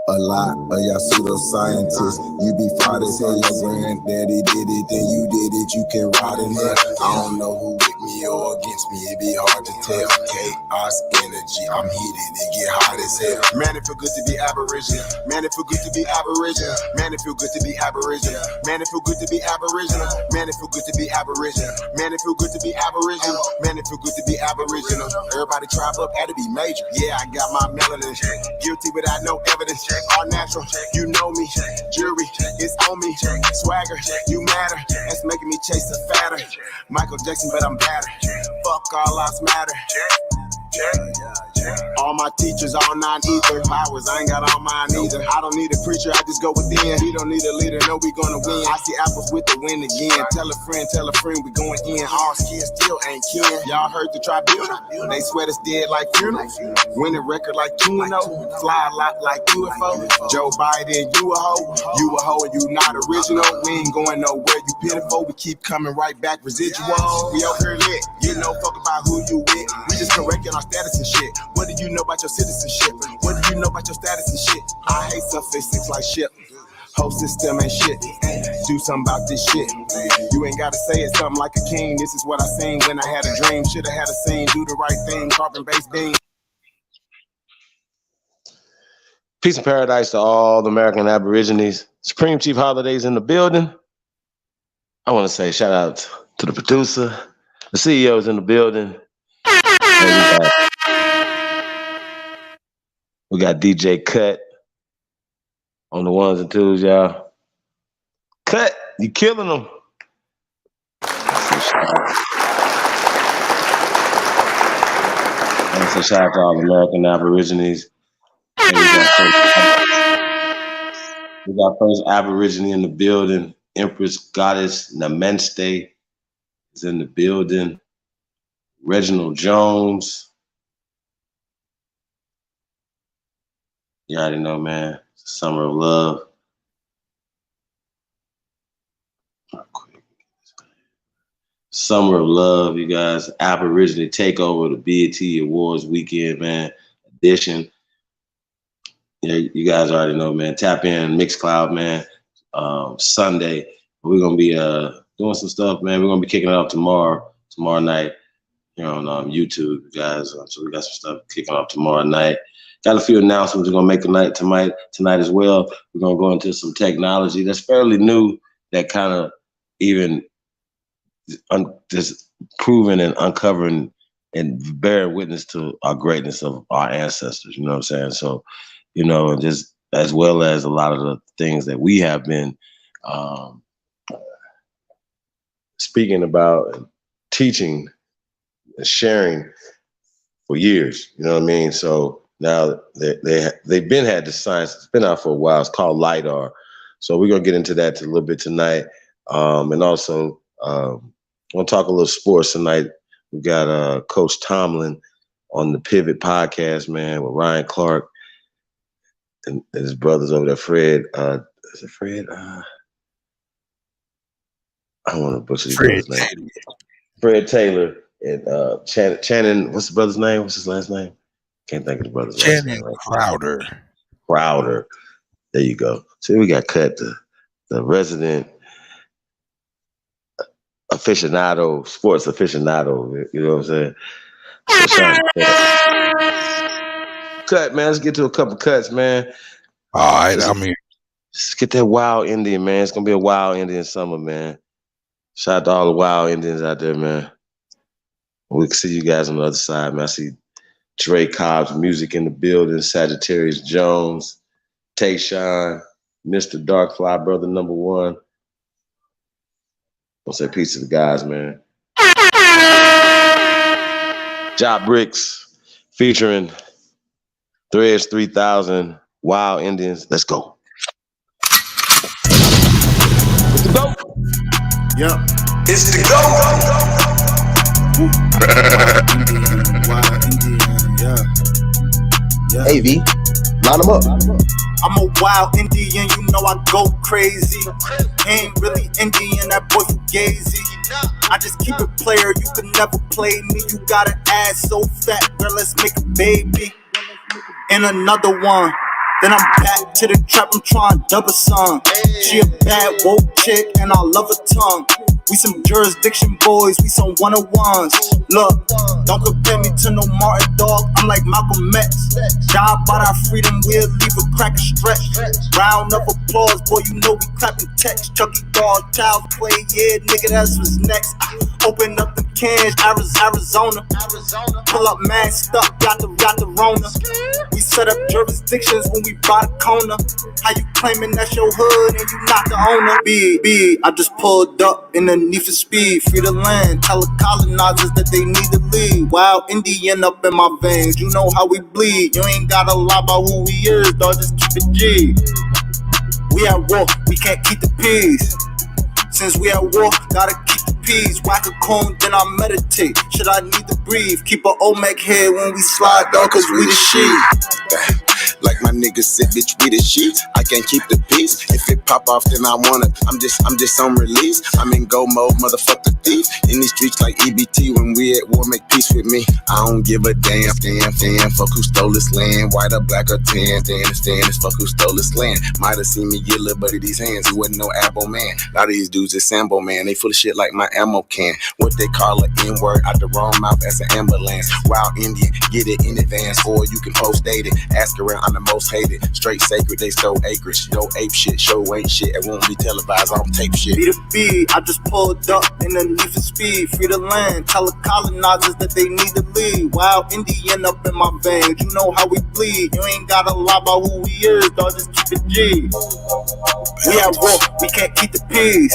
A lot of y'all pseudoscientists, you be fraud as hell. Your granddaddy did it, then you did it, you can ride in it. I don't know who with me or against me, it be hard to tell. Chaos energy, I'm heated, it get hot as hell. Man, it feel good to be Aboriginal. Man, it feel good to be Aboriginal. Man, it feel good to be Aboriginal. Man, it feel good to be Aboriginal. Man, it feel good to be Aboriginal. Man, it feel good to be Aboriginal. Man, it feel good to be Aboriginal. Everybody tribe up, had to be major. Yeah, I got my melanin. Guilty without no evidence. All natural, you know me. Jury, it's on me. Swagger, you matter. That's making me chase a fatter. Michael Jackson, but I'm better. Fuck all lives matter. All my teachers, all 9 ether powers. I ain't got all mine either. I don't need a preacher, I just go within. We don't need a leader, no, we gonna win. I see apples with the win again. Tell a friend, we going in. All skin still ain't kin. Y'all heard the tribunal? They sweat us dead like funeral. Winning record like Kuno. Fly a lot like UFO. Joe Biden, you a hoe. You a hoe and you not original. We ain't going nowhere, you pitiful. We keep coming right back, residual. We over here lit. You know fuck about who you with. We just correcting our status and shit. What do you know about your citizenship? What do you know about your status and shit? I hate suffixes like shit. Whole system and shit. Do something about this shit. You ain't gotta say it something like a king. This is what I seen when I had a dream. Should've had a scene. Do the right thing. Carbon-based beam. Peace and paradise to all the American Aborigines. Supreme Chief Holidays in the building. I want to say shout out to the producer. The CEO's in the building. We got DJ Cut on the ones and twos, y'all. Cut, you killing them. So shout out to all the American Aborigines. We got first Aborigine in the building. Empress Goddess Namenste is in the building. Reginald Jones. You already know, man. Summer of Love. Summer of Love, you guys. Aborigine Takeover, the BET Awards weekend, man. Edition. Yeah, you guys already know, man. Tap in Mixcloud, man. Sunday. We're gonna be doing some stuff, man. We're gonna be kicking it up tomorrow night here on YouTube, guys. So we got some stuff kicking off tomorrow night. Got a few announcements we're gonna make tonight as well. We're gonna go into some technology that's fairly new, that kind of even just proving and uncovering and bearing witness to our greatness of our ancestors. You know what I'm saying? So, you know, and just as well as a lot of the things that we have been speaking about and teaching and sharing for years. You know what I mean? So now they've been had the science. It's been out for a while. It's called Lidar. So we're gonna get into that a little bit tonight, and also we'll talk a little sports tonight. We got Coach Tomlin on the Pivot podcast, man, with Ryan Clark and his brothers over there. Fred, is it Fred? I don't want to butcher his brother's name. Fred Taylor and Channing. What's the brother's name? What's his last name? Can't think of the brother's last name. Right? Crowder. There you go. See, we got Cut, the resident aficionado, sports aficionado. You know what I'm saying? So Cut, man. Let's get to a couple cuts, man. All right, let's get that wild Indian, man. It's gonna be a wild Indian summer, man. Shout out to all the wild Indians out there, man. We can see you guys on the other side, man. I see Dre Cobb's music in the building, Sagittarius Jones, Tayshawn, Mr. Darkfly, brother number one. I'll say peace to the guys, man. Job Bricks featuring Threads 3000, Wild Indians. Let's go. It's the GOAT. Yep. It's the GOAT. Wild Indian, yeah. Hey, V, line them up. I'm a wild Indian, you know I go crazy. Ain't really Indian, that boy fugazi. I just keep it player, you can never play me. You got an ass so fat, girl, let's make a baby. and another one. Then I'm back to the trap, I'm trying to double some. She a bad woke chick and I love her tongue. We some jurisdiction boys, we some one-on-ones. Look, don't compare me to no Martin dog, I'm like Malcolm X. Die by our freedom, we'll leave a crack and stretch. Round of applause, boy, you know we clapping text. Chucky dog, child play, yeah, nigga, that's what's next. Open up the cans, Arizona. Pull up mad stuff, got the Rona. We set up jurisdictions when we buy the corner. How you claiming that's your hood and you not the owner? B, I just pulled up in the need for speed. Free the land, tell the colonizers that they need to leave. Wild Indian up in my veins, you know how we bleed. You ain't gotta lie about who we is, dog, just keep it G. We at war, we can't keep the peace. Since we at war, gotta keep the peace. Whack a cone, then I meditate. Should I need to breathe? Keep a Olmec head when we slide, dog, cause we the shit. Like my niggas said, bitch, we the shit. I can't keep the peace. If it pop off, then I want it. I'm just on release. I'm in go mode, motherfuck the thief. In these streets like EBT, when we at war, make peace with me. I don't give a damn. Fuck who stole this land, white or black or tan. Stand, fuck who stole this land. Might have seen me get little buddy these hands. He wasn't no Abbo man. A lot of these dudes is Sambo man. They full of shit like my ammo can. What they call an N-word out the wrong mouth as an ambulance. Wild Indian, get it in advance, or you can post date it. Ask around, I'm the most hated. Straight sacred, they stole acreage. Yo, ape shit, show ain't shit. It won't be televised, I don't tape shit. Be the B, I just pulled up in the need for speed. Free the land, tell the colonizers that they need to leave. Wild Indian up in my veins, you know how we bleed. You ain't gotta lie about who we is, dog, just keep it G. We at war, we can't keep the peace.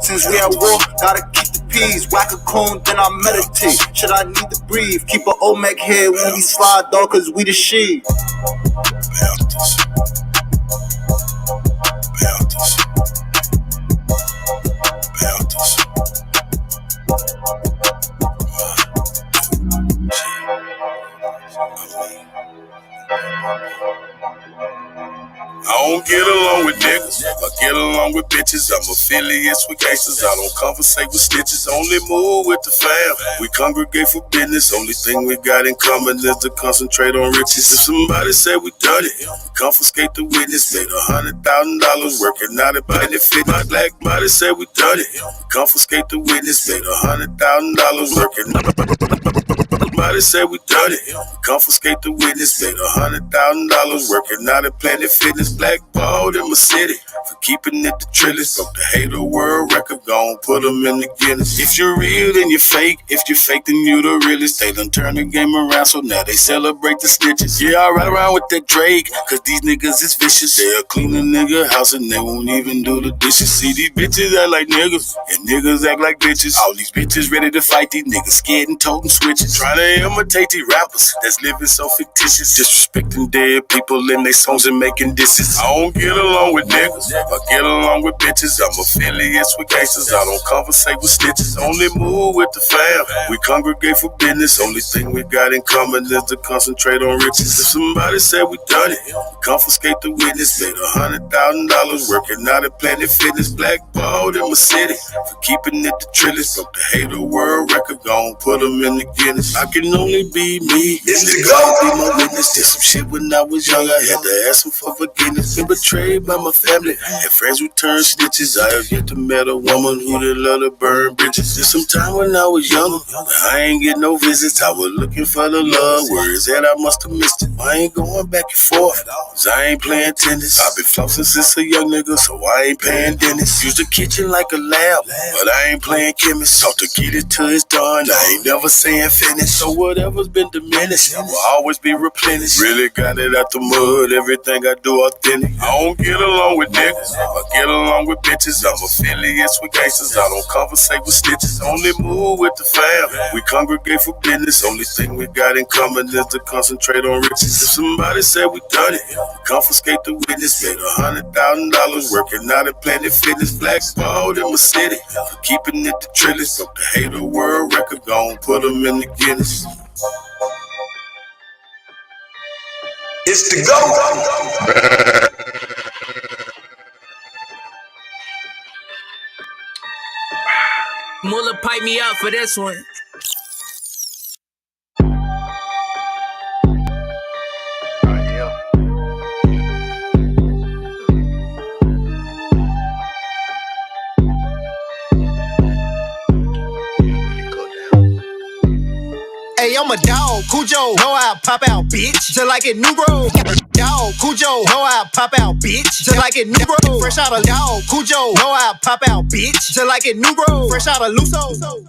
Since we at war, gotta keep the peace. Whack a cone, then I meditate. Should I need to breathe? Keep a Olmec head when we slide, dog, cause we the shit. I don't get along with niggas, I get along with bitches. I'm affiliates with gangsters, I don't conversate with snitches. Only move with the fam, we congregate for business. Only thing we got in common is to concentrate on riches. If somebody say we done it, we confiscate the witness. Made $100,000 working out at Planet Fit. My black body say we done it, we confiscate the witness. Made $100,000 working out. Somebody said we done it, we confiscate the witness. Made $100,000 working out at Planet Fitness. Blackballed in my city for keeping it the trillest. Broke the hater world record, gon' put them in the Guinness. If you're real, then you're fake. If you're fake, then you the realest. They done turn the game around, so now they celebrate the snitches. Yeah, I ride around with that Drake, cause these niggas is vicious. They'll clean a nigga house and they won't even do the dishes. See, these bitches act like niggas, and niggas act like bitches. All these bitches ready to fight, these niggas scared and toting switches. Trying to imitate these rappers that's living so fictitious. Disrespecting dead people in their songs and making disses. I don't get along with niggas, I get along with bitches. I'm affiliates with gangsters, I don't conversate with snitches. Only move with the fam, we congregate for business. Only thing we got in common is to concentrate on riches. If somebody said we done it, we confiscate the witness. Made $100,000 working out at Planet Fitness. Blackballed in my city for keeping it the trillest. Broke the hater world record, gon' put them in the Guinness. I can only be me, It's the GOAT. be my witness. Did some shit when I was young, I had to ask him for forgiveness. Been betrayed by my family, had friends who turned snitches. I have yet to met a woman who did love to burn bridges. There's some time when I was younger, I ain't get no visits. I was looking for the love, where is that? I must have missed it. I ain't going back and forth, cause I ain't playing tennis. I've been flossing since a young nigga, so I ain't paying dentist. Use the kitchen like a lab, but I ain't playing chemist. Taught to get it till it's done, I ain't never saying finish. So whatever's been diminished will always be replenished. Really got it out the mud, everything I do authentic. I don't get along with niggas, I get along with bitches. I'm affiliates with gangsters, I don't conversate with snitches. Only move with the fam, we congregate for business. Only thing we got in common is to concentrate on riches. If somebody said we done it, we confiscate the witness. Made $100,000 working out at Planet Fitness. Blackballed in my city for keeping it the trillest. Broke the hater world record, gon' put them in the Guinness. It's the GOAT. Muller pipe me up for this one. I'm a dog, Cujo, know I pop out, bitch. Just like it new bro. Dog, Cujo, know I pop out, bitch. Just like it new bro. Fresh out of dog, Cujo, know I pop out, bitch. Just like it new bro. Fresh out of Luso.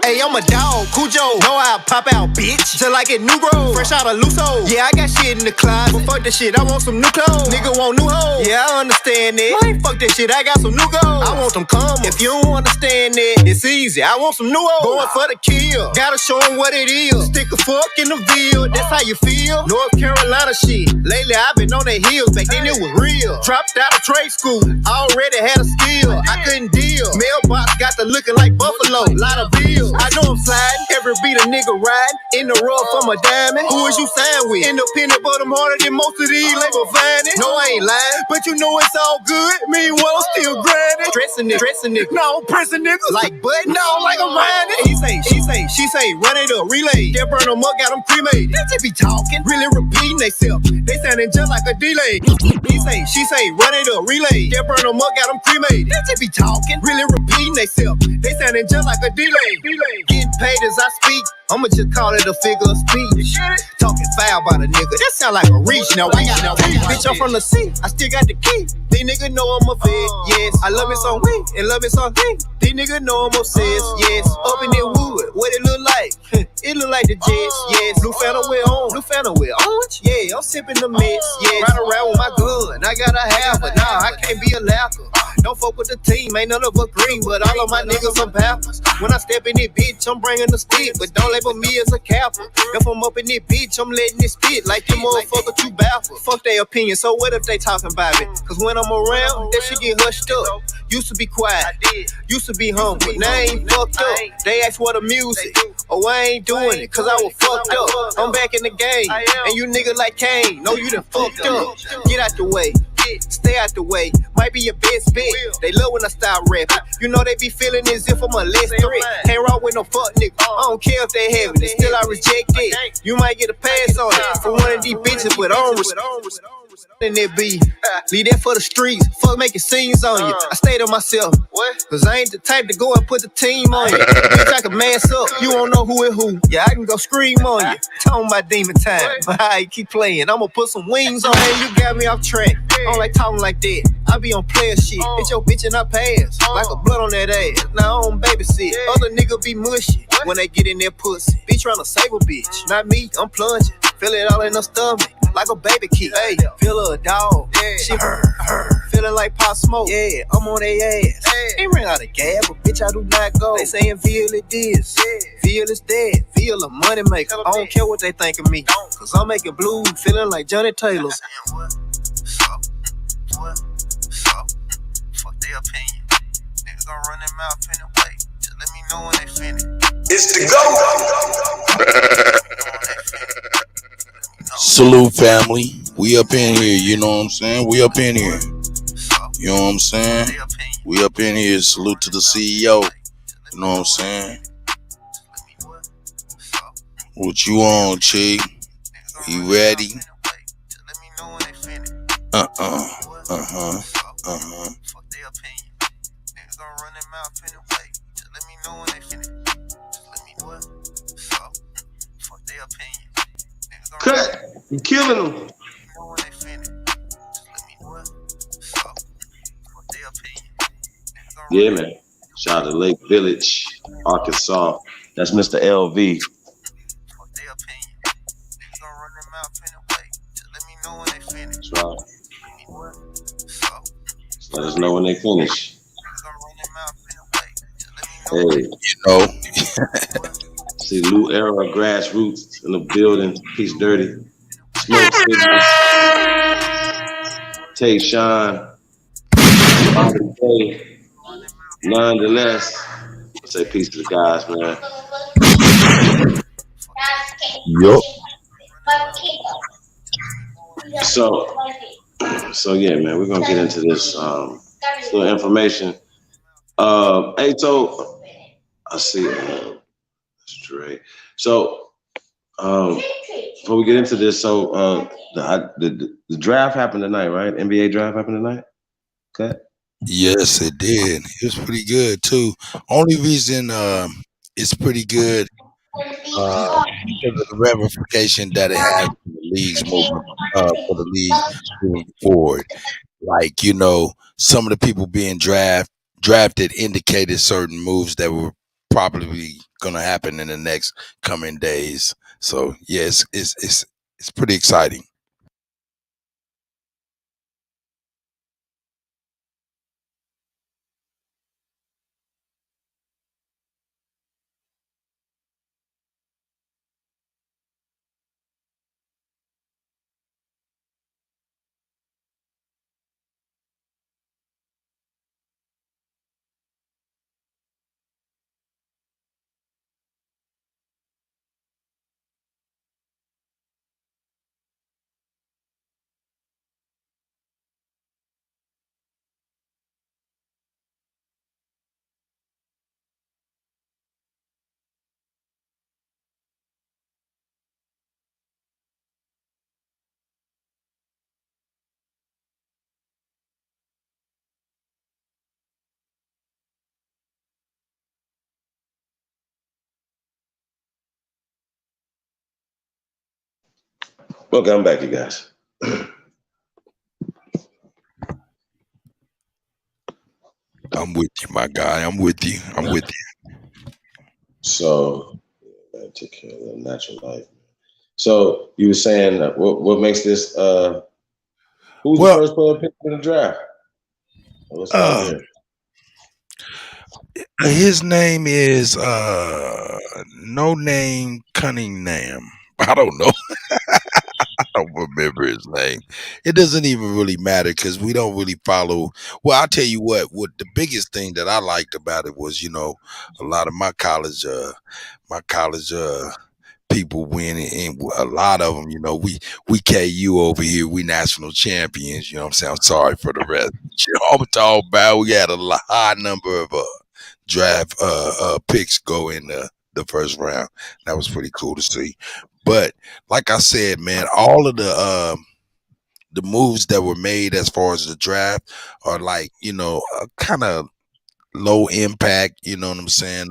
Hey, I'm a dog, Cujo, know I pop out, bitch. Just like it new bro, fresh out of Luso. Yeah, I got shit in the closet, but fuck that shit, I want some new clothes. Nigga want new hoes, yeah, I understand that. Man, fuck that shit, I got some new goals. I want them commas. If you don't understand that, it's easy, I want some new hoes. Going for the kill, gotta show them what it is. Stick a fork in the veal, that's how you feel. North Carolina shit, lately I've been on their heels. Back then it was real. Dropped out of trade school, already had a skill. I couldn't deal, mailbox got the looking like Buffalo, lot of bills. I know I'm sliding, every beat a nigga riding. In the rough for my diamond. Who is you signed with? Independent, but I'm harder than most of these label finding. No, I ain't lying, but you know it's all good. Meanwhile, I'm still grinding. Dressing nigga. No, pressing niggas. Like butt, no, like I'm riding. He say, she say, run it up, relay. They burn them up, got them cremated. They just be talking, really repeating themselves. They sounding just like a delay. He say, she say, run it up, relay. They burn them up, got them cremated. They just be talking, really repeating themselves. They sounding just like a delay. Getting paid as I speak, I'ma just call it a figure of speech. Talking foul about a nigga, that sound like a reach. Now I got no bitch, I'm from the sea, I still got the key. These niggas know I'm a vet, yes. I love it some weed and love it some thing. These niggas know I'm obsessed, yes. Up in the wood, what it look like? It look like the Jets, yes. Blue Phantom with orange, yeah. I'm sipping the mix, yes. Ride around with my gun, I gotta have it. Nah, I can't be a lacker. Don't fuck with the team, ain't none of us green, but all of my niggas some pappers. When I step in it, bitch, I'm bringing the stick, but don't label me as a capper. If I'm up in it, bitch, I'm letting it spit like them motherfuckers too baffled. Fuck their opinion, so what if they talking about me? Cause when I'm around, that shit get hushed up. Used to be quiet, used to be humble, now I ain't fucked up. They ask what the music, oh I ain't doing it, cause I was fucked up. I'm back in the game, and you niggas like Kane, know you done fucked up. Get out the way. Stay out the way, might be your best bet. They love when I start rapping. You know they be feeling as if I'm a less threat. Can't rock with no fuck nigga. I don't care if they have it, still I reject it. You might get a pass on it for one of these bitches, but I don't respect. And it be leave that for the streets. Fuck making scenes on you. I stay to myself, cause I ain't the type to go and put the team on you. Bitch, I can mass up. You don't know who is who. Yeah, I can go scream on you. Talking about demon time, but I keep playing. I'ma put some wings on you. You got me off track. I don't like talking like that. I be on player shit. Hit your bitch and I pass. Like a blood on that ass. Now I don't babysit. Other niggas be mushy when they get in their pussy. Be tryna save a bitch. Not me, I'm plunging. Feel it all in her stomach. Like a baby kid. Hey, feel her a dog. She feeling like Pop Smoke. Yeah, I'm on their ass. Ain't ran out of gas, but bitch, I do not go. They saying Ville it is. Ville is dead. Ville a money maker. I don't care what they think of me. Cause I'm making blues, feeling like Johnny Taylor's. Fuck their opinion. Niggas gonna run their mouth anyway. Just let me know when they finish. It's the GOAT. Salute, family. We up in here, you know what I'm saying? We up in here. You know what I'm saying? We up in here. Salute to the CEO. You know what I'm saying? What you on, chick? You ready? Cut. You killing them. Yeah, man. Shout out to Lake Village, Arkansas. That's Mr. LV. That's right. Let us know when they finish. Hey, You know, see Lou Era Grassroots in the building. Peace Dirty. Smoke Signals. Tay Sean. Nonetheless, I say peace to the guys, man. yup. So yeah, man, we're gonna get into this little information. Hey, so I see straight. So before we get into this, so the draft happened tonight, right? NBA draft happened tonight. Okay. Yes, it did. It was pretty good too. Only reason it's pretty good because of the ramification that it has for the leagues moving for the league moving forward. Like, some of the people being drafted indicated certain moves that were probably going to happen in the next coming days. So yeah, it's pretty exciting. Okay, I'm back, you guys. I'm with you, my guy. I'm with you. So, take care of the natural life. So you were saying that what makes this? Who's the first player picked in the draft? Let's start there. His name is No Name Cunningham. I don't know. I don't remember his name. It doesn't even really matter because we don't really follow. Well, I'll tell you what the biggest thing that I liked about it was, a lot of my college people winning, and a lot of them, we KU over here, we national champions. You know what I'm saying? I'm sorry for the rest. I'm talking about we had a high number of draft picks go in the first round. That was pretty cool to see. But like I said, man, all of the moves that were made as far as the draft are like, kind of low impact, you know what I'm saying?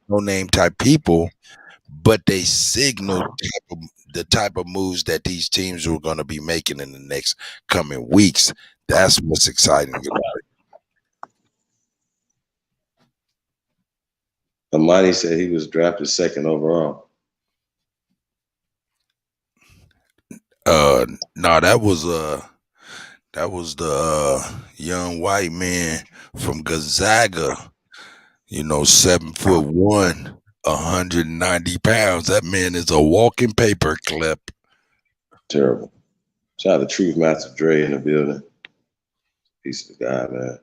No name type people, but they signal the type of moves that these teams were going to be making in the next coming weeks. That's what's exciting about it. Amani said he was drafted second overall. No, that was the young white man from Gonzaga. 7'1", 190 pounds. That man is a walking paper clip. Terrible. Shout out to Truth Master Dre in the building. Piece of the guy, man.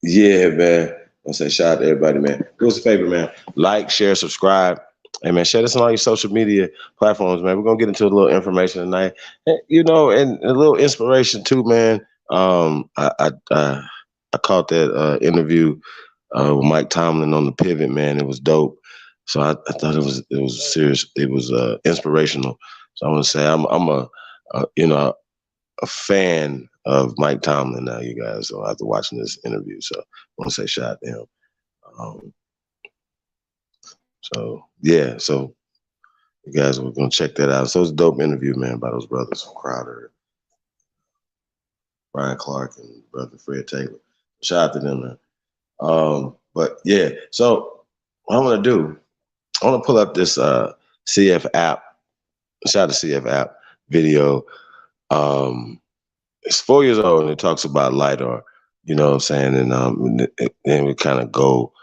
Yeah, man. I say shout out to everybody, man. Do us a favor, man. Like, share, subscribe. Hey, man, share this on all your social media platforms, man. We're going to get into a little information tonight. And a little inspiration, too, man. I caught that interview with Mike Tomlin on the pivot, man. It was dope. So I thought it was serious. It was inspirational. So I want to say I'm a fan of Mike Tomlin now, you guys. So after watching this interview, so I want to say shout out to him. So you guys, we're gonna check that out. So it's a dope interview, man, by those brothers from Crowder, Brian Clark, and brother Fred Taylor. Shout out to them, man. But yeah, so what I'm gonna do, I want to pull up this CF app. Shout out to CF app video. It's 4 years old and it talks about Lidar. You know what I'm saying? And then we kind of go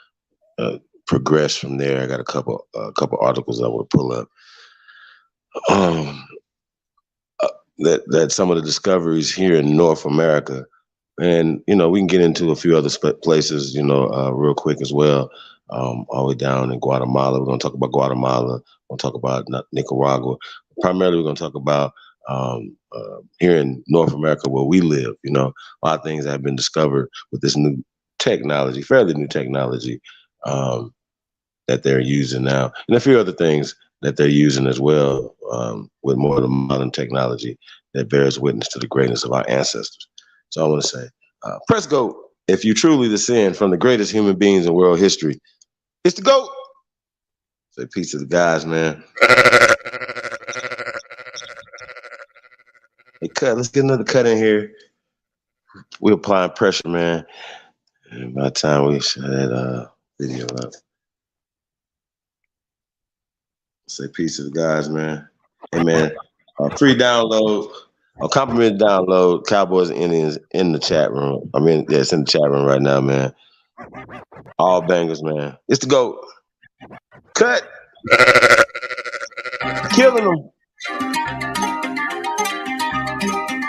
progress from there. I got a couple articles I want to pull up. That some of the discoveries here in North America, and we can get into a few other places, real quick as well. All the way down in Guatemala, we're going to talk about Guatemala. We'll talk about Nicaragua. Primarily, we're going to talk about here in North America where we live. A lot of things that have been discovered with this new technology, fairly new technology, that they're using now, and a few other things that they're using as well, with more of the modern technology that bears witness to the greatness of our ancestors. So I want to say, press go if you truly descend from the greatest human beings in world history. It's the GOAT. Say peace to the guys, man. Hey, cut. Let's get another cut in here. We're applying pressure, man. And by the time we shut that video up, say peace to the guys, man. Hey, man, free download, a complimentary download, Cowboys and Indians in the chat room. I mean, yeah, it's in the chat room right now, man. All bangers, man. It's the GOAT. Cut. Killing them.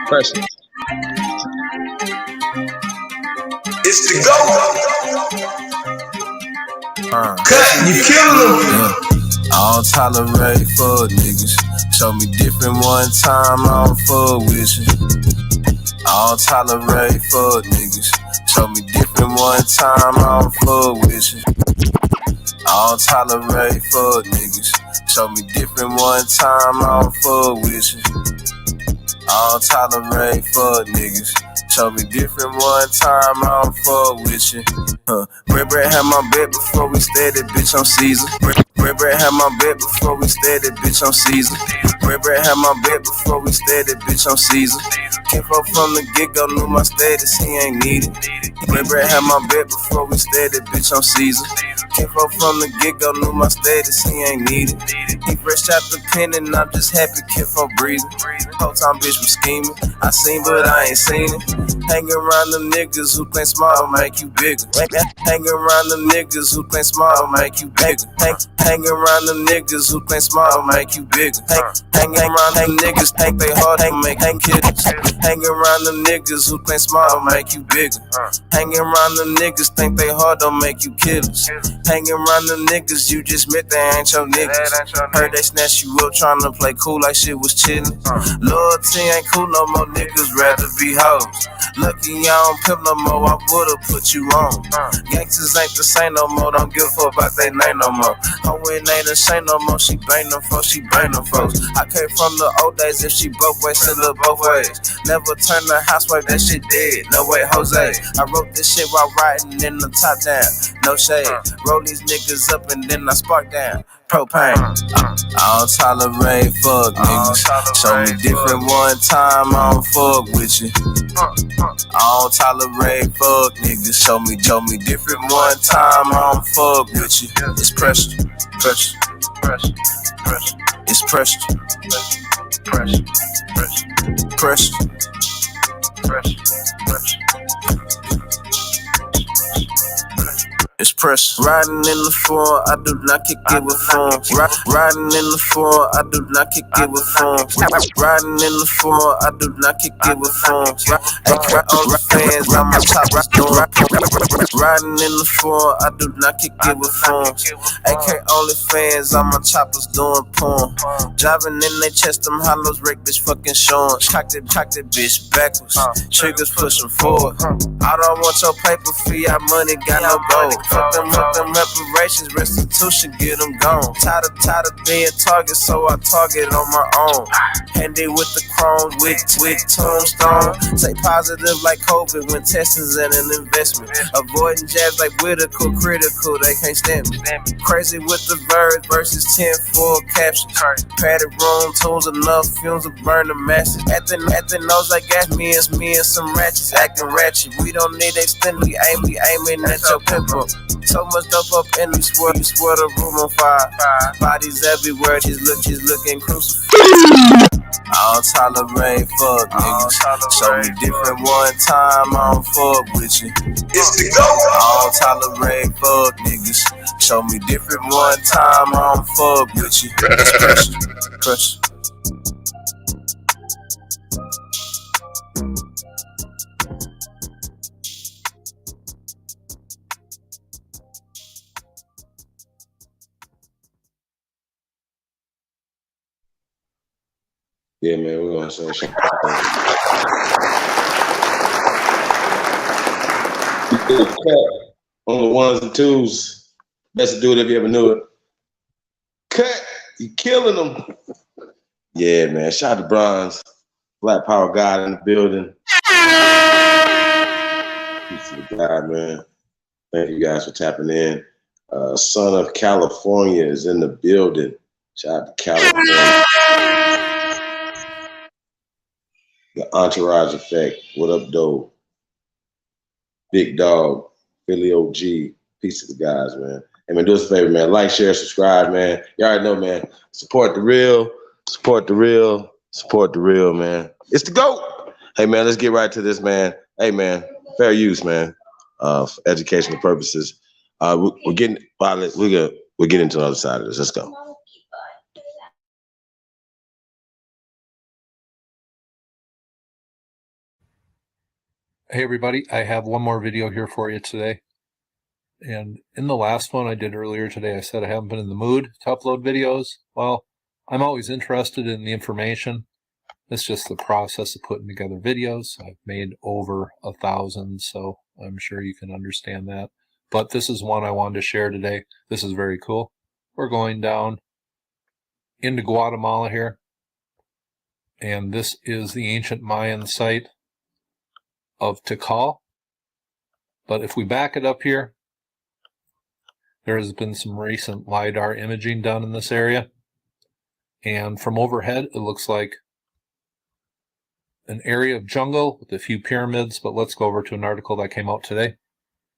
Pressure. It's the GOAT. Cut, you killing them. Yeah. I don't tolerate fuck niggas. Show me different one time, I don't fuck with you. I don't tolerate fuck niggas. Show me different one time, I don't fuck with you. I don't tolerate fuck niggas. Show me different one time, I don't fuck with you. I don't tolerate fuck niggas. Show me different one time, I don't fuck with you. Bread had my bet before we started, bitch, I'm Caesar. Bread had my bet before we started, bitch, I'm Caesar. Bread had my bet before we started, bitch, I'm Caesar. Came from the get-go, knew my status, he ain't needed. Bread had my bet before we started, bitch, I'm Caesar. Came from the get-go, knew my status, he ain't needed. He fresh out the pen and I'm just happy, kid for breathing. Whole time bitch was scheming, I seen but I ain't seen it. Hanging around the niggas who think smart will make you bigger. Hanging around the niggas who think smart will make you bigger. Hanging around the niggas who think smart will make you bigger. Hanging around the niggas think they hard, make kids. Hanging around the niggas who think smart will make you bigger. Hanging around the niggas think they hard, don't make you killers. Hanging around the niggas you just met, they ain't your niggas. Heard they snatch you up trying to play cool like shit was chillin'. Loyalty ain't cool no more, niggas rather be hoes. Lucky I don't pimp no more, I would've put you on. Gangsters ain't the same no more, don't give a fuck about they name no more. Her win ain't ashamed no more, she bang them folks, she bang them folks. I came from the old days, if she broke ways, still look both ways. Never turn the housewife, that shit dead, no way Jose. I wrote this shit while riding in the top down, no shade. Roll these niggas up and then I spark down. Propane. I don't tolerate fuck niggas. Show me different one time, I don't fuck with you. I don't tolerate fuck niggas. Show me different one time, I don't fuck with you. It's pressure, pressure, pressure, pressure. It's pressure, pressure, pressure, pressure, pressure, pressure. It's pressure. Riding in the floor, I do not kick it with phones. Riding in the floor, I do not kick it with phones. Riding in the floor, I do not kick it with phones. Only fans, I'm a top doing. Riding in the floor, I do not kick it with phones. AK only fans, I'm a choppers doing porn. Driving in their chest, them hollows, wreck bitch fucking showing. Cock that bitch backwards. Triggers pushing forward. I don't want your paper fee, our money got no gold. Fuck them reparations, restitution, get them gone. Tired of being target, so I target on my own. Handy with the chrome, with tombstone. Say positive like COVID when testing's in an investment. Avoiding jabs like critical, they can't stand me. Crazy with the verbs versus 10 full captions. Padded room, tools enough, fumes to burn the masses. At the nose, I got me and some ratchets acting ratchet. We don't need extended, aiming at your pimple. So much dope up in the swear the room on fire. Bodies everywhere, she's looking crucified. I don't tolerate fuck niggas. Show me different one time, I don't fuck with you. It's the GOAT. I don't tolerate fuck niggas. Show me different one time, I don't fuck with you. It's pressure, pressure. Yeah, man, we're gonna say something. You did a cut on the ones and twos. Best to do it if you ever knew it. Cut, you killing them. Yeah, man. Shout out to Bronze, Black Power God in the building. Peace to the God, man. Thank you guys for tapping in. Son of California is in the building. Shout out to California. The Entourage Effect. What up, though? Big Dog, Philly OG. Peace to the guys, man. Hey, man, do us a favor, man. Like, share, subscribe, man. You already know, man. Support the real. Support the real. Support the real, man. It's the GOAT. Hey, man, let's get right to this, man. Hey, man, fair use, man, for educational purposes. We're getting into the other side of this. Let's go. Hey everybody, I have one more video here for you today. And in the last one I did earlier today, I said I haven't been in the mood to upload videos. Well, I'm always interested in the information. It's just the process of putting together videos. I've made over 1,000, so I'm sure you can understand that. But this is one I wanted to share today. This is very cool. We're going down into Guatemala here. And this is the ancient Mayan site of Tikal. But if we back it up here, there has been some recent LiDAR imaging done in this area. And from overhead, it looks like an area of jungle with a few pyramids, but let's go over to an article that came out today.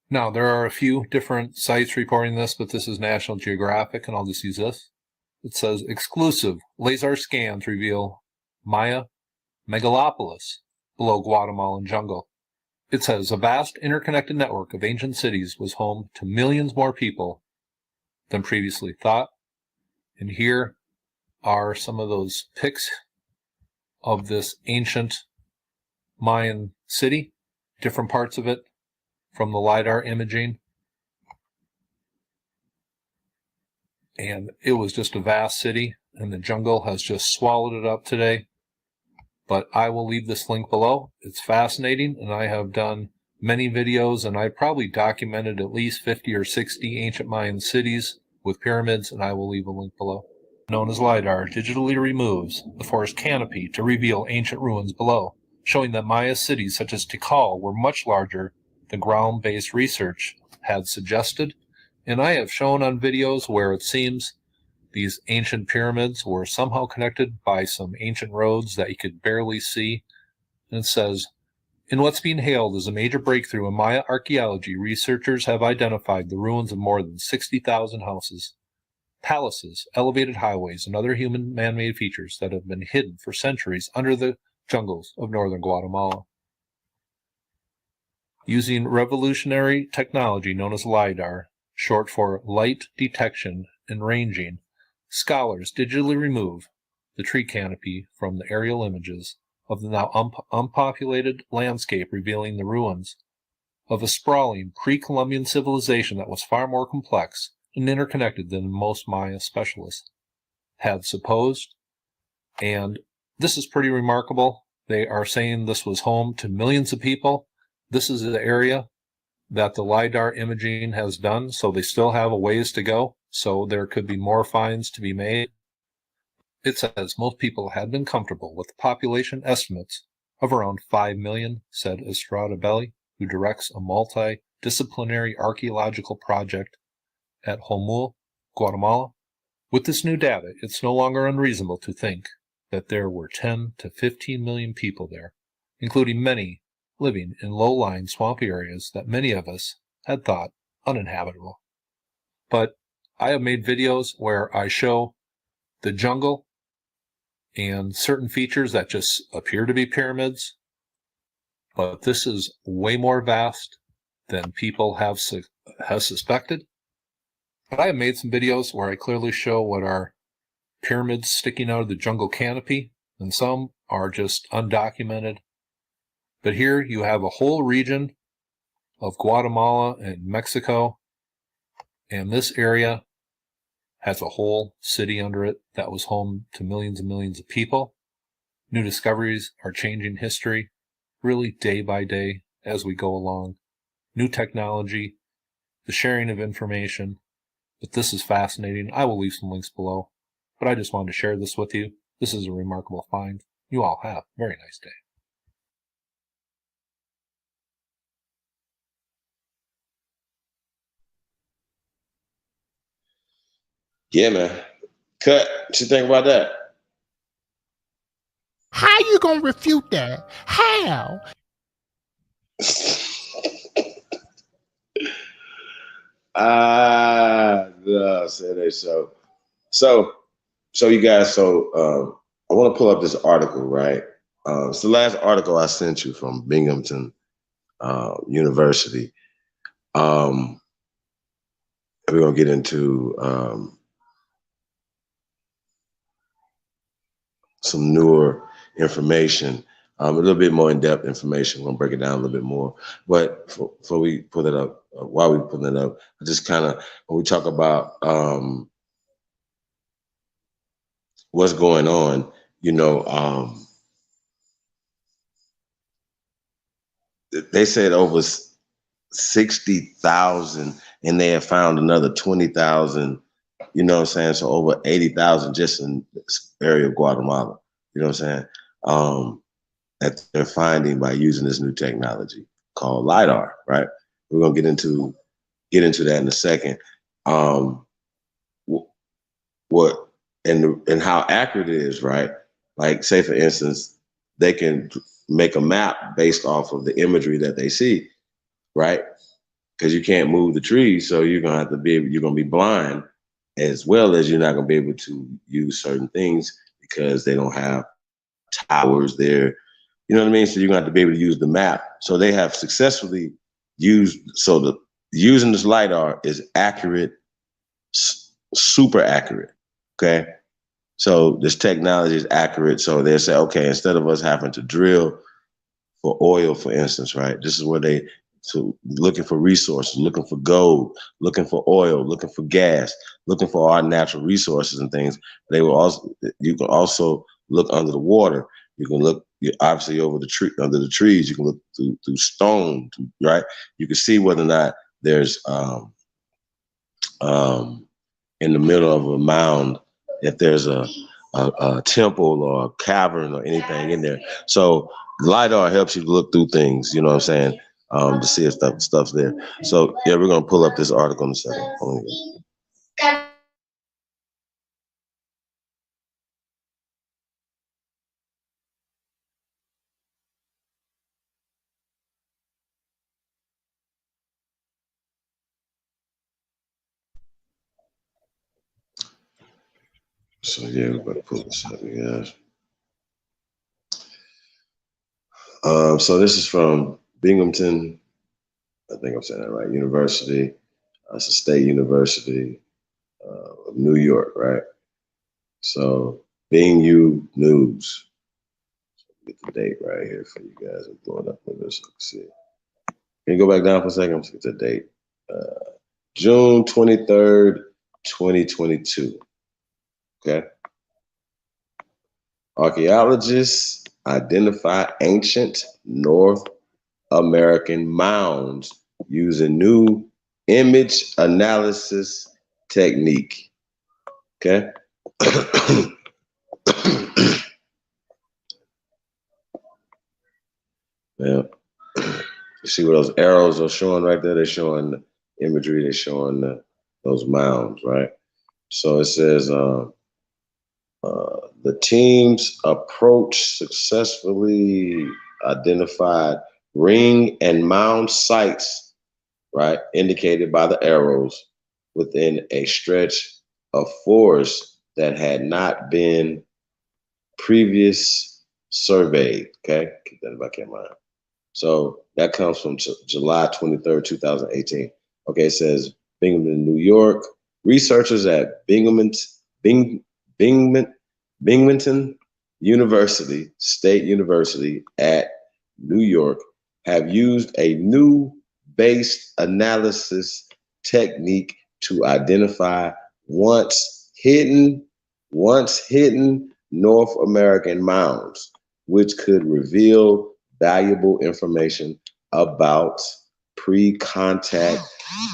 Now, there are a few different sites reporting this, but this is National Geographic, and I'll just use this. It says, exclusive laser scans reveal Maya megalopolis below Guatemalan jungle. It says, a vast interconnected network of ancient cities was home to millions more people than previously thought. And here are some of those pics of this ancient Mayan city, different parts of it from the LiDAR imaging. And it was just a vast city, and the jungle has just swallowed it up today. But I will leave this link below. It's fascinating, and I have done many videos, and I probably documented at least 50 or 60 ancient Mayan cities with pyramids, and I will leave a link below. Known as LiDAR, digitally removes the forest canopy to reveal ancient ruins below, showing that Maya cities such as Tikal were much larger than ground-based research had suggested. And I have shown on videos where it seems these ancient pyramids were somehow connected by some ancient roads that you could barely see. And it says, in what's being hailed as a major breakthrough in Maya archaeology, researchers have identified the ruins of more than 60,000 houses, palaces, elevated highways, and other human man-made features that have been hidden for centuries under the jungles of northern Guatemala. Using revolutionary technology known as LiDAR, short for light detection and ranging, scholars digitally remove the tree canopy from the aerial images of the now unpopulated landscape, revealing the ruins of a sprawling pre-Columbian civilization that was far more complex and interconnected than most Maya specialists had supposed. And this is pretty remarkable. They are saying this was home to millions of people. This is the area that the LiDAR imaging has done, so they still have a ways to go. So there could be more finds to be made. It says most people had been comfortable with the population estimates of around 5 million, said Estrada Belli, who directs a multidisciplinary archaeological project at Homul, Guatemala. With this new data, it's no longer unreasonable to think that there were 10 to 15 million people there, including many living in low-lying swampy areas that many of us had thought uninhabitable. But I have made videos where I show the jungle and certain features that just appear to be pyramids, but this is way more vast than people have suspected. But I have made some videos where I clearly show what are pyramids sticking out of the jungle canopy, and some are just undocumented. But here you have a whole region of Guatemala and Mexico, and this area has a whole city under it that was home to millions and millions of people. New discoveries are changing history, really day by day as we go along. New technology, the sharing of information. But this is fascinating. I will leave some links below. But I just wanted to share this with you. This is a remarkable find. You all have a very nice day. Yeah, man. Cut. What you think about that? How you gonna refute that? How? No, say they so. So you guys, I want to pull up this article, right? It's the last article I sent you from Binghamton University. And we're going to get into some newer information, a little bit more in-depth information. We're going to break it down a little bit more. But before we put it up, while we put it up, I just kind of, when we talk about what's going on, they said over 60,000 and they have found another 20,000, you know what I'm saying? So over 80,000 just in this area of Guatemala, you know what I'm saying? That they're finding by using this new technology called Lidar, right? We're going to get into that in a second. What and how accurate it is, right? Like, say for instance, they can make a map based off of the imagery that they see, right? Because you can't move the trees, so you're gonna be blind, as well as you're not gonna be able to use certain things because they don't have towers there. You know what I mean? So you're gonna have to be able to use the map. So they have successfully using this LiDAR is accurate, super accurate. Okay. So this technology is accurate. So they say, okay, instead of us having to drill for oil, for instance, right? This is where looking for resources, looking for gold, looking for oil, looking for gas, looking for our natural resources and things. You can also look under the water. You can look obviously under the trees. You can look through stone, right? You can see whether or not there's in the middle of a mound, if there's a temple or a cavern or anything in there. So LiDAR helps you look through things, you know what I'm saying, to see if stuff's there. So yeah, we're gonna pull up this article in a second. So yeah, we're gonna pull this up, you guys. So this is from Binghamton, I think I'm saying that right, University. It's a state university of New York, right? So BingU News. Get the date right here for you guys. I'm blowing up with this. Let's see. Can you go back down for a second? Let's get the date. June 23rd, 2022. Okay. Archaeologists identify ancient North American mounds using new image analysis technique. Okay. Yeah. You see what those arrows are showing right there? They're showing the imagery. They're showing those mounds, right? So it says the team's approach successfully identified ring and mound sites, right, indicated by the arrows within a stretch of forest that had not been previous surveyed. Okay, keep that in the back of your mind. So that comes from July 23rd, 2018. Okay, it says Binghamton, New York. Researchers at Binghamton University, State University at New York, have used a new based analysis technique to identify once hidden North American mounds, which could reveal valuable information about pre-contact.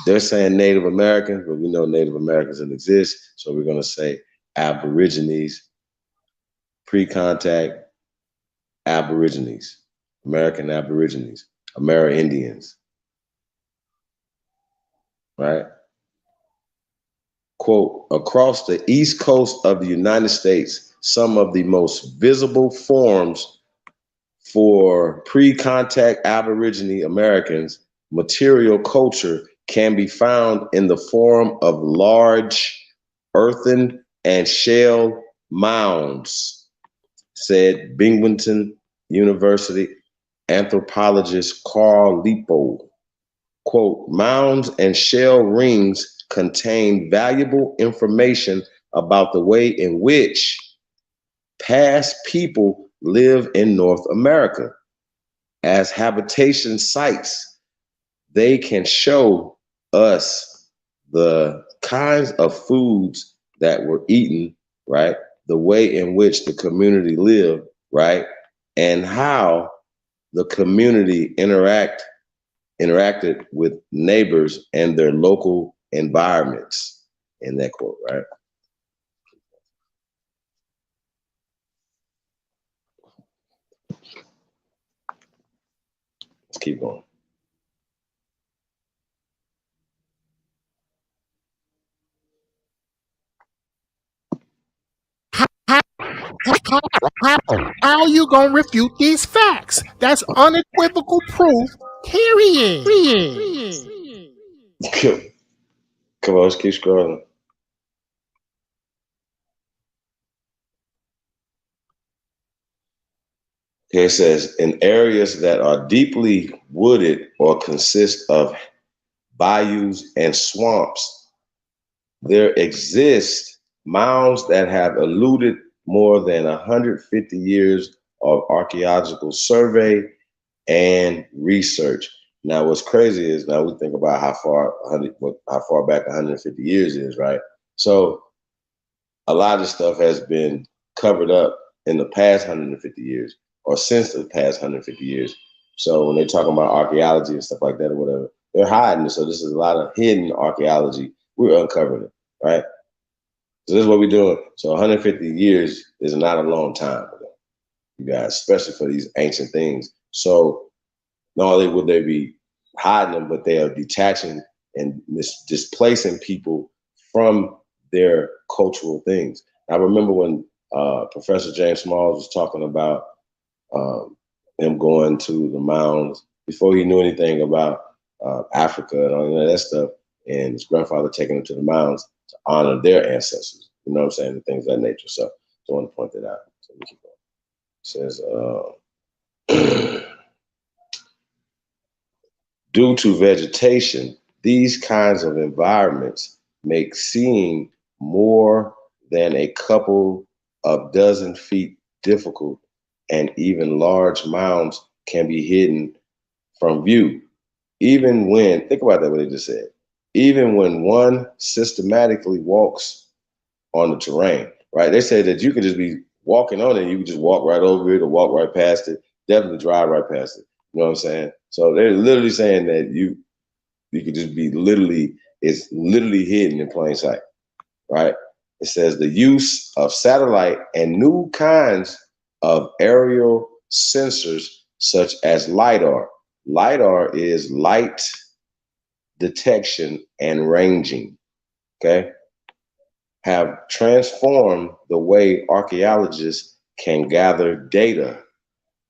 They're saying Native Americans, but we know Native Americans didn't exist, so we're going to say Aborigines, pre-contact Aborigines, American Aborigines, Amerindians, right? quote, across the East Coast of the United States, some of the most visible forms for pre-contact Aborigine Americans material culture can be found in the form of large earthen and shell mounds, said Binghamton University anthropologist Carl Lipo. Quote, mounds and shell rings contain valuable information about the way in which past people live in North America. As habitation sites, they can show us the kinds of foods that were eaten, right? The way in which the community lived, right? And how the community interacted with neighbors and their local environments. In that quote, right? Let's keep going. How are you gonna refute these facts? That's unequivocal proof. Period. Come on, let's keep scrolling. Here it says, in areas that are deeply wooded or consist of bayous and swamps, there exist mounds that have eluded more than 150 years of archaeological survey and research. Now, what's crazy is now we think about how far back 150 years is, right? So a lot of stuff has been covered up in the past 150 years or since the past 150 years. So when they're talking about archaeology and stuff like that or whatever, they're hiding it. So this is a lot of hidden archaeology. We're uncovering it, right? So this is what we're doing. So 150 years is not a long time, you guys, especially for these ancient things. So not only would they be hiding them, but they are detaching and displacing people from their cultural things. I remember when Professor James Smalls was talking about him going to the mounds before he knew anything about Africa and all that stuff, and his grandfather taking him to the mounds to honor their ancestors. You know what I'm saying? And things of that nature. So I want to point that out. So we keep going. It says, due to vegetation, these kinds of environments make seeing more than a couple of dozen feet difficult, and even large mounds can be hidden from view. Even when, think about that, what they just said, even when one systematically walks on the terrain, right? They say that you could just be walking on it, you could just walk right over it or walk right past it, definitely drive right past it. You know what I'm saying? So they're literally saying that you could just be it's literally hidden in plain sight, right? It says the use of satellite and new kinds of aerial sensors such as LIDAR. LIDAR is light detection and ranging, okay? Have transformed the way archaeologists can gather data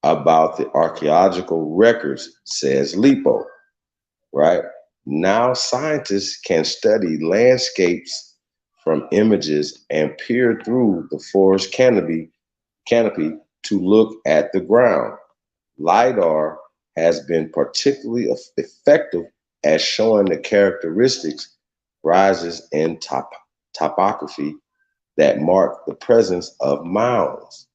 about the archaeological records, says Lipo, right? Now scientists can study landscapes from images and peer through the forest canopy to look at the ground. LIDAR has been particularly effective at showing the characteristics, rises in topography that mark the presence of mounds.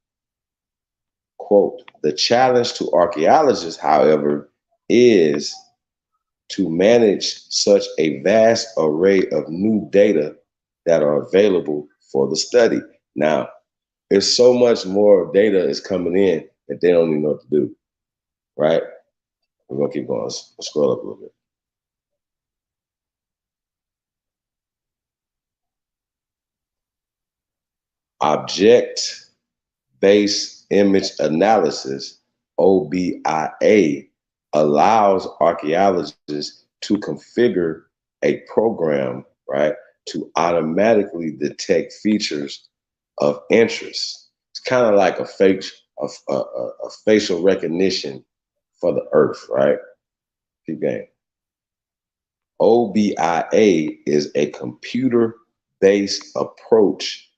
Quote, the challenge to archaeologists, however, is to manage such a vast array of new data that are available for the study. Now, there's so much more data is coming in that they don't even know what to do, right? We're gonna keep going. Let's scroll up a little bit. Object-based image analysis, OBIA, allows archaeologists to configure a program, right, to automatically detect features of interest. It's kind of like a facial recognition for the Earth, right? Keep going. OBIA is a computer-based approach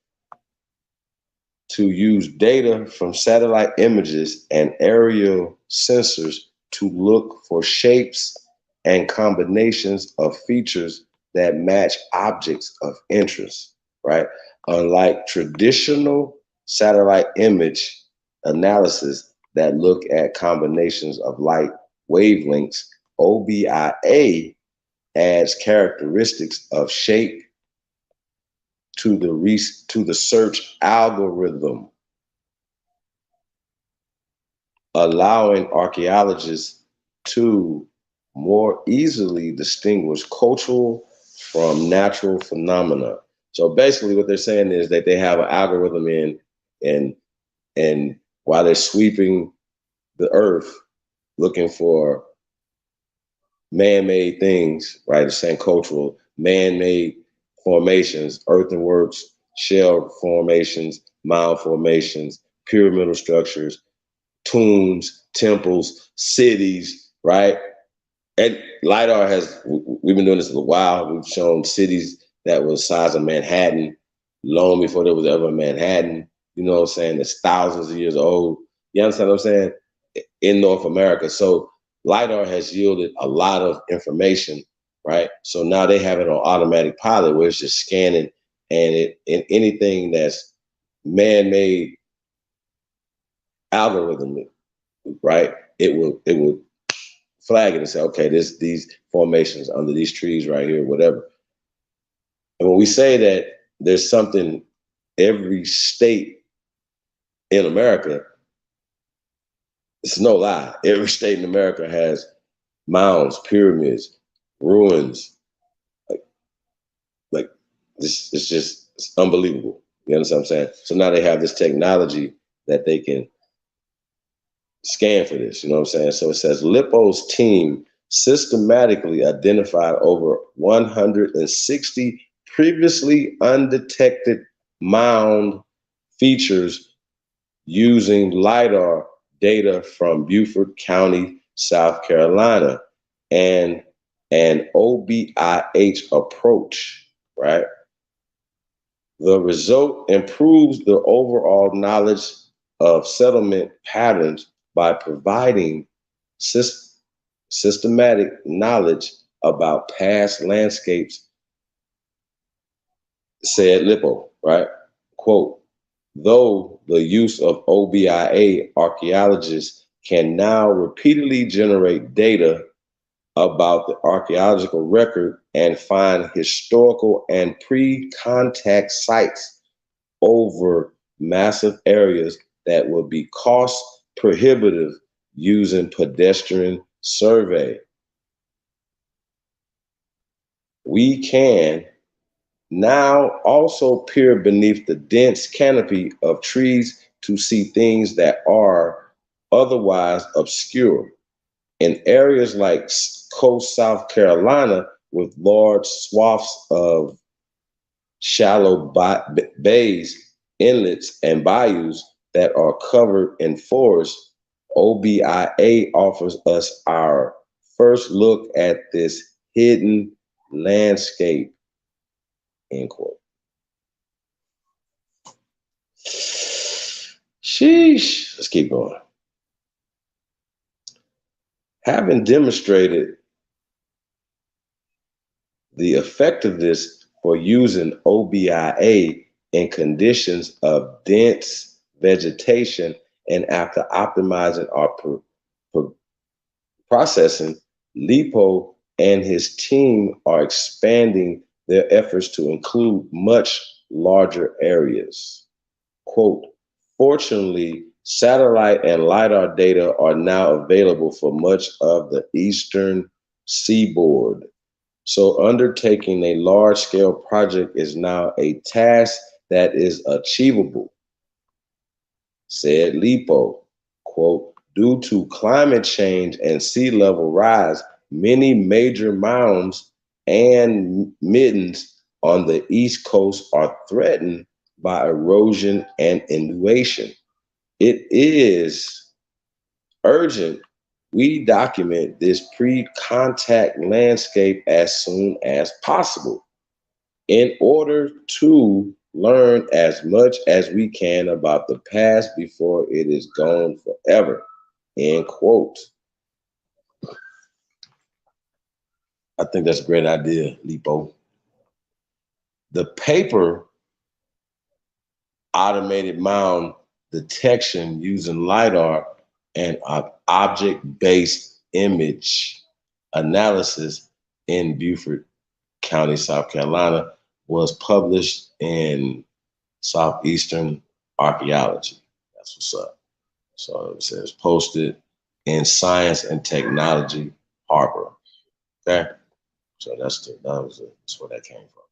to use data from satellite images and aerial sensors to look for shapes and combinations of features that match objects of interest, right? Unlike traditional satellite image analysis that look at combinations of light wavelengths, OBIA adds characteristics of shape to the search algorithm, allowing archaeologists to more easily distinguish cultural from natural phenomena. So basically what they're saying is that they have an algorithm and while they're sweeping the earth looking for man-made things, right? They're saying cultural, man-made formations, earthworks, shell formations, mound formations, pyramidal structures, tombs, temples, cities, right? And LIDAR we've been doing this a while. We've shown cities that were the size of Manhattan long before there was ever Manhattan. You know what I'm saying? That's thousands of years old. You understand what I'm saying? In North America. So LIDAR has yielded a lot of information, right? So now they have it on automatic pilot where it's just scanning and anything that's man-made algorithm, right? It will flag it and say, okay, these formations under these trees right here, whatever. And when we say that there's something every state in America, it's no lie. Every state in America has mounds, pyramids, ruins. Like it's unbelievable. You understand what I'm saying? So now they have this technology that they can scan for this, you know what I'm saying? So it says Lippo's team systematically identified over 160 previously undetected mound features using LIDAR data from Beaufort County, South Carolina, and an OBIH approach, right? The result improves the overall knowledge of settlement patterns by providing systematic knowledge about past landscapes, said Lippo, right? Quote, though the use of OBIA, archaeologists can now repeatedly generate data about the archaeological record and find historical and pre-contact sites over massive areas that will be cost prohibitive using pedestrian survey. We can now also peer beneath the dense canopy of trees to see things that are otherwise obscure. In areas like coast South Carolina with large swaths of shallow bays, inlets, and bayous that are covered in forest, OBIA offers us our first look at this hidden landscape, end quote. Sheesh, let's keep going. Having demonstrated the effectiveness for using OBIA in conditions of dense vegetation and after optimizing our processing, Lippo and his team are expanding their efforts to include much larger areas. Quote, fortunately, satellite and LIDAR data are now available for much of the eastern seaboard. So undertaking a large-scale project is now a task that is achievable, said Lippo. Quote, due to climate change and sea level rise, many major mounds and middens on the East Coast are threatened by erosion and inundation. It is urgent we document this pre-contact landscape as soon as possible in order to learn as much as we can about the past before it is gone forever. End quote. I think that's a great idea, Lipo. The paper automated mound detection using LIDAR and object-based image analysis in Beaufort County, South Carolina, was published in Southeastern Archaeology. That's what's up. So it says posted in Science and Technology, Harbor. Okay, so that's where that came from.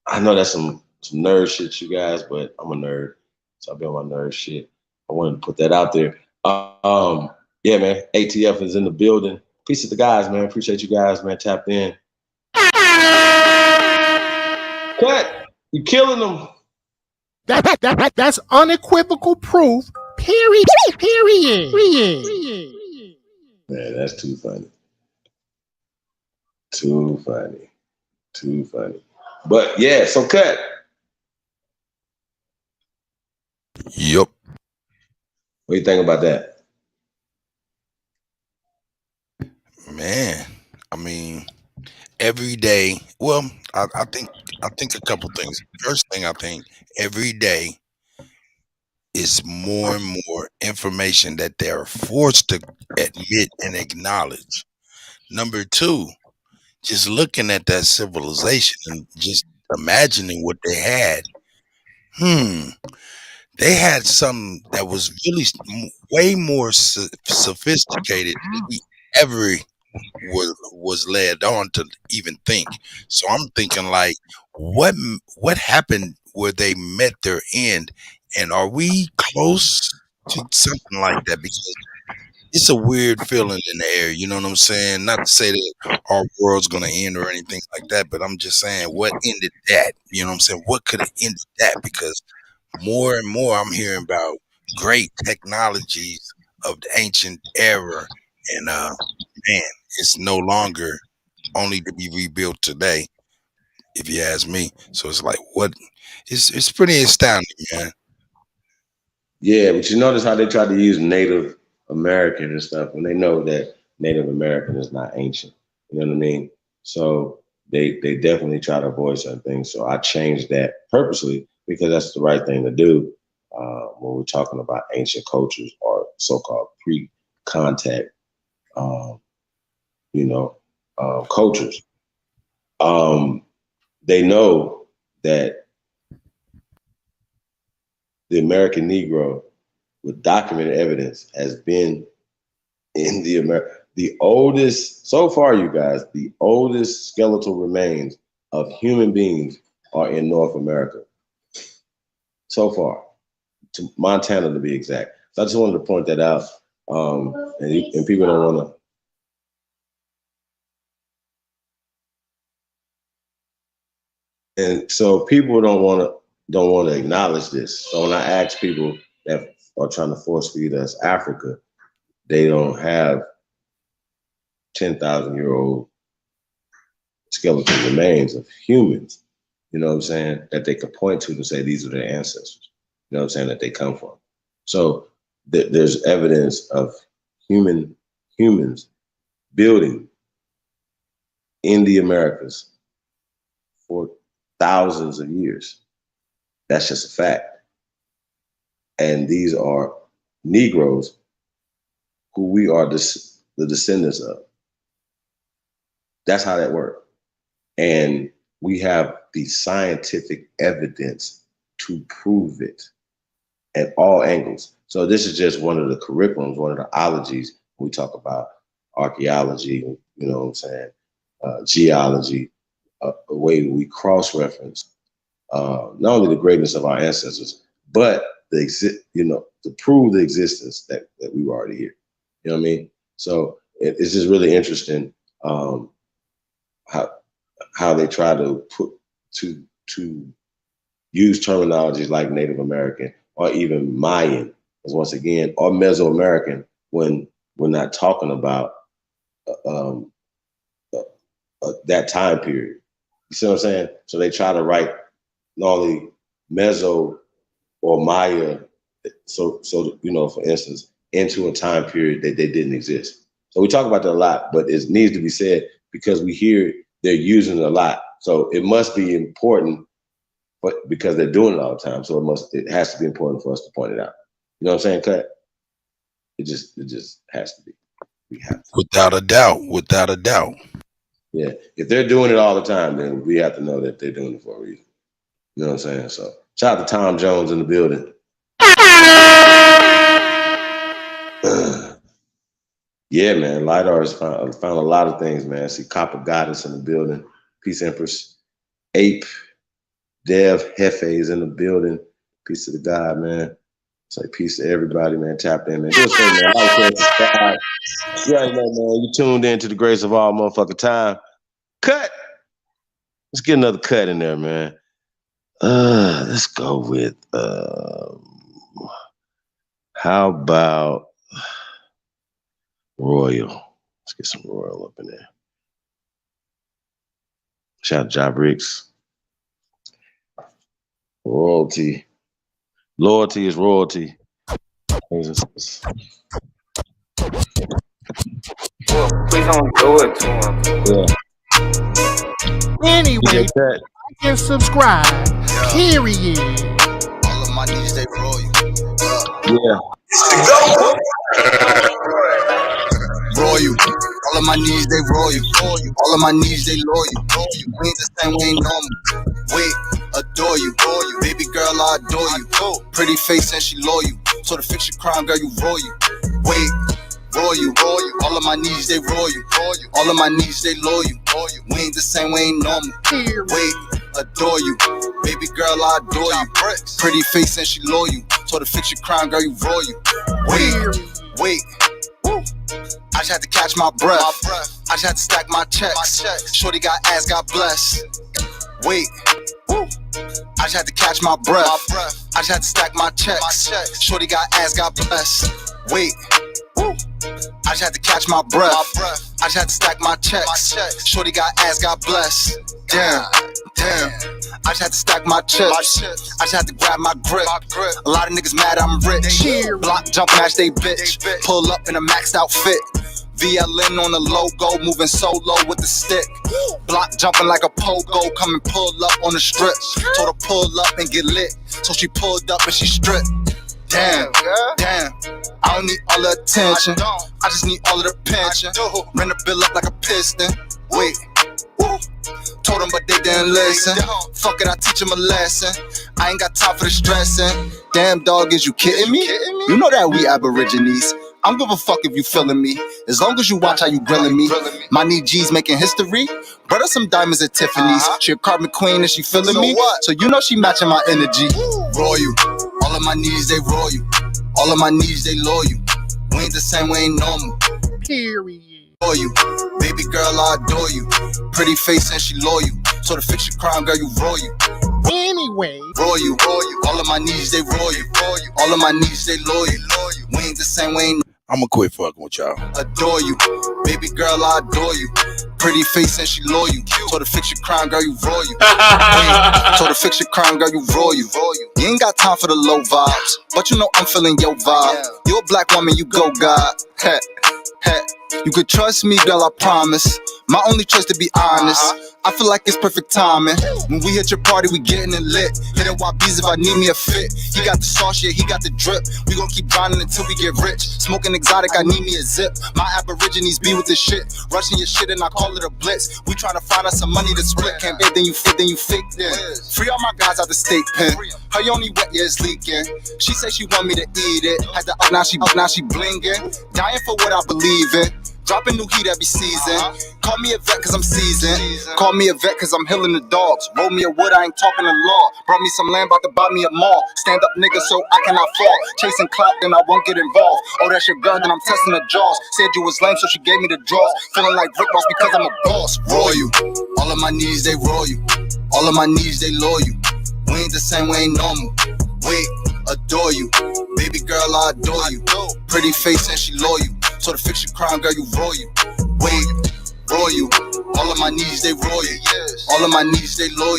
I know that's some nerd shit, you guys, but I'm a nerd, so I've been on my nerd shit. I wanted to put that out there. Yeah, man, ATF is in the building. Peace to the guys, man. Appreciate you guys, man. Tapped in. Cut. You killing them. That's unequivocal proof. Period. Man, that's too funny. Too funny. But yeah, so Cut. Yep. What do you think about that? Man, I mean, every day. Well, I think a couple things. First thing, I think every day is more and more information that they're forced to admit and acknowledge. Number two, just looking at that civilization and just imagining what they had. They had something that was really way more sophisticated than we ever was led on to even think. So I'm thinking like, what happened where they met their end, and are we close to something like that? Because it's a weird feeling in the air. You know what I'm saying? Not to say that our world's gonna end or anything like that, but I'm just saying, what ended that? You know what I'm saying? What could have ended that? Because more and more I'm hearing about great technologies of the ancient era, and man, it's no longer only to be rebuilt today, if you ask me. So it's like, what? It's pretty astounding, man. Yeah, but you notice how they try to use Native American and stuff when they know that Native American is not ancient. You know what I mean? So they definitely try to avoid certain things. So I changed that purposely because that's the right thing to do when we're talking about ancient cultures or so-called pre-contact, cultures. They know that the American Negro, with documented evidence, has been in the oldest, so far, you guys, the oldest skeletal remains of human beings are in North America. So far, to Montana to be exact. So I just wanted to point that out. And people don't want to. And so people don't want to acknowledge this. So when I ask people that are trying to force feed us Africa, they don't have 10,000-year-old skeletal remains of humans, you know what I'm saying, that they could point to say these are their ancestors, you know what I'm saying, that they come from. So there's evidence of humans building in the Americas for thousands of years. That's just a fact. And these are Negroes who we are the descendants of. That's how that works. And we have the scientific evidence to prove it at all angles. So this is just one of the curriculums, one of the ologies. We talk about archaeology, you know what I'm saying, geology, a way we cross-reference not only the greatness of our ancestors, but to prove the existence that we were already here. You know what I mean? So it's just really interesting how they try to to use terminologies like Native American or even Mayan, as once again, or Mesoamerican when we're not talking about that time period. You see what I'm saying? So they try to write not only Meso or Maya, so for instance, into a time period that they didn't exist. So we talk about that a lot, but it needs to be said because we hear they're using it a lot. So it must be important, but because they're doing it all the time, so it has to be important for us to point it out. You know what I'm saying, Cut? It just has to be. We have to. Without a doubt. Yeah, if they're doing it all the time, then we have to know that they're doing it for a reason. You know what I'm saying? So shout out to Tom Jones in the building. Yeah, man. Lidar has found a lot of things, man. I see Copper Goddess in the building. Peace Empress. Ape. Dev Hefe's in the building. Peace to the God, man. Say peace to everybody, man. Tap in, man. Just say, man. Like, share, subscribe. You already know, man. You tuned in to the grace of all motherfucking time. Cut. Let's get another cut in there, man. Let's go with how about Royal? Let's get some Royal up in there. Shout out to Job Bricks. Royalty. Loyalty is royalty. Please don't do it to him. Yeah. Anyway, like and subscribe. Yeah. Period. All of my knees, they roll you. Yeah. Roll you. All of my knees, they roll you. All of my knees, they loyal you. We ain't the same, we ain't normal. Wait, adore you. Baby girl, I adore you. Pretty face and she loyal. So to fix your crime, girl, you roll you. Wait, roll you. All of my knees, they roll you. All of my knees, they loyal. We ain't the same, we ain't normal. Wait, adore you. Baby girl, I adore you. Pretty face and she loyal. So to fix your crime, girl, you roll you. Wait. I just had to catch my breath. I just had to stack my checks. Shorty got ass, God bless. Wait. I just had to catch my breath. I just had to stack my checks. Shorty got ass, God bless. Wait. I just had to catch my breath. I just had to stack my checks. Shorty got ass, God bless. Damn. I just had to stack my chips. I just had to grab my grip. A lot of niggas mad I'm rich. Block jump match they bitch. Pull up in a maxed out fit. VLN on the logo, moving solo with the stick. Block jumping like a pogo, come and pull up on the strip. Told her pull up and get lit, so she pulled up and she stripped. Damn, I don't need all the attention, I just need all of the pension. Ran the bill up like a piston. Wait, told them but they didn't listen. Fuck it, I teach them a lesson. I ain't got time for the stressing. Damn dog, is you kidding me? You know that we Aborigines. I don't give a fuck if you feeling me, as long as you watch how you grilling me. My knee G's making history. Brother, some diamonds at Tiffany's. She a carbon queen and she feeling me. So you know she matching my energy. Roll you. All of my knees, they roll you. All of my knees, they loyal you. We ain't the same, we ain't normal. Period. Roll you. Baby girl, I adore you. Pretty face and she loyal. So to fix your crime, girl, you roll you. Anyway. Roll you. All of my knees, they roll you. All of my knees, they loyal. We ain't the same, we ain't. I'ma quit fucking with y'all. Adore you. Baby girl, I adore you. Pretty face and she loyal. So to fix your crime, girl, you roll you. So to fix your crime, girl, you roll you. You ain't got time for the low vibes, but you know I'm feeling your vibe. You a black woman, you go God. You could trust me, girl, I promise. My only choice to be honest. I feel like it's perfect timing. When we hit your party, we getting it lit. Hitting YBs if I need me a fit. He got the sauce, yeah, he got the drip. We gon' keep grinding until we get rich. Smoking exotic, I need me a zip. My Aborigines be with this shit. Rushing your shit and I call it a blitz. We tryna find us some money to split. Can't bet, then you fit, then you fake then. Free all my guys out the state pen. Her only wet, yeah, it's leaking. She say she want me to eat it. Had to up, now she blinging. Dying for what I believe in. Dropping new heat every season. Call me a vet cause I'm seasoned. Call Call me a vet cause I'm healing the dogs. Roll me a wood, I ain't talking the law. Brought me some land, about to buy me a mall. Stand up nigga so I cannot fall. Chasing clout, then I won't get involved. Oh, that's your gun, then I'm testing the jaws. Said you was lame, so she gave me the draws. Feeling like Rick Ross because I'm a boss. Roll you. All of my needs, they roll you. All of my needs, they loyal you. We ain't the same, we ain't normal. Wait, adore you. Baby girl, I adore you. Pretty face and she loyal. So to fix your crime, girl, you roll you. Wait, roll you. All of my needs, they roll you. All of my needs, they loyal.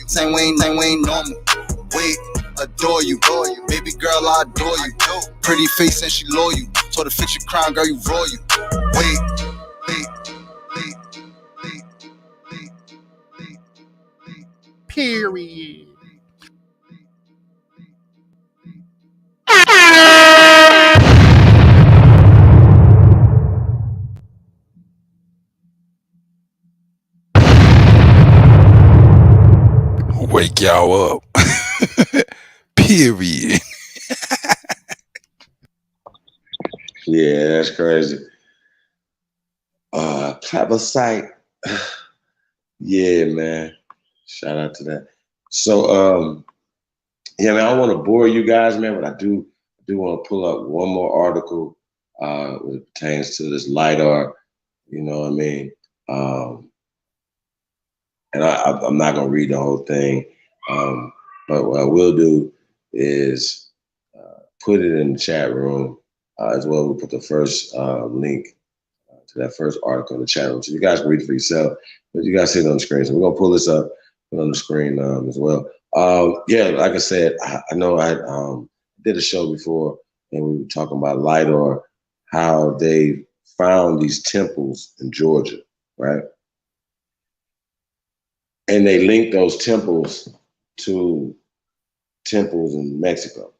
Same way ain't normal. Wait, adore you. Baby girl, I adore you. Pretty face and she loyal. So to fix your crime, girl, you roll you. Wait. Period. Wake y'all up. Period. Yeah, that's crazy. Plebiscite. Yeah, man. Shout out to that. So, yeah, man, I don't want to bore you guys, man, but I do want to pull up one more article when it pertains to this LIDAR. You know what I mean? And I'm not going to read the whole thing. But what I will do is put it in the chat room as well. We'll put the first link to that first article in the chat room. So you guys can read it for yourself. But you guys see it on the screen. So we're going to pull this up, put it on the screen as well. Yeah, like I said, I know I did a show before and we were talking about LIDAR, how they found these temples in Georgia, right? And they linked those temples to temples in Mexico.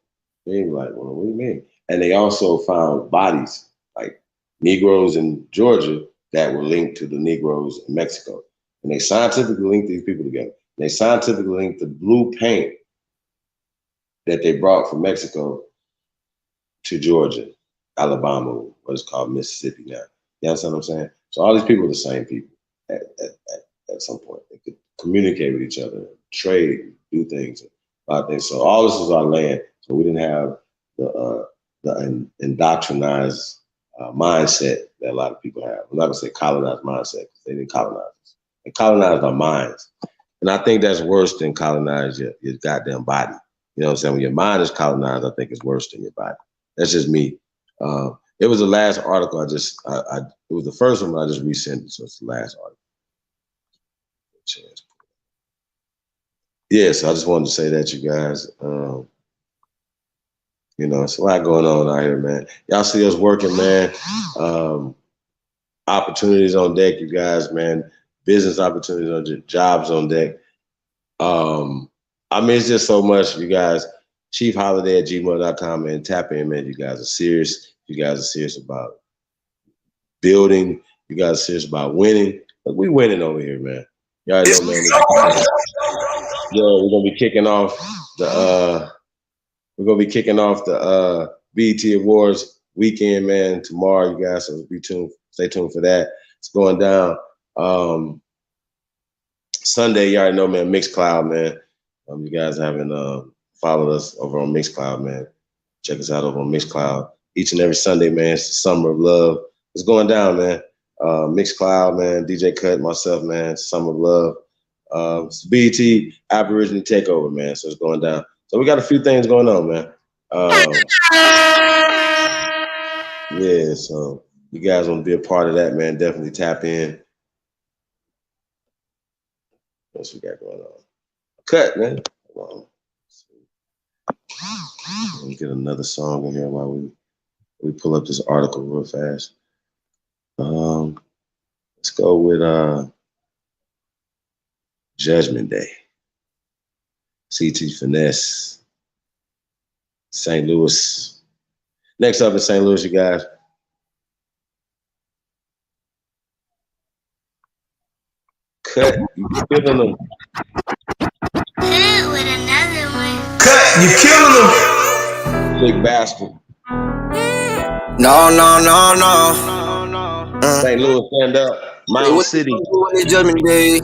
They were like, well, what do you mean? And they also found bodies, like Negroes in Georgia that were linked to the Negroes in Mexico. And they scientifically linked these people together. They scientifically linked the blue paint that they brought from Mexico to Georgia, Alabama, what is called Mississippi now. You understand what I'm saying? So all these people are the same people at some point. They could communicate with each other, trade, do things, a lot of things. So all this is our land. So we didn't have the indoctrinized mindset that a lot of people have. I'm not gonna say colonized mindset because they didn't colonize us. They colonized our minds. And I think that's worse than colonize your goddamn body. You know what I'm saying? When your mind is colonized, I think it's worse than your body. That's just me. It was the last article it was the first one, but I just resent it, so it's the last article. Yeah, so I just wanted to say that, you guys. You know, it's a lot going on out here, man. Y'all see us working, man. Opportunities on deck, you guys, man. Business opportunities on deck, jobs on deck. I mean, it's just so much, you guys. chiefholiday@gmail.com, man. Tap in, man. You guys are serious. You guys are serious about building. You guys are serious about winning. Look, we winning over here, man. Y'all know, man. Yo, we're gonna be kicking off the BET Awards weekend, man, tomorrow, you guys. So stay tuned for that. It's going down. Sunday, you already know, man, Mixcloud, man. You guys haven't followed us over on Mixcloud, man. Check us out over on Mixcloud. Each and every Sunday, man, it's the Summer of Love. It's going down, man. Mixcloud, man, DJ Cut, myself, man, Summer of Love. It's BET Aboriginal Takeover, man, so it's going down. So we got a few things going on, man. Yeah, so you guys want to be a part of that, man, definitely tap in. What else we got going on? Cut, man. Hold on. Let me get another song in here while we pull up this article real fast. Let's go with Judgment Day. CT Finesse. St. Louis. Next up in St. Louis, you guys. Cut. You killing them. Hit with another one. Cut. You killing them. Big bastard. No. St. Louis, stand up. Mountain City. Judgment Day.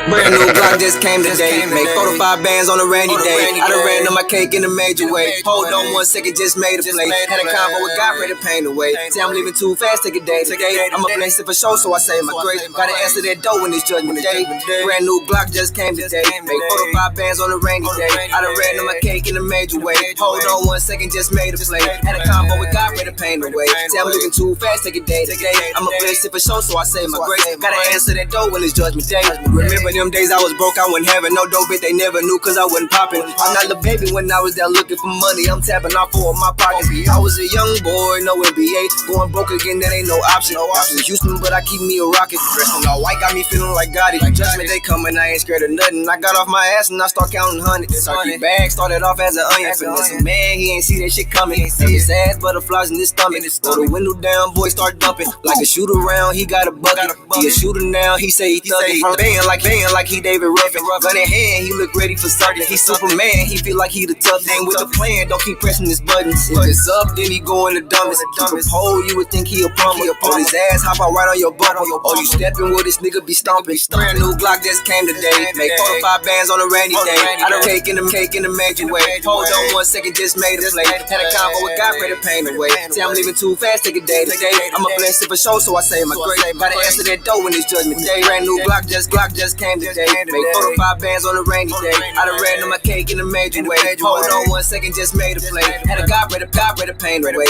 Brand new Glock just came today. Make 4 to 5 bands on a rainy day. I done ran on my cake in a major way. Hold on 1 second, just made a play. Had a convo with God, pray the pain away. Say I'm leaving too fast, take a day. Today I'm a blessing for sure, so I say my grace. Gotta answer that door when it's judgment day. Brand new Glock just came today. Make 4 to 5 bands on a rainy day. I done ran on my cake in a major way. Hold on 1 second, just made a play. Had a convo with God, pray the pain away. Say I'm leaving too fast, take a day. Today I'm a blessing for sure, so I say my grace. Gotta answer that door when it's judgment day. Remember them days I was broke, I wasn't having no dough, bitch, they never knew cause I wasn't popping. I'm not the baby when I was there looking for money, I'm tapping off for my pockets. I was a young boy, no NBA, going broke again, that ain't no option. I was in Houston, but I keep me a rocket. Dressing all white, got me feeling like Gotti. Judgment day coming, I ain't scared of nothing. I got off my ass and I start counting hundreds. Circuit bag started off as an onion. Finessing man, he ain't see that shit coming. His ass butterflies in his stomach. Throw the window down, boy start dumping. Like a shooter round, he got a bucket. He a shooter now, he say he thuggin'. Bangin' like he David Ruffin. Gun in hand, he look ready for certain. He Superman, he feel like he the tough thing with the plan. Don't keep pressing his buttons. If it's up, then he go in the dumbest. Keep a pole, you would think he a plumber. Pull his ass, hop out right on your bumper. Oh, you stepping with this nigga be stomping. Brand new Glock just came today. Make 4 to 5 bands on a rainy day. I done taken them cake in a major way. Hold on 1 second, just made a play. Had a convo with God, pray the pain away. Say I'm leaving too fast, take a day. Today I'm a blessing for sure, so I say my grace. Gotta answer that door when it's judgment day. Brand new Glock just came today. Make 4 to 5 bands on a rainy day. I done ran on my cake in a major way. Hold on 1 second, just made a play. Had a God, pray the pain away.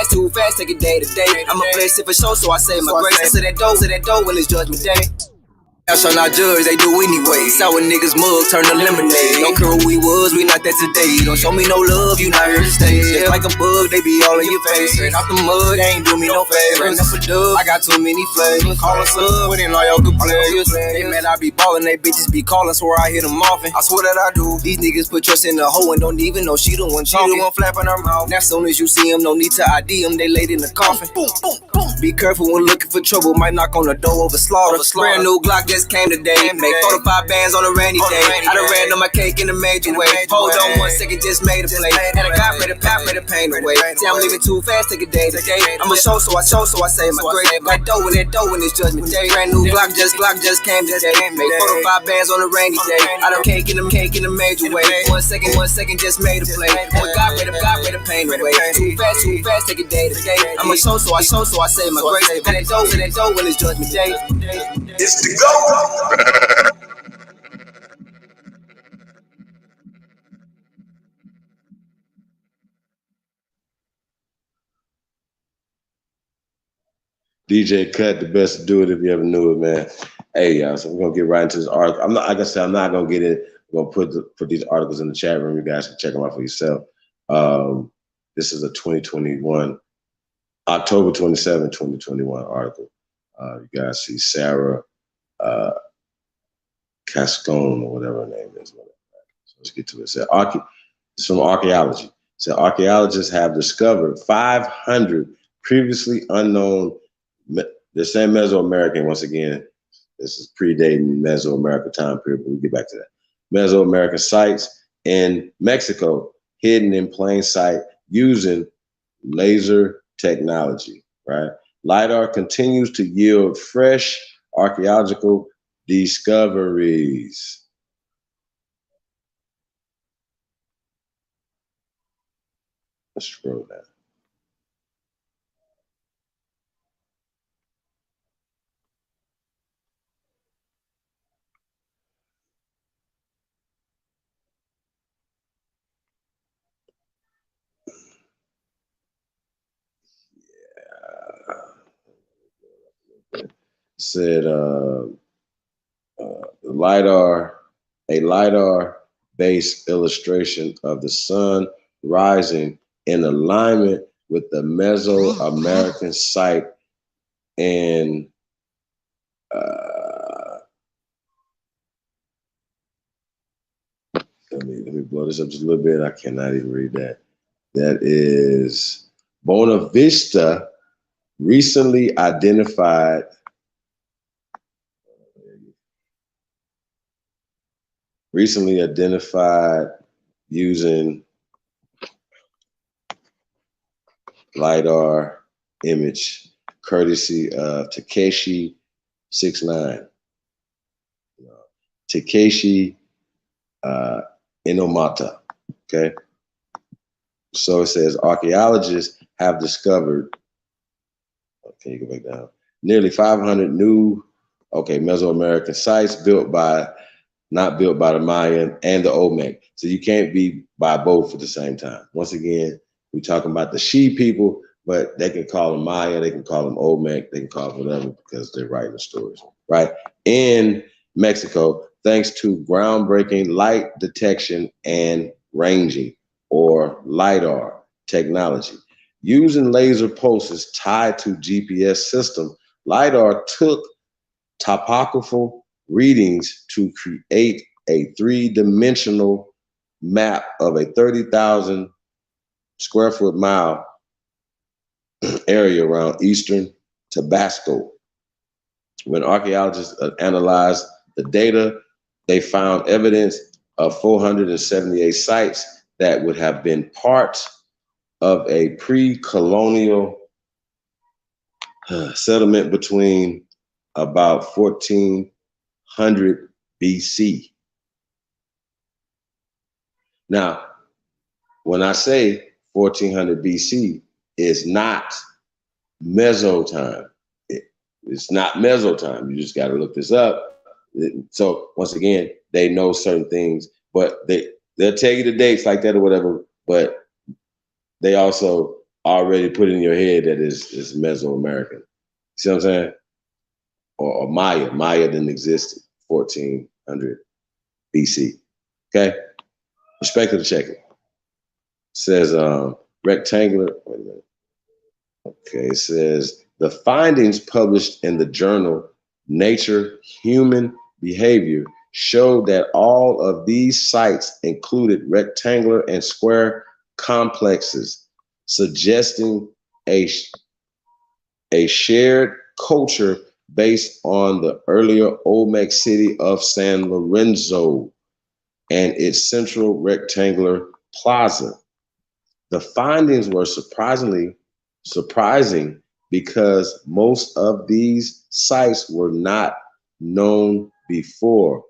Too fast, take a day to day. I'm a blessing for sure, so I say my grace. Answer that door when it's judgment day. I shall not judge, they do anyway. Sour niggas mug, turn to lemonade. Don't care who we was, we not that today. Don't show me no love, you not here to stay. Just like a bug, they be all in your face. Straight off the mud, they ain't do me no favor. Enough for dub, I got too many flavors. Call us up, putting all your good players. They man, I be ballin', they bitches be callin', swear I hit them often. I swear that I do. These niggas put trust in the hoe and don't even know she the one talking. She the one flapping her mouth. Now soon as you see them, no need to ID them, they laid in the coffin. Boom, boom, boom. Be careful when looking for trouble, might knock on the door over slaughter. Brand new Glock just came today. Make 4 to 5 bands on a rainy day. I done ran on my cake in a major way. Hold on 1 second, just made a play. Had a God, pray the pain away. Say I'm leaving too fast, take a day today. I'm a show, so I say my grace. That dough when it's judgment day. Brand new Glock just came today. Make 4 to 5 bands on a rainy day. I done cake in a major way. 1 second, just made a play. Had a God, pray the pain away. Too fast, take a day today. I'm a show, so I say my grace. That dough when it's judgment day. It's the go. DJ Cut, the best to do it if you ever knew it, man. Hey, y'all, so we're gonna get right into this article. I'm not, like I said, I'm not gonna get it. I'm gonna put these articles in the chat room. You guys can check them out for yourself. This is a 2021, October 27, 2021 article. You guys see Sarah Cascone or whatever her name is. So let's get to it. It's from archaeology. So archaeologists have discovered 500 previously unknown. They're saying Mesoamerican once again. This is predating Mesoamerican time period, but we'll get back to that. Mesoamerican sites in Mexico, hidden in plain sight using laser technology, right? LIDAR continues to yield fresh archaeological discoveries. Let's scroll down. Said a LIDAR-based illustration of the sun rising in alignment with the Mesoamerican site in let me blow this up just a little bit. I cannot even read that. That is Bona Vista recently identified using LIDAR image courtesy of Takeshi 69. Takeshi Inomata. Okay. So it says archaeologists have discovered, okay, you go back down, nearly 500 new, Mesoamerican sites not built by the Mayan and the Olmec. So you can't be by both at the same time. Once again, we're talking about the She people, but they can call them Maya, they can call them Olmec, they can call them whatever because they're writing the stories, right? In Mexico, thanks to groundbreaking light detection and ranging, or LIDAR technology. Using laser pulses tied to GPS system, LIDAR took topographical readings to create a three-dimensional map of a 30,000 square foot mile area around eastern Tabasco. When archaeologists analyzed the data, they found evidence of 478 sites that would have been part of a pre-colonial settlement between about 1400 BC. Now, when I say 1400 BC, it's not Mesotime. It's not Mesotime. You just got to look this up. So once again, they know certain things, but they'll tell you the dates like that or whatever, but they also already put in your head that it's Mesoamerican. See what I'm saying? Or Maya. Maya didn't exist 1400 BC. Okay? Respect to the check it. Says rectangular. Wait a minute. Okay, it says the findings published in the journal Nature Human Behavior showed that all of these sites included rectangular and square complexes, suggesting a shared culture based on the earlier Olmec city of San Lorenzo and its central rectangular plaza. The findings were surprising because most of these sites were not known before.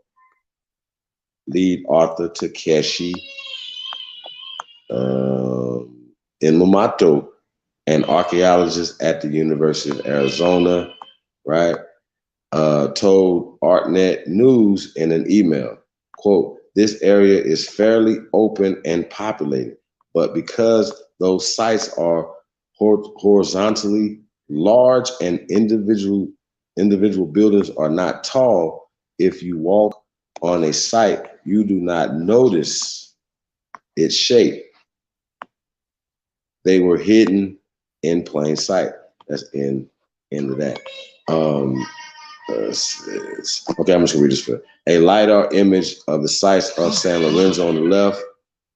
Lead author Takeshi Inomata, an archaeologist at the University of Arizona, right, told ArtNet News in an email, quote, "This area is fairly open and populated, but because those sites are horizontally large and individual buildings are not tall, if you walk on a site, you do not notice its shape. They were hidden in plain sight." That's end of that. Okay, I'm just gonna read this for a LiDAR image of the sites of San Lorenzo on the left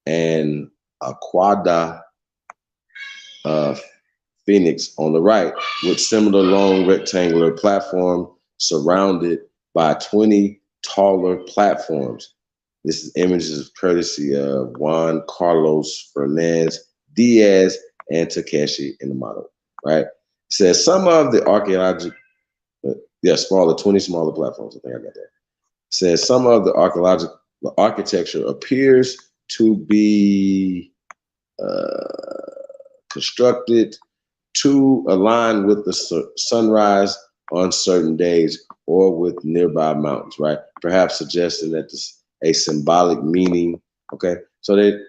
and Aquada Phoenix on the right, with similar long rectangular platform surrounded by 20 taller platforms. This image is courtesy of Juan Carlos Fernandez Diaz and Takeshi Inomata, right? It says some of the 20 smaller platforms. I think I got that. It says some of the architecture appears to be constructed to align with the sunrise on certain days or with nearby mountains, right? Perhaps suggesting that this a symbolic meaning. Okay, so they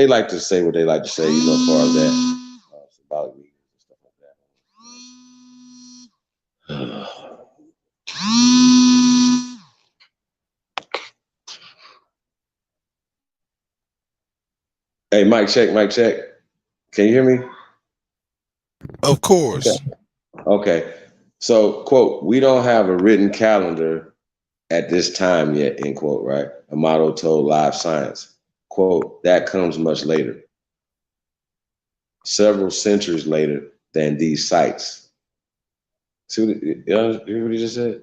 like to say what they like to say, as far as that symbolic meaning and stuff like that. Hey, mic check. Can you hear me? Of course. Okay. So, quote, "We don't have a written calendar at this time yet," end quote, right? Amato told Live Science. Quote, "That comes much later. Several centuries later than these sites." See what he just said?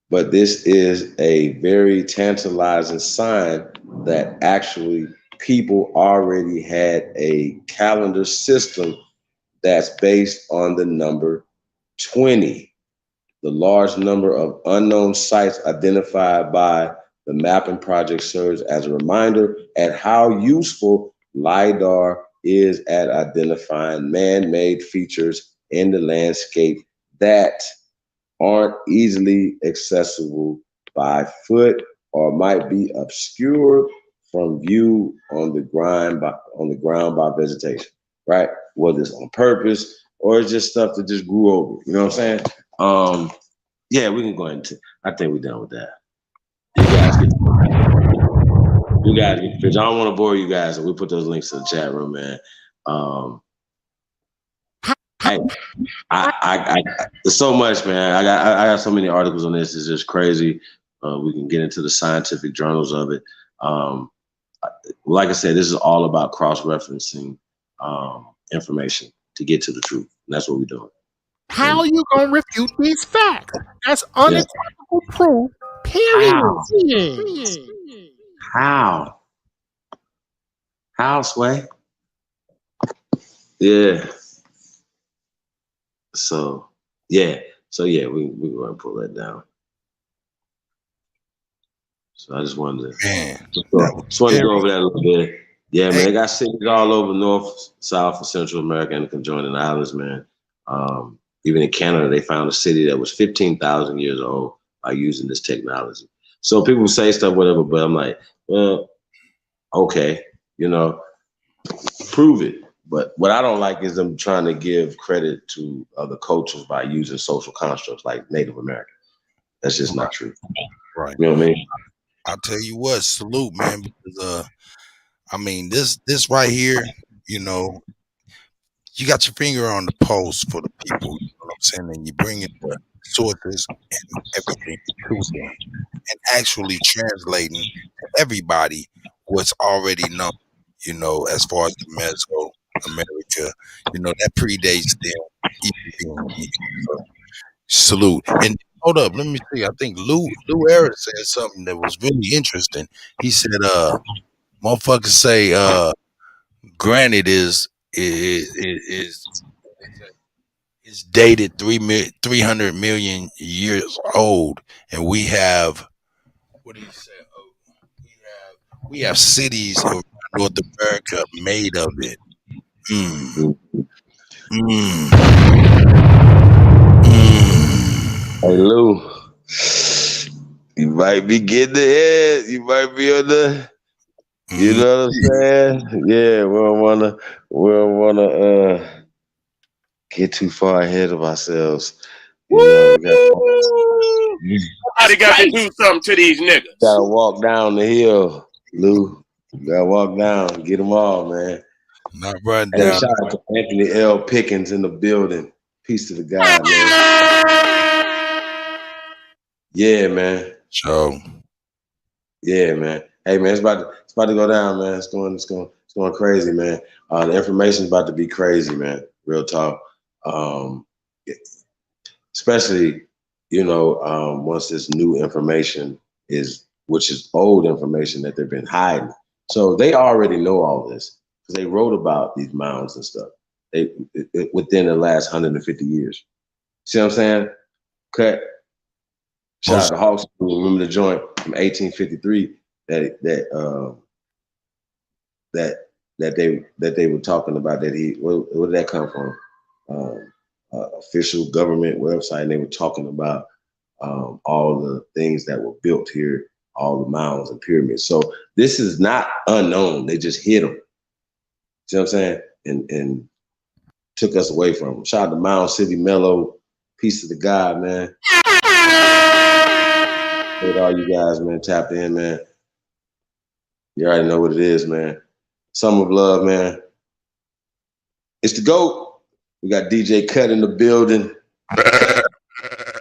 But this is a very tantalizing sign that actually people already had a calendar system that's based on the number 20. The large number of unknown sites identified by the mapping project serves as a reminder at how useful LIDAR is at identifying man-made features in the landscape that aren't easily accessible by foot or might be obscured from view on the ground by vegetation, right? Whether it's on purpose or it's just stuff that just grew over. You know what I'm saying? Yeah, we can go into. I think we're done with that. You guys get the picture. I don't want to bore you guys, so we put those links in the chat room, man. Hey, I there's so much, man. I got so many articles on this. It's just crazy. We can get into the scientific journals of it. Like I said, this is all about cross-referencing information to get to the truth. And that's what we're doing. How you gonna refute these facts? That's unequivocal proof. Period. How? How, Sway? Yeah. So yeah, we going to pull that down. So I just wanted to, just wanted to go over that a little bit. Yeah, man, they got cities all over North, South, and Central America and the conjoining islands, man. Even in Canada, they found a city that was 15,000 years old by using this technology. So people say stuff, whatever, but I'm like, well, okay, prove it. But what I don't like is them trying to give credit to other cultures by using social constructs like Native American. That's just not true. Right. You know what I mean? I'll tell you what, salute, man, because I mean, this right here, you got your finger on the pulse for the people, you know what I'm saying? And you bring in the sources and everything to them and actually translating to everybody what's already known, as far as the Mesoamerica, that predates them even being here. So, salute. And hold up, let me see. I think Lou Eric said something that was really interesting. He said, motherfuckers say granite is dated 300 million years old, and we have, what did he say? We have cities of North America made of it. Hey Lou, you might be getting the head. You might be on the. You know what I'm saying? Yeah, we don't wanna get too far ahead of ourselves. Somebody got to do something to these niggas. Gotta walk down the hill, Lou. You gotta walk down, get them all, man. Not run Hey, down. shout out to Anthony L. Pickens in the building. Peace to the God, man. Yeah, man. So. Yeah, man. Hey, man, it's about to go down, man. It's going crazy, man. The information's about to be crazy, man. Real talk. Especially, once this new information which is old information that they've been hiding. So they already know all this because they wrote about these mounds and stuff. Within the last 150 years. See what I'm saying? Cut. Shout out to Hawks. Remember the joint from 1853 that they were talking about, that where did that come from? Official government website, and they were talking about all the things that were built here, all the mounds and pyramids. So this is not unknown. They just hid them. See what I'm saying? And took us away from them. Shout out to Mound City Mellow. Peace to the God, man. With all you guys, man, tapped in, man. You already know what it is, man. Summer of Love, man. It's the GOAT. We got DJ Cut in the building.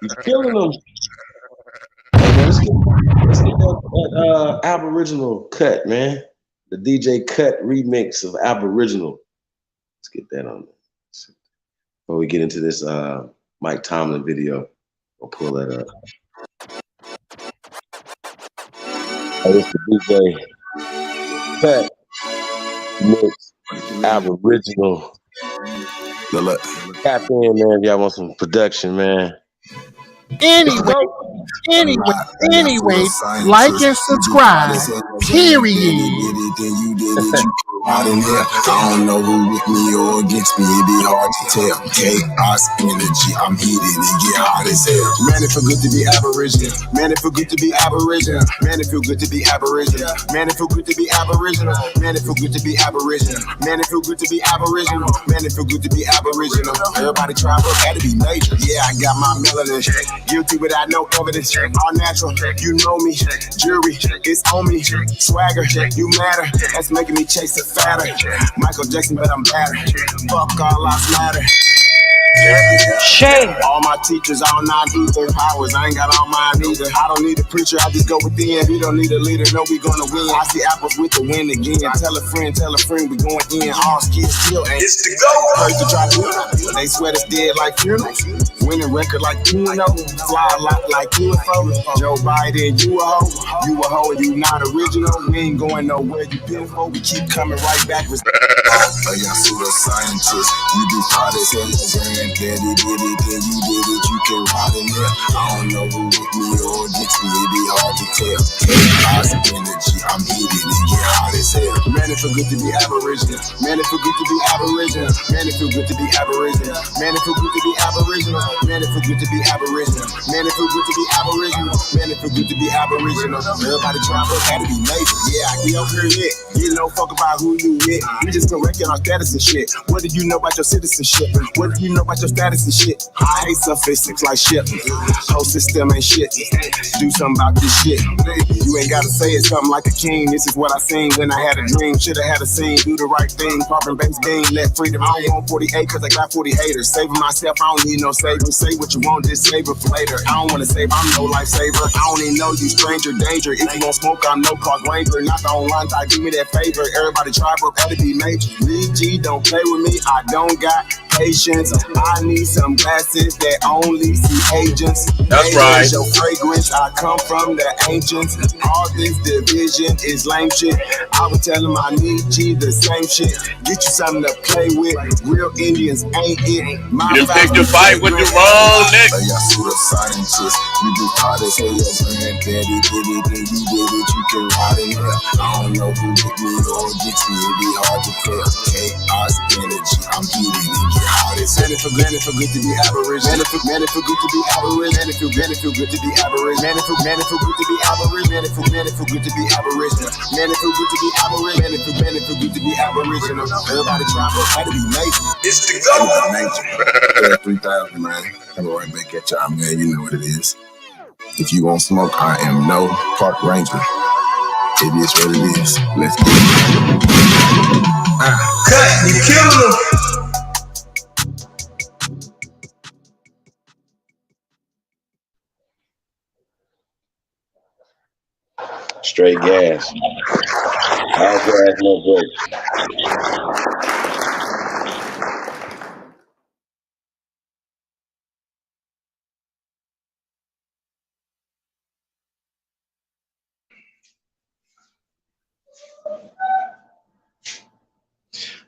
He's killing them. Hey, man, let's get that Aboriginal Cut, man. The DJ Cut remix of Aboriginal. Let's get that on there. Before we get into this Mike Tomlin video, we'll pull that up. Oh, it's the DJ Cut mix Aboriginal. Good luck. Tap in, man. If y'all want some production, man. Anyway, like and subscribe. Period. Out in here, I don't know who with me or against me, it be hard to tell. Chaos energy, I'm heated and get hot as hell. Man, it feel good to be Aboriginal. Man, it feel good to be Aboriginal. Man, it feel good to be Aboriginal. Man, it feel good to be Aboriginal. Man, it feel good to be Aboriginal. Man, it feel good to be Aboriginal. Man, it feel good to be Aboriginal. Everybody try, but gotta be major. Yeah, I got my melanin. Guilty without no evidence. All natural, you know me. Jury, it's on me. Swagger, you matter. That's making me chase it fatter. Michael Jackson, but I'm better. Fuck all lives matter. Shame. All my teachers, all 9 ether powers. I ain't got all mine either. I don't need a preacher, I just go within. We don't need a leader, no, we gonna win. I see apples with the win again. Tell a friend, we going in. All kids still ain't. It's the go. Heard the drop in. They sweat us dead like funerals. Winning record like Keno. Fly a lot like UFO. Joe Biden, you a hoe and you not original. We ain't going nowhere, you pitiful. We keep coming right back. Y'all pseudoscientists, you be proud as hell. Granddaddy did it, then you did it, you can ride in there. I don't know who with me or against me, it be hard to tell. Chaos energy, I'm heated and get hot as hell. Man, it feel good to be Aboriginal. Man, it feel good to be Aboriginal. Man, it feel good to be Aboriginal. Man, it feel good to be Aboriginal. Man, it feel good to be Aboriginal. Man, it feel good to be Aboriginal. Man, it feel good to be Aboriginal. Everybody try, but gotta be major. Yeah, I get up here yet. You no fuck about who you with. We just correcting our status and shit. What do you know about your citizenship? What do you know about your status and shit? I hate sophistics like shit. Whole system ain't shit. Do something about this shit. You ain't gotta say it something like a king. This is what I seen when I had a dream. Shoulda had a scene. Do the right thing. Poppin' base game. Let freedom. I don't want 48 cause I got 40 haters. Saving myself. I don't need no saving. Say what you want. Just save it for later. I don't wanna save. I'm no lifesaver. I don't even know you. Stranger danger. If you gon' smoke, I'm no Park Ranger. Not the online guy. Give me that favor. Everybody try, but gotta be major. Lee G, don't play with me. I don't got patience. I need some glasses that only see agents. That's right. Your fragrance, I come from the ancients. All this division is lame shit. I would tell them I need G, the same shit. Get you something to play with. Real Indians ain't it. You done picked a fight with the wrong nigga. Y'all pseudoscientists, you be proud as hell. Your granddaddy did it, then you did it, you can ride in here. I don't know who with me or against me, it be hard to tell. Chaos energy, I'm heated and get hot as hell. Man, it feel good to be Aboriginal. Man, it feel good to be Aboriginal. Man, it feel good to be Aboriginal. Man, it feel good to be Aboriginal. Man, it feel good to be Aboriginal. Man, it feel good to be Aboriginal. Man, it feel good to be Aboriginal. Everybody try, but gotta be major. It's the go. Major. 3,000, man. Come right back at y'all, man. You know what it is. If you want smoke, I am no Park Ranger. It is what it is. Let's get it. Cut, you killed him. Straight gas. All gas, no brakes.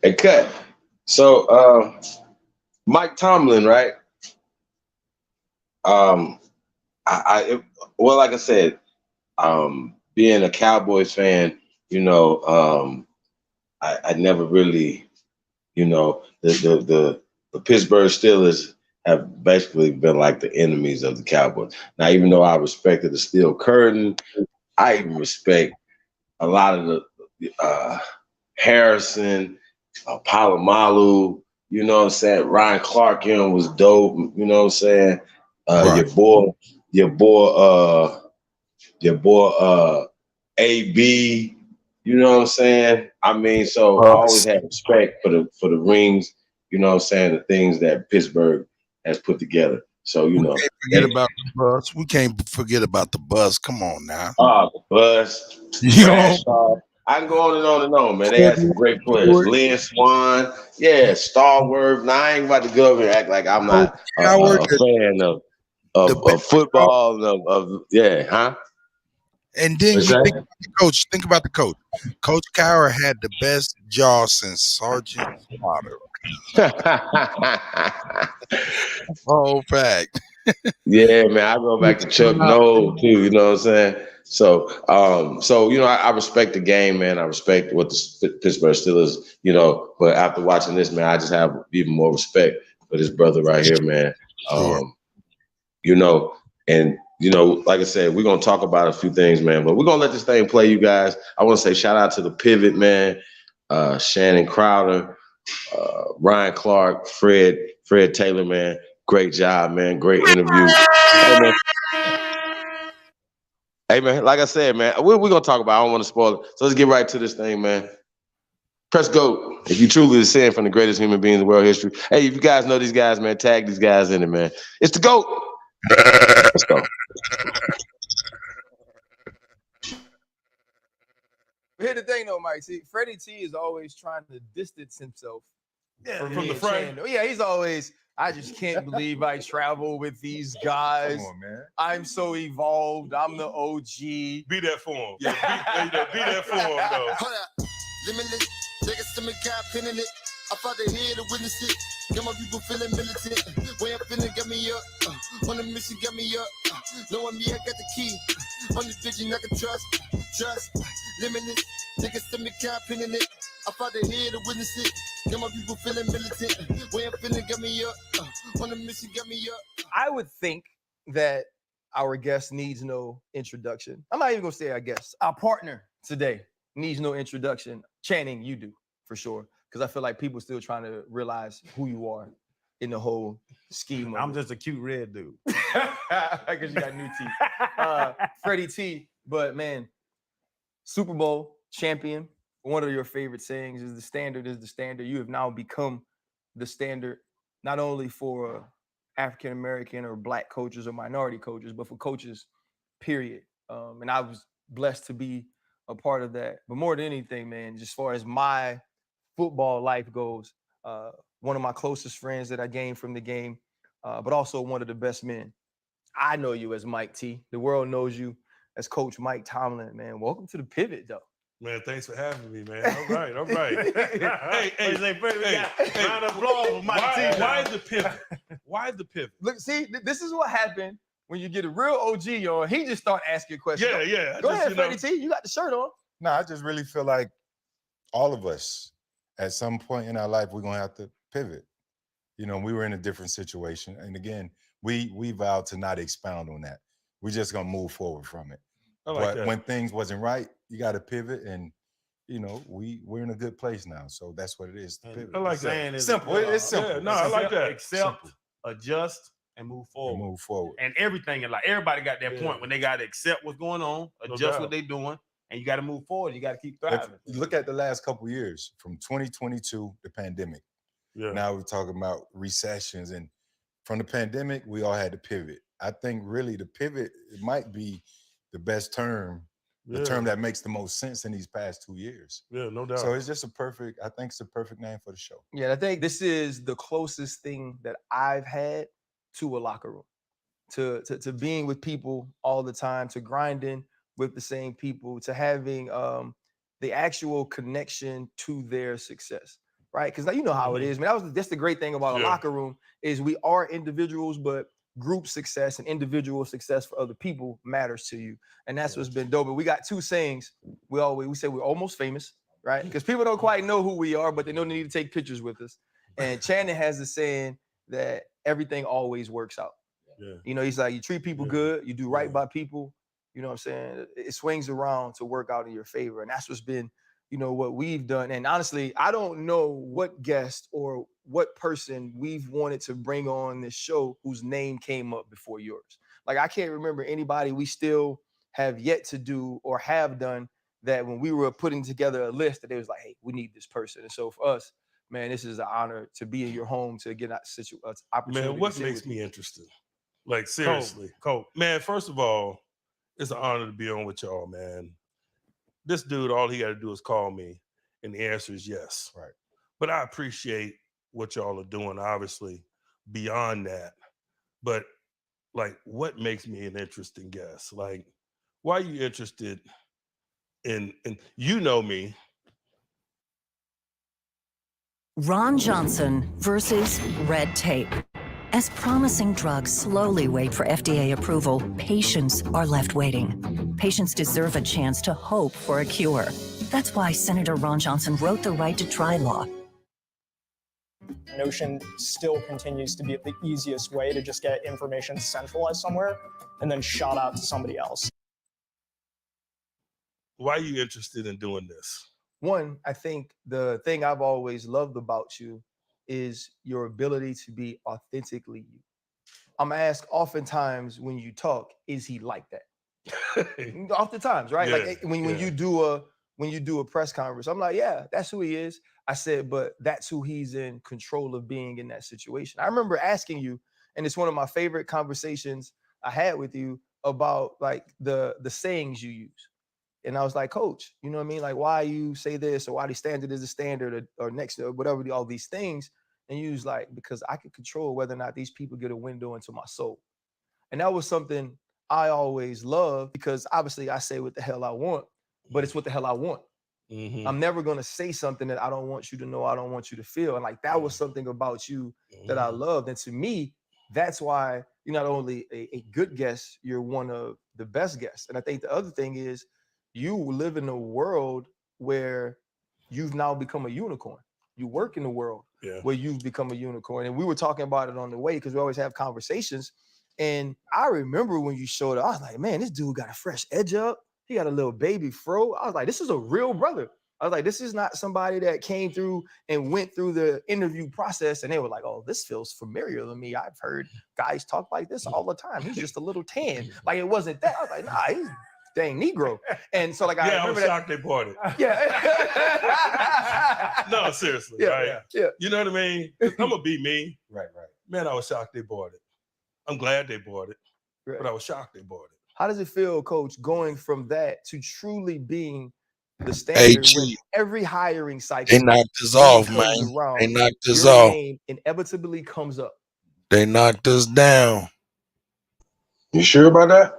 Hey, cut. So, Mike Tomlin, right? Well, like I said, being a Cowboys fan, you know, I never really, you know, the Pittsburgh Steelers have basically been like the enemies of the Cowboys. Now, even though I respected the Steel Curtain, I even respect a lot of the Harrison, Palomalu, you know what I'm saying? Ryan Clark, you know, was dope, you know what I'm saying? Right. Your boy AB, you know what I'm saying? I mean, so I always had respect for the rings, you know what I'm saying, the things that Pittsburgh has put together. So, you know. We can't forget about the bus. Come on now. The bus. You know? I can go on and on and on, man. They had some great players. Lynn Swan, yeah, Starworth. Now, I ain't about to go over and act like I'm not a fan of football. Huh? And then you think about the coach. Coach Cowher had the best jaw since Sergeant Slaughter. Whole fact. Yeah, man, I go back to Chuck Noll too. You know what I'm saying? So, I respect the game, man. I respect what the Pittsburgh Steelers, But after watching this, man, I just have even more respect for this brother right here, man. Sure. Like I said, we're gonna talk about a few things, man. But we're gonna let this thing play, you guys. I want to say shout out to the Pivot, man. Shannon Crowder, Ryan Clark, Fred Taylor, man. Great job, man. Great interview. Hey, man, like I said, man, we're going to talk about it. I don't want to spoil it. So let's get right to this thing, man. Press GOAT. If you truly descend from the greatest human beings in world history. Hey, if you guys know these guys, man, tag these guys in it, man. It's the GOAT. Let's go. Here's the thing, though, Mike. See, Freddie T is always trying to distance himself from the frame. Yeah, he's always, I just can't believe I travel with these guys. Come on, man. I'm so evolved. I'm the OG. Be that for him. Yeah, be that for him, though. Hold up. Limitless. Take a stomach guy pinning it. I fought the head to witness it. Got my people feeling militant. Way I'm feeling got me up. On the mission got me up. Knowing me, I got the key. On this vision, I can trust. Limitless. Take a stomach guy pinning it. I fought the head to witness it. Got my people feeling militant. Way I'm feeling got me up. On the mission got me up. I would think that our guest needs no introduction. I'm not even gonna say our guest. Our partner today needs no introduction. Channing, you do for sure, because I feel like people still trying to realize who you are in the whole scheme. I'm just a cute red dude. Because you got new teeth. Freddie T, but man, Super Bowl champion. One of your favorite sayings is the standard is the standard. You have now become the standard, not only for African American or Black coaches or minority coaches, but for coaches, period. And I was blessed to be a part of that. But more than anything, man, just as far as my football life goes, one of my closest friends that I gained from the game, but also one of the best men. I know you as Mike T. The world knows you as Coach Mike Tomlin, man. Welcome to the Pivot, though. Man, thanks for having me, man. All right. Round of applause for Mike T. Why the pivot? Why the pivot? Look, see, this is what happened when you get a real OG on. He just start asking questions. Yeah. Go ahead, Freddie T. You got the shirt on. No, I just really feel like all of us, at some point in our life, we're gonna have to pivot. We were in a different situation, and again, we vowed to not expound on that. We're just gonna move forward from it. But when things wasn't right, you got to pivot, and we're in a good place now. So that's what it is. To pivot. I like that. It's simple. It's simple. Yeah, no, I like that. Accept, adjust, and move forward. And everything in life, everybody got that point when they got to accept what's going on, adjust what they're doing, and you got to move forward. You got to keep thriving. Look at the last couple of years, from 2022, the pandemic. Yeah. Now we're talking about recessions, and from the pandemic, we all had to pivot. I think really the pivot, it might be the best term, the term that makes the most sense in these past 2 years. Yeah, no doubt. So it's just I think it's a perfect name for the show. Yeah, I think this is the closest thing that I've had to a locker room, to being with people all the time, to grinding with the same people, to having the actual connection to their success, right? Because you know how it is, man. That's the great thing about a locker room is we are individuals, but group success and individual success for other people matters to you. And that's what's been dope. But we got two sayings. We say we're almost famous, right? Because people don't quite know who we are, but they know they need to take pictures with us. And Channing has the saying that everything always works out. Yeah. He's like, you treat people good, you do right by people. You know what I'm saying? It swings around to work out in your favor. And that's what's been, what we've done. And honestly, I don't know what guest or what person we've wanted to bring on this show whose name came up before yours. Like, I can't remember anybody we still have yet to do or have done that when we were putting together a list that it was like, hey, we need this person. And so for us, man, this is an honor to be in your home, to get that opportunity. Man, what makes me interested? Like, seriously. Coach. Man, first of all, it's an honor to be on with y'all, man. This dude, all he got to do is call me, and the answer is yes. Right. But I appreciate what y'all are doing, obviously, beyond that. But, like, what makes me an interesting guest? Like, why are you interested in you know me. Ron Johnson versus red tape. As promising drugs slowly wait for FDA approval, patients are left waiting. Patients deserve a chance to hope for a cure. That's why Senator Ron Johnson wrote the Right to Try law. Notion still continues to be the easiest way to just get information centralized somewhere and then shot out to somebody else. Why are you interested in doing this? One, I think the thing I've always loved about you is your ability to be authentically you. I'm asked oftentimes when you talk, is he like that? Oftentimes, right? Yeah, like when you do a press conference, I'm like, yeah, that's who he is. I said, but that's who he's in control of being in that situation. I remember asking you, and it's one of my favorite conversations I had with you about like the sayings you use. And I was like, Coach, you know what I mean? Like, why you say this, or why the standard is a standard, or next to whatever, all these things. And you was like, because I can control whether or not these people get a window into my soul. And that was something I always loved, because obviously I say what the hell I want, but it's what the hell I want. Mm-hmm. I'm never going to say something that I don't want you to know, I don't want you to feel. And like, that was something about you that I loved. And to me, that's why you're not only a good guest, you're one of the best guests. And I think the other thing is, you live in a world where you've now become a unicorn. You work in a world where you've become a unicorn. And we were talking about it on the way, because we always have conversations. And I remember when you showed up, I was like, man, this dude got a fresh edge up. He got a little baby fro. I was like, this is a real brother. I was like, this is not somebody that came through and went through the interview process and they were like, oh, this feels familiar to me. I've heard guys talk like this all the time. He's just a little tan. Like, it wasn't that. I was like, nah, he's dang Negro. And so like, I was shocked they bought it. No, seriously. Right? You know what I mean? I'm gonna be me. Right. Man, I was shocked they bought it. I'm glad they bought it, but I was shocked they bought it. How does it feel, Coach, going from that to truly being the standard when every hiring cycle they knocked us off, man. They knocked us off. Name inevitably comes up. They knocked us down. You sure about that?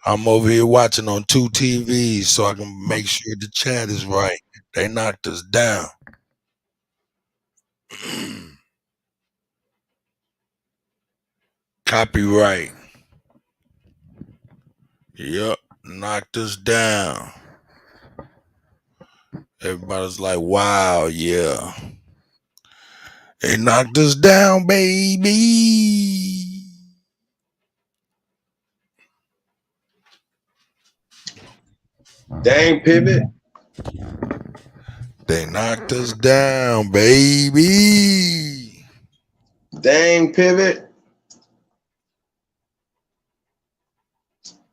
I'm over here watching on 2 TVs so I can make sure the chat is right. They knocked us down. Copyright. Yep, knocked us down. Everybody's like, wow, yeah. They knocked us down, baby. Dang pivot. They knocked us down, baby. Dang pivot.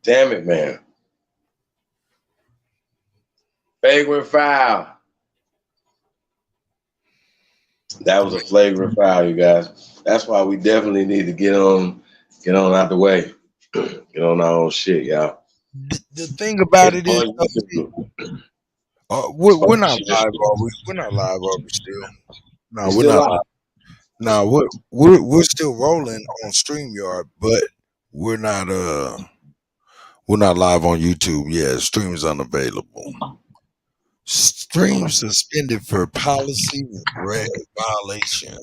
Damn it, man. Flagrant foul. That was a flagrant foul, you guys. That's why we definitely need to get on out the way. Get on our own shit, y'all. The thing about it is, we're not live, are we? We're not live, are we still? No, we're not live. No, we're still rolling on StreamYard, but we're not live on YouTube. Yeah, stream is unavailable. Stream suspended for policy violation.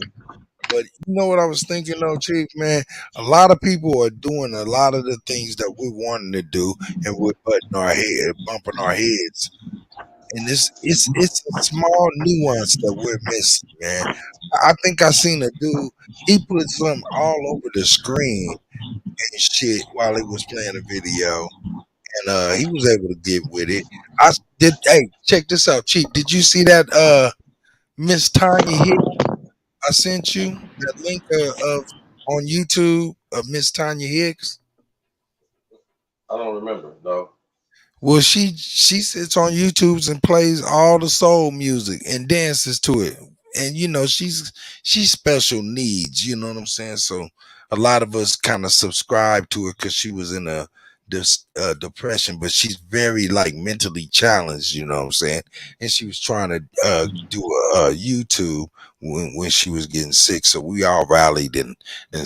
But you know what I was thinking though, Chief, man? A lot of people are doing a lot of the things that we're wanting to do, and we're bumping our heads. And it's a small nuance that we're missing, man. I think I seen a dude, he put something all over the screen and shit while he was playing a video. And he was able to get with it. Hey, check this out, Chief. Did you see that Miss Tanya Hicks? I sent you that link of on YouTube of Miss Tanya Hicks. I don't remember, no. Well, she sits on YouTube and plays all the soul music and dances to it. And you know, she's special needs, you know what I'm saying? So a lot of us kind of subscribe to her because she was in this depression, but she's very like mentally challenged, you know what I'm saying? And she was trying to do a YouTube when she was getting sick, so we all rallied and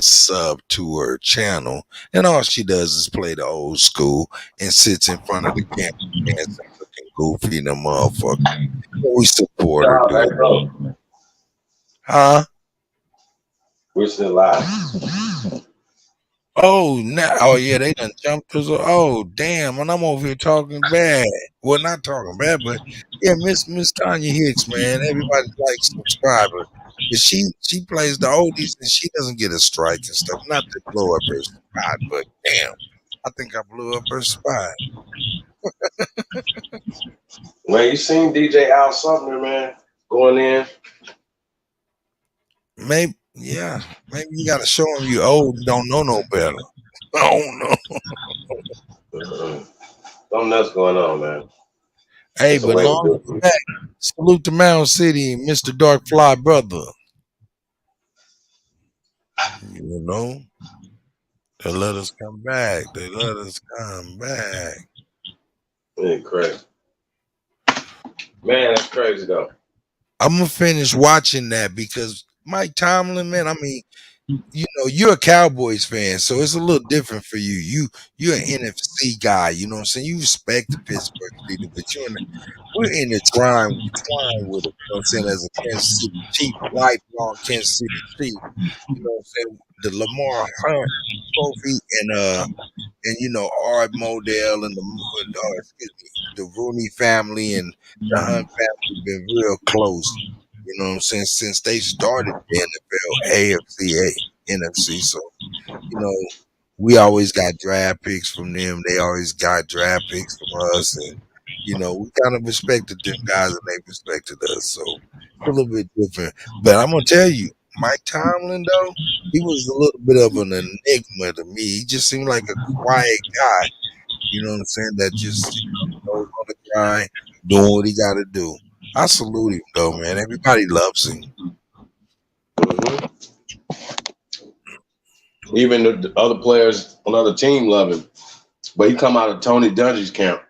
sub to her channel, and all she does is play the old school and sits in front of the camera dancing, looking goofy in the motherfucker. We support her, dude. Huh? We're still live. Oh, oh yeah, they done jumped us. Oh, damn, and I'm over here talking bad. Well, not talking bad, but yeah, Miss Tanya Hicks, man. Everybody likes subscriber. But she plays the oldies and she doesn't get a strike and stuff. Not to blow up her spot, but damn, I think I blew up her spot. Man, you seen DJ Al Sumner, man, going in? Maybe, yeah. Maybe you gotta show him you old and don't know no better. I don't know. Something else going on, man. Hey, That's a but way to long do as it. back, salute to Mound City and Mr. Dark Fly brother. You know, they let us come back. They let us come back. Man, crazy. Man, that's crazy though. I'm gonna finish watching that because Mike Tomlin, man. I mean, you know, you're a Cowboys fan, so it's a little different for you. You're an NFC guy. You know what I'm saying? You respect the Pittsburgh Steelers, but we're intertwined with it. You know what I'm saying? As a Kansas City Chief, lifelong Kansas City Chief. You know what I'm saying? The Lamar Hunt trophy and you know Art Modell and the Rooney family and the Hunt family been real close. You know what I'm saying? Since they started the NFL, AFC, NFC. So, you know, we always got draft picks from them. They always got draft picks from us. And, you know, we kind of respected them guys and they respected us. So it's a little bit different. But I'm going to tell you, Mike Tomlin, though, he was a little bit of an enigma to me. He just seemed like a quiet guy. You know what I'm saying? That just goes on the grind, doing what he got to do. I salute him, though, man. Everybody loves him. Mm-hmm. Even the other players on the other team love him. But he come out of Tony Dungy's camp.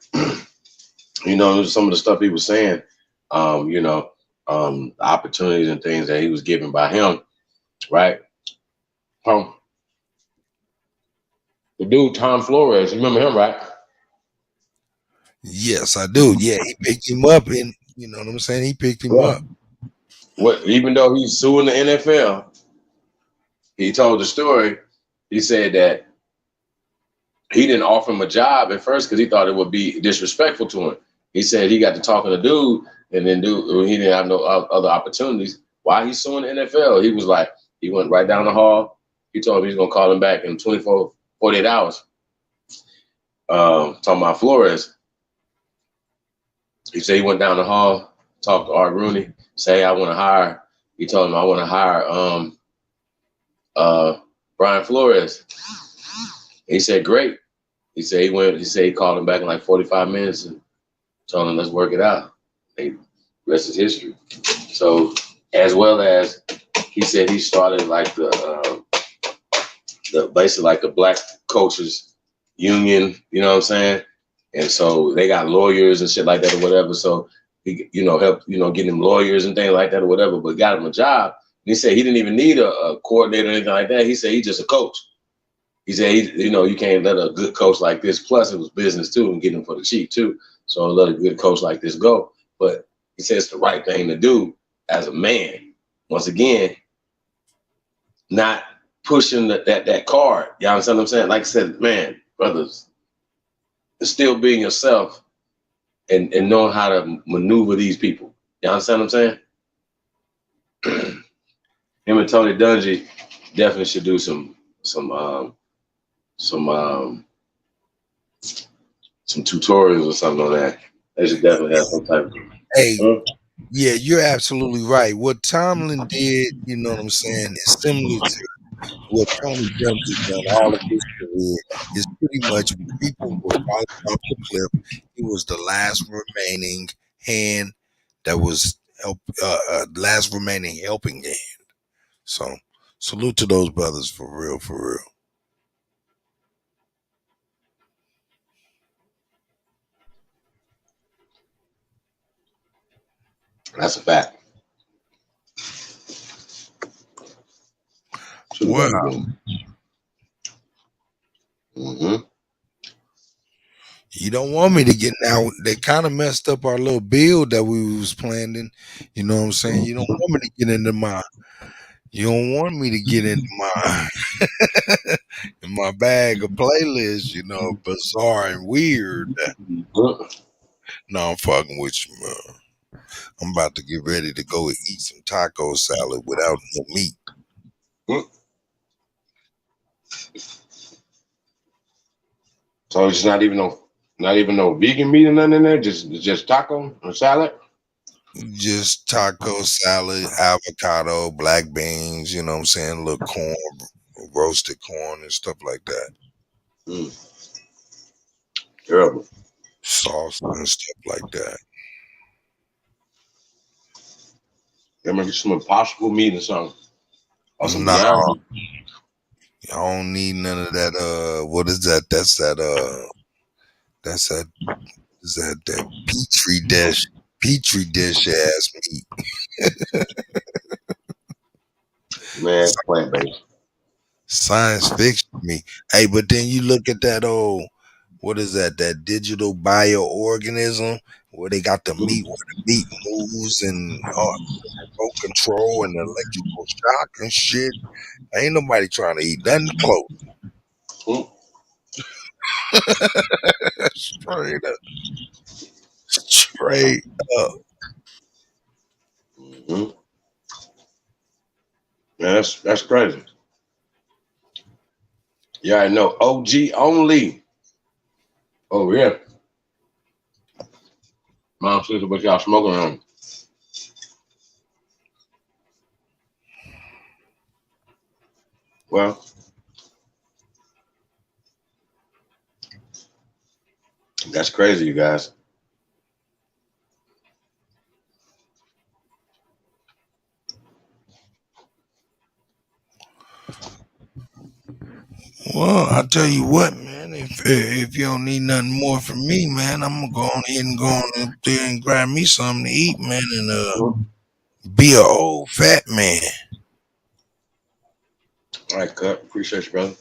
You know, some of the stuff he was saying, opportunities and things that he was given by him, right? The dude, Tom Flores, you remember him, right? Yes, I do. Yeah, he picked him up, and you know what I'm saying? He picked him up. Even though he's suing the NFL, he told the story. He said that he didn't offer him a job at first because he thought it would be disrespectful to him. He said he got to talking to dude, and then he didn't have no other opportunities. Why he's suing the NFL? He was like, he went right down the hall. He told him he's going to call him back in 48 hours. Talking about Flores. He said he went down the hall, talked to Art Rooney, say, I want to hire. He told him, I want to hire Brian Flores. He said, great. He said he called him back in like 45 minutes and told him, let's work it out. The rest is history. So, as well as he said he started like the basically like the black coaches union, you know what I'm saying? And so they got lawyers and shit like that or whatever. So he, helped, get him lawyers and things like that or whatever, but got him a job. And he said he didn't even need a coordinator or anything like that. He said he's just a coach. He said, you can't let a good coach like this, plus it was business too, and get him for the cheap too. So let a good coach like this go. But he said it's the right thing to do as a man. Once again, not pushing that card. You understand what I'm saying? Like I said, man, brothers, still being yourself and knowing how to maneuver these people. You understand what I'm saying? Him and Tony Dungy definitely should do some tutorials or something on that. They should definitely have some type of. Hey, yeah, you're absolutely right. What Tomlin did, you know what I'm saying, is similar to what Tony Dungy done all of his career. Is pretty much when people were falling off the cliff, he was the last remaining hand that was last remaining helping hand. So salute to those brothers for real, for real. That's a fact. Wow. Mm-hmm. You don't want me to get now. They kind of messed up our little build that we was planning. You know what I'm saying? You don't want me to get into my You don't want me to get into my in my bag of playlists, you know, bizarre and weird. No, I'm fucking with you, man. I'm about to get ready to go and eat some taco salad without no meat. So it's not even no vegan meat or nothing in there. Just taco or salad. Just taco salad, avocado, black beans. You know what I'm saying? A little corn, roasted corn, and stuff like that. Terrible. Sauce and stuff like that. There might be some Impossible meat or something. Or some No, Beyond. I don't need none of that. What is that? That's that. Is that petri dish ass meat. Man, plant based. Science fiction me. Hey, but then you look at that old, what is that? That digital bioorganism where they got the meat where the meat moves and remote control and electrical shock and shit. Ain't nobody trying to eat nothing close. Straight up. Straight up. Mm-hmm. Man, that's crazy. Yeah, I know. OG only. Oh yeah. Mom, sister, what y'all smoking on? Well, that's crazy, you guys. Well, I tell you what, man. If you don't need nothing more from me, man, I'm gonna go on ahead and go on up there and grab me something to eat, man, and be an old fat man. All right, cut. Appreciate you, brother.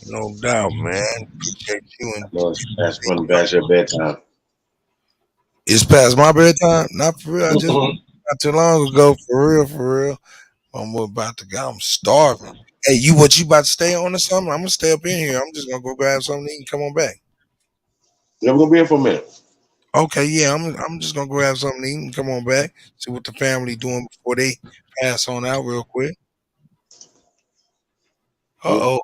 No doubt, man. Appreciate you. And that's running past your bedtime. It's past my bedtime. Not for real. I just not too long ago. For real. I'm about to go. I'm starving. Hey, what you about to stay on or something? I'm gonna stay up in here. I'm just gonna go grab something to eat and come on back. Yeah, we're gonna be here for a minute. Okay, yeah, I'm just gonna grab something to eat and come on back. See what the family doing before they pass on out real quick. Oh.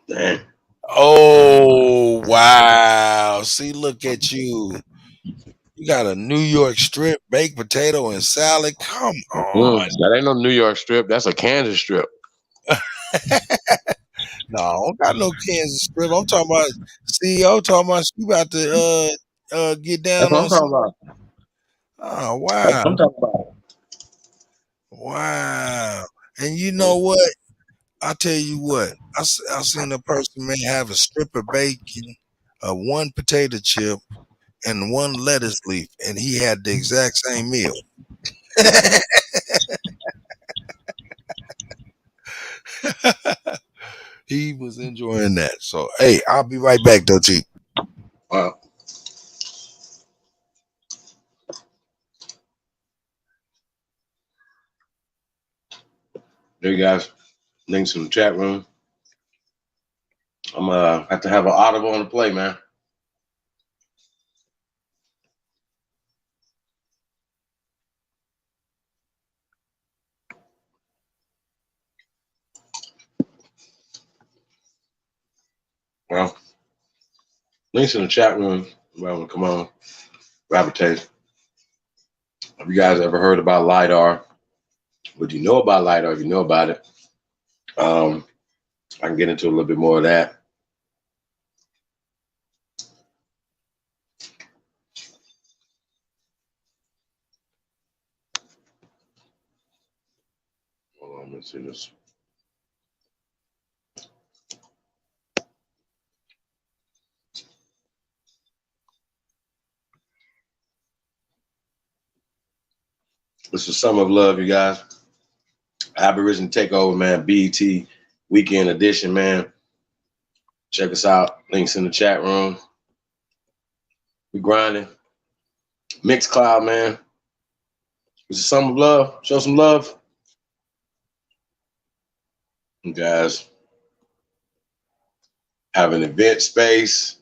Damn. Oh wow. See, look at you. You got a New York strip, baked potato, and salad. Come on. That ain't no New York strip. That's a Kansas strip. No, I don't got no Kansas strip. I'm talking about CEO talking about you about to get down That's what on I'm talking about. Oh wow. That's what I'm talking about. Wow. And you know what? I tell you what, I seen a person may have a strip of bacon, one potato chip, and one lettuce leaf, and he had the exact same meal. He was enjoying that. So, hey, I'll be right back, though, T. Wow. There you guys. Links in the chat room. I'm have to have an audible on the play, man. Well, links in the chat room. Well, come on, grab a taste. Have you guys ever heard about LIDAR? What you know about LIDAR? You know about it. I can get into a little bit more of that. Hold on, let's see this. This is Summer of Love, you guys. Aboriginal Takeover, man. BET Weekend Edition, man. Check us out. Links in the chat room. We grinding. Mixcloud, man. Some love. Show some love. You guys have an event space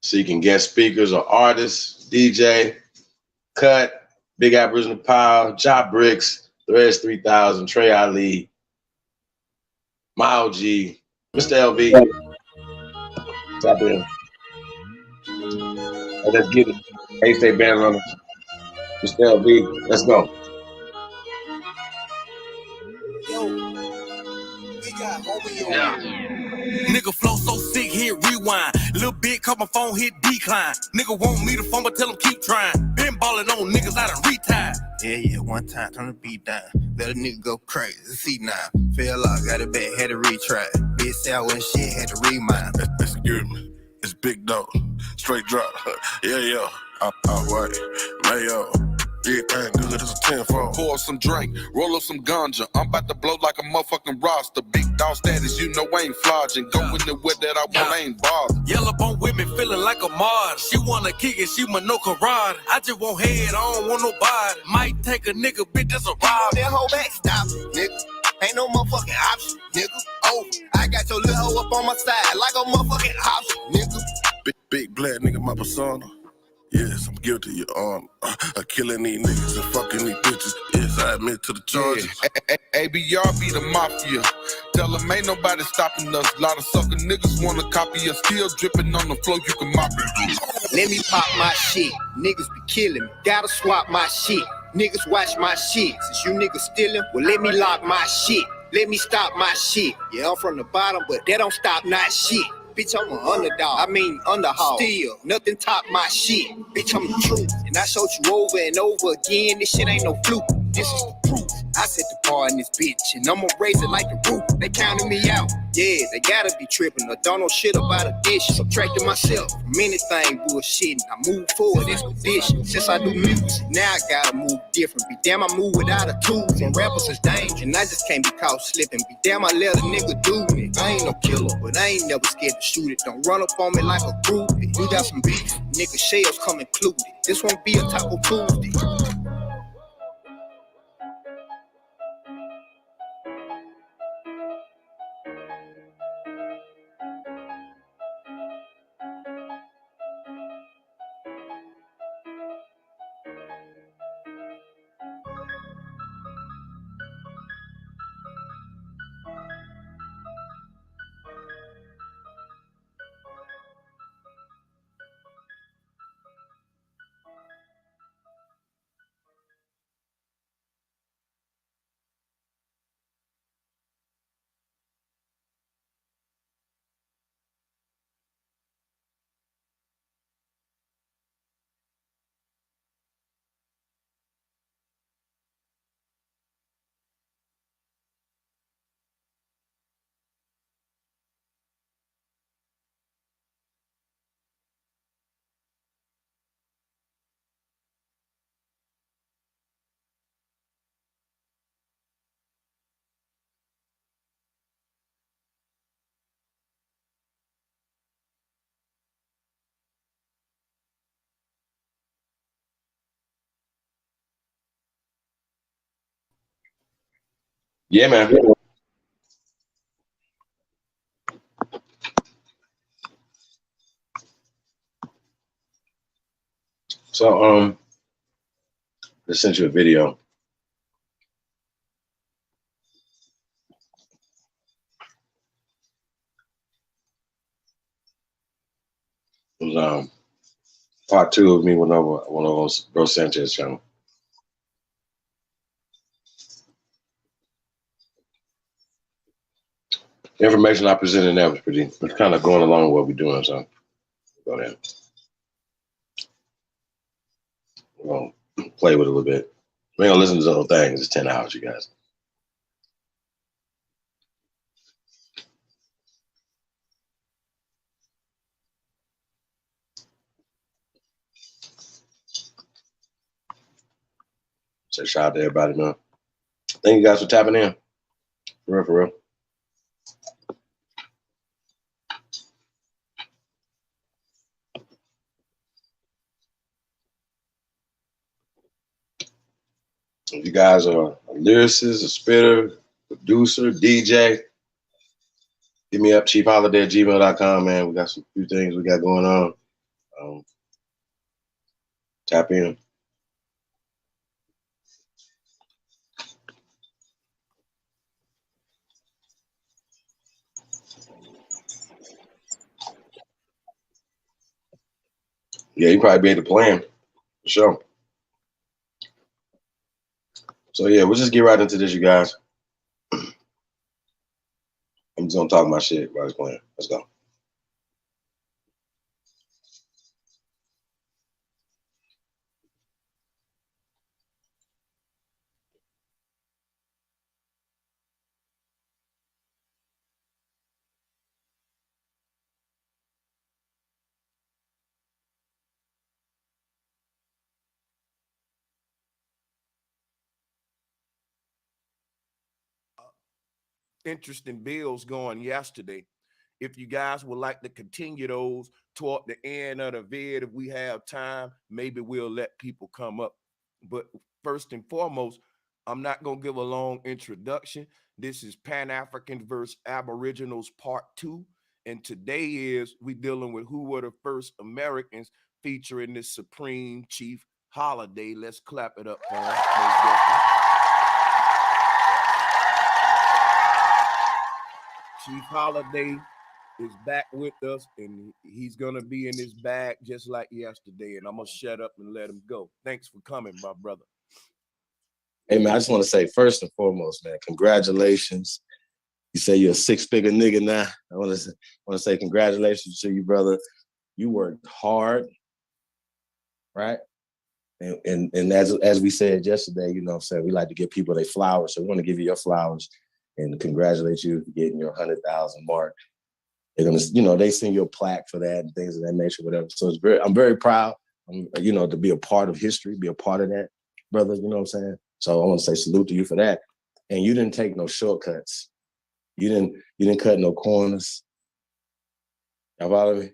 so you can get speakers or artists, DJ, Cut, Big Aboriginal Power, Job Bricks, Threads 3000, Trey Ali, Mile G, Mr. LV. Tap in. And let's get it. A-State Band Runners, Mr. LV. Let's go. Yeah. Nigga flow so sick, hit rewind. Little bit, call my phone, hit decline. Nigga want me to phone, but tell him keep trying. Been ballin' on niggas out of retire. Yeah, one time, turn the beat down. Let a nigga go crazy, see now. Fell off, got it back, had to retry. Bitch sour and shit, had to remind. Excuse me, it's Big Dog, straight drop. Yeah, I'm right, Mayo. Everything good as a tenfold. Pour some drink, roll up some ganja. I'm about to blow like a motherfucking roster. Big dog status, you know I ain't flogging. Go in the way that I want, I ain't bothered. Yellow bone women feeling like a martyr. She wanna kick it, she my no karate. I just want head, I don't want nobody. Might take a nigga, bitch, that's a ride. That whole back stop, nigga. Ain't no motherfucking option, nigga. Oh, I got your little hoe up on my side like a motherfucking option, nigga. Big black nigga, my persona. Yes, I'm guilty, your arm. Of killing these niggas and fucking these bitches. Yes, I admit to the charges. Yeah. ABR be the mafia. Tell them ain't nobody stopping us. Lot of sucker niggas wanna copy us. Still dripping on the floor, you can mop it. Let me pop my shit. Niggas be killing me. Gotta swap my shit. Niggas watch my shit. Since you niggas stealing, well, let me lock my shit. Let me stop my shit. Yeah, I'm from the bottom, but that don't stop not shit. Bitch, I'm an underdog. I mean, underhog. Still, nothing top my shit. Bitch, I'm the truth. And I showed you over and over again. This shit ain't no fluke. This is the proof. I set the bar in this bitch, and I'ma raise it like the roof. They counting me out. Yeah, they gotta be tripping. I don't know shit about addition. Subtracting myself from anything bullshitting. I move forward, it's tradition. Since I do music, now I gotta move different. Be damn, I move without a tool. And rappers is dangerous, and I just can't be caught slipping. Be damn, I let a nigga do me. I ain't no killer, but I ain't never scared to shoot it. Don't run up on me like a groupie. We got some beef, nigga shells come included. This won't be a Taco Tuesday. Yeah, man. So, I sent you a video. It was part 2 of me went over Bro Sanchez channel. The information I presented there was it's kind of going along with what we're doing, so go ahead. We're gonna play with it a little bit. We ain't gonna listen to the whole thing. It's 10 hours, you guys. So shout out to everybody, man. Thank you guys for tapping in. For real. If you guys are a lyricist, a spitter, producer, DJ, hit me up, cheapholiday@gmail.com, man. We got some few things we got going on. Tap in. Yeah, you probably be able to plan, for sure. So yeah, we'll just get right into this, you guys. I'm just gonna talk my shit while I was playing. Let's go. Interesting bills going yesterday. If you guys would like to continue those toward the end of the vid, if we have time, maybe we'll let people come up. But first and foremost, I'm not going to give a long introduction. This is Pan-Africans versus Aboriginals Part 2. And today is we dealing with who were the first Americans featuring this Supreme Chief holiday. Let's clap it up, Pan. Chief Holiday is back with us, and he's gonna be in his bag just like yesterday. And I'm gonna shut up and let him go. Thanks for coming, my brother. Hey man, I just want to say first and foremost, man, congratulations. You say you're a six-figure nigga now. I want to say congratulations to you, brother. You worked hard, right? And as we said yesterday, you know what I'm saying, we like to give people their flowers. So we want to give you your flowers and congratulate you for getting your 100,000 mark. They're gonna, you know, they send you a plaque for that and things of that nature, whatever. So I'm very proud, you know, to be a part of history, be a part of that, brother. You know what I'm saying? So I want to say salute to you for that. And you didn't take no shortcuts. You didn't cut no corners. Y'all follow me?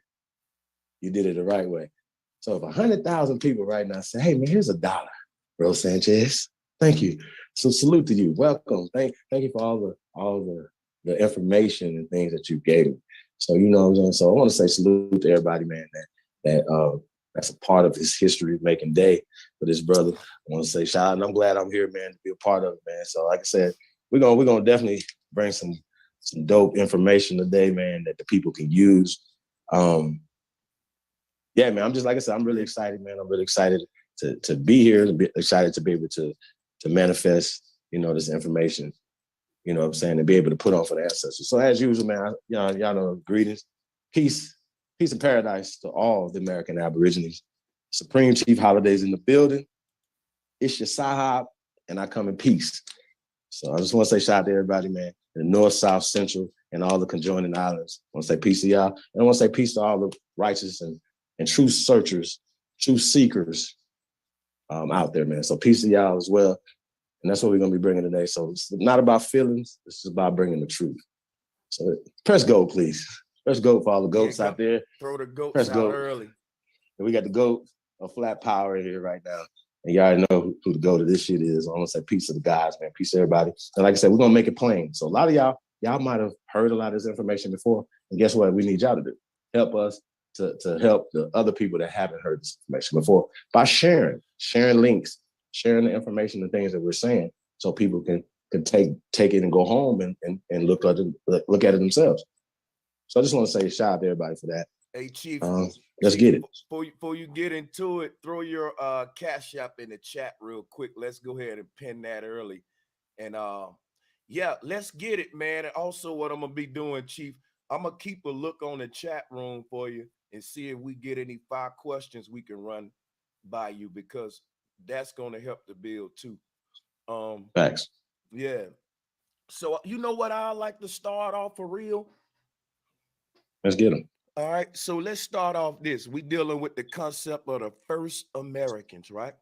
You did it the right way. So if 100,000 people right now say, "Hey man, here's $1, Rose Sanchez, thank you." So salute to you. Welcome. Thank you for all the information and things that you gave me. So you know what I'm saying. So I want to say salute to everybody, man. That's a part of his history making day for this brother. I want to say shout out, and I'm glad I'm here, man, to be a part of it, man. So like I said, we're gonna definitely bring some dope information today, man, that the people can use. Yeah, man. I'm just like I said, I'm really excited, man. I'm really excited to be here, excited to be able to manifest, you know, this information, you know what I'm saying, and be able to put on for the ancestors. So as usual, man, y'all know, greetings, peace and paradise to all the American Aborigines. Supreme Chief Holidays in the building. It's your Sahab, and I come in peace. So I just want to say shout out to everybody, man, in the North, South, Central, and all the conjoining islands. I want to say peace to y'all. And I want to say peace to all the righteous and true searchers, true seekers out there, man. So peace to y'all as well. And that's what we're going to be bringing today. So it's not about feelings. It's about bringing the truth. So press go, please. Press go for all the goats out there. Throw the goats press out go. early. And we got the goat of flat power in here right now. And y'all already know who the goat of this shit is. I want to say peace to the guys, man. Peace to everybody. And like I said, we're going to make it plain. So a lot of y'all might have heard a lot of this information before. And guess what? We need y'all to do. Help us to help the other people that haven't heard this information before by sharing links, sharing the information and things that we're saying so people can take it and go home and look at it themselves. So I just want to say shout out to everybody for that. Hey, Chief, let's get it. Before you get into it, throw your Cash App in the chat real quick. Let's go ahead and pin that early. And yeah, let's get it, man. And also what I'm going to be doing, Chief, I'm going to keep a look on the chat room for you and see if we get any 5 questions we can run by you, because that's going to help the build too. Thanks. Yeah. So you know what I like to start off for real? Let's get them. All right. So let's start off this. We dealing with the concept of the first Americans, right?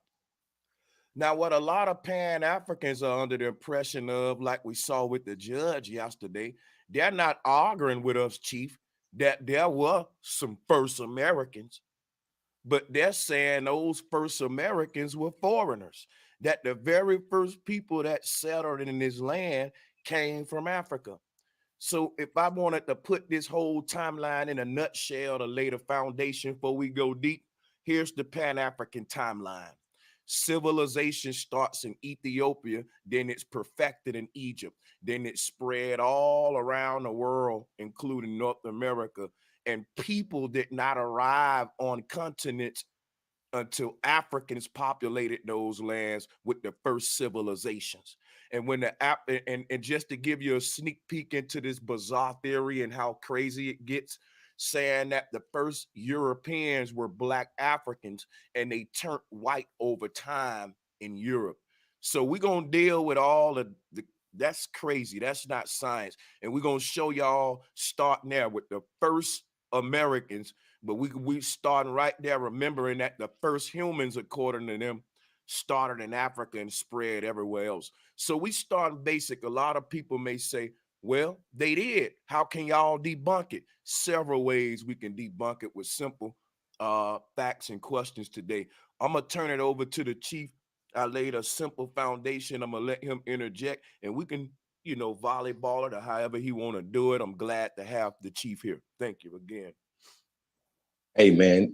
Now, what a lot of Pan-Africans are under the impression of, like we saw with the judge yesterday, they're not arguing with us, Chief, that there were some first Americans. but they're saying those first Americans were foreigners, that the very first people that settled in this land came from Africa. So if I wanted to put this whole timeline in a nutshell to lay the foundation before we go deep, here's the Pan-African timeline. Civilization starts in Ethiopia, then it's perfected in Egypt, then it's spread all around the world, including North America, and people did not arrive on continents until Africans populated those lands with the first civilizations. And when and just to give you a sneak peek into this bizarre theory and how crazy it gets, saying that the first Europeans were Black Africans and they turned white over time in Europe. So we're gonna deal with all of the that's crazy. That's not science. And we're gonna show y'all starting there with the first Americans, but we starting right there, remembering that the first humans, according to them, started in Africa and spread everywhere else. So we start basic. A lot of people may say, well, they did. How can y'all debunk it? Several ways we can debunk it with simple facts and questions today. I'm gonna turn it over to the chief. I laid a simple foundation. I'm gonna let him interject, and we can, volleyball it or however he want to do it. I'm glad to have the chief here. Thank you again. Hey man,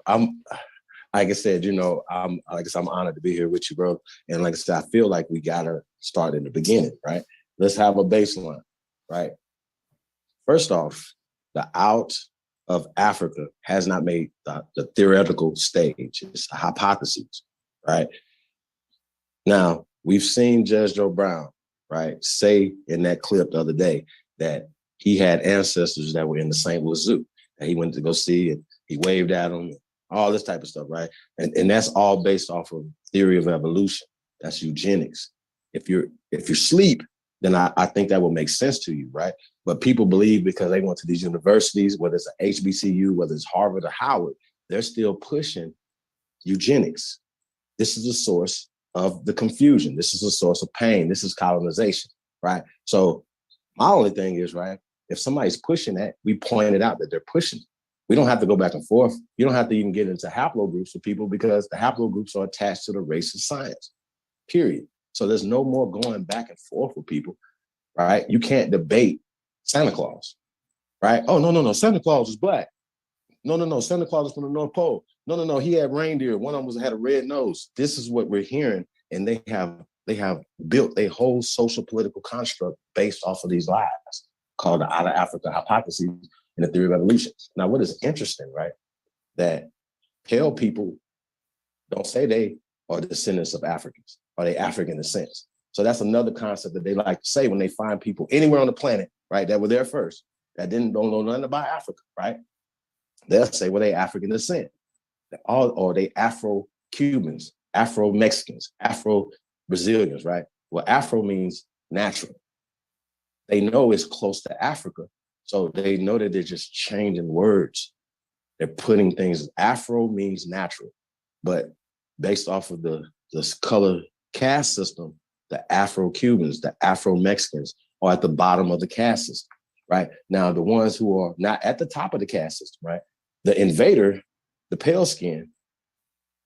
I'm like I said, I'm honored to be here with you, bro. And like I said, I feel like we gotta start in the beginning, right? Let's have a baseline, right? First off, the out of Africa has not made the theoretical stage. It's a hypothesis, right? Now, we've seen Judge Joe Brown, right, say in that clip the other day that he had ancestors that were in the St. Louis Zoo that he went to go see, and he waved at them, all this type of stuff, right? And that's all based off of theory of evolution. That's eugenics. If you're asleep, then I think that will make sense to you, right? But people believe because they went to these universities, whether it's a HBCU, whether it's Harvard or Howard, they're still pushing eugenics. This is a source of the confusion. This is a source of pain. This is colonization, right? So my only thing is, right, if somebody's pushing that, we pointed out that they're pushing. We don't have to go back and forth. You don't have to even get into haplogroups with people because the haplogroups are attached to the race of science, period. So there's no more going back and forth with people, right? You can't debate Santa Claus, right? Oh, no, Santa Claus is Black. No, Santa Claus is from the North Pole. No, he had reindeer. One of them had a red nose. This is what we're hearing, and they have built a whole social political construct based off of these lies called the out of Africa hypothesis and the theory of evolution. Now, what is interesting, right, that pale people don't say they are descendants of Africans. Are they African descent? So that's another concept that they like to say when they find people anywhere on the planet, right, that were there first, that don't know nothing about Africa, right? They'll say, well, they African descent. Or they Afro-Cubans, Afro-Mexicans, Afro-Brazilians, right? Well, Afro means natural. They know it's close to Africa, so they know that they're just changing words. They're putting things, Afro means natural, but based off of the color caste system, the Afro-Cubans, the Afro-Mexicans are at the bottom of the caste system, right? Now, the ones who are not at the top of the caste system, right? The invader, the pale skin,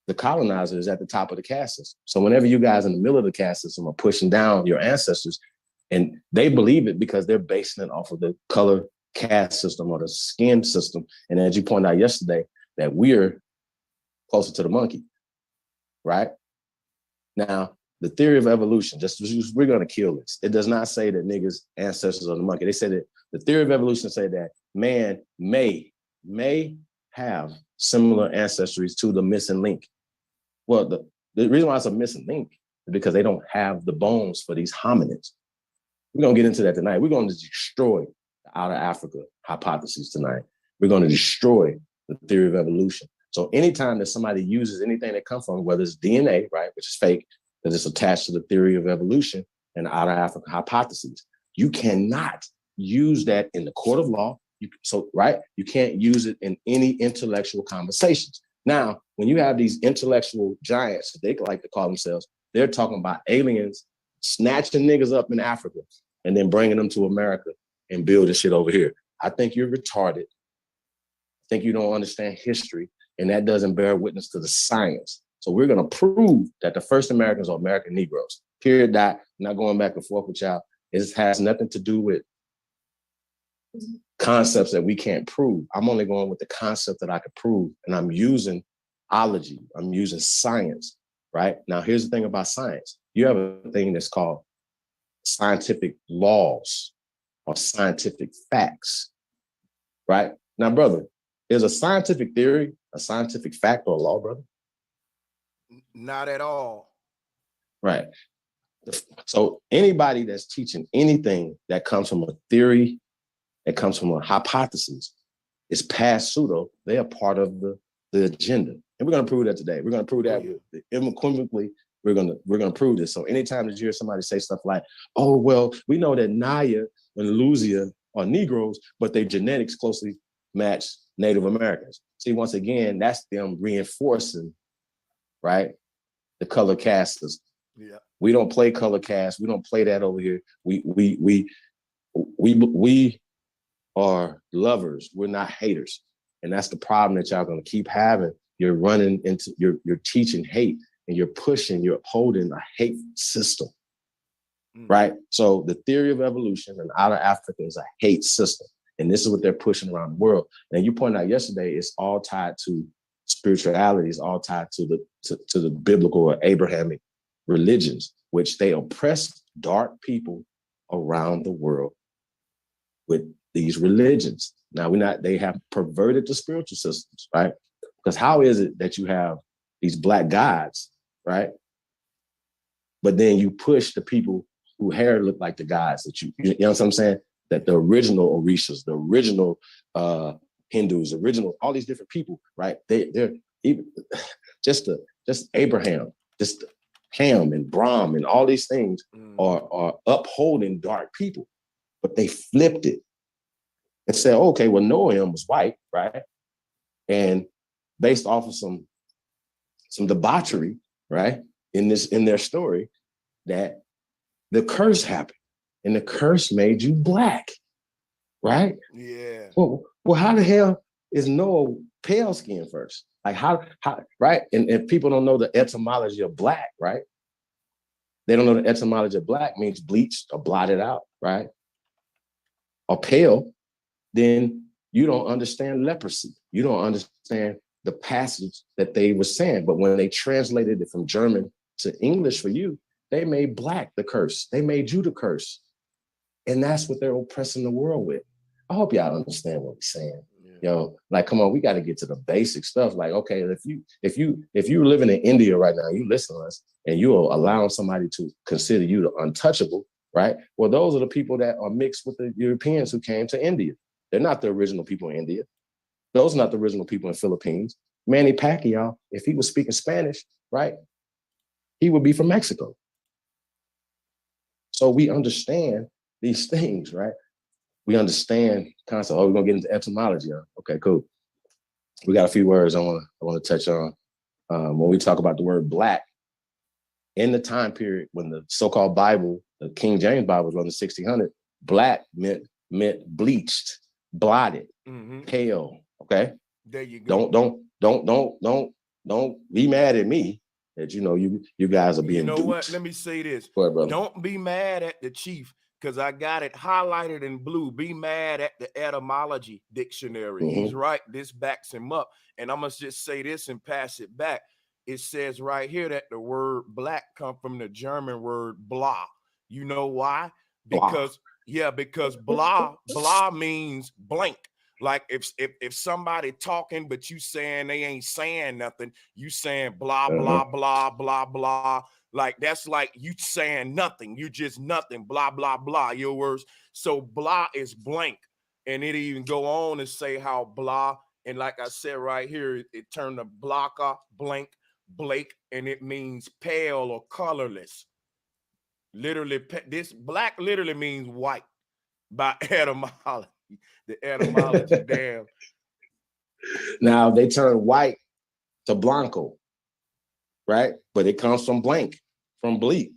the colonizer is at the top of the caste system. So whenever you guys in the middle of the caste system are pushing down your ancestors, and they believe it because they're basing it off of the color caste system or the skin system. And as you pointed out yesterday, that we're closer to the monkey, right? Now, the theory of evolution, we're going to kill this. It does not say that niggas' ancestors are the monkey. They said that the theory of evolution say that man may have similar ancestries to the missing link. Well, the reason why it's a missing link is because they don't have the bones for these hominids. We're going to get into that tonight. We're going to destroy the out of Africa hypothesis tonight. We're going to destroy the theory of evolution. So anytime that somebody uses anything that comes from, whether it's DNA, right, which is fake, that is attached to the theory of evolution and the out of Africa hypothesis, you cannot use that in the court of law. You can't use it in any intellectual conversations. Now, when you have these intellectual giants, they like to call themselves, they're talking about aliens snatching niggas up in Africa and then bringing them to America and building shit over here. I think you're retarded. I think you don't understand history. and that doesn't bear witness to the science. So we're going to prove that the first Americans are American Negroes. Period. Dot. Not going back and forth with y'all. It has nothing to do with concepts that we can't prove. I'm only going with the concept that I could prove, and I'm using ology. I'm using science, right? Now, here's the thing about science. You have a thing that's called scientific laws or scientific facts, right? Now, brother, is a scientific theory a scientific fact or a law, brother? Not at all. Right. So anybody that's teaching anything that comes from a theory, that comes from a hypothesis, is past pseudo. They are part of the agenda. And we're going to prove that today. We're going to prove that unequivocally. We're going to prove this. So anytime that you hear somebody say stuff like, oh, well, we know that Naya and Luzia are Negroes, but their genetics closely match Native Americans. See, once again, that's them reinforcing, right, the color cast system. Yeah. We don't play color cast. We don't play that over here. We are lovers. We're not haters. And that's the problem that y'all gonna keep having. You're running into, you're teaching hate, and you're upholding a hate system, right? So the theory of evolution in outer Africa is a hate system. And this is what they're pushing around the world. And you pointed out yesterday, it's all tied to spirituality. It's all tied to the biblical or Abrahamic religions, which they oppress dark people around the world with these religions. Now they have perverted the spiritual systems, right? Because how is it that you have these black gods, right? But then you push the people who hair look like the gods that you know what I'm saying? That the original Orishas, the original Hindus, all these different people, right? They're even just Abraham, just Ham and Brahm and all these things are upholding dark people, but they flipped it and said, okay, well, Noam was white, right? And based off of some debauchery, right, in their story, that the curse happened, and the curse made you black, right? Yeah. Well, how the hell is Noah pale skin first? Like how, right? And people don't know the etymology of black, right? They don't know the etymology of black means bleached or blotted out, right? Or pale, then you don't understand leprosy. You don't understand the passage that they were saying. But when they translated it from German to English for you, they made black the curse. They made you the curse. And that's what they're oppressing the world with. I hope y'all understand what we're saying. Yo, like, come on, we got to get to the basic stuff. Like, okay, if you're living in India right now, you listen to us, and you're allowing somebody to consider you the untouchable, right? Well, those are the people that are mixed with the Europeans who came to India. They're not the original people in India. Those are not the original people in the Philippines. Manny Pacquiao, if he was speaking Spanish, right, he would be from Mexico. So we understand these things, right? We understand concept. Oh, we're gonna get into etymology. Huh? Okay, cool. We got a few words I want to touch on when we talk about the word black. In the time period when the so-called Bible, the King James Bible, was on the 1600, black meant bleached, blotted, pale. Okay. There you go. Don't be mad at me that you guys are being. You know duped. what? Let me say this. Go ahead, brother. Don't be mad at the chief, because I got it highlighted in blue. Be mad at the etymology dictionary. He's right. This backs him up. And I'm going to just say this and pass it back. It says right here that the word black come from the German word blah. You know why? Because blah means blank. Like if somebody talking, but you saying they ain't saying nothing, you saying blah, blah, blah, blah, blah. Like that's like you saying nothing. You just nothing, blah, blah, blah, your words. So blah is blank. And it even go on and say how blah, and like I said right here, it turned to blocker, blank, Blake, and it means pale or colorless. Literally, this black literally means white by etymology. The etymology, damn. Now they turn white to blanco, right? But it comes from blank, from bleak,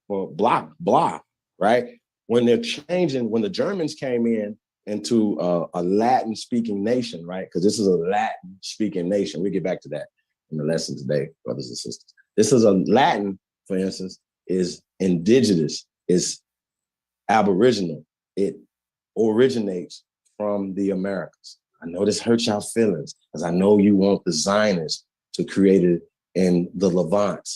or blah, right? When they're changing, when the Germans came in into a Latin speaking nation, right? Because this is a Latin speaking nation. We get back to that in the lesson today, brothers and sisters. This is a Latin, for instance, is indigenous, is aboriginal. It originates from the Americas. I know this hurts y'all feelings because I know you want the Zionists to create it in the Levant,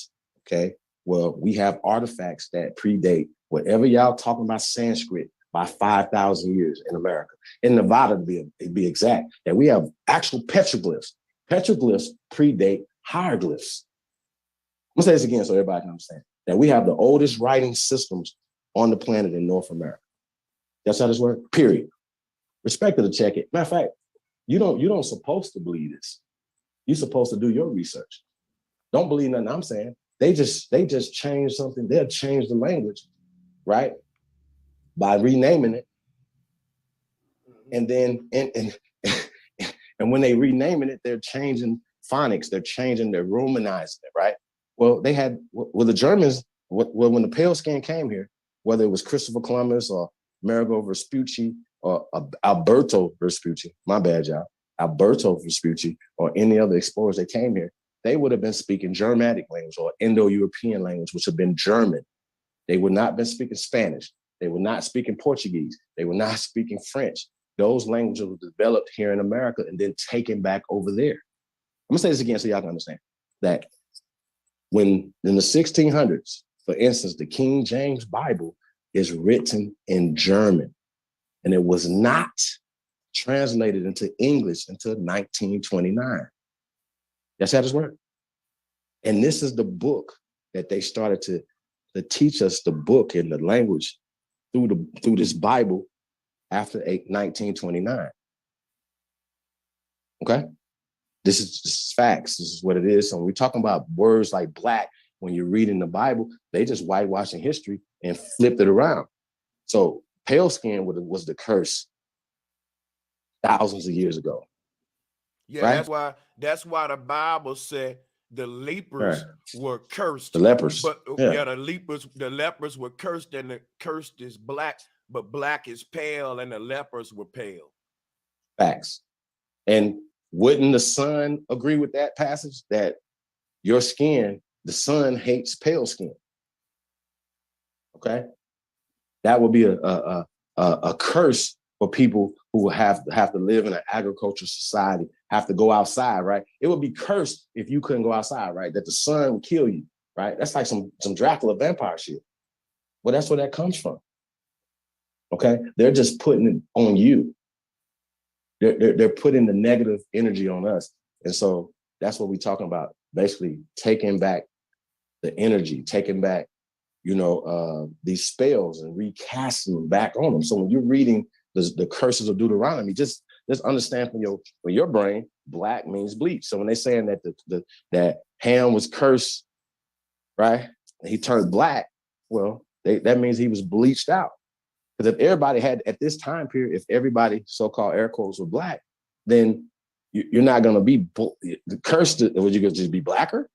okay? Well, we have artifacts that predate whatever y'all talking about Sanskrit by 5,000 years in America. In Nevada, to be exact, that we have actual petroglyphs. Petroglyphs predate hieroglyphs. I'm gonna say this again so everybody can understand that we have the oldest writing systems on the planet in North America. That's how this works, period. Respect to check it. Matter of fact, you don't supposed to believe this. You're supposed to do your research. Don't believe nothing I'm saying. They just changed something. They'll change the language, right? By renaming it. And then and when they renaming it, they're changing phonics, they're romanizing it, right? Well, the Germans, when the pale skin came here, whether it was Christopher Columbus or Amerigo Vespucci or Alberto Vespucci, my bad, y'all, Alberto Vespucci or any other explorers that came here, they would have been speaking Germanic language or Indo-European language, which have been German. They would not have been speaking Spanish. They were not speaking Portuguese. They were not speaking French. Those languages were developed here in America and then taken back over there. I'm gonna say this again so y'all can understand that when in the 1600s, for instance, the King James Bible is written in German, and it was not translated into English until 1929. That's how this works. And this is the book that they started to teach us the book and the language through this Bible after 1929. Okay? This is facts. This is what it is. So when we're talking about words like black, when you're reading the Bible, they just whitewashing history and flipped it around. So pale skin was the curse thousands of years ago. Yeah, right? that's why the Bible said the lepers were cursed. The lepers. But the lepers were cursed, and the cursed is black, but black is pale, and the lepers were pale. Facts. And wouldn't the sun agree with that passage that your skin, the sun hates pale skin? Okay. That would be a curse for people who have to live in an agricultural society, have to go outside, right? It would be cursed if you couldn't go outside, right? That the sun would kill you, right? That's like some Dracula vampire shit. Well, that's where that comes from. Okay, they're just putting it on you. They're putting the negative energy on us, and so that's what we're talking about. Basically, taking back the energy, taking back, these spells and recasting them back on them. So when you're reading the curses of Deuteronomy, just understand from your brain, black means bleach. So when they're saying that that Ham was cursed, right? And he turned black, well, that means he was bleached out. Because if everybody had, at this time period, if everybody, so-called air quotes, were black, then you're not going to be cursed. Would you just be blacker?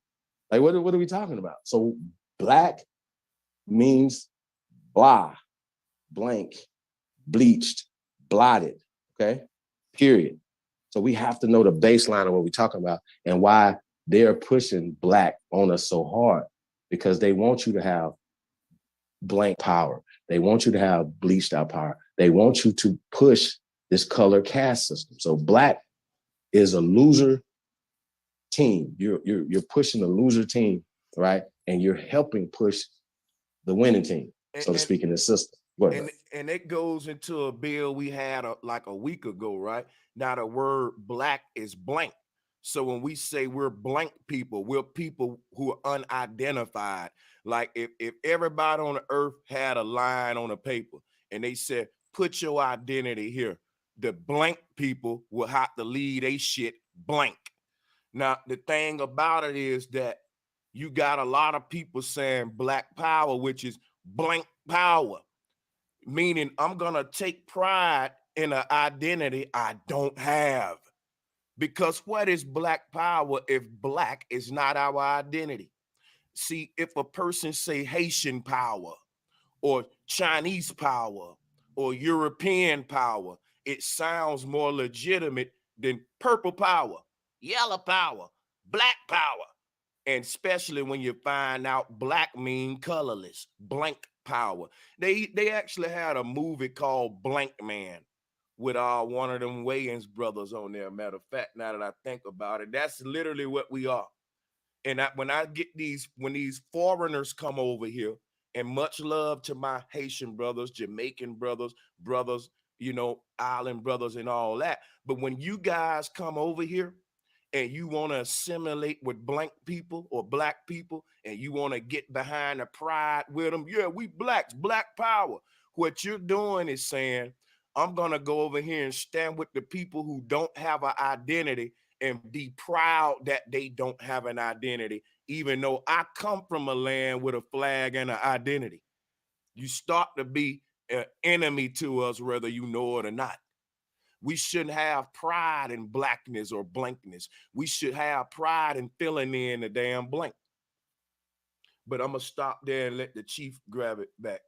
Like, what are we talking about? So black means blah, blank, bleached, blotted, okay? Period. So we have to know the baseline of what we're talking about and why they're pushing black on us so hard, because they want you to have blank power. They want you to have bleached out power. They want you to push this color caste system. So black is a loser team. You're pushing the loser team, right? And you're helping push the winning team, so to speak, in this system. And it goes into a bill we had like a week ago, right? Now the word black is blank. So when we say we're blank people, we're people who are unidentified. Like if everybody on the earth had a line on a paper and they said, put your identity here, the blank people will have to leave they shit blank. Now, the thing about it is that you got a lot of people saying black power, which is blank power, meaning I'm going to take pride in an identity I don't have. Because what is black power if black is not our identity? See, if a person say Haitian power or Chinese power or European power, it sounds more legitimate than purple power, yellow power, black power. And especially when you find out black mean colorless, blank power. They actually had a movie called Blank Man with one of them Wayans brothers on there. Matter of fact, now that I think about it, that's literally what we are. And when these foreigners come over here, and much love to my Haitian brothers, Jamaican brothers, island brothers and all that. But when you guys come over here and you want to assimilate with blank people or black people, and you want to get behind the pride with them, yeah, we blacks, black power. What you're doing is saying, I'm going to go over here and stand with the people who don't have an identity and be proud that they don't have an identity, even though I come from a land with a flag and an identity. You start to be an enemy to us, whether you know it or not. We shouldn't have pride in blackness or blankness. We should have pride in filling in the damn blank. But I'm going to stop there and let the chief grab it back.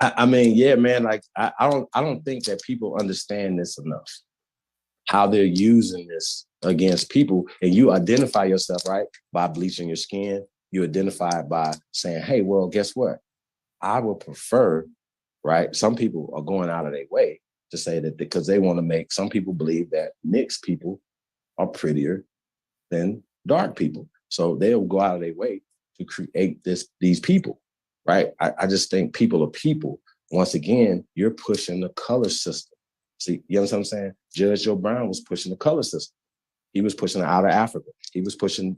I mean, yeah, man, like I don't think that people understand this enough. How they're using this against people, and you identify yourself, right, by bleaching your skin. You identify by saying, hey, well, guess what? I would prefer, right? Some people are going out of their way to say that because they want to make, some people believe that mixed people are prettier than dark people. So they'll go out of their way to create these people, right? I just think people are people. Once again, you're pushing the color system. See, you know what I'm saying? Judge Joe Brown was pushing the color system. He was pushing out of Africa. He was pushing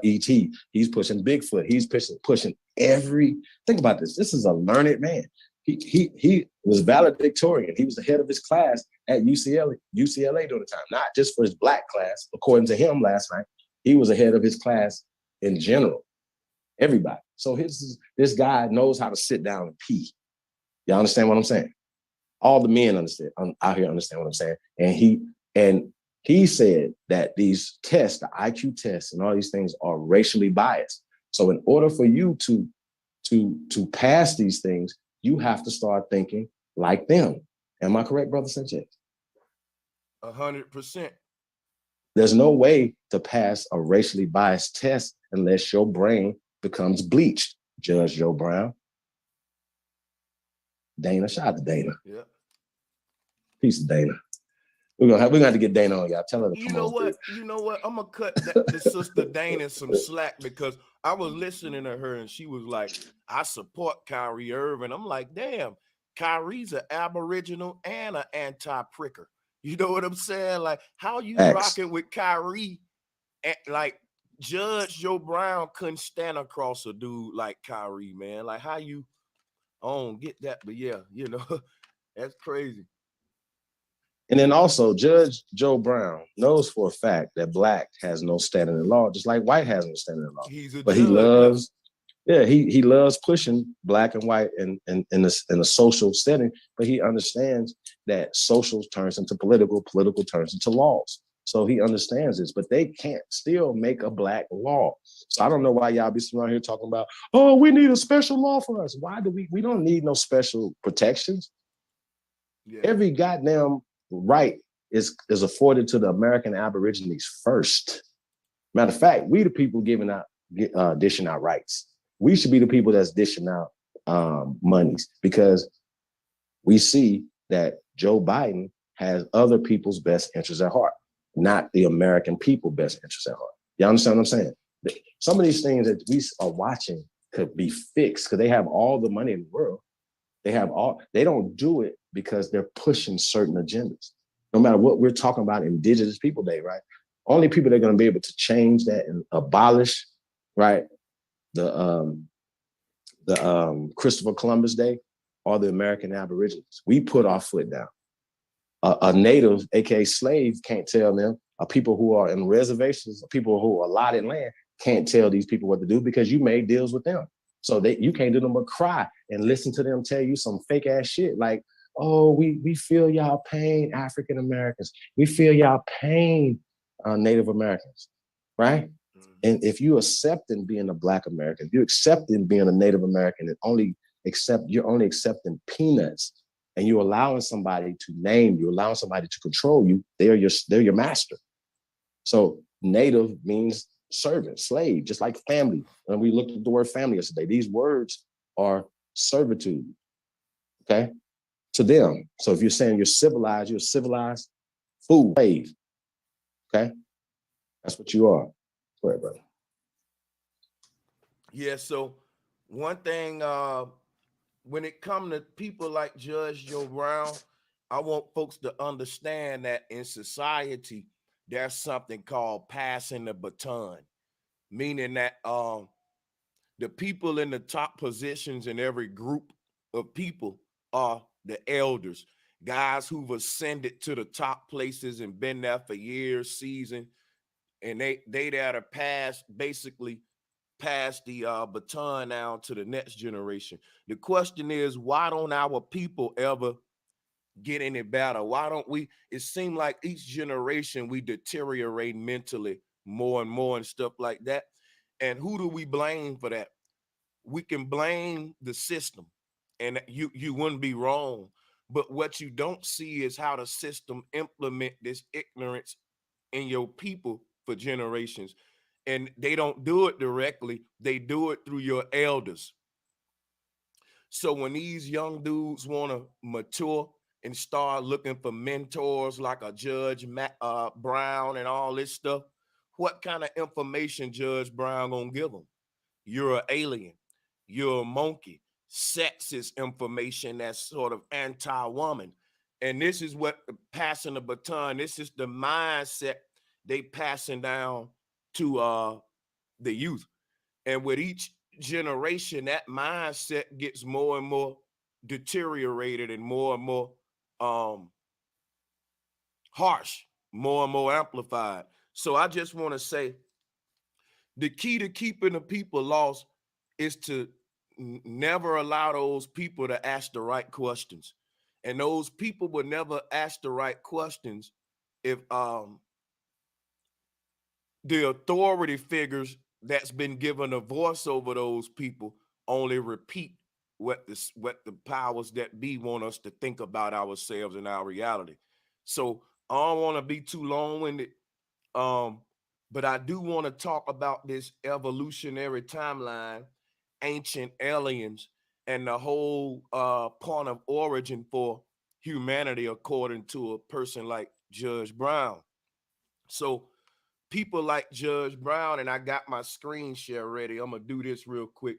E.T. He's pushing Bigfoot. He's pushing think about this. This is a learned man. He was valedictorian. He was the head of his class at UCLA during the time, not just for his black class. According to him last night, he was ahead of his class in general. Everybody. So this guy knows how to sit down and pee. Y'all understand what I'm saying? All the men understand. Out here understand what I'm saying. And he said that these tests, the IQ tests and all these things are racially biased. So in order for you to pass these things, you have to start thinking like them. Am I correct, Brother Sanchez? 100%. There's no way to pass a racially biased test unless your brain becomes bleached, Judge Joe Brown. Dana, shout out to Dana. Yeah. Peace of Dana. We're gonna have to get Dana on, y'all. Tell her to come on. You know what? I'm gonna cut the sister Dana some slack, because I was listening to her and she was like, I support Kyrie Irving. I'm like, damn, Kyrie's an Aboriginal and an anti-pricker. You know what I'm saying? Like, how you rocking with Kyrie? And like, Judge Joe Brown couldn't stand across a dude like Kyrie, man. Like, how you? I don't get that, but yeah, that's crazy. And then also, Judge Joe Brown knows for a fact that black has no standing in law, just like white has no standing in law. But he loves, he loves pushing black and white in a social setting. But he understands that social turns into political turns into laws. So he understands this, but they can't still make a black law. So I don't know why y'all be sitting around here talking about, oh, we need a special law for us. Why do we don't need no special protections? Yeah. Every goddamn right is afforded to the American Aborigines first. Matter of fact, we the people dishing out rights. We should be the people that's dishing out monies, because we see that Joe Biden has other people's best interests at heart, not the American people best interests at heart. Y'all understand what I'm saying? Some of these things that we are watching could be fixed because they have all the money in the world. They don't do it because they're pushing certain agendas. No matter what we're talking about, Indigenous People Day, right? Only people that are going to be able to change that and abolish, right, the Christopher Columbus Day are the American Aborigines. We put our foot down. A native, aka slave, can't tell them. People who are in reservations, people who are allotted land, can't tell these people what to do because you made deals with them. So you can't do them but cry and listen to them tell you some fake ass shit like, oh, we feel y'all pain, African Americans. We feel y'all pain, Native Americans, right? Mm-hmm. And if you accepting being a Black American, if you accepting being a Native American, and you're only accepting peanuts and you're allowing somebody to name you, allowing somebody to control you, they're your master. So native means servant, slave, just like family. And we looked at the word family yesterday. These words are servitude, okay, to them. So if you're saying you're a civilized fool, slave, okay? That's what you are. Go ahead, brother. Yeah, so one thing, when it comes to people like Judge Joe Brown, I want folks to understand that in society, there's something called passing the baton, meaning that the people in the top positions in every group of people are the elders, guys who've ascended to the top places and been there for years, seasoned, and they there to pass the baton down to the next generation. The question is, why don't our people ever get any better? Why don't we? It seems like each generation we deteriorate mentally more and more and stuff like that. And who do we blame for that? We can blame the system, and you wouldn't be wrong. But what you don't see is how the system implement this ignorance in your people for generations. And they don't do it directly. They do it through your elders. So when these young dudes want to mature and start looking for mentors like a Judge Brown and all this stuff, what kind of information Judge Brown gonna give them? You're an alien. You're a monkey. Sexist information that's sort of anti-woman. And this is what passing the baton, this is the mindset they passing down to the youth. And with each generation, that mindset gets more and more deteriorated and more harsh, more and more amplified. So I just want to say the key to keeping the people lost is to never allow those people to ask the right questions. And those people will never ask the right questions if the authority figures that's been given a voice over those people only repeat what the powers that be want us to think about ourselves and our reality. So I don't want to be too long-winded, but I do want to talk about this evolutionary timeline, ancient aliens, and the whole point of origin for humanity according to a person like Judge Brown. So people like Judge Brown, and I got my screen share ready. I'm gonna do this real quick.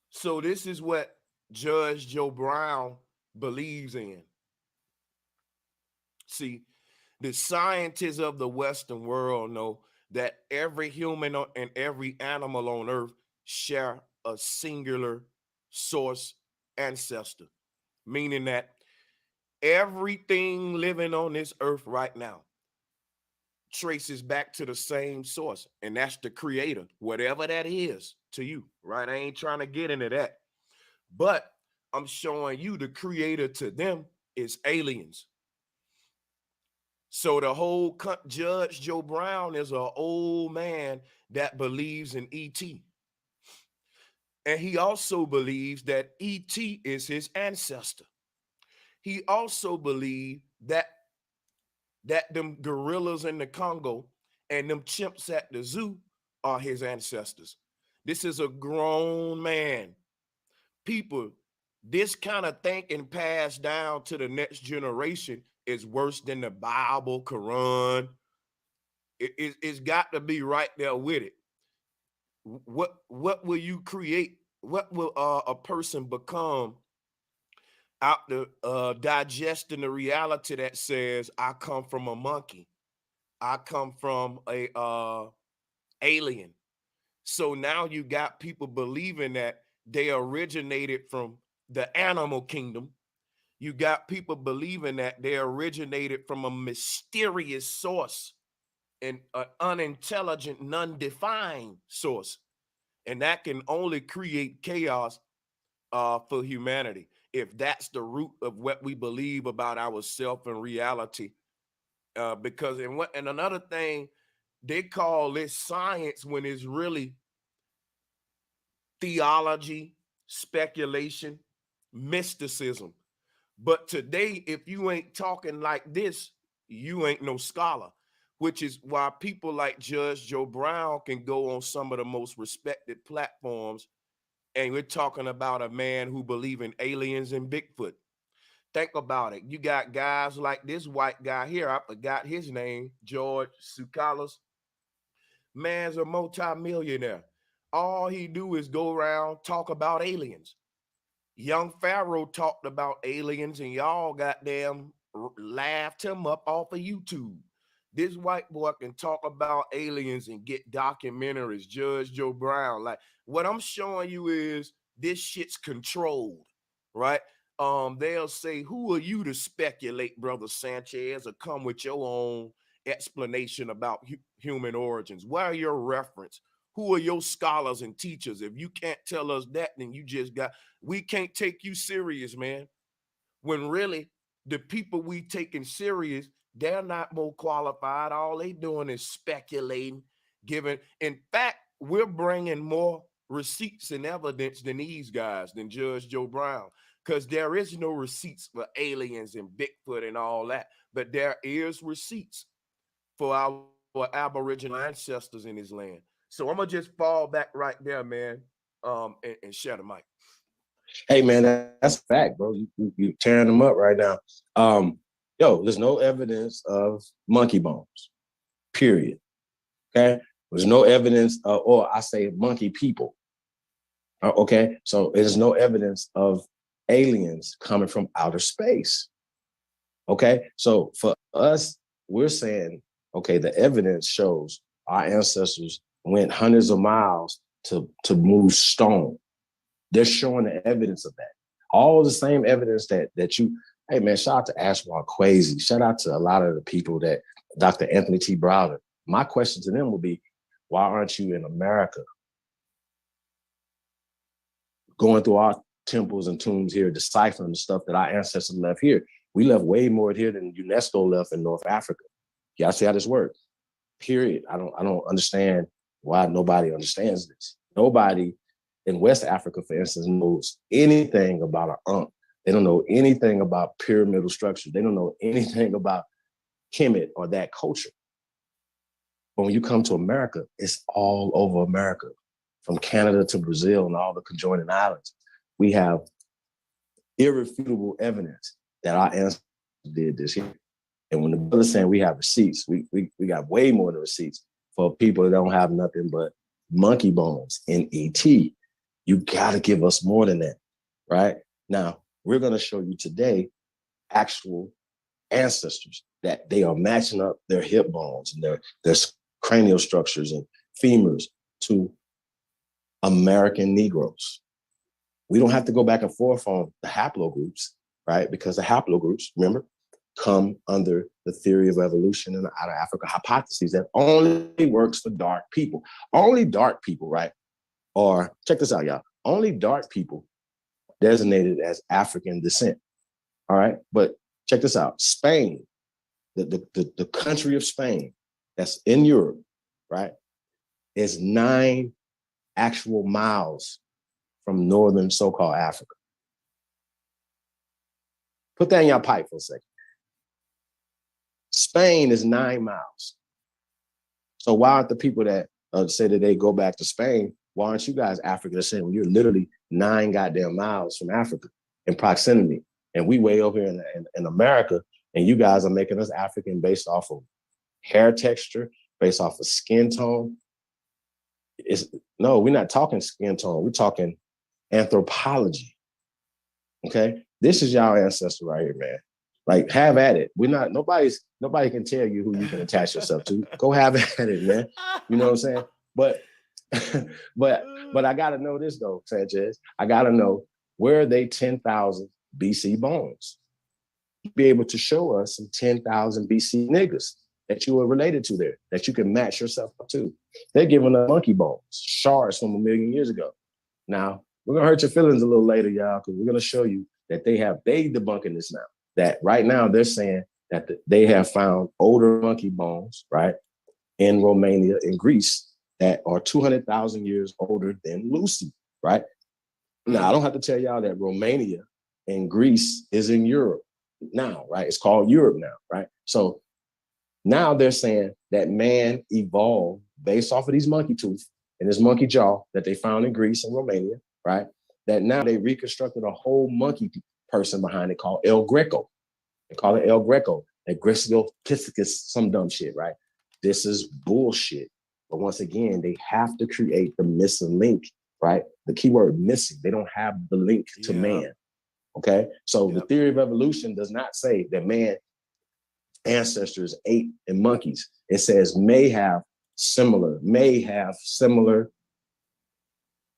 So this is what Judge Joe Brown believes in. See, the scientists of the Western world know that every human and every animal on earth share a singular source ancestor, meaning that everything living on this earth right now traces back to the same source, and that's the creator, whatever that is to you, right? I ain't trying to get into that, but I'm showing you the creator to them is aliens. So the whole Judge Joe Brown is an old man that believes in E.T. And he also believes that E.T. is his ancestor. He also believes that them gorillas in the Congo and them chimps at the zoo are his ancestors. This is a grown man. People, this kind of thinking passed down to the next generation is worse than the Bible, Quran. It's got to be right there with it. What will you create? What will a person become after digesting the reality that says, I come from a monkey, I come from a alien? So now you got people believing that they originated from the animal kingdom. You got people believing that they originated from a mysterious source and an unintelligent, none-defined source. And that can only create chaos for humanity if that's the root of what we believe about ourselves and reality. And another thing They call this science when it's really theology, speculation, mysticism. But today, if you ain't talking like this, you ain't no scholar, which is why people like Judge Joe Brown can go on some of the most respected platforms. And we're talking about a man who believes in aliens and Bigfoot. Think about it. You got guys like this white guy here. I forgot his name, George Tsoukalos. Man's a multimillionaire. All he do is go around talk about aliens. Young Pharaoh talked about aliens and y'all goddamn laughed him up off of YouTube. This white boy can talk about aliens and get documentaries, Judge Joe Brown. Like, what I'm showing you is this shit's controlled, right? They'll say, who are you to speculate, Brother Sanchez, or come with your own explanation about human origins? Where are your reference? Who are your scholars and teachers? If you can't tell us that, then you just we can't take you serious, man. When really the people we taking serious, they're not more qualified. All they doing is speculating, giving. In fact, we're bringing more receipts and evidence than these guys, than Judge Joe Brown, because there is no receipts for aliens and Bigfoot and all that, but there is receipts for our Aboriginal ancestors in this land. So I'm gonna just fall back right there, man, and share the mic. Hey, man, that's a fact, bro. You tearing them up right now. There's no evidence of monkey bones, period. Okay? There's no evidence, or I say monkey people. Okay? So there's no evidence of aliens coming from outer space. Okay? So for us, we're saying, okay, the evidence shows our ancestors went hundreds of miles to move stone. They're showing the evidence of that. All the same evidence that you, hey man, shout out to Ashwar Kwesi. Shout out to a lot of the people that Dr. Anthony T. Browder. My question to them would be, why aren't you in America going through our temples and tombs here, deciphering the stuff that our ancestors left here? We left way more here than UNESCO left in North Africa. Y'all see how this works? Period. I don't understand why nobody understands this. Nobody in West Africa, for instance, knows anything about an Ankh. They don't know anything about pyramidal structures. They don't know anything about Kemet or that culture. But when you come to America, it's all over America, from Canada to Brazil and all the conjoining islands. We have irrefutable evidence that our ancestors did this here. And when the brother's saying we have receipts, we got way more than receipts for people that don't have nothing but monkey bones in ET. You got to give us more than that, right? Now, we're going to show you today actual ancestors that they are matching up their hip bones and their cranial structures and femurs to American Negroes. We don't have to go back and forth on the haplogroups, right? Because the haplogroups, remember, come under the theory of evolution and the outer Africa hypotheses that only works for dark people. Only dark people, right? Or check this out, y'all. Only dark people designated as African descent. All right. But check this out. Spain, the country of Spain that's in Europe, right, is 9 actual miles from northern so-called Africa. Put that in your pipe for a second. Spain is 9 miles. So why aren't the people that say that they go back to Spain, why aren't you guys African descent when you're literally 9 goddamn miles from Africa in proximity? And we way over here in America, and you guys are making us African based off of hair texture, based off of skin tone. No, we're not talking skin tone. We're talking anthropology. Okay? This is y'all ancestor right here, man. Like, have at it. Nobody can tell you who you can attach yourself to. Go have at it, man. You know what I'm saying? But I gotta know this though, Sanchez. I gotta know, where are they 10,000 BC bones? Be able to show us some 10,000 BC niggas that you were related to there, that you can match yourself up to. They're giving us monkey bones, shards from 1 million years ago. Now, we're gonna hurt your feelings a little later, y'all, because we're gonna show you that they debunking this now. That right now they're saying that they have found older monkey bones, right, in Romania and Greece that are 200,000 years older than Lucy, right? Now, I don't have to tell y'all that Romania and Greece is in Europe now, right? It's called Europe now, right? So now they're saying that man evolved based off of these monkey teeth and this monkey jaw that they found in Greece and Romania, right? That now they reconstructed a whole monkey person behind it called El Greco. They call it El Greco, and Grypsopithecus, some dumb shit, right? This is bullshit. But once again, they have to create the missing link, right? The keyword missing. They don't have the link to man. Okay. So the theory of evolution does not say that man ancestors ate and monkeys. It says may have similar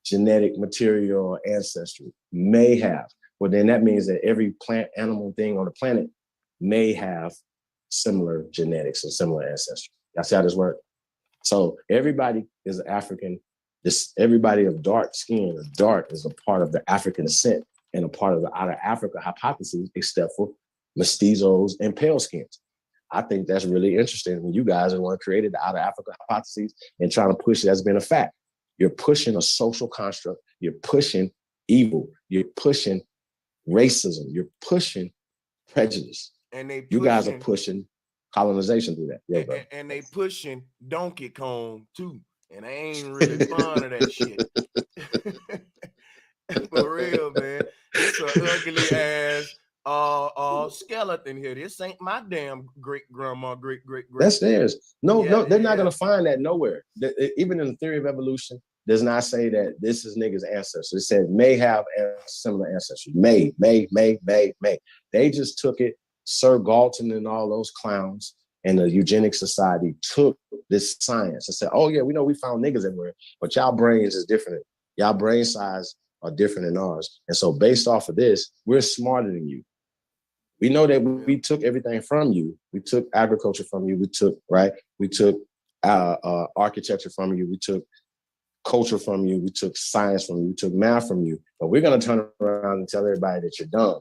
genetic material or ancestry. May have. Well, then that means that every plant, animal thing on the planet may have similar genetics and similar ancestry. Y'all see how this works? So everybody is African. Everybody of dark skin, dark, is a part of the African descent and a part of the out of Africa hypothesis, except for mestizos and pale skins. I think that's really interesting when you guys are the one created the out of Africa hypothesis and trying to push it as being a fact. You're pushing a social construct. You're pushing evil. You're pushing racism. You're pushing prejudice. And you guys are pushing colonization through that. Yeah, and they pushing Donkey Kong too. And I ain't really fond of that shit. For real, man. It's an ugly ass skeleton here. This ain't my damn great grandma, great. That's theirs. No, they're not gonna find that nowhere. Even in the theory of evolution, does not say that this is niggas' ancestors. It said may have similar ancestry. May. They just took it. Sir Galton and all those clowns and the eugenics society took this science and said, oh yeah, we know we found niggas everywhere, but y'all brains is different. Y'all brain size are different than ours. And so based off of this, we're smarter than you. We know that we took everything from you. We took agriculture from you. We took architecture from you. We took culture from you. We took science from you. We took math from you. But we're going to turn around and tell everybody that you're dumb.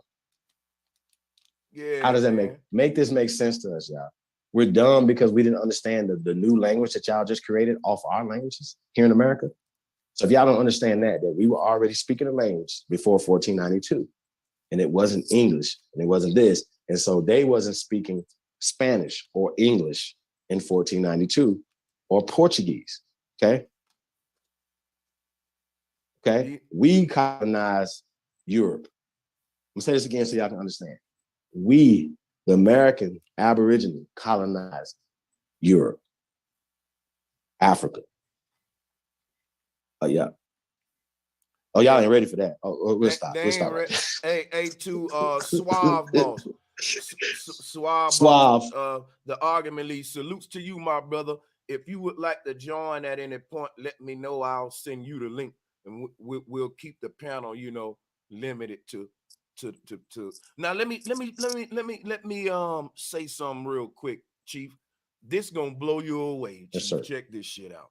Yeah. How does that make this make sense to us, y'all? We're dumb because we didn't understand the new language that y'all just created off our languages here in America. So if y'all don't understand that we were already speaking a language before 1492, and it wasn't English, and it wasn't this. And so they wasn't speaking Spanish or English in 1492 or Portuguese, okay? Okay, we colonized Europe. I'm gonna say this again so y'all can understand. We, the American Aborigine, colonized Europe, Africa. Oh yeah. Oh, y'all ain't ready for that. Oh, we'll stop. We'll stop. Hey, to Suave boss. Suave boss. The argument lead. Salutes to you, my brother. If you would like to join at any point, let me know. I'll send you the link, and we'll keep the panel, limited to. Now let me say something real quick, Chief. This gonna blow you away, Chief. Yes, check this shit out.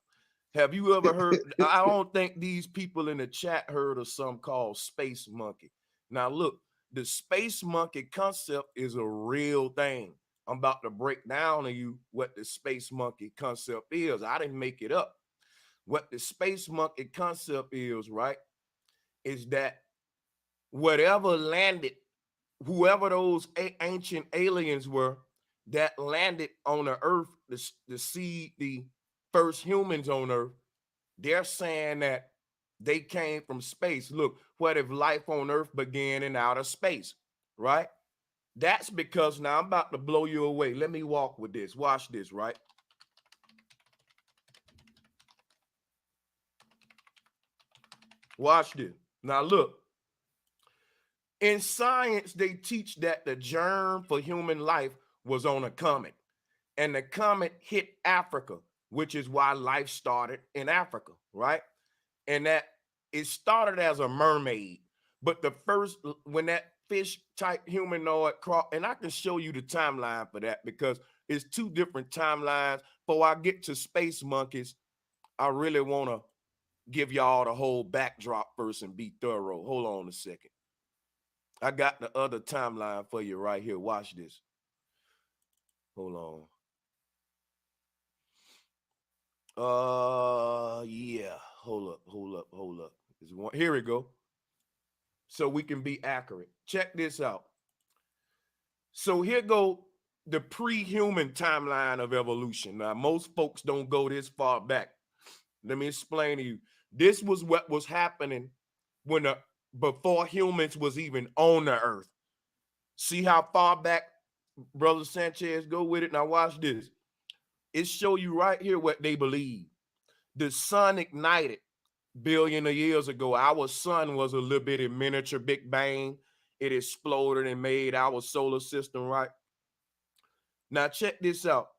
Have you ever heard? I don't think these people in the chat heard of something called space monkey. Now look, the space monkey concept is a real thing. I'm about to break down to you what the space monkey concept is. I didn't make it up. What the space monkey concept is, right, is that whatever landed, whoever those ancient aliens were that landed on the earth to see the first humans on earth, they're saying that they came from space. Look, what if life on earth began in outer space, right? That's because, now I'm about to blow you away. Let me walk with this. Watch this, right? Watch this. Now look. In science, they teach that the germ for human life was on a comet, and the comet hit Africa, which is why life started in Africa, right? And that it started as a mermaid, but when that fish type humanoid and I can show you the timeline for that because it's two different timelines. Before I get to space monkeys, I really want to give y'all the whole backdrop first and be thorough. Hold on a second. I got the other timeline for you right here. Watch this. Hold on. Yeah. Hold up. Here we go. So we can be accurate. Check this out. So here go the pre-human timeline of evolution. Now, most folks don't go this far back. Let me explain to you. This was what was happening when before humans was even on the earth. See how far back Brother Sanchez go with it? Now watch this. It show you right here what they believe. The sun ignited billion of years ago. Our sun was a little bitty miniature Big Bang. It exploded and made our solar system, right? Now check this out.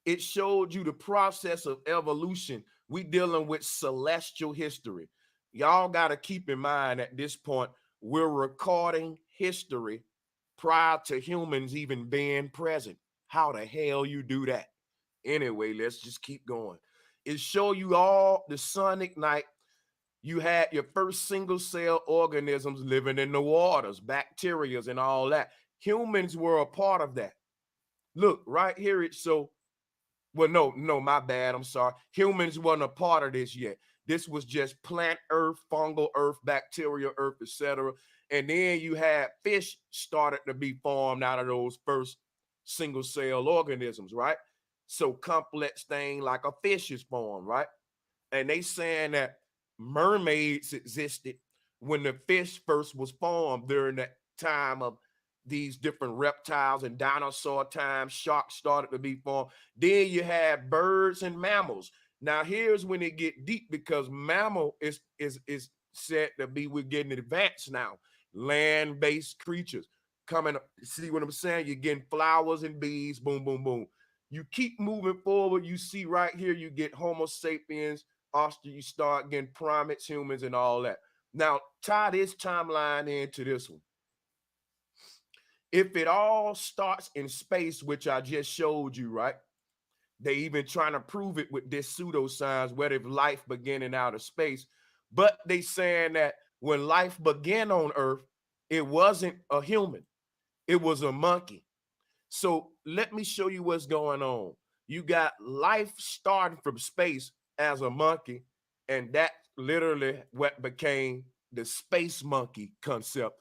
It showed you the process of evolution. We dealing with celestial history. Y'all got to keep in mind at this point, we're recording history prior to humans even being present. How the hell you do that? Anyway, let's just keep going. It show you all the sun ignite. You had your first single cell organisms living in the waters, bacteria and all that. Humans were a part of that. Look, right here it so, well, no, my bad. I'm sorry. Humans wasn't a part of this yet. This was just plant earth, fungal earth, bacteria earth, etc. And then you had fish started to be formed out of those first single cell organisms, right? So complex thing like a fish is formed, right? And they saying that mermaids existed when the fish first was formed during that time of these different reptiles and dinosaur time. Sharks started to be formed. Then you had birds and mammals. Now here's when it get deep, because mammal is said to be, we're getting advanced now. Land-based creatures coming up. See what I'm saying? You're getting flowers and bees, boom, boom, boom. You keep moving forward. You see right here, you get Homo sapiens, after you start getting primates, humans, and all that. Now, tie this timeline into this one. If it all starts in space, which I just showed you, right? They even trying to prove it with this pseudoscience, where if life began in outer space. But they saying that when life began on Earth, it wasn't a human. It was a monkey. So let me show you what's going on. You got life starting from space as a monkey, and that literally what became the space monkey concept.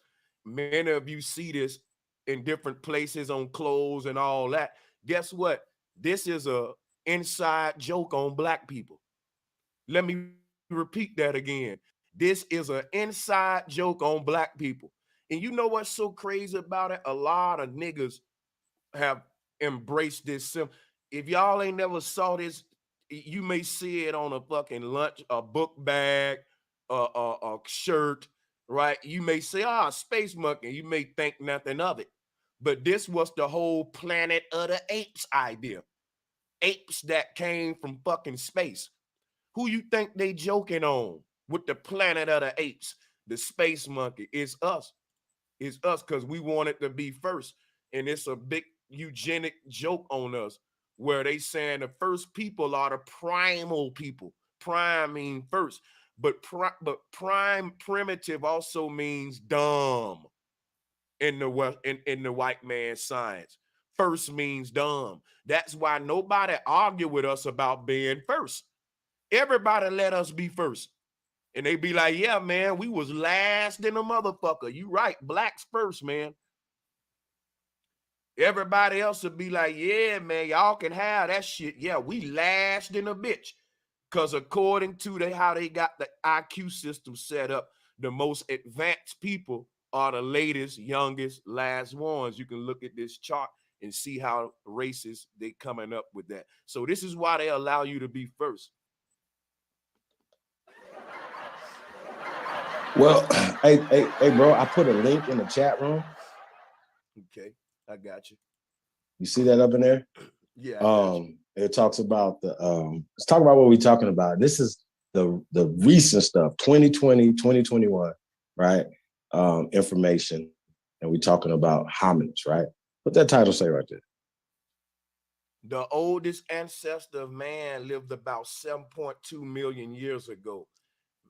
Many of you see this in different places on clothes and all that. Guess what? This is a inside joke on black people. Let me repeat that again. This is an inside joke on black people. And you know what's so crazy about it? A lot of niggas have embraced this. If y'all ain't never saw this, you may see it on a fucking lunch, a book bag, a shirt, right? You may say, space monkey. You may think nothing of it. But this was the whole Planet of the Apes idea. Apes that came from fucking space. Who you think they joking on with the Planet of the Apes? The space monkey. It's us. It's us, because we wanted to be first. And it's a big eugenic joke on us, where they saying the first people are the primal people. Prime mean first, but prime primitive also means dumb in the white man's science. First means dumb. That's why nobody argue with us about being first. Everybody let us be first. And they be like, yeah, man, we was last in a motherfucker. You right, blacks first, man. Everybody else would be like, yeah, man, y'all can have that shit. Yeah, we last in a bitch. Because according to how they got the IQ system set up, the most advanced people are the latest, youngest, last ones. You can look at this chart and see how racist they coming up with that. So this is why they allow you to be first. Well, hey, bro, I put a link in the chat room. Okay, I got you. You see that up in there? Yeah. It talks about let's talk about what we're talking about. This is the recent stuff, 2020, 2021, right? Information. And we're talking about hominids, right? What that title say right there? The oldest ancestor of man lived about 7.2 million years ago.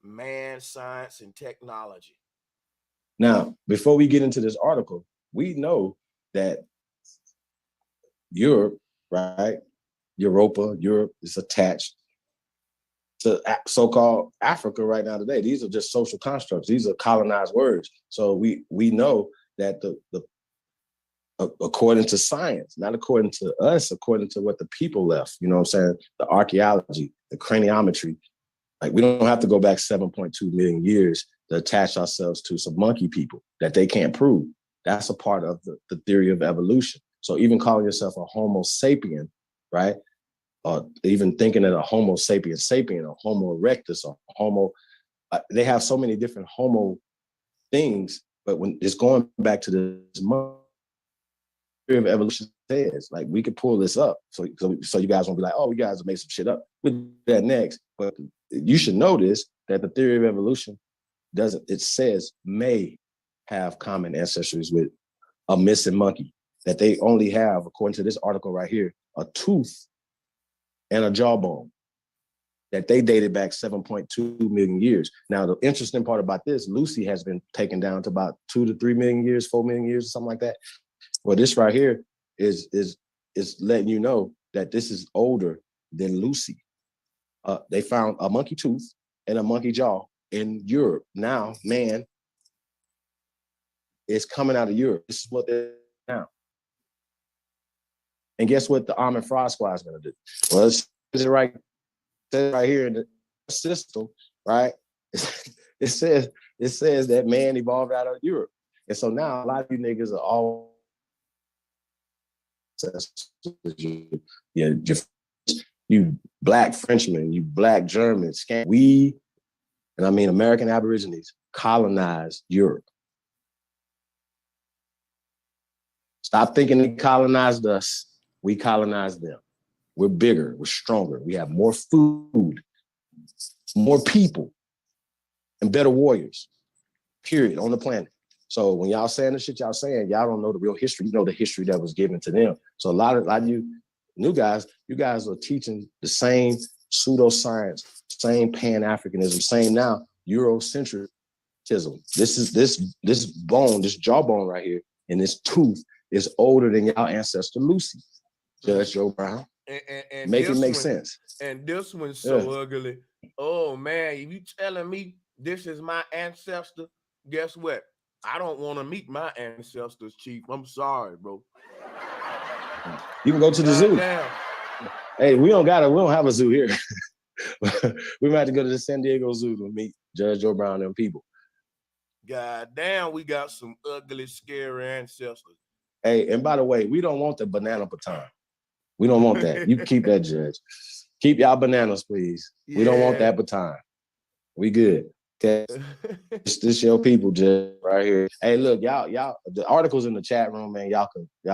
Man, science, and technology. Now, before we get into this article, we know that Europe, right? Europa, Europe is attached to so-called Africa right now today. These are just social constructs. These are colonized words. So we know that the according to science, not according to us, according to what the people left, you know what I'm saying? The archaeology, the craniometry. Like, we don't have to go back 7.2 million years to attach ourselves to some monkey people that they can't prove. That's a part of the theory of evolution. So even calling yourself a Homo sapien, right? Or even thinking that a Homo sapien, or Homo erectus, or Homo, they have so many different Homo things, but when it's going back to this theory of evolution says, like, we could pull this up. So you guys won't be like, oh, you guys have made some shit up. We'll do that next. But you should notice that the theory of evolution it says may have common ancestries with a missing monkey, that they only have, according to this article right here, a tooth and a jawbone, that they dated back 7.2 million years. Now, the interesting part about this, Lucy has been taken down to about 2 to 3 million years, 4 million years, or something like that. Well, this right here is letting you know that this is older than Lucy. They found a monkey tooth and a monkey jaw in Europe. Now, man is coming out of Europe. This is what they're now. And guess what the Almond Fraud Squad is going to do? Well, it's right here in the system, right? It says that man evolved out of Europe. And so now a lot of you niggas are all you black Frenchmen, you black Germans, we, and I mean American Aborigines, colonized Europe. Stop thinking they colonized us. We colonized them. We're bigger, we're stronger, we have more food, more people, and better warriors, period, on the planet. So when y'all saying the shit y'all saying, y'all don't know the real history. You know the history that was given to them. So a lot of you new guys, you guys are teaching the same pseudoscience, same Pan-Africanism, same now Eurocentrism. This bone, this jawbone right here, and this tooth is older than y'all ancestor Lucy, Judge Joe Brown. And make it make sense. And this one's so ugly. Oh man, if you telling me this is my ancestor, guess what? I don't want to meet my ancestors, Chief. I'm sorry, bro. You can go to the zoo. Hey, we don't have a zoo here. We might have to go to the San Diego Zoo to meet Judge Joe Brown and them people. God damn, we got some ugly, scary ancestors. Hey, and by the way, we don't want the banana baton. We don't want that. You can keep that, Judge. Keep y'all bananas, please. Yeah. We don't want that baton. We good. Okay. This your people, Judge, right here. Hey, look, y'all. The articles in the chat room, man. Y'all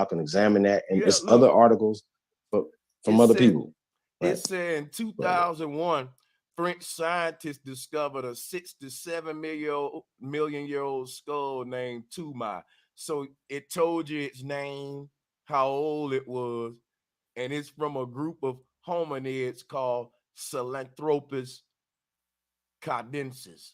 can examine that, and it's other articles from other people. Right? It said in 2001, French scientists discovered a 6 to 7 million year old skull named Tumai. So it told you its name, how old it was, and it's from a group of hominids called Sahelanthropus canadensis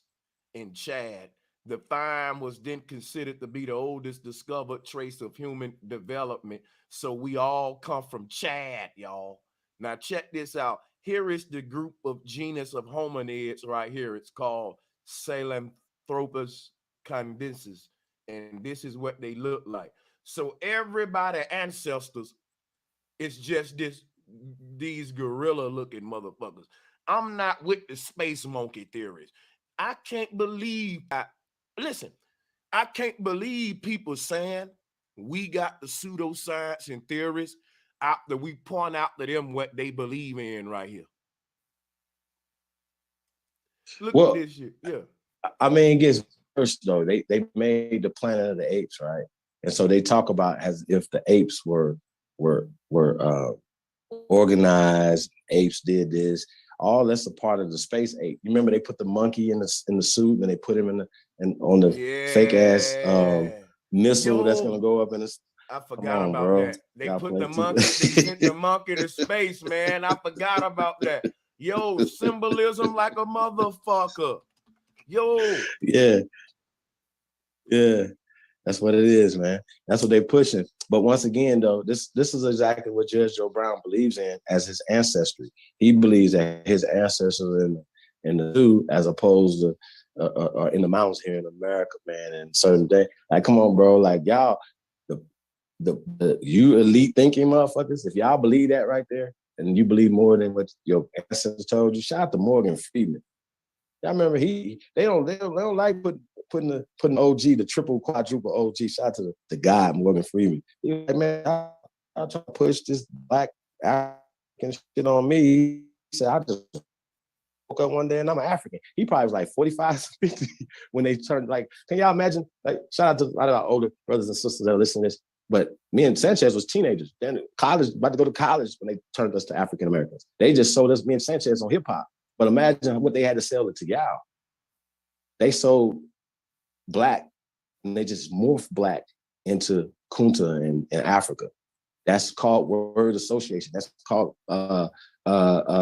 in Chad. The find was then considered to be the oldest discovered trace of human development. So we all come from Chad, y'all. Now check this out. Here is the group of genus of hominids right here. It's called Sahelanthropus canadensis. And this is what they look like. So everybody ancestors is just these gorilla looking motherfuckers. I'm not with the space monkey theories. I can't believe I can't believe people saying we got the pseudoscience and theories after we point out to them what they believe in right here. Look at this shit. Yeah. I mean, it gets worse though. They made the Planet of the Apes, right? And so they talk about as if the apes were organized. Apes did this. All that's a part of the space ape. You remember they put the monkey in the suit and they put him on the fake ass missile that's gonna go up in the. I forgot about that. They put the monkey. They sent the monkey to space, man. I forgot about that. Yo, symbolism like a motherfucker. Yo. Yeah. That's what it is, man. That's what they pushing. But once again, though, this is exactly what Judge Joe Brown believes in as his ancestry. He believes that his ancestors in the zoo, as opposed to in the mountains here in America, man, and certain day. Like, come on, bro. Like, y'all, the you elite thinking motherfuckers, if y'all believe that right there, and you believe more than what your ancestors told you, shout out to Morgan Freeman. Y'all remember they don't like putting OG, the triple quadruple OG. Shout out to the guy Morgan Freeman. He was like, man, I'll try to push this black African shit on me. He said, I just woke up one day and I'm an African. He probably was like 45, 50 when they turned. Like, can y'all imagine? Like, shout out to a lot of our older brothers and sisters that are listening to this. But me and Sanchez was teenagers, then college, about to go to college when they turned us to African Americans. They just sold us, me and Sanchez, on hip hop. But imagine what they had to sell it to y'all. They sold black, and they just morphed black into Kunta in Africa. That's called word association. That's called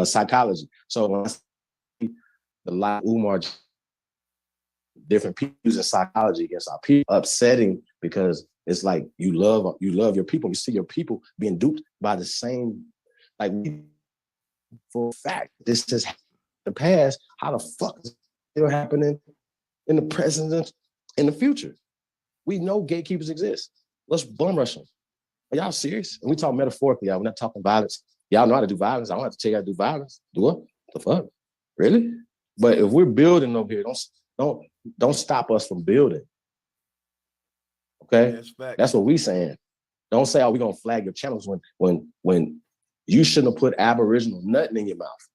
psychology. So when I see the lot Umar, different people using psychology against our people, upsetting because it's like you love your people. You see your people being duped by the same, like, for a fact, this is the past. How the fuck is it still happening in the present and in the future? We know gatekeepers exist. Let's bum rush them. Are y'all serious? And we talk metaphorically, y'all. We're not talking violence. Y'all know how to do violence. I don't have to tell you how to do violence. Do what? The fuck? Really? But if we're building over here, don't stop us from building. Okay? That's what we saying. Don't say, oh, we're gonna flag your channels when you shouldn't have put Aboriginal nothing in your mouth.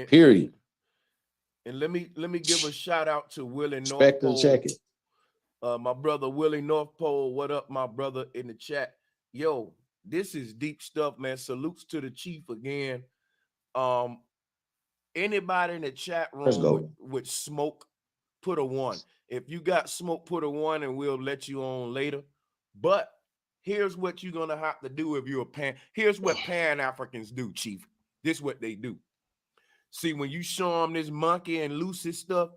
Period. And let me give a shout out to Willie Respect North and check it. My brother Willie North Pole. What up, my brother in the chat? Yo, this is deep stuff, man. Salutes to the chief again. Anybody in the chat room with smoke, put a 1. If you got smoke, put a 1, and we'll let you on later. But here's what you're gonna have to do if you're a Here's what Pan-Africans do, chief. This is what they do. See, when you show them this monkey and Lucy stuff,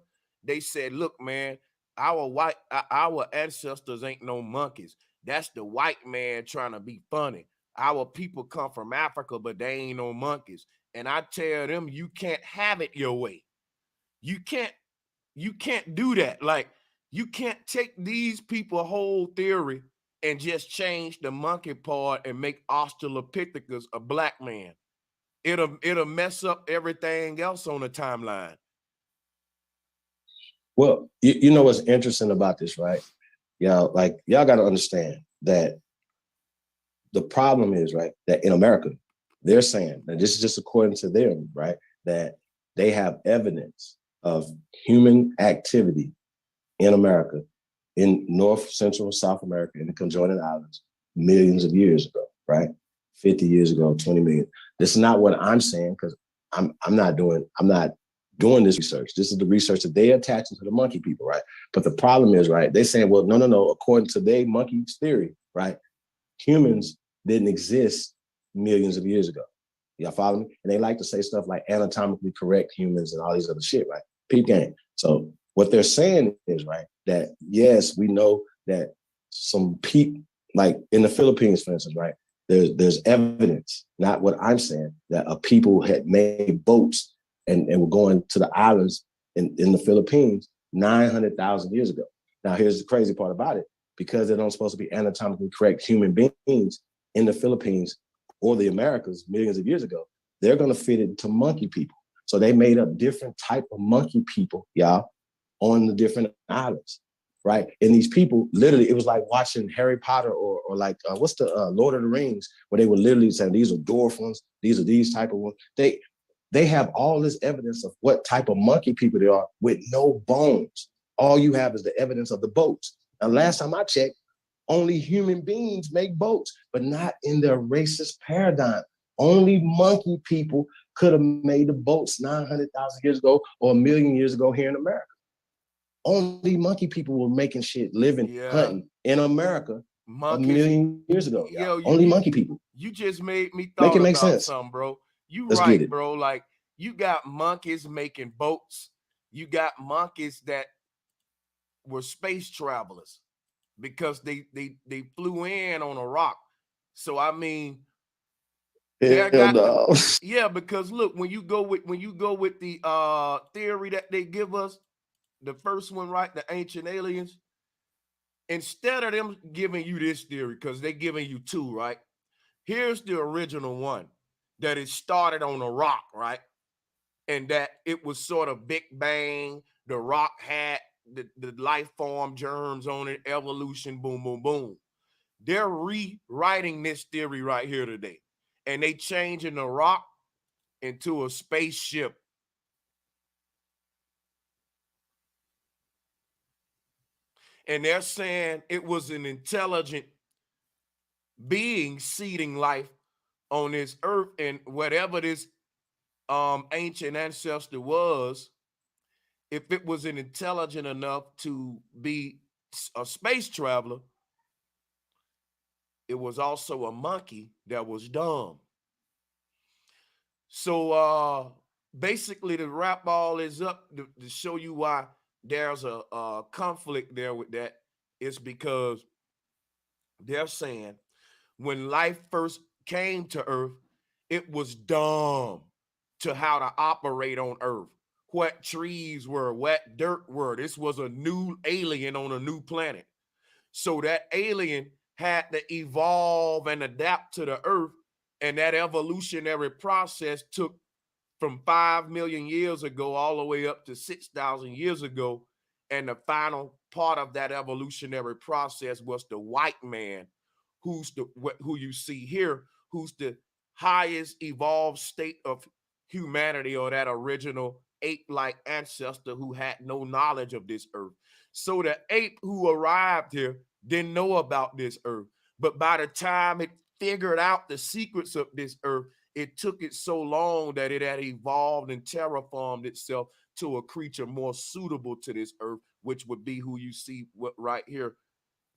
they said, look, man, our ancestors ain't no monkeys. That's the white man trying to be funny. Our people come from Africa, but they ain't no monkeys. And I tell them, you can't have it your way. You can't do that. Like, you can't take these people's whole theory and just change the monkey part and make Australopithecus a black man. It'll mess up everything else on the timeline. Well, you know what's interesting about this, right? Y'all got to understand that the problem is, right, that in America, they're saying, and this is just according to them, right, that they have evidence of human activity in America, in North, Central, South America, in the conjoining islands, millions of years ago, right? 50 years ago, 20 million. This is not what I'm saying, because I'm not doing this research. This is the research that they attach to the monkey people, right? But the problem is, right, they're saying, well, no, according to their monkey's theory, right, humans didn't exist millions of years ago. Y'all follow me? And they like to say stuff like anatomically correct humans and all these other shit, right? Peep game. So what they're saying is, right, that yes, we know that some people, like in the Philippines, for instance, right, there's evidence, not what I'm saying, that a people had made boats and were going to the islands in the Philippines 900,000 years ago. Now, here's the crazy part about it. Because they don't supposed to be anatomically correct human beings in the Philippines or the Americas millions of years ago, they're going to fit it into monkey people. So they made up different type of monkey people, y'all, on the different islands, right? And these people, literally, it was like watching Harry Potter or like, what's the Lord of the Rings, where they were literally saying, these are dwarf ones, these are these type of ones. They have all this evidence of what type of monkey people they are with no bones. All you have is the evidence of the boats. Now, last time I checked, only human beings make boats, but not in their racist paradigm. Only monkey people could have made the boats 900,000 years ago or 1 million years ago here in America. Only monkey people were making shit, living, hunting in America monkeys, 1 million years ago. Only monkey people. You just made me thought about something, bro. Let's right, bro. Like, you got monkeys making boats. You got monkeys that were space travelers because they flew in on a rock. So I mean, yeah, because look, when you go with the theory that they give us, the first one, right, the ancient aliens, instead of them giving you this theory, because they're giving you two, right? Here's the original one, that it started on a rock, right? And that it was sort of Big Bang, the rock had the life form germs on it, evolution, boom, boom, boom. They're rewriting this theory right here today. And they changing the rock into a spaceship. And they're saying it was an intelligent being seeding life on this earth, and whatever this ancient ancestor was, if it was an intelligent enough to be a space traveler, it was also a monkey that was dumb. So basically, to wrap all this up, to show you why there's a conflict there with that, is because they're saying when life first came to Earth, it was dumb to how to operate on Earth. What trees were, what dirt were. This was a new alien on a new planet. So that alien had to evolve and adapt to the Earth, and that evolutionary process took from 5 million years ago all the way up to 6,000 years ago. And the final part of that evolutionary process was the white man, who you see here, who's the highest evolved state of humanity, or that original ape-like ancestor who had no knowledge of this earth. So the ape who arrived here didn't know about this earth. But by the time it figured out the secrets of this earth, it took it so long that it had evolved and terraformed itself to a creature more suitable to this earth, which would be who you see right here,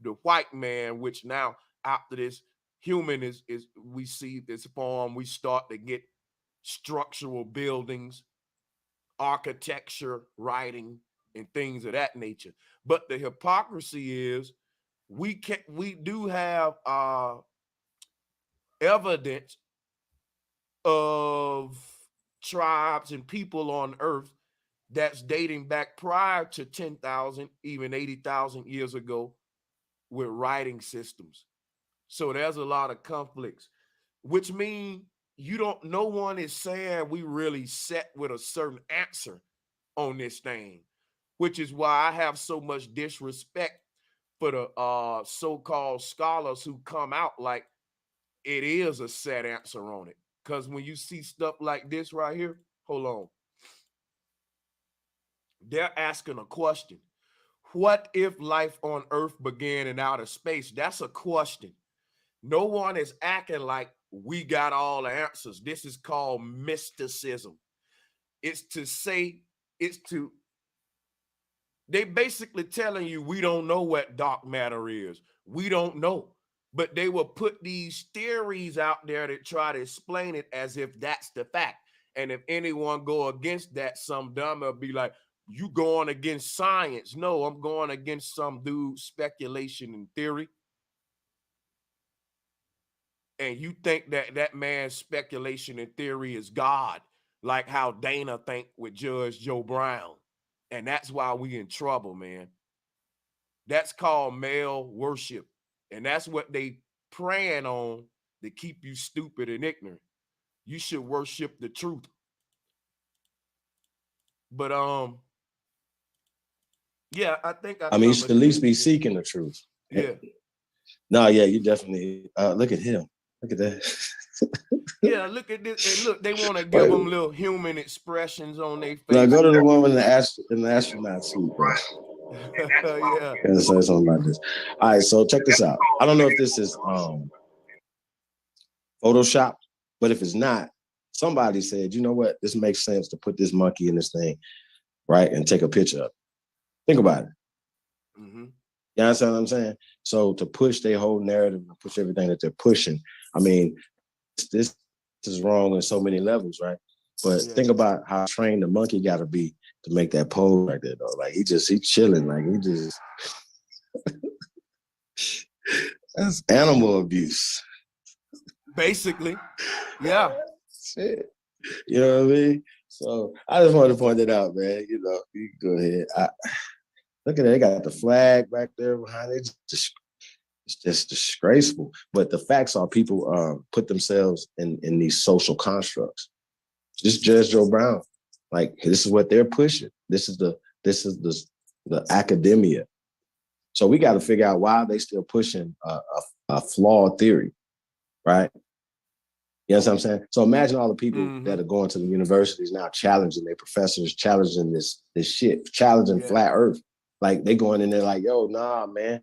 the white man, which now after this human is we see this form, we start to get structural buildings, architecture, writing, and things of that nature. But the hypocrisy is we do have evidence of tribes and people on earth that's dating back prior to 10,000, even 80,000 years ago, with writing systems. So there's a lot of conflicts, which mean no one is saying we really set with a certain answer on this thing, which is why I have so much disrespect for the so-called scholars who come out like it is a set answer on it. Because when you see stuff like this right here, hold on. They're asking a question. What if life on Earth began in outer space? That's a question. No one is acting like we got all the answers. This is called mysticism. They basically telling you we don't know what dark matter is. We don't know. But they will put these theories out there that try to explain it as if that's the fact. And if anyone go against that, some dumb will be like, you going against science. No, I'm going against some dude's speculation and theory. And you think that man's speculation and theory is God, like how Dana think with Judge Joe Brown. And that's why we in trouble, man. That's called male worship. And that's what they preying on to keep you stupid and ignorant. You should worship the truth. But yeah, I think I mean, you should at least be seeking the truth. Yeah. No, yeah, you definitely look at him. Look at that. Yeah, look at this. And look, they want to give them little human expressions on their face. Now go to the one with the astronaut suit, bro. Yeah. Gotta say something about this. All right, so check this out. I don't know if this is Photoshop, but if it's not, somebody said, you know what, this makes sense to put this monkey in this thing, right, and take a picture of it. Think about it. Mm-hmm. You understand what I'm saying? So to push their whole narrative and push everything that they're pushing, I mean, this is wrong on so many levels, right? But think about how trained the monkey got to be to make that pose like that, though. Like he chilling, like he just. That's animal abuse. Basically, yeah. Shit. You know what I mean? So I just wanted to point that out, man. You know, you can go ahead. Look at that. They got the flag back there behind it. It's just disgraceful. But the facts are people put themselves in these social constructs. Just Judge Joe Brown. Like, this is what they're pushing. This is the academia. So we got to figure out why they still pushing a flawed theory, right? You know what I'm saying? So imagine all the people that are going to the universities now challenging their professors, challenging this shit, challenging flat earth. Like, they going in there like, yo, nah, man.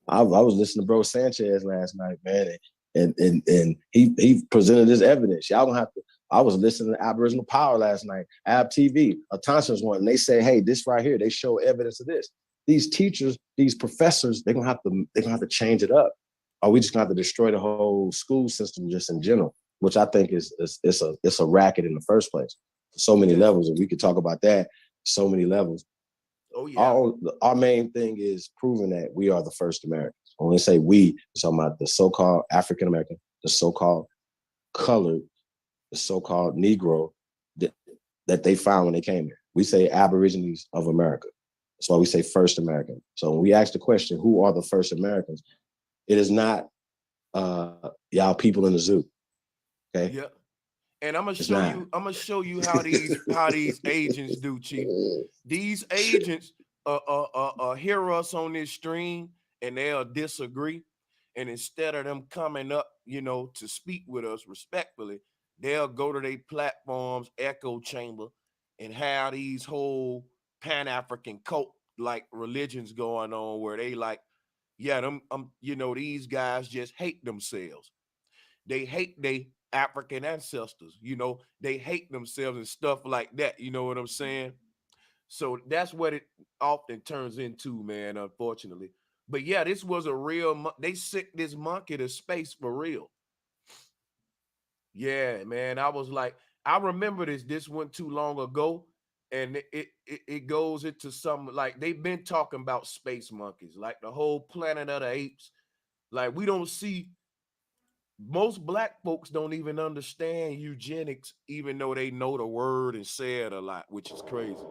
I was listening to Bro Sanchez last night, man, and he presented his evidence. Y'all don't have to. I was listening to Aboriginal Power last night, Ab TV, a Thompson's one, and they say, hey, this right here, they show evidence of this. These teachers, these professors, they're gonna have to change it up. Or we just gonna have to destroy the whole school system just in general, which I think is a racket in the first place. So many levels, and we could talk about that. So many levels. Oh yeah. Our main thing is proving that we are the first Americans. When we say we, we're talking about the so-called African American, the so-called colored, the so-called Negro that they found when they came here. We say Aborigines of America. That's why we say first American. So when we ask the question, who are the first Americans? It is not y'all people in the zoo. Okay. Yeah. And I'm gonna show you how these agents do, Chief. These agents hear us on this stream and they'll disagree. And instead of them coming up, to speak with us respectfully, they'll go to their platforms, echo chamber, and have these whole Pan-African cult like religions going on where they like, yeah, these guys just hate themselves. They hate their African ancestors, they hate themselves and stuff like that. You know what I'm saying? So that's what it often turns into, man, unfortunately. But yeah, this was a real, they sent this monkey to space for real. Yeah, man. I was like, I remember this went too long ago. And it goes into some, like, they've been talking about space monkeys, like the whole Planet of the Apes. Like, we don't see, most black folks don't even understand eugenics, even though they know the word and say it a lot, which is crazy.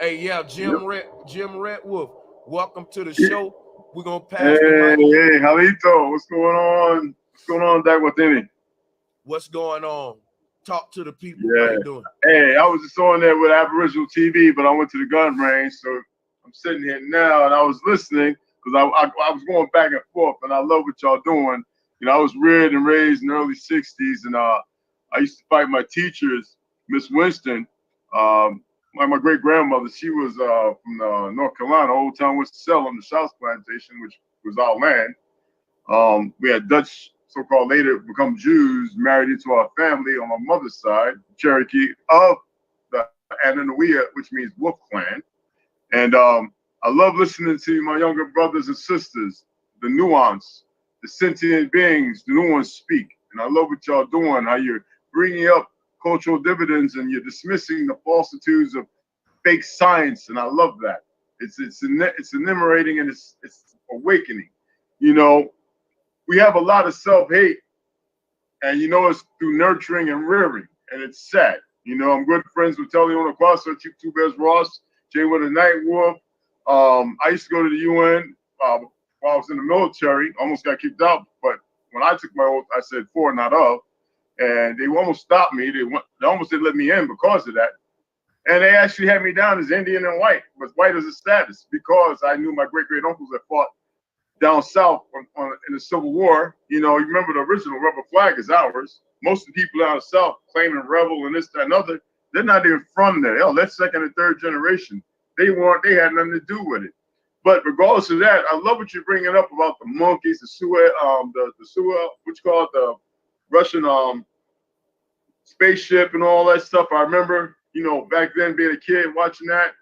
Hey, yeah, Jim Red Wolf, welcome to the show. We're gonna pass the mic. Hey, Jalito, what's going on? What's going on, Dak Watini? What's going on? Talk to the people. Yeah. How you doing? Hey, I was just on there with Aboriginal TV, but I went to the gun range, so I'm sitting here now, and I was listening because I was going back and forth, and I love what y'all doing. I was reared and raised in the early '60s, and I used to fight my teachers, Miss Winston. My great grandmother, she was from North Carolina, Old Town Winston-Salem, the South Plantation, which was our land. We had Dutch, so-called later become Jews, married into our family on my mother's side, Cherokee of the Ananawiya, which means Wolf Clan. And I love listening to my younger brothers and sisters, the nuance, the sentient beings, the nuance speak. And I love what y'all doing, how you're bringing up cultural dividends and you're dismissing the falsitudes of fake science. And I love that. It's enumerating and it's awakening. We have a lot of self-hate, and it's through nurturing and rearing, and it's sad. I'm good friends with Teliona Quasa, Chief Two Bears Ross, Jay with a Night Wolf. I used to go to the UN while I was in the military. Almost got kicked out, but when I took my oath, I said for, not of, and they almost stopped me. They almost didn't let me in because of that. And they actually had me down as Indian and white, but white as a status, because I knew my great-great-uncles that fought down south in the Civil War. You remember the original rebel flag is ours. Most of the people down south claiming rebel and this, that, and other, they're not even from there. Hell, that's second and third generation. They had nothing to do with it. But regardless of that, I love what you're bringing up about the monkeys, the Suez, what you call it, the Russian spaceship and all that stuff. I remember, back then being a kid watching that.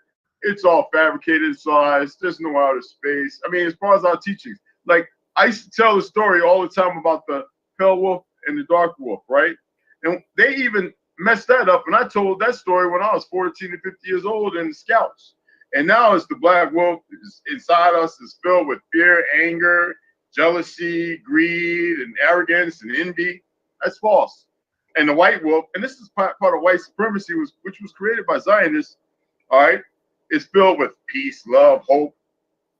It's all fabricated size. There's no outer space. I mean, as far as our teachings, like I used to tell the story all the time about the pale wolf and the dark wolf, right? And they even messed that up. And I told that story when I was 14 to 50 years old in the Scouts. And now it's the black wolf is inside us is filled with fear, anger, jealousy, greed, and arrogance and envy. That's false. And the white wolf, and this is part of white supremacy, which was created by Zionists, all right, is filled with peace, love, hope.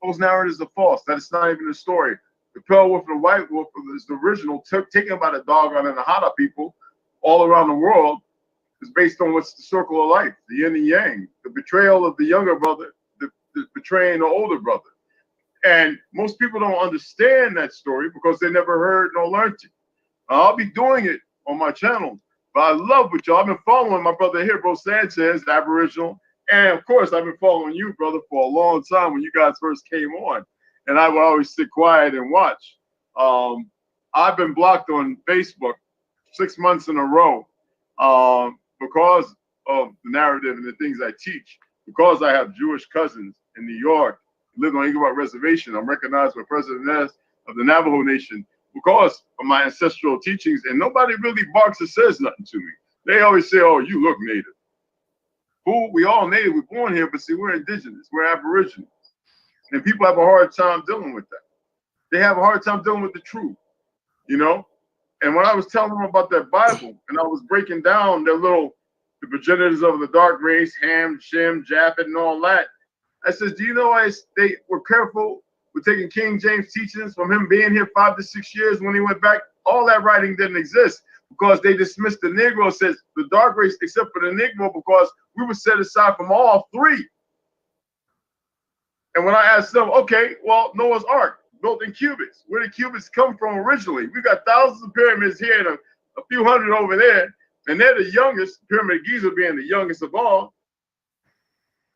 Those narratives are false. That is not even a story. The pale wolf and the white wolf is the original, taken by the Dogon and the Hada people all around the world, is based on what's the circle of life, the yin and yang, the betrayal of the younger brother, the betraying the older brother. And most people don't understand that story because they never heard nor learned it. I'll be doing it on my channel, but I love what y'all. I've been following my brother here, Bro Sanchez, Aboriginal, and of course I've been following you, brother, for a long time when you guys first came on, and I would always sit quiet and watch. I've been blocked on Facebook 6 months in a row because of the narrative and the things I teach. Because I have Jewish cousins in New York, live on Eagle Rock Reservation. I'm recognized by President Nez of the Navajo Nation because of my ancestral teachings, and nobody really barks or says nothing to me. They always say, "Oh, you look native." Who? We all native. We're born here, but see, we're indigenous. We're Aboriginal, and people have a hard time dealing with that. They have a hard time dealing with the truth, you know. And when I was telling them about that Bible, and I was breaking down the progenitors of the dark race, Ham, Shem, Japheth, and all that, I says, do you know why they were careful with taking King James teachings from him being here 5 to 6 years when he went back? All that writing didn't exist because they dismissed the Negro, says the dark race, except for the Negro, because we were set aside from all three. And when I asked them, okay, well, Noah's Ark, built in cubits. Where did cubits come from originally? We got thousands of pyramids here and a few hundred over there, and they're the youngest, Pyramid of Giza being the youngest of all.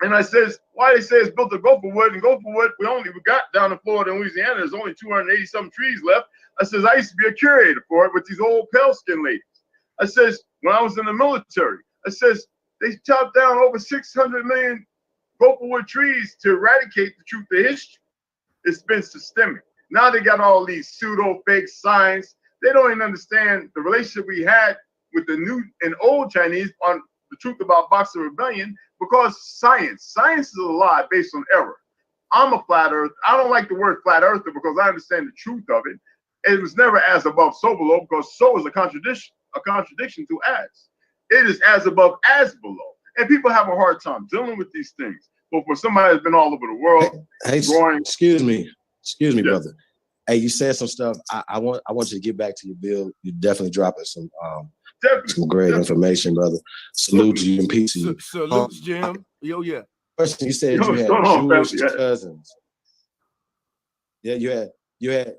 And I says, why they say it's built of gopher wood, and gopher wood, we got down in Florida and Louisiana, there's only 280 some trees left. I says, I used to be a curator for it with these old pale skin ladies. I says, when I was in the military, I says, they chopped down over 600 million gopher wood trees to eradicate the truth of history. It's been systemic. Now they got all these pseudo fake signs. They don't even understand the relationship we had with the new and old Chinese on the truth about Boxer Rebellion, because science is a lie based on error. I'm a flat earth. I don't like the word flat earther because I understand the truth of it. It was never as above, so below, because so is a contradiction to as. It is as above, as below. And people have a hard time dealing with these things. But for somebody that's been all over the world, growing. Excuse me, brother. Hey, you said some stuff. I want you to get back to your bill. You're definitely dropping some great information, brother. Salute to you and peace to you. Salutes, Jim. Yeah. First, you said you had Jewish cousins. Yeah, you had.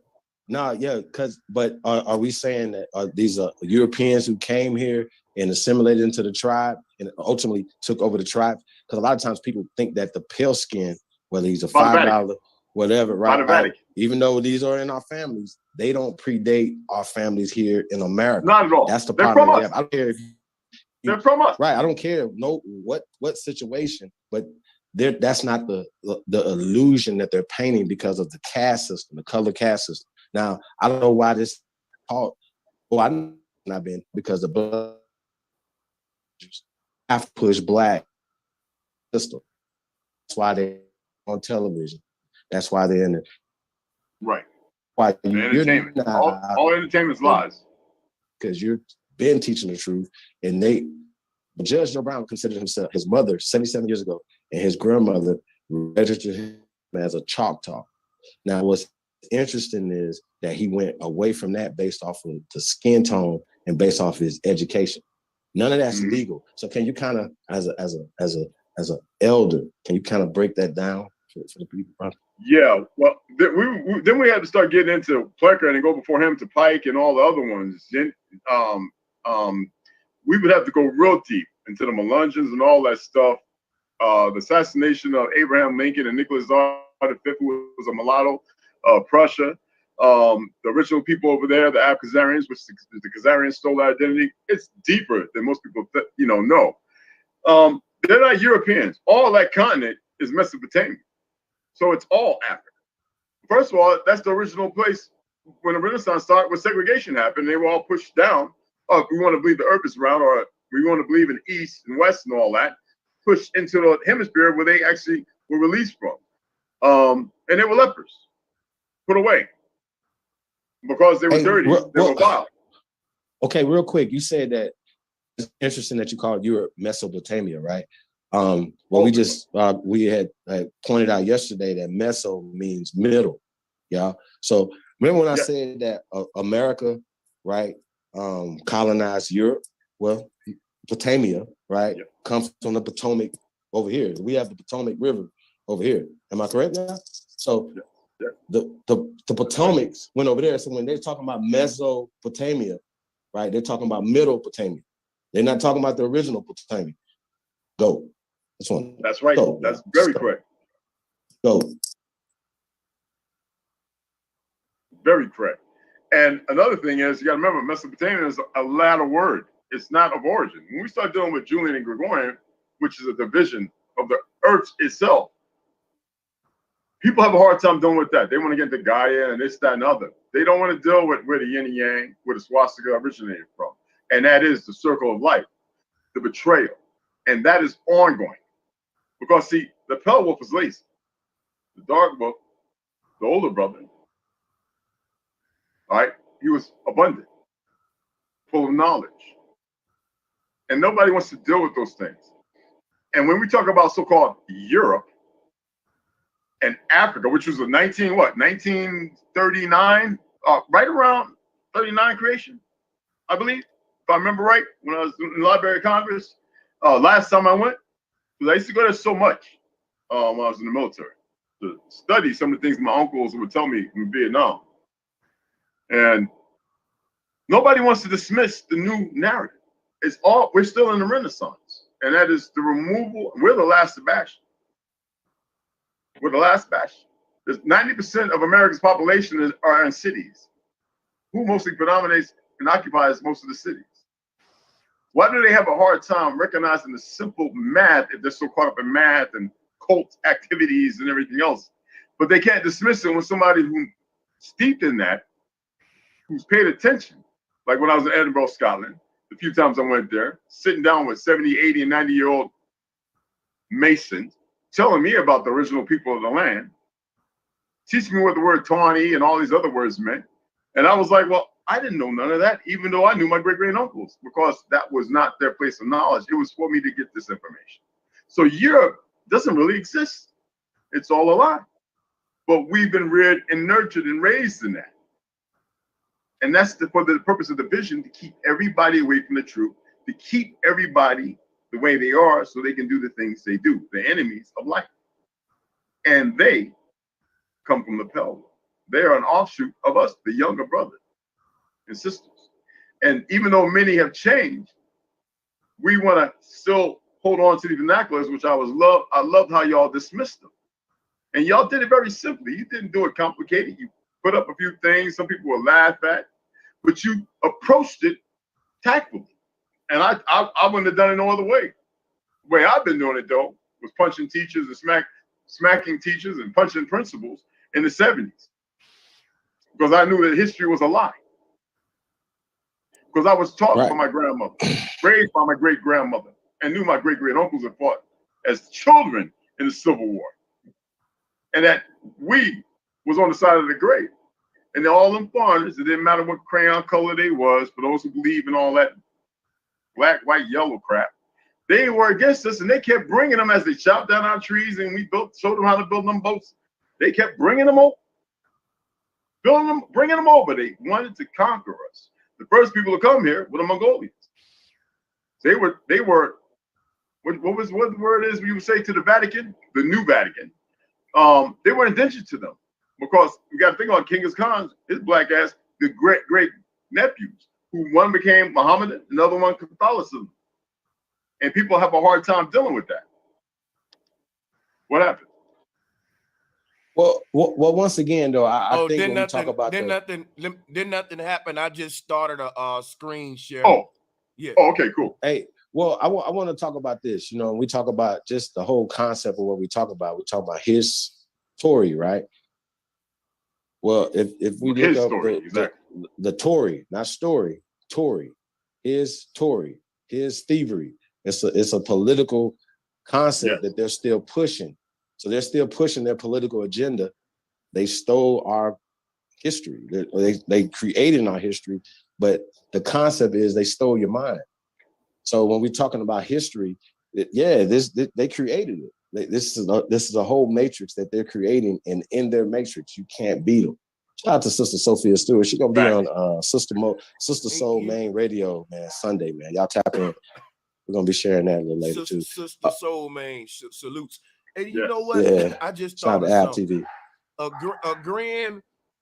But are we saying that these are Europeans who came here and assimilated into the tribe and ultimately took over the tribe? Because a lot of times people think that the pale skin, whether he's a $5, whatever, right? Even though these are in our families, they don't predate our families here in America. Not at all. That's the They're problem. from us. I don't care if they're from us. Right. I don't care what situation, but that's not the illusion that they're painting because of the caste system, the color caste system. Now, I don't know why this called. Well, I've not been because the blood have to push black system. That's why they're on television. That's why they're in it. Right. Why entertainment. All entertainment's lies. Because you've been teaching the truth, and Judge Joe Brown considered his mother 77 years ago, and his grandmother registered him as a Choctaw. Now, what's interesting is that he went away from that based off of the skin tone and based off his education. None of that's legal. So can you kind of, as an elder, can you kind of break that down for the people? Yeah, well, then we had to start getting into Plecker and go before him to Pike and all the other ones. Then we would have to go real deep into the Melungeons and all that stuff. The assassination of Abraham Lincoln and Nicholas Tsar V, who was a mulatto, Prussia. The original people over there, the Ab-Khazarians, which the Khazarians stole their identity. It's deeper than most people know. They're not Europeans. All that continent is Mesopotamia. So it's all Africa. First of all, that's the original place when the Renaissance started, when segregation happened. They were all pushed down. If we want to believe the earth is round, or we want to believe in East and West and all that, pushed into the hemisphere where they actually were released from. And they were lepers, put away. because they were dirty. They were wild. Okay, real quick, you said that it's interesting that you called Europe Mesopotamia, right? We had pointed out yesterday that Meso means middle, yeah. So remember when I said that America, right, colonized Europe? Well, Potamia, right, comes from the Potomac over here. We have the Potomac River over here. Am I correct now? So the Potomac went over there. So when they're talking about Mesopotamia, right, they're talking about Middle Potamia. They're not talking about the original Potamia. Go. This one. That's right. Go. That's very correct. Go. Very correct. And another thing is, you got to remember, Mesopotamia is a latter word. It's not of origin. When we start dealing with Julian and Gregorian, which is a division of the earth itself, people have a hard time dealing with that. They want to get into Gaia and this, that, and other. They don't want to deal with where the yin and yang, where the swastika originated from. And that is the circle of life, the betrayal. And that is ongoing. Because, see, the pale wolf is lazy. The dark wolf, the older brother, all right, he was abundant, full of knowledge. And nobody wants to deal with those things. And when we talk about so-called Europe and Africa, which was a 1939, right around 39 creation, I believe, if I remember right, when I was in the Library of Congress, last time I went, because I used to go there so much when I was in the military to study some of the things my uncles would tell me in Vietnam. And nobody wants to dismiss the new narrative. We're still in the Renaissance, and that is the removal. We're the last Sebastian. We're the last bastion. There's 90% of America's population are in cities. Who mostly predominates and occupies most of the cities? Why do they have a hard time recognizing the simple math if they're so caught up in math and cult activities and everything else? But they can't dismiss it when somebody who's steeped in that, who's paid attention, like when I was in Edinburgh, Scotland, the few times I went there, sitting down with 70, 80, and 90-year-old Masons, telling me about the original people of the land, teaching me what the word tawny and all these other words meant. And I was like, well, I didn't know none of that, even though I knew my great-great-uncles, because that was not their place of knowledge. It was for me to get this information. So Europe doesn't really exist. It's all a lie. But we've been reared and nurtured and raised in that. And that's for the purpose of the vision, to keep everybody away from the truth, to keep everybody the way they are so they can do the things they do, the enemies of life. And they come from the Pell. They are an offshoot of us, the younger brothers and sisters. And even though many have changed, we want to still hold on to the vernaculars, which I loved how y'all dismissed them. And y'all did it very simply. You didn't do it complicated. You put up a few things some people will laugh at, but you approached it tactfully. And I wouldn't have done it no other way. The way I've been doing it, though, was punching teachers and smacking teachers and punching principals in the 70s. Because I knew that history was a lie. Because I was taught by my grandmother, raised by my great-grandmother, and knew my great-great-uncles had fought as children in the Civil War. And that we was on the side of the grave. And all them foreigners, it didn't matter what crayon color they was, for those who believe in all that black, white, yellow crap, they were against us, and they kept bringing them as they chopped down our trees, and we showed them how to build them boats. They kept bringing them over, bringing them over. They wanted to conquer us. The first people to come here were the Mongolians. They were. What the word is we would say to the Vatican, the new Vatican. They were indentured to them because we got to think about Genghis Khan, his black ass, the great nephews, who one became Mohammedan, another one Catholicism. And people have a hard time dealing with that. What happened? Well, once again, though, I think when we talk about nothing happen. I just started a screen share. Oh, yeah. Oh, okay, cool. Hey, well, I want to talk about this. You know, we talk about just the whole concept of what we talk about. We talk about his story, right? Well, if we look up the Tory, not story, Tory, his thievery. It's a political concept that they're still pushing. So they're still pushing their political agenda. They stole our history. They created our history, but the concept is they stole your mind. So when we're talking about history, they created it. This is a whole matrix that they're creating, and in their matrix, you can't beat them. Shout out to Sister Sophia Stewart. She's gonna be on Sister Soul Main Radio, man, Sunday, man. Y'all tap in. We're gonna be sharing that a little later too. Sister Soul Main salutes. And you know what? Yeah. I just Shout thought out of to App something. TV.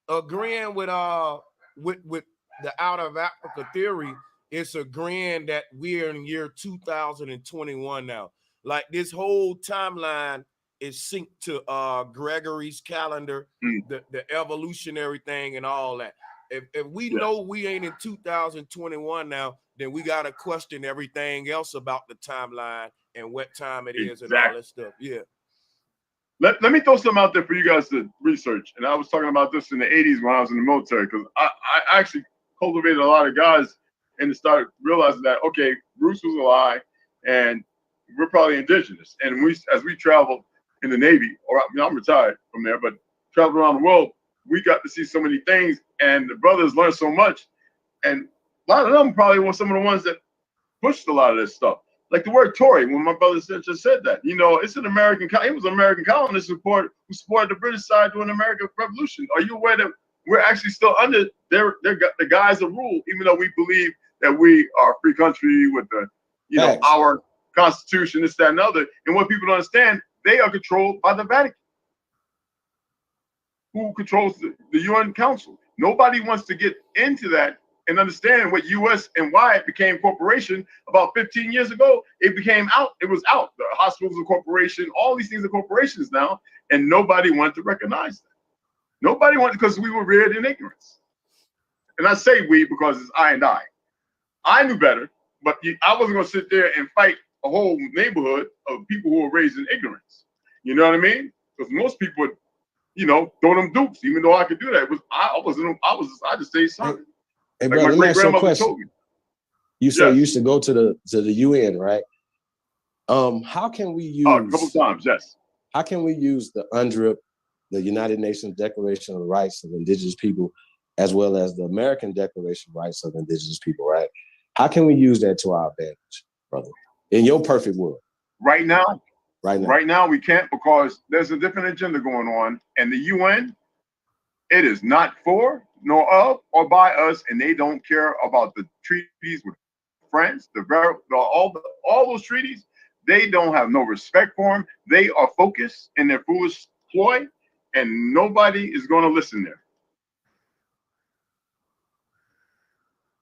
Agreeing with the out of Africa theory, it's agreeing that we're in year 2021 now. Like this whole timeline is synced to Gregory's calendar, the evolutionary thing and all that. If we know we ain't in 2021 now, then we got to question everything else about the timeline and what time it is and all that stuff. Yeah. Let me throw something out there for you guys to research. And I was talking about this in the 80s when I was in the military, because I actually cultivated a lot of guys and started realizing that, okay, Bruce was a lie and we're probably indigenous. And as we traveled in the Navy, or I'm retired from there, but traveled around the world, we got to see so many things, and the brothers learned so much. And a lot of them probably were some of the ones that pushed a lot of this stuff. Like the word Tory, when my brother just said that, it's an American, it was an American colonist who supported the British side during the American Revolution. Are you aware that we're actually still under the guise of rule, even though we believe that we are a free country with the, our constitution, this, that, and other. And what people don't understand, they are controlled by the Vatican, who controls the UN Council. Nobody wants to get into that and understand what U.S. and why it became corporation about 15 years ago. It became out. It was out. The hospitals are corporation. All these things are corporations now, and nobody wanted to recognize that. Nobody wanted, because we were reared in ignorance. And I say we because it's I and I. I knew better, but I wasn't going to sit there and fight a whole neighborhood of people who were raised in ignorance. You know what I mean? Because most people would, throw them dupes. Even though I could do that, I just stayed silent. Hey, Like brother, my let me ask you a great-grandmother question. told me. You said you used to go to the UN, right? How can we use a couple times, yes. How can we use the UNDRIP, the United Nations Declaration of the Rights of Indigenous People, as well as the American Declaration of Rights of Indigenous People, right? How can we use that to our advantage, brother? In your perfect world. Right now, Right now we can't, because there's a different agenda going on, and the UN, it is not for, nor of, or by us, and they don't care about the treaties with France, all those treaties. They don't have no respect for them. They are focused in their foolish ploy, and nobody is going to listen there.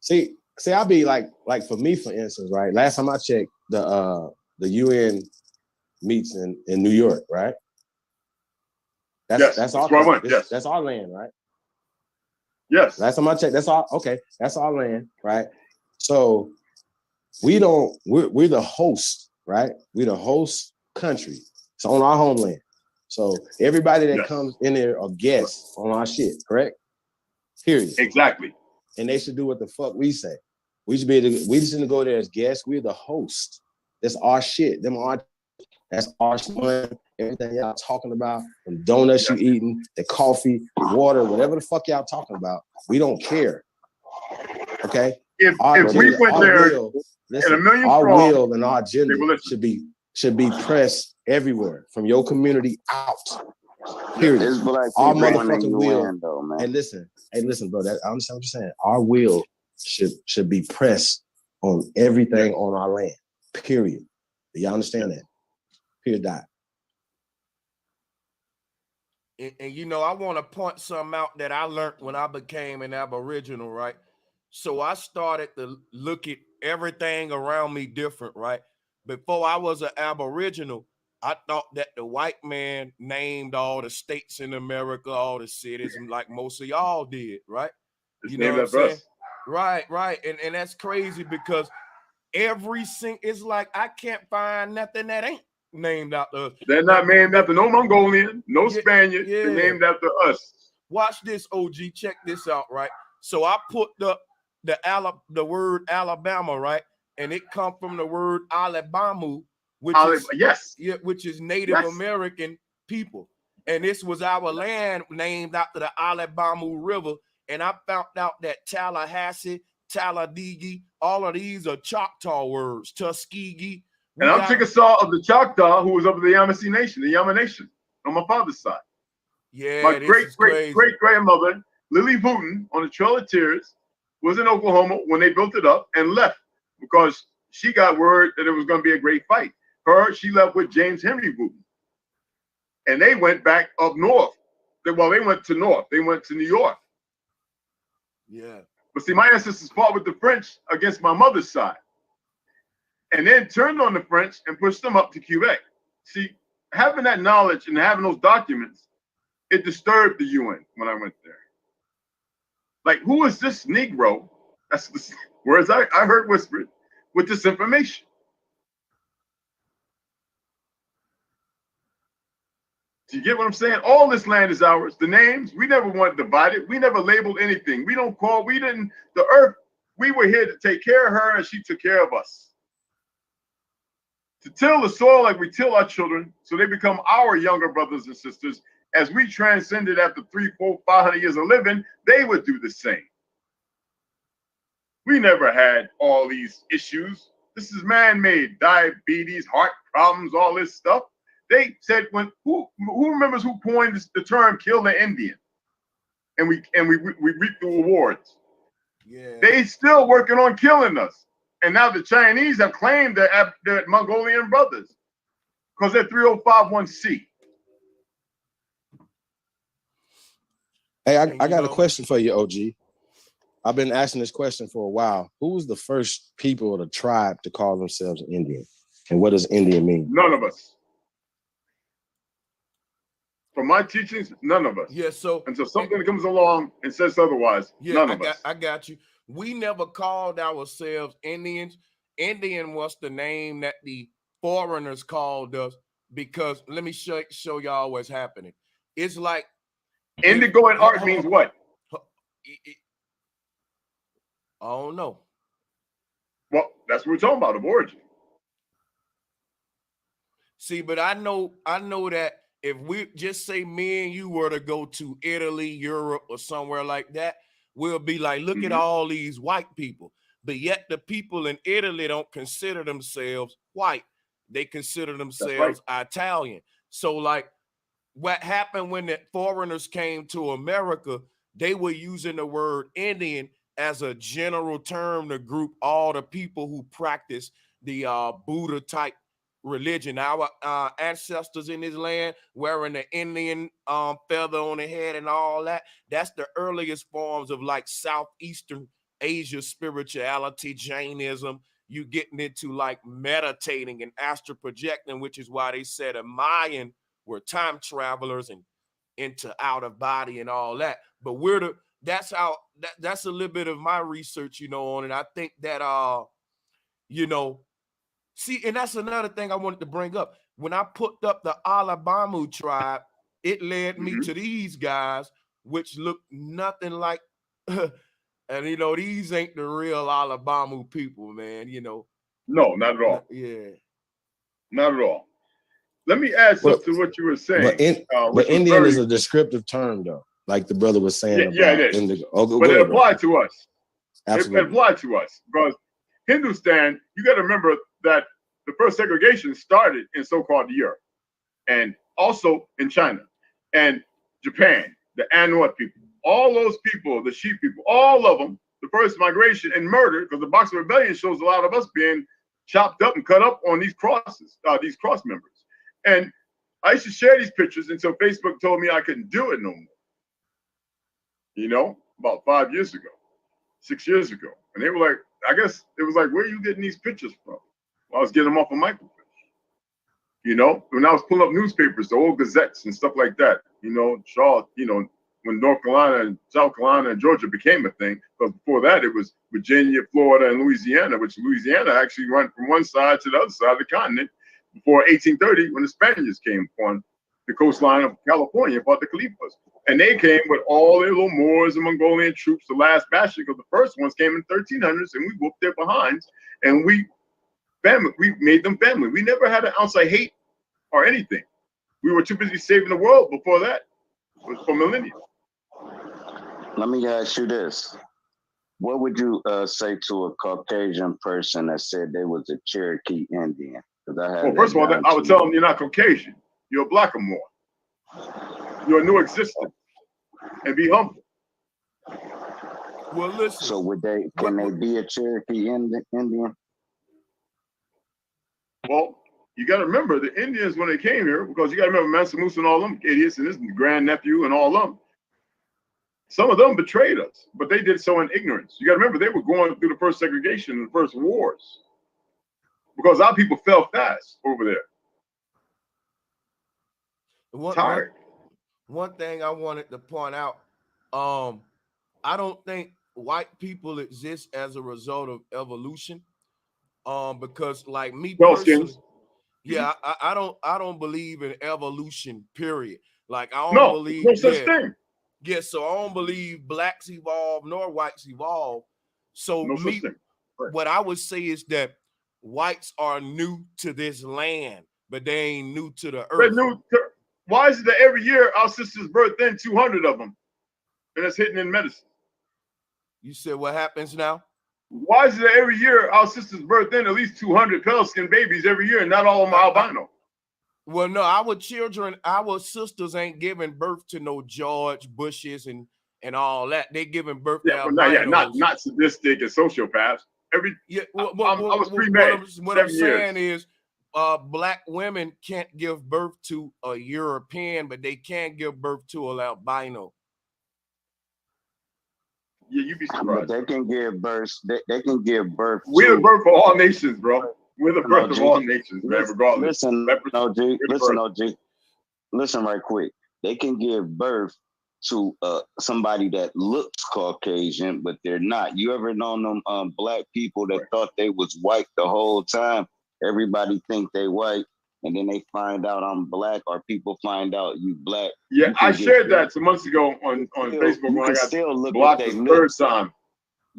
See, I'll be like for me, for instance, right? Last time I checked, the UN meets in New York, right? That's our where I went. Yes. That's our land, right? Yes. Last time I checked, that's our land, right? So we're the host, right? We're the host country. It's on our homeland. So everybody that comes in there are guests on our shit, correct? Period. Exactly. And they should do what the fuck we say. We shouldn't go there as guests. We're the host. That's our shit. That's our money. Everything y'all talking about, the donuts you eating, the coffee, water, whatever the fuck y'all talking about, we don't care. Okay? If we went there and a million our strong, will and our agenda should be pressed everywhere, from your community out. Period. Our motherfucking will. Though, man. Hey, listen, bro. I understand what you're saying. Our will should be pressed on everything on our land. Period. Do y'all understand that? Period. Dot. And I want to point something out that I learned when I became an Aboriginal, right? So I started to look at everything around me different, right? Before I was an Aboriginal, I thought that the white man named all the states in America, all the cities, and like most of y'all did, right? You know what I'm saying? Right. And that's crazy, because it's like I can't find nothing that ain't named after us. They're not named after no Mongolian, no Spaniard. They're named after us. Watch this, OG. Check this out, right? So I put the word Alabama, right? And it come from the word Alabama, which is Native American people. And this was our land named after the Alabama River. And I found out that Tallahassee, Talladega, all of these are Choctaw words. Tuskegee. And I'm Chickasaw of the Choctaw, who was of the Yamasee Nation, the Yama Nation, on my father's side. Yeah, my great grandmother, Lily Wooten, on the Trail of Tears, was in Oklahoma when they built it up and left because she got word that it was going to be a great fight. She left with James Henry Wooten. And they went back up north. Well, they went to north. They went to New York. Yeah. But see, my ancestors fought with the French against my mother's side. And then turned on the French and pushed them up to Quebec. See, having that knowledge and having those documents, it disturbed the UN when I went there. Like, who is this Negro? That's the words I heard whispered with this information. Do you get what I'm saying? All this land is ours. The names, we never want divided. We never labeled anything. The earth, we were here to take care of her and she took care of us. To till the soil like we till our children so they become our younger brothers and sisters. As we transcended after 300, 400, 500 years of living, they would do the same. We never had all these issues. This is man-made, diabetes, heart problems, all this stuff. They said who remembers who coined the term "kill the Indian," and we reaped the rewards. Yeah. They still working on killing us, and now the Chinese have claimed their Mongolian brothers because they're 3051C. Hey, I got a question for you, OG. I've been asking this question for a while. Who was the first people or the tribe to call themselves Indian? And what does Indian mean? None of us. From my teachings, none of us. Yeah, so until something comes along and says otherwise, none of us. I got you. We never called ourselves Indians. Indian was the name that the foreigners called us because let me show y'all what's happening. It's like indigo in art means what? I don't know. Well, that's what we're talking about, of origin. See, but I know that if we just say me and you were to go to Italy, Europe, or somewhere like that, we'll be like, look at all these white people. But yet the people in Italy don't consider themselves white. They consider themselves Italian. So like what happened when the foreigners came to America, they were using the word Indian as a general term to group all the people who practice the Buddha type religion. Our ancestors in this land wearing the Indian feather on their head and all that. That's the earliest forms of like Southeastern Asia spirituality, Jainism. You getting into like meditating and astral projecting, which is why they said a Mayan were time travelers and into out of body and all that. But that's a little bit of my research, on it. I think that see, and that's another thing I wanted to bring up. When I put up the Alabama tribe, it led me to these guys, which look nothing like, and these ain't the real Alabama people, man. No, not at all. Yeah, not at all. Let me add something to what you were saying. But Indian is a descriptive term, though, like the brother was saying. Yeah, it is. Indigo. But it applied to us. Absolutely. It applied to us because Hindustan, you got to remember that the first segregation started in so-called Europe and also in China and Japan, the Anuit people, all those people, the sheep people, all of them, the first migration and murder, because the Boxer Rebellion shows a lot of us being chopped up and cut up on these crosses, these cross members. And I used to share these pictures until Facebook told me I couldn't do it no more. About 5 years ago, 6 years ago. And they were like, I guess it was like, where are you getting these pictures from? Well, I was getting them off of microfiche. When I was pulling up newspapers, the old gazettes and stuff like that, when North Carolina and South Carolina and Georgia became a thing, because before that it was Virginia, Florida, and Louisiana, which Louisiana actually went from one side to the other side of the continent before 1830 when the Spaniards came upon the coastline of California and fought the Khalifas. And they came with all their little Moors and Mongolian troops, the last bastion, because the first ones came in 1300s, and we whooped their behinds, and we made them family. We never had an ounce of hate or anything. We were too busy saving the world before that, for millennia. Let me ask you this. What would you say to a Caucasian person that said they was a Cherokee Indian? Well, first of all, I would tell them you're not Caucasian. You're a Blackamoor. You're a new existence. And be humble. Well, listen. So can they be a Cherokee Indian? Well, you got to remember the Indians when they came here, because you got to remember Mansa Musa and all them idiots and his grandnephew and all them. Some of them betrayed us, but they did so in ignorance. You got to remember they were going through the first segregation and the first wars, because our people fell fast over there. One thing I wanted to point out, I don't think white people exist as a result of evolution, because like me personally, yeah, I don't believe in evolution, period. Like I don't believe no such thing. Yeah, so I don't believe blacks evolve nor whites evolve. So what I would say is that whites are new to this land, but they ain't new to the earth. Why is it that every year our sisters birth in 200 of them, and it's hitting in medicine? You said what happens now? Why is it that every year our sisters birth in at least 200 pale skin babies every year, and not all of them are albino? Well, no, our sisters ain't giving birth to no George Bushes and all that. They giving birth to albinos. Not sadistic and sociopaths. I was pre-med. What I'm saying is, black women can't give birth to a European, but they can give birth to an albino. Yeah, you'd be surprised. But they can give birth. They can give birth. We're the birth for all nations, bro. We're the birth of all nations, man, regardless. Listen, OG. Listen right quick. They can give birth to somebody that looks Caucasian, but they're not. You ever known them black people that thought they was white the whole time? Everybody think they white, and then they find out I'm black, or people find out you black. Yeah, I shared that some months ago on Facebook when I got blocked the third time.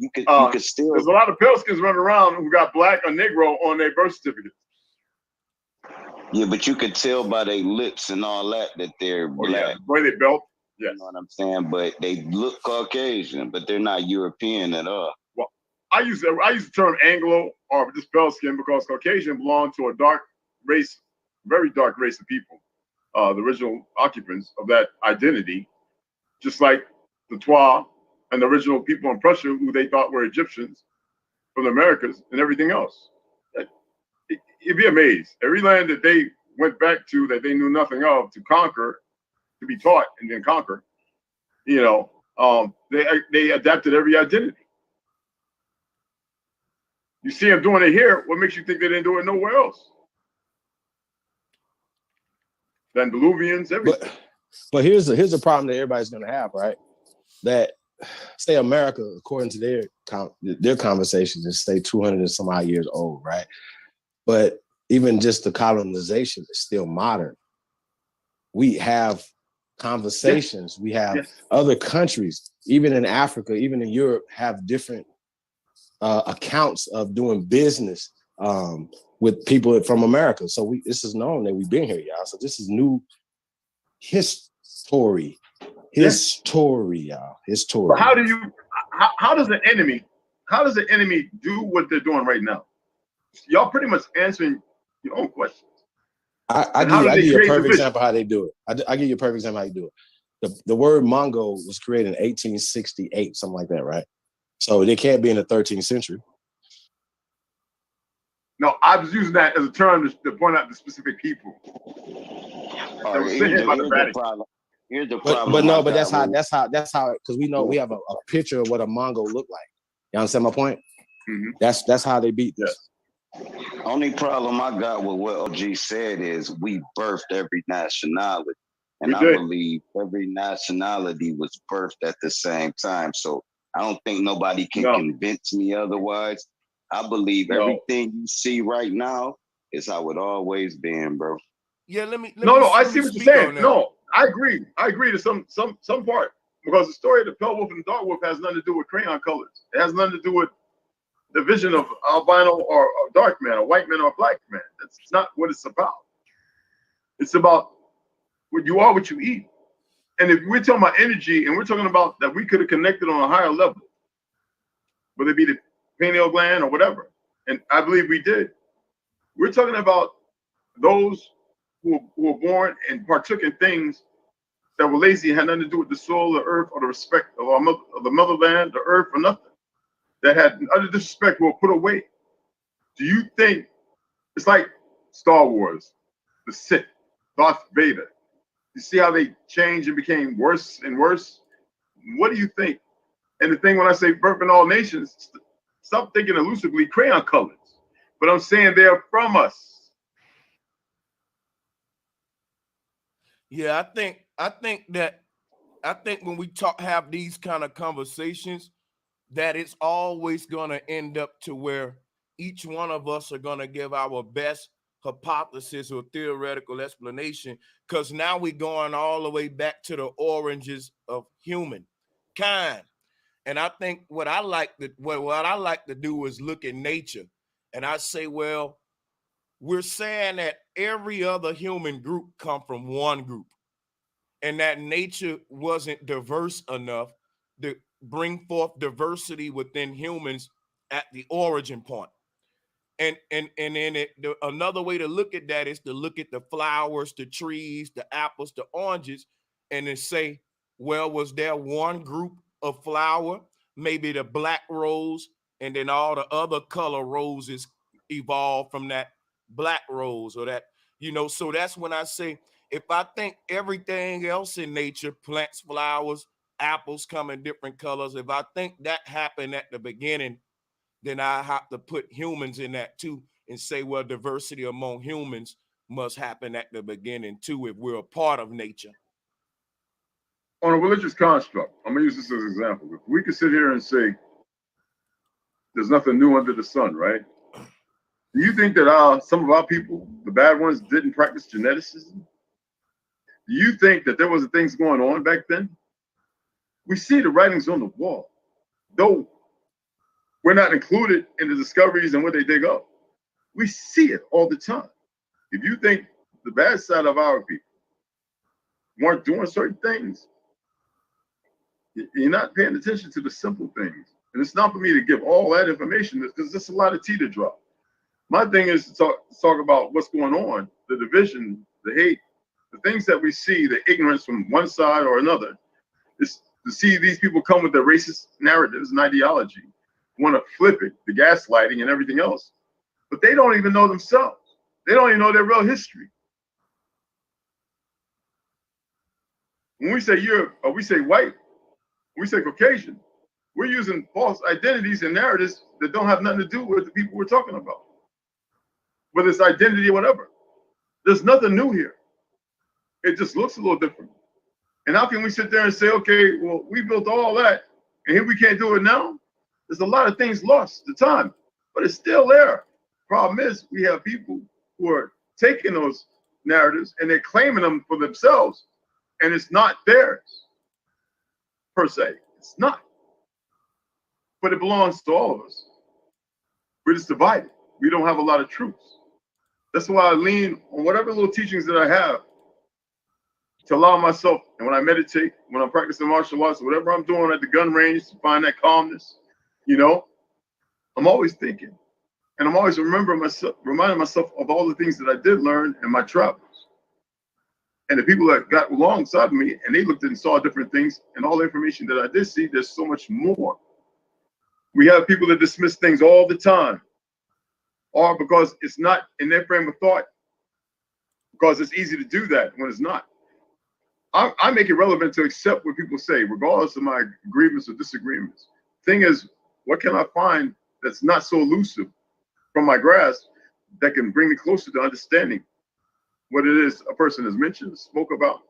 You could still. There's a lot of pale skins running around who got black or Negro on their birth certificate. Yeah, but you could tell by their lips and all that they're black. Yeah, the way they belt. Yes. You know what I'm saying? But they look Caucasian, but they're not European at all. Well, I use the term Anglo or just pale skin because Caucasian belong to a dark race, very dark race of people, the original occupants of that identity, just like the Twa and the original people in Prussia who they thought were Egyptians from the Americas and everything else. You'd be amazed. Every land that they went back to that they knew nothing of to conquer, to be taught and then conquer, they adapted every identity. You see them doing it here. What makes you think they didn't do it nowhere else? The Andaluvians, everything. But here's the problem that everybody's going to have, right? That say America, according to their conversations, is stay 200 and some odd years old, right? But even just the colonization is still modern. We have conversations. We have other countries, even in Africa, even in Europe, have different accounts of doing business with people from America. So this is known that we've been here, y'all. So this is new history. Y'all. History. But how does the enemy do what they're doing right now? Y'all pretty much answering your own questions. I give you a perfect example how they do it. I give you a perfect example how they do it. The word Mongol was created in 1868, something like that, right? So they can't be in the 13th century. No, I was using that as a term to point out the specific people. Here's the problem. But that's how because we know we have a picture of what a Mongol looked like. You understand my point? Mm-hmm. That's how they beat this. Only problem I got with what OG said is we birthed every nationality. And I believe every nationality was birthed at the same time. So I don't think nobody can convince me otherwise. I believe everything you see right now is how it always been, bro. Yeah, let me I see what you're saying. No, I agree. I agree to some part. Because the story of the Pale Wolf and the Dark Wolf has nothing to do with crayon colors. It has nothing to do with the vision of albino or dark man, a white man or a black man. That's not what it's about. It's about You are what you eat. And if we're talking about energy and we're talking about that we could have connected on a higher level, whether it be the pineal gland or whatever, and I believe we did, we're talking about those who were born and partook in things that were lazy and had nothing to do with the soil, the earth, or the respect of our mother, of the motherland, the earth, or nothing. That had utter disrespect were put away. Do you think it's like Star Wars, the Sith, Darth Vader? You see how they changed and became worse and worse? What do you think? And the thing when I say birthing all nations, stop thinking elusively crayon colors. But I'm saying they're from us. Yeah, I think when we have these kind of conversations, that it's always gonna end up to where each one of us are gonna give our best hypothesis or theoretical explanation, because now we're going all the way back to the origins of humankind. And I think what I like to do is look at nature, and I say, well, we're saying that every other human group come from one group, and that nature wasn't diverse enough to bring forth diversity within humans at the origin point. And then another way to look at that is to look at the flowers, the trees, the apples, the oranges, and then say, well, was there one group of flower, maybe the black rose, and then all the other color roses evolved from that black rose, or that, so that's when I say, if I think everything else in nature, plants, flowers, apples come in different colors, if I think that happened at the beginning, then I have to put humans in that too and say, well, diversity among humans must happen at the beginning too, if we're a part of nature. On a religious construct, I'm gonna use this as an example. If we could sit here and say there's nothing new under the sun, right? Do you think that some of our people, the bad ones, didn't practice geneticism? Do you think that there was things going on back then? We see the writings on the wall, though we're not included in the discoveries and what they dig up. We see it all the time. If you think the bad side of our people weren't doing certain things, you're not paying attention to the simple things. And it's not for me to give all that information because there's a lot of tea to drop. My thing is to talk about what's going on, the division, the hate, the things that we see, the ignorance from one side or another. Is to see these people come with their racist narratives and ideology, want to flip it, the gaslighting and everything else. But they don't even know themselves. They don't even know their real history. When we say we say white, we say Caucasian, we're using false identities and narratives that don't have nothing to do with the people we're talking about. Whether it's identity or whatever. There's nothing new here. It just looks a little different. And how can we sit there and say, okay, well, we built all that, and here we can't do it now? There's a lot of things lost to time, but it's still there. Problem is, we have people who are taking those narratives and they're claiming them for themselves, and it's not theirs, per se. It's not. But it belongs to all of us. We're just divided. We don't have a lot of truths. That's why I lean on whatever little teachings that I have to allow myself, and when I meditate, when I'm practicing martial arts, whatever I'm doing at the gun range to find that calmness, I'm always thinking. And I'm always reminding myself of all the things that I did learn in my travels. And the people that got alongside me and they looked and saw different things, and all the information that I did see, there's so much more. We have people that dismiss things all the time, or because it's not in their frame of thought, because it's easy to do that when it's not. I make it relevant to accept what people say, regardless of my agreements or disagreements. Thing is, what can I find that's not so elusive from my grasp that can bring me closer to understanding what it is a person has mentioned, spoke about?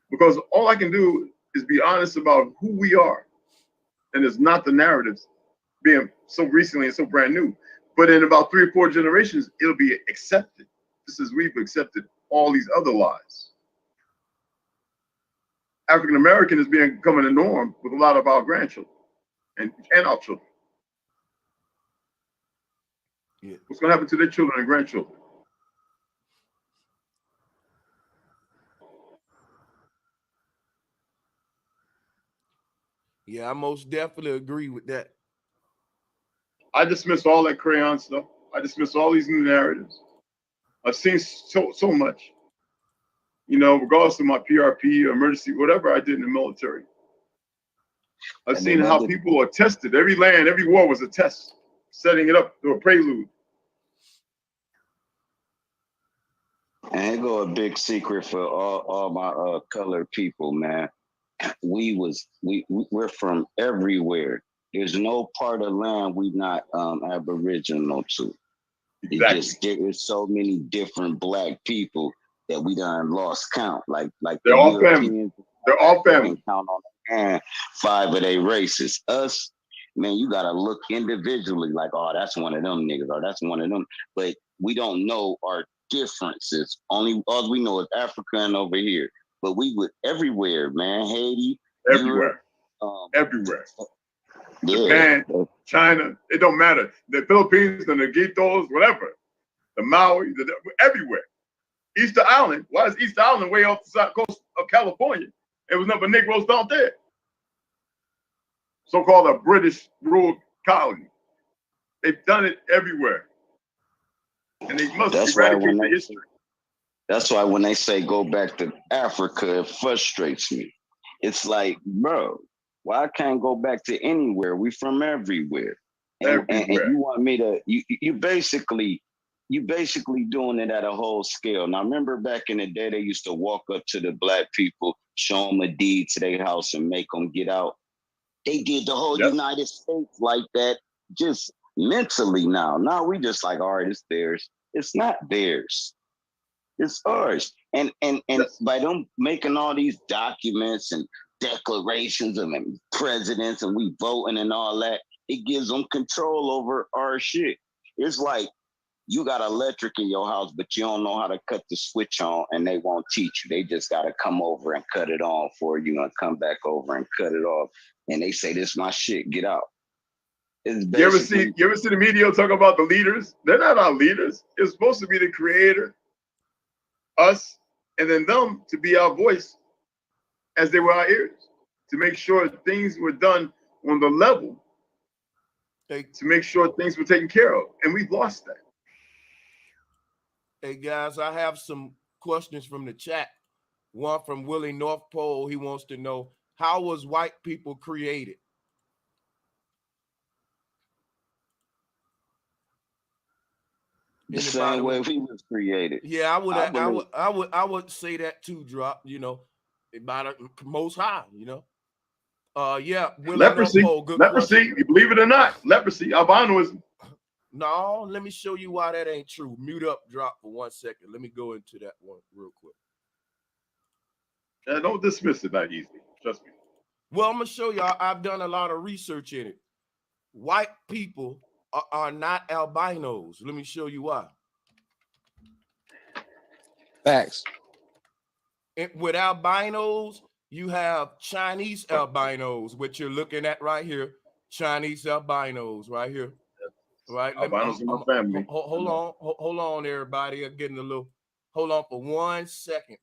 Because all I can do is be honest about who we are. And it's not the narratives being so recently and so brand new. But in about 3 or 4 generations, it'll be accepted, just as we've accepted all these other lies. African American is becoming a norm with a lot of our grandchildren and our children. Yeah. What's going to happen to their children and grandchildren? Yeah, I most definitely agree with that. I dismiss all that crayon stuff. I dismiss all these new narratives. I've seen so much. You know, regardless of my PRP or emergency, whatever I did in the military. I've seen how people are tested. Every land, every war was a test, setting it up to a prelude. And it go a big secret for all my colored people, man. We're from everywhere. There's no part of land we not aboriginal to. Exactly. There's so many different black people that we done lost count. Like they're all family. They're all family. Count on the hand 5 of their races. Us, man, you gotta look individually. Like, oh, that's one of them niggas, or that's one of them. But we don't know our differences. All we know is Africa and over here. But we would everywhere, man. Haiti, everywhere, Europe, everywhere. Yeah. Japan, China, it don't matter. The Philippines, the Negitos, whatever. The Maui, everywhere. Easter Island. Why is Easter Island way off the side coast of California? It was never Negroes down there. So-called a British ruled colony. They've done it everywhere. And they must eradicate the history. That's why when they say go back to Africa, it frustrates me. It's like, bro, why I can't go back to anywhere? We from everywhere. And you want me to, you basically doing it at a whole scale. Now, remember back in the day, they used to walk up to the black people, show them a deed to their house and make them get out. They did the whole United States like that, just mentally now. Now we just like, all right, it's theirs. It's not theirs. It's ours. And by them making all these documents and declarations of presidents and we voting and all that, it gives them control over our shit. It's like you got electric in your house, but you don't know how to cut the switch on and they won't teach you. They just got to come over and cut it on for you and come back over and cut it off. And they say, this is my shit, get out. You ever see the media talk about the leaders? They're not our leaders. It's supposed to be the creator, us, and then them to be our voice as they were our ears, to make sure things were done on the level, to make sure things were taken care of. And we've lost that. Hey, guys, I have some questions from the chat. One from Willie North Pole. He wants to know, how was white people created? The same way we was created. Yeah, I would say that too, Drop, you know, by the Most High, you know. Yeah, leprosy. Leprosy, you believe it or not, leprosy, albinoism. No, let me show you why that ain't true. Mute up, Drop for 1 second. Let me go into that one real quick. Don't dismiss it that easily. Trust me. Well, I'm gonna show y'all. I've done a lot of research in it. White people are not albinos. Let me show you why. Facts. With albinos, you have Chinese albinos, which you're looking at right here. Chinese albinos right here. Right. Albinos in my family. Hold on, everybody. I'm getting a little. Hold on for 1 second.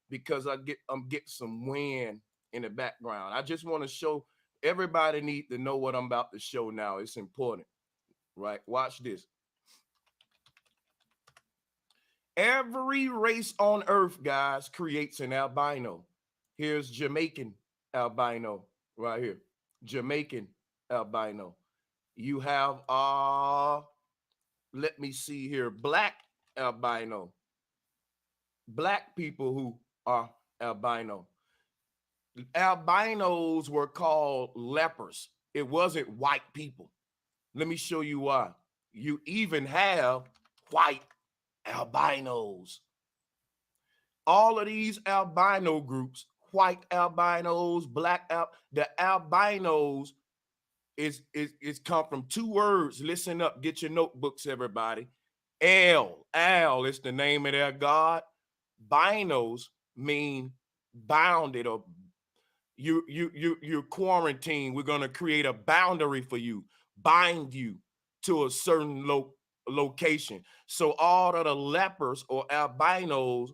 Because I'm getting some wind in the background. I just want to show everybody need to know what I'm about to show now. It's important, right? Watch this. Every race on earth, guys, creates an albino. Here's Jamaican albino right here. Jamaican albino. You have let me see here, black albino. Black people who are albino. Albinos were called lepers. It wasn't white people. Let me show you why. You even have white albinos. All of these albino groups, white albinos, the albinos is come from two words. Listen up, get your notebooks, everybody. Al is the name of their god. Binos mean bounded, or you're quarantined. We're gonna create a boundary for you, bind you to a certain location. So all of the lepers or albinos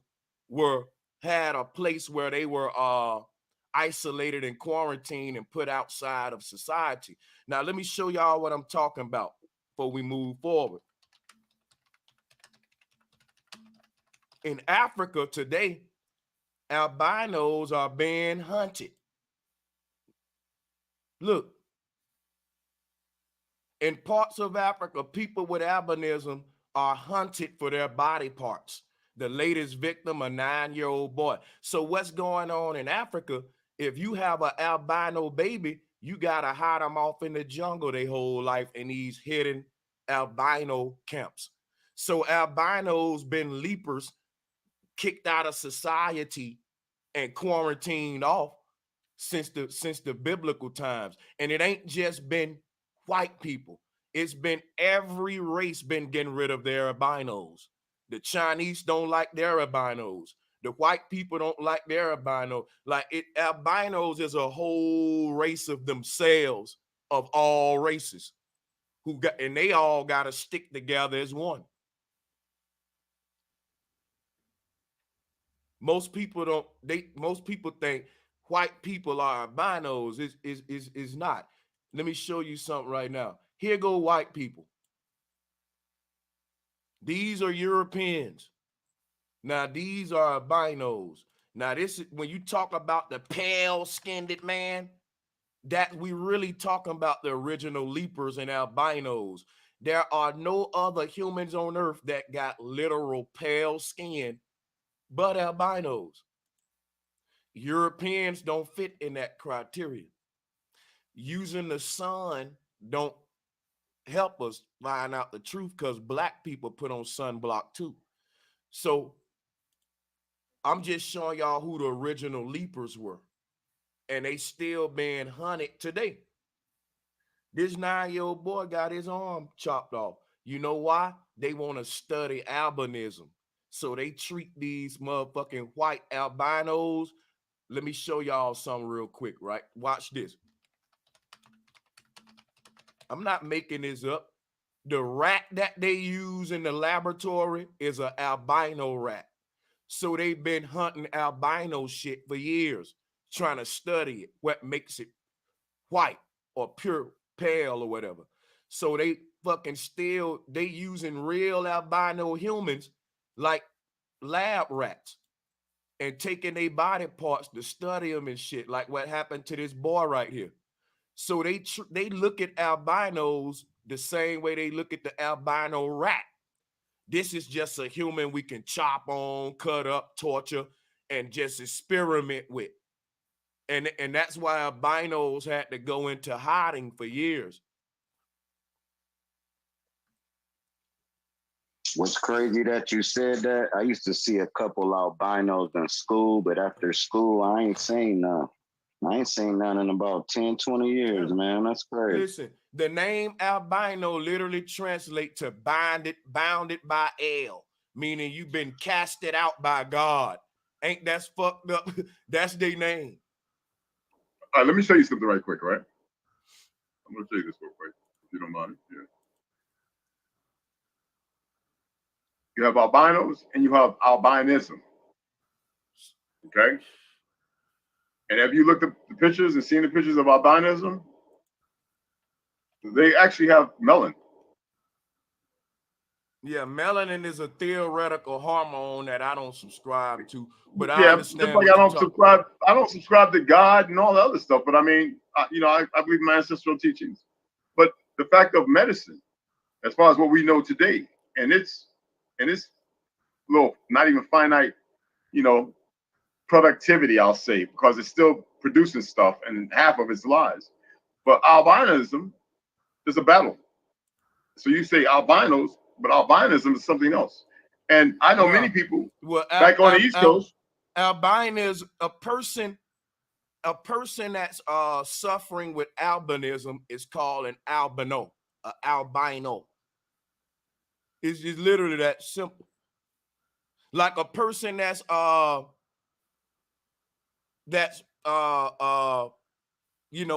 had a place where they were isolated and quarantined and put outside of society. Now, let me show y'all what I'm talking about before we move forward. In Africa today, albinos are being hunted. Look, in parts of Africa, people with albinism are hunted for their body parts. The latest victim, a 9-year-old boy. So what's going on in Africa? If you have an albino baby, you gotta hide them off in the jungle their whole life in these hidden albino camps. So albinos been leapers, kicked out of society and quarantined off since the biblical times. And it ain't just been white people. It's been every race been getting rid of their albinos. The Chinese don't like their albinos. The white people don't like their albino. Albinos is a whole race of themselves, of all races, and they all got to stick together as one. Most people think white people are albinos. Is not. Let me show you something right now. Here go white people. These are Europeans. Now, these are albinos. Now, this is when you talk about the pale-skinned man, that we really talking about the original leapers and albinos. There are no other humans on earth that got literal pale skin but albinos. Europeans don't fit in that criteria. Using the sun don't help us find out the truth because black people put on sunblock too. So I'm just showing y'all who the original leapers were, and they still being hunted today. This 9-year-old boy got his arm chopped off. You know why? They want to study albinism. So they treat these motherfucking white albinos. Let me show y'all something real quick, right? Watch this. I'm not making this up. The rat that they use in the laboratory is an albino rat. So they've been hunting albino shit for years, trying to study it, what makes it white or pure pale or whatever. So they they using real albino humans like lab rats and taking their body parts to study them and shit, like what happened to this boy right here. So they look at albinos the same way they look at the albino rat. This is just a human we can chop on, cut up, torture, and just experiment with. And that's why albinos had to go into hiding for years. What's crazy that you said that? I used to see a couple albinos in school, but after school, I ain't seen none. I ain't seen none in about 10, 20 years, man. That's crazy. Listen, the name albino literally translates to bounded by El, meaning you've been casted out by God. Ain't that fucked up? That's their name. All right, let me show you something right quick, right? I'm going to show you this real quick, if you don't mind. Yeah. You have albinos and you have albinism. Okay? And have you looked at the pictures and seen the pictures of albinism? They actually have melanin. Yeah, melanin is a theoretical hormone that I don't subscribe to, but yeah, I understand. Just like I don't subscribe to God and all the other stuff. But I mean, I believe in my ancestral teachings. But the fact of medicine, as far as what we know today, and it's little, not even finite, productivity, I'll say, because it's still producing stuff, and half of it's lies. But albinism is a battle. So you say albinos, but albinism is something else. And I know many people back on the East Coast. Albinism, a person that's suffering with albinism is called an albino. Albino. It's just literally that simple. Like a person that's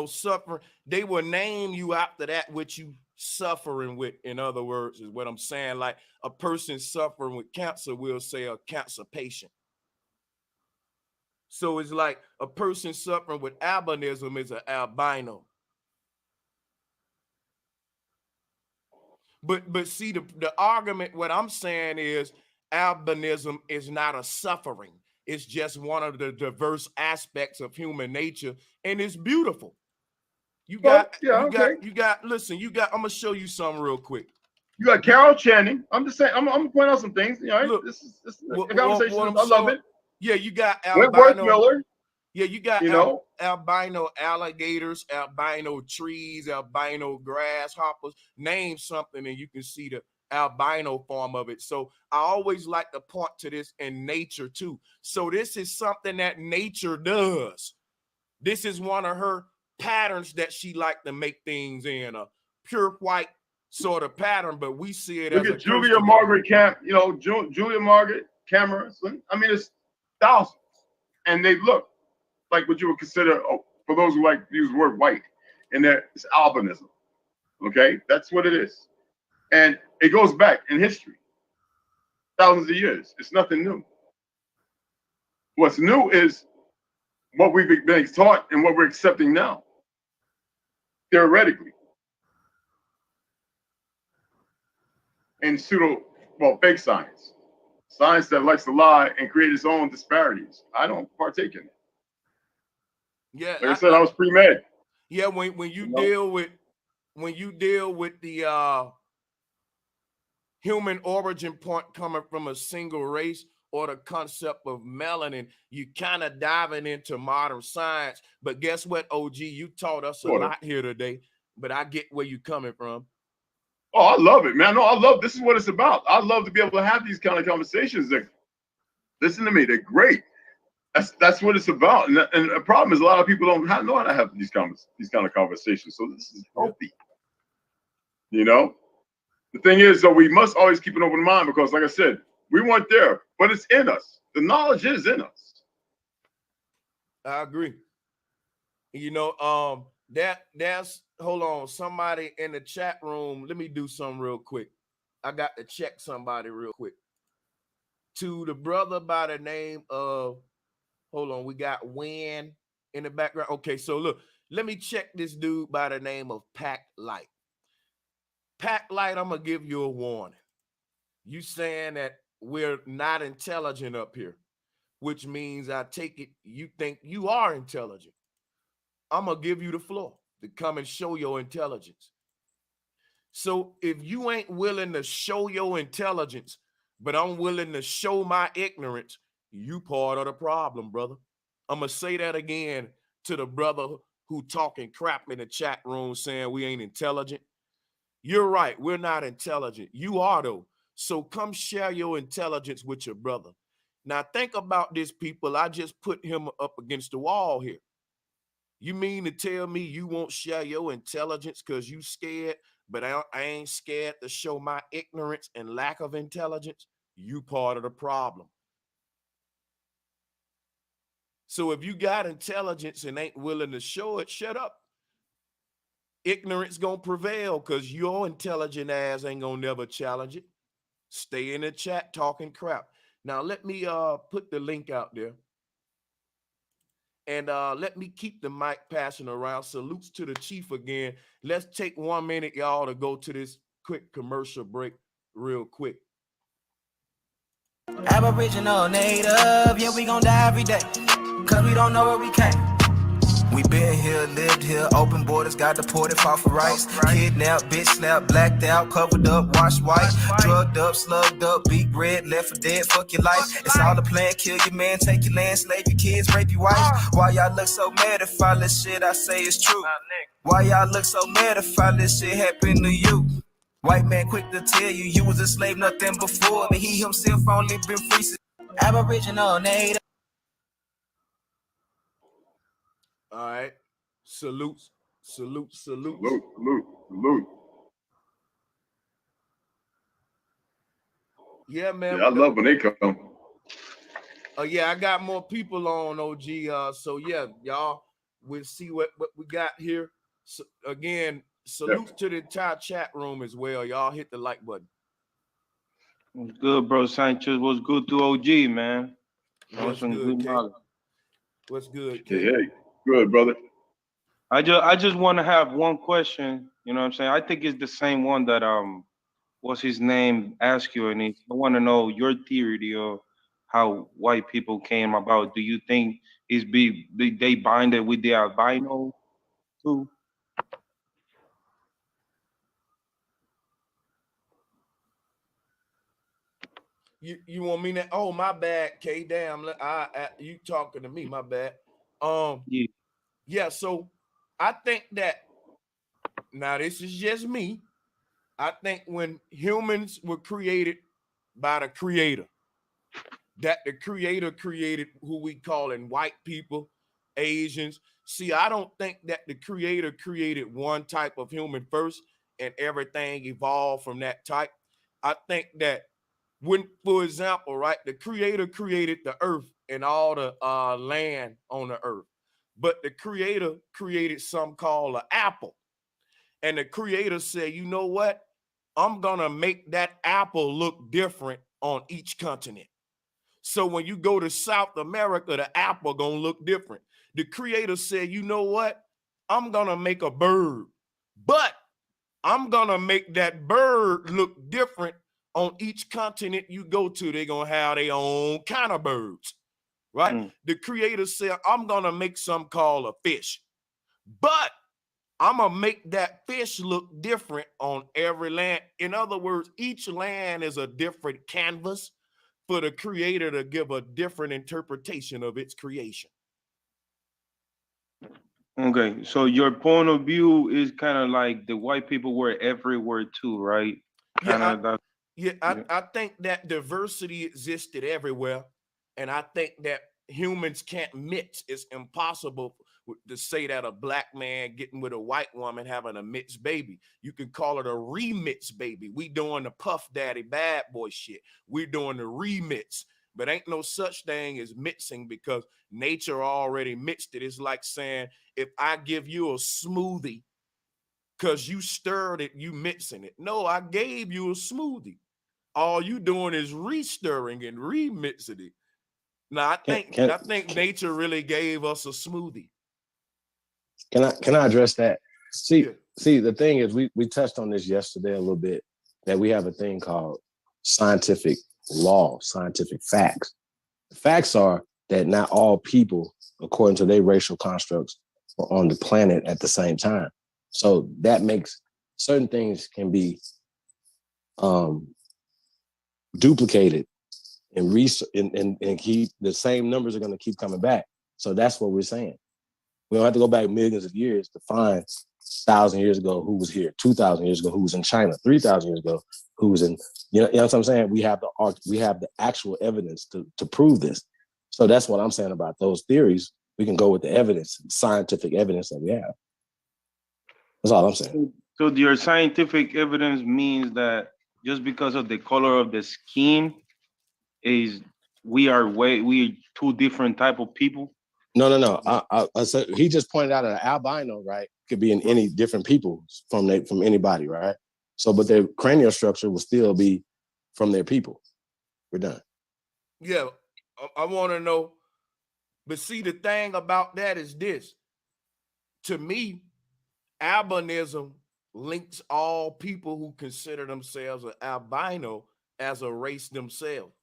suffering, they will name you after that which you suffering with. In other words, is what I'm saying. Like a person suffering with cancer, we'll say a cancer patient. So it's like a person suffering with albinism is an albino. But see, the argument, what I'm saying is albinism is not a suffering. It's just one of the diverse aspects of human nature, and it's beautiful. Listen, I'm gonna show you something real quick. You got Carol Channing. I'm just saying, I'm gonna point out some things. You know, Look, this is a conversation. I love it. Yeah, you got Wentworth albino Miller. Yeah, you got You know? albino alligators, albino trees, albino grasshoppers. Name something and you can see the albino form of it. So I always like to point to this in nature too. So this is something that nature does. This is one of her patterns that she like to make things in, a pure white sort of pattern, but we see it Look as at Julia Margaret Julia Margaret Cameron. I mean, it's thousands, and they look like what you would consider, for those who like to use the word white, and it's albinism. Okay, that's what it is, and it goes back in history, thousands of years. It's nothing new. What's new is what we've been taught and what we're accepting now, theoretically. And fake science. Science that likes to lie and create its own disparities. I don't partake in it. Yeah. Like I said, I was pre-med. Yeah, when you deal with the human origin point coming from a single race or the concept of melanin, you kind of diving into modern science. But guess what, OG? You taught us a lot here today, but I get where you're coming from. Oh, I love it, man. No, I love this is what it's about. I love to be able to have these kind of conversations. Listen to me, they're great. That's what it's about. And the problem is a lot of people don't know how to have these kind of conversations. So this is healthy. You know? The thing is, though, we must always keep an open mind because, like I said, we weren't there, but it's in us. The knowledge is in us. I agree. You know, that's hold on, somebody in the chat room. Let me do something real quick. I got to check somebody real quick. To the brother by the name of, hold on, we got Win in the background. Okay, so look, let me check this dude by the name of Pack Light. Pack Light, I'm gonna give you a warning. You saying that we're not intelligent up here, which means I take it you think you are intelligent. I'm gonna give you the floor to come and show your intelligence. So if you ain't willing to show your intelligence, but I'm willing to show my ignorance, you part of the problem, brother. I'm gonna say that again to the brother who talking crap in the chat room saying we ain't intelligent. You're right, we're not intelligent. You are though. So come share your intelligence with your brother. Now think about this, people. I just put him up against the wall here. You mean to tell me you won't share your intelligence because you scared, but I ain't scared to show my ignorance and lack of intelligence? You part of the problem. So if you got intelligence and ain't willing to show it, shut up. Ignorance gonna prevail because your intelligent ass ain't gonna never challenge it. Stay in the chat talking crap. Now let me put the link out there. And let me keep the mic passing around. Salutes to the chief again. Let's take 1 minute, y'all, to go to this quick commercial break real quick. Aboriginal native, yeah, we gon' die every day, cause we don't know where we came. We been here, lived here, open borders, got deported, fought for rights. Kidnapped, bitch slapped, blacked out, covered up, washed white. Drugged up, slugged up, beat red, left for dead, fuck your life. It's all a plan, kill your man, take your land, slave your kids, rape your wife. Why y'all look so mad if all this shit I say is true? Why y'all look so mad if all this shit happened to you? White man quick to tell you was a slave, nothing before. But he himself only been free since Aboriginal native. All right. Salute. Yeah, man. Yeah, I love when they come. Yeah, I got more people on, OG. So yeah, y'all, we'll see what we got here. So, again, salute to the entire chat room as well. Y'all hit the like button. What's good, bro? Sanchez, what's good to OG, man? What's good, What's good, Hey, Kid? hey, good, brother. I just want to have one question. You know what I'm saying? I think it's the same one that what's his name asked you, and I want to know your theory of how white people came about. Do you think they binded with the albino too? You want me to? Oh, my bad, K. Damn, you talking to me? My bad. Yeah. So I think that now this is just me. I think when humans were created by the Creator, that the Creator created who we calling white people, Asians. See, I don't think that the Creator created one type of human first and everything evolved from that type. I think that when, for example, right, the Creator created the earth and all the land on the earth, but the Creator created something called an apple. And the Creator said, you know what? I'm gonna make that apple look different on each continent. So when you go to South America, the apple gonna look different. The Creator said, you know what? I'm gonna make a bird, but I'm gonna make that bird look different on each continent you go to. They're gonna have their own kind of birds, right? The Creator said, I'm gonna make something called a fish, but I'm gonna make that fish look different on every land. In other words, each land is a different canvas for the Creator to give a different interpretation of its creation. Okay, so your point of view is kind of like the white people were everywhere too, right? I think that diversity existed everywhere, and I think that humans can't mix. It's impossible to say that a black man getting with a white woman having a mixed baby. You can call it a remix baby. We doing the Puff Daddy bad boy shit. We're doing the remix. But ain't no such thing as mixing because nature already mixed it. It's like saying, if I give you a smoothie because you stirred it, you mixing it. No, I gave you a smoothie. All you doing is re-stirring and remixing it. Now, I think nature really gave us a smoothie. Can I address that? See, the thing is, we touched on this yesterday a little bit, that we have a thing called scientific law, scientific facts. The facts are that not all people, according to their racial constructs, are on the planet at the same time. So that makes certain things can be duplicated and keep the same numbers are going to keep coming back. So that's what we're saying. We don't have to go back millions of years to find 1,000 years ago who was here, 2,000 years ago who was in China, 3,000 years ago who was in, you know what I'm saying? We have the actual evidence to prove this. So that's what I'm saying about those theories. We can go with the evidence, scientific evidence that we have. That's all I'm saying. So your scientific evidence means that just because of the color of the skin is we two different type of people? No. I said he just pointed out an albino, right? Could be in any different people from anybody, right? So, but their cranial structure will still be from their people. We're done. Yeah, I want to know. But see, the thing about that is this. To me, albinism links all people who consider themselves an albino as a race themselves.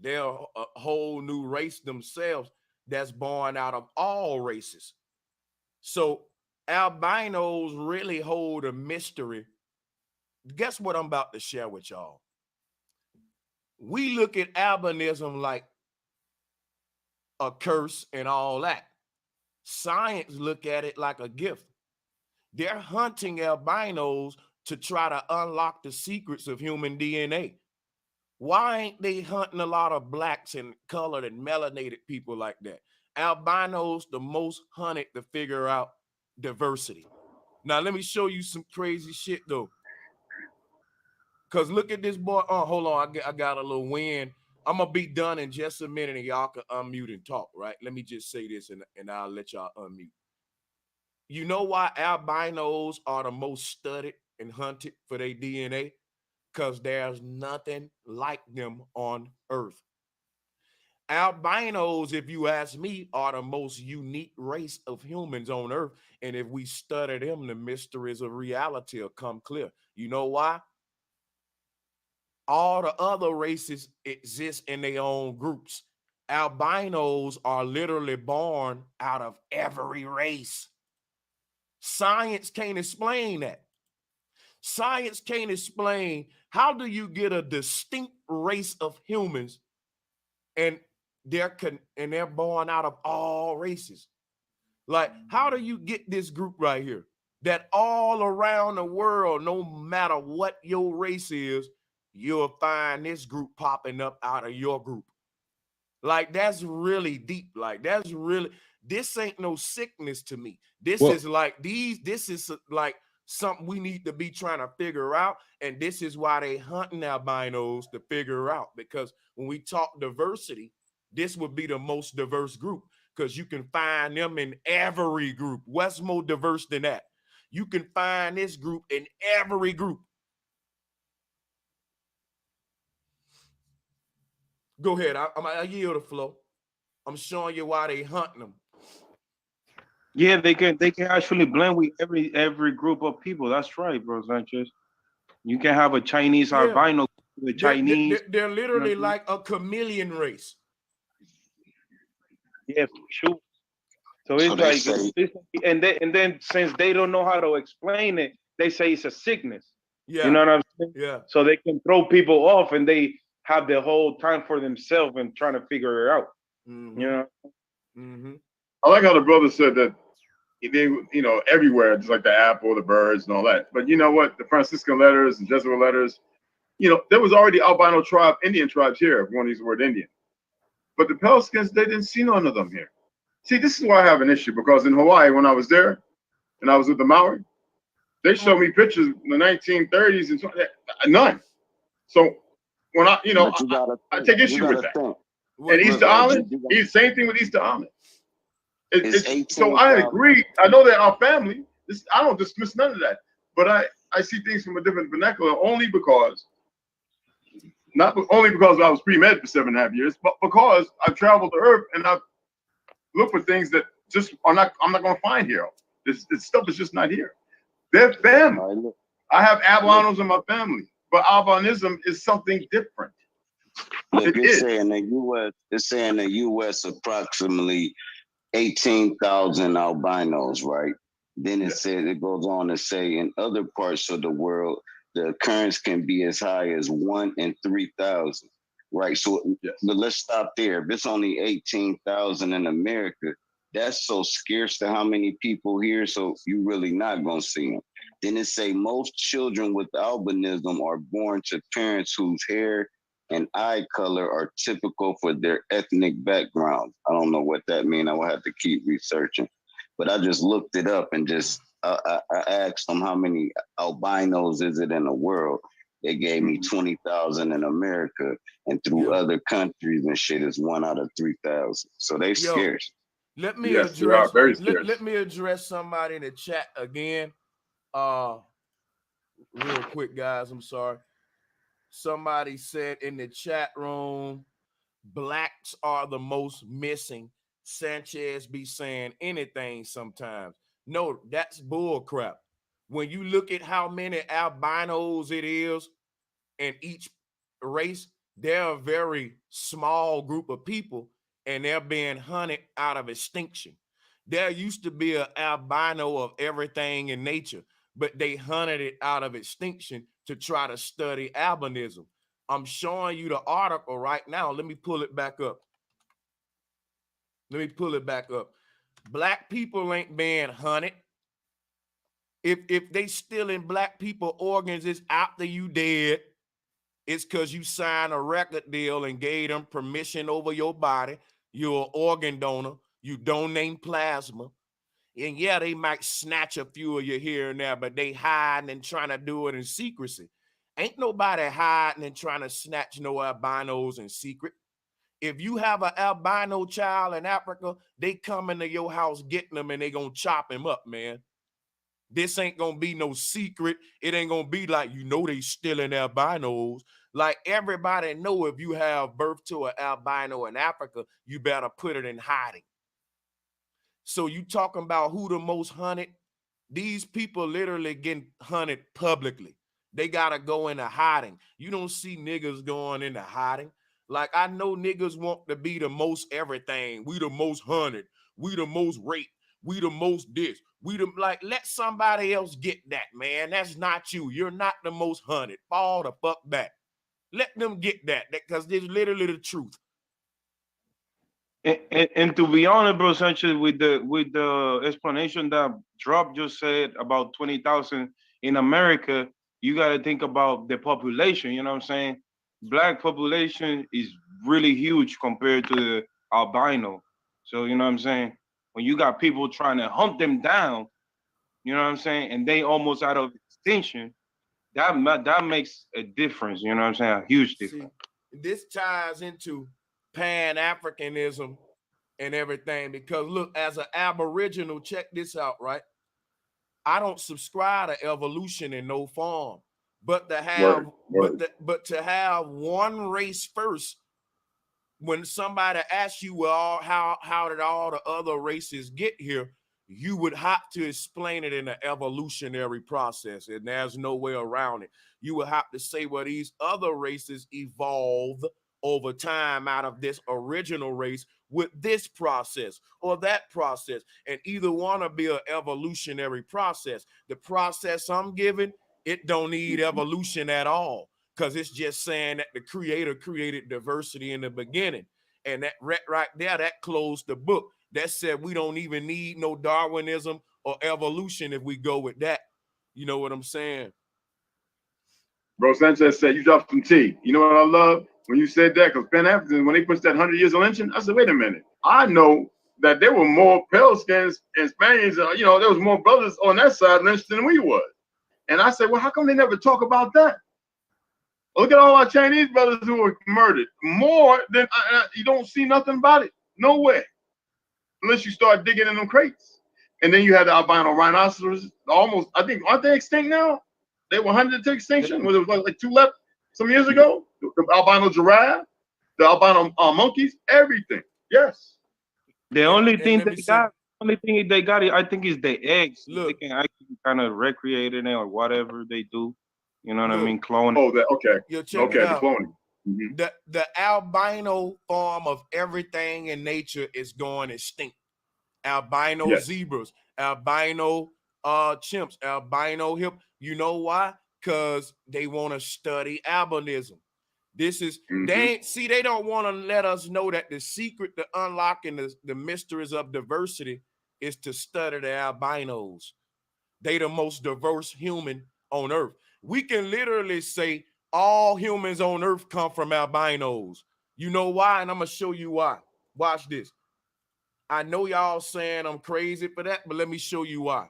They're a whole new race themselves that's born out of all races. So albinos really hold a mystery. Guess what I'm about to share with y'all? We look at albinism like a curse and all that. Science look at it like a gift. They're hunting albinos to try to unlock the secrets of human DNA. Why ain't they hunting a lot of blacks and colored and melanated people like that? Albinos the most hunted to figure out diversity. Now let me show you some crazy shit though. Cause look at this boy. Oh, hold on, I got a little wind. I'm gonna be done in just a minute, and y'all can unmute and talk. Right? Let me just say this, and I'll let y'all unmute. You know why albinos are the most studied and hunted for their DNA? Because there's nothing like them on Earth. Albinos, if you ask me, are the most unique race of humans on earth. And if we study them, the mysteries of reality will come clear. You know why? All the other races exist in their own groups. Albinos are literally born out of every race. Science can't explain that. Science can't explain how do you get a distinct race of humans and they're born out of all races. Like, how do you get this group right here that all around the world, no matter what your race is, you'll find this group popping up out of your group? Like, that's really deep. Like, that's really, this ain't no sickness to me. This is like this is like something we need to be trying to figure out. And this is why they hunting albinos to figure out, because when we talk diversity, this would be the most diverse group, because you can find them in every group. What's more diverse than that? You can find this group in every group. Go ahead. I yield the flow. I'm showing you why they hunting them. Yeah, they can actually blend with every group of people. That's right, bro, Sanchez. You can have a Chinese albino, the Chinese. They're literally like a chameleon race. Yeah, for sure. So it's and then since they don't know how to explain it, they say it's a sickness. Yeah. You know what I'm saying? Yeah. So they can throw people off, and they have the whole time for themselves and trying to figure it out. Mm-hmm. You know. Mm-hmm. I like how the brother said that they, everywhere, just like the apple, the birds, and all that. But you know what? The Franciscan letters and Jesuit letters, there was already albino Indian tribes here, if you want to use the word Indian. But the Pelicans, they didn't see none of them here. See, this is why I have an issue, because in Hawaii, when I was there, and I was with the Maori, they showed me pictures in the 1930s and none. So when I take issue with that. And Easter Island, same thing with Easter Island. So I agree. I know they're our family. I don't dismiss none of that. But I see things from a different vernacular not only because I was pre-med for 7.5 years, but because I've traveled the earth and I've looked for things that just I'm not going to find here. This stuff is just not here. They're family. I have albinos in my family, but albinism is something different. Look, it's saying the U.S. approximately 18,000 albinos, right? Then it goes on to say in other parts of the world, the occurrence can be as high as 1 in 3,000, right? So but let's stop there. If it's only 18,000 in America, that's so scarce to how many people here, so you really not gonna see them. Then it say most children with albinism are born to parents whose hair and eye color are typical for their ethnic background. I don't know what that means. I will have to keep researching. But I just looked it up and I asked them how many albinos is it in the world. They gave me 20,000 in America, and through other countries and shit is 1 out of 3,000. So they scarce. Let me address somebody in the chat again. Real quick, guys. I'm sorry. Somebody said in the chat room, blacks are the most missing. Sanchez be saying anything sometimes. No, that's bull crap. When you look at how many albinos it is in each race, they're a very small group of people, and they're being hunted out of extinction. There used to be an albino of everything in nature, but they hunted it out of extinction to try to study albinism. I'm showing you the article right now. Let me pull it back up. Black people ain't being hunted. If they stealing black people organs, it's after you dead. It's because you signed a record deal and gave them permission over your body. You're an organ donor. You donate plasma. And yeah, they might snatch a few of you here and there, but they hiding and trying to do it in secrecy. Ain't nobody hiding and trying to snatch no albinos in secret. If you have an albino child in Africa, they come into your house getting them and they gonna chop him up, man. This ain't gonna be no secret. It ain't gonna be like, you know, they stealing albinos. Like, everybody know if you have birth to an albino in Africa, you better put it in hiding. So you talking about who the most hunted? These people literally getting hunted publicly. They gotta go into hiding. You don't see niggas going into hiding. Like, I know niggas want to be the most everything. We the most hunted. We the most raped. We the most this. We the, like, let somebody else get that, man. That's not you. You're not the most hunted. Fall the fuck back. Let them get that, because it's literally the truth. And to be honest, bro, Sanchez, with the explanation that Drop just said about 20,000 in America, you got to think about the population. You know what I'm saying? Black population is really huge compared to the albino. So you know what I'm saying? When you got people trying to hunt them down, you know what I'm saying, and they almost out of extinction, that makes a difference. You know what I'm saying? A huge difference. See, this ties into Pan-Africanism and everything, because look, as an Aboriginal, check this out, right? I don't subscribe to evolution in no form, but to have but to have one race first, when somebody asks you, well, how did all the other races get here, you would have to explain it in an evolutionary process, and there's no way around it. You would have to say, well, these other races evolved over time out of this original race with this process or that process, and either one will be an evolutionary process. The process I'm giving, it don't need evolution at all, because it's just saying that the creator created diversity in the beginning. And that right there, that closed the book. That said we don't even need no Darwinism or evolution if we go with that. You know what I'm saying? Bro, Sanchez said you dropped some tea. You know what I love? When you said that, because Pan-Africans, when they pushed that 100 years of lynching, I said, wait a minute. I know that there were more pale skins and Spaniards, you know, there was more brothers on that side lynched than we was. And I said, well, how come they never talk about that? Look at all our Chinese brothers who were murdered. More than, you don't see nothing about it. No way. Unless you start digging in them crates. And then you had the albino rhinoceros, almost, I think, aren't they extinct now? They were hunted to extinction. Was it like two left some years ago? The albino giraffe, the albino monkeys, everything. Yes. The only thing they got, I think, is the eggs. Look, they can actually kind of recreate it or whatever they do. You know what I mean? Cloning. Oh, that okay. Yo, check it out. The cloning. Mm-hmm. The albino form of everything in nature is going extinct. Albino zebras, albino chimps, albino hip. You know why? Because they want to study albinism. This is they don't want to let us know that the secret to unlocking the mysteries of diversity is to study the albinos. They the most diverse human on earth. We can literally say all humans on earth come from albinos. You know why? And I'm gonna show you why. Watch this. I know y'all saying I'm crazy for that, but let me show you why.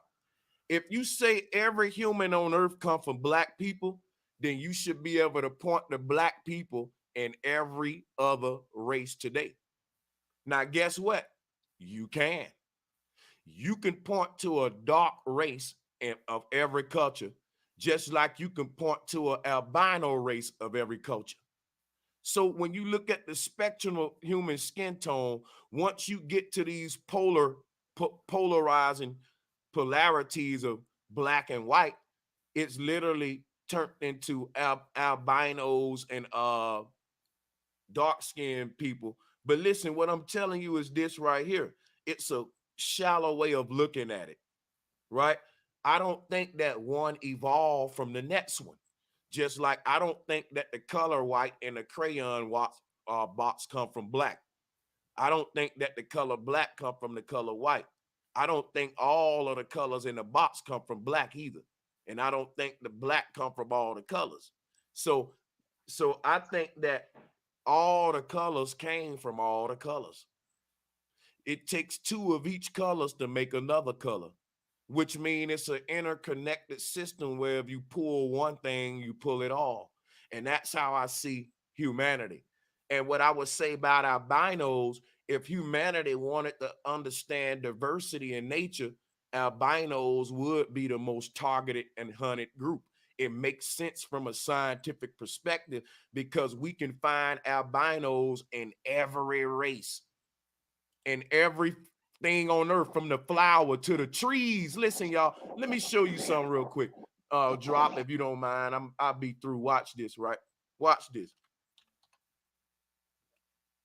If you say every human on earth come from black people, then you should be able to point to black people in every other race today. Now, guess what? You can. You can point to a dark race of every culture, just like you can point to an albino race of every culture. So when you look at the spectrum of human skin tone, once you get to these polarizing polarities of black and white, it's literally turned into albinos and dark-skinned people. But listen, what I'm telling you is this right here. It's a shallow way of looking at it, right? I don't think that one evolved from the next one. Just like I don't think that the color white and the crayon box come from black. I don't think that the color black come from the color white. I don't think all of the colors in the box come from black either. And I don't think the black come from all the colors. So I think that all the colors came from all the colors. It takes two of each colors to make another color, which means it's an interconnected system where if you pull one thing, you pull it all. And that's how I see humanity. And what I would say about albinos, if humanity wanted to understand diversity in nature, albinos would be the most targeted and hunted group. It makes sense from a scientific perspective because we can find albinos in every race, in everything on earth, from the flower to the trees. Listen, y'all, let me show you something real quick. Drop if you don't mind. I'll be through. Watch this, right? Watch this.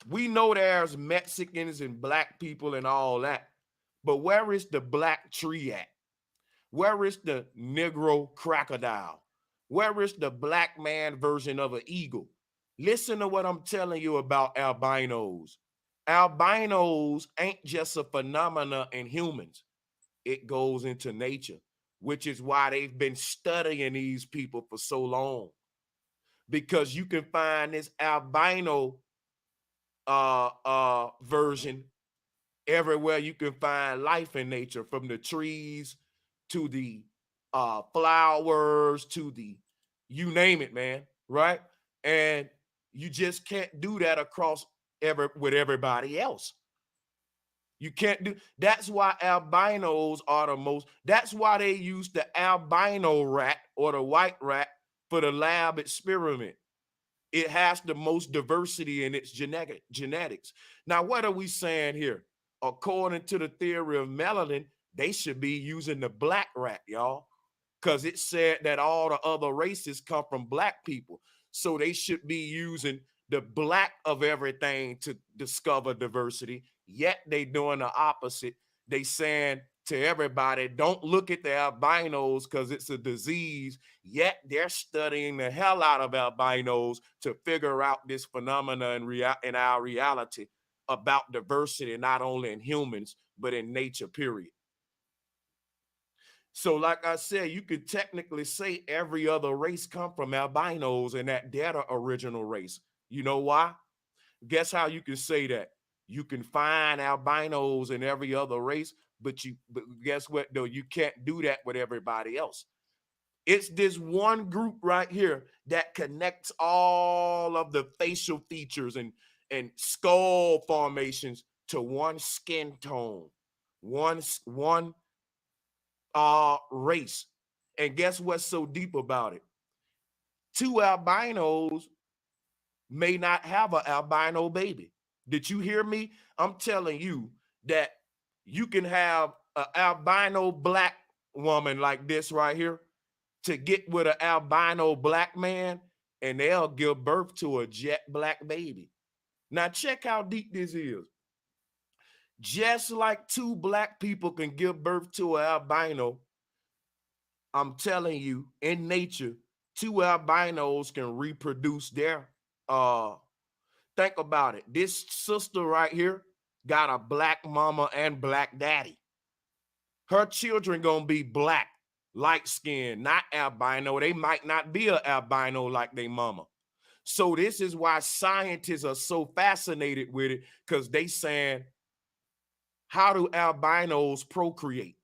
We know there's Mexicans and black people and all that, but where is the black tree at? Where is the Negro crocodile? Where is the black man version of an eagle? Listen to what I'm telling you about albinos. Albinos ain't just a phenomena in humans. It goes into nature, which is why they've been studying these people for so long. Because you can find this albino version everywhere you can find life in nature, from the trees to the flowers to the, you name it, man, right? And you just can't do that across with everybody else. You can't do, that's why albinos are the most, that's why they use the albino rat or the white rat for the lab experiment. It has the most diversity in its genetics. Now, what are we saying here? According to the theory of melanin, they should be using the black rat, y'all, because it said that all the other races come from black people. So they should be using the black of everything to discover diversity. Yet they doing the opposite. They saying to everybody, don't look at the albinos because it's a disease. Yet they're studying the hell out of albinos to figure out this phenomena in our reality about diversity, not only in humans, but in nature, period. So like I said, you could technically say every other race come from albinos and that they're the original race. You know why? Guess how you can say that? You can find albinos in every other race, but guess what though? You can't do that with everybody else. It's this one group right here that connects all of the facial features and skull formations to one skin tone, one race. And guess what's so deep about it? Two albinos may not have an albino baby. Did you hear me? I'm telling you that you can have an albino black woman like this right here to get with an albino black man, and they'll give birth to a jet black baby. Now check how deep this is. Just like two black people can give birth to an albino, I'm telling you, in nature, two albinos can reproduce their think about it. This sister right here got a black mama and black daddy. Her children gonna be black, light skinned, not albino. They might not be an albino like their mama. So this is why scientists are so fascinated with it, because they saying, how do albinos procreate?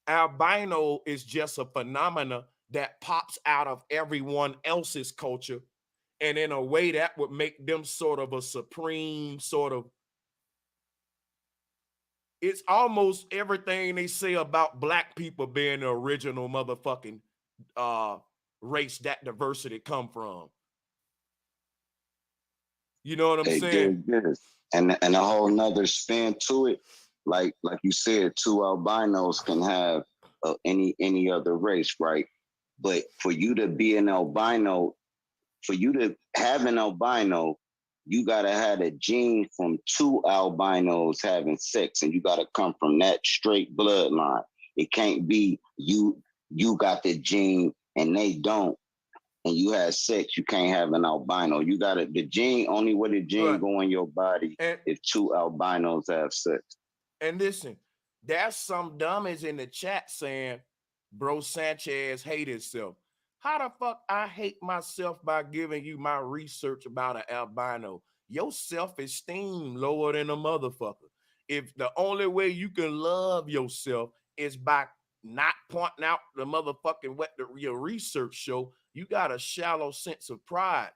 Albino is just a phenomena that pops out of everyone else's culture. And in a way that would make them sort of a supreme sort of, it's almost everything they say about black people being the original motherfucking race that diversity come from. You know what I'm saying? And a whole nother spin to it. Like you said, two albinos can have any other race, right? But for you to be an albino, for you to have an albino, you gotta have a gene from two albinos having sex, and you gotta come from that straight bloodline. It can't be you got the gene and they don't, and you have sex. You can't have an albino. You gotta the gene only where the gene go in your body if two albinos have sex. And listen, there's some dummies in the chat saying, "Bro Sanchez hate himself." How the fuck I hate myself by giving you my research about an albino? Your self-esteem lower than a motherfucker. If the only way you can love yourself is by not pointing out the motherfucking what your research show, you got a shallow sense of pride.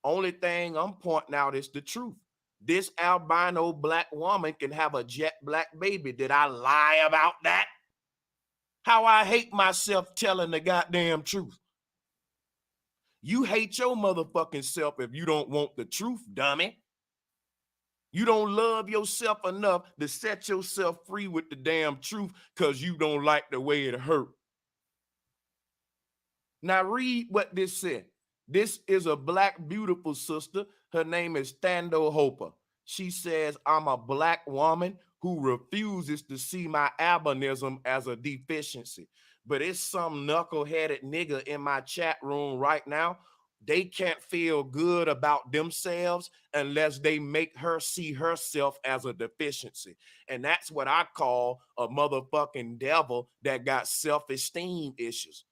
Only thing I'm pointing out is the truth. This albino black woman can have a jet black baby. Did I lie about that? How I hate myself telling the goddamn truth. You hate your motherfucking self if you don't want the truth, dummy. You don't love yourself enough to set yourself free with the damn truth because you don't like the way it hurt. Now read what this said. This is a black beautiful sister. Her name is Thando Hopper. She says, I'm a black woman who refuses to see my albinism as a deficiency. But it's some knuckleheaded nigga in my chat room right now. They can't feel good about themselves unless they make her see herself as a deficiency. And that's what I call a motherfucking devil that got self-esteem issues.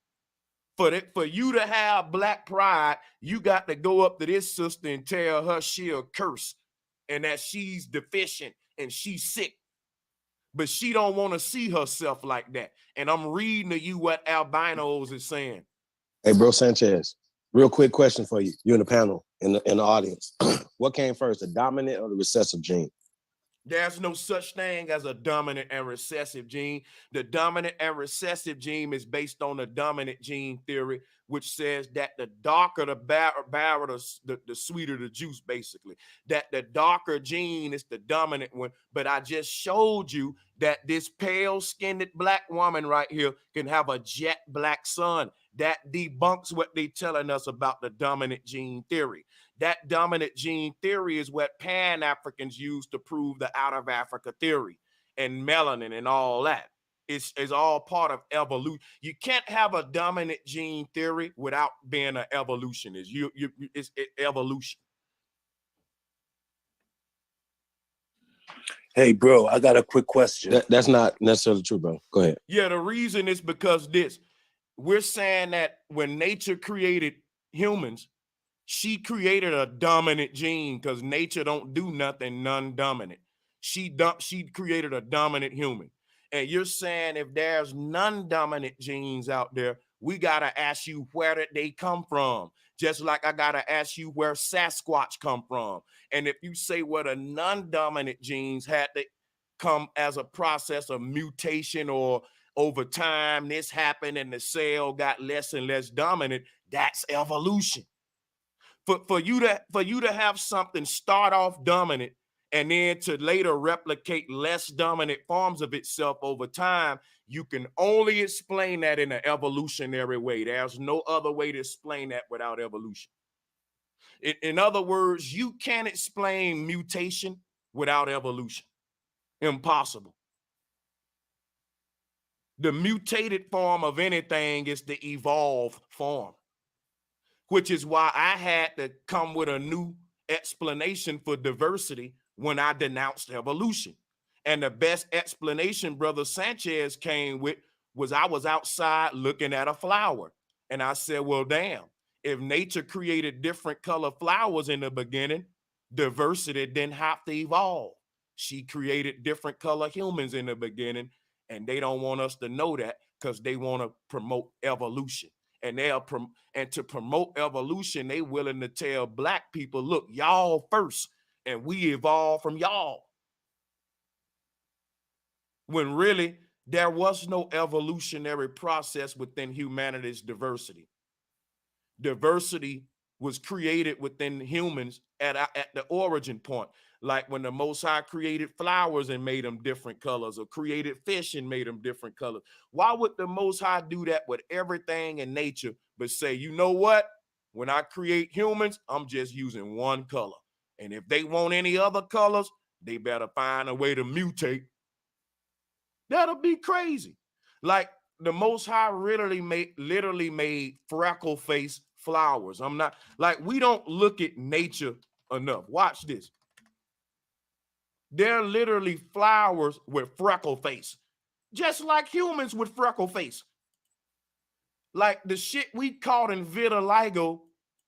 For you to have black pride, you got to go up to this sister and tell her she a curse and that she's deficient and she's sick. But she don't want to see herself like that. And I'm reading to you what albinos is saying. Hey, bro Sanchez, real quick question for you. You in the panel, in the audience. What came first, the dominant or the recessive gene? There's no such thing as a dominant and recessive gene. The dominant and recessive gene is based on the dominant gene theory, which says that the darker the barrel, the sweeter the juice, basically. That the darker gene is the dominant one. But I just showed you that this pale-skinned black woman right here can have a jet black son. That debunks what they're telling us about the dominant gene theory. That dominant gene theory is what Pan-Africans use to prove the out of Africa theory and melanin and all that. It's all part of evolution. You can't have a dominant gene theory without being an evolutionist. It's evolution. Hey, bro, I got a quick question. That's not necessarily true, bro. Go ahead. Yeah, the reason is because we're saying that when nature created humans, she created a dominant gene because nature don't do nothing non-dominant. She created a dominant human. And you're saying if there's non-dominant genes out there, we got to ask you where did they come from? Just like I got to ask you where Sasquatch come from. And if you say where the non-dominant genes had to come as a process of mutation or over time, this happened and the cell got less and less dominant, that's evolution. For you to have something start off dominant and then to later replicate less dominant forms of itself over time, you can only explain that in an evolutionary way. There's no other way to explain that without evolution. In other words, you can't explain mutation without evolution. Impossible. The mutated form of anything is the evolved form, which is why I had to come with a new explanation for diversity when I denounced evolution. And the best explanation Brother Sanchez came with was I was outside looking at a flower. And I said, well, damn, if nature created different color flowers in the beginning, diversity didn't have to evolve. She created different color humans in the beginning, and they don't want us to know that because they want to promote evolution. And to promote evolution, they willing to tell black people, look, y'all first, and we evolved from y'all. When really, there was no evolutionary process within humanity's diversity. Diversity was created within humans at the origin point. Like when the Most High created flowers and made them different colors, or created fish and made them different colors. Why would the Most High do that with everything in nature, but say, you know what? When I create humans, I'm just using one color. And if they want any other colors, they better find a way to mutate. That'll be crazy. Like the Most High literally made freckle face flowers. I'm not like, we don't look at nature enough. Watch this. They're literally flowers with freckle face, just like humans with freckle face. Like the shit we caught in vitiligo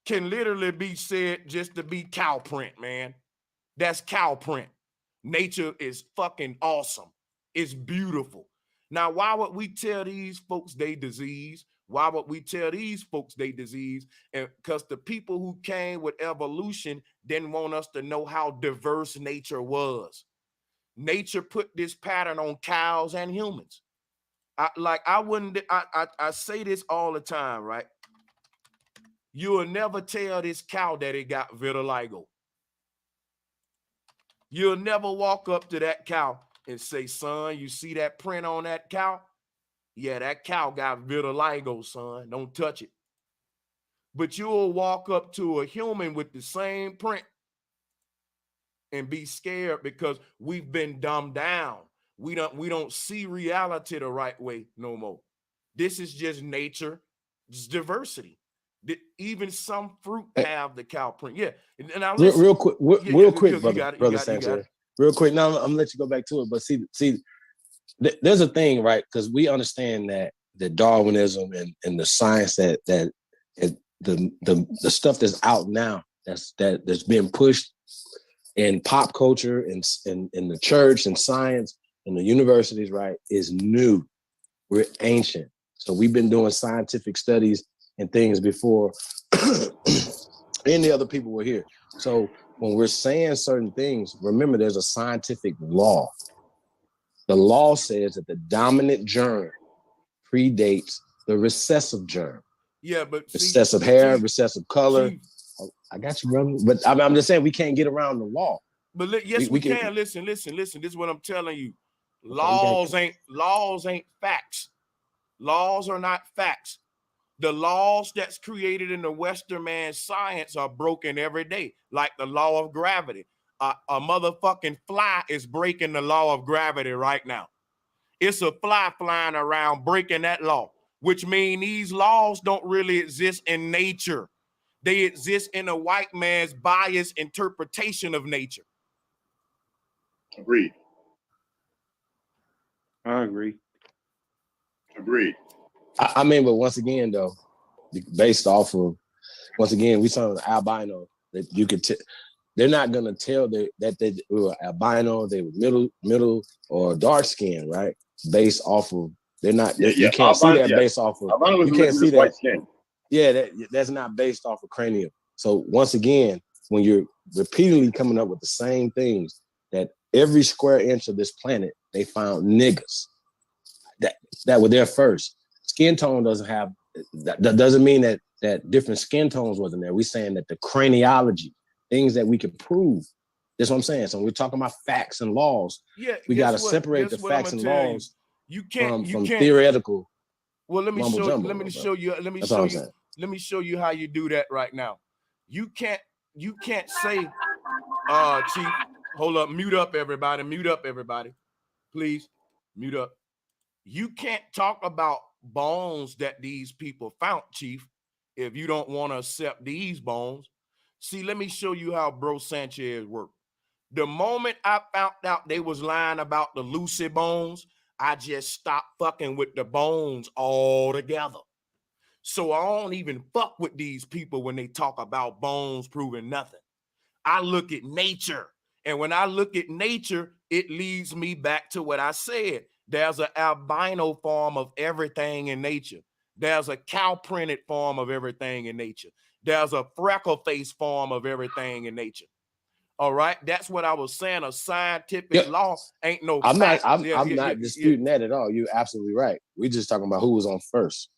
can literally be said just to be cow print, man. That's cow print. Nature is fucking awesome. It's beautiful. Now, why would we tell these folks they disease? Why would we tell these folks they disease? And because the people who came with evolution didn't want us to know how diverse nature was. Nature put this pattern on cows and humans. I say this all the time, right? You will never tell this cow that it got vitiligo. You'll never walk up to that cow and say, son, you see that print on that cow? Yeah, that cow got vitiligo, son. Don't touch it. But you'll walk up to a human with the same print and be scared because we've been dumbed down. We don't see reality the right way no more. This is just nature. It's diversity. Even some fruit have the cow print. Yeah. And I real quick, brother Sanchez. Real quick. Now I'm gonna let you go back to it. But see, there's a thing, right? Because we understand that the Darwinism and the science that the stuff that's out now that's being pushed in pop culture and in the church and science and the universities, right, is new. We're ancient. So we've been doing scientific studies and things before any other people were here. So when we're saying certain things, remember there's a scientific law. The law says that the dominant germ predates the recessive germ. Yeah, but recessive hair, recessive color. I got you, brother. But I'm just saying we can't get around the law. But yes, we can. Listen. This is what I'm telling you. Laws ain't facts. Laws are not facts. The laws that's created in the Western man's science are broken every day, like the law of gravity. A motherfucking fly is breaking the law of gravity right now. It's a fly flying around breaking that law, which means these laws don't really exist in nature. They exist in a white man's biased interpretation of nature. Agreed. I agree. Agreed. I mean, but once again, though, based off of, once again, we saw an albino that you could they're not gonna tell that they were albino, they were middle or dark skin, right? Based off of you can't see that based off of you can't see that white skin. Yeah, that's not based off of cranium. So once again, when you're repeatedly coming up with the same things, that every square inch of this planet they found niggas that were there first. Skin tone doesn't have that doesn't mean that different skin tones wasn't there. We're saying that the craniology, things that we can prove. That's what I'm saying. So we're talking about facts and laws. Yeah, we got to separate the facts and laws from theoretical. Well, let me show you how you do that right now. You can't say, Chief, hold up, mute up everybody. Please, mute up. You can't talk about bones that these people found, Chief, if you don't want to accept these bones. See, let me show you how Bro Sanchez worked. The moment I found out they was lying about the Lucy bones, I just stopped fucking with the bones altogether. So I don't even fuck with these people when they talk about bones proving nothing. I look at nature. And when I look at nature, it leads me back to what I said. There's an albino form of everything in nature. There's a cow-printed form of everything in nature. There's a freckle-faced form of everything in nature. All right, that's what I was saying. A scientific law ain't no. I'm not disputing that at all. You're absolutely right. We're just talking about who was on first.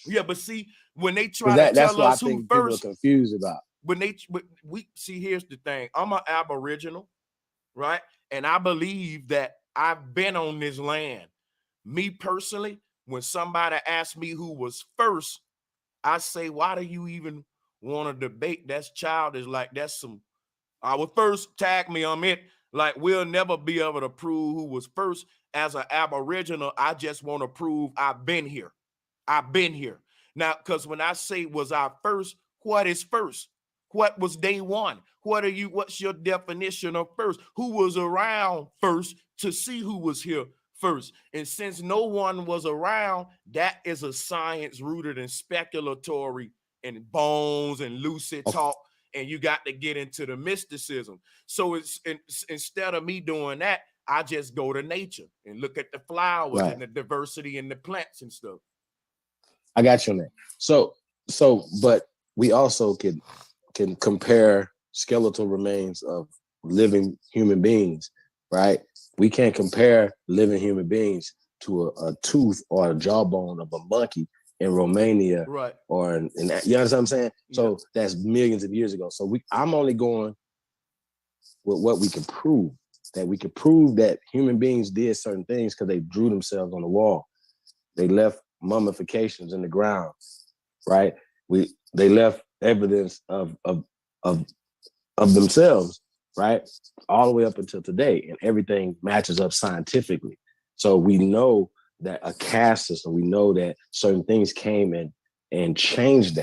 Yeah, but see, when they try to tell us who first, people are confused about. When we see, here's the thing. I'm an Aboriginal, right? And I believe that I've been on this land. Me personally, when somebody asks me who was first, I say, why do you even want to debate? That's childish. Like, that's some, I would first tag me on it. Like, we'll never be able to prove who was first. As an Aboriginal, I just want to prove I've been here. I've been here. Now, because when I say was I first, what is first? What was day one? What's your definition of first? Who was around first to see who was here first? And since no one was around, that is a science rooted in speculatory and bones and lucid talk. And you got to get into the mysticism. So instead of me doing that, I just go to nature and look at the flowers and the diversity in the plants and stuff. I got you on that. So, but we also can compare skeletal remains of living human beings, right? We can't compare living human beings to a tooth or a jawbone of a monkey in Romania, right? Or in you understand what I'm saying? So that's millions of years ago. So I'm only going with what we can prove. That we can prove that human beings did certain things because they drew themselves on the wall. They left mummifications in the ground, right? They left evidence of themselves, right? All the way up until today, and everything matches up scientifically. So we know that a caste system, we know that certain things came and changed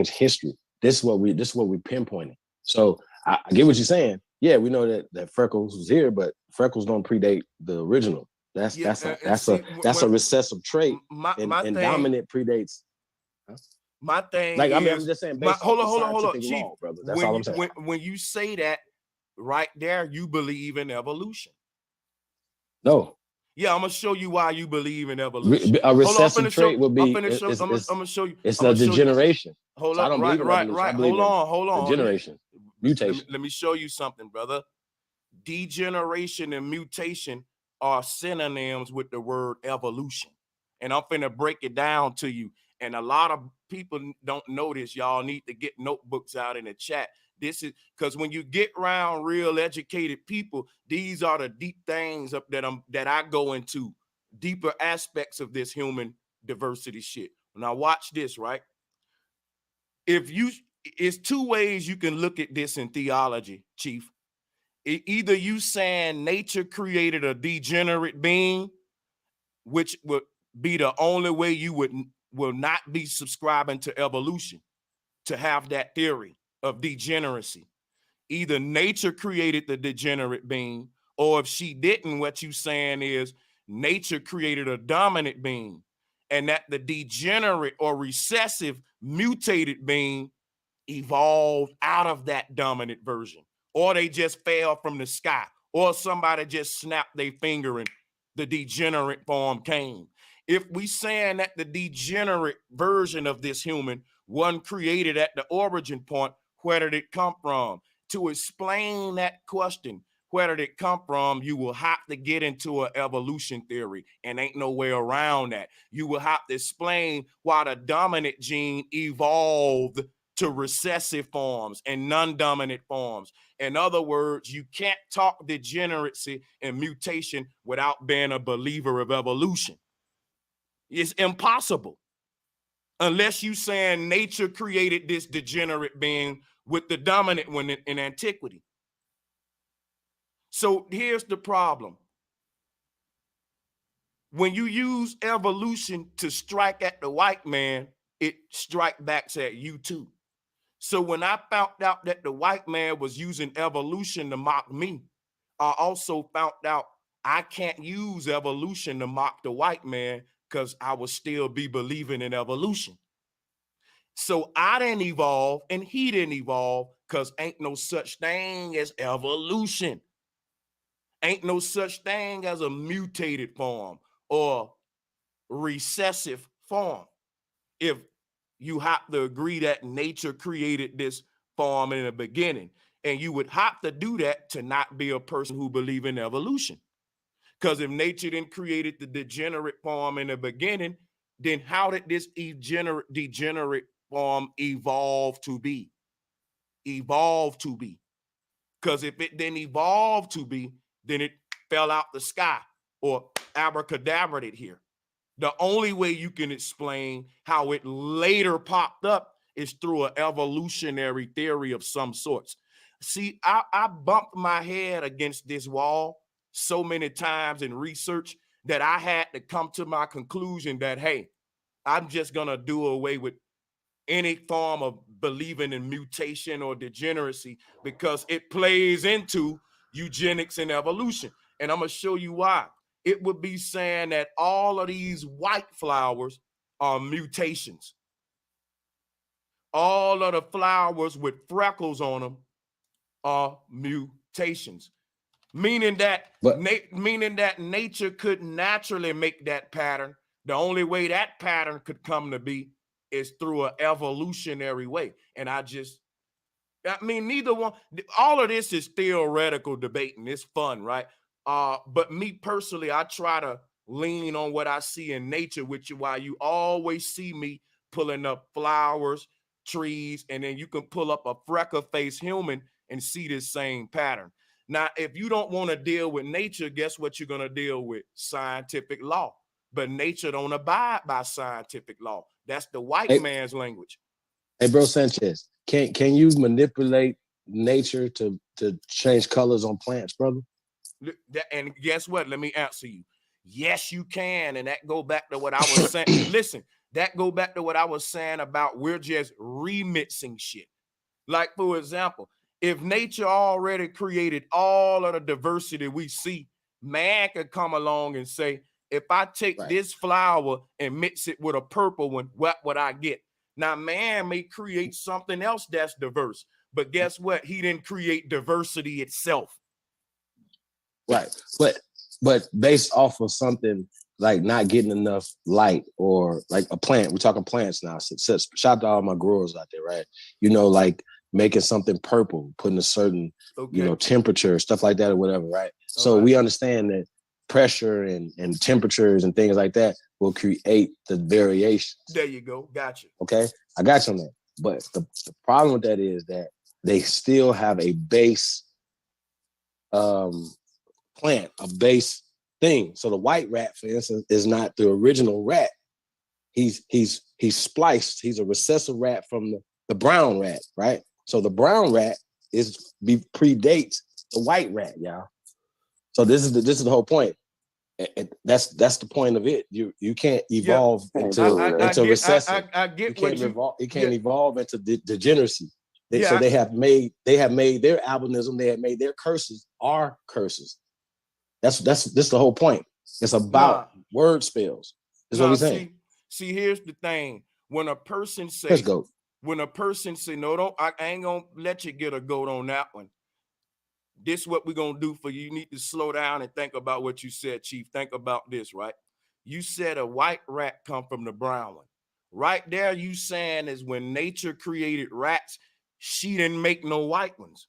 history. This is what we're pinpointing. So I get what you're saying. Yeah, we know that Freckles was here, but Freckles don't predate the original. That's a recessive trait, and dominant predates. Huh? My thing like, is, I mean, I'm just saying. Hold on, Chief. Law, brother. That's all I'm saying. When you say that right there, you believe in evolution. No. Yeah, I'm gonna show you why you believe in evolution. A recessive trait would be. I'm gonna show you. It's the degeneration. Hold so on, I don't believe in evolution. I believe hold on. Degeneration, mutation. Let me show you something, brother. Degeneration and mutation are synonyms with the word evolution, and I'm finna break it down to you. And a lot of people don't know this. Y'all need to get notebooks out in the chat. This is because when you get around real educated people, these are the deep things that I go into, deeper aspects of this human diversity shit. Now watch this, right? It's two ways you can look at this in theology, Chief. Either you saying nature created a degenerate being, which would be the only way you will not be subscribing to evolution, to have that theory of degeneracy. Either nature created the degenerate being, or if she didn't, what you saying is nature created a dominant being, and that the degenerate or recessive mutated being evolved out of that dominant version, or they just fell from the sky, or somebody just snapped their finger and the degenerate form came. If we saying that the degenerate version of this human wasn't created at the origin point, where did it come from? To explain that question, where did it come from, you will have to get into an evolution theory, and ain't no way around that. You will have to explain why the dominant gene evolved to recessive forms and non-dominant forms. In other words, you can't talk degeneracy and mutation without being a believer of evolution. It's impossible. Unless you saying nature created this degenerate being with the dominant one in antiquity. So here's the problem. When you use evolution to strike at the white man, it strikes back at you too. So when I found out that the white man was using evolution to mock me, I also found out I can't use evolution to mock the white man, because I would still be believing in evolution. So I didn't evolve and he didn't evolve, because ain't no such thing as evolution. Ain't no such thing as a mutated form or recessive form. If you have to agree that nature created this form in the beginning, and you would have to do that to not be a person who believes in evolution. Because if nature didn't create the degenerate form in the beginning, then how did this degenerate form evolve to be? Evolve to be. Because if it didn't evolve to be, then it fell out the sky or abracadabraed it here. The only way you can explain how it later popped up is through an evolutionary theory of some sorts. See, I bumped my head against this wall so many times in research that I had to come to my conclusion that, hey, I'm just going to do away with any form of believing in mutation or degeneracy, because it plays into eugenics and evolution. And I'm going to show you why. It would be saying that all of these white flowers are mutations. All of the flowers with freckles on them are mutations, meaning that nature couldn't naturally make that pattern. The only way that pattern could come to be is through an evolutionary way. And neither one, all of this is theoretical debating. It's fun, right? But me personally, I try to lean on what I see in nature, which is why you always see me pulling up flowers, trees, and then you can pull up a freckle-faced human and see this same pattern. Now, if you don't want to deal with nature, guess what you're going to deal with? Scientific law. But nature don't abide by scientific law. That's the white man's language. Hey, bro, Sanchez, can you manipulate nature to change colors on plants, brother? And guess what? Let me answer you. Yes, you can. And that go back to what I was saying. Listen, that go back to what I was saying about we're just remixing shit. Like, for example, if nature already created all of the diversity we see, man could come along and say, if I take this flower and mix it with a purple one, what would I get? Now, man may create something else that's diverse, but guess what? He didn't create diversity itself. Right. But based off of something like not getting enough light, or like a plant, we're talking plants now. So shout out to all my growers out there, right? You know, like making something purple, putting a certain, temperature, stuff like that or whatever, right? So we understand that pressure and temperatures and things like that will create the variations. There you go. Gotcha. Okay. I got you on that. But the problem with that is that they still have a base plant, a base thing. So the white rat, for instance, is not the original rat. He's spliced. He's a recessive rat from the brown rat, right? So the brown rat predates the white rat, y'all. So this is the whole point. That's the point of it. You can't evolve into recessive. I get you can't what evolve. You can't evolve into degeneracy. So they have made their albinism. They have made their curses our curses. That's the whole point. It's about word spells. Is what we're saying. See, here's the thing. When a person say, Let's go. When a person say, no, I ain't gonna let you get a goat on that one. This is what we're gonna do for you. You need to slow down and think about what you said, Chief. Think about this, right? You said a white rat come from the brown one. Right there, you saying is when nature created rats, she didn't make no white ones.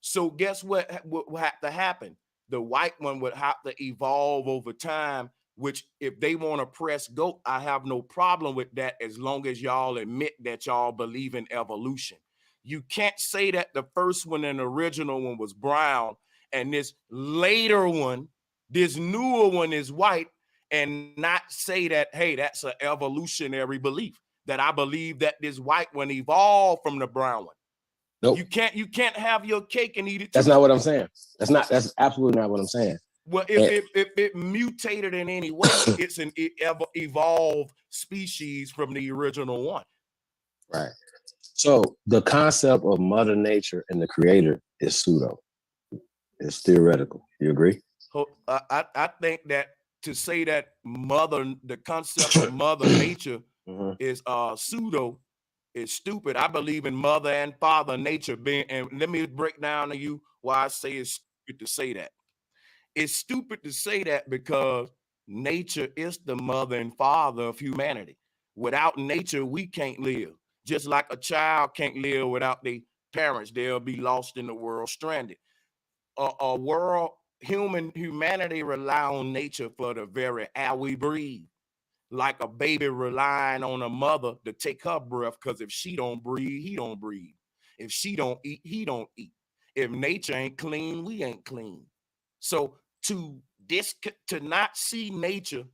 So guess what would have to happen? The white one would have to evolve over time, which if they want to press goat, I have no problem with that as long as y'all admit that y'all believe in evolution. You can't say that the first one and the original one was brown and this later one, this newer one is white, and not say that, hey, that's an evolutionary belief, that I believe that this white one evolved from the brown one. Nope. You can't have your cake and eat it too. That's not what I'm saying. That's absolutely not what I'm saying. Well, if it mutated in any way, it's an evolved species from the original one. Right. So the concept of Mother Nature and the Creator is pseudo. It's theoretical. You agree? I think that to say that the concept of Mother Nature is pseudo is stupid. I believe in Mother and Father Nature being, and let me break down to you why I say it's stupid to say that. It's stupid to say that because nature is the mother and father of humanity. Without nature, we can't live. Just like a child can't live without their parents, they'll be lost in the world, stranded. Humanity rely on nature for the very air we breathe. Like a baby relying on a mother to take her breath, because if she don't breathe, he don't breathe. If she don't eat, he don't eat. If nature ain't clean, we ain't clean. So to not see nature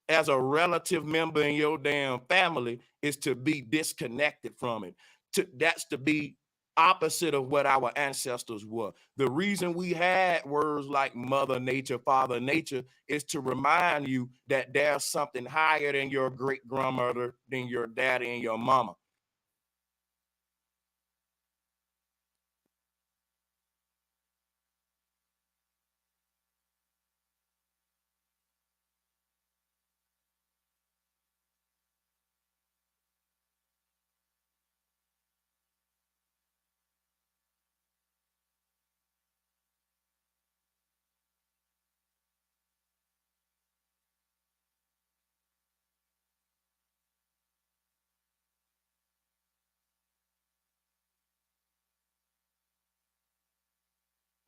as a relative member in your damn family is to be disconnected from it. That's to be opposite of what our ancestors were. The reason we had words like Mother Nature, Father Nature is to remind you that there's something higher than your great grandmother, than your daddy and your mama.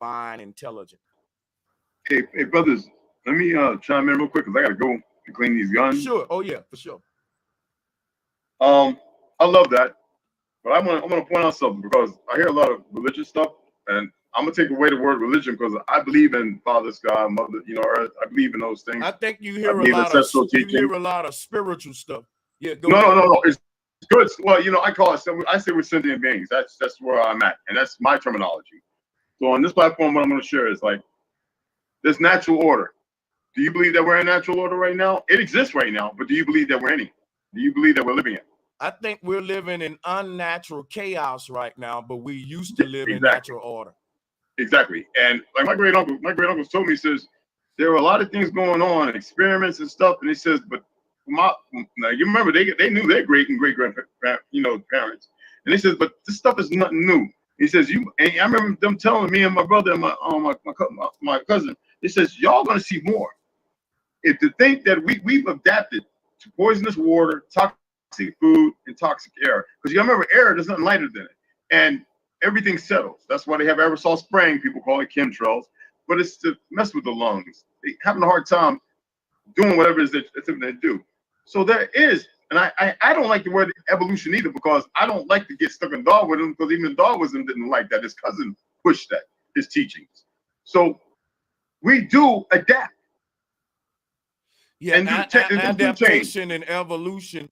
Fine, intelligent. Hey, brothers, Let me chime in real quick because I gotta go and clean these guns. Sure. Oh yeah, for sure. I love that, but I want to point out something because I hear a lot of religious stuff, and I'm gonna take away the word religion because I believe in Father, Sky, Mother, Earth. I believe in those things. I think you I hear a believe in lot of ancestral you teaching. hear a lot of spiritual stuff. Yeah, go No, ahead. no. It's good. Well, I call it. I say we're sentient beings. That's where I'm at, and that's my terminology. So on this platform, what I'm going to share is like this natural order. Do you believe that we're in natural order right now? It exists right now, but do you believe that we're in it? Do you believe that we're living it? I think we're living in unnatural chaos right now, but we used to live in natural order. Exactly. And like my great uncle told me, he says there were a lot of things going on, experiments and stuff, and he says, but now you remember they knew their great and great grandparents, parents, and he says, but this stuff is nothing new. He says and I remember them telling me and my brother and my cousin. He says y'all gonna see more. If to think that we've adapted to poisonous water, toxic food, and toxic air, because you remember air there's nothing lighter than it, and everything settles. That's why they have aerosol spraying. People call it chemtrails, but it's to mess with the lungs. They're having a hard time doing whatever it is that they do. So there is, and I don't like the word evolution either because I don't like to get stuck in Darwinism because even Darwinism didn't like that. His cousin pushed that, his teachings. So we do adapt. Yeah, and adaptation and evolution.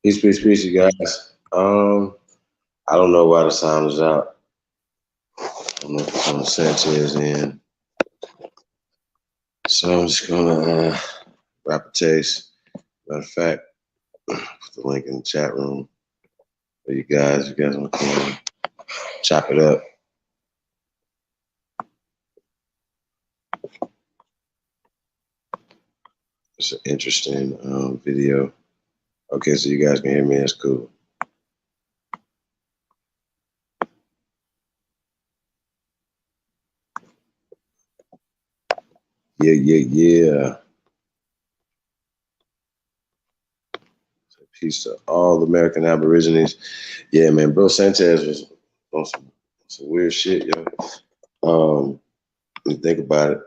Peace, you guys. I don't know why the sound is out. I don't know if it's on Sanchez in. So I'm just gonna wrap a taste. Matter of fact, put the link in the chat room for you guys. You guys want to come chop it up. It's an interesting video. Okay, so you guys can hear me. That's cool. Yeah. So peace to all the American Aborigines. Yeah, man, Bro Sanchez was on some weird shit, yo. When you think about it.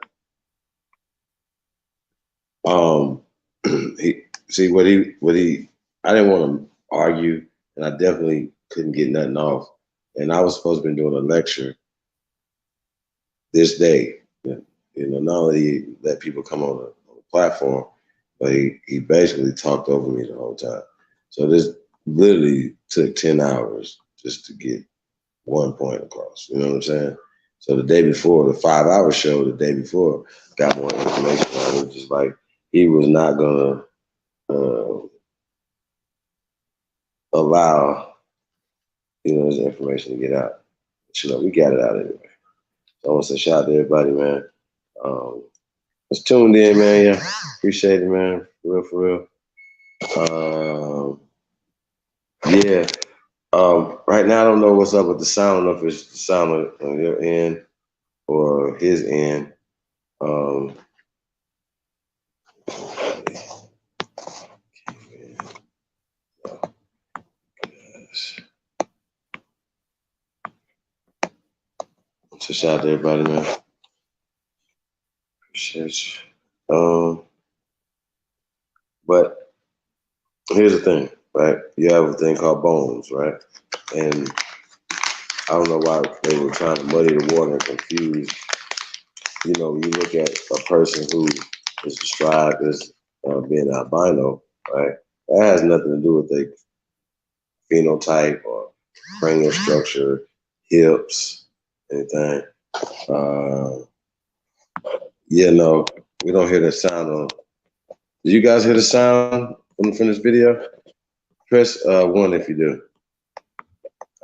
I didn't want to argue, and I definitely couldn't get nothing off. And I was supposed to be doing a lecture this day. Not only let people come on the platform, but he basically talked over me the whole time. So this literally took 10 hours just to get one point across. You know what I'm saying? So the day before, the 5-hour show, the day before, got more information on it. It was just like he was not gonna allow his information to get out. But, we got it out anyway. So I want to say shout out to everybody, man. That's tuned in, man. Yeah, appreciate it, man. For real. Yeah. Right now, I don't know what's up with the sound. I don't know if it's the sound on your end or his end. So shout out to everybody, man. Appreciate you. But here's the thing, right? You have a thing called bones, right? And I don't know why they were trying to muddy the water and confuse. When you look at a person who is described as being albino, right? That has nothing to do with their phenotype or cranial structure, hips, anything. We don't hear the sound on. Did you guys hear the sound from this video? Press 1 if you do.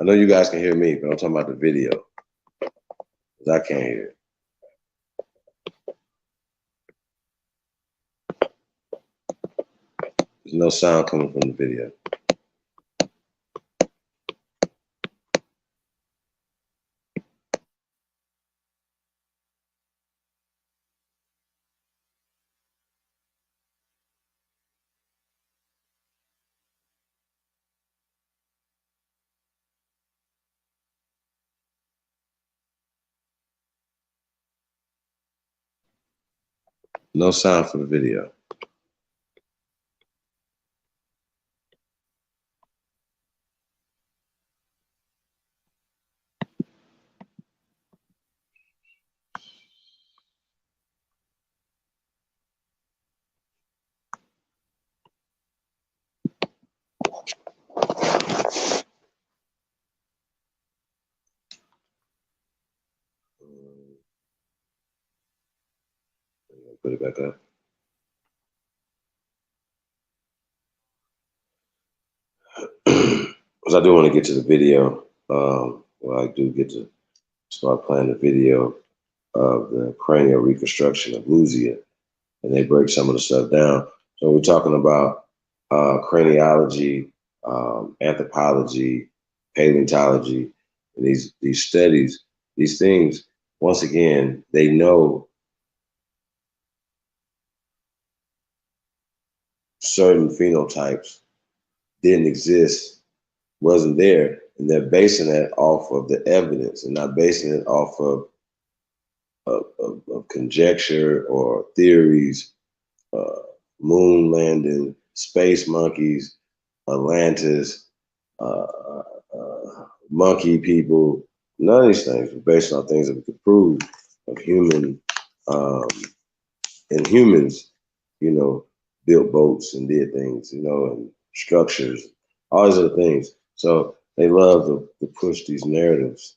I know you guys can hear me, but I'm talking about the video. Because I can't hear it. There's no sound coming from the video. No sound for the video. Put it back up. Because I do want to get to the video. I do get to start playing the video of the cranial reconstruction of Lucia, and they break some of the stuff down. So we're talking about craniology, anthropology, paleontology, and these studies, these things. Once again, they know certain phenotypes didn't exist, wasn't there, and they're basing that off of the evidence and not basing it off of conjecture or theories, moon landing, space monkeys, Atlantis, monkey people. None of these things were based on things that we could prove of human, and humans, built boats and did things, and structures, all these other things. So they love to push these narratives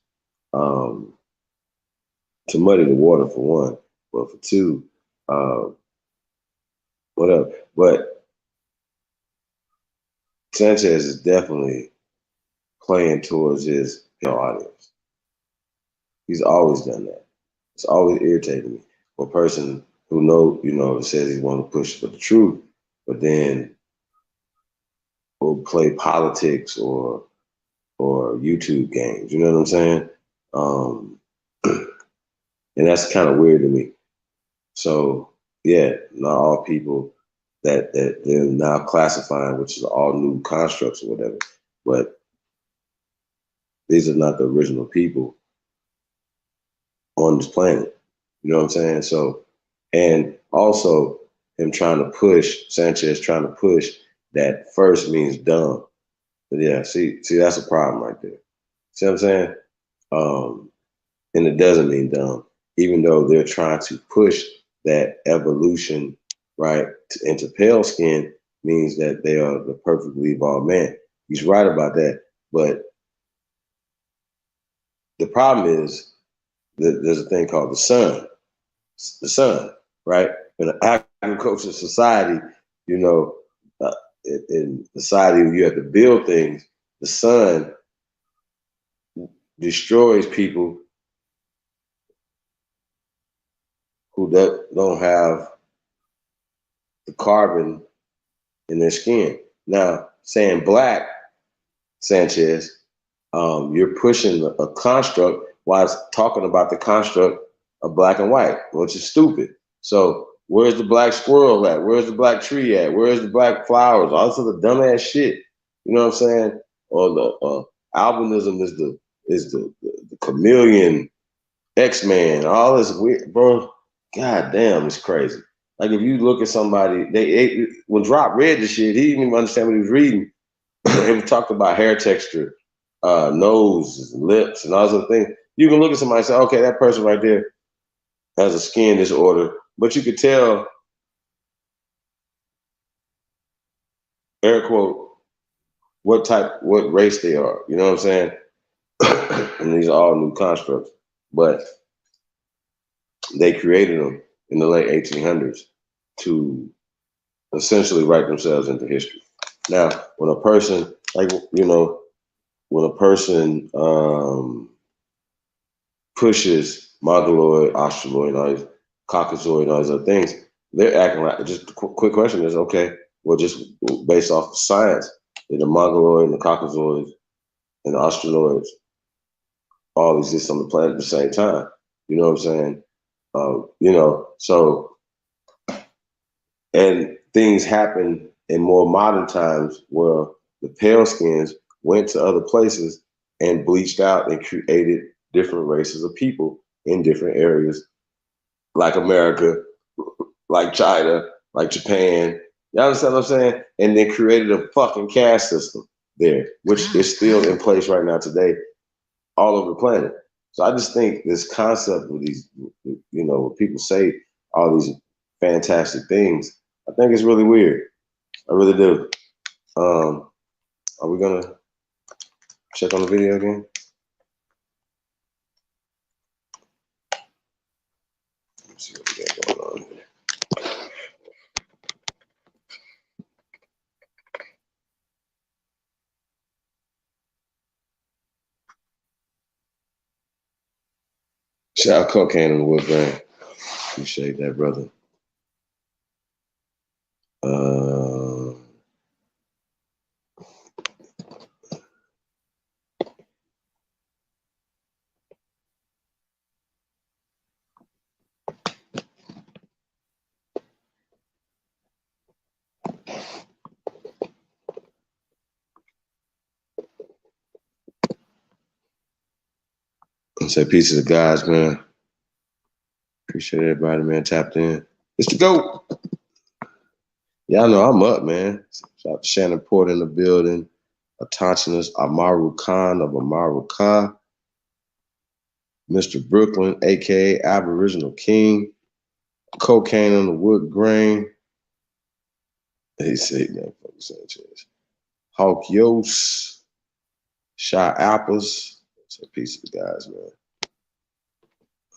to muddy the water, for one, but for two, whatever. But Sanchez is definitely playing towards his audience. He's always done that. It's always irritating me. For a person who says he want to push for the truth, but then will play politics or YouTube games. You know what I'm saying? And that's kind of weird to me. So yeah, not all people that they're now classifying, which is all new constructs or whatever, but these are not the original people on this planet. You know what I'm saying? So, and also Sanchez trying to push that first means dumb. But yeah, see, that's a problem right there. See what I'm saying? And it doesn't mean dumb, even though they're trying to push that evolution, right, into pale skin means that they are the perfectly evolved man. He's right about that. But the problem is that there's a thing called the sun. The sun, right? In an agricultural society, in society where you have to build things, the sun destroys people who don't have the carbon in their skin. Now, saying black, Sanchez, you're pushing a construct while it's talking about the construct of black and white, which is stupid. So where's the black squirrel at? Where's the black tree at? Where's the black flowers? All this other dumbass shit. You know what I'm saying? Or the albinism is the chameleon, X-Man, all this weird, bro. God damn, it's crazy. Like if you look at somebody, when Drop read the shit, he didn't even understand what he was reading. They talked about hair texture, nose, lips, and all those other things. You can look at somebody and say, okay, that person right there has a skin disorder, but you could tell, air quote, what race they are. You know what I'm saying? And these are all new constructs, but they created them in the late 1800s to essentially write themselves into history. Now, when a person, pushes Mongoloid, Australoid, all these Caucasoid, all these other things, they're acting like, just a quick question is, okay, well, just based off of science, the Mongoloid and the Caucasoids and the Australoids all exist on the planet at the same time. You know what I'm saying? So, and things happen in more modern times where the pale skins went to other places and bleached out and created different races of people in different areas, like America, like China, like Japan. You understand what I'm saying? And they created a fucking caste system there, which is still in place right now today all over the planet. So I just think this concept of these, when people say all these fantastic things, I think it's really weird. I really do. Are we gonna check on the video again? Let's see what we got going on here. Shout out Cocaine on the wood grain. Appreciate that, brother. Say peace to the guys, man. Appreciate everybody, man, tapped in. It's the GOAT. Y'all know I'm up, man. Shout out to Shannon Porter in the building. Attentionist Amaru Khan of Amaru Khan. Mr. Brooklyn, a.k.a. Aboriginal King. Cocaine on the wood grain. He said that fucking Sanchez. Hawk Yost, Shy Apples. It's a piece of the guys, man.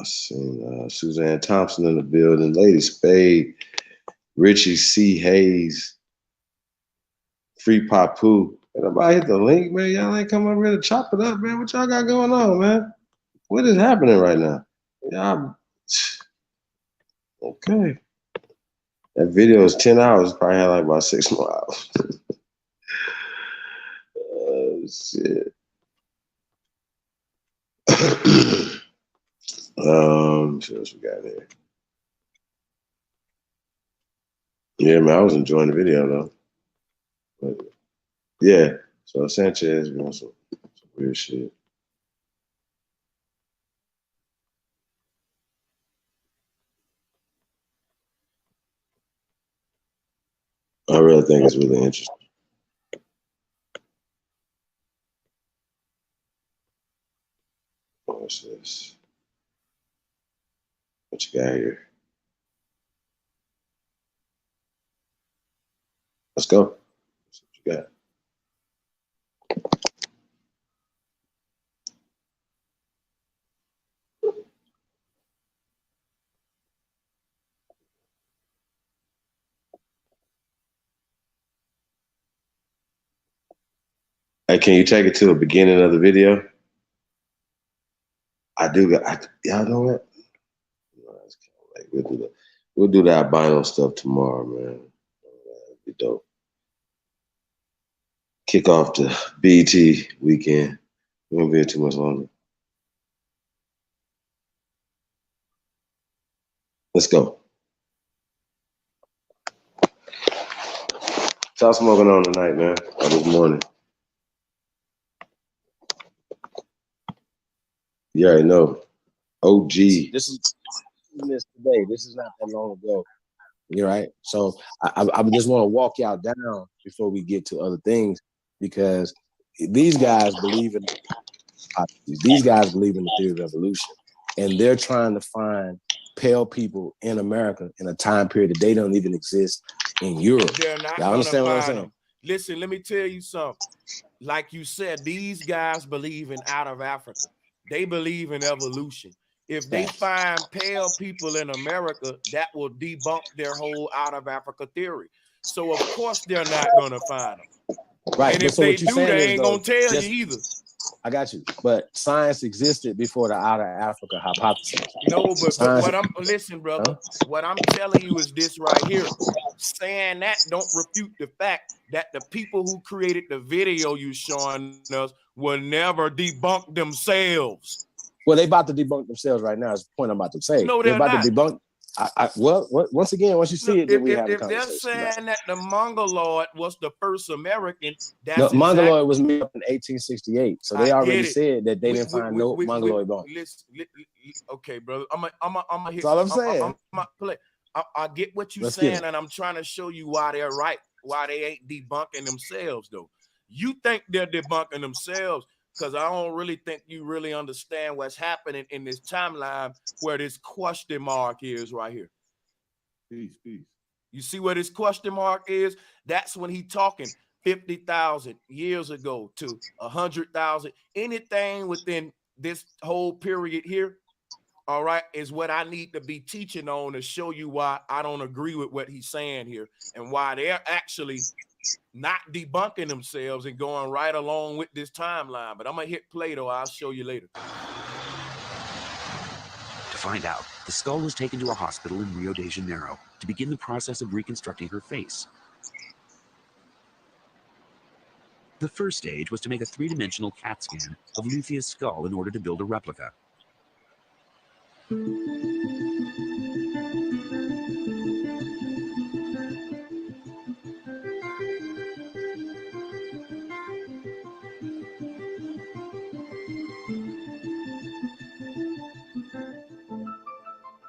I seen Suzanne Thompson in the building, Lady Spade, Richie C. Hayes, Free Papu. Everybody hit the link, man. Y'all ain't come over here to chop it up, man. What y'all got going on, man? What is happening right now? Y'all, okay. That video is 10 hours. Probably had like about 6 more hours. Oh, shit. What else we got here? Yeah, man, I was enjoying the video though. But, yeah, so Sanchez doing some weird shit. I really think it's really interesting. What's this? What you got here? Let's go. Let's see what you got. Hey, can you take it to the beginning of the video? I do got. Y'all know what? We'll do the albino stuff tomorrow, man. That'd be dope. Kick off the BET weekend. We won't be here too much longer. Let's go. Y'all smoking on tonight, man, or this morning. You already know. OG. This is today. This is not that long ago. You're right. So I just want to walk y'all down before we get to other things, because these guys believe in the theory of evolution, and they're trying to find pale people in America in a time period that they don't even exist in Europe. Y'all understand what I'm saying? Listen, let me tell you something. Like you said, these guys believe in out of Africa. They believe in evolution. If they find pale people in America, that will debunk their whole out of Africa theory. So of course they're not gonna find them. Right. And if so they what you're do, saying they is, ain't though, gonna tell you either. I got you. But science existed before the out of Africa hypothesis. No, but what I'm listen, brother. What I'm telling you is this right here. Saying that don't refute the fact that the people who created the video you showing us will never debunk themselves. Well, they about to debunk themselves right now. Is the point I'm about to say. No, they're about not. to debunk. Once again, once you see it, then we have a If they're conversation. saying that the Mongoloid was the first American, that's No, Mongoloid was made up in 1868, so they already said that they didn't find no Mongoloid bone. Okay, brother. I'm hit. That's all I'm saying. I get what you're saying, and I'm trying to show you why they're right, why they ain't debunking themselves, though. You think they're debunking themselves because I don't really think you really understand what's happening in this timeline where this question mark is right here. Peace. You see where this question mark is? That's when he talking 50,000 years ago to 100,000. Anything within this whole period here, all right, is what I need to be teaching on to show you why I don't agree with what he's saying here and why they're actually not debunking themselves and going right along with this timeline. But I'm going to hit play, though. I'll show you later. To find out, the skull was taken to a hospital in Rio de Janeiro to begin the process of reconstructing her face. The first stage was to make a three-dimensional CAT scan of Lucia's skull in order to build a replica.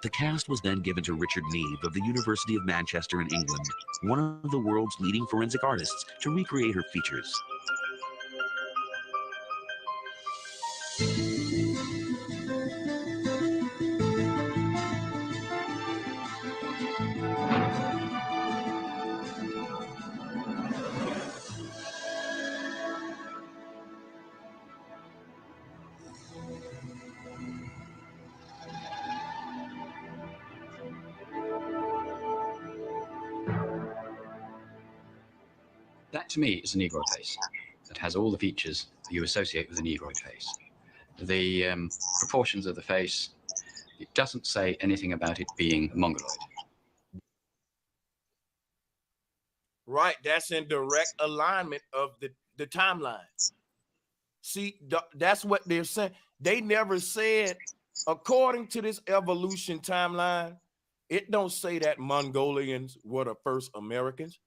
The cast was then given to Richard Neve of the University of Manchester in England, one of the world's leading forensic artists, to recreate her features. That to me is a Negroid face that has all the features you associate with a Negroid face. The proportions of the face, it doesn't say anything about it being Mongoloid. Right, that's in direct alignment of the timeline. See, that's what they're saying. They never said, according to this evolution timeline, it don't say that Mongolians were the first Americans.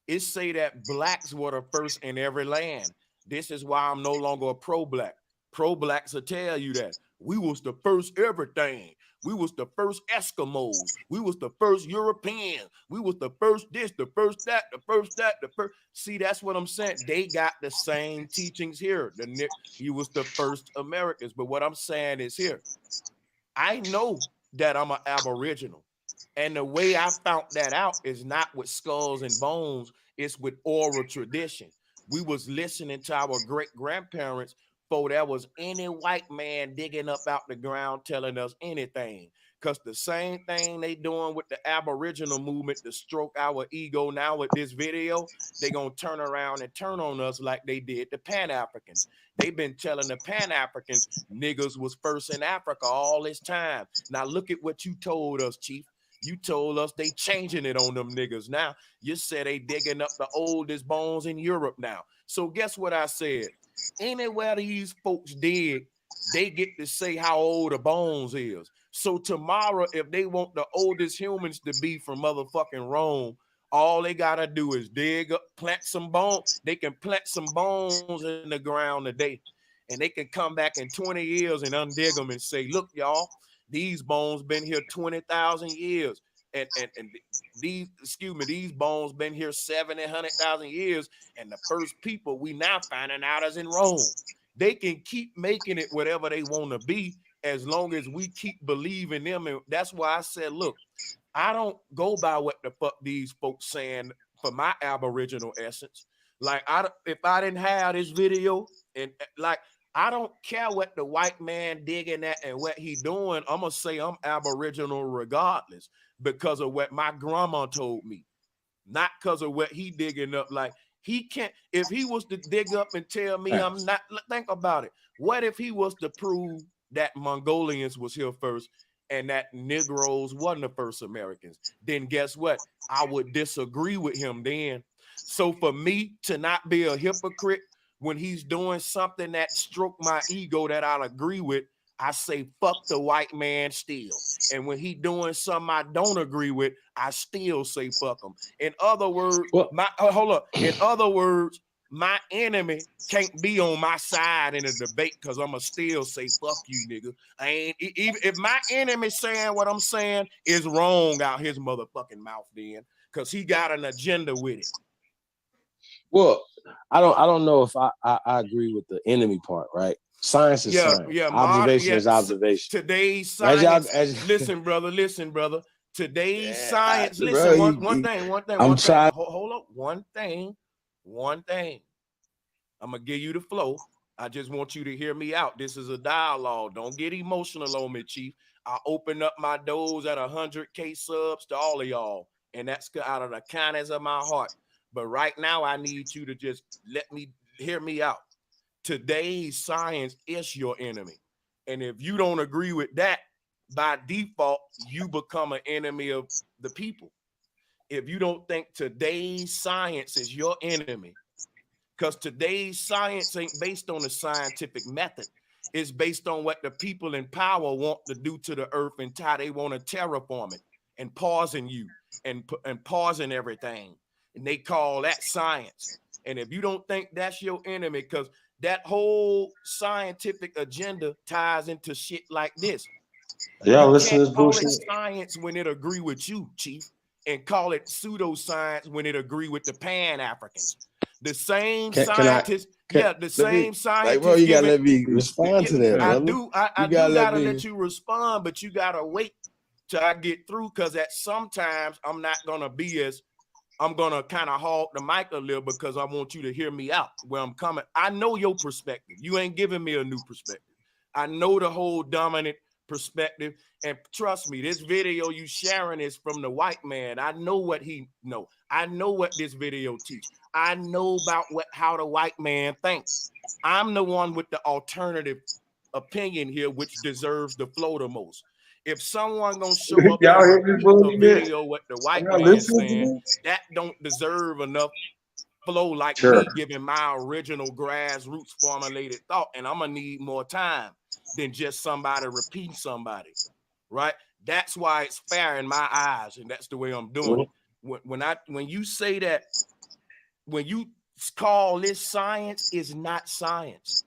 It say that blacks were the first in every land. This is why I'm no longer a pro-black. Pro-blacks will tell you that we was the first everything. We was the first Eskimos. We was the first Europeans. We was the first this, the first that, the first that, the first. See, that's what I'm saying. They got the same teachings here. You was the first Americans. But what I'm saying is here, I know that I'm an Aboriginal. And the way I found that out is not with skulls and bones. It's with oral tradition. We was listening to our great-grandparents before there was any white man digging up out the ground telling us anything. Because the same thing they doing with the Aboriginal movement to stroke our ego now with this video, they gonna turn around and turn on us like they did the Pan-Africans. They've been telling the Pan-Africans niggas was first in Africa all this time. Now look at what you told us, Chief. You told us they changing it on them niggas. Now you said they digging up the oldest bones in Europe now. So guess what I said? Anywhere these folks dig, they get to say how old the bones is. So tomorrow, if they want the oldest humans to be from motherfucking Rome, all they gotta do is dig up, plant some bones. They can plant some bones in the ground today, and they can come back in 20 years and undig them and say, look, y'all, these bones been here 20,000 years. And these bones been here 700,000 years. And the first people we now finding out is in Rome. They can keep making it whatever they want to be as long as we keep believing them. And that's why I said, look, I don't go by what the fuck these folks saying for my Aboriginal essence. Like, if I didn't have this video, and like, I don't care what the white man digging at and what he doing. I'm gonna say I'm Aboriginal regardless because of what my grandma told me, not because of what he digging up. Like, he can't, if he was to dig up and tell me I'm not, think about it. What if he was to prove that Mongolians was here first and that Negroes wasn't the first Americans? Then guess what? I would disagree with him then. So for me to not be a hypocrite when he's doing something that stroke my ego that I'll agree with, I say fuck the white man still. And when he doing something I don't agree with, I still say fuck him. In other words, in other words, my enemy can't be on my side in a debate because I'ma still say fuck you, nigga. I ain't even if my enemy saying what I'm saying is wrong out his motherfucking mouth, then, because he got an agenda with it. Well, I don't know if I agree with the enemy part, right? Science is science. Observation is observation. Today's science. Listen, brother. Today's science. Listen, bro, one thing. Hold up. One thing. I'm gonna give you the flow. I just want you to hear me out. This is a dialogue. Don't get emotional on me, Chief. I open up my doors at 100K subs to all of y'all, and that's out of the kindness of my heart. But right now, I need you to just hear me out. Today's science is your enemy. And if you don't agree with that, by default, you become an enemy of the people. If you don't think today's science is your enemy, because today's science ain't based on the scientific method. It's based on what the people in power want to do to the earth and how they want to terraform it and pausing you and pausing everything. And they call that science. And if you don't think that's your enemy, because that whole scientific agenda ties into shit like this. Y'all listen to this call bullshit? it science when it agree with you, Chief, and call it pseudoscience when it agree with the Pan-Africans. The same scientists, scientists. Like, bro, you gotta let me respond to that. I brother. do gotta let you respond, but you gotta wait till I get through, because at sometimes I'm not gonna be as I'm gonna kind of halt the mic a little because I want you to hear me out where I'm coming. I know your perspective. You ain't giving me a new perspective. I know the whole dominant perspective. And trust me, this video you sharing is from the white man. I know what he know. I know what this video teach. I know about how the white man thinks. I'm the one with the alternative opinion here, which deserves the flow the most. If someone gonna show up Y'all and hear this repeat a video what the white Y'all man listening to saying, that don't deserve enough flow like Sure. me giving my original grassroots formulated thought. And I'm gonna need more time than just somebody repeat somebody, right? That's why it's fair in my eyes, and that's the way I'm doing it. When you say that, when you call this science, is not science,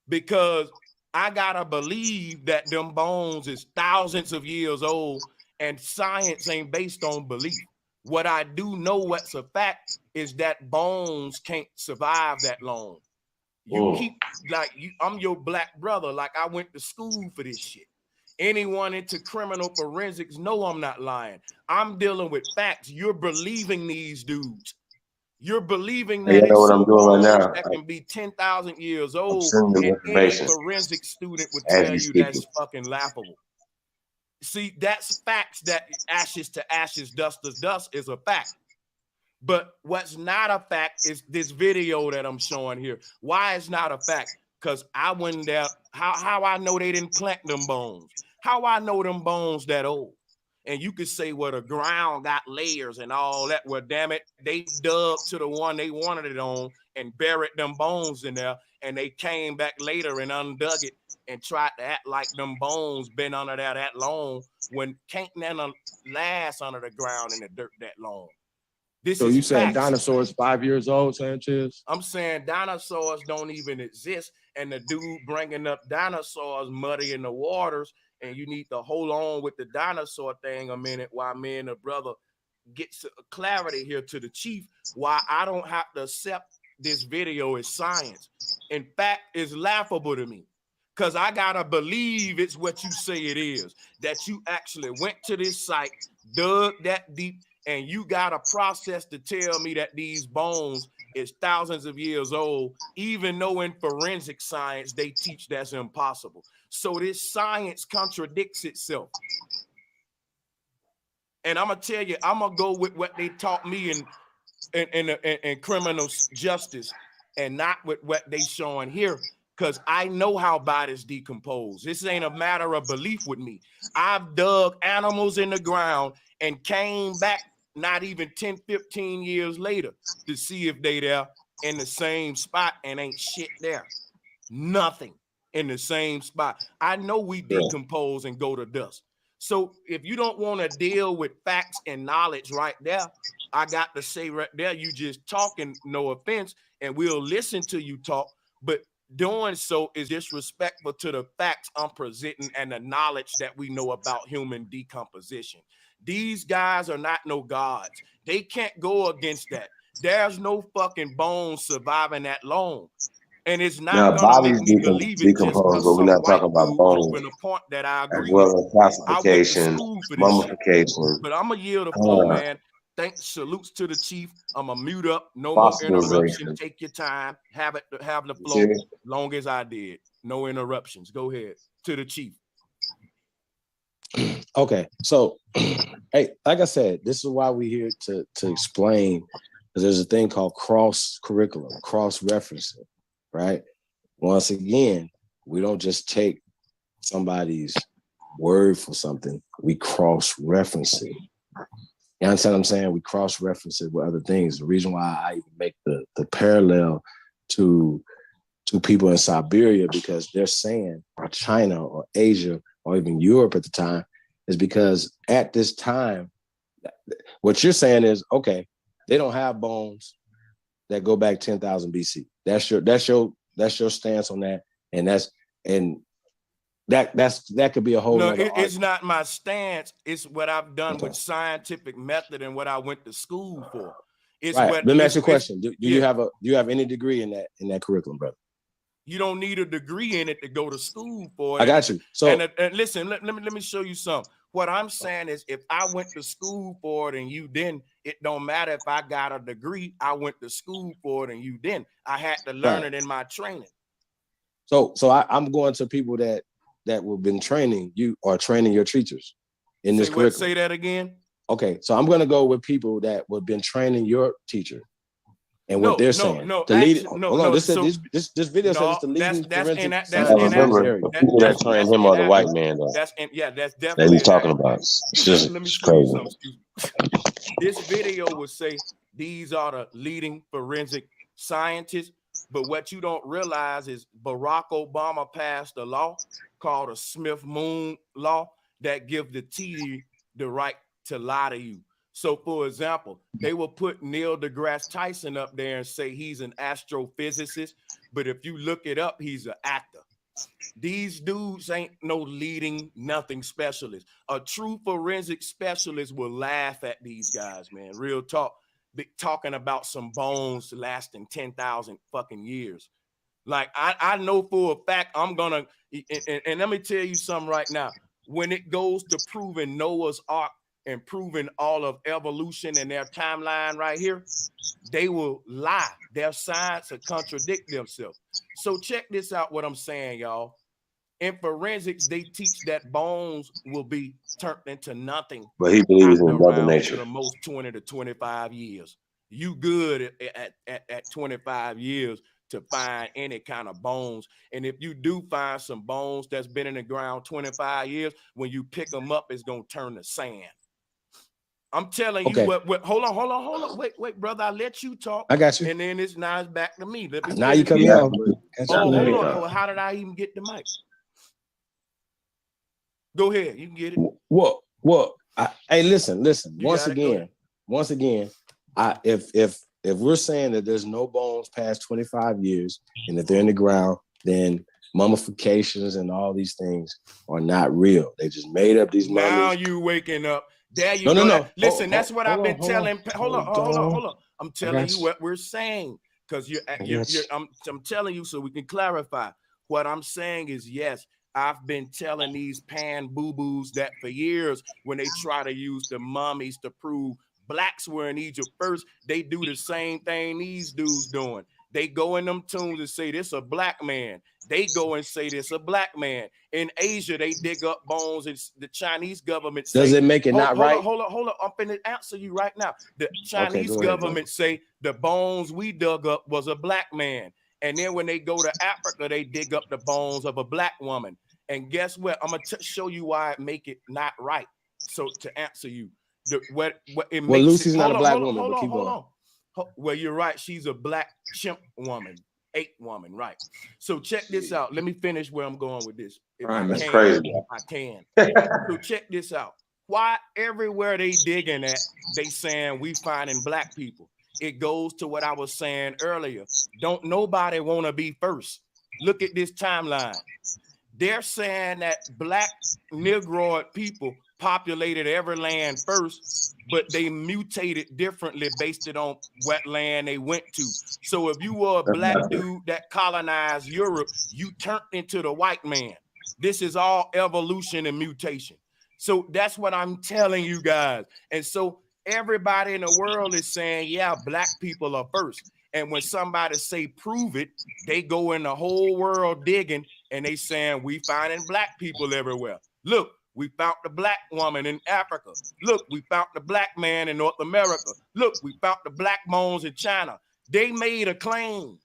because I gotta believe that them bones is thousands of years old, and science ain't based on belief. What I do know, what's a fact, is that bones can't survive that long. You keep like I'm your black brother. Like, I went to school for this shit. Anyone into criminal forensics know I'm not lying. I'm dealing with facts. You're believing these dudes. You're believing that You know it's what I'm some doing right bones now? that can be 10,000 years I'm old, sending the and any information forensic student would as tell you you speak. that's fucking laughable. See, that's facts. That ashes to ashes, dust to dust is a fact. But what's not a fact is this video that I'm showing here. Why it's not a fact? Because I went down. How I know they didn't plant them bones? How I know them bones that old? And you could say, well, the ground got layers and all that. Well, damn it, they dug to the one they wanted it on and buried them bones in there. And they came back later and undug it and tried to act like them bones been under there that long, when can't none last under the ground in the dirt that long. This So is you saying facts. dinosaurs 5 years old, Sanchez? I'm saying dinosaurs don't even exist, and the dude bringing up dinosaurs muddying the waters, and you need to hold on with the dinosaur thing a minute while me and the brother gets clarity here to the chief, why I don't have to accept this video as science. In fact, it's laughable to me, because I gotta believe it's what you say it is, that you actually went to this site, dug that deep, and you got a process to tell me that these bones is thousands of years old, even though in forensic science they teach that's impossible. So this science contradicts itself. And I'm gonna tell you, I'm gonna go with what they taught me in criminal justice, and not with what they showing here, because I know how bodies decompose. This ain't a matter of belief with me. I've dug animals in the ground and came back not even 10, 15 years later to see if they there in the same spot, and ain't shit there. Nothing in the same spot. I know we decompose and go to dust. So if you don't want to deal with facts and knowledge right there, I got to say right there, you just talking, no offense, and we'll listen to you talk, but doing so is disrespectful to the facts I'm presenting and the knowledge that we know about human decomposition. These guys are not no gods. They can't go against that. There's no fucking bones surviving that long. And it's not gonna make me believe it just decompose, because but we're some not white talking about dude bones, proving a point that I as agree well with. as I went to classification, school for this shit. mummification, But I'm gonna yield the flow, man. Thanks, salutes to the chief. I'm gonna mute up. No more interruptions. fossilization. Take your time. Have the You flow. see me? Long as I did. No interruptions. Go ahead. To the chief. Okay, so hey, like I said, this is why we're here to explain, because there's a thing called cross curriculum, cross referencing, right? Once again, we don't just take somebody's word for something, we cross reference it. You understand what I'm saying? We cross reference it with other things. The reason why I even make the parallel to people in Siberia, because they're saying, or China or Asia or even Europe at the time, is because at this time, what you're saying is, okay, they don't have bones that go back 10,000 BC. That's your stance on that, and that could be a whole No, nother it's not my stance. It's what I've done with scientific method and what I went to school for. It's right. what. Let me ask you a question. Do yeah. you have any degree in that curriculum, brother? You don't need a degree in it to go to school for it. I got you. So and listen, let me show you something. What I'm saying is, if I went to school for it and you didn't, it don't matter if I got a degree. I went to school for it and you didn't. I had to learn it in my training. So I'm going to people that that have been training you or training your teachers in this curriculum? Say that again. Okay, so I'm gonna go with people that have been training your teacher and what they're saying. No, the lead, actually, hold on. This video says it's the leading forensic scientist in this area. The people that trained him are the white man, though. That's That definitely he's talking about. It's just it's crazy. This video would say these are the leading forensic scientists, but what you don't realize is Barack Obama passed a law called a Smith-Moon law that gives the TV the right to lie to you. So, for example, they will put Neil deGrasse Tyson up there and say he's an astrophysicist, but if you look it up, he's an actor. These dudes ain't no leading nothing specialist. A true forensic specialist will laugh at these guys, man. Real talk. Talking about some bones lasting 10,000 fucking years. Like, I know for a fact I'm gonna, and let me tell you something right now. When it goes to proving Noah's Ark and proving all of evolution and their timeline right here, they will lie. Their science will contradict themselves. So check this out, what I'm saying, y'all. In forensics, they teach that bones will be turned into nothing. But he believes in Mother Nature. The most 20 to 25 years. You good at 25 years to find any kind of bones. And if you do find some bones that's been in the ground 25 years, when you pick them up, it's going to turn to sand. I'm telling you what, hold on. Wait, brother, I let you talk. I got you. And then it's back to me. Now you cut me off. Hold on. Well, how did I even get the mic? Go ahead. You can get it. What? Hey, listen. Once again, if we're saying that there's no bones past 25 years and that they're in the ground, then mummifications and all these things are not real. They just made up these mummies. Now you waking up. There you go. No. Listen, that's what I've been telling. Hold on. I'm telling you what we're saying because I'm telling you so we can clarify. What I'm saying is, yes, I've been telling these pan boo-boos that for years when they try to use the mummies to prove blacks were in Egypt first, they do the same thing these dudes doing. They go in them tombs and say this a black man. They go and say this a black man. In Asia, they dig up bones, and the Chinese government say, does it make it not right? Hold on. I'm finna answer you right now. The Chinese government say the bones we dug up was a black man. And then when they go to Africa, they dig up the bones of a black woman. And guess what? I'm gonna show you why it make it not right. So to answer you, Lucy's not a black woman, but keep going. Well, you're right. She's a black chimp woman, ape woman, right? So check this out. Let me finish where I'm going with this. That's crazy. I can. So check this out. Why everywhere they digging at, they saying we finding black people? It goes to what I was saying earlier. Don't nobody want to be first. Look at this timeline. They're saying that black Negroid people populated every land first, but they mutated differently based on what land they went to. So if you were a black dude that colonized Europe, you turned into the white man. This is all evolution and mutation. So that's what I'm telling you guys. And so everybody in the world is saying, yeah, black people are first. And when somebody say prove it, they go in the whole world digging and they saying we finding black people everywhere. Look, we found the black woman in Africa. Look, we found the black man in North America. Look, we found the black bones in China. They made a claim.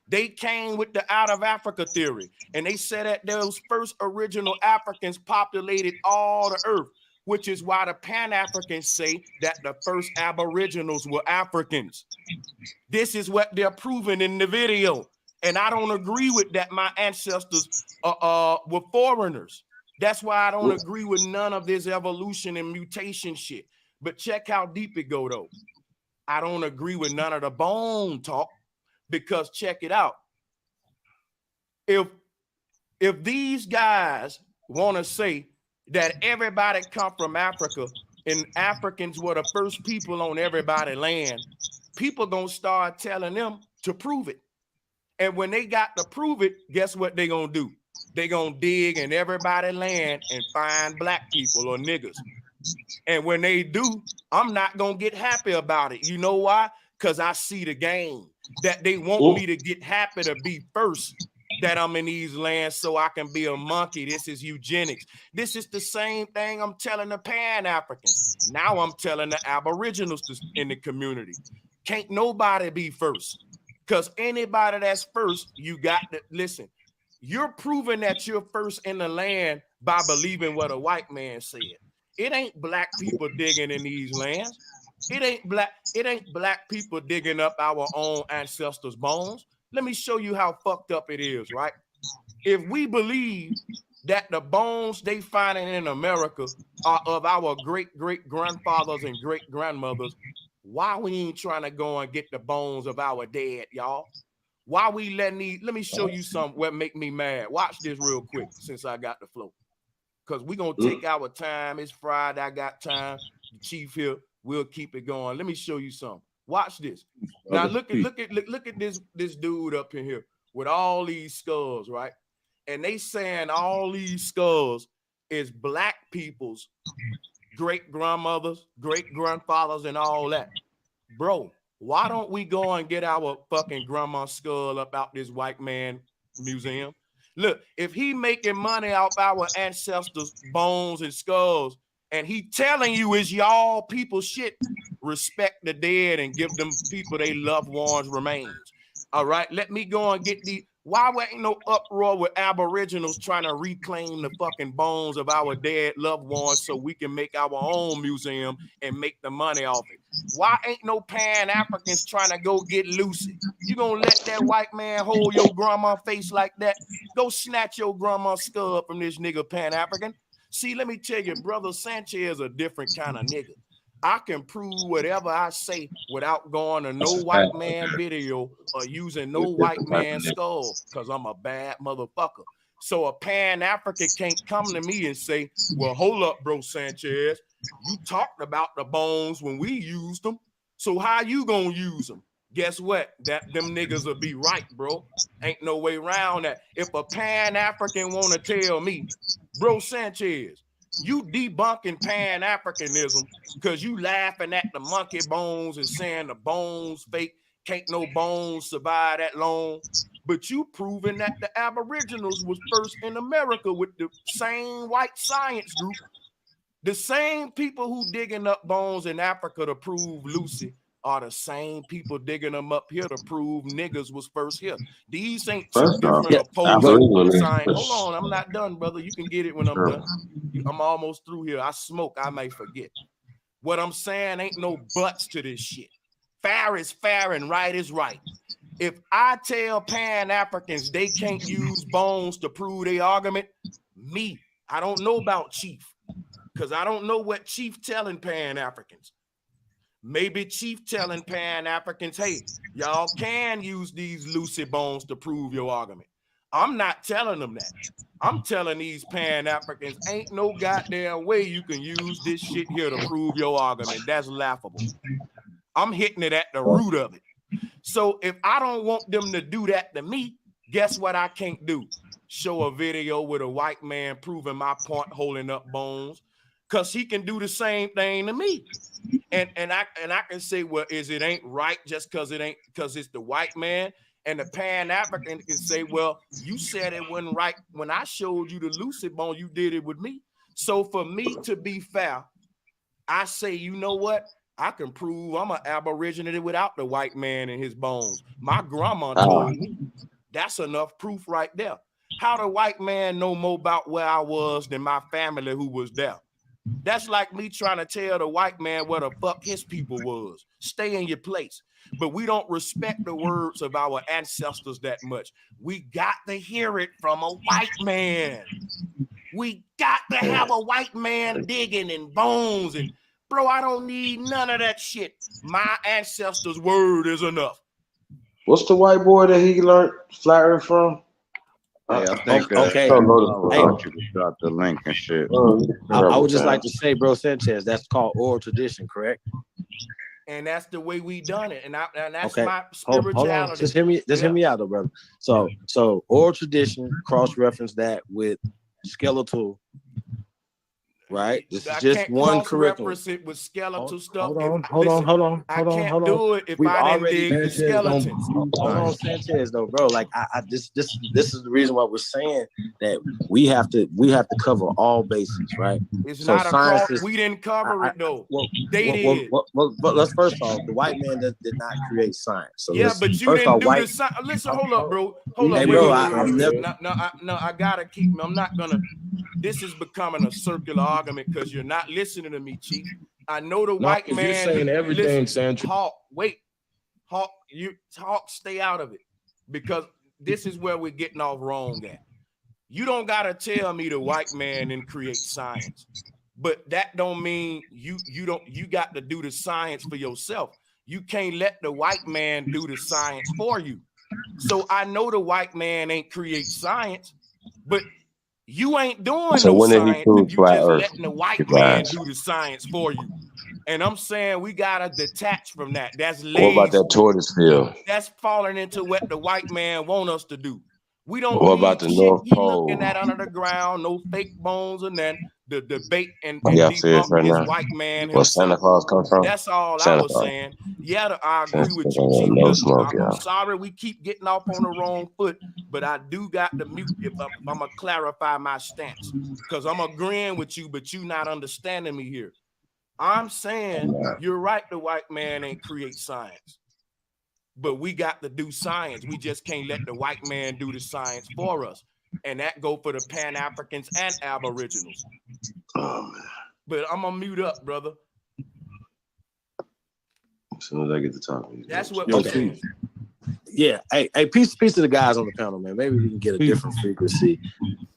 They came with the out of Africa theory. And they said that those first original Africans populated all the earth, which is why the Pan-Africans say that the first Aboriginals were Africans. This is what they're proving in the video. And I don't agree with that. My ancestors were foreigners. That's why I don't agree with none of this evolution and mutation shit. But check how deep it go, though. I don't agree with none of the bone talk because check it out. If these guys want to say that everybody come from Africa and Africans were the first people on everybody's land, people gonna start telling them to prove it. And when they got to prove it, guess what they gonna do? They gonna dig in everybody's land and find black people or niggas. And when they do, I'm not gonna get happy about it. You know why? Because I see the game that they want me to get happy to be first. that I'm in these lands so I can be a monkey. This is eugenics. This is the same thing I'm telling the Pan-Africans. Now I'm telling the Aboriginals in the community. Can't nobody be first. Because anybody that's first, you got to listen. You're proving that you're first in the land by believing what a white man said. It ain't black people digging in these lands. It ain't black people digging up our own ancestors' bones. Let me show you how fucked up it is, right? If we believe that the bones they finding in America are of our great-great-grandfathers and great-grandmothers, why we ain't trying to go and get the bones of our dead, y'all? Why we letting these, let me show you something what make me mad. Watch this real quick since I got the flow. Because we're going to take our time. It's Friday, I got time. The chief here, we'll keep it going. Let me show you something. Watch this. Now look at this dude up in here with all these skulls, right? And they saying all these skulls is black people's great-grandmothers, great-grandfathers, and all that. Bro, why don't we go and get our fucking grandma's skull up out this white man museum? Look, if he making money out our ancestors' bones and skulls, and he telling you it's y'all people shit, respect the dead and give them people they loved ones remains. All right, let me go and get the. Why ain't no uproar with Aboriginals trying to reclaim the fucking bones of our dead loved ones so we can make our own museum and make the money off it? Why ain't no Pan-Africans trying to go get Lucy? You gonna let that white man hold your grandma face like that? Go snatch your grandma's skull from this nigga Pan-African. See, let me tell you, brother Sanchez is a different kind of nigga. I can prove whatever I say without going to no white man video or using no white man skull, because I'm a bad motherfucker. So a Pan-African can't come to me and say, well, hold up, bro Sanchez. You talked about the bones when we used them. So how you gonna use them? Guess what? That them niggas will be right, bro. Ain't no way around that. If a Pan-African want to tell me, bro Sanchez, you debunking Pan-Africanism because you laughing at the monkey bones and saying the bones fake, can't no bones survive that long. But you proving that the Aboriginals was first in America with the same white science group. The same people who digging up bones in Africa to prove Lucy are the same people digging them up here to prove niggas was first here. These ain't two different opposing science. Hold on, I'm not done, brother. You can get it when I'm done. I'm almost through here. I smoke, I may forget. What I'm saying ain't no buts to this shit. Fair is fair and right is right. If I tell Pan-Africans they can't use bones to prove their argument, I don't know about Chief, because I don't know what Chief telling Pan-Africans. Maybe Chief telling Pan-Africans, hey, y'all can use these Lucy bones to prove your argument. I'm not telling them that. I'm telling these Pan-Africans, ain't no goddamn way you can use this shit here to prove your argument. That's laughable. I'm hitting it at the root of it. So if I don't want them to do that to me, guess what I can't do? Show a video with a white man proving my point holding up bones, because he can do the same thing to me. And I can say, well, it ain't right just because it's the white man. And the Pan-African can say, well, you said it wasn't right when I showed you the Lucy bone, you did it with me. So for me to be fair, I say, you know what? I can prove I'm an Aborigine without the white man and his bones. My grandma told me. That's enough proof right there. How the white man know more about where I was than my family who was there? That's like me trying to tell the white man where the fuck his people was. Stay in your place. But we don't respect the words of our ancestors that much. We got to hear it from a white man. We got to have a white man digging in bones. And bro, I don't need none of that shit. My ancestors' word is enough. What's the white boy that he learned flattering from? Hey, I think okay. You got the link and shit. I would just like to say, bro Sanchez, that's called oral tradition, correct? And that's the way we done it. And that's okay. my spirituality. Hold on. Just hear me out though, brother. So oral tradition, cross-reference that with skeletal right? This is I just can't one curriculum. cross-reference it with skeletal stuff. Hold on. I can't do it if I didn't dig the skeletons. Hold on, Sanchez, though, bro. Like this is the reason why we're saying that we have to cover all bases, right? It's So not a science cross. is, We didn't cover it though. They well, did. but let's first off, the white man did not create science. So Yeah, let's, but you first didn't off, do white. the science. Listen, hold up, bro. Hold up. Hey, Wait, bro, wait, I'm never. No, I gotta keep. I'm not gonna. This is becoming a circular argument because you're not listening to me, Chief. I know the white man. You're saying everything, Sandra. Hawk, stay out of it because this is where we're getting off wrong at. You don't gotta tell me the white man didn't create science, but that don't mean you got to do the science for yourself. You can't let the white man do the science for you. So I know the white man ain't create science, but you ain't doing So no when did he science. prove You flat just Earth? letting the white You man guys. do the science for you. And I'm saying we gotta detach from that. That's What lazy. about that tortoise field? That's falling into what the white man want us to do. We don't What need about the shit North he Pole? looking at under the ground, no fake bones, and then the debate and Y'all serious debunk right is now? white man Where Santa himself. Claus come from? That's all I Santa was Claus. saying. Yeah, I agree with you, Santa Chief. no smoke, I'm y'all. sorry we keep getting off on the wrong foot, but I do got to mute if I'm gonna clarify my stance because I'm agreeing with you, but you not understanding me here. I'm saying you're right. The white man ain't create science, but we got to do science. We just can't let the white man do the science for us. And that go for the Pan-Africans and Aboriginals. Oh, man. But I'm gonna mute up, brother. As soon as I get to talking. That's what we're saying. Yeah, hey, peace to the guys on the panel, man. Maybe we can get a different frequency.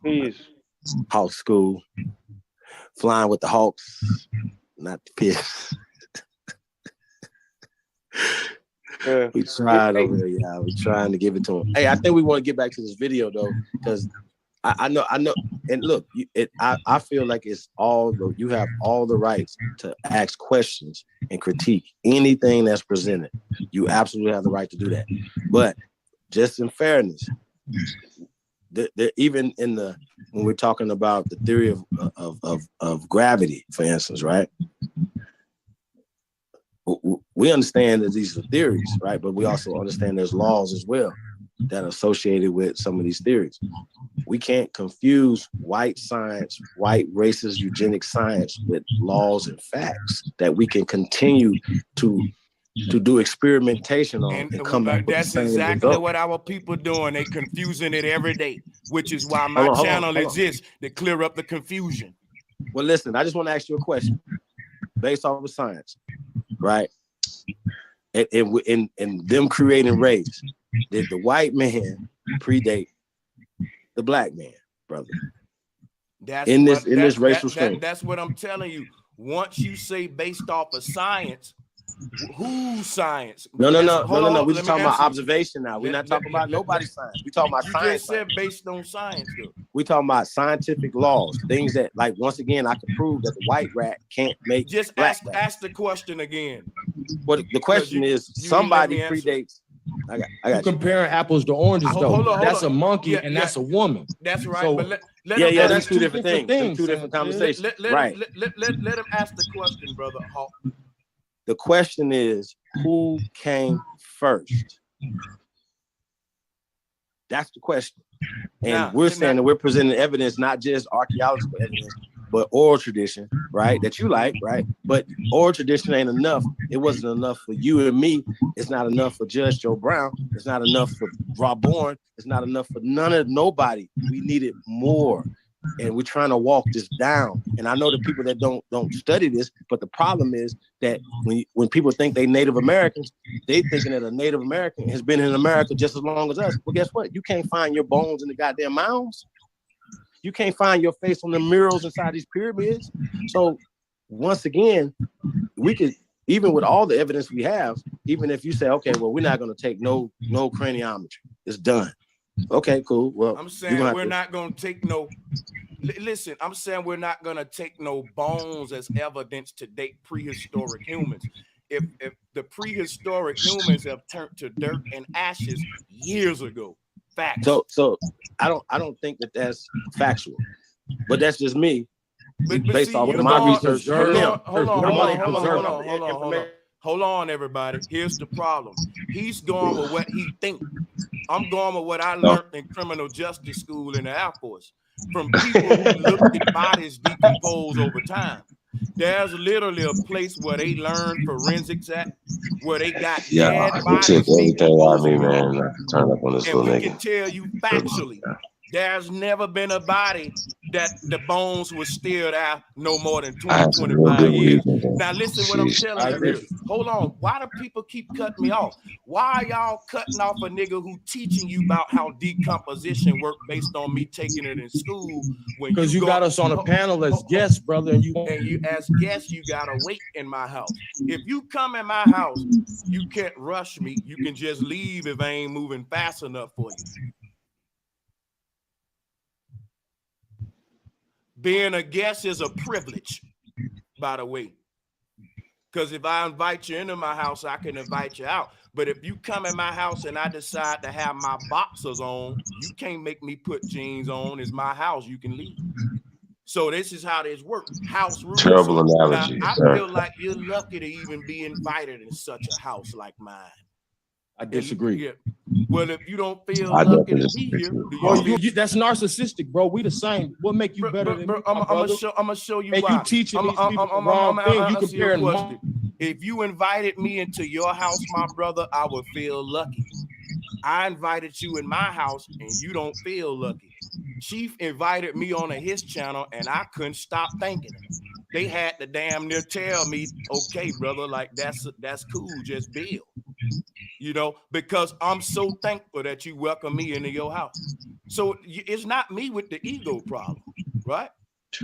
Peace. Hawk School, flying with the Hawks, not the Piss. We tried over there, yeah. We're trying to give it to him. Hey, I think we want to get back to this video though, because I know. And look, I feel like it's you have all the rights to ask questions and critique anything that's presented. You absolutely have the right to do that. But just in fairness, even when we're talking about the theory of gravity, for instance, right? We understand that these are theories, right? But we also understand there's laws as well that are associated with some of these theories. We can't confuse white science, white racist eugenic science with laws and facts that we can continue to do experimentation on and come back with the same exactly result. what our people doing. They confusing it every day, which is why my Hold on. channel exists to clear up the confusion. Well, listen, I just want to ask you a question based off of science, right? And them creating race, did the white man predate the black man, brother? In this racial stream. That's what I'm telling you. Once you say based off of science, whose science? No. We're just talking about observation now. We're not talking about nobody's science. We're talking about science. You just said based on science, though. We're talking about scientific laws, things that, like, once again, I can prove that the white rat can't make just black ask the question again. Well, the question is, somebody predates. I got you. Comparing apples to oranges, though. Hold on. That's a monkey and that's a woman. That's right. So, but that's two different things. Two different conversations. Let him ask the question, brother Hawk. The question is, who came first? That's the question. And we're saying that we're presenting evidence, not just archaeological evidence, but oral tradition, right? That you like, right? But oral tradition ain't enough. It wasn't enough for you and me. It's not enough for Judge Joe Brown. It's not enough for Rob Bourne. It's not enough for nobody. We needed more. And we're trying to walk this down. And I know the people that don't study this, but the problem is that when people think they Native Americans, they thinking that a Native American has been in America just as long as us. Well, guess what? You can't find your bones in the goddamn mounds. You can't find your face on the murals inside these pyramids. So once again, we could, even with all the evidence we have, even if you say, okay, well, we're not going to take no craniometry, it's done. Okay, cool. Well, I'm saying we're not going to take no. Listen, I'm saying we're not going to take no bones as evidence to date prehistoric humans. If the prehistoric humans have turned to dirt and ashes years ago. Facts. So I don't think that that's factual, but that's just me. based off you of my going- research hold from them. on, hold on, I'm hold only on, hold on, preserving hold on, hold on, hold on. Hold on, everybody. Here's the problem. He's going with what he thinks. I'm going with what I learned in criminal justice school in the Air Force from people who looked at bodies decompose over time. There's literally a place where they learn forensics at, where they got Yeah, dead it took bodies everything out of me, decomposing. man, not to turn up on this And little we nigga. can tell you factually, there's never been a body that the bones were still there no more than I 20, had some real 25 good years. reason. Now listen what I'm Sheesh. telling you here. Hold on. Why do people keep cutting me off? Why are y'all cutting off a nigga who teaching you about how decomposition work based on me taking it in school? When Because you got us on a panel as guests, brother, and you as guests, you gotta wait in my house. If you come in my house, you can't rush me. You can just leave if I ain't moving fast enough for you. Being a guest is a privilege, by the way. Because if I invite you into my house, I can invite you out. But if you come in my house and I decide to have my boxers on, you can't make me put jeans on. It's my house. You can leave. So this is how this works. House rules. Terrible So analogy, now, I sir. feel like you're lucky to even be invited in such a house like mine. I disagree. Yeah. Well, if you don't feel I lucky definitely to be disagree here, too. do Bro, you that's narcissistic, bro. We the same. What make you better than me, I'm my brother? gonna show you And why. you teaching these I'm people the wrong thing. You answer your comparing question. If you invited me into your house, my brother, I would feel lucky. I invited you in my house and you don't feel lucky. Chief invited me on his channel and I couldn't stop thanking him. They had to damn near tell me, okay, brother, like that's cool, just build. You know, because I'm so thankful that you welcome me into your house. So it's not me with the ego problem, right?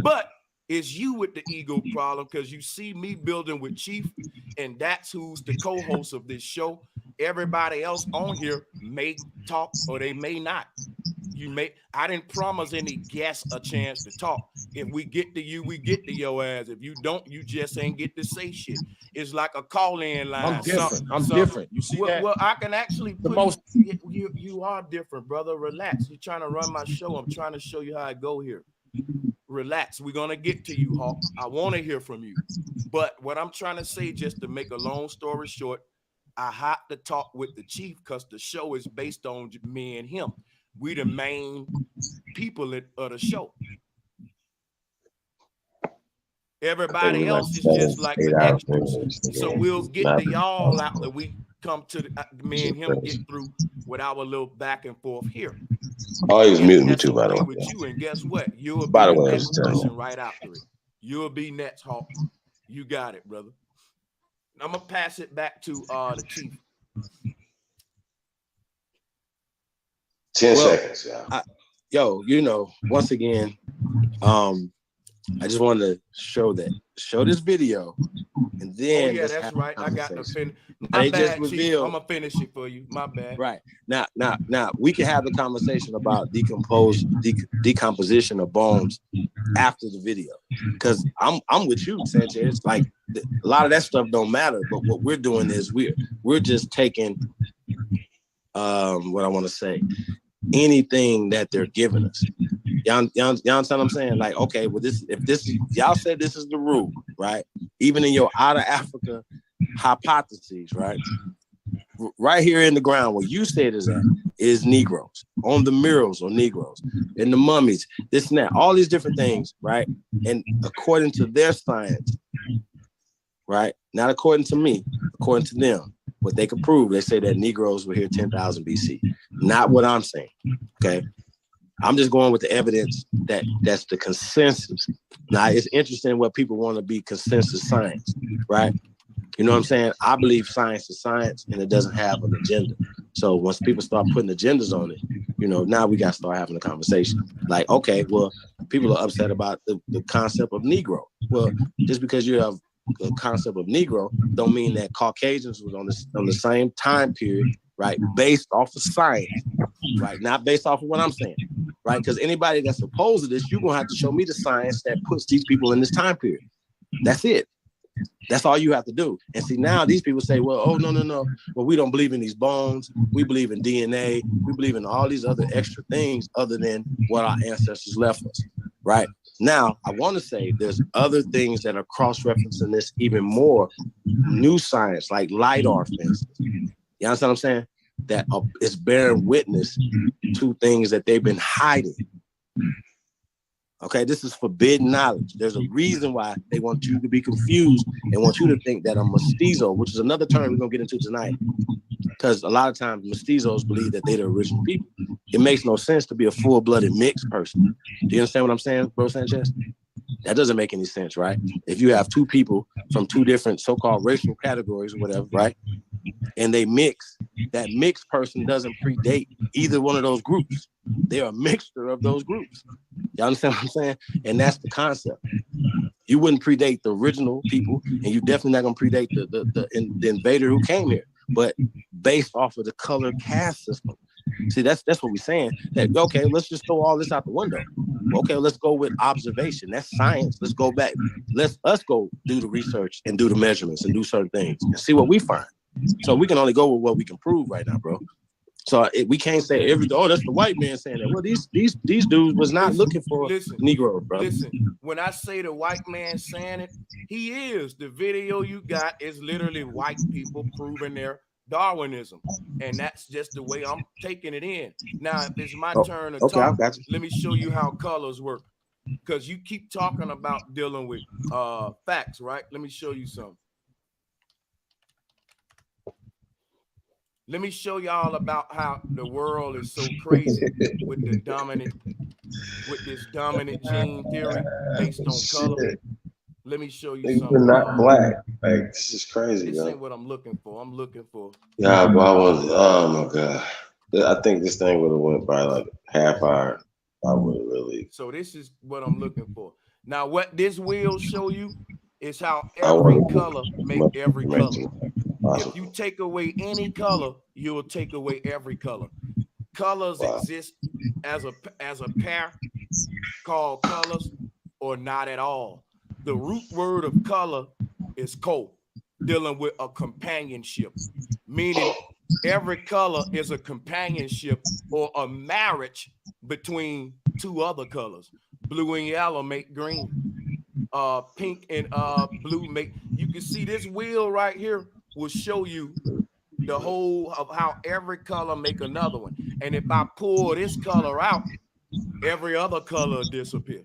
But it's you with the ego problem because you see me building with Chief, and that's who's the co-host of this show. Everybody else on here may talk or they may not. I didn't promise any guests a chance to talk. If we get to you, we get to your ass. If you don't, you just ain't get to say shit. It's like a call-in line. I'm different. I'm different. You see that? Well, I can actually put you are different, brother. Relax. You're trying to run my show. I'm trying to show you how I go here. Relax. We're gonna get to you, Hawk. I want to hear from you. But what I'm trying to say, just to make a long story short, I have to talk with the Chief because the show is based on me and him. We the main people of the show. Everybody else is just like the extras. So we'll get to y'all after we come to me and him get through with our little back and forth here. Oh, he was muting me That's too, by the okay way. with you, and guess what? You'll be By the the way, I next was telling person you. right after it. You'll be next, Hawk. You got it, brother. I'm gonna pass it back to the Chief. 10 seconds, Yo, you know, once again, I just wanted to show this video, and then Oh yeah, that's right. I got to finish. They My just bad, Chief. revealed. I'm gonna finish it for you. My bad. Right now, we can have the conversation about decomposition of bones after the video, because I'm with you, Sanchez. Like a lot of that stuff don't matter, but what we're doing is we're just taking what I want to say, anything that they're giving us. Y'all understand what I'm saying? Like, okay, well, y'all said this is the rule, right? Even in your out of Africa hypotheses, right? Right here in the ground where you said is Negroes. On the murals are Negroes. In the mummies, this and that, all these different things, right? And according to their science, right? Not according to me, according to them, what they could prove, they say that Negroes were here 10,000 BC. Not what I'm saying, okay? I'm just going with the evidence that's the consensus. Now, it's interesting what people want to be consensus science, right? You know what I'm saying? I believe science is science and it doesn't have an agenda. So once people start putting agendas on it, you know, now we got to start having a conversation. Like, okay, well, people are upset about the concept of Negro. Well, just because you have the concept of Negro don't mean that Caucasians was on the same time period, right? Based off of science, right? Not based off of what I'm saying, right? Because anybody that's opposed to this, you're gonna have to show me the science that puts these people in this time period. That's it. That's all you have to do. And see, now these people say, well, oh, no. Well, we don't believe in these bones. We believe in DNA. We believe in all these other extra things other than what our ancestors left us, right? Now, I want to say there's other things that are cross-referencing this even more. New science, like LIDAR, for instance. You understand what I'm saying? That is bearing witness to things that they've been hiding. Okay, this is forbidden knowledge. There's a reason why they want you to be confused and want you to think that a mestizo, which is another term we're going to get into tonight, because a lot of times mestizos believe that they're the original people. It makes no sense to be a full-blooded mixed person. Do you understand what I'm saying, bro Sanchez? That doesn't make any sense, right? If you have two people from two different so-called racial categories or whatever, right? And they mix, that mixed person doesn't predate either one of those groups. They're a mixture of those groups. You understand what I'm saying? And that's the concept. You wouldn't predate the original people, and you're definitely not going to predate the invader who came here, but based off of the color caste system. See, that's what we're saying. That, okay, let's just throw all this out the window. Okay, let's go with observation. That's science. Let's go back. Let's us go do the research and do the measurements and do certain things and see what we find. So we can only go with what we can prove right now, bro. So we can't say that's the white man saying that. Well, these dudes was not looking for Negro, bro. Listen, when I say the white man saying it, he is. The video you got is literally white people proving their Darwinism, and that's just the way I'm taking it in. Now, if it's my turn to talk, let me show you how colors work, because you keep talking about dealing with facts, right? Let me show you something. Let me show y'all about how the world is so crazy with this dominant gene theory based on color. Let me show you something. We're not black. Like, this is crazy. This ain't what I'm looking for. I'm looking for. Yeah, but oh my God. I think this thing would have went by like half hour. I would have really. So this is what I'm looking for. Now, what this will show you is how every color make every color. If you take away any color, you will take away every color. Colors exist as a pair called colors, or not at all. The root word of color is co, dealing with a companionship, meaning every color is a companionship or a marriage between two other colors. Blue and yellow make green. Pink and blue make. You can see this wheel right here will show you the whole of how every color make another one. And if I pull this color out, every other color disappear,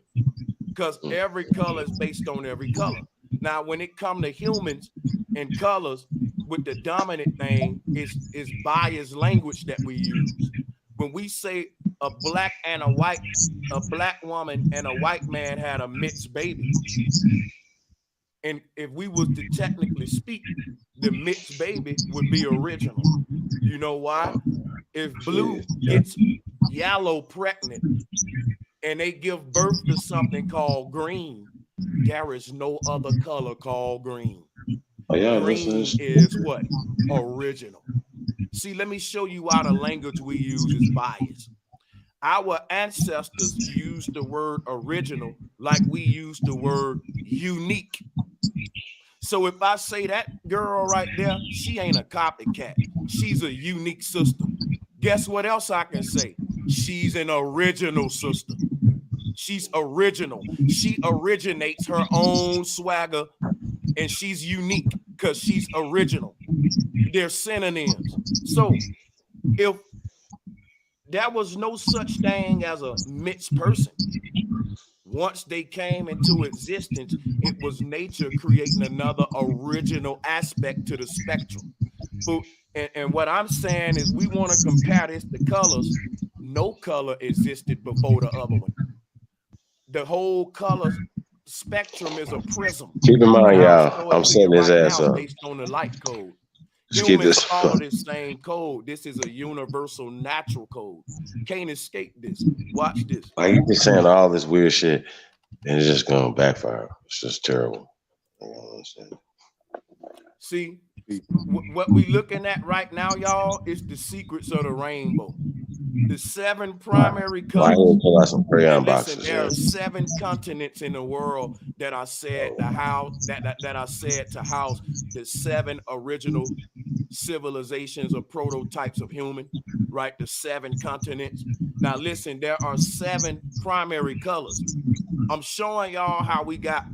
because every color is based on every color. Now, when it comes to humans and colors, with the dominant thing is biased language that we use. When we say a black woman and a white man had a mixed baby, and if we was to technically speak, the mixed baby would be original. You know why? If blue gets yellow pregnant and they give birth to something called green, there is no other color called green. Green is what? Original. See, let me show you why the language we use is biased. Our ancestors used the word original like we use the word unique. So if I say that girl right there, she ain't a copycat. She's a unique sister. Guess what else I can say? She's an original sister. She's original. She originates her own swagger, and she's unique because she's original. They're synonyms. So if there was no such thing as a mixed person, once they came into existence, it was nature creating another original aspect to the spectrum. So, and what I'm saying is we want to compare this to colors. No color existed before the other one. The whole color spectrum is a prism. Keep in mind, y'all, I'm setting his ass up. Based on the light code. Just keep this. Follow this same code. This is a universal natural code. Can't escape this. Watch this. Like, you been saying all this weird shit, and it's just gonna backfire. It's just terrible. You know what I'm saying? See, what we looking at right now, y'all, is the secrets of the rainbow. The 7 primary colors. Pull out some crayon boxes. There are 7 continents in the world that are said to house that are said to house the 7 original civilizations or prototypes of human, right? The 7 continents. Now listen, there are 7 primary colors. I'm showing y'all how we've got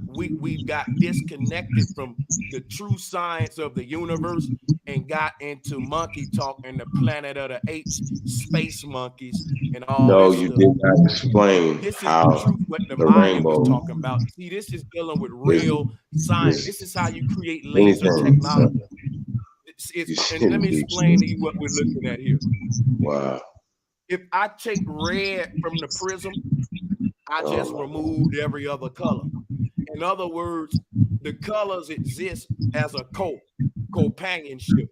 disconnected from the true science of the universe and got into monkey talk and the Planet of the Apes, space monkeys, and all No, this you stuff. did not explain This is how the truth, what the the Mayan was rainbow talking about. See, this is dealing with is, real science. is This is how you create laser anything. technology. You And let shouldn't me be. explain to you what we're looking at here. Wow. If I take red from the prism, I just removed every other color. In other words, the colors exist as a companionship,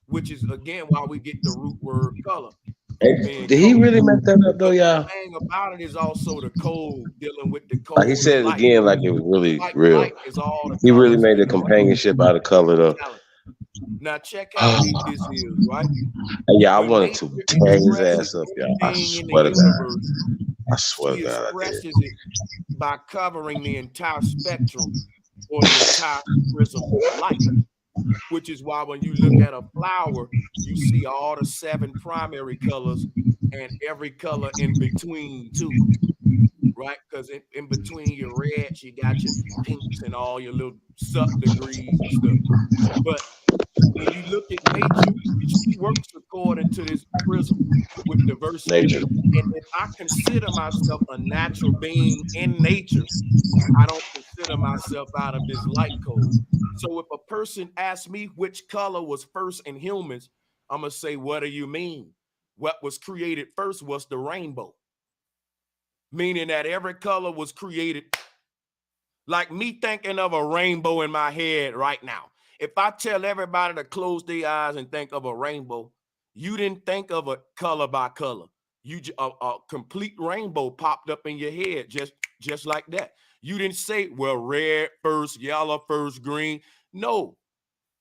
which is again why we get the root word color. Hey, did he really make that up though, y'all? The thing about it is also the code, dealing with the code. Like he said it light. again, like it was really Light real. is all the He really colors made the in the companionship out of color though. Now check how deep this is, right? Hey, yeah, I When wanted to nature tear his expresses ass up, y'all. I anything in the swear to God. universe, I swear she to God, I did. expresses it by covering the entire spectrum or the entire prism of light, which is why when you look at a flower, you see all the 7 primary colors and every color in between too, right? Because in between your reds, you got your pinks and all your little sub-degrees and stuff. But when you look at nature, she works according to this prism with diversity. Nature. And if I consider myself a natural being in nature, I don't consider myself out of this light code. So if a person asks me which color was first in humans, I'm going to say, what do you mean? What was created first was the rainbow. Meaning that every color was created. Like me thinking of a rainbow in my head right now. If I tell everybody to close their eyes and think of a rainbow, you didn't think of it color by color. A complete rainbow popped up in your head just like that. You didn't say, well, red first, yellow first, green. No,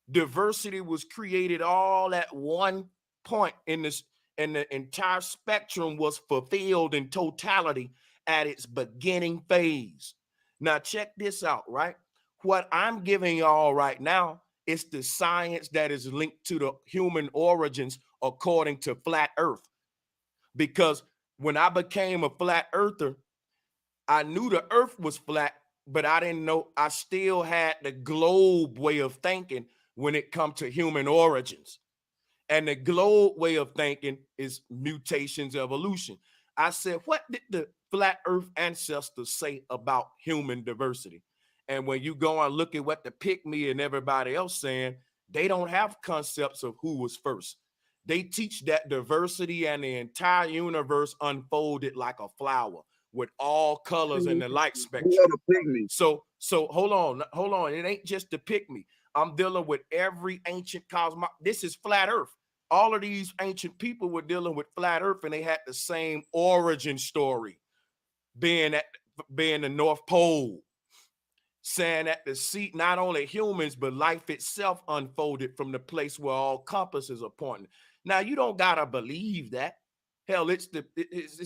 diversity was created all at one point in this, and the entire spectrum was fulfilled in totality at its beginning phase. Now check this out, right? What I'm giving y'all right now is the science that is linked to the human origins according to flat earth. Because when I became a flat earther, I knew the earth was flat, but I didn't know I still had the globe way of thinking when it comes to human origins. And the globe way of thinking is mutations, evolution. I said, what did the flat earth ancestors say about human diversity? And when you go and look at what the pygmy and everybody else saying, they don't have concepts of who was first. They teach that diversity and the entire universe unfolded like a flower with all colors in the light spectrum. So hold on. It ain't just the pygmy. I'm dealing with every ancient cosmos. This is flat earth. All of these ancient people were dealing with flat earth, and they had the same origin story, being the North Pole, saying that the seat, not only humans, but life itself unfolded from the place where all compasses are pointing. Now, you don't gotta believe that. Hell, it's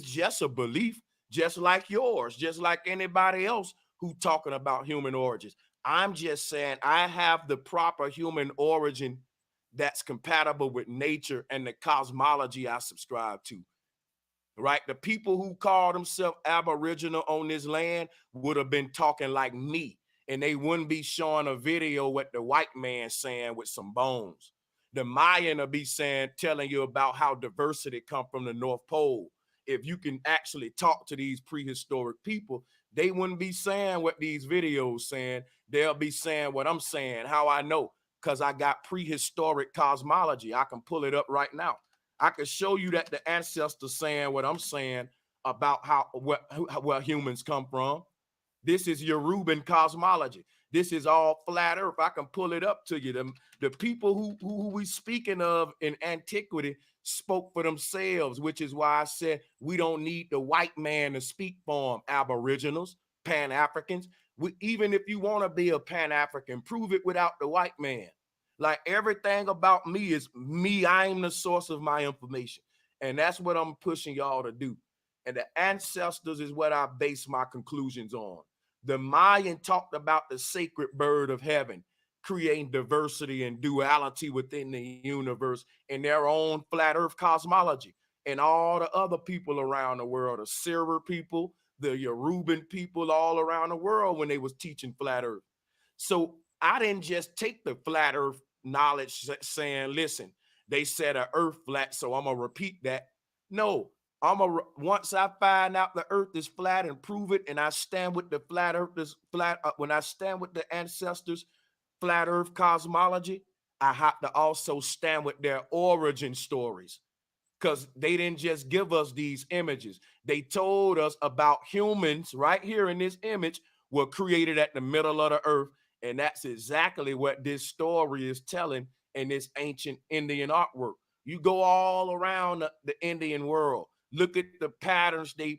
just a belief, just like yours, just like anybody else who talking about human origins. I'm just saying I have the proper human origin that's compatible with nature and the cosmology I subscribe to. Right? The people who call themselves Aboriginal on this land would have been talking like me, and they wouldn't be showing a video with the white man saying with some bones. The Mayan will be saying, telling you about how diversity come from the North Pole. If you can actually talk to these prehistoric people, they wouldn't be saying what these videos saying. They'll be saying what I'm saying. How I know? Because I got prehistoric cosmology. I can pull it up right now. I can show you that the ancestors saying what I'm saying about where humans come from. This is Yoruban cosmology. This is all flat earth. I can pull it up to you. The people who we speaking of in antiquity spoke for themselves, which is why I said we don't need the white man to speak for them. Aboriginals, Pan-Africans. Even if you want to be a Pan-African, prove it without the white man. Like everything about me is me. I'm the source of my information. And that's what I'm pushing y'all to do. And the ancestors is what I base my conclusions on. The Mayan talked about the sacred bird of heaven, creating diversity and duality within the universe in their own flat earth cosmology. And all the other people around the world, the Syrer people, the Yoruban people all around the world when they was teaching flat earth. So I didn't just take the flat earth knowledge saying, listen, they said a earth flat, so I'm gonna repeat that. No, once I find out the earth is flat and prove it, and I stand with the flat earth is flat, when I stand with the ancestors, flat earth cosmology, I have to also stand with their origin stories, because they didn't just give us these images. They told us about humans right here in this image were created at the middle of the earth. And that's exactly what this story is telling in this ancient Indian artwork. You go all around the Indian world, look at the patterns they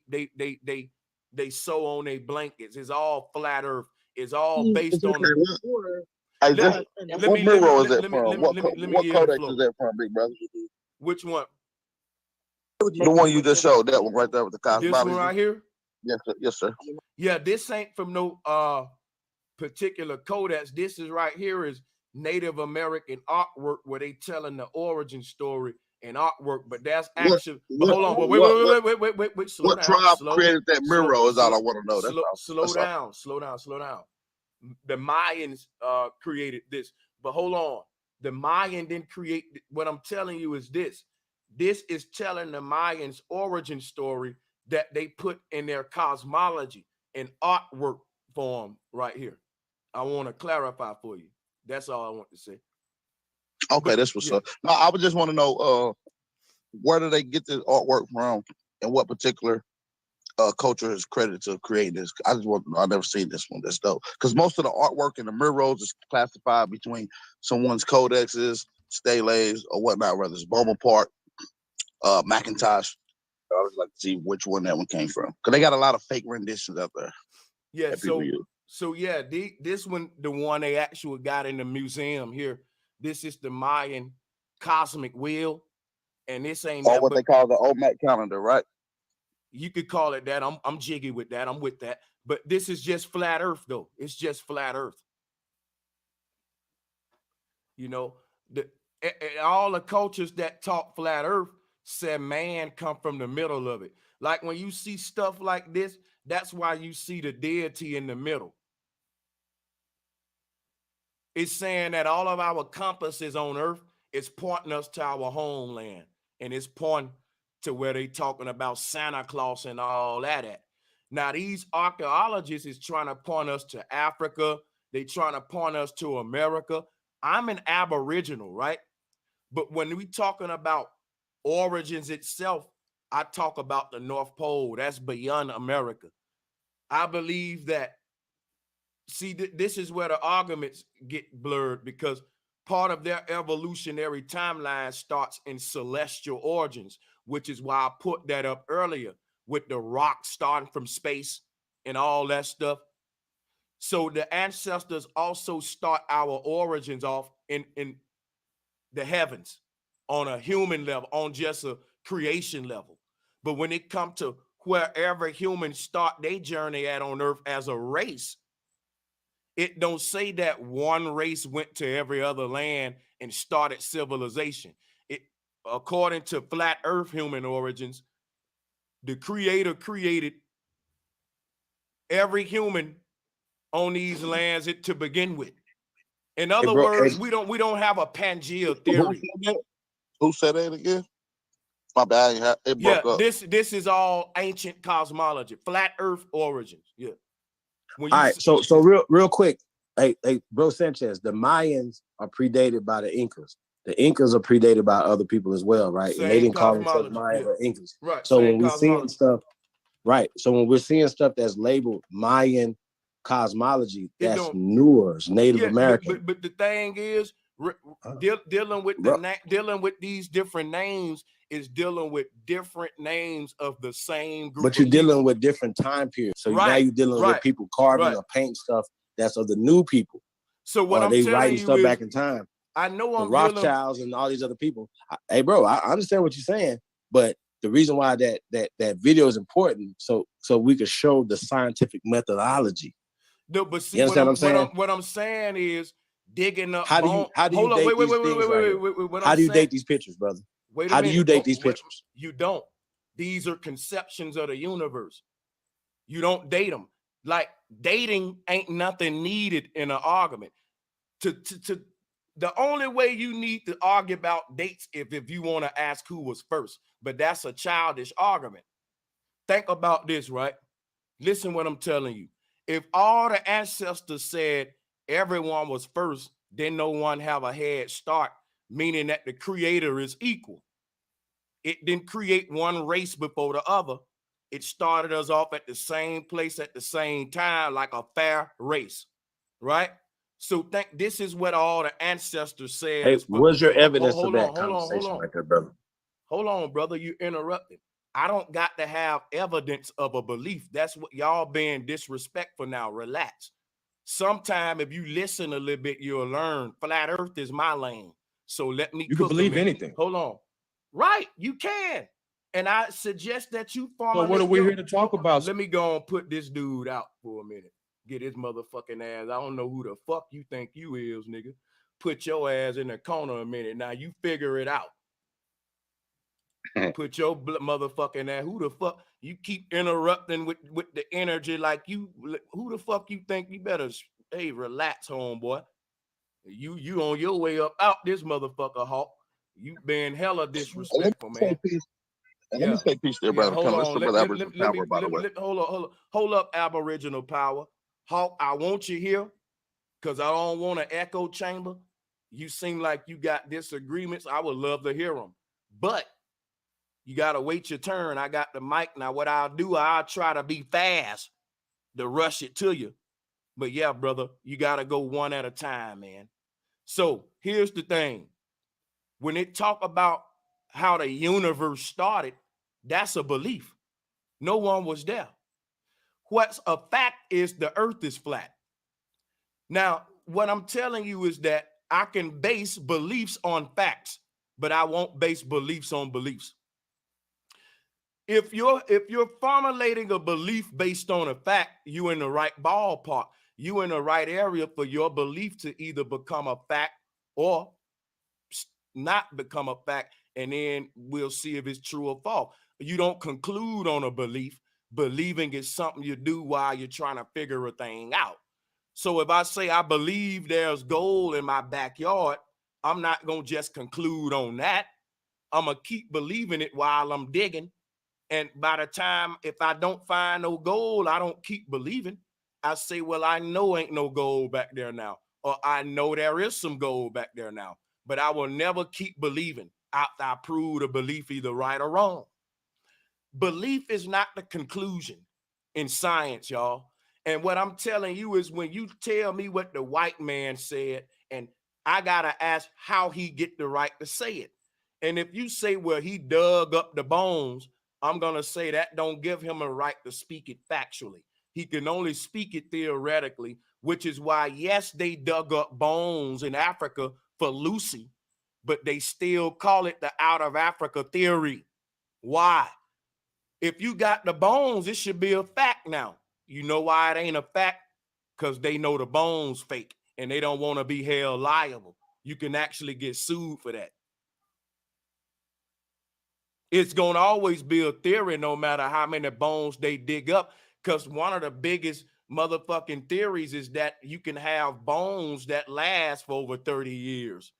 sew on their blankets. It's all flat earth. It's all based on what mirror is that from? What codex is that from, big brother? Which one? The one you just showed, that one right there with the cosmology. This one right here? Yes, sir. Yes, sir. Yeah, this ain't from no particular codex. This is right here is Native American artwork where they telling the origin story and artwork, but that's actually. But hold on, wait. Slow what down, tribe created that mirror? Is all I want to know. Slow down. The Mayans created this, but hold on. The Mayan didn't create. What I'm telling you is this. This is telling the Mayans' origin story that they put in their cosmology and artwork form right here. I want to clarify for you. That's all I want to say. Okay, that's what's up. No, I would just want to know where do they get this artwork from, and what particular culture is credited to creating this. I just want to know. I've never seen this one. That's dope. Because most of the artwork in the murals is classified between someone's codexes, steles, or whatnot, whether it's Bonaparte, Macintosh. I always like to see which one that one came from, because they got a lot of fake renditions out there. Yeah, so yeah, this one, the one they actually got in the museum here. This is the Mayan cosmic wheel, and this ain't what they call the Olmec calendar, right? You could call it that. I'm jiggy with that. I'm with that. But this is just flat Earth, though. It's just flat Earth. You know, all the cultures that talk flat Earth said man come from the middle of it. Like when you see stuff like this, that's why you see the deity in the middle. It's saying that all of our compasses on Earth is pointing us to our homeland, and it's pointing to where they talking about Santa Claus and all that at. Now, these archaeologists is trying to point us to Africa. They trying to point us to America. I'm an Aboriginal, right? But when we talking about origins itself, I talk about the North Pole. That's beyond America. I believe that, see, this is where the arguments get blurred, because part of their evolutionary timeline starts in celestial origins, which is why I put that up earlier with the rock starting from space and all that stuff. So the ancestors also start our origins off in the heavens on a human level, on just a creation level. But when it comes to wherever humans start their journey at on Earth as a race, it don't say that one race went to every other land and started civilization. It, according to flat Earth human origins, the Creator created every human on these lands to begin with. In other words, we don't have a Pangea theory. Who said that again? My bad. It broke up. This is all ancient cosmology, flat Earth origins. Yeah. All right, so real quick, hey, bro Sanchez, the Mayans are predated by the Incas. The Incas are predated by other people as well, right? Same and they didn't call cosmology, themselves Mayans or Incas. Right. So same when we're seeing cosmology. stuff, right? So when we're seeing stuff that's labeled Mayan cosmology, that's newer, Native American. But the thing is, dealing with these different names is dealing with different names of the same group. But you're dealing with different time periods. So now you're dealing with people carving or painting stuff that's of the new people. So what I'm they telling writing you stuff is, back in time. I know the I'm Rothschilds and all these other people. Hey, bro, I understand what you're saying, but the reason why that video is important, so we could show the scientific methodology. No, but see, you understand what I'm saying? What I'm saying is digging up. How do you date these things? How do you date these pictures, brother? How do you date these pictures? You don't. These are conceptions of the universe. You don't date them. Like dating ain't nothing needed in an argument. The only way you need to argue about dates if you want to ask who was first, but that's a childish argument. Think about this, right? Listen what I'm telling you. If all the ancestors said everyone was first, then no one have a head start, meaning that the creator is equal. It didn't create one race before the other. It started us off at the same place at the same time, like a fair race, right? So think this is what all the ancestors said. Hey, what's your evidence of that conversation right there, brother? Hold on, brother. You interrupted. I don't got to have evidence of a belief. That's what y'all being disrespectful now. Relax. Sometime if you listen a little bit, you'll learn. Flat Earth is my lane. So let me. You can believe anything. Hold on. Right, you can. And I suggest that you formulate. So what are we here to talk about? Let me go and put this dude out for a minute. Get his motherfucking ass. I don't know who the fuck you think you is, nigga. Put your ass in the corner a minute. Now you figure it out. Put your motherfucking ass. Who the fuck? You keep interrupting with the energy like you. Who the fuck you think you better? Hey, relax, homeboy. You on your way up out this motherfucker, Hawk. You been hella disrespectful, man. Let me say peace there, brother. Hold up, Aboriginal Power. Hawk, I want you here because I don't want an echo chamber. You seem like you got disagreements. I would love to hear them, but you got to wait your turn. I got the mic. Now, what I'll do, I'll try to be fast to rush it to you. But yeah, brother, you got to go one at a time, man. So here's the thing. When it talk about how the universe started, that's a belief. No one was there. What's a fact is the earth is flat. Now, what I'm telling you is that I can base beliefs on facts, but I won't base beliefs on beliefs. If you're formulating a belief based on a fact, you're in the right ballpark. You in the right area for your belief to either become a fact or not become a fact, and then we'll see if it's true or false. You don't conclude on a belief. Believing is something you do while you're trying to figure a thing out. So if I say I believe there's gold in my backyard, I'm not going to just conclude on that. I'm going to keep believing it while I'm digging. And by the time, if I don't find no gold, I don't keep believing. I say, well, I know ain't no gold back there now. Or I know there is some gold back there now. But I will never keep believing after I prove the belief either right or wrong. Belief is not the conclusion in science, y'all. And what I'm telling you is when you tell me what the white man said, and I got to ask how he get the right to say it. And if you say, well, he dug up the bones, I'm going to say that don't give him a right to speak it factually. He can only speak it theoretically, which is why, yes, they dug up bones in Africa for Lucy, but they still call it the out of Africa theory. Why? If you got the bones, it should be a fact now. You know why it ain't a fact? Because they know the bones fake and they don't want to be held liable. You can actually get sued for that. It's going to always be a theory no matter how many bones they dig up, because one of the biggest motherfucking theories is that you can have bones that last for over 30 years.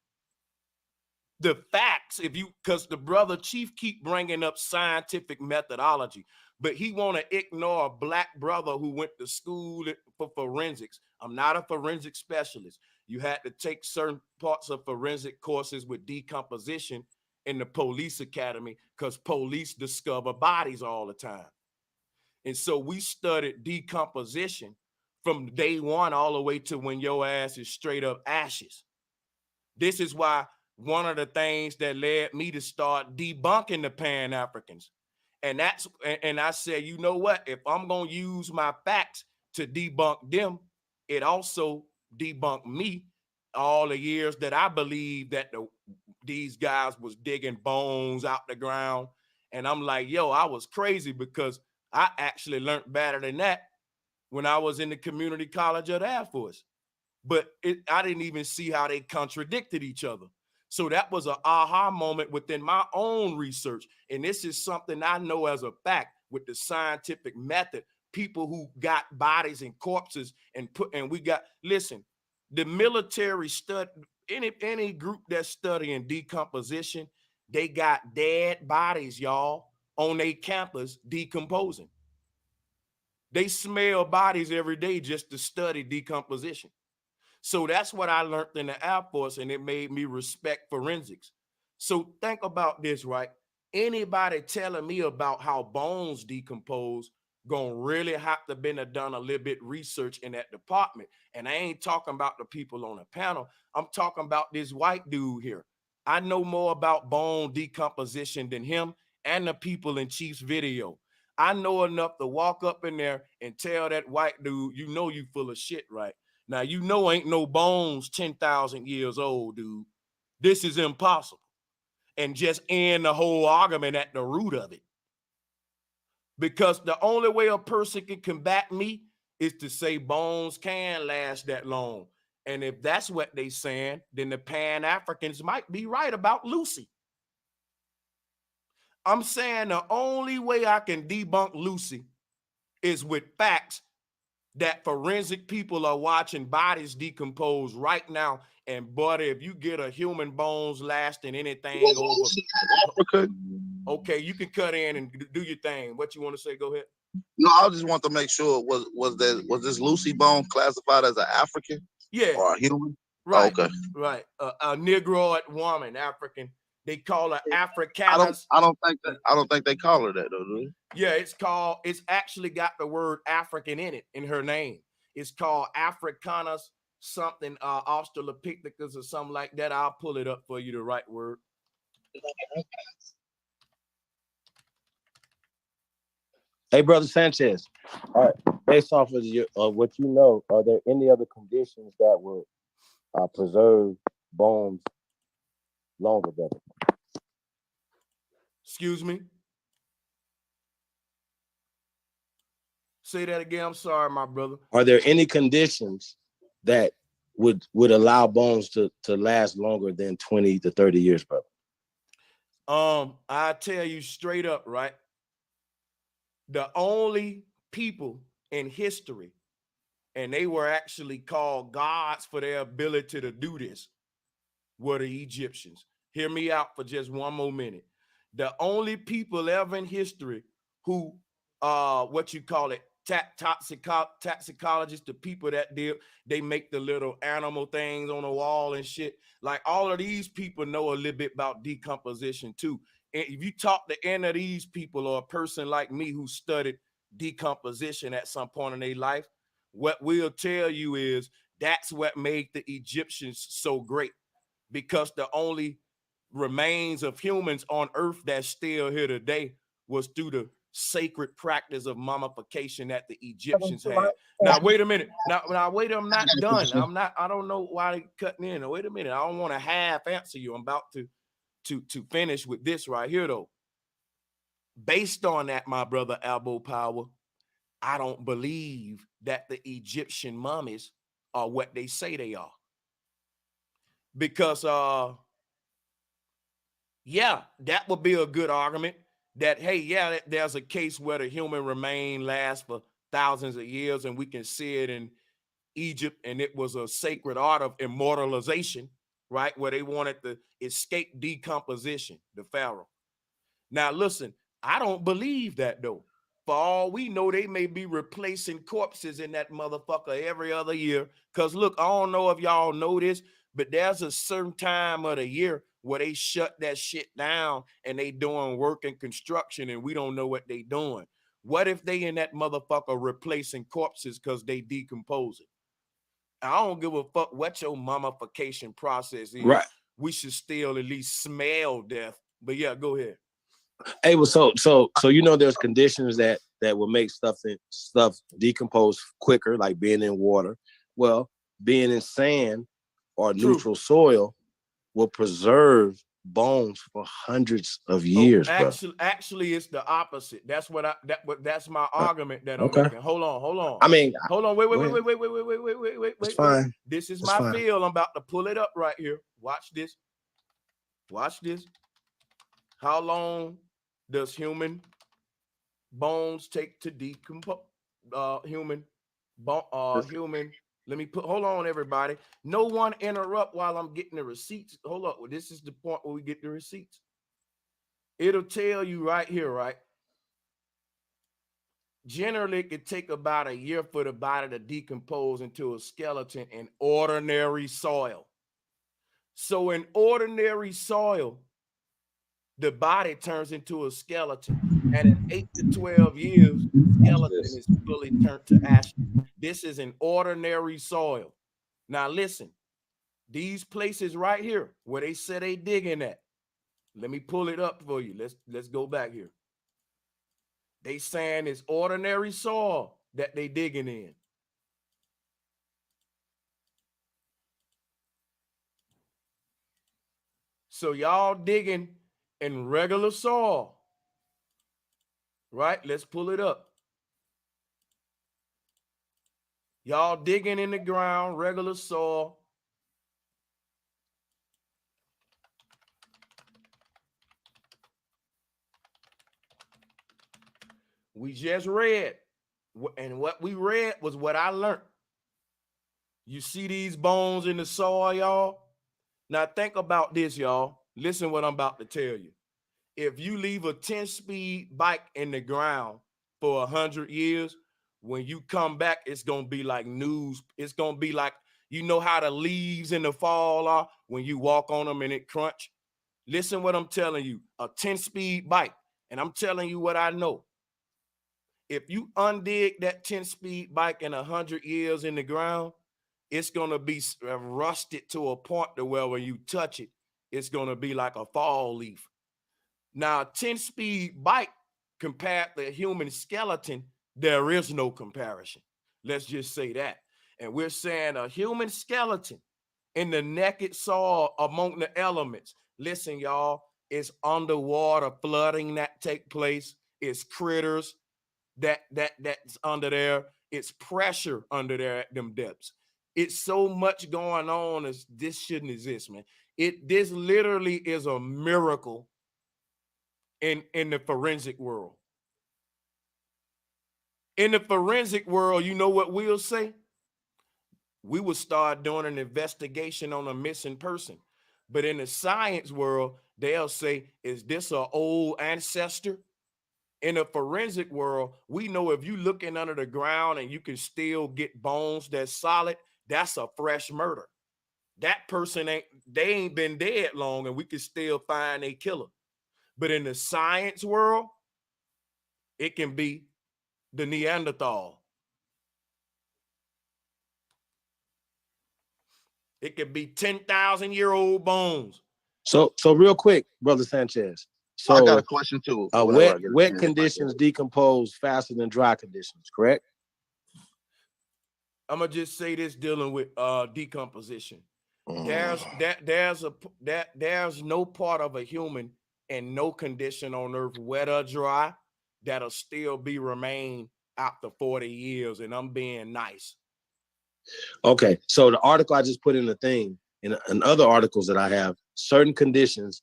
The facts, because the brother Chief keep bringing up scientific methodology, but he want to ignore a black brother who went to school for forensics. I'm not a forensic specialist. You had to take certain parts of forensic courses with decomposition in the police academy because police discover bodies all the time. And so we studied decomposition from day one all the way to when your ass is straight up ashes. This is why one of the things that led me to start debunking the Pan-Africans. And I said, you know what? If I'm going to use my facts to debunk them, it also debunked me all the years that I believed that these guys was digging bones out the ground. And I'm like, yo, I was crazy because I actually learned better than that when I was in the community college of the Air Force. But I didn't even see how they contradicted each other. So that was an aha moment within my own research. And this is something I know as a fact with the scientific method. people who got bodies and corpses and listen, the military any group that's studying decomposition, they got dead bodies, y'all, on their campus decomposing. They smell bodies every day just to study decomposition. So that's what I learned in the Air Force, and it made me respect forensics. So think about this, right? Anybody telling me about how bones decompose gonna really have to been done a little bit research in that department. And I ain't talking about the people on the panel. I'm talking about this white dude here. I know more about bone decomposition than him and the people in Chief's video. I know enough to walk up in there and tell that white dude, you know you full of shit, right? Now, you know ain't no bones 10,000 years old, dude. This is impossible. And just end the whole argument at the root of it. Because the only way a person can combat me is to say bones can last that long. And if that's what they saying, then the Pan-Africans might be right about Lucy. I'm saying the only way I can debunk Lucy is with facts that forensic people are watching bodies decompose right now. And buddy, if you get a human bones lasting anything over Africa, okay, you can cut in and do your thing. What you want to say? Go ahead. No, I just want to make sure was this Lucy bone classified as an African? Yeah. Or a human? Right. Oh, okay. Right. A Negroid woman, African. They call her Africanus. I don't think they call her that though, do they? Yeah, it's actually got the word African in it in her name. It's called Africanus something Australopithecus or something like that. I'll pull it up for you, the right word. Hey, Brother Sanchez. All right, based off of what you know, are there any other conditions that will preserve bones longer, brother? Excuse me? Say that again. I'm sorry, my brother. Are there any conditions that would allow bones to last longer than 20 to 30 years, brother? I tell you straight up, right? The only people in history, and they were actually called gods for their ability to do this, were the Egyptians. Hear me out for just one more minute. The only people ever in history who, what you call it, toxicologists, the people that they make the little animal things on the wall and shit. Like all of these people know a little bit about decomposition too. And if you talk to any of these people or a person like me who studied decomposition at some point in their life, what we'll tell you is that's what made the Egyptians so great, because the only remains of humans on earth that's still here today was through the sacred practice of mummification that the Egyptians had. Now, wait a minute. Now, wait, I'm not done. I don't know why they cutting in. Now, wait a minute. I don't want to half answer you. I'm about to finish with this right here, though. Based on that, my brother Elbow Power, I don't believe that the Egyptian mummies are what they say they are. Because, yeah, that would be a good argument. That, hey, yeah, there's a case where the human remain lasts for thousands of years, and we can see it in Egypt, and it was a sacred art of immortalization, right? Where they wanted to escape decomposition, the pharaoh. Now, listen, I don't believe that, though. For all we know, they may be replacing corpses in that motherfucker every other year. Because, look, I don't know if y'all know this, but there's a certain time of the year where they shut that shit down and they doing work and construction and we don't know what they doing. What if they in that motherfucker replacing corpses because they decomposing? I don't give a fuck what your mummification process is. Right. We should still at least smell death. But yeah, go ahead. Hey, well, so you know there's conditions that will make stuff decompose quicker, like being in water. Well, being in sand or neutral soil will preserve bones for hundreds of years. Actually, it's the opposite. That's that's my argument that I'm okay. making. Hold on. I mean, hold on. Wait. It's fine. This is it's my fine. feel. I'm about to pull it up right here. Watch this. How long does human bones take to decompose? human. Human. Let me hold on, everybody. No one interrupt while I'm getting the receipts. Hold up. Well, this is the point where we get the receipts. It'll tell you right here, right? Generally, it could take about a year for the body to decompose into a skeleton in ordinary soil. So in ordinary soil, the body turns into a skeleton. And in 8 to 12 years, the skeleton is fully turned to ash. This is an ordinary soil. Now listen, these places right here where they say they digging at, let me pull it up for you. Let's go back here. They saying it's ordinary soil that they digging in. So y'all digging in regular soil, right? Let's pull it up. Y'all digging in the ground, regular soil. We just read, and what we read was what I learned. You see these bones in the soil, y'all? Now think about this, y'all. Listen what I'm about to tell you. If you leave a 10-speed bike in the ground for 100 years, when you come back, it's going to be like news. It's going to be like, you know how the leaves in the fall are when you walk on them and it crunch? Listen what I'm telling you, a 10-speed bike, and I'm telling you what I know. If you undig that 10-speed bike in 100 years in the ground, it's going to be rusted to a point to where when you touch it, it's going to be like a fall leaf. Now, a 10-speed bike compared to a human skeleton, there is no comparison. Let's just say that. And we're saying a human skeleton in the naked soil among the elements. Listen, y'all, it's underwater flooding that take place. It's critters that's under there. It's pressure under there at them depths. It's so much going on as this shouldn't exist, man. This literally is a miracle in the forensic world. In the forensic world, you know what we'll say? We will start doing an investigation on a missing person. But in the science world, they'll say, is this an old ancestor? In the forensic world, we know if you looking under the ground and you can still get bones that's solid, that's a fresh murder. That person they ain't been dead long and we can still find a killer. But in the science world, it can be the Neanderthal. It could be 10,000-year-old bones. So real quick, Brother Sanchez. So I got a question too. Wet conditions decompose faster than dry conditions, correct? I'm gonna just say this dealing with decomposition. There's no part of a human and no condition on earth, wet or dry, that'll still remain after 40 years. And I'm being nice. Okay, so the article I just put in the thing, and other articles that I have, certain conditions,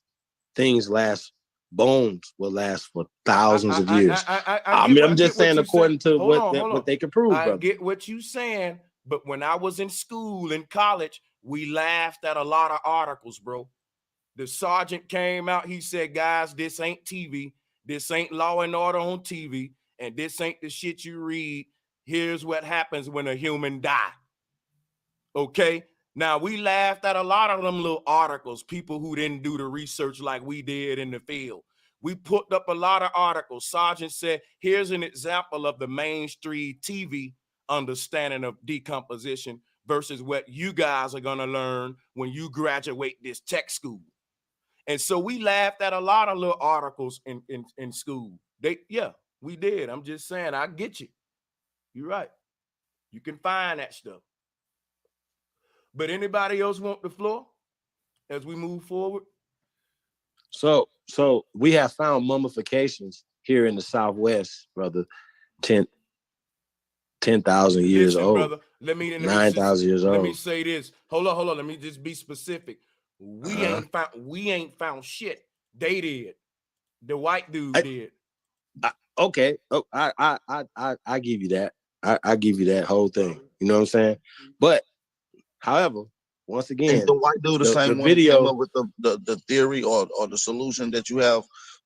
things last. Bones will last for thousands of years. I'm just saying according to what they can prove. I get what you're saying, but when I was in school, in college, we laughed at a lot of articles, bro. The sergeant came out, he said, guys, this ain't TV. This ain't Law and Order on TV, and this ain't the shit you read. Here's what happens when a human die. Okay? Now, we laughed at a lot of them little articles, people who didn't do the research like we did in the field. We put up a lot of articles. Sergeant said, here's an example of the mainstream TV understanding of decomposition versus what you guys are going to learn when you graduate this tech school. And so we laughed at a lot of little articles in school. We did. I'm just saying, I get you. You're right. You can find that stuff. But anybody else want the floor as we move forward? So we have found mummifications here in the Southwest, brother, 10,000 years old. Brother, 9,000 years old. Let me say this. Hold on. Let me just be specific. We ain't found shit. They did. The white dude did. Okay. Oh, I give you that. I give you that whole thing. You know what I'm saying? But however, once again, Ain't the white dude the same one video that came up with the theory or the solution that you have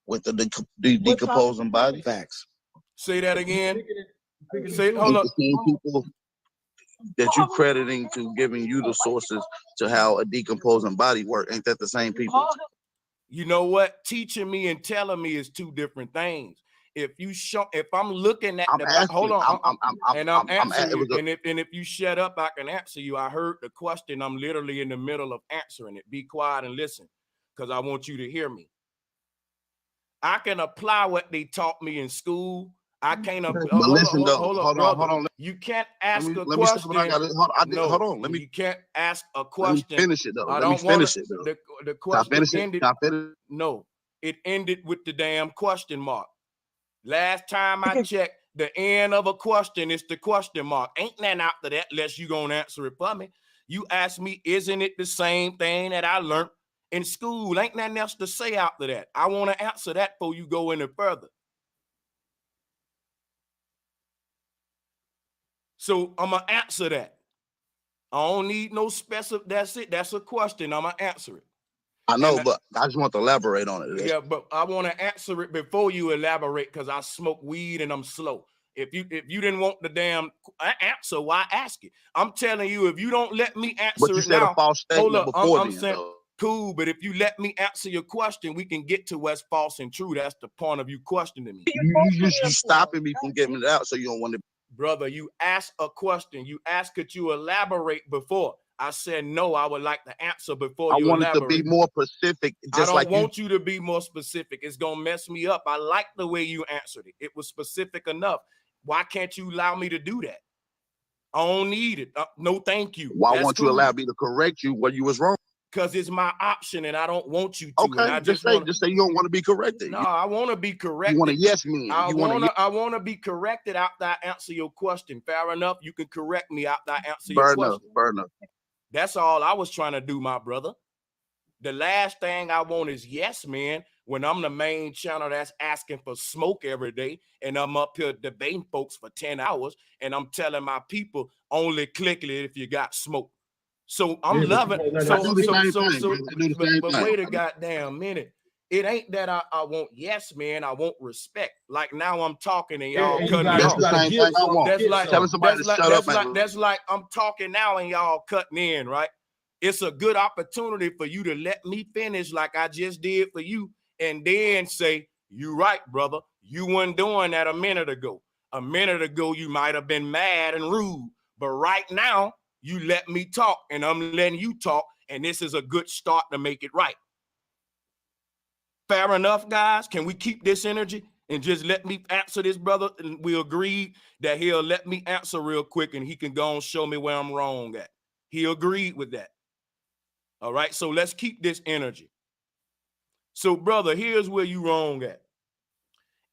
with the decomposing body? Facts. Say that again. Say, hold up. The same people that you crediting to giving you the sources to how a decomposing body work. Ain't that the same people? You know what? Teaching me and telling me is two different things. If I'm looking at hold on, I'm answering you. And if you shut up, I can answer you. I heard the question. I'm literally in the middle of answering it. Be quiet and listen, because I want you to hear me. I can apply what they taught me in school. I can't. Hold on. You can't ask a question. Hold on. Let me. You can't ask a question. Let me finish it though. I don't want it. The question ended. No, it ended with the damn question mark. Last time I checked, the end of a question is the question mark. Ain't nothing after that unless you gonna answer it for me. You ask me, isn't it the same thing that I learned in school? Ain't nothing else to say after that. I want to answer that before you go any further. So I'm gonna answer that. I don't need no specific. That's it. That's a question. I'm gonna answer it. I know, but I just want to elaborate on it. Yeah, but I want to answer it before you elaborate because I smoke weed and I'm slow. If you didn't want the damn answer, why ask it? I'm telling you, if you don't let me answer but you it said now, a false statement hold up. before I'm saying cool, but if you let me answer your question, we can get to what's false and true. That's the point of you questioning me. You stopping me from getting it out, so you don't want to. Brother, you asked a question. You asked, could you elaborate before? I said, no, I would like to answer before you elaborate. I wanted to be more specific. I don't want you to be more specific. It's going to mess me up. I like the way you answered it. It was specific enough. Why can't you allow me to do that? I don't need it. No, thank you. Why won't you allow me to correct you when you was wrong? Because it's my option and I don't want you to. Okay, and I just say you don't want to be corrected. No, I want to be corrected. You want a yes me. I want to be corrected after I answer your question. Fair enough. You can correct me after I answer your question. Burn up. That's all I was trying to do, my brother. The last thing I want is yes, man, when I'm the main channel that's asking for smoke every day and I'm up here debating folks for 10 hours and I'm telling my people only click it if you got smoke. So I'm loving but wait a goddamn minute. It ain't that I want yes, man. I want respect. Like now I'm talking and y'all cutting me off. That's like I'm talking now and y'all cutting in, right? It's a good opportunity for you to let me finish like I just did for you and then say, you right, brother. You weren't doing that a minute ago. A minute ago, you might have been mad and rude, but right now, you let me talk and I'm letting you talk, and this is a good start to make it right. Fair enough, guys. Can we keep this energy and just let me answer this, brother? And we agreed that he'll let me answer real quick and he can go and show me where I'm wrong at. He agreed with that. All right, so let's keep this energy. So, brother, here's where you wrong at.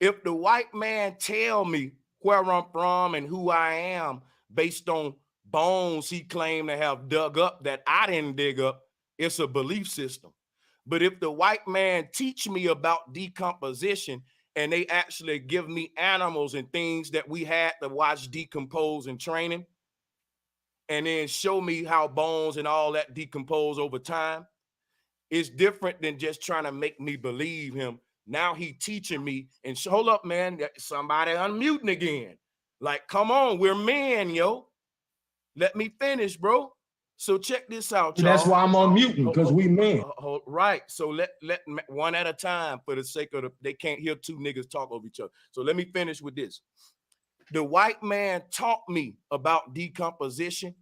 If the white man tell me where I'm from and who I am based on bones he claimed to have dug up that I didn't dig up, it's a belief system. But if the white man teach me about decomposition and they actually give me animals and things that we had to watch decompose in training, and then show me how bones and all that decompose over time, it's different than just trying to make me believe him. Now he teaching me, and hold up, man, somebody unmuting again. Like, come on, we're men, yo. Let me finish, bro. So check this out, y'all. That's why I'm unmuting, because we men. Right. So let one at a time for the sake of they can't hear two niggas talk over each other. So let me finish with this. The white man taught me about decomposition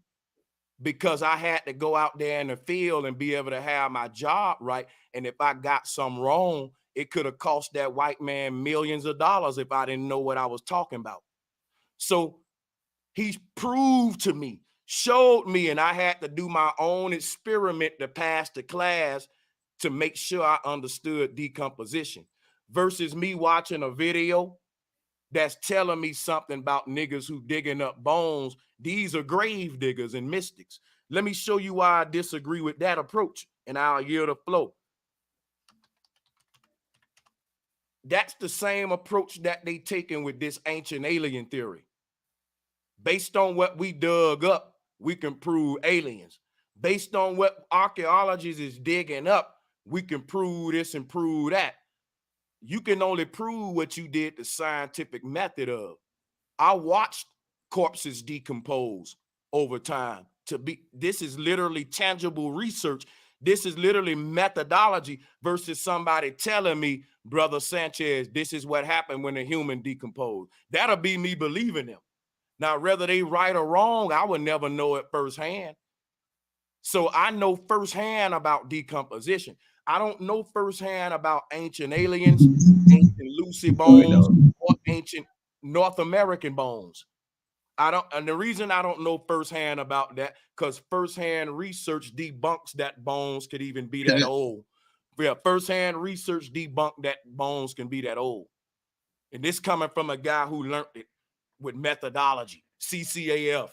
because I had to go out there in the field and be able to have my job right. And if I got something wrong, it could have cost that white man millions of dollars if I didn't know what I was talking about. So he's proved to me, showed me, and I had to do my own experiment to pass the class to make sure I understood decomposition versus me watching a video that's telling me something about niggas who digging up bones. These are grave diggers and mystics. Let me show you why I disagree with that approach, and I'll yield the flow. That's the same approach that they taking with this ancient alien theory. Based on what we dug up, we can prove aliens. Based on what archaeologists is digging up, we can prove this and prove that. You can only prove what you did the scientific method of. I watched corpses decompose over time. This is literally tangible research. This is literally methodology versus somebody telling me, Brother Sanchez, this is what happened when a human decomposed. That'll be me believing them. Now, whether they right or wrong, I would never know it firsthand. So I know firsthand about decomposition. I don't know firsthand about ancient aliens, ancient Lucy bones, or ancient North American bones. And the reason I don't know firsthand about that, because firsthand research debunks that bones could even be that old. Yeah, firsthand research debunked that bones can be that old. And this coming from a guy who learned it with methodology, CCAF.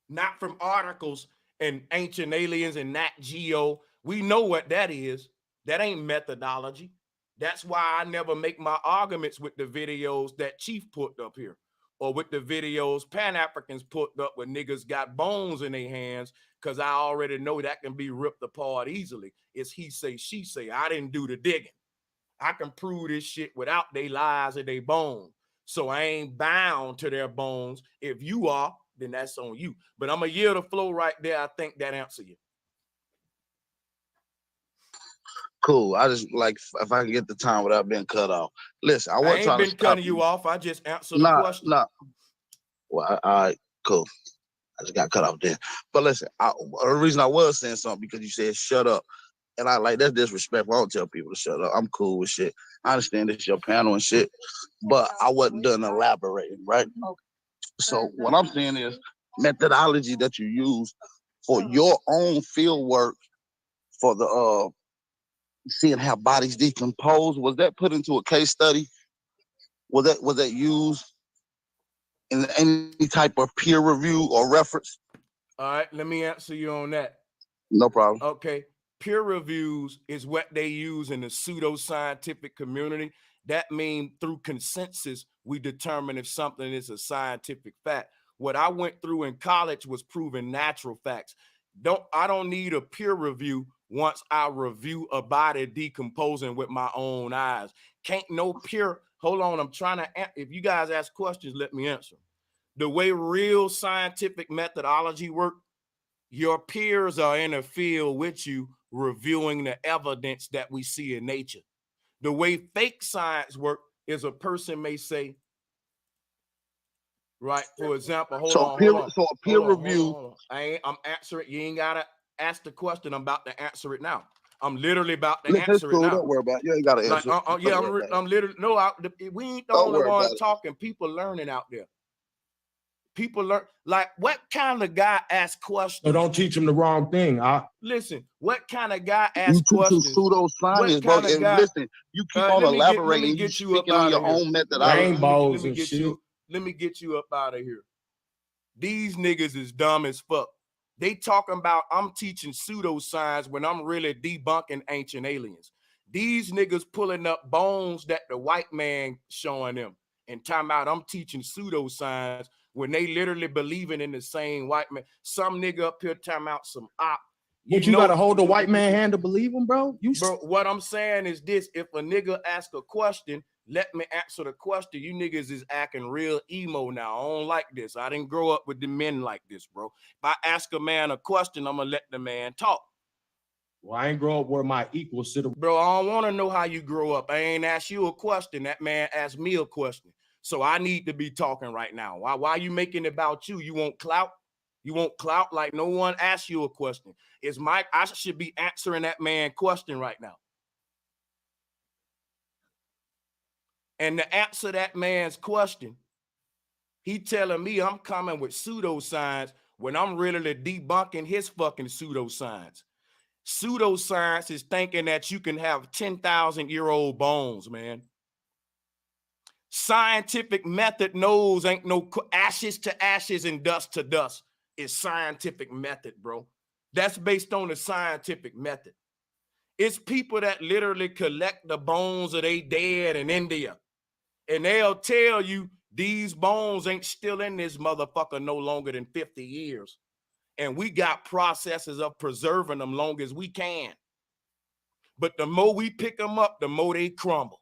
Not from articles and Ancient Aliens and Nat Geo. We know what that is. That ain't methodology. That's why I never make my arguments with the videos that Chief put up here, or with the videos Pan-Africans put up where niggas got bones in their hands, because I already know that can be ripped apart easily. It's he say, she say. I didn't do the digging. I can prove this shit without their lies and their bones. So I ain't bound to their bones. If you are, then that's on you. But I'm going to yield the flow right there. I think that answers you. Cool. I just like if I can get the time without being cut off. Listen, I wasn't ain't trying been to stop cutting you off. I just answered the question. Nah. Well, all right, cool. I just got cut off there. But listen, the reason I was saying something because you said shut up. And I like that's disrespectful. I don't tell people to shut up. I'm cool with shit. I understand this is your panel and shit, but I wasn't done elaborating, right? So what I'm saying is methodology that you use for your own field work for the seeing how bodies decompose, was that put into a case study? Was that used in any type of peer review or reference? All right, let me answer you on that. No problem. Okay. Peer reviews is what they use in the pseudoscientific community. That means through consensus, we determine if something is a scientific fact. What I went through in college was proving natural facts. I don't need a peer review once I review a body decomposing with my own eyes. Can't no peer, hold on, I'm trying to, if you guys ask questions, let me answer. The way real scientific methodology work, your peers are in the field with you reviewing the evidence that we see in nature. The way fake science work is a person may say, right, for example, hold on. So a peer review. I'm answering. You ain't got to ask the question. I'm about to answer it now. I'm literally about to answer it now. Don't worry about it. You ain't got to answer. I'm literally, no, we ain't the only ones talking. People learning out there. People learn, like, what kind of guy asks questions? So don't teach them the wrong thing. Listen, what kind of guy asks questions? Pseudoscience, bro. And listen, you keep on elaborating. You speaking on your own methodology. Rainbows and shit. Let me get you up out of here. These niggas is dumb as fuck. They talking about I'm teaching pseudoscience when I'm really debunking ancient aliens. These niggas pulling up bones that the white man showing them and talking about I'm teaching pseudoscience when they literally believing in the same white man. Some nigga up here talking about some op. But you gotta hold the white man hand to believe him, bro. Bro, what I'm saying is this: if a nigga ask a question, let me answer the question. You niggas is acting real emo now. I don't like this. I didn't grow up with the men like this, bro. If I ask a man a question, I'm gonna let the man talk. Well, I ain't grow up where my equals sit. Bro, I don't want to know how you grow up. I ain't asked you a question. That man asked me a question. So I need to be talking right now. Why you making it about you? You want clout? You want clout like no one asked you a question. I should be answering that man's question right now. And to answer that man's question, he telling me I'm coming with pseudoscience when I'm really debunking his fucking pseudoscience. Pseudoscience is thinking that you can have 10,000-year-old bones, man. Scientific method knows ain't no ashes to ashes and dust to dust. It's scientific method, bro. That's based on the scientific method. It's people that literally collect the bones of they dead in India. And they'll tell you These bones ain't still in this motherfucker no longer than 50 years. And we got processes of preserving them long as we can. But the more we pick them up, the more they crumble.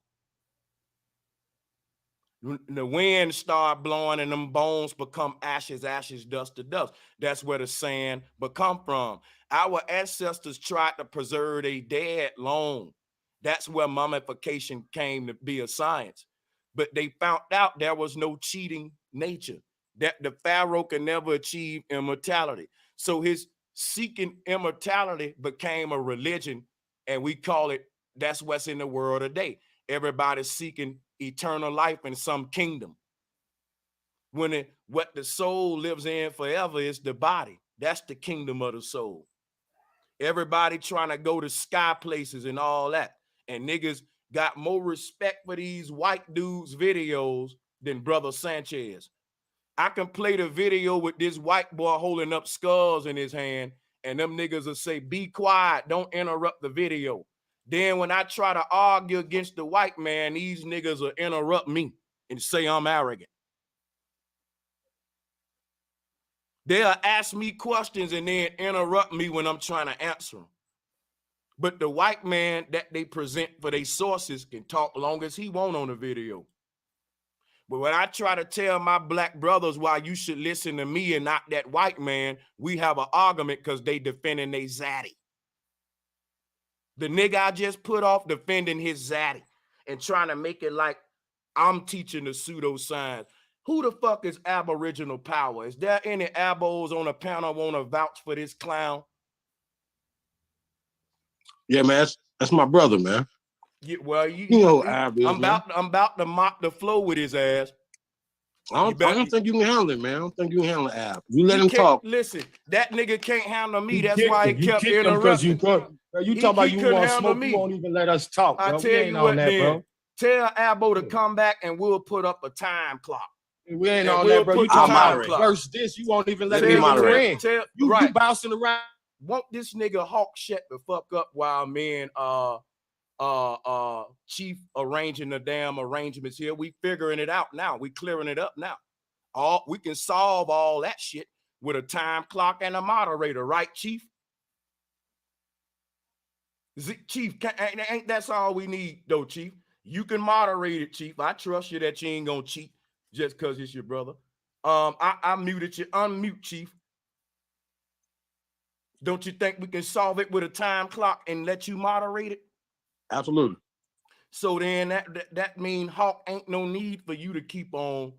The wind start blowing and them bones become ashes, ashes, dust to dust. That's where the sand come from. Our ancestors tried to preserve their dead long. That's where mummification came to be a science. But they found out there was no cheating nature, that the pharaoh could never achieve immortality. So his seeking immortality became a religion, and we call it, that's what's in the world today. Everybody's seeking eternal life in some kingdom. What the soul lives in forever is the body. That's the kingdom of the soul. Everybody trying to go to sky places and all that. And niggas got more respect for these white dudes' videos than Brother Sanchez. I can play the video with this white boy holding up skulls in his hand, and them niggas will say, be quiet, don't interrupt the video. Then when I try to argue against the white man, these niggas will interrupt me and say I'm arrogant. They'll ask me questions and then interrupt me when I'm trying to answer them. But the white man that they present for their sources can talk long as he want on the video. But when I try to tell my black brothers why you should listen to me and not that white man, we have an argument because they defending their zaddy. The nigga I just put off defending his zaddy and trying to make it like I'm teaching the pseudoscience. Who the fuck is Aboriginal power? Is there any abos on a panel want to vouch for this clown? Yeah, man, that's my brother, man. Yeah, well, you know, I'm about to mop the floor with his ass. I don't think you can handle it, man. I don't think you can handle Ab. You let him talk. Listen, that nigga can't handle me. That's why he kept interrupting. You talking about you want smoke, you won't even let us talk, bro. I tell you what, man. Tell Abo to come back and we'll put up a time clock. We ain't on that, bro. You talking about first this, you won't even let me moderate. You bouncing around. Won't this nigga Hawk shut the fuck up while me and Chief arranging the damn arrangements here? We figuring it out now. We clearing it up now. We can solve all that shit with a time clock and a moderator, right, Chief? Chief, ain't that's all we need, though, Chief? You can moderate it, Chief. I trust you that you ain't gonna cheat just because it's your brother. I muted you. Unmute, Chief. Don't you think we can solve it with a time clock and let you moderate it? Absolutely. So then that means, Hawk, ain't no need for you to keep on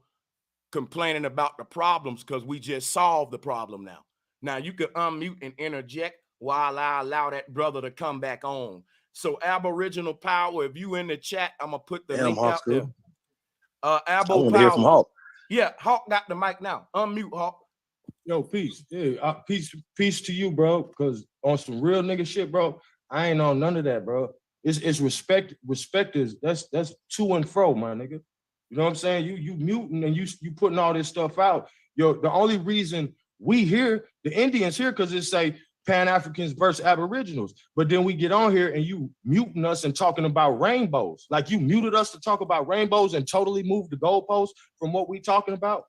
complaining about the problems because we just solved the problem now. Now you can unmute and interject while I allow that brother to come back on. So Aboriginal power, if you in the chat, I'm going to put the link out there. Abo power. Hear from Hawk. Yeah, Hawk got the mic now. Unmute, Hawk. Yo, peace. Yeah, peace to you, bro. Because on some real nigga shit, bro, I ain't on none of that, bro. It's respect. Respect is that's to and fro, my nigga. You know what I'm saying? You muting and you putting all this stuff out. Yo, the only reason we here, the Indians here, because it say Pan-Africans versus Aboriginals. But then we get on here and you muting us and talking about rainbows. Like you muted us to talk about rainbows and totally moved the goalposts from what we talking about.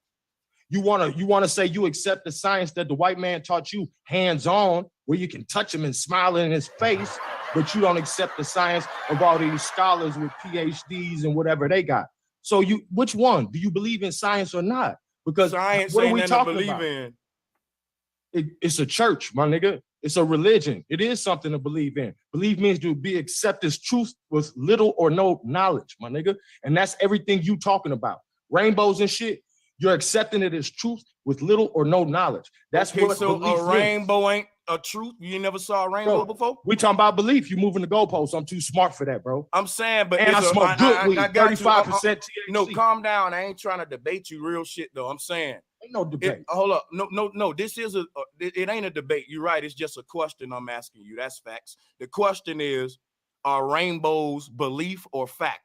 You wanna say you accept the science that the white man taught you hands-on, where you can touch him and smile in his face, but you don't accept the science of all these scholars with PhDs and whatever they got. So which one? Do you believe in science or not? Because science what are ain't we nothing to talking believe about? in. It's a church, my nigga. It's a religion. It is something to believe in. Believe means to be accept as truth with little or no knowledge, my nigga. And that's everything you talking about. Rainbows and shit, you're accepting it as truth with little or no knowledge. That's Okay, what so belief a rainbow ain't a truth? You never saw a rainbow before? We talking about belief. You moving the goalposts. I'm too smart for that, bro. I'm saying, but and I smoke good weed, 35% THC. No, calm down. I ain't trying to debate you real shit, though. I'm saying. Ain't no debate. Hold up. No. This is it ain't a debate. You're right. It's just a question I'm asking you. That's facts. The question is, are rainbows belief or fact?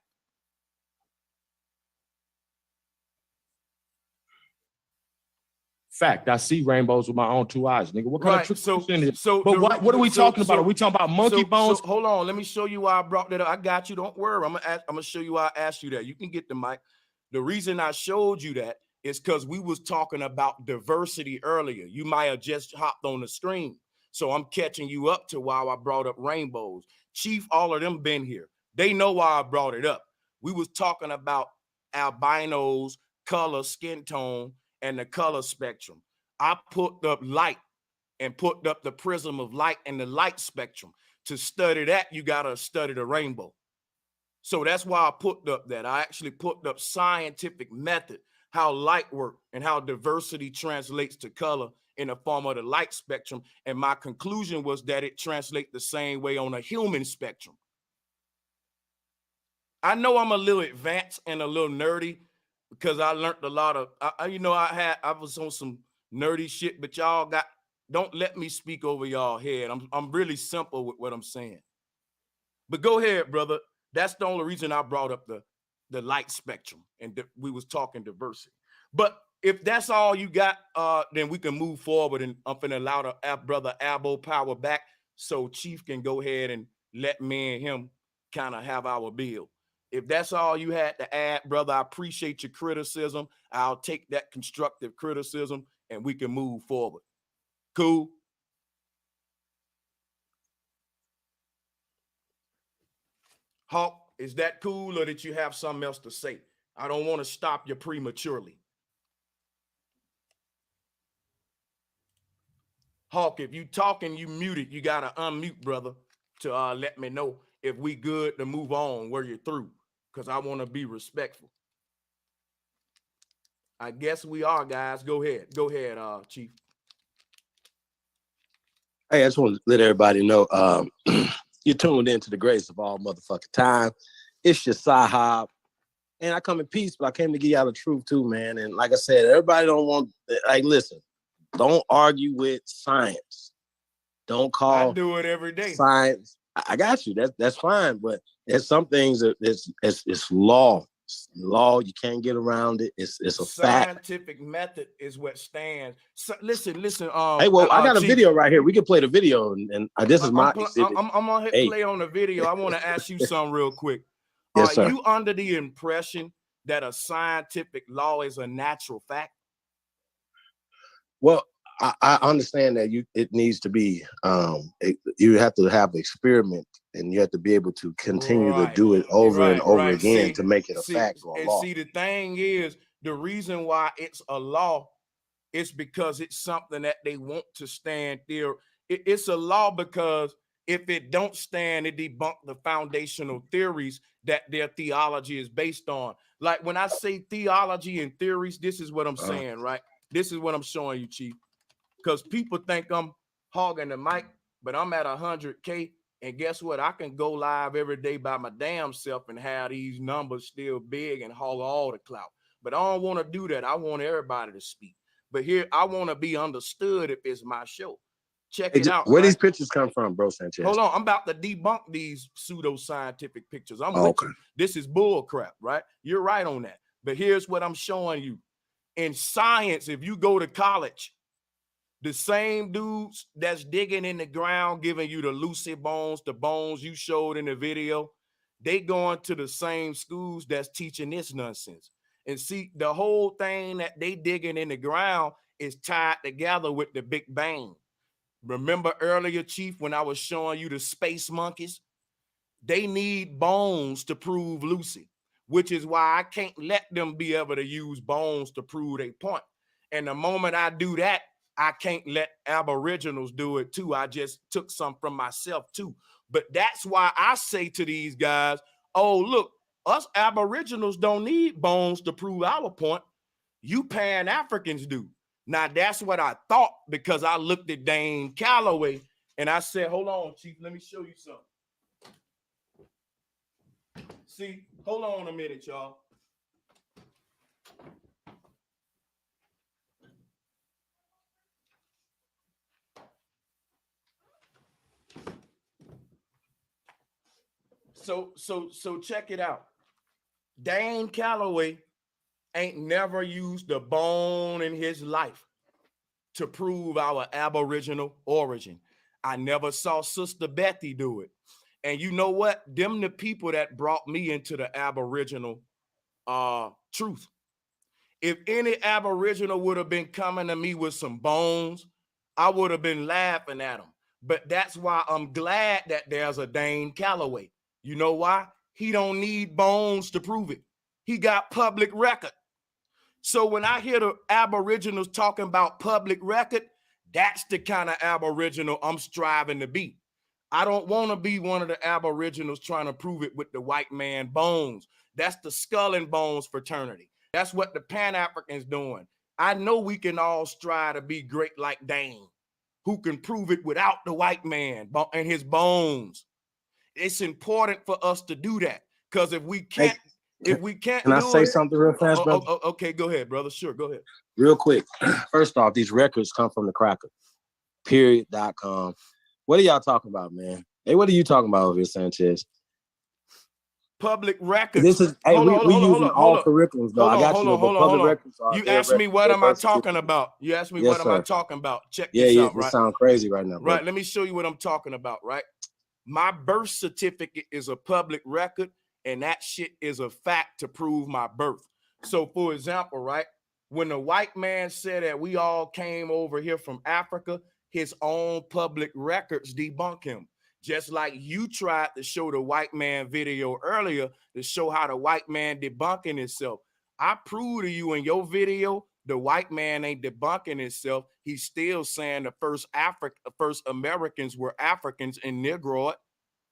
Fact. I see rainbows with my own two eyes, nigga. What kind of truth is it? So but what are we talking about? Are we talking about monkey bones? Hold on. Let me show you why I brought that up. I got you. Don't worry. I'm gonna show you why I asked you that. You can get the mic. The reason I showed you that is because we was talking about diversity earlier. You might have just hopped on the screen. So I'm catching you up to why I brought up rainbows. Chief, all of them been here. They know why I brought it up. We was talking about albinos, color, skin tone, and the color spectrum. I put up light and put up the prism of light and the light spectrum. To study that, you got to study the rainbow. So that's why I put up that. I actually put up scientific method, how light work and how diversity translates to color in the form of the light spectrum. And my conclusion was that it translates the same way on a human spectrum. I know I'm a little advanced and a little nerdy because I learned a lot of, I was on some nerdy shit, but y'all don't let me speak over y'all head. I'm really simple with what I'm saying. But go ahead, brother. That's the only reason I brought up the light spectrum and we was talking diversity. But if that's all you got, then we can move forward, and I'm finna allow the brother Abo power back so Chief can go ahead and let me and him kind of have our bill. If that's all you had to add, brother, I appreciate your criticism. I'll take that constructive criticism and we can move forward. Cool? Hawk, is that cool, or did you have something else to say? I don't want to stop you prematurely. Hawk, if you talking, you muted. You got to unmute, brother, to let me know if we good to move on where you're through, because I want to be respectful. I guess we are, guys. Go ahead. Go ahead, Chief. Hey, I just want to let everybody know you're tuned into the greatest of all motherfucking time. It's your Sahab. And I come in peace, but I came to give y'all the truth too, man. And like I said, everybody don't want, listen, don't argue with science. Don't call. I do it every day. Science. I got you. That's fine. But there's some things that it's law. It's law. You can't get around it. It's a fact. Scientific method is what stands. So, listen. Hey, well, I got a video right here. We can play the video, and this is my exhibit. I'm gonna hit play on the video. I want to ask you something real quick. Yes, sir. Are you under the impression that a scientific law is a natural fact? Well, I understand that it needs to be. You have to have experiment, and you have to be able to continue to do it over and over again to make it a fact or a law. See, the thing is, the reason why it's a law is because it's something that they want to stand there. It's a law because if it don't stand, it debunk the foundational theories that their theology is based on. Like when I say theology and theories, this is what I'm saying, right? This is what I'm showing you, Chief. Because people think I'm hogging the mic, but I'm at 100K. And guess what? I can go live every day by my damn self and have these numbers still big and hog all the clout. But I don't want to do that. I want everybody to speak. But here, I want to be understood if it's my show. Check it out. Where these pictures come from, bro, Sanchez? Hold on. I'm about to debunk these pseudo-scientific pictures. I'm with you. This is bull crap, right? You're right on that. But here's what I'm showing you. In science, if you go to college, the same dudes that's digging in the ground, giving you the lucid bones, the bones you showed in the video, they going to the same schools that's teaching this nonsense. And see, the whole thing that they digging in the ground is tied together with the Big Bang. Remember earlier, Chief, when I was showing you the space monkeys? They need bones to prove lucid, which is why I can't let them be able to use bones to prove a point. And the moment I do that, I can't let Aboriginals do it too. I just took some from myself too. But that's why I say to these guys, oh, look, us Aboriginals don't need bones to prove our point. You Pan-Africans do. Now, that's what I thought because I looked at Dane Calloway and I said, hold on, Chief, let me show you something. See, hold on a minute, y'all. So check it out. Dane Calloway ain't never used a bone in his life to prove our Aboriginal origin. I never saw Sister Betty do it. And you know what? Them the people that brought me into the Aboriginal Truth. If any Aboriginal would have been coming to me with some bones, I would have been laughing at him. But that's why I'm glad that there's a Dane Calloway. You know why? He don't need bones to prove it. He got public record. So when I hear the Aboriginals talking about public record, that's the kind of Aboriginal I'm striving to be. I don't want to be one of the Aboriginals trying to prove it with the white man bones. That's the skull and bones fraternity. That's what the Pan-Africans doing. I know we can all strive to be great like Dane, who can prove it without the white man and his bones. It's important for us to do that, because if we can't, Can I say something real fast, brother? Okay, go ahead, brother. Sure, go ahead. Real quick. First off, these records come from the Cracker. Period.com. What are y'all talking about, man? Hey, what are you talking about over here, Sanchez? Public records. This is we using all curriculums, though. I got you. Public records are. You asked me what am I talking about? You asked me what am I talking about? Check this out, right? This sounds crazy right now, bro. Right. Let me show you what I'm talking about, right? My birth certificate is a public record, and that shit is a fact to prove my birth. So, for example, right, when the white man said that we all came over here from Africa, his own public records debunk him. Just like you tried to show the white man video earlier to show how the white man debunking himself. I prove to you in your video, the white man ain't debunking himself. He's still saying the first Americans were Africans and Negroid.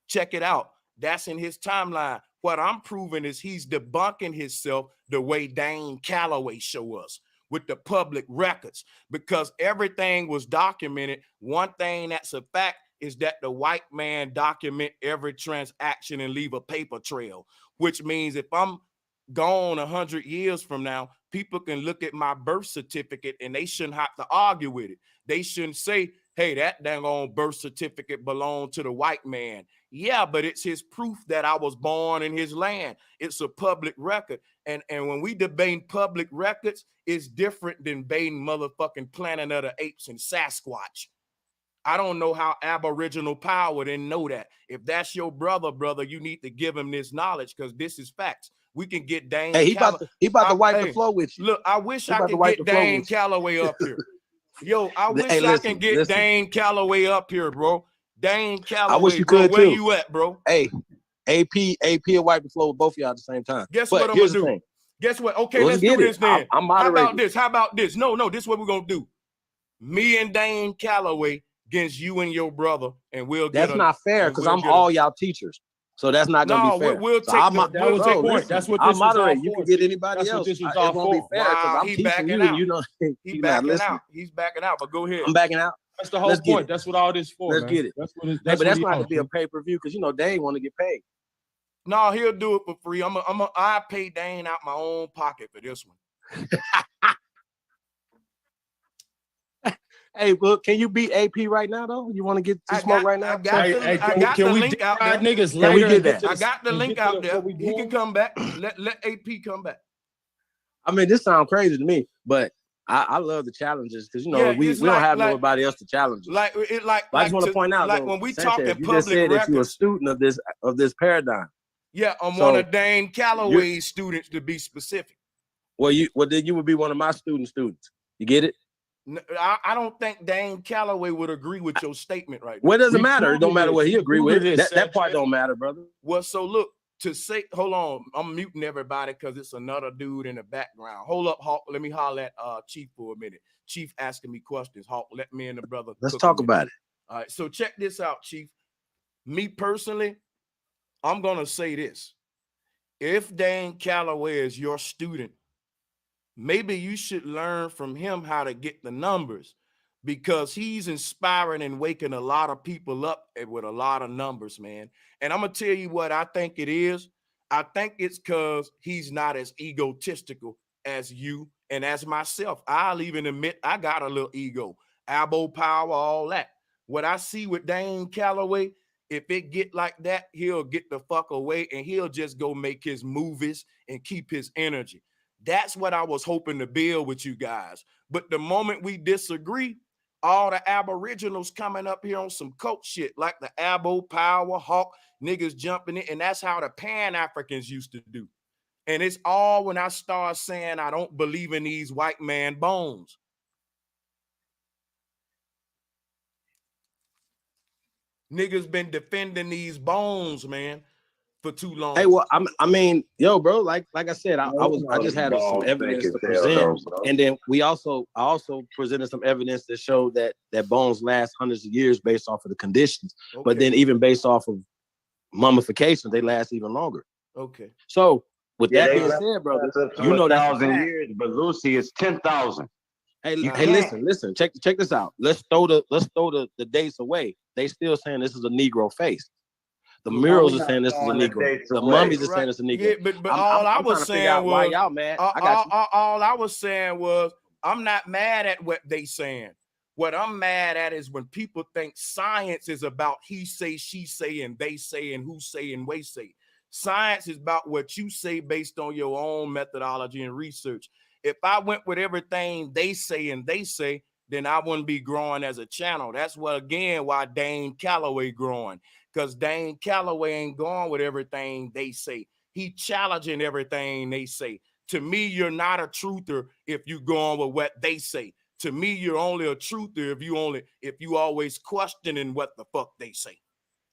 Check it out. That's in his timeline. What I'm proving is he's debunking himself the way Dane Calloway show us with the public records, because everything was documented. One thing that's a fact is that the white man document every transaction and leave a paper trail, which means if I'm gone 100 years from now, people can look at my birth certificate and they shouldn't have to argue with it. They shouldn't say, hey, that dang on birth certificate belonged to the white man. Yeah, but it's his proof that I was born in his land. It's a public record. And when we debate public records, it's different than debating motherfucking Planet of the Apes and Sasquatch. I don't know how Aboriginal power didn't know that. If that's your brother, you need to give him this knowledge, because this is facts. We can get Dane. Hey, he about to wipe the floor with you. Look, I wish I could get Dane Calloway up here. Yo, I wish I can get Dane Calloway up here, bro. Dane Calloway, I wish you bro, could where too. you at, bro? Hey, AP will wipe the floor with both of y'all at the same time. Guess what I'm gonna do? Guess what? Okay, let's do this then. I'm How moderating. about this? How about this? No, this is what we're gonna do. Me and Dane Calloway against you and your brother, and we'll get. That's not fair, because I'm all y'all teachers. So that's not gonna be fair. We'll take the point. That's what I'll this moderate. was You all can for. get anybody That's else. what this was It all won't be for. fair, because I'm he teaching backing you, out. and you know He's you're not backing listening. out. He's backing out. But go ahead. I'm backing out. That's the whole Let's get point. it. That's what all this for. Let's man. get it. That's what it, Hey, but that's not what gonna be a pay-per-view, because you know they want to get paid. No, he'll do it for free. I pay Dane out my own pocket for this one. Hey, look, can you beat AP right now though? You want to get to smoke right now? I got the link out there. Niggas Can we later get that? I got the link out there. He can come back. Let AP come back. I mean, this sounds crazy to me, but I love the challenges, because you know we don't have nobody else to challenge us. I just want to point out, like though, when we Sanchez, talking you public just said records, that you're a student of this paradigm. Yeah, I'm So, one of Dane Calloway's students, to be specific. Well, then you would be one of my students. You get it? I don't think Dane Calloway would agree with your statement right now. Well, it doesn't matter. It don't matter what he agree with. That part don't matter, brother. Well, so look, to say, hold on, I'm muting everybody because it's another dude in the background. Hold up, Hawk. Let me holler at Chief for a minute. Chief asking me questions. Hawk, let me and the brother. Let's talk about it. All right, so check this out, Chief. Me personally, I'm gonna say this. If Dane Calloway is your student, maybe you should learn from him how to get the numbers, because he's inspiring and waking a lot of people up with a lot of numbers, man. And I'm going to tell you what I think it is. I think it's because he's not as egotistical as you and as myself. I'll even admit I got a little ego, abo power, all that. What I see with Dane Calloway, if it get like that, he'll get the fuck away and he'll just go make his movies and keep his energy. That's what I was hoping to build with you guys. But the moment we disagree, all the Aboriginals coming up here on some coach shit, like the Abo Power Hawk niggas jumping in. And that's how the Pan-Africans used to do. And it's all when I start saying I don't believe in these white man bones. Niggas been defending these bones, man, for too long. Hey, well, I mean, yo, bro, like I said, I just had some evidence to present, and then I also presented some evidence that showed that bones last hundreds of years based off of the conditions, but then even based off of mummification, they last even longer. Okay. So with that being said, brother, you know that's 1,000 years, but Lucy is 10,000. Hey, listen. Check this out. Let's throw the dates away. They still saying this is a Negro face. The murals are saying this is a Negro. The mummies are saying it's a Negro. Yeah, but all I was saying was, why y'all mad? I got you. All I was saying was, I'm not mad at what they saying. What I'm mad at is when people think science is about he say, she say, and they say, and who say, and we say. Science is about what you say based on your own methodology and research. If I went with everything they say and they say, then I wouldn't be growing as a channel. That's what, again, why Dane Calloway growing. Because Dane Calloway ain't going with everything they say. He challenging everything they say. To me, you're not a truther if you going with what they say. To me, you're only a truther if you always questioning what the fuck they say.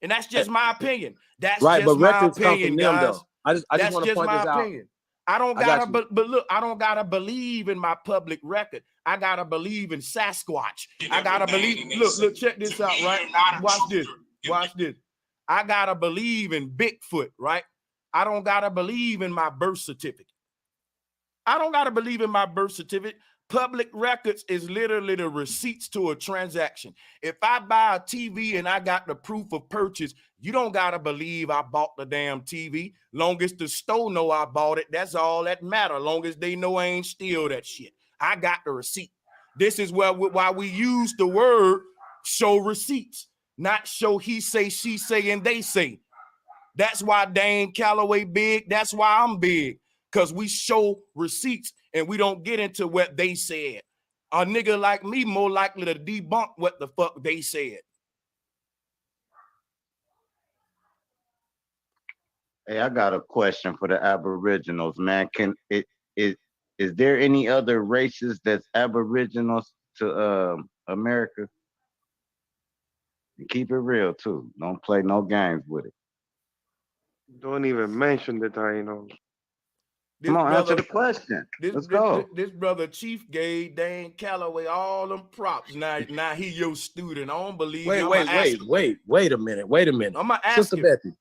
And that's just my opinion. That's right, just my opinion, guys. I just want to point this out. I don't gotta, but look, I don't gotta believe in my public record. I gotta believe in Sasquatch. I gotta believe. Look, check this out, right? Watch this. I gotta believe in Bigfoot, right? I don't gotta believe in my birth certificate. Public records is literally the receipts to a transaction. If I buy a TV and I got the proof of purchase, you don't gotta believe I bought the damn TV. Long as the store know I bought it, that's all that matter. Long as they know I ain't steal that shit. I got the receipt. This is why we use the word show receipts, not show he say, she say, and they say. That's why Dane Calloway big. That's why I'm big. Because we show receipts and we don't get into what they said. A nigga like me more likely to debunk what the fuck they said. Hey, I got a question for the Aboriginals, man. Is there any other races that's Aboriginals to America? And keep it real too. Don't play no games with it. Don't even mention the Taínos. Come on, answer the question. Let's go. This brother Chief gave Dane Calloway all them props. Now he your student. I don't believe. Wait a minute. I'm gonna ask Sister Betty.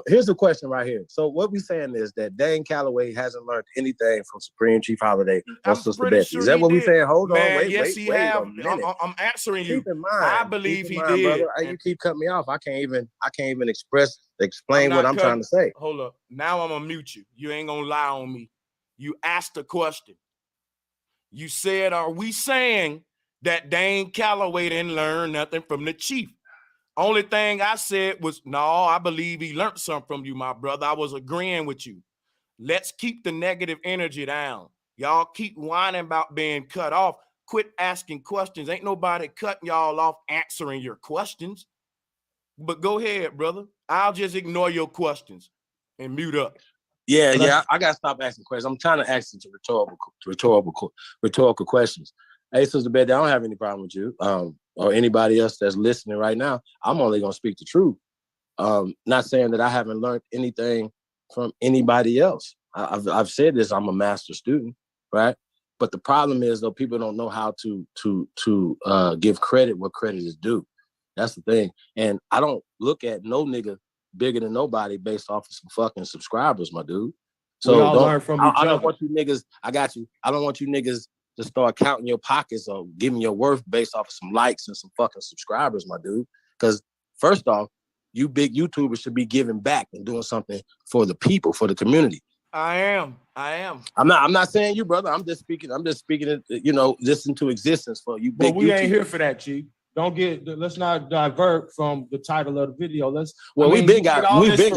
Here's the question right here. So what we saying is that Dane Calloway hasn't learned anything from Supreme Chief Holiday or Sister Betty. Sure is that what we saying? Hold Man, on, wait yes, he have. a minute. I'm answering you. Keep in mind, I believe he did. Brother. You keep cutting me off. I can't even explain what I'm trying to say. Hold up. Now I'm gonna mute you. You ain't gonna lie on me. You asked a question. You said, are we saying that Dane Calloway didn't learn nothing from the chief? Only thing I said was, no, I believe he learned something from you, my brother. I was agreeing with you. Let's keep the negative energy down. Y'all keep whining about being cut off. Quit asking questions. Ain't nobody cutting y'all off answering your questions. But go ahead, brother. I'll just ignore your questions and mute up. Yeah. I gotta stop asking questions. I'm trying to ask some rhetorical questions. Hey, Sister Betty, I don't have any problem with you. Or anybody else that's listening right now. I'm only gonna speak the truth. Not saying that I haven't learned anything from anybody else. I've said this. I'm a master student, right? But the problem is, though, people don't know how to give credit where credit is due. That's the thing. And I don't look at no nigga bigger than nobody based off of some fucking subscribers, my dude. So learn from each I other. don't want you niggas. I got you. I don't want you niggas to start counting your pockets or giving your worth based off of some likes and some fucking subscribers, my dude. Because first off, you big YouTubers should be giving back and doing something for the people, for the community. I am. I'm not saying you, brother. I'm just speaking it, this into existence for you. But big we YouTubers. ain't here for that, Chief. Let's not divert from the title of the video. We've been got away from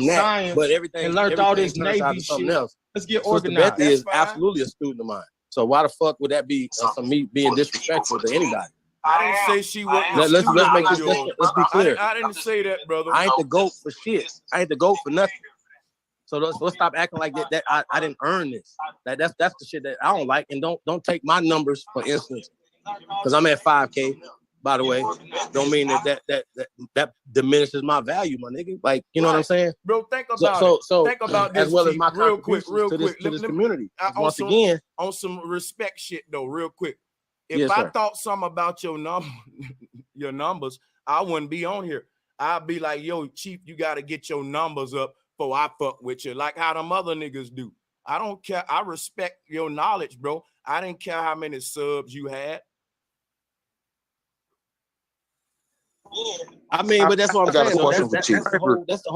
that, science, but everything learned all this turns out Navy to something shit. else. Let's get Sister organized. Betty is absolutely a student of mine. So why the fuck would that be some me being disrespectful to anybody? I didn't say she wasn't. Let's be clear. I didn't say that, brother. I ain't the GOAT for shit. I ain't the GOAT for nothing. So let's stop acting like that I didn't earn this. That's the shit that I don't like. And don't take my numbers, for instance, because I'm at 5K, by the way. Don't mean that diminishes my value, my nigga. Like, you know what I'm saying? Bro, think about it. Think about this, as well as Chief, my real quick. to this community. Once On again, on some respect shit though, real quick. If Yes, I sir. thought something about your numbers, I wouldn't be on here. I'd be like, yo, Chief, you got to get your numbers up before I fuck with you, like how them other niggas do. I don't care. I respect your knowledge, bro. I didn't care how many subs you had. I mean, but that's what I'm saying. That's the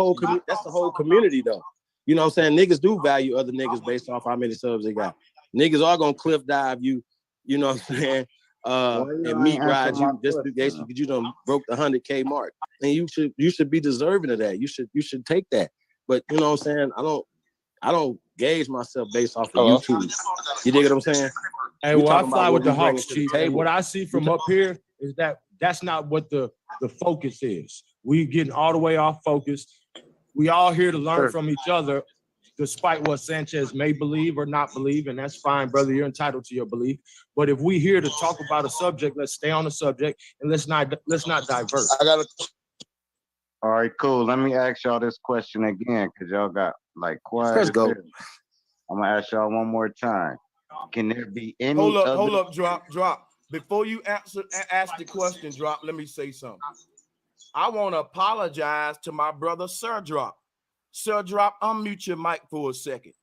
whole community, though. You know what I'm saying? Niggas do value other niggas based off how many subs they got. Niggas are gonna cliff dive you. You know what I'm saying? And meat ride you just because you done broke the 100K mark, and you should be deserving of that. You should take that. But you know what I'm saying? I don't gauge myself based off of YouTube. You dig what I'm saying? Hey, well, I fly with the Hawks, Chief. And what I see from up here is that's not what the focus is. We getting all the way off focus. We all here to learn from each other, despite what Sanchez may believe or not believe, and that's fine, brother. You're entitled to your belief. But if we here to talk about a subject, let's stay on the subject and let's not divert. All right, cool. Let me ask y'all this question again, because y'all got like quiet. Let's go. I'm gonna ask y'all one more time. Can there be any Hold up, drop. Before you ask the question, drop, let me say something. I want to apologize to my brother, Sir Drop. Sir Drop, unmute your mic for a second.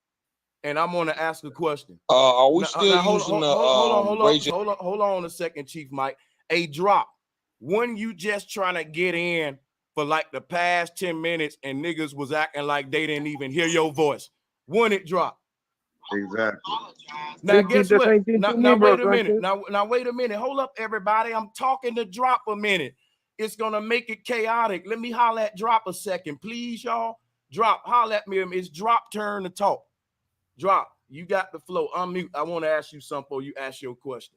And I'm going to ask a question. Are we still using hold on a second, Chief Mike. Hey, Drop, when you just trying to get in for like the past 10 minutes and niggas was acting like they didn't even hear your voice, when it dropped? Exactly. Now, guess what? Now wait a minute. Now, wait a minute. Hold up, everybody. I'm talking to Drop a minute. It's going to make it chaotic. Let me holler at Drop a second, please, y'all. Drop, holler at me. It's Drop turn to talk. Drop, you got the flow. Unmute. I want to ask you something before you ask your question.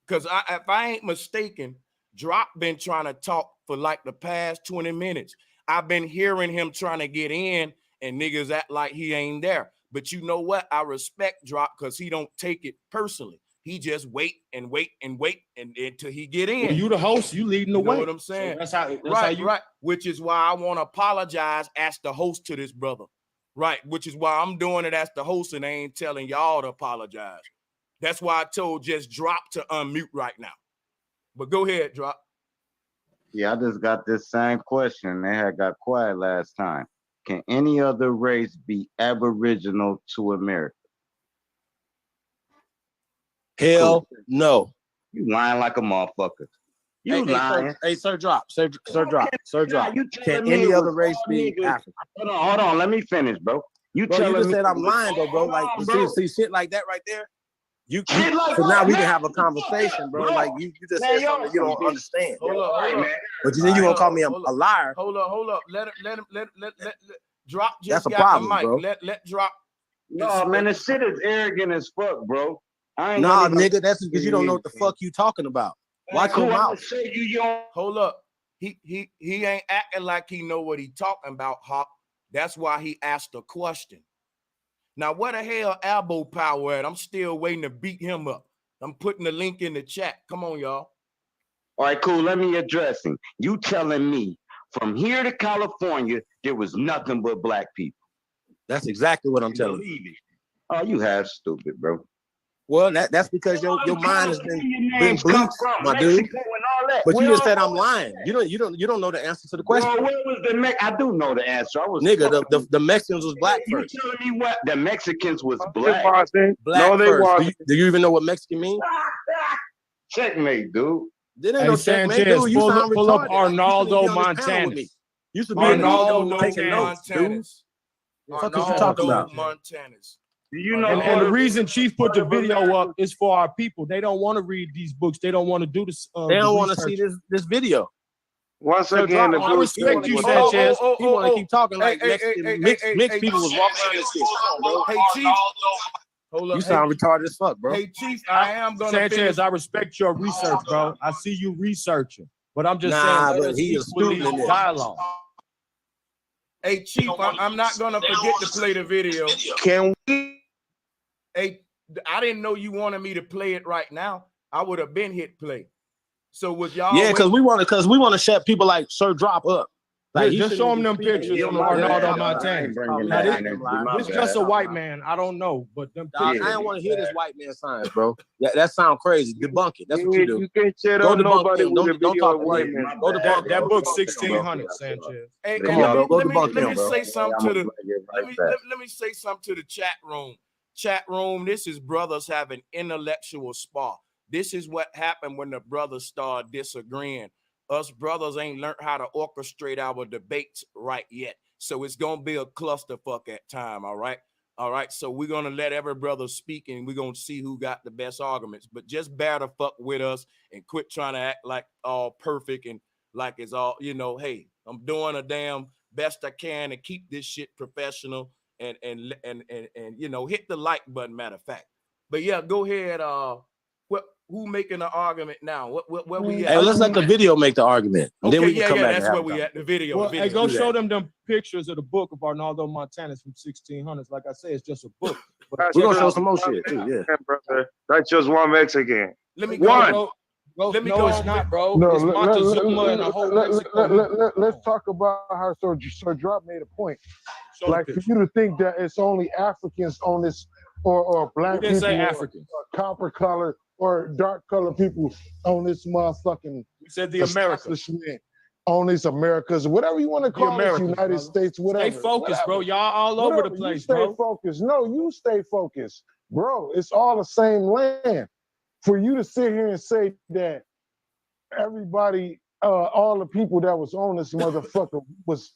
Because if I ain't mistaken, Drop been trying to talk for like the past 20 minutes. I've been hearing him trying to get in, and niggas act like he ain't there. But you know what? I respect Drop because he don't take it personally. He just wait until he get in. Well, you the host, you leading the way. You know what I'm saying? So that's right. how you... Which is why I want to apologize as the host to this brother. Right. Which is why I'm doing it as the host and I ain't telling y'all to apologize. That's why I told just Drop to unmute right now. But go ahead, Drop. Yeah, I just got this same question. They had got quiet last time. Can any other race be aboriginal to America? Hell no. You lying like a motherfucker. You lying. Hey, Sir Drop. Sir Drop. Can any other race be African? Hold on. Let me finish, bro. You just said I'm lying, though, bro. Like, see shit like that right there? So now we can have a conversation, bro. Like, you just said something you don't understand. Hold up. But then you gonna call me a liar. Hold up. Let Drop just That's a got problem, the mic. bro. Let Drop. No, man, this shit is arrogant as fuck, bro. Nah, nigga, that's because you don't know what the fuck you talking about. Watch your mouth. Hold up. He ain't acting like he know what he talking about, Hawk. That's why he asked a question. Now, where the hell elbow power at? I'm still waiting to beat him up. I'm putting the link in the chat. Come on, y'all. All right, cool. Let me address him. You telling me from here to California, there was nothing but black people. That's exactly what I'm telling you. Oh, you have stupid, bro. Well, that's because your mind has been bleached, my dude. But you just said I'm lying. You don't know the answer to the question. Well, where was the I do know the answer. Nigga, the Mexicans was black first. You telling me what? The Mexicans was black. Black first. Do you even know what Mexican means? Checkmate, dude. There ain't no checkmate, dude. You sound retarded. Pull up Arnaldo Montana. You should be taking notes, dude. What the fuck is you talking about? You know, and the reason Chief put the video up is for our people. They don't want to read these books. They don't want to do this. They don't want to see this video. Once again, I respect you, Sanchez. He want to keep talking like mixed people was walking around this shit. Hey, Chief. Hold up. You sound retarded as fuck, bro. Hey, Chief, I am going to Sanchez, I respect your research, bro. I see you researching. But I'm just saying, but he is student in this dialogue. Hey, Chief, I'm not gonna forget to play the video. Can we? Hey, I didn't know you wanted me to play it right now. I would have been hit play. So was y'all? Yeah, because we want to shut people like Sir Drop up. Like just show them them pictures of Arnaldo Montana. This just a white man. I don't know, but them pictures. I don't want to hear this white man science, bro. That sounds crazy. Debunk it. That's what you do. You can't shut Go up debunk nobody him. with a Don't video talk of to white him. man. Go debunk That book 1600, Sanchez. Hey, Come on, bro. Go let debunk me him, bro. say something to the let me say something to the chat room. Chat room, this is brothers having intellectual spar. This is what happened when the brothers start disagreeing. Us brothers ain't learned how to orchestrate our debates right yet. So it's gonna be a clusterfuck at time, all right? All right, so we're gonna let every brother speak and we're gonna see who got the best arguments. But just bear the fuck with us and quit trying to act like all perfect and like it's all, hey, I'm doing a damn best I can to keep this shit professional and hit the like button, matter of fact. But yeah, go ahead. Who making the argument now? Where we at? Hey, let's let the video make the argument. Okay, then we can come back that's where we at. The video. Well, the video. hey, go show them pictures of the book of Arnaldo Montana from 1600s. Like I said, it's just a book. We're gonna show some more shit too. Yeah, brother. That's just one Mexican. Let me go. Let me no, go. It's not, bro. No, it's Montezuma and a whole Mexico. Let's talk about how Sir Drop made a point. Like for you to think that it's only Africans on this, or black didn't people, say Africans, or copper color or dark color people on this motherfucking. We said the Americas. On these Americas, whatever you want to call it, United States, whatever. Stay focused, bro. Y'all all over the place, you bro. Stay focused. No, you stay focused, bro. It's all the same land. For you to sit here and say that everybody, all the people that was on this motherfucker was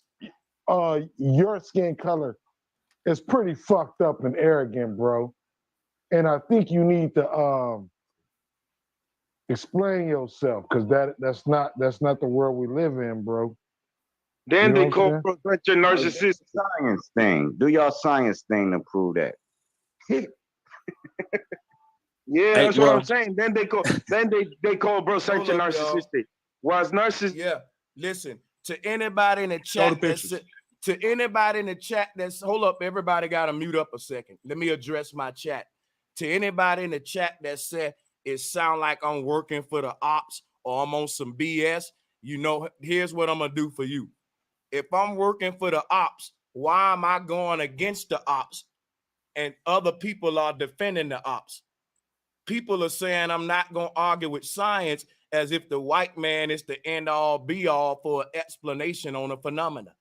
your skin color is pretty fucked up and arrogant, bro. And I think you need to explain yourself, because that's not the world we live in, bro. Then they call such a narcissist. Science thing. Do y'all science thing to prove that. Yeah, that's what I'm saying. Then they call bro such a narcissistic. Was narcissist? Yeah. Listen, to anybody in the chat that's hold up, everybody gotta mute up a second. Let me address my chat. To anybody in the chat that said it sound like I'm working for the ops or I'm on some BS, here's what I'm gonna do for you. If I'm working for the ops, why am I going against the ops and other people are defending the ops? People are saying I'm not going to argue with science as if the white man is the end all be all for an explanation on a phenomena.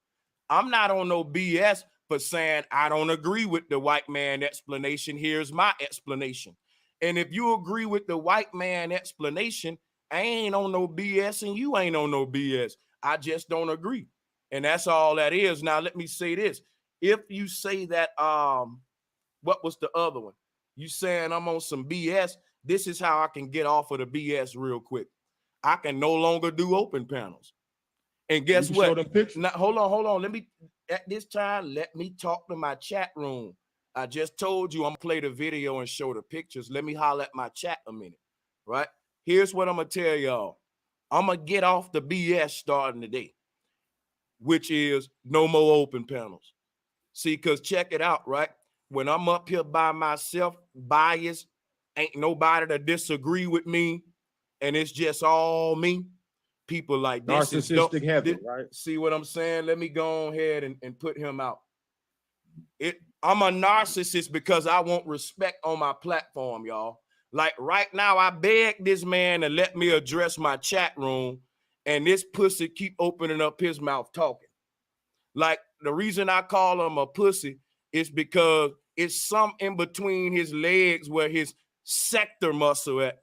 I'm not on no BS for saying I don't agree with the white man explanation. Here's my explanation. And if you agree with the white man explanation, I ain't on no BS and you ain't on no BS. I just don't agree. And that's all that is. Now, let me say this. If you say that, what was the other one? You saying I'm on some BS, this is how I can get off of the BS real quick. I can no longer do open panels. And guess what? Now, hold on. At this time, let me talk to my chat room. I just told you I'm gonna play the video and show the pictures. Let me holler at my chat a minute, right? Here's what I'm gonna tell y'all. I'm gonna get off the BS starting today, which is no more open panels. See, because check it out, right? When I'm up here by myself, biased, ain't nobody to disagree with me, and it's just all me. People like this narcissistic heaven, right? See what I'm saying? Let me go ahead and put him out. I'm a narcissist because I want respect on my platform, y'all. Like right now, I beg this man to let me address my chat room, and this pussy keep opening up his mouth talking. Like the reason I call him a pussy is because it's some in between his legs where his sector muscle at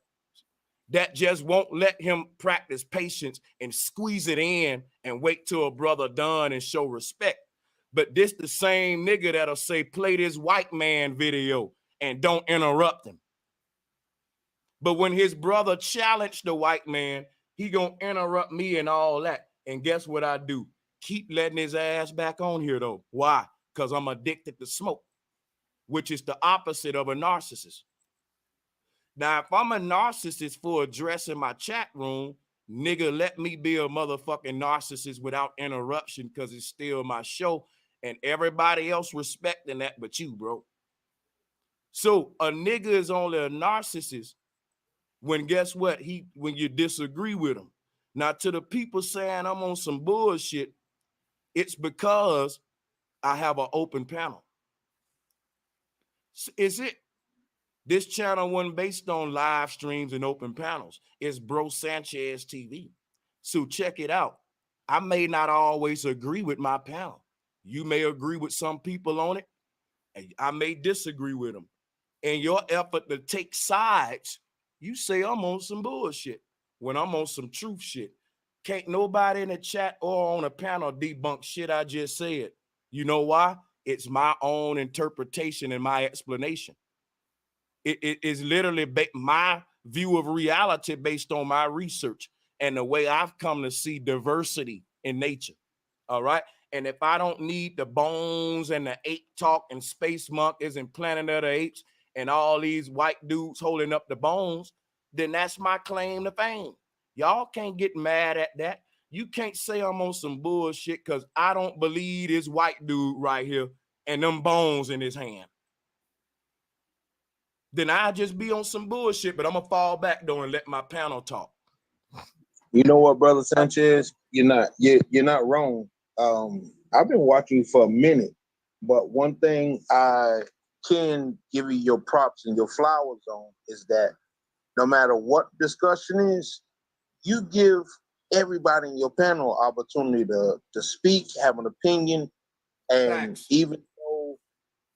that just won't let him practice patience and squeeze it in and wait till a brother done and show respect. But this the same nigga that'll say, play this white man video and don't interrupt him. But when his brother challenged the white man, he gonna interrupt me and all that. And guess what I do? Keep letting his ass back on here though. Why? Because I'm addicted to smoke, which is the opposite of a narcissist. Now, if I'm a narcissist for addressing my chat room, Nigga, let me be a motherfucking narcissist without interruption because it's still my show and everybody else respecting that but you, bro. So a nigga is only a narcissist when guess what? When you disagree with him. Now to the people saying I'm on some bullshit, it's because I have an open panel. Is it? This channel wasn't based on live streams and open panels. It's Bro Sanchez TV. So check it out. I may not always agree with my panel. You may agree with some people on it, and I may disagree with them. In your effort to take sides, you say I'm on some bullshit when I'm on some truth shit. Can't nobody in the chat or on a panel debunk shit I just said. You know why? It's my own interpretation and my explanation. It is literally my view of reality based on my research and the way I've come to see diversity in nature. All right. And if I don't need the bones and the ape talk and space monkeys and Planet of the Apes and all these white dudes holding up the bones, then that's my claim to fame. Y'all can't get mad at that. You can't say I'm on some bullshit because I don't believe this white dude right here and them bones in his hand. Then I'll just be on some bullshit, but I'm gonna fall back though and let my panel talk. You know what, brother Sanchez? You're not wrong. I've been watching you for a minute, but one thing I can give you your props and your flowers on is that no matter what discussion is, you give everybody in your panel opportunity to speak, have an opinion, and facts. Even though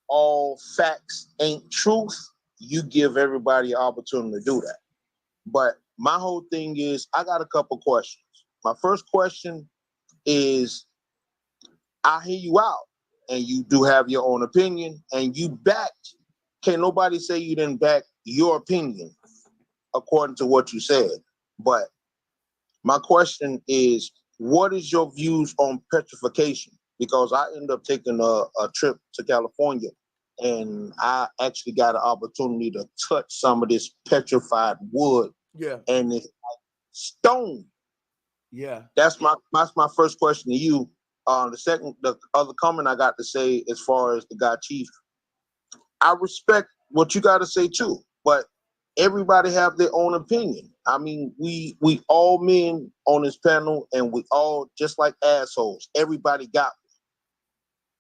all facts ain't truth, you give everybody an opportunity to do that. But my whole thing is, I got a couple questions. My first question is, I hear you out, and you do have your own opinion, and you backed. Can't nobody say you didn't back your opinion according to what you said. But my question is, what is your views on petrification? Because I ended up taking a trip to California, and I actually got an opportunity to touch some of this petrified wood. Yeah. And it's like stone. Yeah. That's my first question to you. The other comment I got to say as far as the guy Chief, I respect what you got to say too, but everybody have their own opinion. I mean, we all men on this panel, and we all just like assholes. Everybody got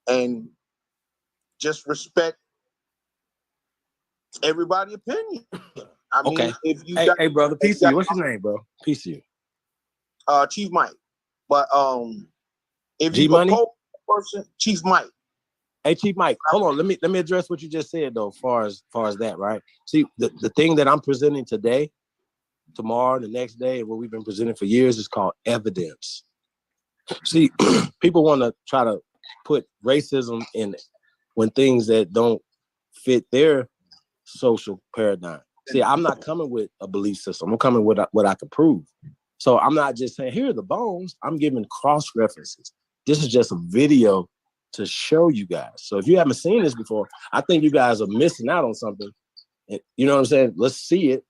one. And just respect everybody's opinion. I mean, Okay. If you hey, brother, peace to you. What's your name, bro? Peace to you. Chief Mike. But if G you Money? propose a person, Chief Mike. Hey, Chief Mike, hold on. Let me address what you just said though, as far as that, right? See, the thing that I'm presenting today, tomorrow, the next day, and what we've been presenting for years is called evidence. See, people want to try to put racism in when things that don't fit their social paradigm. See, I'm not coming with a belief system. I'm coming with what I can prove. So I'm not just saying, here are the bones. I'm giving cross references. This is just a video to show you guys. So if you haven't seen this before, I think you guys are missing out on something. And, you know what I'm saying? Let's see it,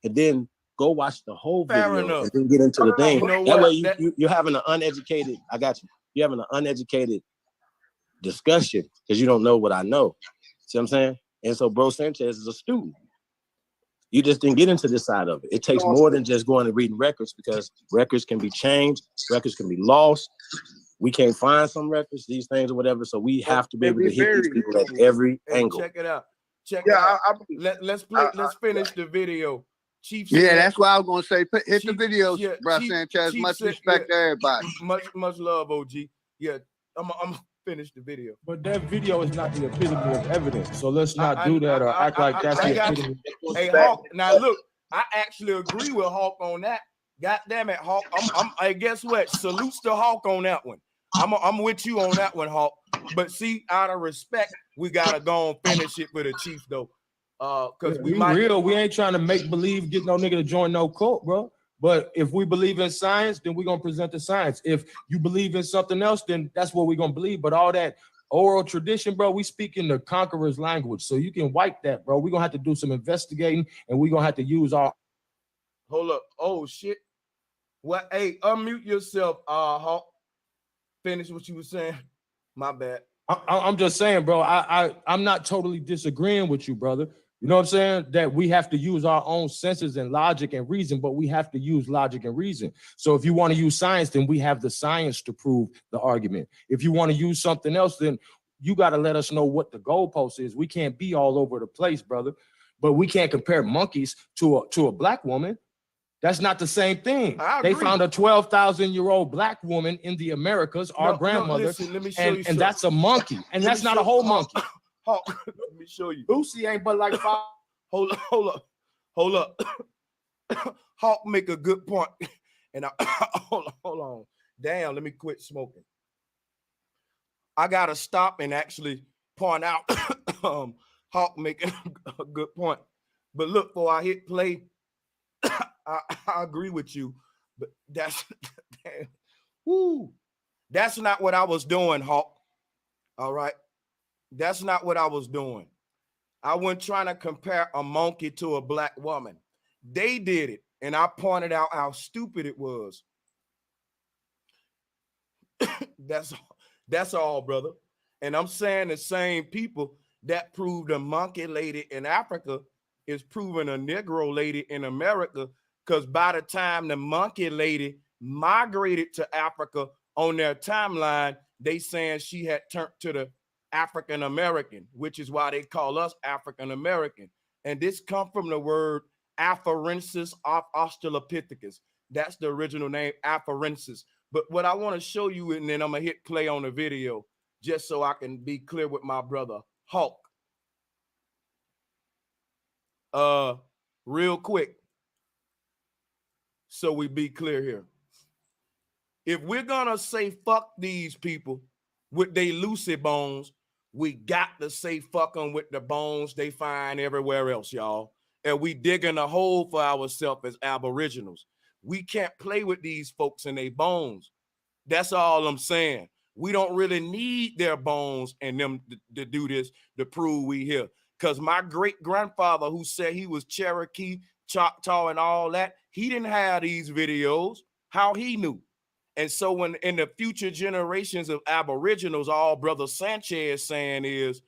and then go watch the whole Fair video enough. and then get into the thing. You know that what? way you're having an uneducated, I got you. You're having an uneducated discussion because you don't know what I know. See what I'm saying? And so Bro Sanchez is a student. You just didn't get into this side of it. It takes more than just going and reading records, because records can be changed, records can be lost. We can't find some records, these things or whatever. So we have to be able to hit these people at every angle. Check it out. Check it out. Let's finish the video. Chief said, yeah, that's what I was gonna say. Hit the videos, bro. Sanchez. Much respect to everybody. Much love, OG. Yeah, I'm finish the video. But that video is not the epitome of evidence. So let's not do that or act like that's the epitome. Hey, Hawk, now look, I actually agree with Hawk on that. God damn it, Hawk. I guess what? Salutes to Hawk on that one. I'm with you on that one, Hawk. But see, out of respect, we gotta go and finish it for the Chief though. Because we ain't trying to make believe, get no nigga to join no cult, bro. But if we believe in science, then we're gonna present the science. If you believe in something else, then that's what we're gonna believe. But all that oral tradition, bro, we speak in the conqueror's language. So you can wipe that, bro. We're gonna have to do some investigating, and we're gonna have to use our hold up. Oh shit. What? Hey, unmute yourself, Hawk. Finish what you were saying. My bad. I'm just saying, bro, I'm not totally disagreeing with you, brother. You know what I'm saying? That we have to use our own senses and logic and reason, but we have to use logic and reason. So if you want to use science, then we have the science to prove the argument. If you want to use something else, then you got to let us know what the goalpost is. We can't be all over the place, brother. But we can't compare monkeys to a black woman. That's not the same thing. They found a 12,000-year-old black woman in the Americas, our grandmother, listen, let me show you and that's a monkey, and that's not a whole monkey. Hawk, let me show you. Lucy ain't but like 5. Hold up. Hawk make a good point, and hold on. Damn, let me quit smoking. I gotta stop and actually point out Hawk making a good point. But look, before I hit play, I agree with you, but that's not what I was doing, Hawk. All right, that's not what I was doing. I wasn't trying to compare a monkey to a black woman. They did it, and I pointed out how stupid it was. That's all, brother. And I'm saying the same people that proved a monkey lady in Africa is proving a Negro lady in America, because by the time the monkey lady migrated to Africa on their timeline, they saying she had turned to the African American, which is why they call us African American. And this comes from the word Afarensis of Australopithecus. That's the original name, Afarensis. But what I want to show you, and then I'm gonna hit play on the video just so I can be clear with my brother Hawk. Real quick, so we be clear here. If we're gonna say fuck these people with they Lucy bones, we got to say fuck them with the bones they find everywhere else, y'all. And we digging a hole for ourselves as Aboriginals. We can't play with these folks and their bones. That's all I'm saying. We don't really need their bones and them to do this to prove we here. Because my great-grandfather, who said he was Cherokee, Choctaw, and all that, he didn't have these videos. How he knew? And so when in the future generations of Aboriginals, all Brother Sanchez saying is,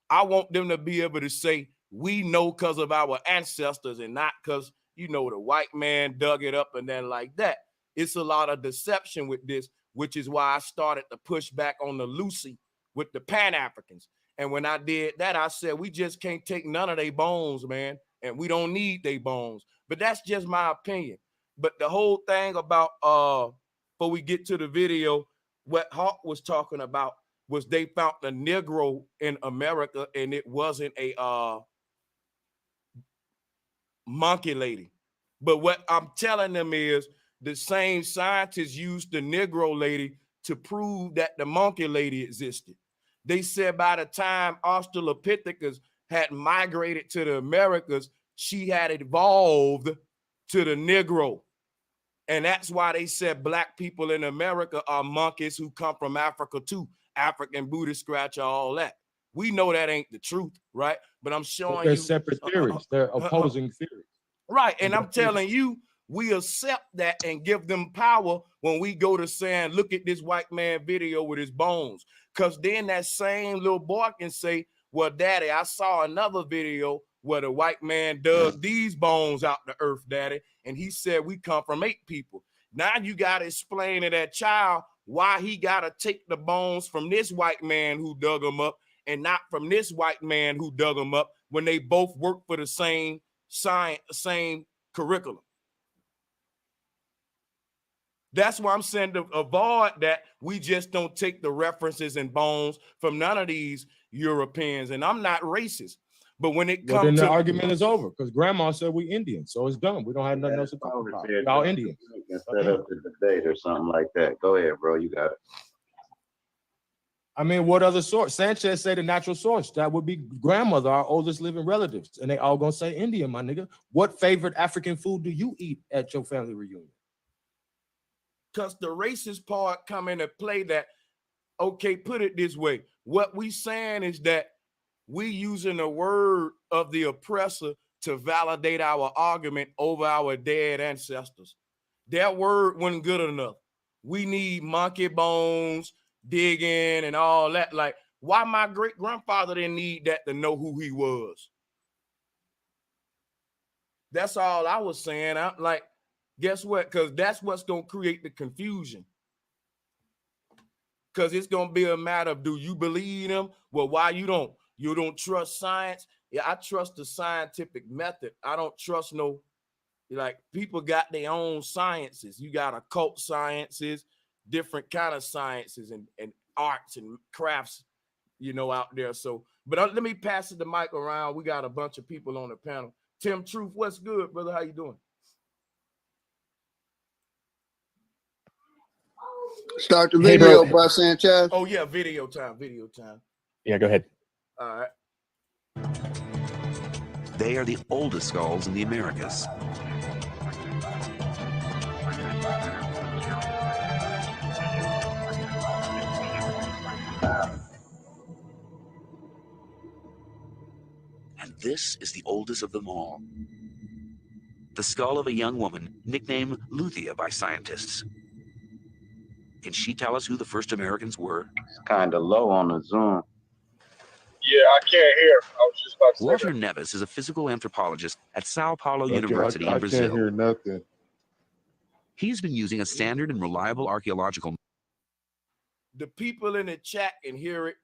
I want them to be able to say, we know because of our ancestors and not because, you know, the white man dug it up and then like that. It's a lot of deception with this, which is why I started to push back on the Lucy with the Pan-Africans. And when I did that, I said, we just can't take none of their bones, man. And we don't need their bones. But that's just my opinion. But the whole thing about, before we get to the video, what Hawk was talking about was they found a Negro in America, and it wasn't a monkey lady. But what I'm telling them is the same scientists used the Negro lady to prove that the monkey lady existed. They said by the time Australopithecus had migrated to the Americas, she had evolved to the Negro. And that's why they said black people in America are monkeys who come from Africa too. African booty scratcher, all that. We know that ain't the truth, right? But I'm showing They're you separate theories. They're opposing theories. Right. And I'm telling you, we accept that and give them power when we go to saying, look at this white man video with his bones. Because then that same little boy can say, well, daddy, I saw another video where the white man dug these bones out the earth, daddy. And he said, we come from 8 people. Now you got to explain to that child why he got to take the bones from this white man who dug them up and not from this white man who dug them up when they both work for the same science, same curriculum. That's why I'm saying to avoid that. We just don't take the references and bones from none of these Europeans. And I'm not racist. But when it comes then to the argument is over because grandma said we Indian, so it's done. We don't have nothing else to talk about. We're all Indians. Set up the debate or something like that. Go ahead, bro. You got it. I mean, what other source? Sanchez said the natural source. That would be grandmother, our oldest living relatives. And they all gonna say Indian, my nigga. What favorite African food do you eat at your family reunion? Because the racist part come into play that, okay, put it this way. What we saying is that we using the word of the oppressor to validate our argument over our dead ancestors. That word wasn't good enough. We need monkey bones, digging, and all that. Like, why my great-grandfather didn't need that to know who he was? That's all I was saying. I'm like, guess what? Because that's what's going to create the confusion. Because it's going to be a matter of, do you believe them? Well, why you don't? You don't trust science? Yeah, I trust the scientific method. I don't trust no, like, people got their own sciences. You got occult sciences, different kind of sciences and arts and crafts, you know, out there. So, but let me pass the mic around. We got a bunch of people on the panel. Tim Truth, what's good, brother? How you doing? Start the video, bro, Sanchez. Oh, yeah, video time. Yeah, go ahead. All right. They are the oldest skulls in the Americas. And this is the oldest of them all. The skull of a young woman nicknamed Luthia by scientists. Can she tell us who the first Americans were? It's kind of low on the Zoom. Yeah, I can't hear. I was just about to say Walter Neves is a physical anthropologist at Sao Paulo University in Brazil. I can't hear nothing. He's been using a standard and reliable archaeological. The people in the chat can hear it.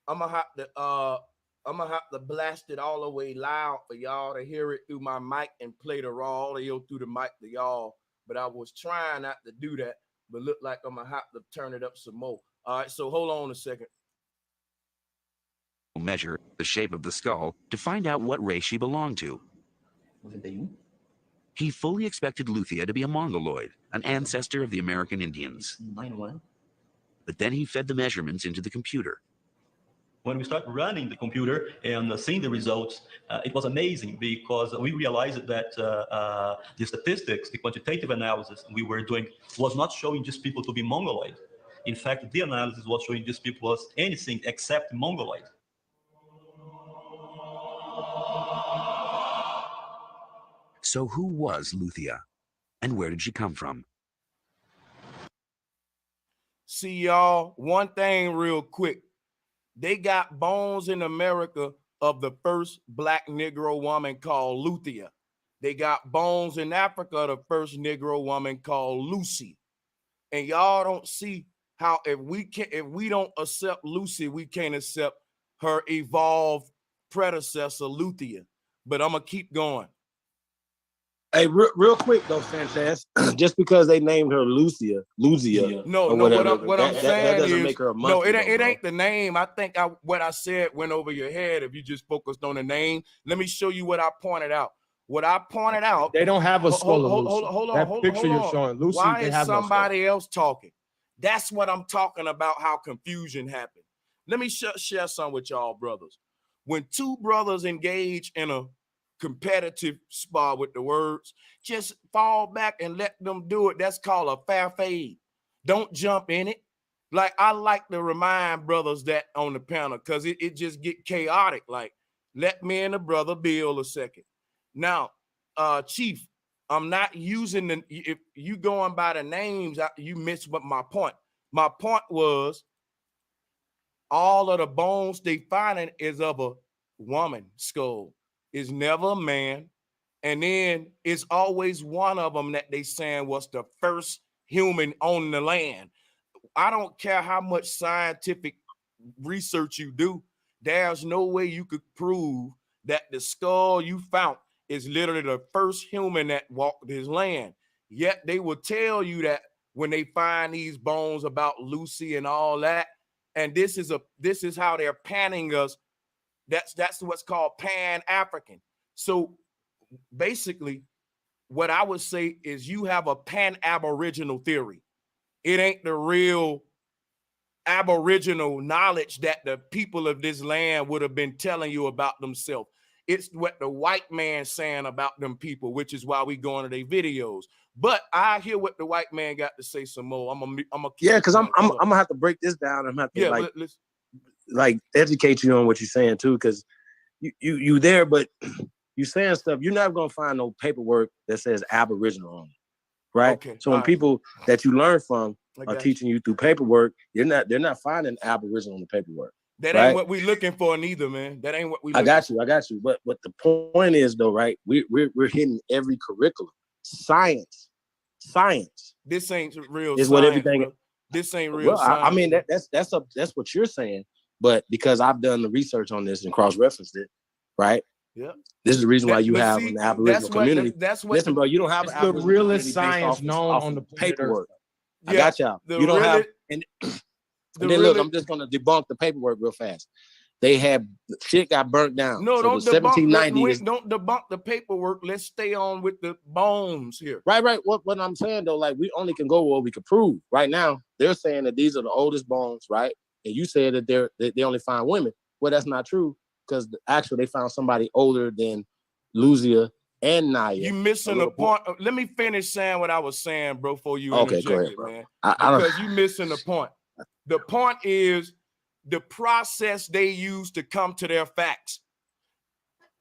I'm gonna have to blast it all the way loud for y'all to hear it through my mic and play the raw audio through the mic to y'all. But I was trying not to do that, but look like I'm gonna have to turn it up some more. All right, so hold on a second. Measure the shape of the skull to find out what race she belonged to. He fully expected Luthia to be a Mongoloid, an ancestor of the American Indians. But then he fed the measurements into the computer. When we started running the computer and seeing the results, it was amazing because we realized that the statistics, the quantitative analysis we were doing was not showing these people to be Mongoloid. In fact, the analysis was showing these people as anything except Mongoloid. So who was Luthia, and where did she come from? See, y'all, one thing real quick. They got bones in America of the first Black Negro woman called Luthia. They got bones in Africa of the first Negro woman called Lucy. And y'all don't see how if we don't accept Lucy, we can't accept her evolved predecessor, Luthia. But I'm gonna keep going. Hey, real quick though, Sanchez, just because they named her Lucia. No, what I'm saying doesn't is, make her a monkey. No, it ain't the name. I think what I said went over your head if you just focused on the name. Let me show you what I pointed out. What I pointed out. They don't have a skull of Lucy. Hold on. That picture you're showing, Lucy, Why they is have somebody else talking? That's what I'm talking about, how confusion happened. Let me share some with y'all, brothers. When two brothers engage in a competitive spar with the words, just fall back and let them do it. That's called a fair fade. Don't jump in it. Like, I like to remind brothers that on the panel because it just get chaotic. Like, let me and the brother build a second. Now, Chief, I'm not using if you going by the names, you missed what my point. My point was all of the bones they finding is of a woman skull. Is never a man. And then it's always one of them that they saying was the first human on the land. I don't care how much scientific research you do. There's no way you could prove that the skull you found is literally the first human that walked this land. Yet they will tell you that when they find these bones about Lucy and all that. And this is how they're panning us. That's what's called Pan-African. So basically, what I would say is you have a Pan-Aboriginal theory. It ain't the real Aboriginal knowledge that the people of this land would have been telling you about themselves. It's what the white man's saying about them people, which is why we go into their videos. But I hear what the white man got to say some more. I'm gonna because I'm gonna have to break this down. I'm gonna have to like educate you on what you're saying too, because you there, but you saying stuff. You're not gonna find no paperwork that says Aboriginal on it, right? Okay. So when people that you learn from I are got teaching you through paperwork, they're not finding Aboriginal in the paperwork. That right? ain't what we looking for neither, man. That ain't what we I looking got you. But the point is though, right? We're hitting every curriculum. Science. This ain't real is science, what everything. bro. This ain't real Well, science. I mean that's what you're saying, but because I've done the research on this and cross-referenced it, right? Yeah. This is the reason why you But have see, an Aboriginal community. That's what. Listen, bro, you don't have It's an the Aboriginal realest community based science known off on the of planet paperwork. Earth. I got y'all. You don't have and then look, I'm just gonna debunk the paperwork real fast. They had shit got burnt down. No, so don't the debunk 1790s. don't debunk the paperwork. Let's stay on with the bones here. Right. What I'm saying though, like we only can go where we can prove. Right now, they're saying that these are the oldest bones, right? And you said that they only find women. Well, that's not true because actually they found somebody older than Luzia and Naya. You missing the point. Let me finish saying what I was saying, bro, before you Okay, interject go ahead, it, bro. man. I Because you missing the point. The point is the process they use to come to their facts.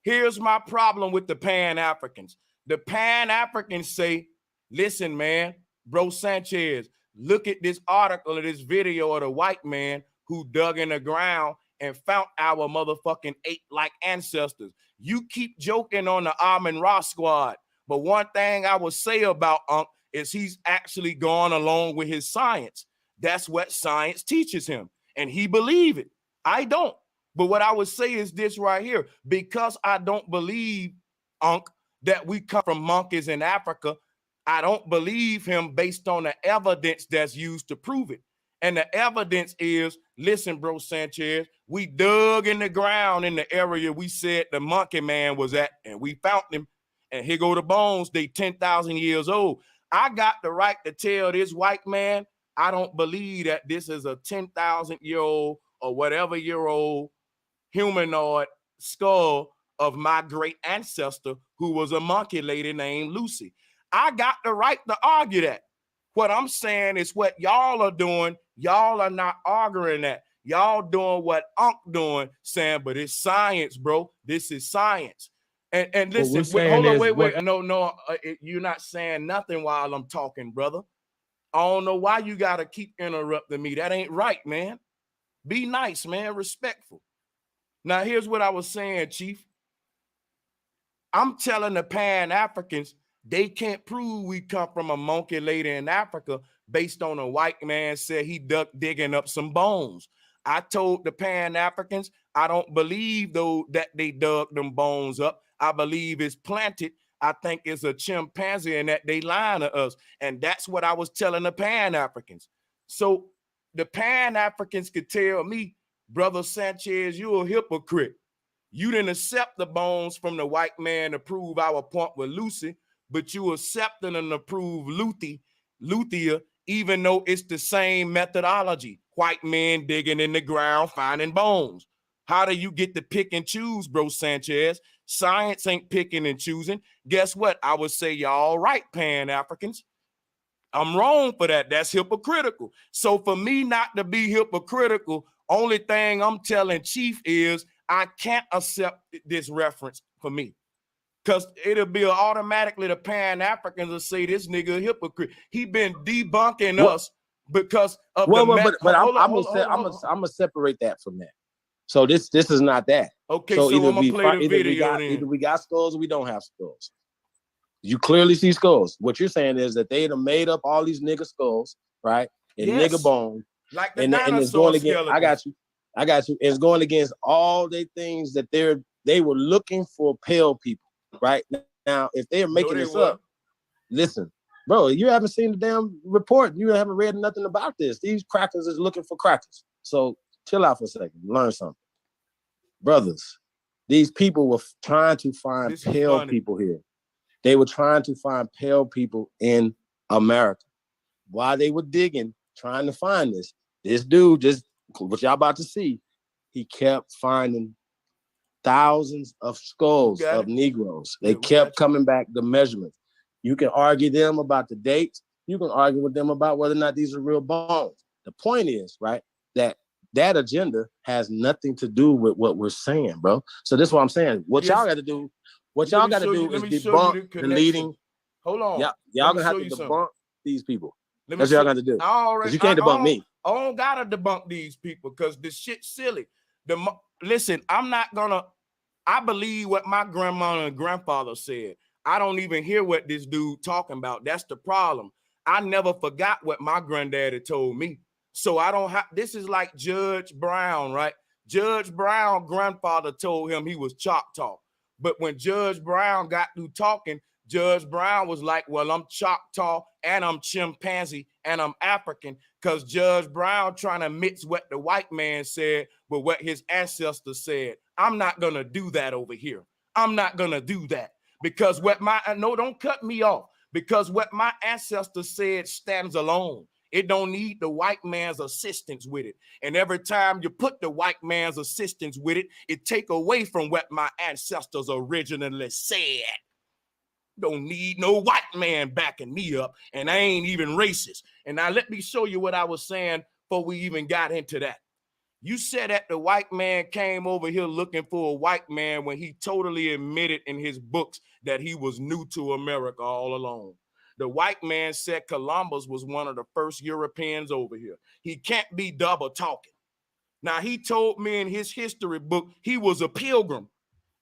Here's my problem with the Pan-Africans. The Pan-Africans say, listen, man, bro Sanchez, look at this article or this video of the white man who dug in the ground and found our motherfucking ape-like ancestors. You keep joking on the Amin Ra squad, but one thing I will say about Unc is he's actually gone along with his science. That's what science teaches him, and he believe it. I don't. But what I would say is this right here, because I don't believe, Unc, that we come from monkeys in Africa, I don't believe him based on the evidence that's used to prove it. And the evidence is, listen, bro Sanchez, we dug in the ground in the area we said the monkey man was at, and we found him. And here go the bones, they 10,000 years old. I got the right to tell this white man, I don't believe that this is a 10,000-year-old or whatever year old humanoid skull of my great ancestor who was a monkey lady named Lucy. I got the right to argue that. What I'm saying is what y'all are doing, y'all are not arguing that. Y'all doing what Unc doing, saying, but it's science, bro. This is science. And listen, hold on, wait. No, you're not saying nothing while I'm talking, brother. I don't know why you got to keep interrupting me. That ain't right, man. Be nice, man, respectful. Now, here's what I was saying, Chief. I'm telling the Pan-Africans they can't prove we come from a monkey lady in Africa based on a white man said he digging up some bones. I told the Pan-Africans I don't believe though that they dug them bones up. I believe it's planted. I think it's a chimpanzee and that they lying to us. And that's what I was telling the Pan-Africans. So the Pan-Africans could tell me, Brother Sanchez, you're a hypocrite. You didn't accept the bones from the white man to prove our point with Lucy, but you accepting and approve Luthia, even though it's the same methodology. White men digging in the ground, finding bones. How do you get to pick and choose, bro Sanchez? Science ain't picking and choosing. Guess what? I would say y'all right, Pan-Africans. I'm wrong for that. That's hypocritical. So for me not to be hypocritical, only thing I'm telling Chief is I can't accept this reference for me. Because it'll be automatically the Pan-Africans will say this nigga a hypocrite. He been debunking us because of I'm gonna separate that from that. So this is not that. Okay, so I'm gonna play the video then. Either we got skulls or we don't have skulls. You clearly see skulls. What you're saying is that they done made up all these nigga skulls, right? And nigga bones. Like the and it's going against, I got you. It's going against all the things that they were looking for pale people, right? Now, if they're making this up, listen, bro, you haven't seen the damn report. You haven't read nothing about this. These crackers is looking for crackers. So chill out for a second, learn something. Brothers, these people were trying to find pale people here. They were trying to find pale people in America. While they were digging, trying to find this dude, just what y'all about to see, he kept finding thousands of skulls of Negroes. They kept coming back the measurements. You can argue them about the dates. You can argue with them about whether or not these are real bones. The point is, right, that agenda has nothing to do with what we're saying, bro. So this is what I'm saying. What y'all got to do, is debunk the leading. Hold on. Y'all gonna have to debunk these people. That's what y'all got to do. Because you can't debunk me. I don't gotta debunk these people because this shit's silly. Listen, I'm not gonna. I believe what my grandma and grandfather said. I don't even hear what this dude talking about. That's the problem. I never forgot what my granddaddy told me. So I don't have. This is like Judge Brown, right? Judge Brown grandfather told him he was Choctaw. But when Judge Brown got through talking, Judge Brown was like, well, I'm Choctaw and I'm chimpanzee and I'm African, because Judge Brown trying to mix what the white man said with what his ancestors said. I'm not going to do that over here. I'm not going to do that because don't cut me off, because what my ancestors said stands alone. It don't need the white man's assistance with it. And every time you put the white man's assistance with it, it take away from what my ancestors originally said. Don't need no white man backing me up, and I ain't even racist. And now let me show you what I was saying before we even got into that. You said that the white man came over here looking for a white man when he totally admitted in his books that he was new to America all along. The white man said Columbus was one of the first Europeans over here. He can't be double talking. Now, he told me in his history book he was a pilgrim.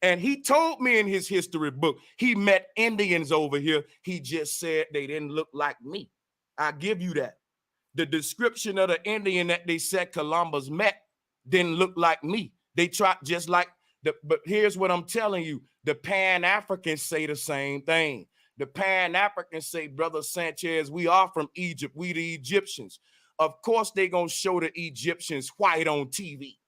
And he told me in his history book he met Indians over here. He just said they didn't look like me. I give you that. The description of the Indian that they said Columbus met didn't look like me. They tried just like but here's what I'm telling you. The Pan-Africans say the same thing. The Pan-Africans say, Brother Sanchez, we are from Egypt. We the Egyptians. Of course, they're going to show the Egyptians white on TV.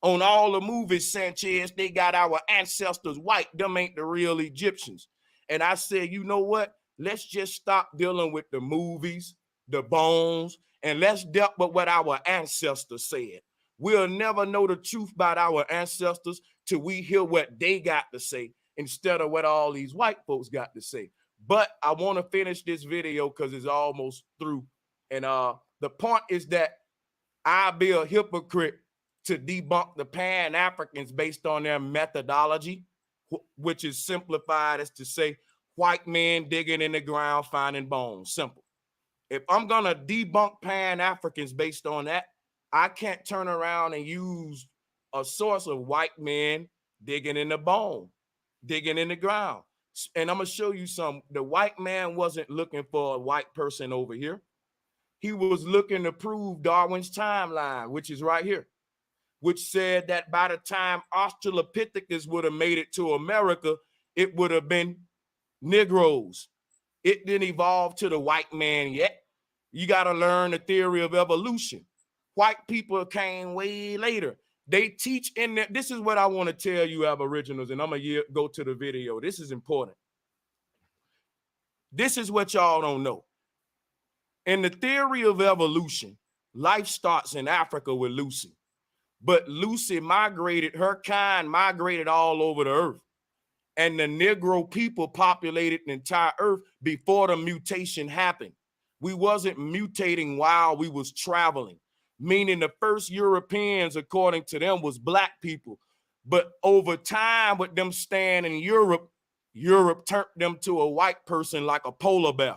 On all the movies, Sanchez, they got our ancestors white. Them ain't the real Egyptians. And I said, you know what? Let's just stop dealing with the movies, the bones, and let's deal with what our ancestors said. We'll never know the truth about our ancestors till we hear what they got to say instead of what all these white folks got to say. But I want to finish this video because it's almost through. And the point is that I'll be a hypocrite to debunk the Pan-Africans based on their methodology, which is simplified as to say white men digging in the ground finding bones. Simple. If I'm going to debunk Pan-Africans based on that, I can't turn around and use a source of white men digging in the bone, digging in the ground. And I'm going to show you some. The white man wasn't looking for a white person over here. He was looking to prove Darwin's timeline, which is right here, which said that by the time Australopithecus would have made it to America, it would have been Negroes. It didn't evolve to the white man yet. You got to learn the theory of evolution. White people came way later. They teach in there. This is what I want to tell you, Aboriginals, and I'm going to go to the video. This is important. This is what y'all don't know. In the theory of evolution, life starts in Africa with Lucy. But Lucy migrated, her kind migrated all over the earth. And the Negro people populated the entire earth before the mutation happened. We wasn't mutating while we was traveling, meaning the first Europeans, according to them, was black people. But over time, with them staying in Europe, Europe turned them to a white person like a polar bear.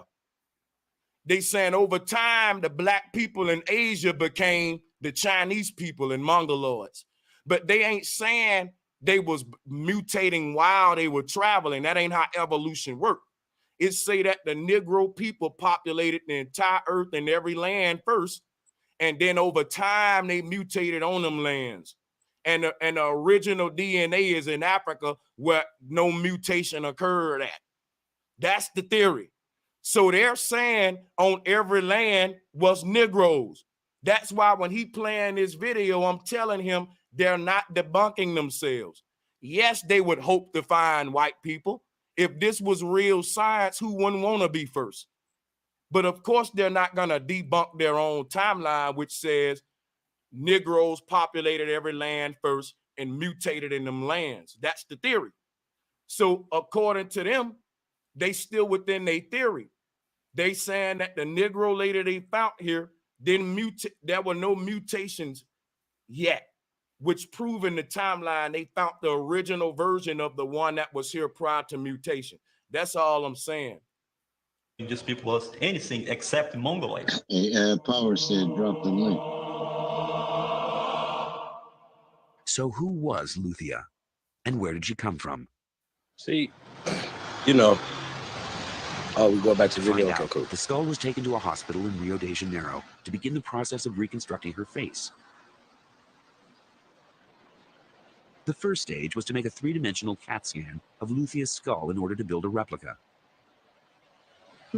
They saying over time, the black people in Asia became the Chinese people and Mongoloids. But they ain't saying they was mutating while they were traveling. That ain't how evolution worked. It say that the Negro people populated the entire earth and every land first, and then over time they mutated on them lands. And the original DNA is in Africa where no mutation occurred at. That's the theory. So they're saying on every land was Negroes. That's why when he playing this video, I'm telling him they're not debunking themselves. Yes, they would hope to find white people. If this was real science, who wouldn't want to be first? But of course, they're not going to debunk their own timeline, which says Negroes populated every land first and mutated in them lands. That's the theory. So according to them, they still within their theory. They saying that the Negro lady they found here didn't mutate. There were no mutations yet, which prove in the timeline they found the original version of the one that was here prior to mutation. That's all I'm saying. Indigenous people was anything except Mongoloid. Power said drop the link. So who was Luthia, and where did she come from? See, you know, oh, we go back to the video. Find Okay, out, cool. the skull was taken to a hospital in Rio de Janeiro to begin the process of reconstructing her face. The first stage was to make a three-dimensional CAT scan of Luthia's skull in order to build a replica. I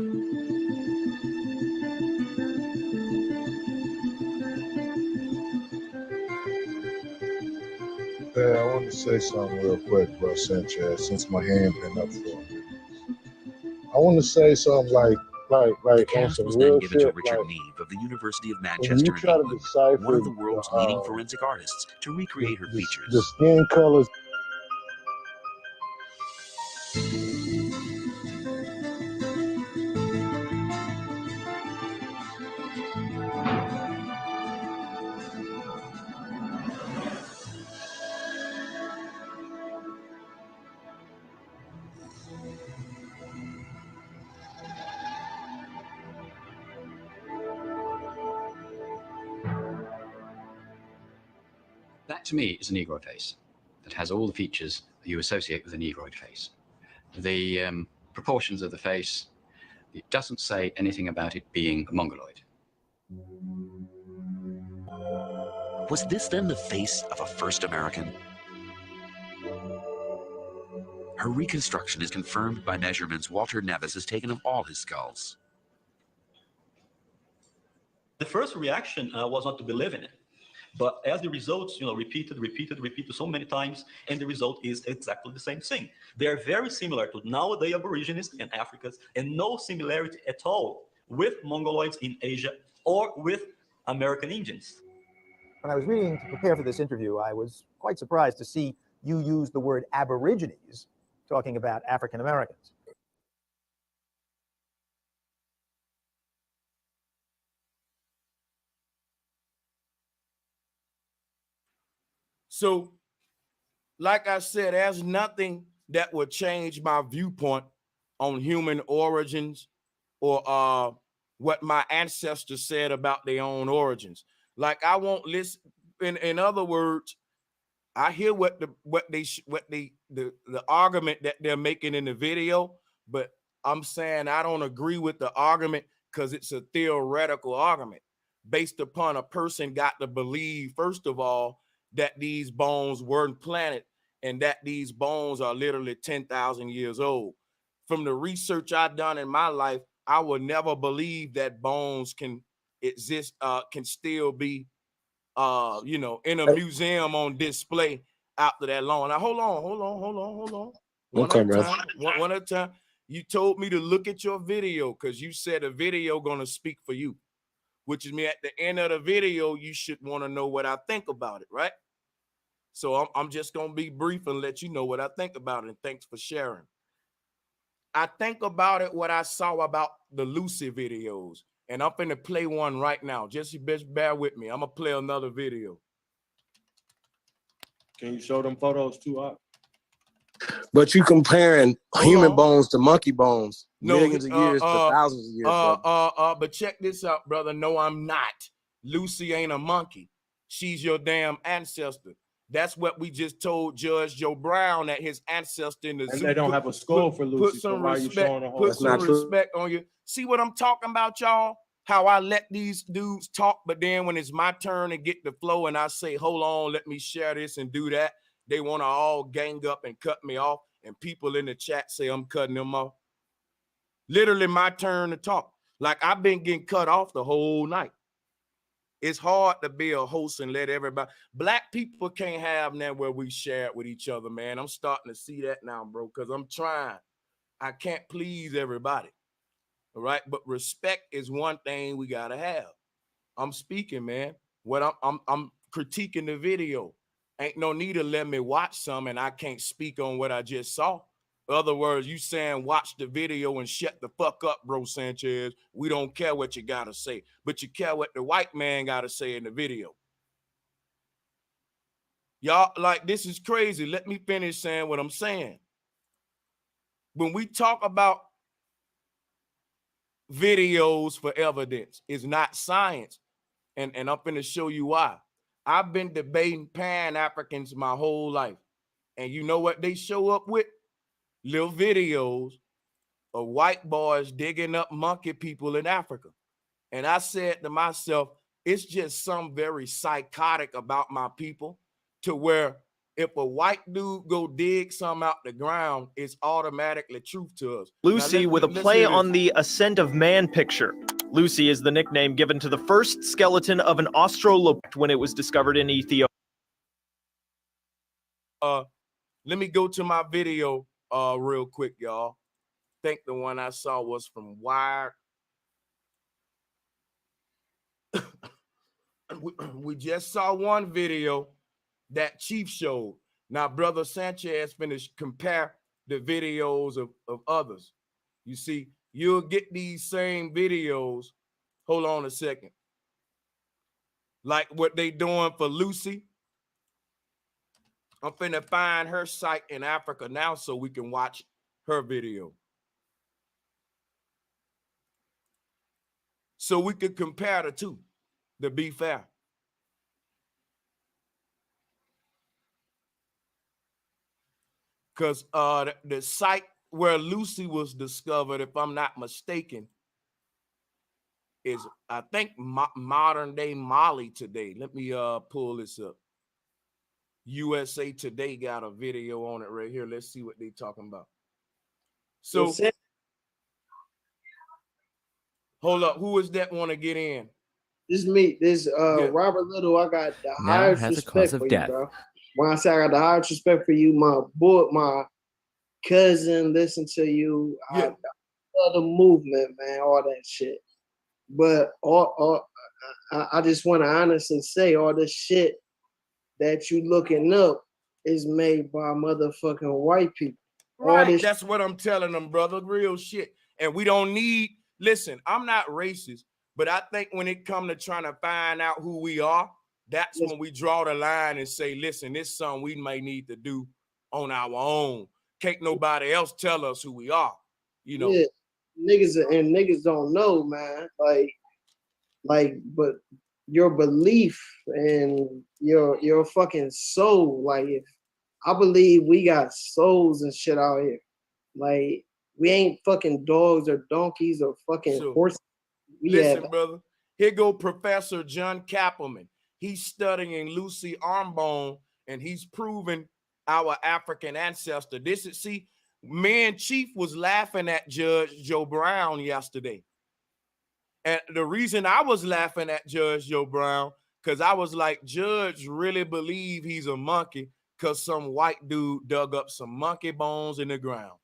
want to say something real quick, bro, Sanchez, since my hand been up for a minute. I want to say something like The on cast some was real then given to shit, Richard like Neve of the University of when Manchester you in try to England, decipher one of the world's leading forensic artists, to recreate her the features. skin colors. That to me is a Negroid face that has all the features that you associate with a Negroid face. The proportions of the face, it doesn't say anything about it being Mongoloid. Was this then the face of a first American? Her reconstruction is confirmed by measurements Walter Nevis has taken of all his skulls. The first reaction was not to believe in it. But as the results, repeated so many times, and the result is exactly the same thing. They are very similar to nowadays Aborigines and Africans, and no similarity at all with Mongoloids in Asia or with American Indians. When I was reading to prepare for this interview, I was quite surprised to see you use the word Aborigines talking about African Americans. So, like I said, there's nothing that would change my viewpoint on human origins or what my ancestors said about their own origins. Like I won't listen. In other words, I hear the argument that they're making in the video, but I'm saying I don't agree with the argument because it's a theoretical argument based upon a person got to believe, first of all, that these bones weren't planted and that these bones are literally 10,000 years old. From the research I've done in my life, I would never believe that bones can exist, can still be, in a museum on display after that long. Now, hold on. One at a time. You told me to look at your video because you said a video gonna speak for you, which is me at the end of the video, you should want to know what I think about it, right? So I'm just gonna be brief and let you know what I think about it. And thanks for sharing. I think about it, what I saw about the Lucy videos. And I'm finna play one right now. Just bear with me. I'm gonna play another video. Can you show them photos too? But you comparing human bones to monkey bones, millions of years to thousands of years. But check this out, brother. No, I'm not. Lucy ain't a monkey. She's your damn ancestor. That's what we just told Judge Joe Brown at his ancestor in the zoo. And they don't have a skull for Lucy. Put some respect. Put some respect on you. See what I'm talking about, y'all? How I let these dudes talk, but then when it's my turn to get the flow and I say, hold on, let me share this and do that, they want to all gang up and cut me off. And people in the chat say I'm cutting them off. Literally my turn to talk. Like I've been getting cut off the whole night. It's hard to be a host and let everybody. Black people can't have that where we share it with each other, man. I'm starting to see that now, bro, because I'm trying. I can't please everybody. All right. But respect is one thing we got to have. I'm speaking, man. What I'm critiquing the video. Ain't no need to let me watch some and I can't speak on what I just saw. In other words, you saying watch the video and shut the fuck up, bro, Sanchez. We don't care what you got to say, but you care what the white man got to say in the video. Y'all, like, this is crazy. Let me finish saying what I'm saying. when we talk about videos for evidence, it's not science. And I'm going to show you why. I've been debating Pan-Africans my whole life. And you know what they show up with? Little videos of white boys digging up monkey people in Africa. And I said to myself, it's just some very psychotic about my people, to where if a white dude go dig some out the ground, it's automatically truth to us. Lucy with a play on the Ascent of Man picture. Lucy is the nickname given to the first skeleton of an Australopithecus when it was discovered in Ethiopia. Let me go to my video real quick, y'all. I think the one I saw was from Wired. We just saw one video that Chief showed. Now, Brother Sanchez finished compare the videos of others. You see, you'll get these same videos. Hold on a second. Like what they doing for Lucy. I'm finna find her site in Africa now so we can watch her video. So we could compare the two, to be fair. Because the site where Lucy was discovered, if I'm not mistaken, is, I think, modern day Mali today. Let me pull this up. USA Today got a video on it right here. Let's see what they talking about. So, hold up. Who is that want to get in? This is me. This Robert Little. I got the highest respect for you, bro. When I say I got the highest respect for you, my cousin listened to you. I love the movement, man, all that shit. But I just want to honestly say all this shit that you looking up is made by motherfucking white people. Right, that's what I'm telling them, brother. Real shit. And we don't need, listen, I'm not racist, but I think when it comes to trying to find out who we are, that's when we draw the line and say, listen, this is something we may need to do on our own. Can't nobody else tell us who we are, you know. Yeah, niggas don't know, man. But your belief and your fucking soul, like, if I believe we got souls and shit out here. Like, we ain't fucking dogs or donkeys or fucking horses. Listen, brother, here go Professor John Kappelman. He's studying Lucy Armbone, and he's proving our African ancestor. This is, see, me and Chief was laughing at Judge Joe Brown yesterday. And the reason I was laughing at Judge Joe Brown, because I was like, Judge really believe he's a monkey because some white dude dug up some monkey bones in the ground.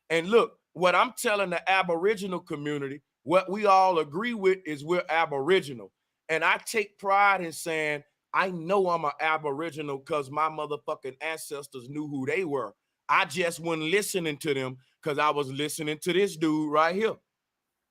And look, what I'm telling the Aboriginal community, what we all agree with is we're Aboriginal. And I take pride in saying, I know I'm an Aboriginal because my motherfucking ancestors knew who they were. I just wasn't listening to them because I was listening to this dude right here.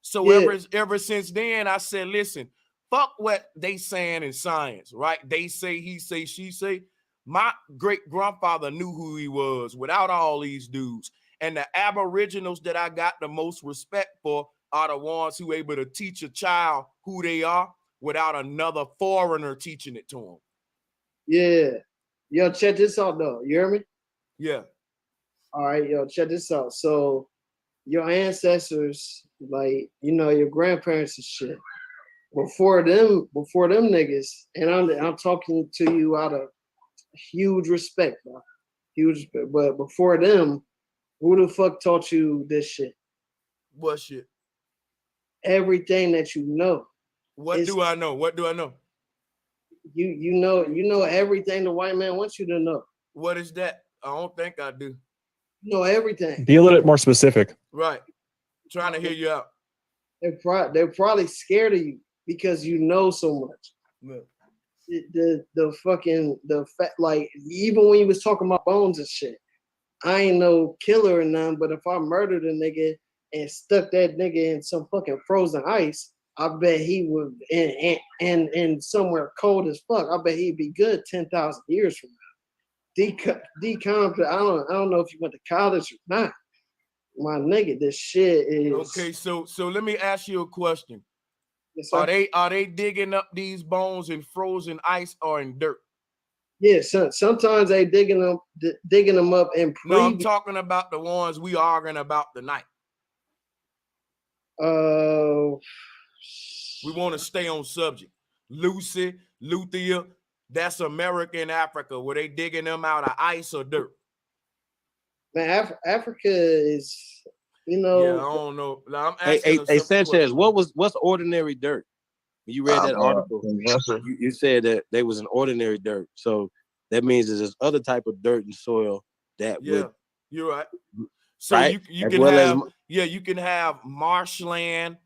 So ever since then, I said, listen, fuck what they saying in science, right? They say, he say, she say. My great-grandfather knew who he was without all these dudes. And the Aboriginals that I got the most respect for are the ones who are able to teach a child who they are without another foreigner teaching it to them. Yeah. Yo, check this out, though. You hear me? Yeah. All right, yo, check this out. So your ancestors, like, you know, your grandparents and shit, before them niggas, and I'm talking to you out of huge respect, bro. Huge respect. But before them, who the fuck taught you this shit? What shit? Everything that you know. What do I know? What do I know? You know everything the white man wants you to know. What is that? I don't think I do. You know everything. Be a little bit more specific. Right. Trying to hear you out. They're probably scared of you because you know so much. Yeah. The fact, like, even when you was talking about bones and shit, I ain't no killer or none, but if I murdered a nigga and stuck that nigga in some fucking frozen ice, I bet he would, and somewhere cold as fuck, I bet he'd be good 10,000 years from now. Decomp, I don't know if you went to college or not. My nigga, this shit is okay. So let me ask you a question. Yes, sir. Are they digging up these bones in frozen ice or in dirt? Yeah, sometimes they digging them up in No, I'm talking about the ones we arguing about tonight. We want to stay on subject. Lucy, Luthia, that's American Africa. Were they digging them out of ice or dirt? Man, Africa is, you know. Yeah, I don't know. I'm asking Hey, Sanchez, what's ordinary dirt? When you read that article, you said that they was an ordinary dirt. So that means that there's other type of dirt and soil that would. You're right. So right? you can have you can have marshland,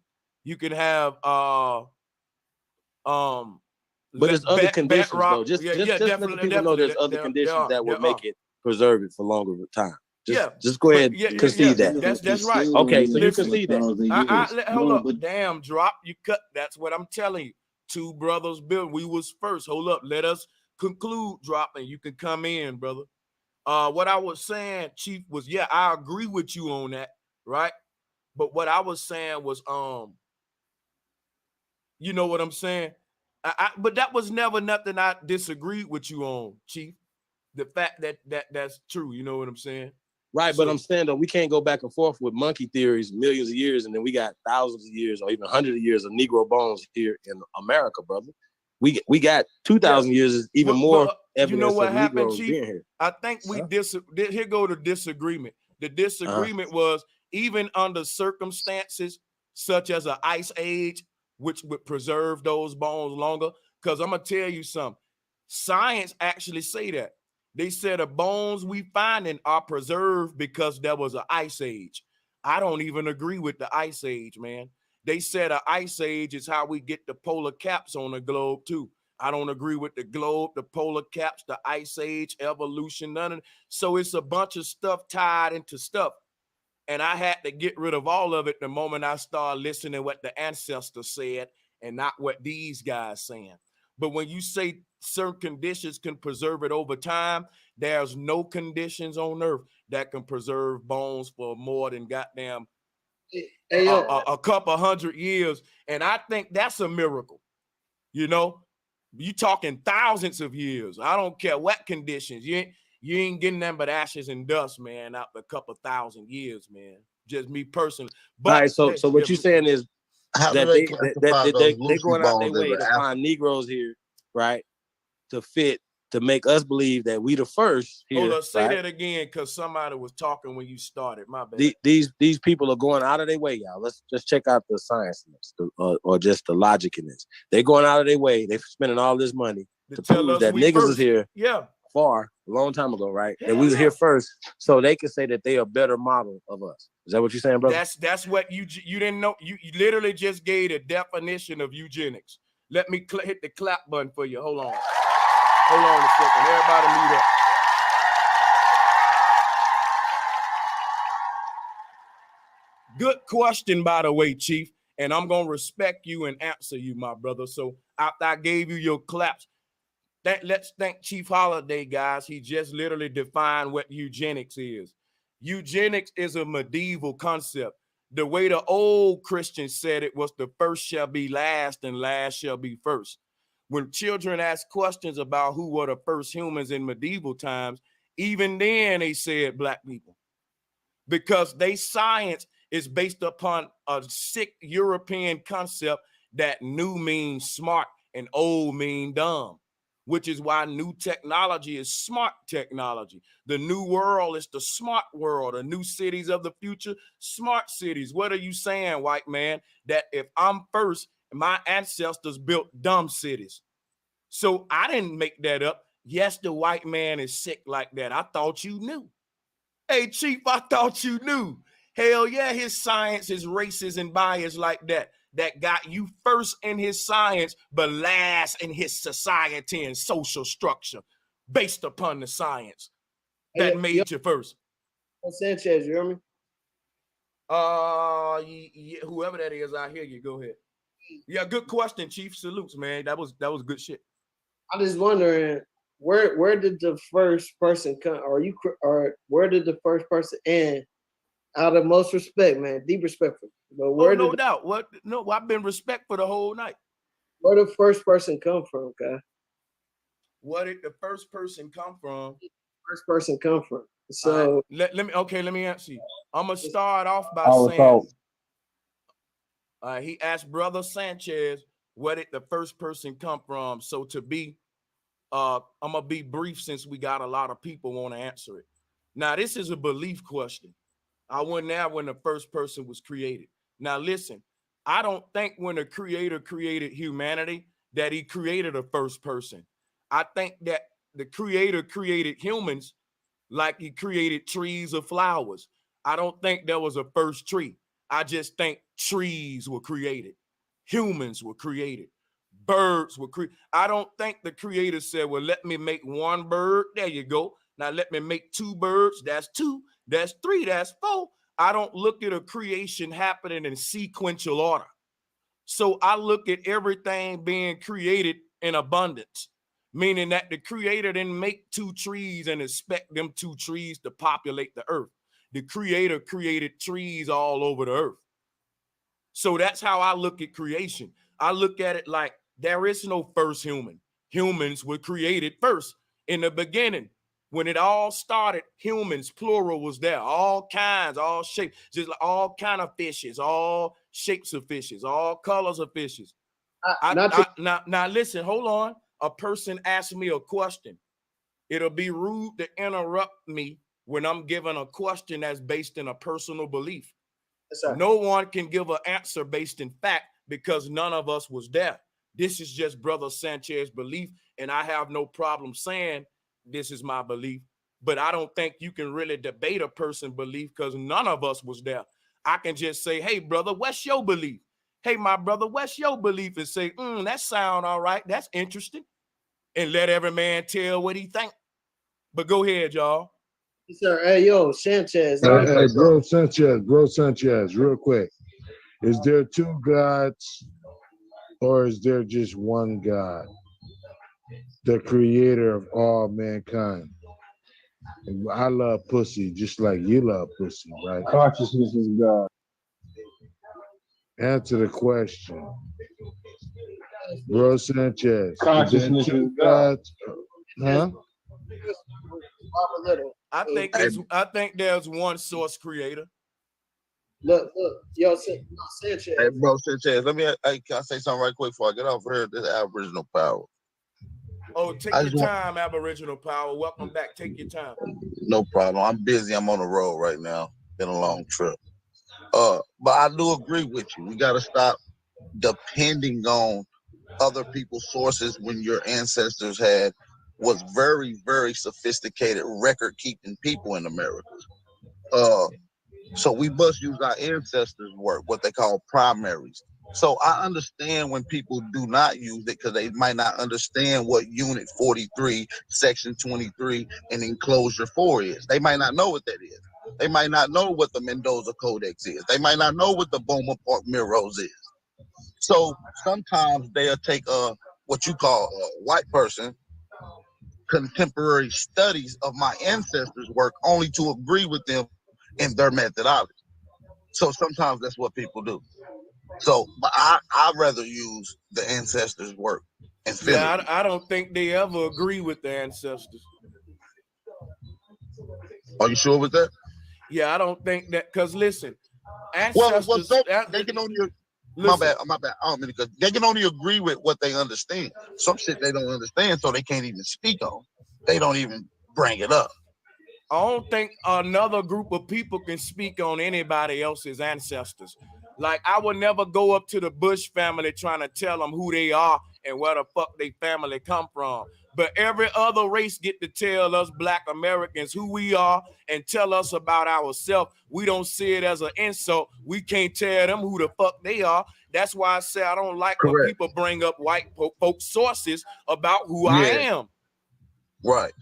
you can have but there's other conditions though. Just let the people know there's other conditions that would make it preserve it for longer time. Just go ahead and concede that. That's right. Okay, so you concede that. Hold up. Damn, drop. You cut. That's what I'm telling you. Two brothers built. We was first. Hold up. Let us conclude, drop, and you can come in, brother. What I was saying, Chief, was I agree with you on that, right? But what I was saying was, you know what I'm saying? But that was never nothing I disagreed with you on, Chief. The fact that's true, you know what I'm saying? Right, but I'm saying though, we can't go back and forth with monkey theories, millions of years, and then we got thousands of years or even hundreds of years of Negro bones here in America, brother. We got 2,000 years is even more evidence. You know what of happened, Negroes Chief? being here. I think here go the disagreement. The disagreement was even under circumstances such as an ice age, which would preserve those bones longer. Because I'm gonna tell you something. Science actually say that. They said the bones we finding are preserved because there was an ice age. I don't even agree with the ice age, man. They said an ice age is how we get the polar caps on the globe too. I don't agree with the globe, the polar caps, the ice age, evolution, none of it. So it's a bunch of stuff tied into stuff. And I had to get rid of all of it the moment I started listening to what the ancestors said and not what these guys saying. But when you say certain conditions can preserve it over time, there's no conditions on earth that can preserve bones for more than goddamn a couple hundred years. And I think that's a miracle. You know, you talking thousands of years. I don't care what conditions. You ain't getting them but ashes and dust, man, out a couple thousand years, man. Just me personally. But all right, so what you're saying is that they going out their way to find Negroes here, right? To make us believe that we the first here. Hold up, say right? that again, because somebody was talking when you started. My bad. These people are going out of their way, y'all. Let's just check out the science in this, or just the logic in this. They're going out of their way. They're spending all this money to prove that niggas is here. Far a long time ago, right? That we was here first, so they can say that they are a better model of us. Is that what you're saying, brother? That's what you didn't know. You literally just gave a definition of eugenics. Let me hit the clap button for you. Hold on a second. Everybody mute up. Good question, by the way, Chief. And I'm gonna respect you and answer you, my brother. So after I gave you your claps, let's thank Chief Holiday, guys. He just literally defined what eugenics is. Eugenics is a medieval concept. The way the old Christians said it was the first shall be last and last shall be first. When children ask questions about who were the first humans in medieval times, even then they said black people. Because they science is based upon a sick European concept that new means smart and old mean dumb, which is why new technology is smart technology. The new world is the smart world. The new cities of the future, smart cities. What are you saying, white man? That if I'm first, my ancestors built dumb cities. So I didn't make that up. Yes, the white man is sick like that. I thought you knew. Hey, Chief, I thought you knew. Hell yeah, his science is racist and biased like that. That got you first in his science, but last in his society and social structure based upon the science that made you first. Sanchez, you hear me? Whoever that is, I hear you. Go ahead. Yeah, good question, Chief. Salutes, man. That was good shit. I'm just wondering, where did the first person come, or where did the first person end Out of most respect, man, deep respect for you. But where no doubt. I've been respect for the whole night. Where did the first person come from, guy? Where did the first person come from? First person come from. So let me answer you. I'm gonna start off by saying he asked Brother Sanchez, where did the first person come from? So to be I'm gonna be brief since we got a lot of people want to answer it. Now, this is a belief question. I wasn't there when the first person was created. Now, listen, I don't think when the creator created humanity that he created a first person. I think that the creator created humans like he created trees or flowers. I don't think there was a first tree. I just think trees were created. Humans were created. Birds were created. I don't think the creator said, well, let me make one bird. There you go. Now let me make two birds. That's two. That's three. That's four. I don't look at a creation happening in sequential order. So I look at everything being created in abundance, meaning that the creator didn't make two trees and expect them two trees to populate the earth. The creator created trees all over the earth. So that's how I look at creation. I look at it like there is no first human. Humans were created first. In the beginning, when it all started, humans, plural, was there. All kinds, all shapes, just like all kind of fishes, all shapes of fishes, all colors of fishes. Now listen, hold on. A person asked me a question. It'll be rude to interrupt me when I'm giving a question that's based in a personal belief. Yes, no one can give an answer based in fact because none of us was there. This is just Brother Sanchez's belief, and I have no problem saying this is my belief, but I don't think you can really debate a person's belief because none of us was there. I can just say, hey, brother, what's your belief? Hey, my brother, what's your belief? And say, that sound all right. That's interesting. And let every man tell what he think. But go ahead, y'all. Yes, sir. Hey, yo, Sanchez. Hey, bro, Sanchez, real quick. Is there two gods or is there just one God? The creator of all mankind. And I love pussy just like you love pussy, right? Consciousness is God. Answer the question. Bro Sanchez. Consciousness is God. Huh? I think there's one source creator. Look, yo, Sanchez. Hey, bro, Sanchez, can I say something right quick before I get off here? This Aboriginal power. Oh, take your time, Aboriginal power. Welcome back. Take your time. No problem. I'm busy. I'm on the road right now. Been a long trip. But I do agree with you. We got to stop depending on other people's sources when your ancestors was very, very sophisticated record-keeping people in America. So we must use our ancestors' work, what they call primaries. So I understand when people do not use it because they might not understand what Unit 43, Section 23, and Enclosure 4 is. They might not know what that is. They might not know what the Mendoza Codex is. They might not know what the Boma Park Mirrors is. So sometimes they'll take what you call a white person, contemporary studies of my ancestors' work only to agree with them in their methodology. So sometimes that's what people do. So, but I'd rather use the ancestors' work. Yeah, I don't think they ever agree with the ancestors. Are you sure with that? Yeah, I don't think that, because listen, ancestors, they can only, my bad. I don't mean because they can only agree with what they understand. Some shit they don't understand, so they can't even speak on. They don't even bring it up. I don't think another group of people can speak on anybody else's ancestors. Like, I would never go up to the Bush family trying to tell them who they are and where the fuck they family come from. But every other race get to tell us Black Americans who we are and tell us about ourselves. We don't see it as an insult. We can't tell them who the fuck they are. That's why I say I don't like when people bring up white folks' sources about who I am. Right.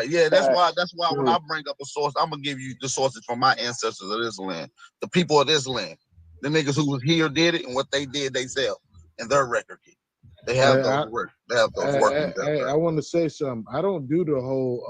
Yeah, that's why when I bring up a source, I'm gonna give you the sources from my ancestors of this land, the people of this land, the niggas who was here did it and what they did themselves and their record. They have those work. They have those workings. I want to say something. I don't do the whole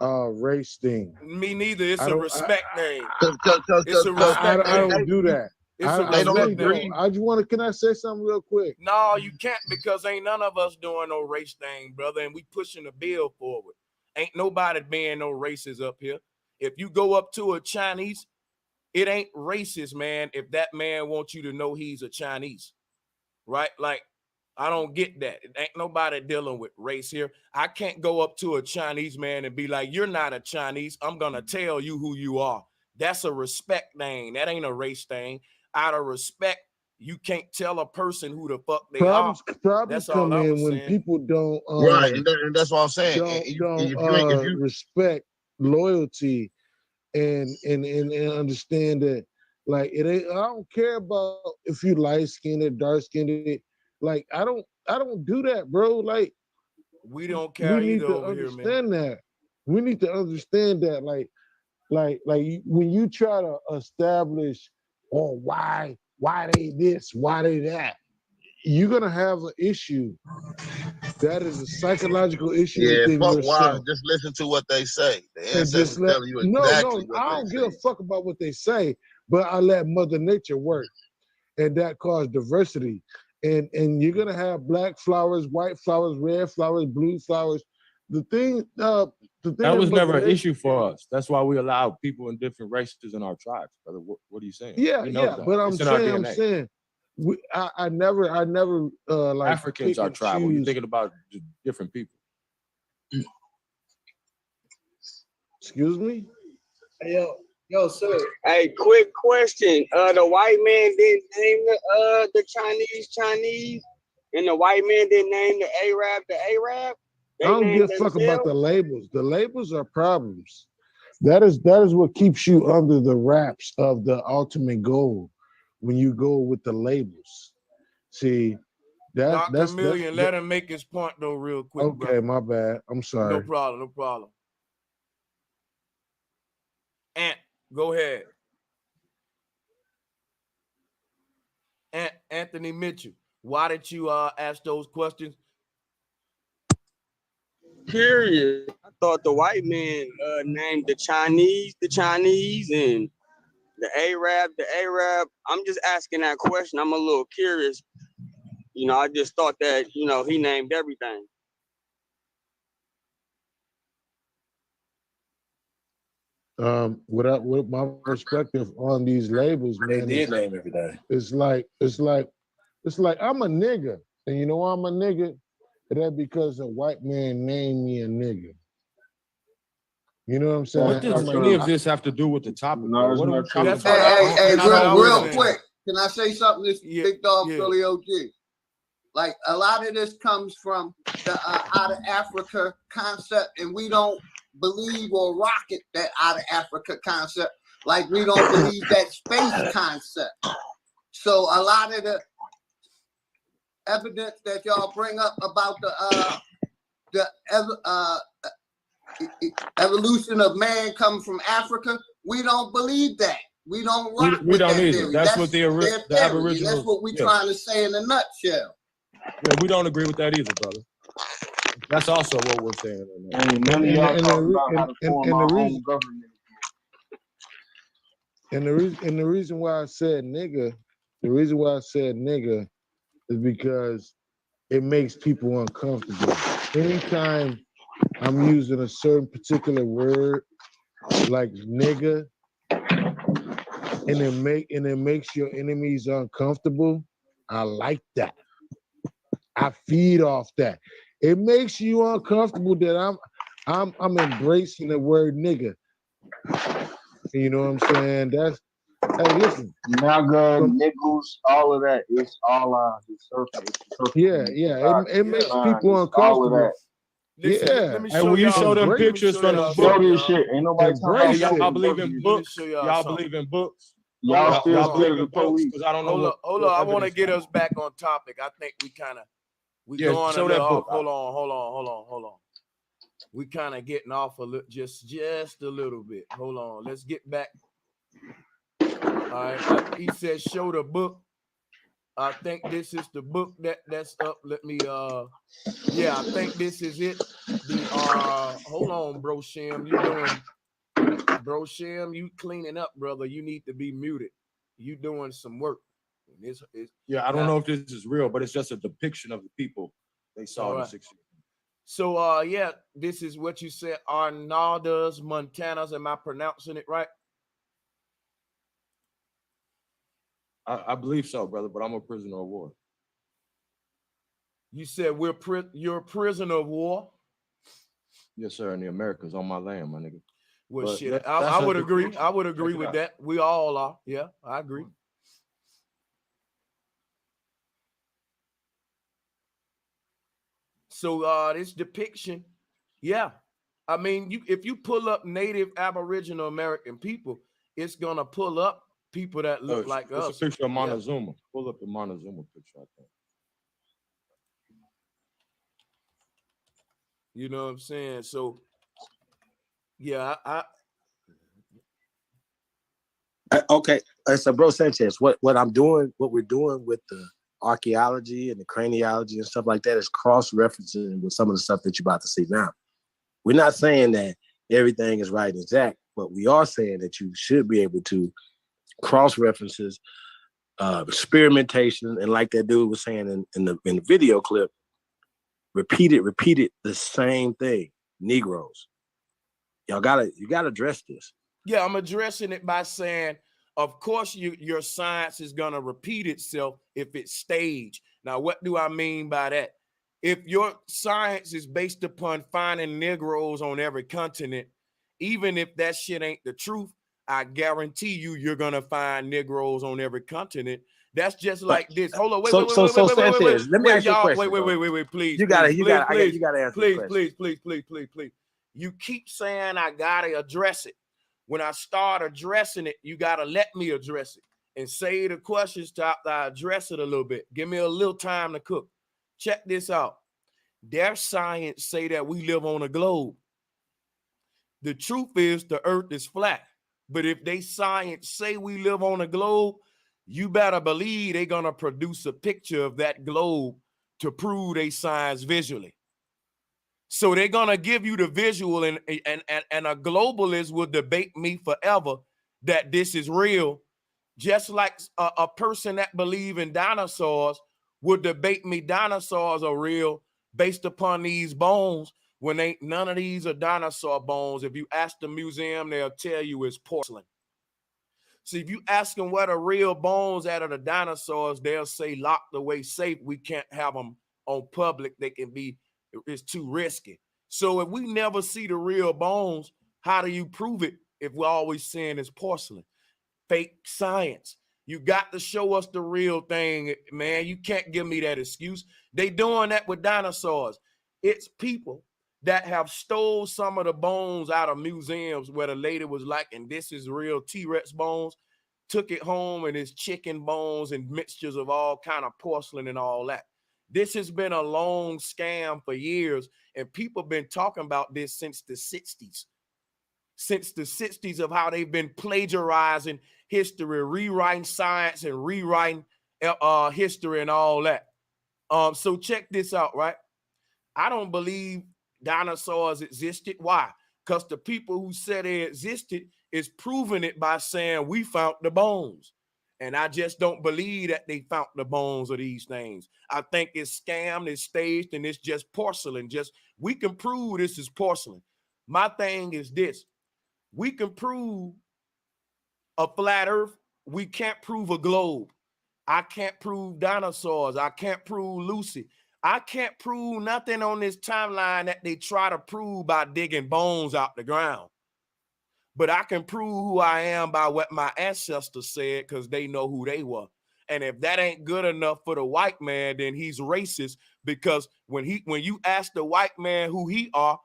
race thing. Me neither. It's a respect name. It's a respect I don't do that. It's a I really respect don't. name. I just want to. Can I say something real quick? No, you can't, because ain't none of us doing no race thing, brother, and we pushing the bill forward. Ain't nobody being no races up here. If you go up to a Chinese, it ain't racist, man, if that man wants you to know he's a Chinese, right? Like, I don't get that. It ain't nobody dealing with race here. I can't go up to a Chinese man and be like, you're not a Chinese. I'm going to tell you who you are. That's a respect thing. That ain't a race thing. Out of respect, you can't tell a person who the fuck they are. Problems come in when people don't right, and that's what I'm saying. Don't respect loyalty and understand that, like, it ain't. I don't care about if you light skinned or dark skinned. Like, I don't do that, bro. Like, we don't care either over here, man. Understand that. We need to understand that, like when you try to establish, why they this, why they that, you're gonna have an issue. That is a psychological issue within yourself. Why? Just listen to what they say. The ancestors tell you exactly what I don't give a fuck about what they say, but I let Mother Nature work, and that caused diversity. And you're gonna have black flowers, white flowers, red flowers, blue flowers. The thing that was never an issue for us. That's why we allow people in different races in our tribes, brother. What are you saying? Yeah, but I'm saying, I never like Africans are tribal. You're thinking about different people. Excuse me? Yo, sir. Hey, quick question. The white man didn't name the Chinese, and the white man didn't name the Arab the Arab. I don't give a fuck about the labels. The labels are problems. That is what keeps you under the wraps of the ultimate goal when you go with the labels. See, Dr. Million, let him make his point though real quick. Okay, brother. My bad. I'm sorry. No problem. Ant, go ahead. Anthony Mitchell, why did you ask those questions? Curious. I thought the white man named the Chinese, and the Arab, the Arab. I'm just asking that question. I'm a little curious. I just thought that, he named everything. With my perspective on these labels, man, they did name everything. It's like I'm a nigga, and you know why I'm a nigga? That because a white man named me a nigga. You know what I'm saying? What does any of this have to do with the topic? No, what are we talking about? Hey, real quick. Can I say something? This Big Dog Philly OG. Like, a lot of this comes from the out of Africa concept, and we don't believe or rock it, that out of Africa concept, like we don't believe that space concept. So a lot of the evidence that y'all bring up about the evolution of man coming from Africa, we don't believe that. We don't rock we don't either. Theory. That's what the Aboriginals. That's what we're trying to say in a nutshell. Yeah, we don't agree with that either, brother. That's also what we're saying. None of y'all talk about how to form our own government. And the reason why I said nigga, is because it makes people uncomfortable. Anytime I'm using a certain particular word like nigga, and it makes your enemies uncomfortable, I like that. I feed off that. It makes you uncomfortable that I'm embracing the word nigga. You know what I'm saying? Hey, listen. Naga, niggles, all of that. It's all surface. Yeah. It makes people uncomfortable. All of that. Listen, let me and when you show them pictures from the book, this shit. Ain't nobody talking about y'all believe in books. Y'all believe in books. Y'all still believe in books because I don't know. Hold on. I want to get us back on topic. I think we going a little off. Hold on. We kind of getting off a little, just a little bit. Hold on. Let's get back. All right. He said, show the book. I think this is the book that's up. Let me I think this is it. Hold on, bro Shim. You doing, bro Shim, you cleaning up, brother. You need to be muted. You doing some work. Yeah, I don't know if this is real, but it's just a depiction of the people they saw in the 60s. So yeah, this is what you said, Arnaldas Montanas. Am I pronouncing it right? I believe so, brother, but I'm a prisoner of war. You said you're a prisoner of war? Yes, sir, and the Americans on my land, my nigga. Well, But shit, that's I a would agree. depiction. I would agree Check it with out. that. We all are. Yeah, I agree. So this depiction, yeah. I mean, if you pull up Native Aboriginal American people, it's gonna pull up people that look like us. It's a picture of Yeah. Montezuma. Pull up the Montezuma picture, I think. You know what I'm saying? So yeah, Okay, so bro Sanchez, what we're doing with the archaeology and the craniology and stuff like that is cross-referencing with some of the stuff that you're about to see now. We're not saying that everything is right and exact, but we are saying that you should be able to cross-references, experimentation, and like that dude was saying in the video clip, repeated the same thing. Negroes, you gotta address this. Yeah, I'm addressing it by saying, of course, your science is going to repeat itself if it's staged. Now, what do I mean by that? If your science is based upon finding Negroes on every continent, even if that shit ain't the truth, I guarantee you're going to find Negroes on every continent. That's just like this. Hold on, wait. Let me ask you a question. Wait, please. You gotta answer the question. Please. You keep saying I gotta address it. When I start addressing it, you got to let me address it and say the questions after I address it a little bit. Give me a little time to cook. Check this out. Their science say that we live on a globe. The truth is the earth is flat. But if they science say we live on a globe, you better believe they're going to produce a picture of that globe to prove they science visually. So they're gonna give you the visual, and a globalist will debate me forever that this is real, just like a person that believe in dinosaurs would debate me dinosaurs are real based upon these bones when ain't none of these are dinosaur bones. If you ask the museum, they'll tell you it's porcelain. See, if you ask them where the real bones out of the dinosaurs, they'll say locked away safe. We can't have them on public. They can be, it's too risky. So if we never see the real bones, how do you prove it if we're always saying it's porcelain? Fake science. You got to show us the real thing, man. You can't give me that excuse. They doing that with dinosaurs. It's people that have stole some of the bones out of museums where the lady was like, and this is real T-Rex bones, took it home and it's chicken bones and mixtures of all kind of porcelain and all that. This has been a long scam for years, and people have been talking about this since the 60s. Since the 60s of how they've been plagiarizing history, rewriting science and rewriting history and all that. So check this out, right? I don't believe dinosaurs existed. Why? Because the people who said they existed is proving it by saying we found the bones. And I just don't believe that they found the bones of these things. I think it's scammed, it's staged, and it's just porcelain. Just we can prove this is porcelain. My thing is this. We can prove a flat earth. We can't prove a globe. I can't prove dinosaurs. I can't prove Lucy. I can't prove nothing on this timeline that they try to prove by digging bones out the ground. But I can prove who I am by what my ancestors said because they know who they were. And if that ain't good enough for the white man, then he's racist, because when you ask the white man who he are,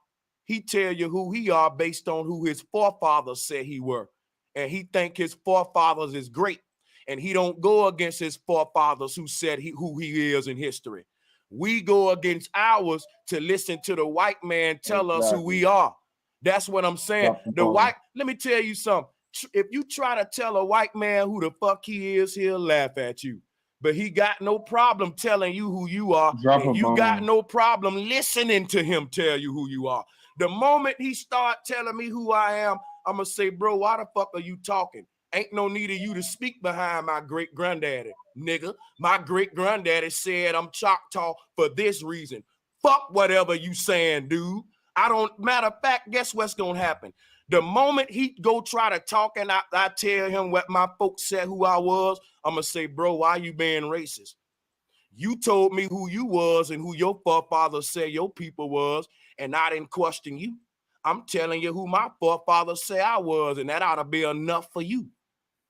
he tell you who he are based on who his forefathers said he were. And he think his forefathers is great. And he don't go against his forefathers who said who he is in history. We go against ours to listen to the white man tell us who we are. That's what I'm saying. Let me tell you something. If you try to tell a white man who the fuck he is, he'll laugh at you. but he got no problem telling you who you are. Drop And a you got bomb. no problem listening to him tell you who you are. The moment he start telling me who I am, I'm going to say, bro, why the fuck are you talking? Ain't no need of you to speak behind my great granddaddy, nigga. My great granddaddy said I'm Choctaw for this reason. Fuck whatever you saying, dude. I don't, matter of fact, guess what's going to happen? The moment he go try to talk and I tell him what my folks said who I was, I'm going to say, bro, why you being racist? You told me who you was and who your forefathers said your people was, and I didn't question you. I'm telling you who my forefathers say I was, and that ought to be enough for you.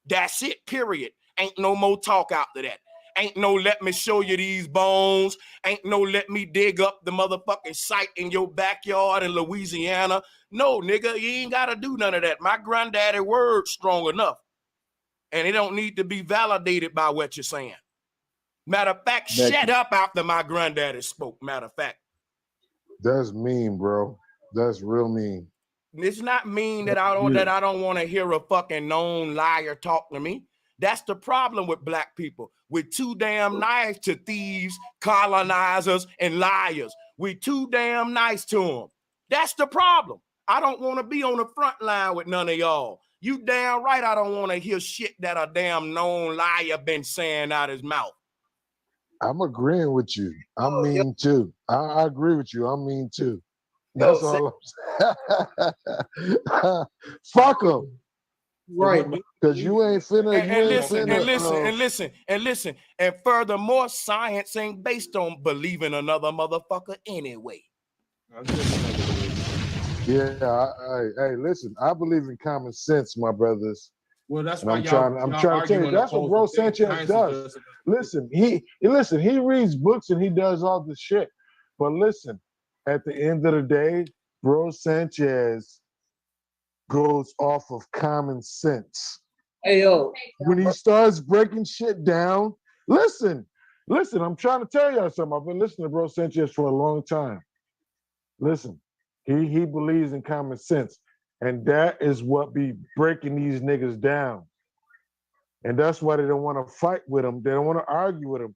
That's it, period. Ain't no more talk after that. Ain't no let me show you these bones. Ain't no let me dig up the motherfucking site in your backyard in Louisiana. No, nigga, you ain't got to do none of that. My granddaddy word strong enough, and it don't need to be validated by what you're saying. Matter of fact, shut up after my granddaddy spoke, matter of fact. That's mean, bro. That's real mean. It's not mean that I don't want to hear a fucking known liar talk to me. That's the problem with black people. We're too damn nice to thieves, colonizers, and liars. We're too damn nice to them. That's the problem. I don't want to be on the front line with none of y'all. You damn right I don't want to hear shit that a damn known liar been saying out his mouth. I'm agreeing with you. I'm mean too. I agree with you. I'm mean too. That's all I'm saying. Fuck them. Right. Because you ain't finna. And listen. And furthermore, science ain't based on believing another motherfucker anyway. Yeah. Hey, listen. I believe in common sense, my brothers. Well, that's and why I'm trying to tell you. That's what Bro Sanchez does. Listen, he reads books and he does all this shit. But listen, at the end of the day, Bro Sanchez goes off of common sense. Hey, yo. When he starts breaking shit down, listen, I'm trying to tell y'all something. I've been listening to Bro Sanchez for a long time. Listen, he believes in common sense. And that is what be breaking these niggas down. And that's why they don't want to fight with him. They don't want to argue with him.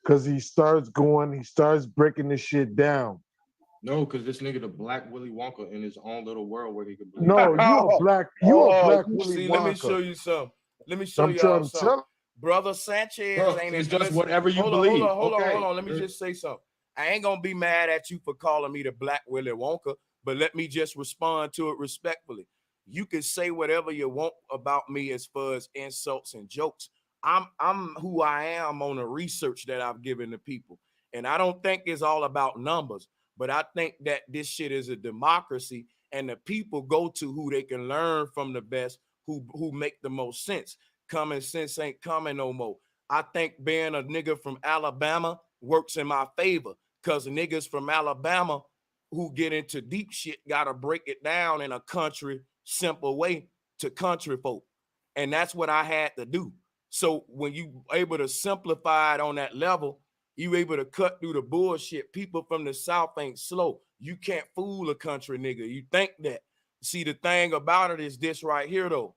Because he starts breaking this shit down. No, because this nigga the black Willy Wonka in his own little world where he can believe. No, you a black Willy See, Wonka. let me show you something. Let me show y'all something. Brother Sanchez ain't it's just whatever you believe. Hold on. Let me just say something. I ain't gonna be mad at you for calling me the black Willy Wonka, but let me just respond to it respectfully. You can say whatever you want about me as far as insults and jokes. I'm who I am on the research that I've given to people. And I don't think it's all about numbers, but I think that this shit is a democracy and the people go to who they can learn from the best, who make the most sense. Common sense ain't coming no more. I think being a nigga from Alabama works in my favor because niggas from Alabama who get into deep shit gotta break it down in a country simple way to country folk. And that's what I had to do. So when you able to simplify it on that level, you able to cut through the bullshit. People from the South ain't slow. You can't fool a country nigga. You think that. See, the thing about it is this right here, though.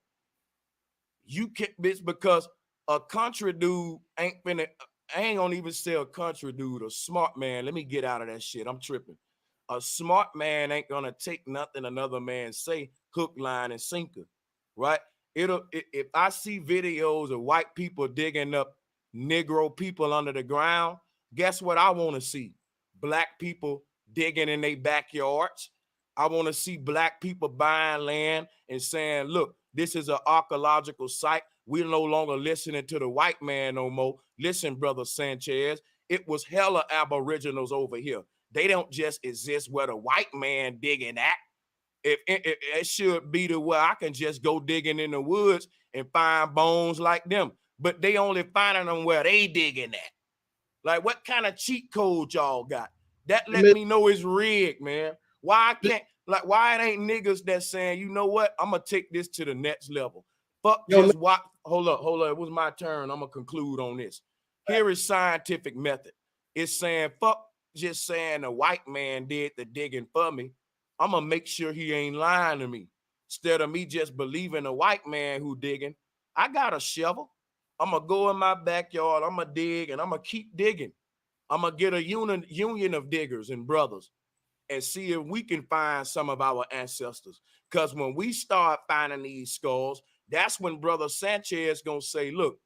You can't, bitch, because a country dude ain't finna, I ain't gonna even say a country dude, a smart man. Let me get out of that shit. I'm tripping. A smart man ain't gonna take nothing another man say, hook, line, and sinker, right? If I see videos of white people digging up Negro people under the ground, guess what I want to see? Black people digging in their backyards. I want to see black people buying land and saying, look, this is an archaeological site. We're no longer listening to the white man no more. Listen, brother Sanchez, it was hella aboriginals over here. They don't just exist where the white man digging at. If it should be to where I can just go digging in the woods and find bones like them. But they only finding them where they digging at. Like, what kind of cheat code y'all got? That let me know it's rigged, man. Why it ain't niggas that saying, you know what? I'm going to take this to the next level. Fuck just what? Hold up. It was my turn. I'm going to conclude on this. Here is scientific method. It's saying, fuck just saying a white man did the digging for me. I'm going to make sure he ain't lying to me. Instead of me just believing a white man who digging, I got a shovel. I'm gonna go in my backyard, I'm gonna dig, and I'm gonna keep digging. I'm gonna get a union of diggers and brothers and see if we can find some of our ancestors. Because when we start finding these skulls, that's when Brother Sanchez gonna say, look,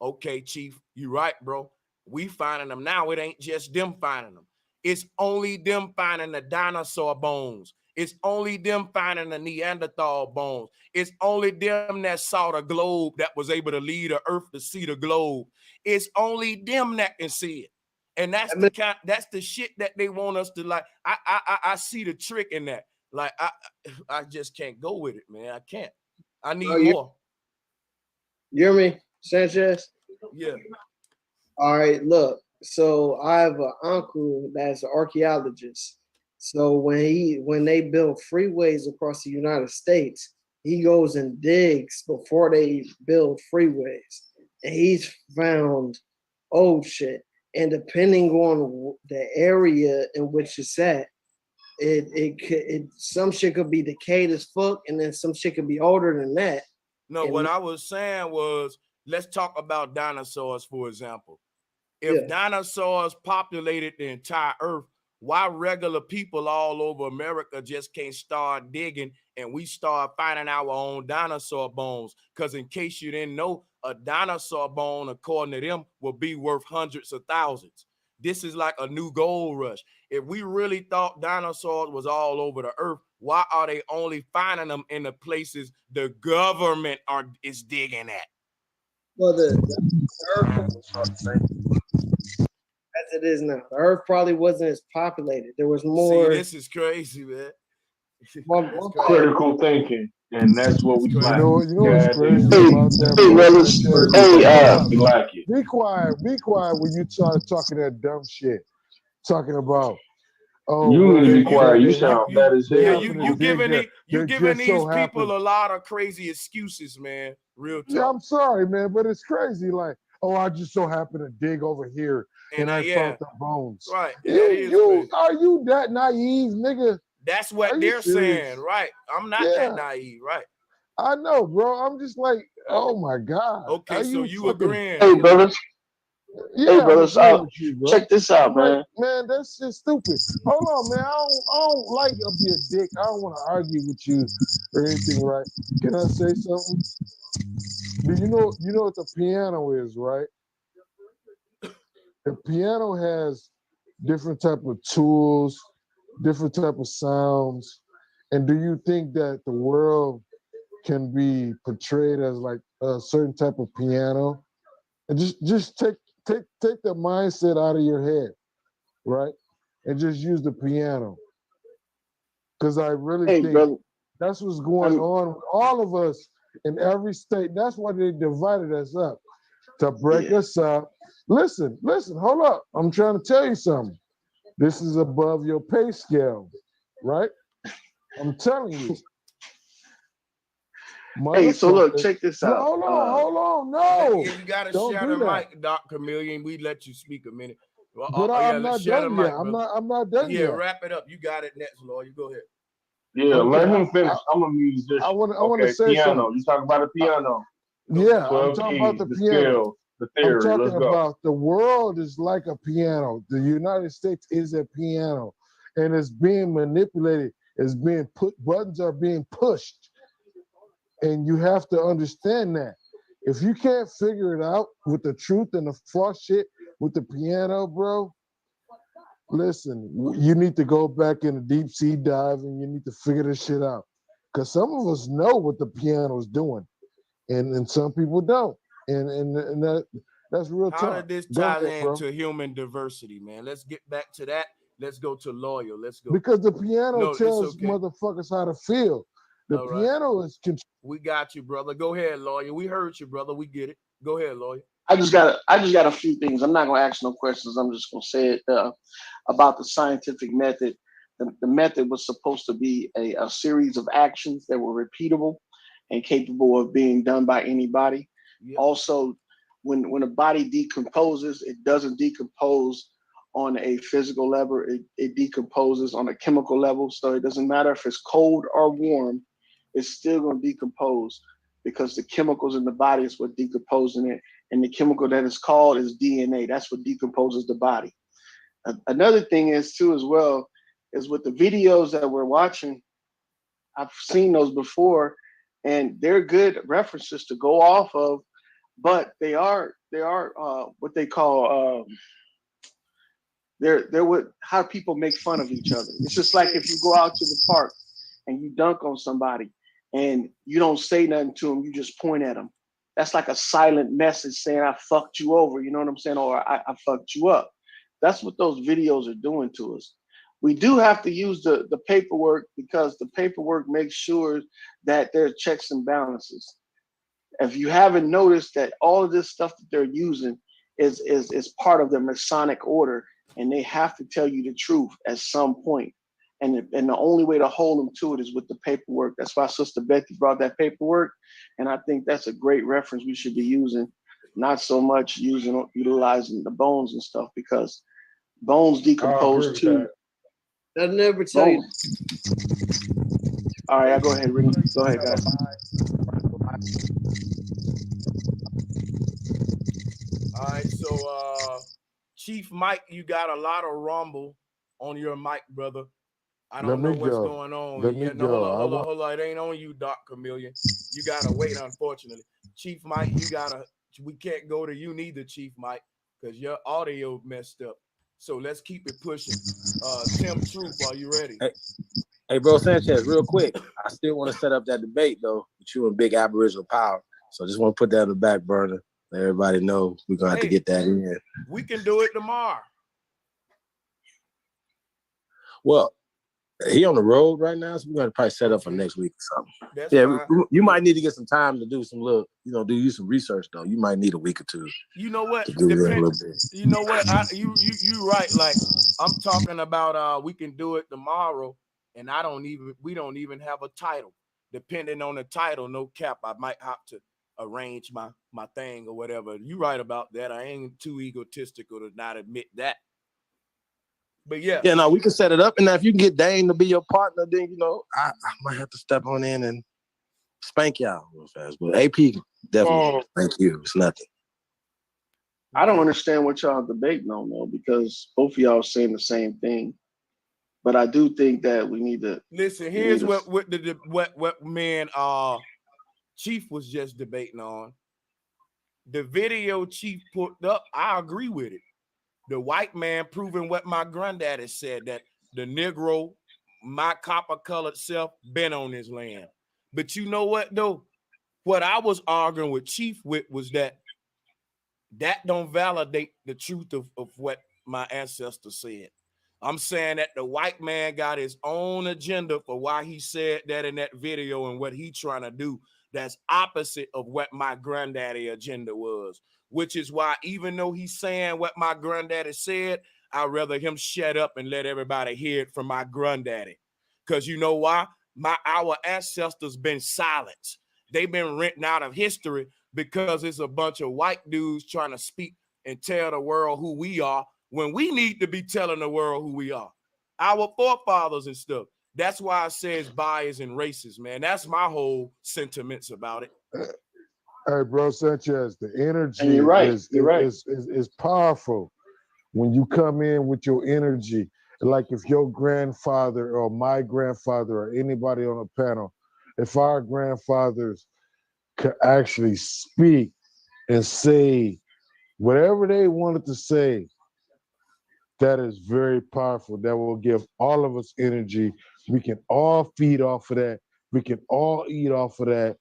okay, Chief, you right, bro. We finding them now. It ain't just them finding them. It's only them finding the dinosaur bones. It's only them finding the Neanderthal bones. It's only them that saw the globe, that was able to lead the earth to see the globe. It's only them that can see it. And that's the shit that they want us to like. I see the trick in that. Like I just can't go with it, man. I can't. I need more. You hear me, Sanchez? Yeah. All right, look. So I have an uncle that's an archaeologist. So when they build freeways across the United States, he goes and digs before they build freeways, and he's found old shit. And depending on the area in which it's at, it some shit could be decayed as fuck, and then some shit could be older than that. No, and what I was saying was, let's talk about dinosaurs, for example. If dinosaurs populated the entire earth, why regular people all over America just can't start digging and we start finding our own dinosaur bones? Because in case you didn't know, a dinosaur bone, according to them, will be worth hundreds of thousands. This is like a new gold rush. If we really thought dinosaurs was all over the earth, why are they only finding them in the places the government is digging at? Well, the earth, as it is now, the earth probably wasn't as populated. There was more. See, this is crazy, man. Critical thinking, and that's what we lack. You know what's crazy about that? We lack it. Be quiet when you start talking that dumb shit. Talking about, you need to be quiet. You sound bad as hell. Yeah, you giving these people a lot of crazy excuses, man. Real talk. Yeah, I'm sorry, man, but it's crazy. Like, I just so happened to dig over here and I found the bones. Right. You are you that naive, nigga? That's what they're saying, right? I'm not that naive, right? I know, bro. I'm just like, oh my God. Okay, so you agreeing? Hey, brothers. Yeah, hey, brothers. Check this out, man. Man, that's just stupid. Hold on, man. I don't like to be a dick. I don't want to argue with you or anything, right? Can I say something? Do you know what the piano is, right? The piano has different type of tools, different type of sounds. And do you think that the world can be portrayed as like a certain type of piano? And just take the mindset out of your head, right? And just use the piano. Because I really think that's what's going on with all of us in every state. That's why they divided us up, to break us up. Listen, hold up. I'm trying to tell you something. This is above your pay scale, right? I'm telling you. Hey, so look, check this out. Hold on, no. You gotta share the mic, Doc Chameleon. We let you speak a minute. But I'm not done yet. I'm not done yet. Yeah, wrap it up. You got it next, Lord. You go ahead. Yeah, let him finish. I'm a musician. I want to say piano. something. You talk about a piano. Yeah, I'm talking about the piano. Scales, the theory. I'm talking Let's go. about the world is like a piano. The United States is a piano, and it's being manipulated. It's being buttons are being pushed, and you have to understand that. If you can't figure it out with the truth and the false shit with the piano, bro, listen, you need to go back in a deep sea dive and you need to figure this shit out. Because some of us know what the piano is doing, and some people don't. And that's real talk. How did this tie into human diversity, man? Let's get back to that. Let's go to Lawyer. Let's go. Because the piano tells motherfuckers how to feel. The piano is control. We got you, brother. Go ahead, Lawyer. We heard you, brother. We get it. Go ahead, Lawyer. I just got a few things. I'm not gonna ask no questions. I'm just gonna say it about the scientific method. The method was supposed to be a series of actions that were repeatable and capable of being done by anybody. Yep. Also, when a body decomposes, it doesn't decompose on a physical level. It decomposes on a chemical level. So it doesn't matter if it's cold or warm, it's still going to decompose because the chemicals in the body is what decomposing it. and the chemical that is called is DNA. That's what decomposes the body. Another thing is too, as well, is with the videos that we're watching. I've seen those before, and they're good references to go off of, but they are what they call they're what how people make fun of each other. It's just like if you go out to the park and you dunk on somebody and you don't say nothing to them, you just point at them. That's like a silent message saying I fucked you over, you know what I'm saying, or I fucked you up. That's what those videos are doing to us. We do have to use the paperwork because the paperwork makes sure that there are checks and balances. If you haven't noticed that all of this stuff that they're using is part of the Masonic order, and they have to tell you the truth at some point. And the only way to hold them to it is with the paperwork. That's why Sister Betty brought that paperwork. And I think that's a great reference we should be using, not so much utilizing the bones and stuff, because bones decompose too. They'll never tell you. All right, go ahead, Ricky. Go ahead, guys. All right, so Chief Mike, you got a lot of rumble on your mic, brother. I don't know what's going on. Hold on. It ain't on you, Doc Chameleon. You gotta wait, unfortunately. Chief Mike, we can't go to you neither, Chief Mike, because your audio messed up. So let's keep it pushing. Tim Truth, are you ready? Hey, bro, Sanchez, real quick. I still want to set up that debate, though, with you and Big Aboriginal Power. So I just want to put that on the back burner. Let everybody know we're going to have to get that in. We can do it tomorrow. Well, he on the road right now, so we're going to probably set up for next week or something. That's fine. You might need to get some time to do some little, do you some research, though. You might need a week or two. You know what? You know what? You right. Like, I'm talking about we can do it tomorrow, and we don't even have a title. Depending on the title, no cap, I might have to arrange my thing or whatever. You right about that. I ain't too egotistical to not admit that. But yeah. Yeah, no, we can set it up. And now if you can get Dane to be your partner, then, I might have to step on in and spank y'all real fast. But AP, definitely, thank you. It's nothing. I don't understand what y'all debating on, though, because both of y'all are saying the same thing. But I do think that we need to listen. Here's what man Chief was just debating on. The video Chief put up, I agree with it. The white man proving what my granddaddy said, that the Negro, my copper-colored self, been on this land. But you know what, though? What I was arguing with Chief with was that don't validate the truth of what my ancestors said. I'm saying that the white man got his own agenda for why he said that in that video and what he trying to do. That's opposite of what my granddaddy agenda was, which is why even though he's saying what my granddaddy said, I'd rather him shut up and let everybody hear it from my granddaddy. Because you know why? Our ancestors been silent. They've been written out of history because it's a bunch of white dudes trying to speak and tell the world who we are when we need to be telling the world who we are. Our forefathers and stuff. That's why I say it's bias and racist, man. That's my whole sentiments about it. Hey, bro, Sanchez, the energy is powerful when you come in with your energy. Like if your grandfather or my grandfather or anybody on the panel, if our grandfathers could actually speak and say whatever they wanted to say, that is very powerful. That will give all of us energy. We can all feed off of that. We can all eat off of that.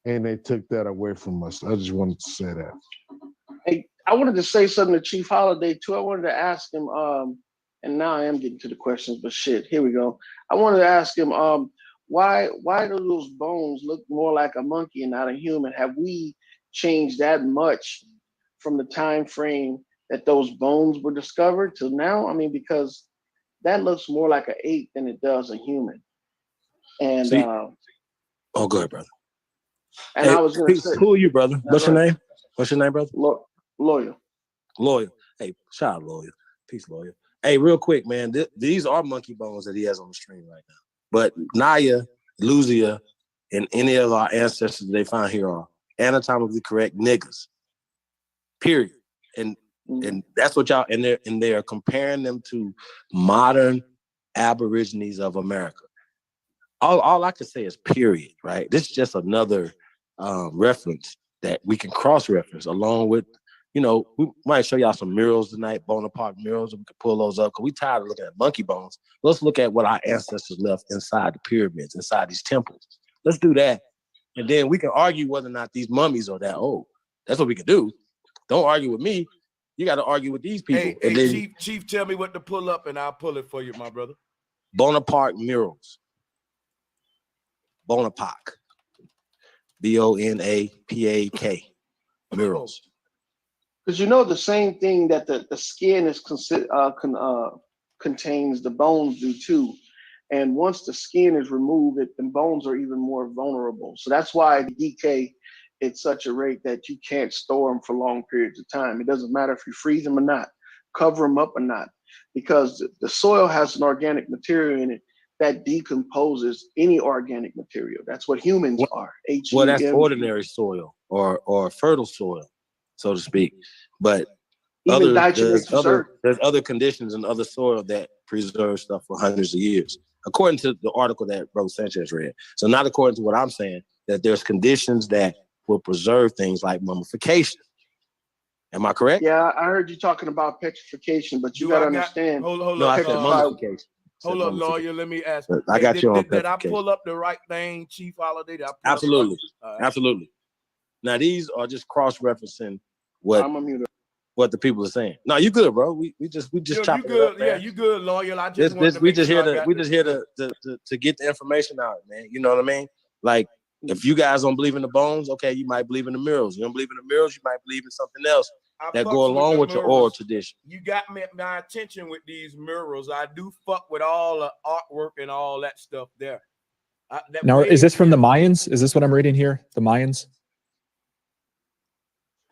And they took that away from us. I just wanted to say that. Hey, I wanted to say something to Chief Holiday too. I wanted to ask him, and now I am getting to the questions, but shit, here we go. I wanted to ask him, why do those bones look more like a monkey and not a human? Have we changed that much from the time frame that those bones were discovered till now? I mean, because that looks more like an ape than it does a human. And go ahead, brother. And I was going to say, who are you, brother? What's your name? What's your name, brother? Loyal. Hey, shout out Loyal. Peace, Loyal. Hey, real quick, man. These are monkey bones that he has on the stream right now. But Naya, Luzia, and any of our ancestors that they find here are anatomically correct niggas. period. And that's what y'all, and they're comparing them to modern Aborigines of America. All I can say is period, right? This is just another reference that we can cross-reference along with, we might show y'all some murals tonight, Bonaparte murals, and we can pull those up because we tired of looking at monkey bones. Let's look at what our ancestors left inside the pyramids, inside these temples. Let's do that. And then we can argue whether or not these mummies are that old. That's what we can do. Don't argue with me. You got to argue with these people. Hey, then, Chief, tell me what to pull up and I'll pull it for you, my brother. Bonaparte murals. Bonaparte. Bonapak. Murals. Because the same thing that the skin is contains, the bones do too. And once the skin is removed, the bones are even more vulnerable. So that's why the decay at such a rate that you can't store them for long periods of time. It doesn't matter if you freeze them or not, cover them up or not, because the soil has an organic material in it that decomposes any organic material. That's what humans are. Well, that's ordinary soil or fertile soil, so to speak. But there's other conditions in other soil that preserve stuff for hundreds of years, according to the article that Bro Sanchez read. So not according to what I'm saying, that there's conditions that will preserve things like mummification. Am I correct? Yeah, I heard you talking about petrification, but you got to understand. Hold I said mummification. Hold up, lawyer. Let me ask. I got you on Did I pull up the right thing, Chief Holiday? Absolutely. Absolutely. Now, these are just cross-referencing what the people are saying. No, you good, bro. We just chopping it up, man. Yeah, you good, lawyer. I just we just here to get the information out, man. You know what I mean? Like, if you guys don't believe in the bones, okay, you might believe in the murals. You don't believe in the murals, you might believe in something else that go along with your oral tradition. You got my attention with these murals. I do fuck with all the artwork and all that stuff there. Now, is this from the Mayans? Is this what I'm reading here? The Mayans?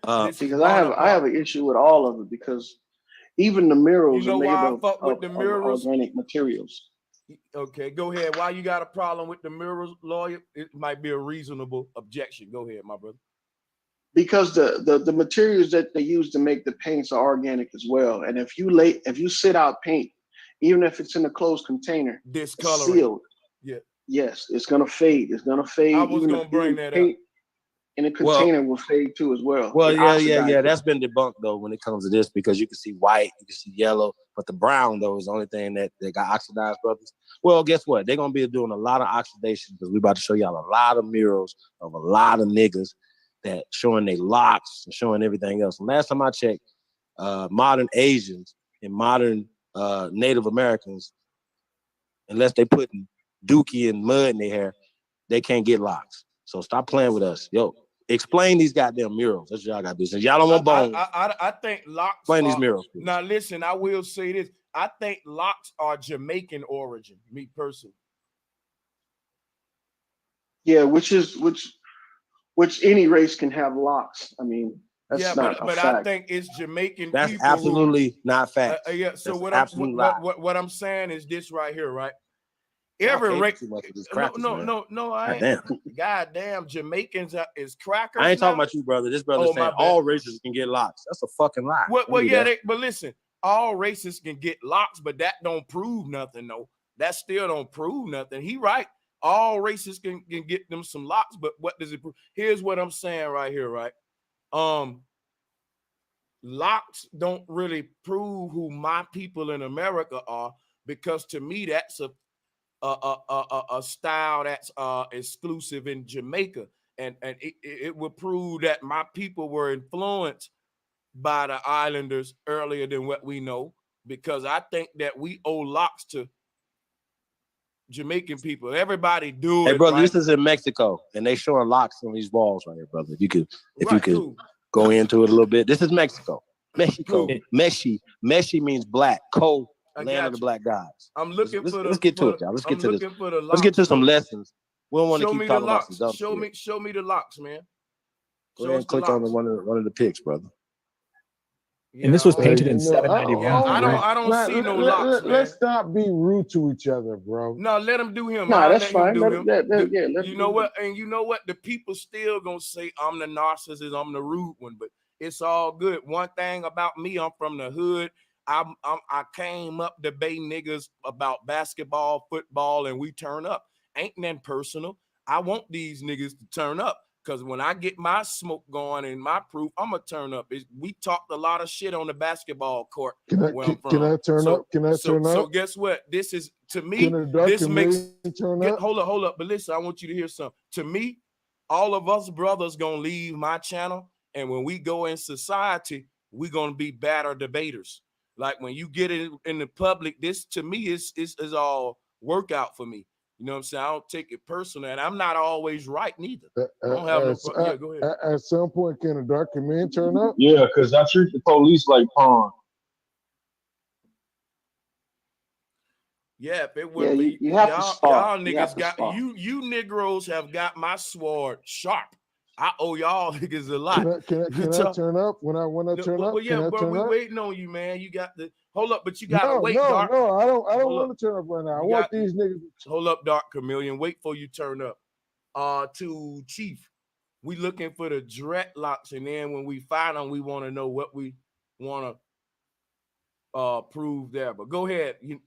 Because I have an issue with all of it, because even the murals are made of organic materials. Okay, go ahead. Why you got a problem with the murals, lawyer? It might be a reasonable objection. Go ahead, my brother. Because the materials that they use to make the paints are organic as well. And if you sit out paint, even if it's in a closed container, discoloring, sealed, yeah, yes, it's gonna fade. It's gonna fade. I was gonna bring that up. In a container will fade too as well. Well, yeah. That's been debunked though when it comes to this, because you can see white, you can see yellow, but the brown though is the only thing that got oxidized, brothers. Well, guess what? They're gonna be doing a lot of oxidation, because we're about to show y'all a lot of murals of a lot of niggas that showing their locks and showing everything else. And last time I checked, modern Asians and modern Native Americans, unless they putting dookie and mud in their hair, they can't get locks. So stop playing with us. Yo, explain these goddamn murals. That's what y'all gotta do. Since y'all don't want bones. I think locks. Explain these murals. Please. Now listen, I will say this. I think locks are Jamaican origin, me personally. Yeah, which any race can have locks. I mean, that's not a fact. I think it's Jamaican. That's people absolutely not fact. Yeah. So that's what I'm saying is this right here, right? Every race. No, I ain't. Goddamn, Jamaicans is crackers. I ain't talking about you, brother. This brother saying all races can get locks. That's a fucking lie. Well, but listen, all races can get locks, but that don't prove nothing, though. That still don't prove nothing. He right. All races can get them some locks, but what does it prove? Here's what I'm saying right here, right? Locks don't really prove who my people in America are, because to me that's a style that's exclusive in Jamaica, and it would prove that my people were influenced by the islanders earlier than what we know, because I think that we owe locks to Jamaican people. Everybody do it. Hey, brother, right? This is in Mexico, and they showing locks on these walls right here, brother. If you could go into it a little bit. This is Mexico. Meshi means black. Co, land of the black gods. I'm looking let's get to it, y'all. Let's get to this. Let's get to some lessons. We don't want to keep talking about some dumb shit. Show me the locks, man. Go ahead and click on one of the pics, brother. And this was painted in 791. I don't see no locks, man. Let's not be rude to each other, bro. No, let him do him. No, that's fine. You know what? And you know what? The people still gonna say I'm the narcissist, I'm the rude one. But It's all good. One thing about me, I'm from the hood. I came up debating niggas about basketball, football, and we turn up. Ain't nothing personal. I want these niggas to turn up. Because when I get my smoke going and my proof, I'm going to turn up. We talked a lot of shit on the basketball court where I'm from. Can I turn up? Can I turn up? So guess what? This is, to me, this makes, hold up. But listen, I want you to hear something. To me, all of us brothers going to leave my channel. And when we go in society, we're going to be better debaters. Like when you get it in the public, this to me is all workout for me. You know what I'm saying? I don't take it personal, and I'm not always right neither. I don't have no problem. Yeah, go ahead. At some point, can a darker man turn up? Yeah, because I treat the police like pawn. Yeah, if it would be, you have to y'all spar. niggas got you Negroes have got my sword sharp. I owe y'all niggas a lot. Can I turn up when I turn up? Well, yeah, can I bro, turn we up? waiting on you, man. You got the hold up, but you gotta wait, No, Dark. no, I don't want to turn up right now. I want these niggas. Hold up, Dark Chameleon. Wait for you turn up. To Chief, we looking for the dreadlocks, and then when we find them, we want to know what we want to prove there. But go ahead. I'm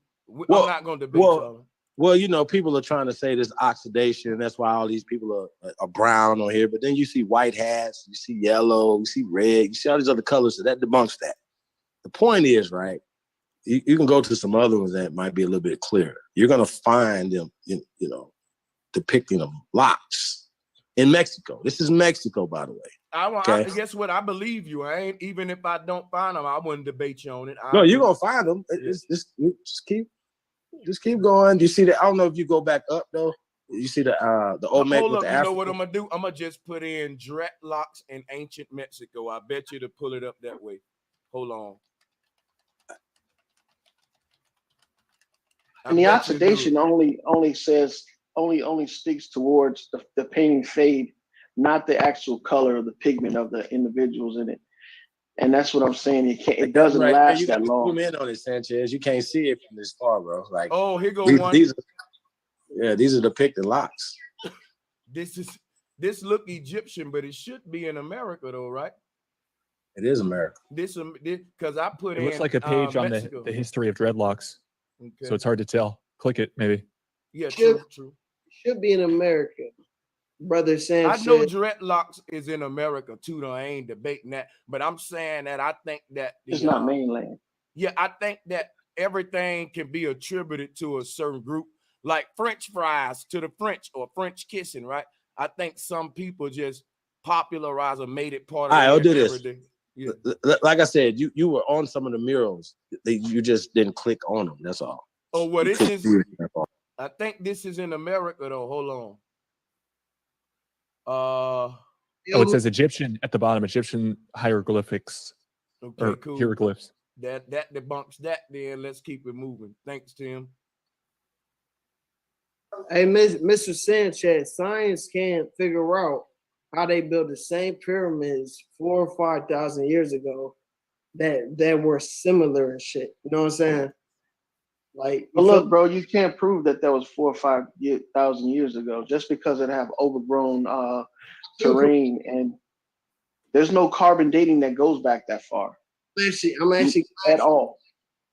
not gonna debate y'all. Well, you know, people are trying to say this oxidation. That's why all these people are brown on here. But then you see white hats, you see yellow, you see red, you see all these other colors. So that debunks that. The point is, right, you can go to some other ones that might be a little bit clearer. You're going to find them, you know, depicting of locks in Mexico. This is Mexico, by the way. Guess what? I believe you. I ain't, even if I don't find them, I wouldn't debate you on it. No, you're going to find them. Just keep going. You see that? I don't know if you go back up though. You see the Olmec with the you African. know what I'm gonna do? I'm gonna just put in dreadlocks in ancient Mexico. I bet you to pull it up that way. Hold on. And the oxidation only sticks towards the painting fade, not the actual color of the pigment of the individuals in it. And that's what I'm saying. It doesn't last that long. Zoom in on it, Sanchez. You can't see it from this far, bro. Like, here go one. These are depicted locks. This look Egyptian, but it should be in America though, right? It is America. This because I put it in. It looks like a page on the history of dreadlocks, so it's hard to tell. Click it, maybe. Yeah, true. Should be in America. Brother Sanchez. I know dreadlocks is in America too, though. I ain't debating that, but I'm saying that I think that it's not mainland. Yeah, I think that everything can be attributed to a certain group, like French fries to the French or French kissing, right? I think some people just popularized or made it part of I'll do this. everyday. Yeah. Like I said, you were on some of the murals. You just didn't click on them. That's all. Oh, well, this is. I think this is in America though. Hold on. It says Egyptian at the bottom, Egyptian hieroglyphics. Okay, cool. Hieroglyphs. That debunks that. Then let's keep it moving. Thanks, Tim. Hey, Mr. Sanchez, science can't figure out how they built the same pyramids 4,000 or 5,000 years ago that were similar and shit. You know what I'm saying? Like, but look, bro, you can't prove that was 4,000 or 5,000 years ago just because it have overgrown terrain, and there's no carbon dating that goes back that far. I'm actually at all.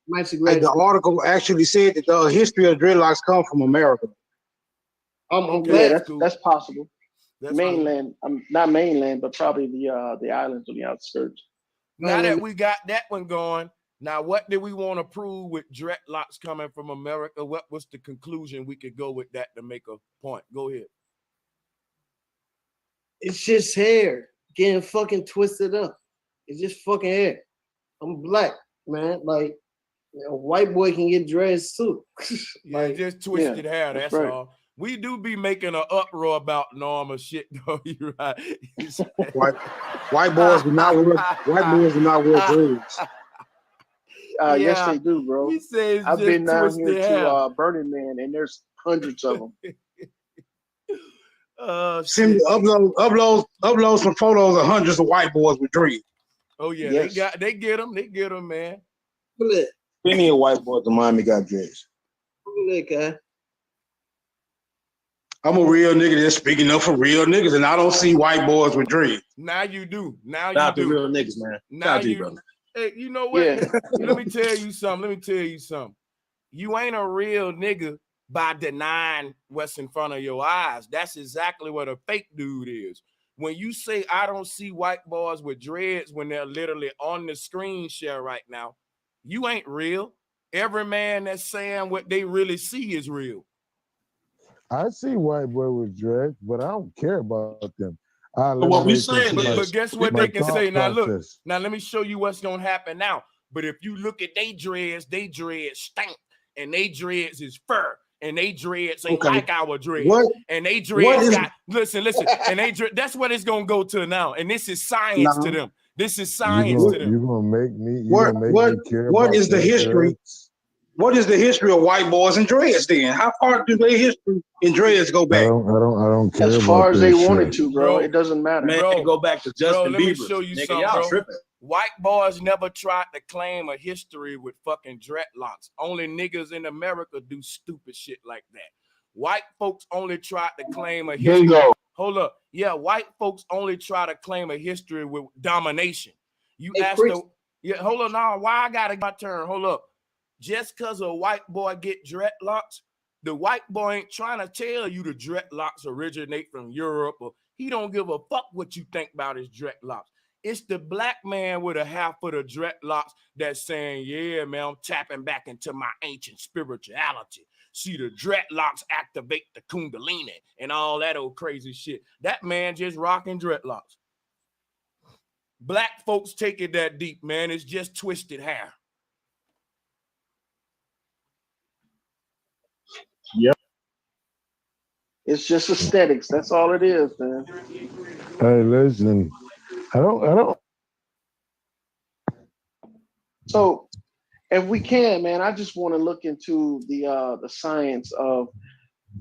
I'm actually glad. The article actually said that the history of dreadlocks come from America. I'm glad. Yeah, that's possible. Mainland, not mainland, but probably the islands on the outskirts. Now that we got that one going. Now, what did we want to prove with dreadlocks coming from America? What was the conclusion we could go with that to make a point? Go ahead. It's just hair getting fucking twisted up. It's just fucking hair. I'm black, man. Like, a white boy can get dreads too. Like, just twisted hair. That's right. All. We do be making an uproar about normal shit, though. You're right. White boys do not wear dreads. Yes, they do, bro. He says I've been down here to Burning Man, and there's hundreds of them. Upload some photos of hundreds of white boys with dreads. Oh yeah, yes. They get them, man. Plenty of white boys in Miami got dreads. Look, I'm a real nigga that's speaking up for real niggas, and I don't see white boys with dreads. Now you do. Now Shout out you to do. real niggas, man. Now Shout out to you, you. brother. Hey, you know what? Yeah. Let me tell you something. You ain't a real nigga by denying what's in front of your eyes. That's exactly what a fake dude is. When you say I don't see white boys with dreads when they're literally on the screen share right now, you ain't real. Every man that's saying what they really see is real. I see white boy with dreads, but I don't care about them. But what we saying But guess what my they can thought say? Now look, process. now let me show you what's gonna happen now. But if you look at they dreads stink, and they dreads is fur, and they dreads ain't like our dreads, and they dreads got listen, and they that's what it's gonna go to now. And this is science to them. This is science to them. You're gonna make me. What is the history? Dreads? What is the history of white boys and dreads? Then how far do their history and dreads go I back? don't care As about far as they this wanted shit. to, bro. It doesn't matter. Man, Bro, go back to Justin let me Bieber. show you Nigga, something, y'all bro. tripping. White boys never tried to claim a history with fucking dreadlocks. Only niggas in America do stupid shit like that. White folks only tried to claim a history. Bingo. Hold up. Yeah, white folks only try to claim a history with domination. You Hey, ask Chris. hold on now. Why I gotta get my turn? Hold up. Just because a white boy get dreadlocks, the white boy ain't trying to tell you the dreadlocks originate from Europe, or he don't give a fuck what you think about his dreadlocks. It's the black man with a half of the dreadlocks that's saying, yeah, man, I'm tapping back into my ancient spirituality. See, the dreadlocks activate the kundalini and all that old crazy shit. That man just rocking dreadlocks. Black folks take it that deep, man. It's just twisted hair. Yep. It's just aesthetics. That's all it is, man. Hey, listen, I don't. So, if we can, man, I just want to look into the science of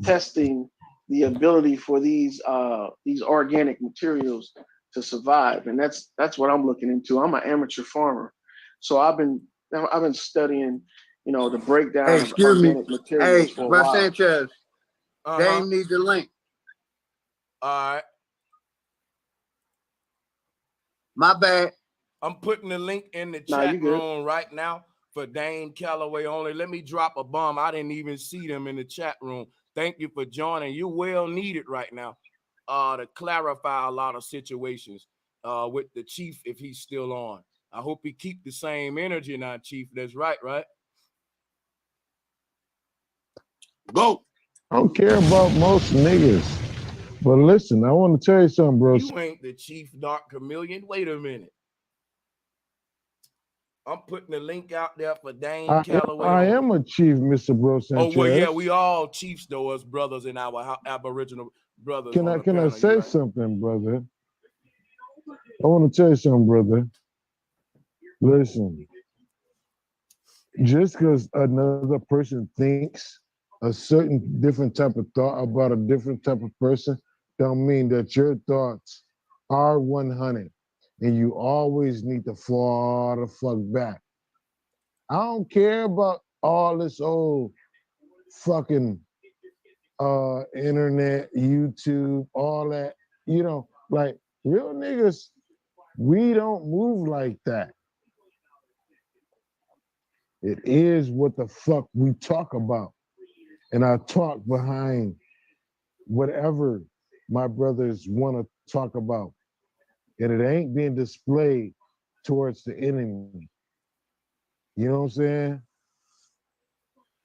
testing the ability for these organic materials to survive, and that's what I'm looking into. I'm an amateur farmer, so I've been studying, the breakdown Hey, of excuse me. organic materials Hey, for a Bro while. Sanchez, Dame needs the link. All right. My bad. I'm putting the link in the Nah, chat you good. room right now for Dane Calloway only. Let me drop a bomb. I didn't even see them in the chat room. Thank you for joining. You well needed right now to clarify a lot of situations with the chief if he's still on. I hope he keep the same energy now, Chief. That's right? Go. I don't care about most niggas. But listen, I want to tell you something, bro. You ain't the Chief Dark Chameleon. Wait a minute. I'm putting the link out there for Dane Calloway. I am a chief, Mr. Bro Sanchez. Oh, well, yeah, we all chiefs, though, as brothers in our Aboriginal brothers. Can I say something, brother? I want to tell you something, brother. Listen, just because another person thinks a certain different type of thought about a different type of person, don't mean that your thoughts are 100, and you always need to fall the fuck back. I don't care about all this old fucking internet, YouTube, all that. Like real niggas, we don't move like that. It is what the fuck we talk about. And I talk behind whatever my brothers want to talk about. And it ain't being displayed towards the enemy. You know what I'm saying?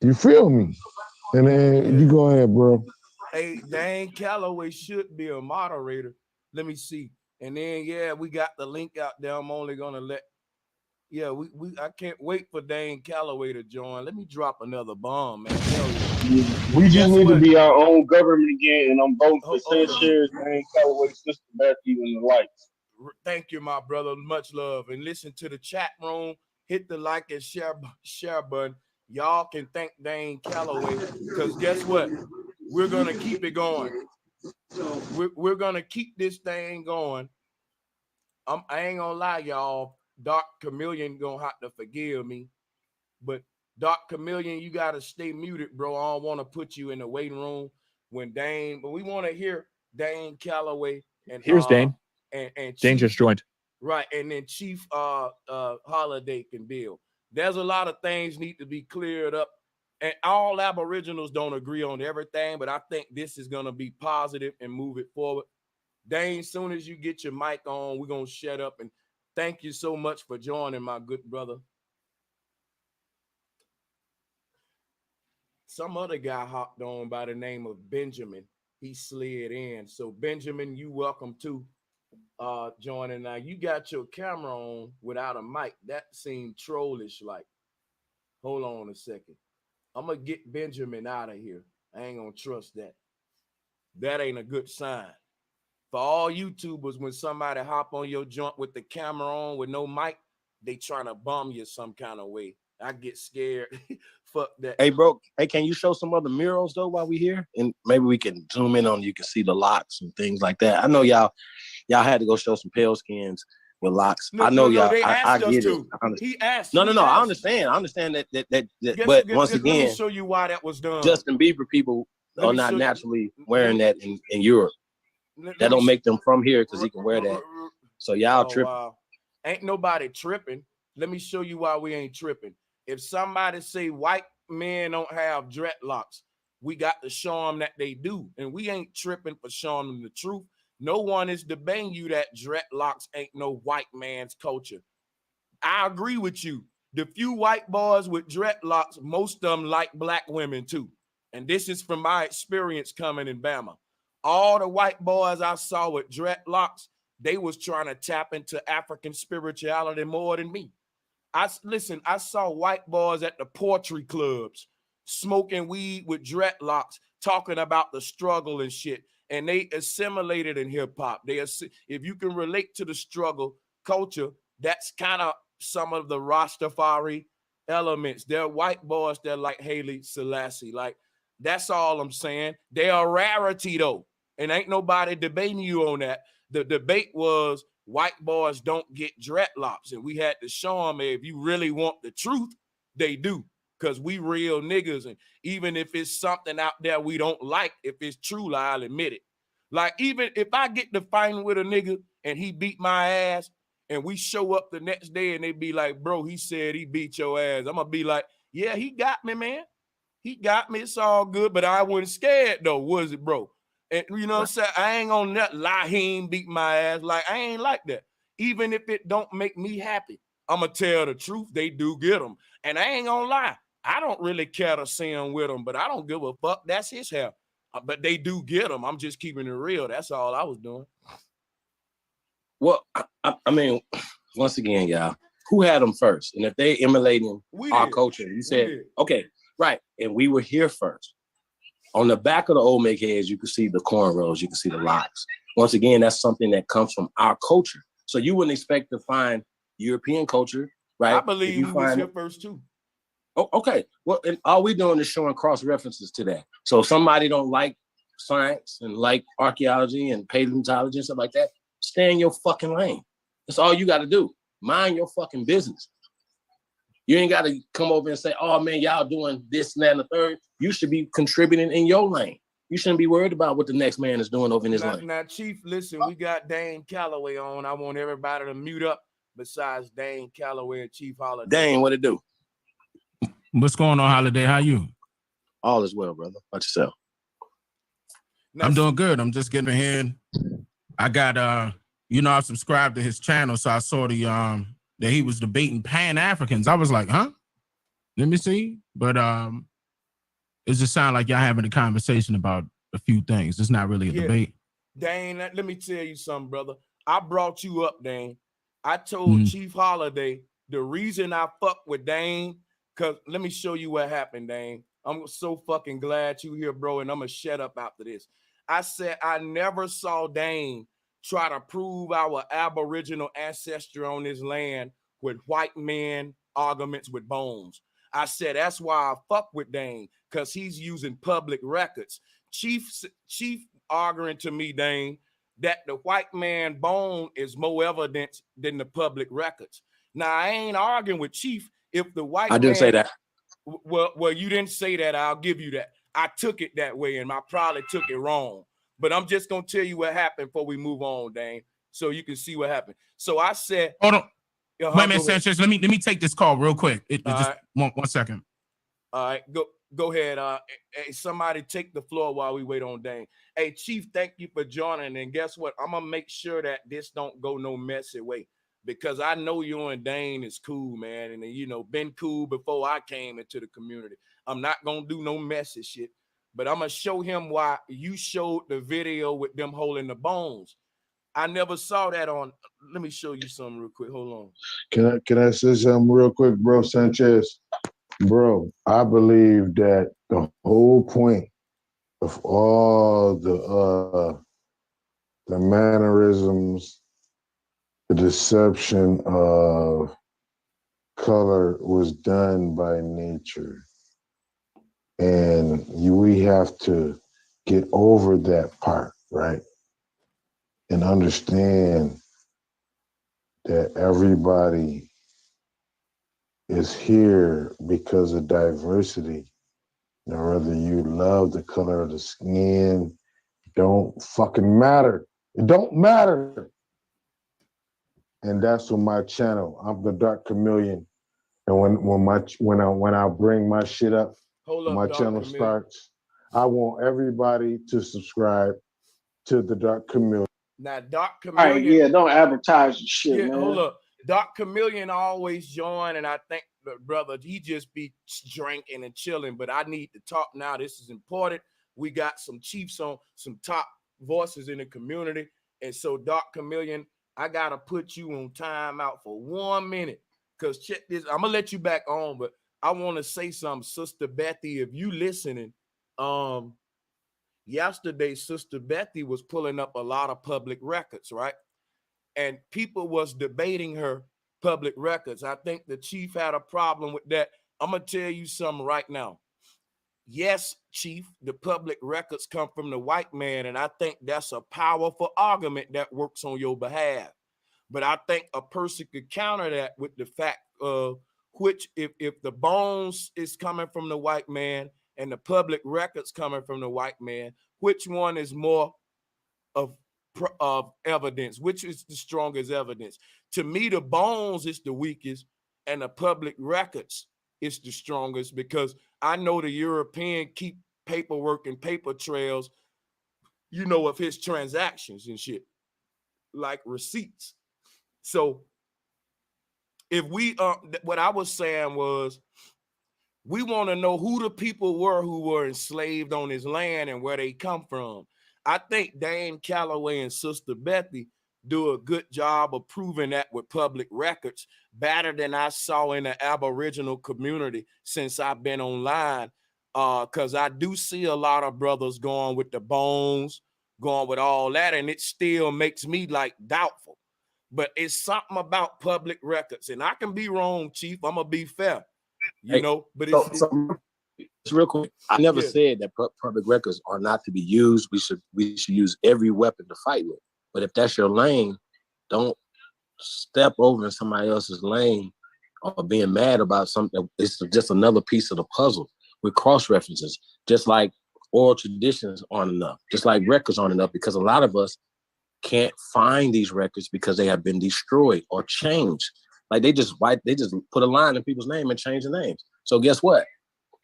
You feel me? And then you go ahead, bro. Hey, Dane Calloway should be a moderator. Let me see. And then, yeah, we got the link out there. I'm only going to let, I can't wait for Dane Calloway to join. Let me drop another bomb, man. We just need to be our own government again, and I'm voting for Sanchez, Dane Calloway, Sister Matthew, and the likes. Thank you, my brother. Much love. And listen to the chat room. Hit the like and share button. Y'all can thank Dane Calloway because guess what? We're going to keep it going. We're going to keep this thing going. I ain't going to lie, y'all. Dark Chameleon going to have to forgive me. But Dark Chameleon, you got to stay muted, bro. I don't want to put you in the waiting room. when Dane, but we want to hear Dane Calloway and Here's Dane. And Dane Chief, just joined. right, and then Chief Holiday can build. There's a lot of things need to be cleared up, and all Aboriginals don't agree on everything, but I think this is gonna be positive and move it forward. Dane, soon as you get your mic on, we're gonna shut up, and thank you so much for joining, my good brother. Some other guy hopped on by the name of Benjamin. He slid in. So Benjamin, you welcome to joining. Now you got your camera on without a mic. That seemed trollish like. Hold on a second. I'm gonna get Benjamin out of here. I ain't gonna trust that. That ain't a good sign. For all YouTubers, when somebody hop on your joint with the camera on with no mic, they trying to bum you some kind of way. I get scared. Fuck that. Hey, bro. Hey, can you show some other murals though while we here? And maybe we can zoom in on you can see the locks and things like that. I know y'all had to go show some pale skins with locks. I know y'all. I get it. He asked. No. I understand. I understand that. But once again, let me show you why that was done. Justin Bieber people are not naturally wearing that in Europe. That don't make them from here because he can wear that. So y'all tripping. Wow. Ain't nobody tripping. Let me show you why we ain't tripping. If somebody say white men don't have dreadlocks, we got to show them that they do. And we ain't tripping for showing them the truth. No one is debating you that dreadlocks ain't no white man's culture. I agree with you. The few white boys with dreadlocks, most of them like black women too. And this is from my experience coming in Bama. All the white boys I saw with dreadlocks, they was trying to tap into African spirituality more than me. I saw white boys at the poetry clubs smoking weed with dreadlocks, talking about the struggle and shit. And they assimilated in hip hop. If you can relate to the struggle culture, that's kind of some of the Rastafari elements. They're white boys. They're like Haile Selassie. Like, that's all I'm saying. They are rarity though. And ain't nobody debating you on that. The debate was white boys don't get dreadlocks. And we had to show them if you really want the truth, they do. Because we real niggas. And even if it's something out there we don't like, if it's true, I'll admit it. Like, even if I get to fighting with a nigga and he beat my ass and we show up the next day and they be like, bro, he said he beat your ass. I'm going to be like, yeah, he got me, man. He got me. It's all good. But I wasn't scared, though, was it, bro? And you know what I'm saying? I ain't gonna let Lahim beat my ass. Like, I ain't like that. Even if it don't make me happy, I'm gonna tell the truth. They do get them. And I ain't gonna lie. I don't really care to see him with them, but I don't give a fuck. That's his hair. But they do get them. I'm just keeping it real. That's all I was doing. Well, I mean, once again, y'all, who had them first? And if they emulating our culture, you said, okay, right. And we were here first. On the back of the old make heads, you can see the cornrows, you can see the locks. Once again, that's something that comes from our culture. So you wouldn't expect to find European culture, right? I believe you was here first too. Oh, okay. Well, and all we're doing is showing cross references to that. So if somebody don't like science and like archaeology and paleontology and stuff like that, stay in your fucking lane. That's all you got to do. Mind your fucking business. You ain't got to come over and say, oh, man, y'all doing this and that and the third. You should be contributing in your lane. You shouldn't be worried about what the next man is doing over in his lane. Now, Chief, listen, we got Dane Calloway on. I want everybody to mute up besides Dane Calloway and Chief Holiday. Dane, what it do? What's going on, Holiday? How you? All is well, brother. About yourself? I'm doing good. I'm just getting ahead. I got, I subscribed to his channel, so I saw that he was debating Pan-Africans. I was like, huh? Let me see. But it just sounds like y'all having a conversation about a few things. It's not really a debate. Dane, let me tell you something, brother. I brought you up, Dane. I told Chief Holiday the reason I fuck with Dane, because let me show you what happened, Dane. I'm so fucking glad you here, bro, and I'm going to shut up after this. I said I never saw Dane try to prove our Aboriginal ancestry on this land with white men arguments with bones. I said that's why I fuck with Dane, because he's using public records. Chief arguing to me, Dane, that the white man bone is more evidence than the public records. Now, I ain't arguing with Chief if the white I didn't say that. Well, you didn't say that. I'll give you that. I took it that way, and I probably took it wrong. But I'm just gonna tell you what happened before we move on, Dane, so you can see what happened. So I said, hold on. Wait a minute, go ahead. Sanchez. Let me take this call real quick. Just right. one second. All right, go ahead. Hey, somebody take the floor while we wait on Dane. Hey, Chief, thank you for joining. And guess what? I'm gonna make sure that this don't go no messy way, because I know you and Dane is cool, man, and you know, been cool before I came into the community. I'm not gonna do no messy shit, but I'm gonna show him why you showed the video with them holding the bones. I never saw that on. Let me show you something real quick. Hold on. Can I say something real quick, bro, Sanchez? Bro, I believe that the whole point of all the mannerisms, the deception of color was done by nature. And we have to get over that part, right? And understand that everybody is here because of diversity. You know, whether you love the color of the skin, don't fucking matter. It don't matter. And that's on my channel. I'm the Dark Chameleon. And when I bring my shit up, my channel starts, I want everybody to subscribe to the Dark Chameleon. Now, Dark All right, Chameleon. yeah, don't advertise the shit, Yeah, man. hold up. Dark Chameleon always join, and I think the brother, he just be drinking and chilling, but I need to talk now. This is important. We got some chiefs on, some top voices in the community. And so, Dark Chameleon, I got to put you on timeout for 1 minute, because check this. I'm going to let you back on, but I want to say something. Sister Bethy, if you listening, yesterday, Sister Bethy was pulling up a lot of public records, right? And people was debating her public records. I think the chief had a problem with that. I'm going to tell you something right now. Yes, Chief, the public records come from the white man, and I think that's a powerful argument that works on your behalf. But I think a person could counter that with the fact of which, if the bones is coming from the white man and the public records coming from the white man, which one is more of evidence, which is the strongest evidence? To me, the bones is the weakest, and the public records is the strongest, because I know the European keep paperwork and paper trails, you know, of his transactions and shit, like receipts. So if we what I was saying was, we want to know who the people were who were enslaved on his land and where they come from. I think Dane Calloway and Sister Bethy do a good job of proving that with public records, better than I saw in the Aboriginal community since I've been online. Because I do see a lot of brothers going with the bones, going with all that, and it still makes me like doubtful. But it's something about public records, and I can be wrong, Chief. I'm gonna be fair, you know. But it's real quick. I never said that public records are not to be used. We should use every weapon to fight with. But if that's your lane, don't step over in somebody else's lane or being mad about something. It's just another piece of the puzzle with cross references. Just like oral traditions aren't enough. Just like records aren't enough, because a lot of us can't find these records because they have been destroyed or changed. Like they just put a line in people's name and change the names. So guess what?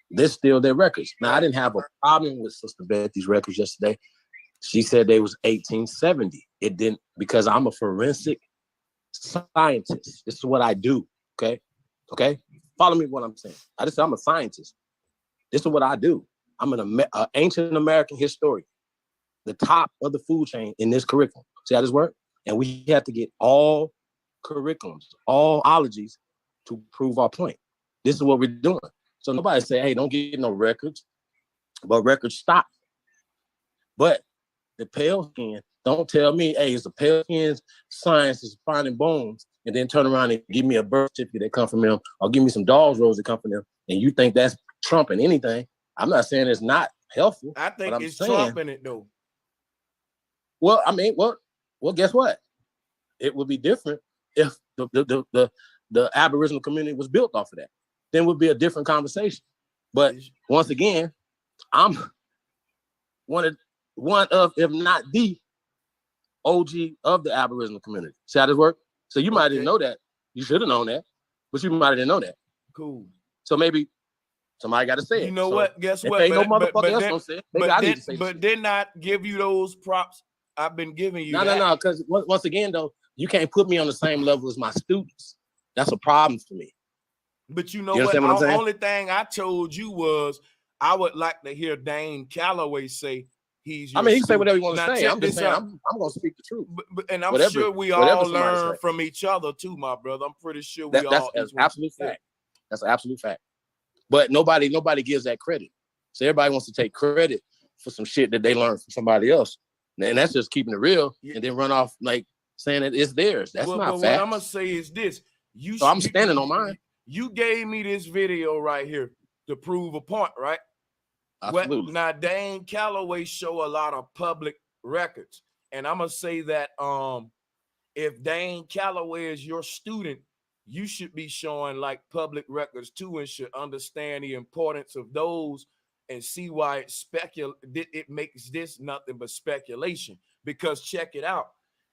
They're still their records. Now, I didn't have a problem with Sister Bethy's records yesterday. She said they was 1870. It didn't, because I'm a forensic scientist. This is what I do. Okay. Follow me what I'm saying. I'm a scientist. This is what I do. I'm an ancient American historian, the top of the food chain in this curriculum. See how this works? And we have to get all curriculums, all ologies to prove our point. This is what we're doing. So nobody say, hey, don't get no records, but records stop. But the pale skin, don't tell me, hey, it's a pale skin science is finding bones, and then turn around and give me a birth certificate that come from them, or give me some doll's rolls that come from them, and you think that's trumping anything. I'm not saying it's not helpful. I think but I'm it's saying, trumping it though. Well, I mean, well, guess what? It would be different if the Aboriginal community was built off of that. Then it would be a different conversation. But once again, I'm one of, if not the OG of the Aboriginal community. See how this works? So you might didn't know that. You should have known that, but you might didn't know that. Cool. So maybe somebody got to say it. You know so what? Guess if what? Ain't no motherfucker else gonna say it. Maybe I need to say but didn't I give you those props? I've been giving you. No. Because once again, though, you can't put me on the same level as my students. That's a problem for me. But you know You what? understand what I'm saying? Only thing I told you was I would like to hear Dane Calloway say he's your I mean, he can say student. whatever he wants Now, to say. check I'm just this saying, out. I'm going to speak the truth. And I'm Whatever- sure we whatever all somebody learn say. from each other too, my brother. I'm pretty sure we That's all. an absolute fact. That's an absolute fact. But nobody gives that credit. So everybody wants to take credit for some shit that they learned from somebody else. And that's just keeping it real and then run off like saying that it's theirs. That's not What fact. I'm gonna say is this: I'm standing on mine. You gave me this video right here to prove a point, right? Absolutely. Now Dane Calloway show a lot of public records, and I'm gonna say that if Dane Calloway is your student, you should be showing like public records too, and should understand the importance of those and see why it makes this nothing but speculation. Because check it out.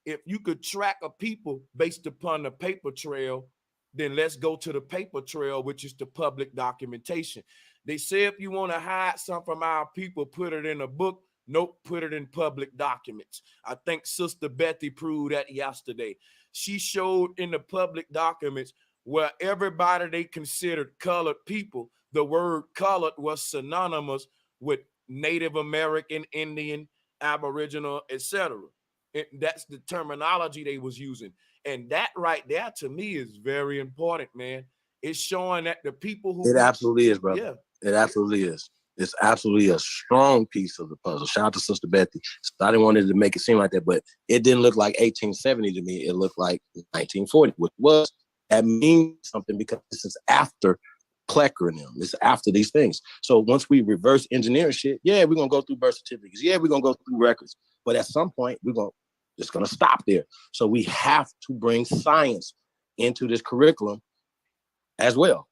If you could track a people based upon the paper trail, then let's go to the paper trail, which is the public documentation. They say if you want to hide something from our people, put it in a book. Nope, put it in public documents. I think Sister Betty proved that yesterday. She showed in the public documents where everybody they considered colored people, the word colored was synonymous with Native American, Indian, Aboriginal, etc. That's the terminology they was using. And that right there to me is very important, man. It's showing that the people who It absolutely is, brother. Yeah. It absolutely is. It's absolutely a strong piece of the puzzle. Shout out to Sister Betty. So I didn't want it to make it seem like that, but it didn't look like 1870 to me. It looked like 1940, which was, that means something because this is after Plecker and them. It's after these things. So once we reverse engineer shit, yeah, we're going to go through birth certificates. Yeah, we're going to go through records. But at some point, it's going to stop there. So we have to bring science into this curriculum as well.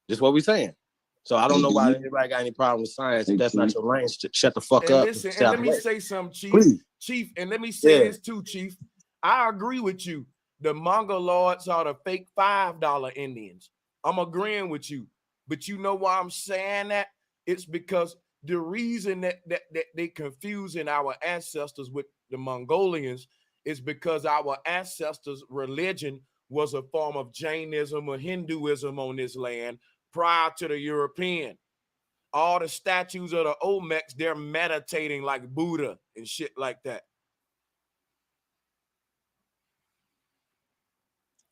That's what we're saying. So I don't know why anybody got any problem with science. If that's not your lane, shut the fuck up. Listen, and let me say something, Chief. Please. Chief, and let me say this too, Chief. I agree with you. The Mongoloids are the fake $5 Indians. I'm agreeing with you. But you know why I'm saying that? It's because the reason that they confusing our ancestors with the Mongolians is because our ancestors' religion was a form of Jainism or Hinduism on this land prior to the European. All the statues of the Olmecs, they're meditating like Buddha and shit like that.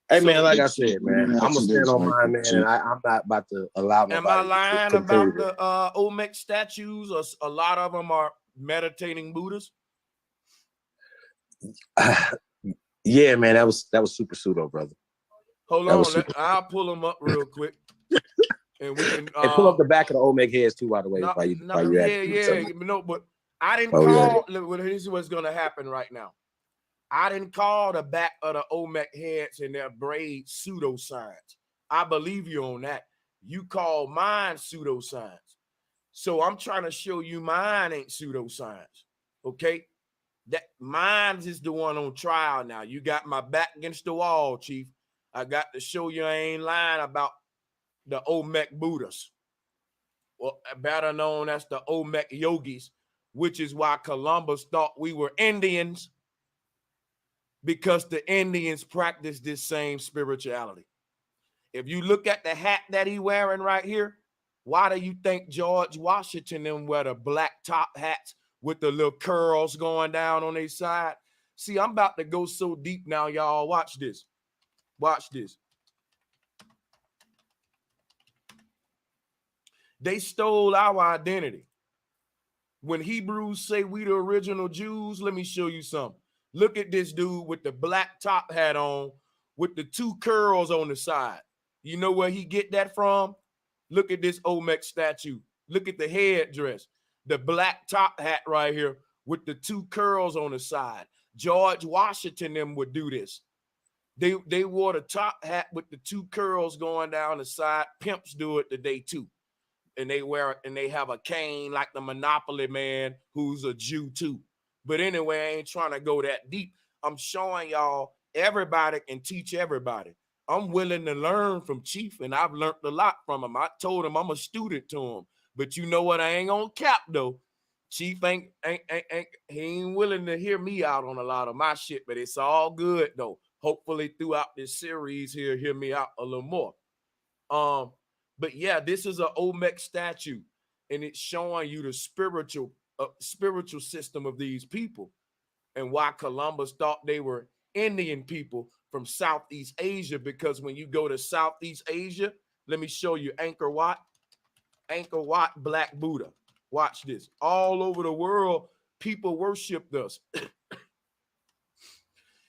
Hey, man, like I said, man, I'm going to stand on mine, man, and I'm not about to allow nobody. Am I lying about the Olmec statues? Or a lot of them are meditating Buddhas? Yeah, man, that was super pseudo, brother. Hold on, I'll pull them up real quick. And we can and pull up the back of the Olmec heads too, by the way. No, but I didn't call. Look, this is what's gonna happen right now. I didn't call the back of the Olmec heads and their braids pseudoscience. I believe you on that. You call mine pseudoscience. So I'm trying to show you mine ain't pseudoscience. Okay? That mine is the one on trial now. You got my back against the wall, Chief. I got to show you I ain't lying about the Olmec Buddhas, well, better known as the Olmec yogis, which is why Columbus thought we were Indians, because the Indians practice this same spirituality. If you look at the hat that he wearing right here, why do you think George Washington them wear the black top hats with the little curls going down on their side? See, I'm about to go so deep now, y'all. Watch this. Watch this. They stole our identity. When Hebrews say we the original Jews, let me show you something. Look at this dude with the black top hat on with the two curls on the side. You know where he get that from? Look at this Olmec statue. Look at the headdress. The black top hat right here with the two curls on the side. George Washington them would do this. They wore the top hat with the two curls going down the side. Pimps do it today too. and they have a cane like the Monopoly man who's a Jew too. But anyway, I ain't trying to go that deep. I'm showing y'all everybody can teach everybody. I'm willing to learn from Chief, and I've learned a lot from him. I told him I'm a student to him. But you know what? I ain't gonna cap though. Chief ain't he ain't willing to hear me out on a lot of my shit, but it's all good though. Hopefully throughout this series here, hear me out a little more. But yeah, this is an Olmec statue, and it's showing you the spiritual system of these people and why Columbus thought they were Indian people from Southeast Asia, because when you go to Southeast Asia, let me show you Angkor Wat Black Buddha. Watch this. All over the world, people worshiped us.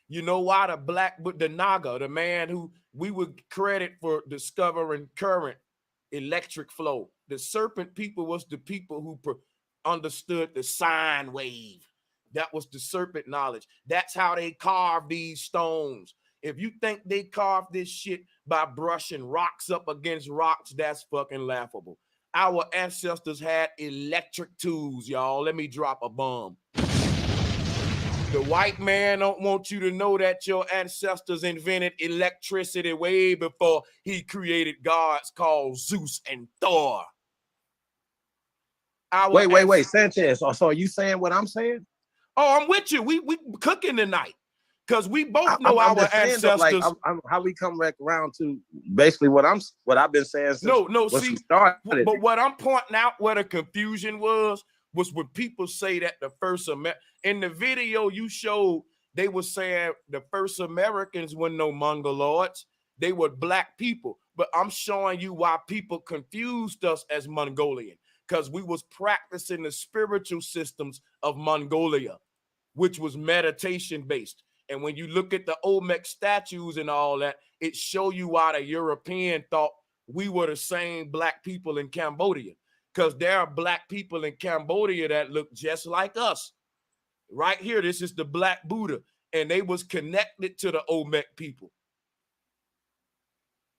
You know why? The Naga, the man who we would credit for discovering current, electric flow. The serpent people was the people who understood the sine wave. That was the serpent knowledge. That's how they carved these stones. If you think they carved this shit by brushing rocks up against rocks, that's fucking laughable. Our ancestors had electric tools, y'all. Let me drop a bomb. The white man don't want you to know that your ancestors invented electricity way before he created gods called Zeus and Thor. Wait, Sanchez. So are you saying what I'm saying? Oh, I'm with you. We cooking tonight because we both know our ancestors. Though, like, how we come back around to basically what I've been saying. Since see, but what I'm pointing out, where the confusion was when people say that the first in the video you showed, they were saying the first Americans were no Mongoloids, they were black people. But I'm showing you why people confused us as Mongolian, because we was practicing the spiritual systems of Mongolia, which was meditation based. And when you look at the Olmec statues and all that, it show you why the European thought we were the same black people in Cambodia, because there are black people in Cambodia that look just like us. Right here, this is the Black Buddha, and they was connected to the Olmec people.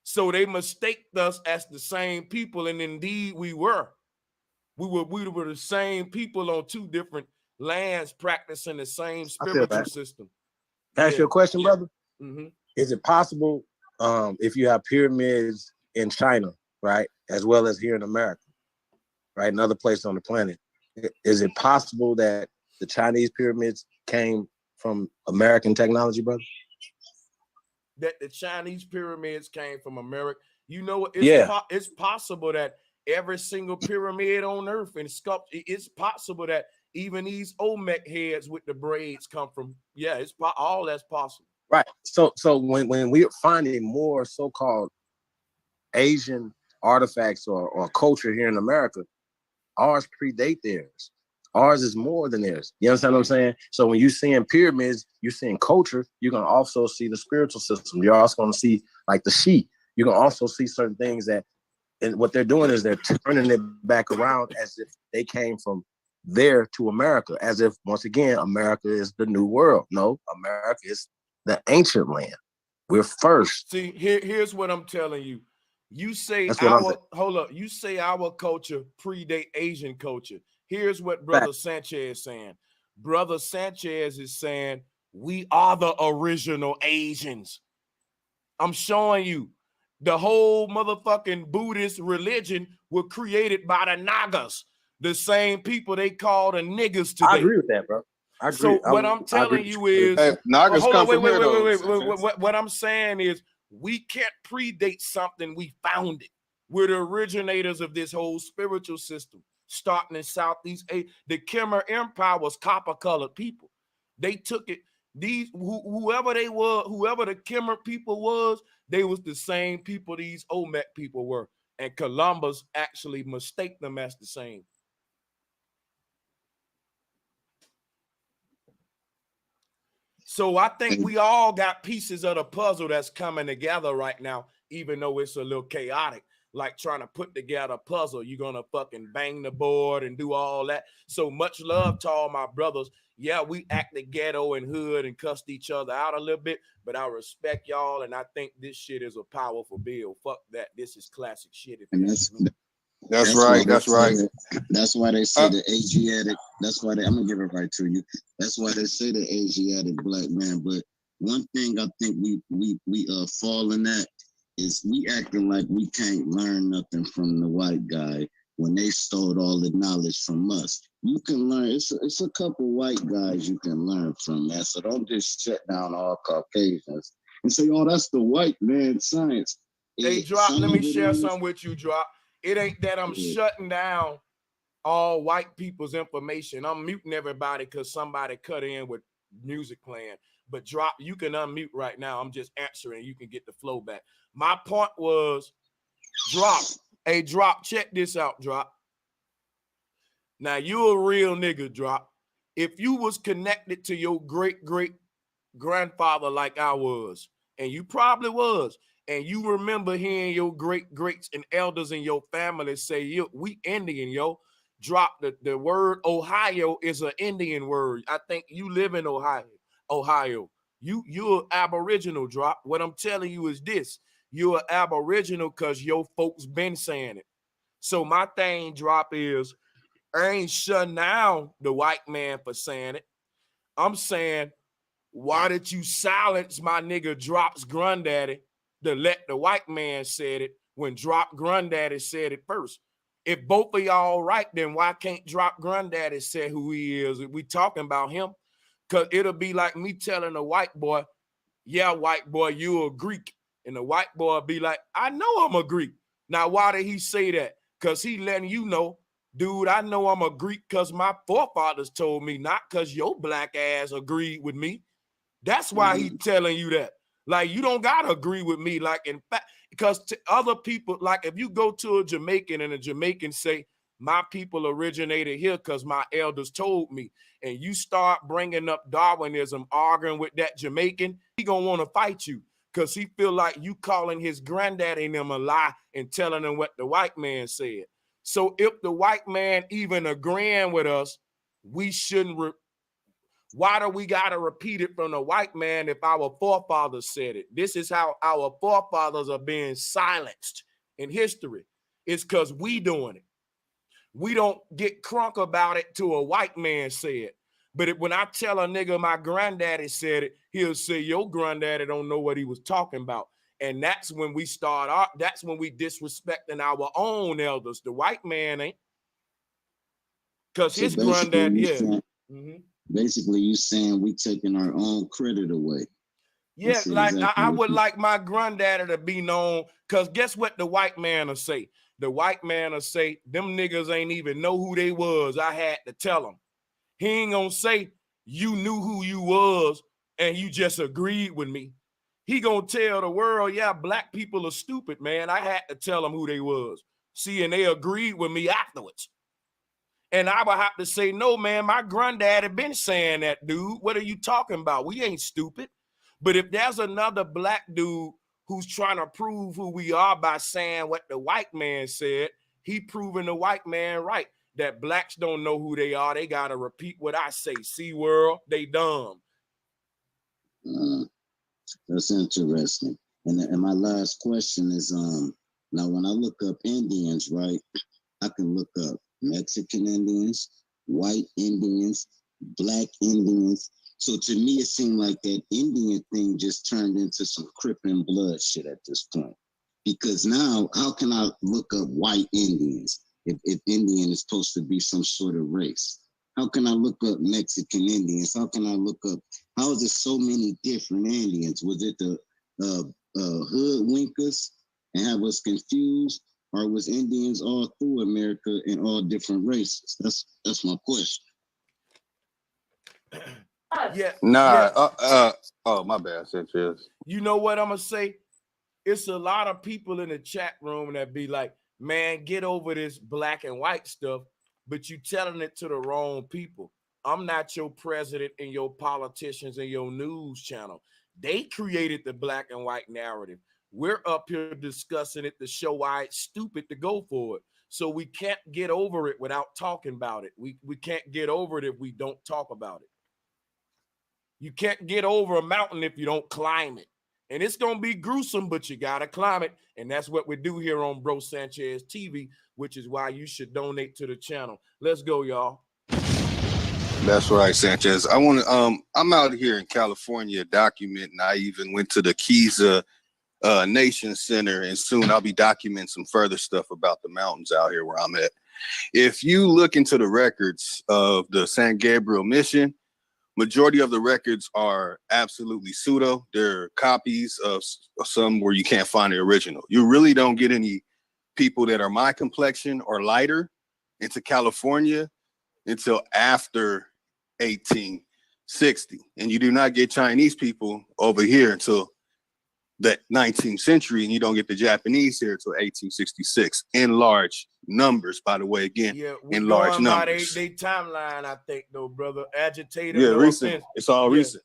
So they mistaked us as the same people, and indeed we were. We were the same people on two different lands practicing the same spiritual system. Can I ask you a question, brother? Mm-hmm. Is it possible, if you have pyramids in China, right, as well as here in America, right, and other places on the planet, is it possible that the Chinese pyramids came from American technology, brother? That the Chinese pyramids came from America? You know, it's possible that every single pyramid on earth and sculpture, it's possible that even these Olmec heads with the braids come from, all that's possible. Right. So when we're finding more so-called Asian artifacts or culture here in America, ours predate theirs. Ours is more than theirs. You understand what I'm saying? So when you're seeing pyramids, you're seeing culture, you're going to also see the spiritual system. You're also going to see like the sheep. You're going to also see certain things that, and what they're doing is they're turning it back around as if they came from there to America, as if, once again, America is the new world. No, America is the ancient land. We're first. See, here's what I'm telling you. You say you say our culture predate Asian culture. Here's what Brother Sanchez is saying. Brother Sanchez is saying we are the original Asians. I'm showing you the whole motherfucking Buddhist religion were created by the Nagas, the same people they call the niggas today. I agree with that, bro. I agree. So what I'm telling you is, Nagas come from here, what I'm saying is, we can't predate something, we found it. We're the originators of this whole spiritual system, starting in Southeast Asia. The Khmer Empire was copper-colored people. They took it. Whoever they were, whoever the Khmer people was, they was the same people these Olmec people were. And Columbus actually mistaked them as the same. So I think we all got pieces of the puzzle that's coming together right now, even though it's a little chaotic, like trying to put together a puzzle. You're going to fucking bang the board and do all that. So much love to all my brothers. Yeah, we acted ghetto and hood and cussed each other out a little bit, but I respect y'all, and I think this shit is a powerful bill. Fuck that. This is classic shit. That's right. That's right. That's why they say the Asiatic. That's why I'm gonna give it right to you. That's why they say the Asiatic black man. But one thing I think we fall in that is we acting like we can't learn nothing from the white guy when they stole all the knowledge from us. You can learn. It's a couple white guys you can learn from, man. So don't just shut down all Caucasians and say, "Oh, that's the white man science." Hey, Drop, let me share something with you, Drop. It ain't that I'm shutting down all white people's information. I'm muting everybody because somebody cut in with music playing. But Drop, you can unmute right now. I'm just answering. You can get the flow back. My point was, Drop. Hey, Drop, check this out, Drop. Now, you a real nigga, Drop. If you was connected to your great-great-grandfather like I was, and you probably was, and you remember hearing your great-greats and elders in your family say, yo, we Indian, yo. Drop, the word Ohio is an Indian word. I think you live in Ohio. You're Aboriginal, Drop. What I'm telling you is this. You're an Aboriginal because your folks been saying it. So my thing, Drop, is I ain't shutting down the white man for saying it. I'm saying, why did you silence my nigga Drop's granddaddy to let the white man said it when Drop granddaddy said it first? If both of y'all right, then why can't Drop granddaddy say who he is? If we talking about him, because it'll be like me telling a white boy, yeah, white boy, you a Greek. And the white boy be like, I know I'm a Greek. Now, why did he say that? Because he letting you know, dude, I know I'm a Greek because my forefathers told me, not because your black ass agreed with me. That's why he telling you that. Like, you don't got to agree with me. Like, in fact, because to other people, like if you go to a Jamaican and a Jamaican say, my people originated here because my elders told me, and you start bringing up Darwinism, arguing with that Jamaican, he going to want to fight you because he feel like you calling his granddaddy and them a lie and telling them what the white man said. So if the white man even agreeing with us, we shouldn't why do we got to repeat it from the white man if our forefathers said it? This is how our forefathers are being silenced in history. It's because we doing it. We don't get crunk about it till a white man say it. But when I tell a nigga my granddaddy said it, he'll say your granddaddy don't know what he was talking about. And that's when we that's when we disrespecting our own elders. The white man ain't. Because his granddad, Basically, you saying we taking our own credit away. Yeah, like I would like my granddaddy to be known, because guess what the white man will say? The white man will say, them niggas ain't even know who they was. I had to tell them. He ain't gonna say you knew who you was and you just agreed with me. He gonna tell the world, yeah, black people are stupid, man. I had to tell them who they was. See, and they agreed with me afterwards. And I would have to say, no, man, my granddad had been saying that, dude. What are you talking about? We ain't stupid. But if there's another black dude who's trying to prove who we are by saying what the white man said, he proving the white man right, that blacks don't know who they are. They got to repeat what I say. See, world, they dumb. That's interesting. And my last question is, now when I look up Indians, right, I can look up Mexican Indians, white Indians, black Indians. So to me, it seemed like that Indian thing just turned into some Crippin' blood shit at this point. Because now, how can I look up white Indians if Indian is supposed to be some sort of race? How can I look up Mexican Indians? How can I look up, how is there so many different Indians? Was it the hoodwinkers and have us confused? Or was Indians all through America in all different races? That's my question. Yeah. Nah. Yeah. Oh, my bad, Sanchez. You know what I'm gonna say? It's a lot of people in the chat room that be like, man, get over this black and white stuff, but you telling it to the wrong people. I'm not your president and your politicians and your news channel. They created the black and white narrative. We're up here discussing it to show why it's stupid to go for it. So we can't get over it without talking about it. We can't get over it if we don't talk about it. You can't get over a mountain if you don't climb it. And it's going to be gruesome, but you got to climb it. And that's what we do here on Bro Sanchez TV. which is why you should donate to the channel. Let's go, y'all. That's right, Sanchez. I'm out here in California documenting. I even went to the Kiza Nation Center, and soon I'll be documenting some further stuff about the mountains out here where I'm at. If you look into the records of the San Gabriel mission, majority of the records are absolutely pseudo. They're copies of some where you can't find the original. You really don't get any people that are my complexion or lighter into California until after 1860. And you do not get Chinese people over here until the 19th century, and you don't get the Japanese here until 1866 in large numbers, by the way, again, in large numbers. They timeline, I think, though, brother. Agitator. Yeah, no recent. Offense. It's all recent.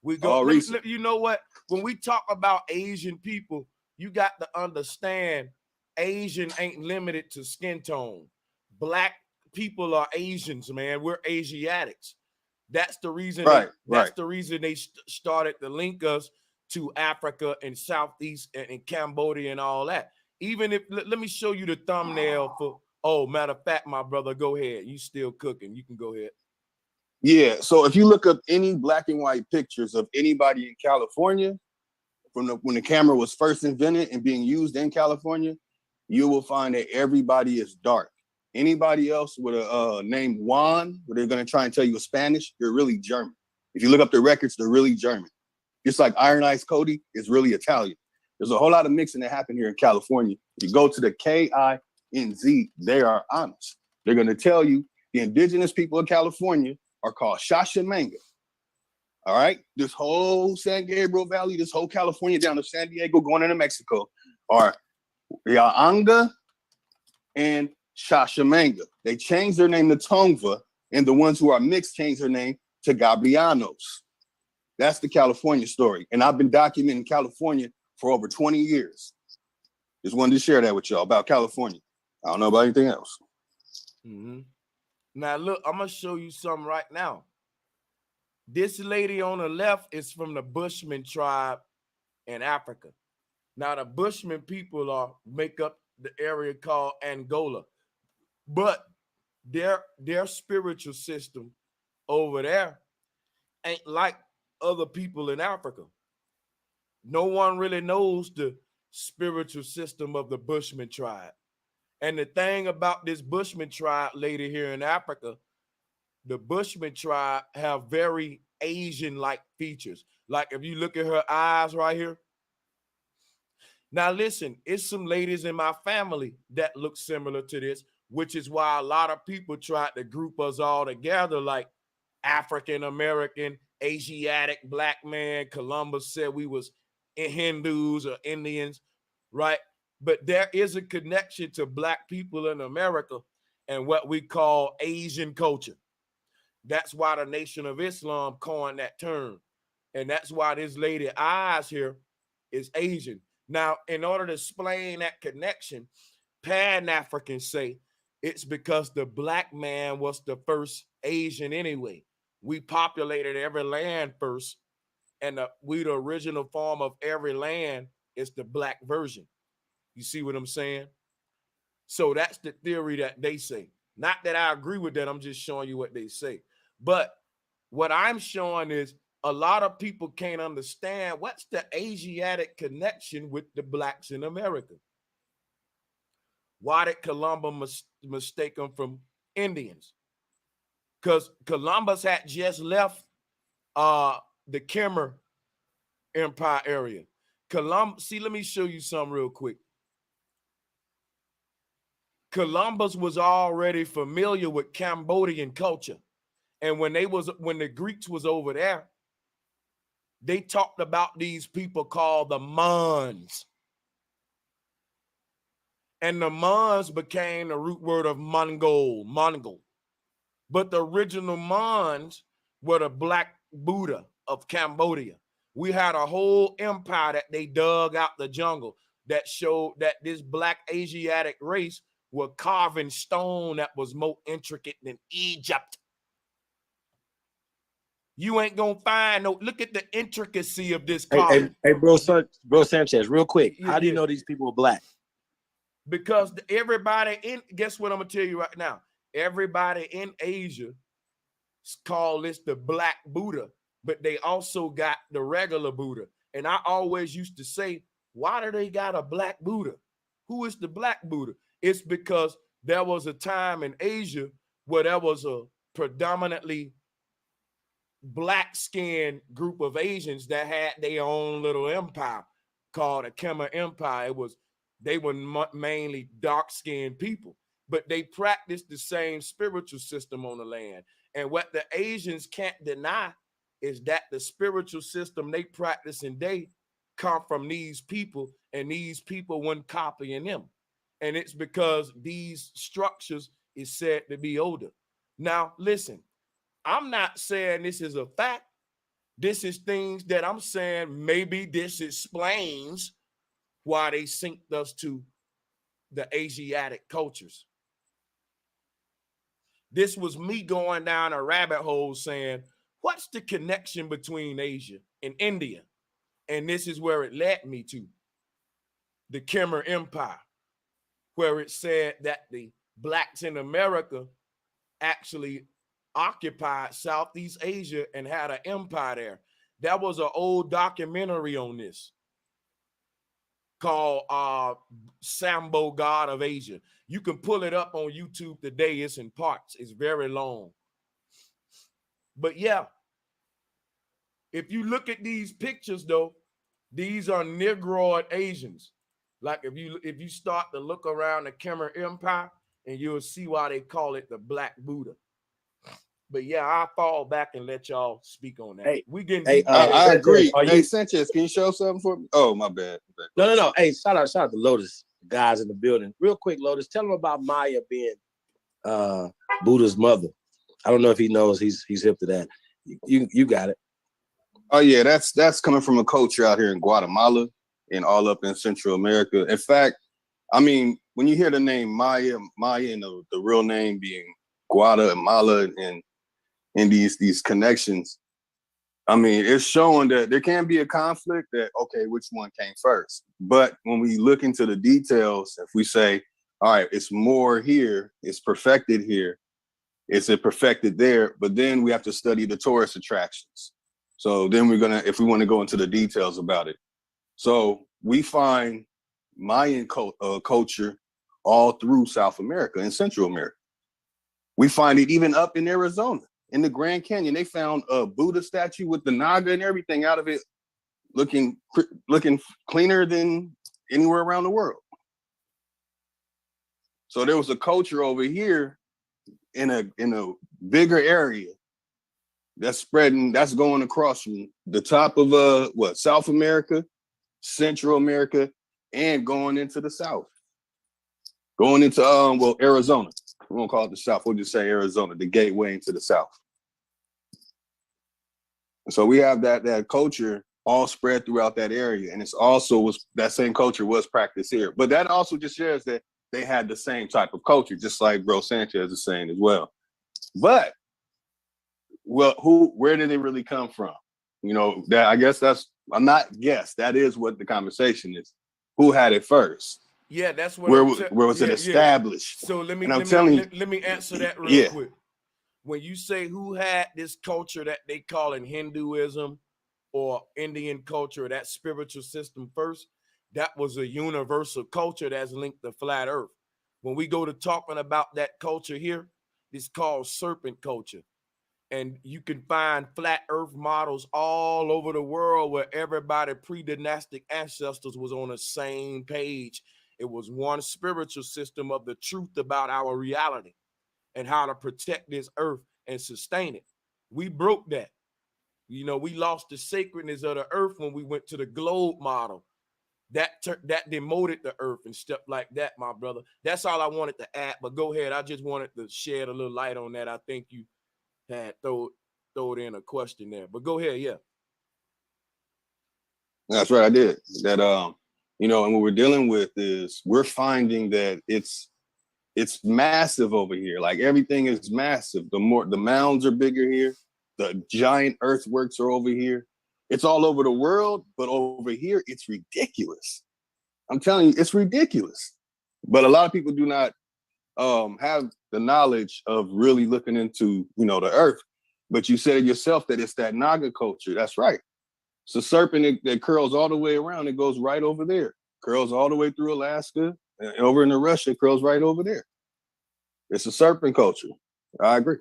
We go. All recent. You know what? When we talk about Asian people, you got to understand Asian ain't limited to skin tone. Black people are Asians, man. We're Asiatics. That's the reason. That's the reason they started to link us to Africa and Southeast and Cambodia and all that. Even if, let me show you the thumbnail for, oh, matter of fact, my brother, go ahead. You still cooking. You can go ahead. Yeah, so if you look up any black and white pictures of anybody in California, from when the camera was first invented and being used in California, you will find that everybody is dark. Anybody else with a name Juan, where they're going to try and tell you a Spanish, they're really German. If you look up the records, they're really German. Just like Iron Ice Cody is really Italian. There's a whole lot of mixing that happened here in California. If you go to the KINZ, they are honest. They're going to tell you the indigenous people of California are called Shashamanga. All right? This whole San Gabriel Valley, this whole California down to San Diego going into Mexico are Yaanga and Shashamanga. They changed their name to Tongva, and the ones who are mixed changed their name to Gabrianos. That's the California story. And I've been documenting California for over 20 years. Just wanted to share that with y'all about California. I don't know about anything else. Mm-hmm. Now, look, I'm going to show you something right now. This lady on the left is from the Bushman tribe in Africa. Now, the Bushman people make up the area called Angola. But their spiritual system over there ain't like other people in Africa. No one really knows the spiritual system of the Bushman tribe. And the thing about this Bushman tribe lady here in Africa, the Bushman tribe have very Asian-like features. Like if you look at her eyes right here. Now listen, it's some ladies in my family that look similar to this, which is why a lot of people tried to group us all together like African-American, Asiatic, black man. Columbus said we was Hindus or Indians, right? But there is a connection to black people in America and what we call Asian culture. That's why the Nation of Islam coined that term. And that's why this lady eyes here is Asian. Now, in order to explain that connection, Pan-Africans say it's because the black man was the first Asian anyway. We populated every land first, and the original form of every land is the black version. You see what I'm saying? So that's the theory that they say. Not that I agree with that. I'm just showing you what they say. But what I'm showing is a lot of people can't understand what's the Asiatic connection with the blacks in America. Why did Columbus mistake them from Indians? Because Columbus had just left the Khmer Empire area. See, let me show you something real quick. Columbus was already familiar with Cambodian culture. And when the Greeks was over there, they talked about these people called the Mons. And the Mons became the root word of Mongol. But the original Mons were the Black Buddha of Cambodia. We had a whole empire that they dug out the jungle that showed that this black Asiatic race were carving stone that was more intricate than Egypt. You ain't gonna find no. Look at the intricacy of this carving. Hey, bro Sanchez, real quick. How do you know these people are black? Because everybody guess what I'm gonna tell you right now? Everybody in Asia call this the Black Buddha, but they also got the regular Buddha. And I always used to say, why do they got a Black Buddha? Who is the Black Buddha? It's because there was a time in Asia where there was a predominantly black-skinned group of Asians that had their own little empire called the Khmer Empire. They were mainly dark-skinned people, but they practiced the same spiritual system on the land. And what the Asians can't deny is that the spiritual system they practice and they come from these people, and these people weren't copying them. And it's because these structures is said to be older. Now, listen, I'm not saying this is a fact. This is things that I'm saying maybe this explains why they synced us to the Asiatic cultures. This was me going down a rabbit hole saying, what's the connection between Asia and India? And this is where it led me to the Khmer Empire, where it said that the blacks in America actually occupied Southeast Asia and had an empire there. There was an old documentary on this called Sambo God of Asia. You can pull it up on YouTube today. It's in parts. It's very long. But yeah, if you look at these pictures though, these are Negroid Asians. Like if you start to look around the Khmer Empire, and you'll see why they call it the Black Buddha. But yeah, I'll fall back and let y'all speak on that. Hey, we getting I agree. Hey, Sanchez, can you show something for me? Oh, my bad. No. Hey, shout out to Lotus, guys in the building. Real quick, Lotus, tell him about Maya being Buddha's mother. I don't know if he knows he's hip to that. You got it. Oh yeah, that's coming from a culture out here in Guatemala and all up in Central America. In fact, I mean, when you hear the name Maya and the real name being Guatemala and these connections, I mean, it's showing that there can be a conflict that, okay, which one came first? But when we look into the details, if we say, all right, it's more here, it's perfected here, it's perfected there, but then we have to study the tourist attractions. So then if we want to go into the details about it. So we find Mayan culture all through South America and Central America. We find it even up in Arizona, in the Grand Canyon. They found a Buddha statue with the Naga and everything out of it, looking cleaner than anywhere around the world. So there was a culture over here in a bigger area that's spreading, that's going across from the top of South America, Central America, and going into the South. Going into Arizona. We won't call it the South, we'll just say Arizona, the gateway into the South. And so we have that culture all spread throughout that area. And it's also that same culture was practiced here. But that also just shares that they had the same type of culture, just like Bro Sanchez is saying as well. But where did they really come from? You know, that that is what the conversation is. Who had it first? Yeah, that's what. Where was it established? So let me answer that real quick. When you say who had this culture that they call in Hinduism or Indian culture, that spiritual system first, that was a universal culture that's linked to flat earth. When we go to talking about that culture here, it's called serpent culture. And you can find flat earth models all over the world where everybody pre-dynastic ancestors was on the same page. It was one spiritual system of the truth about our reality and how to protect this earth and sustain it. We broke that. You know, we lost the sacredness of the earth when we went to the globe model. That demoted the earth and stuff like that, my brother. That's all I wanted to add, but go ahead. I just wanted to shed a little light on that. I think you had throw in a question there, but go ahead. Yeah. That's right. I did that. And what we're dealing with is we're finding that it's massive over here. Like everything is massive. The mounds are bigger here. The giant earthworks are over here. It's all over the world, but over here, it's ridiculous. I'm telling you, it's ridiculous. But a lot of people do not have the knowledge of really looking into, the earth. But you said yourself that it's that Naga culture. That's right. It's a serpent that curls all the way around. It goes right over there. Curls all the way through Alaska and over into Russia. It curls right over there. It's a serpent culture. I agree.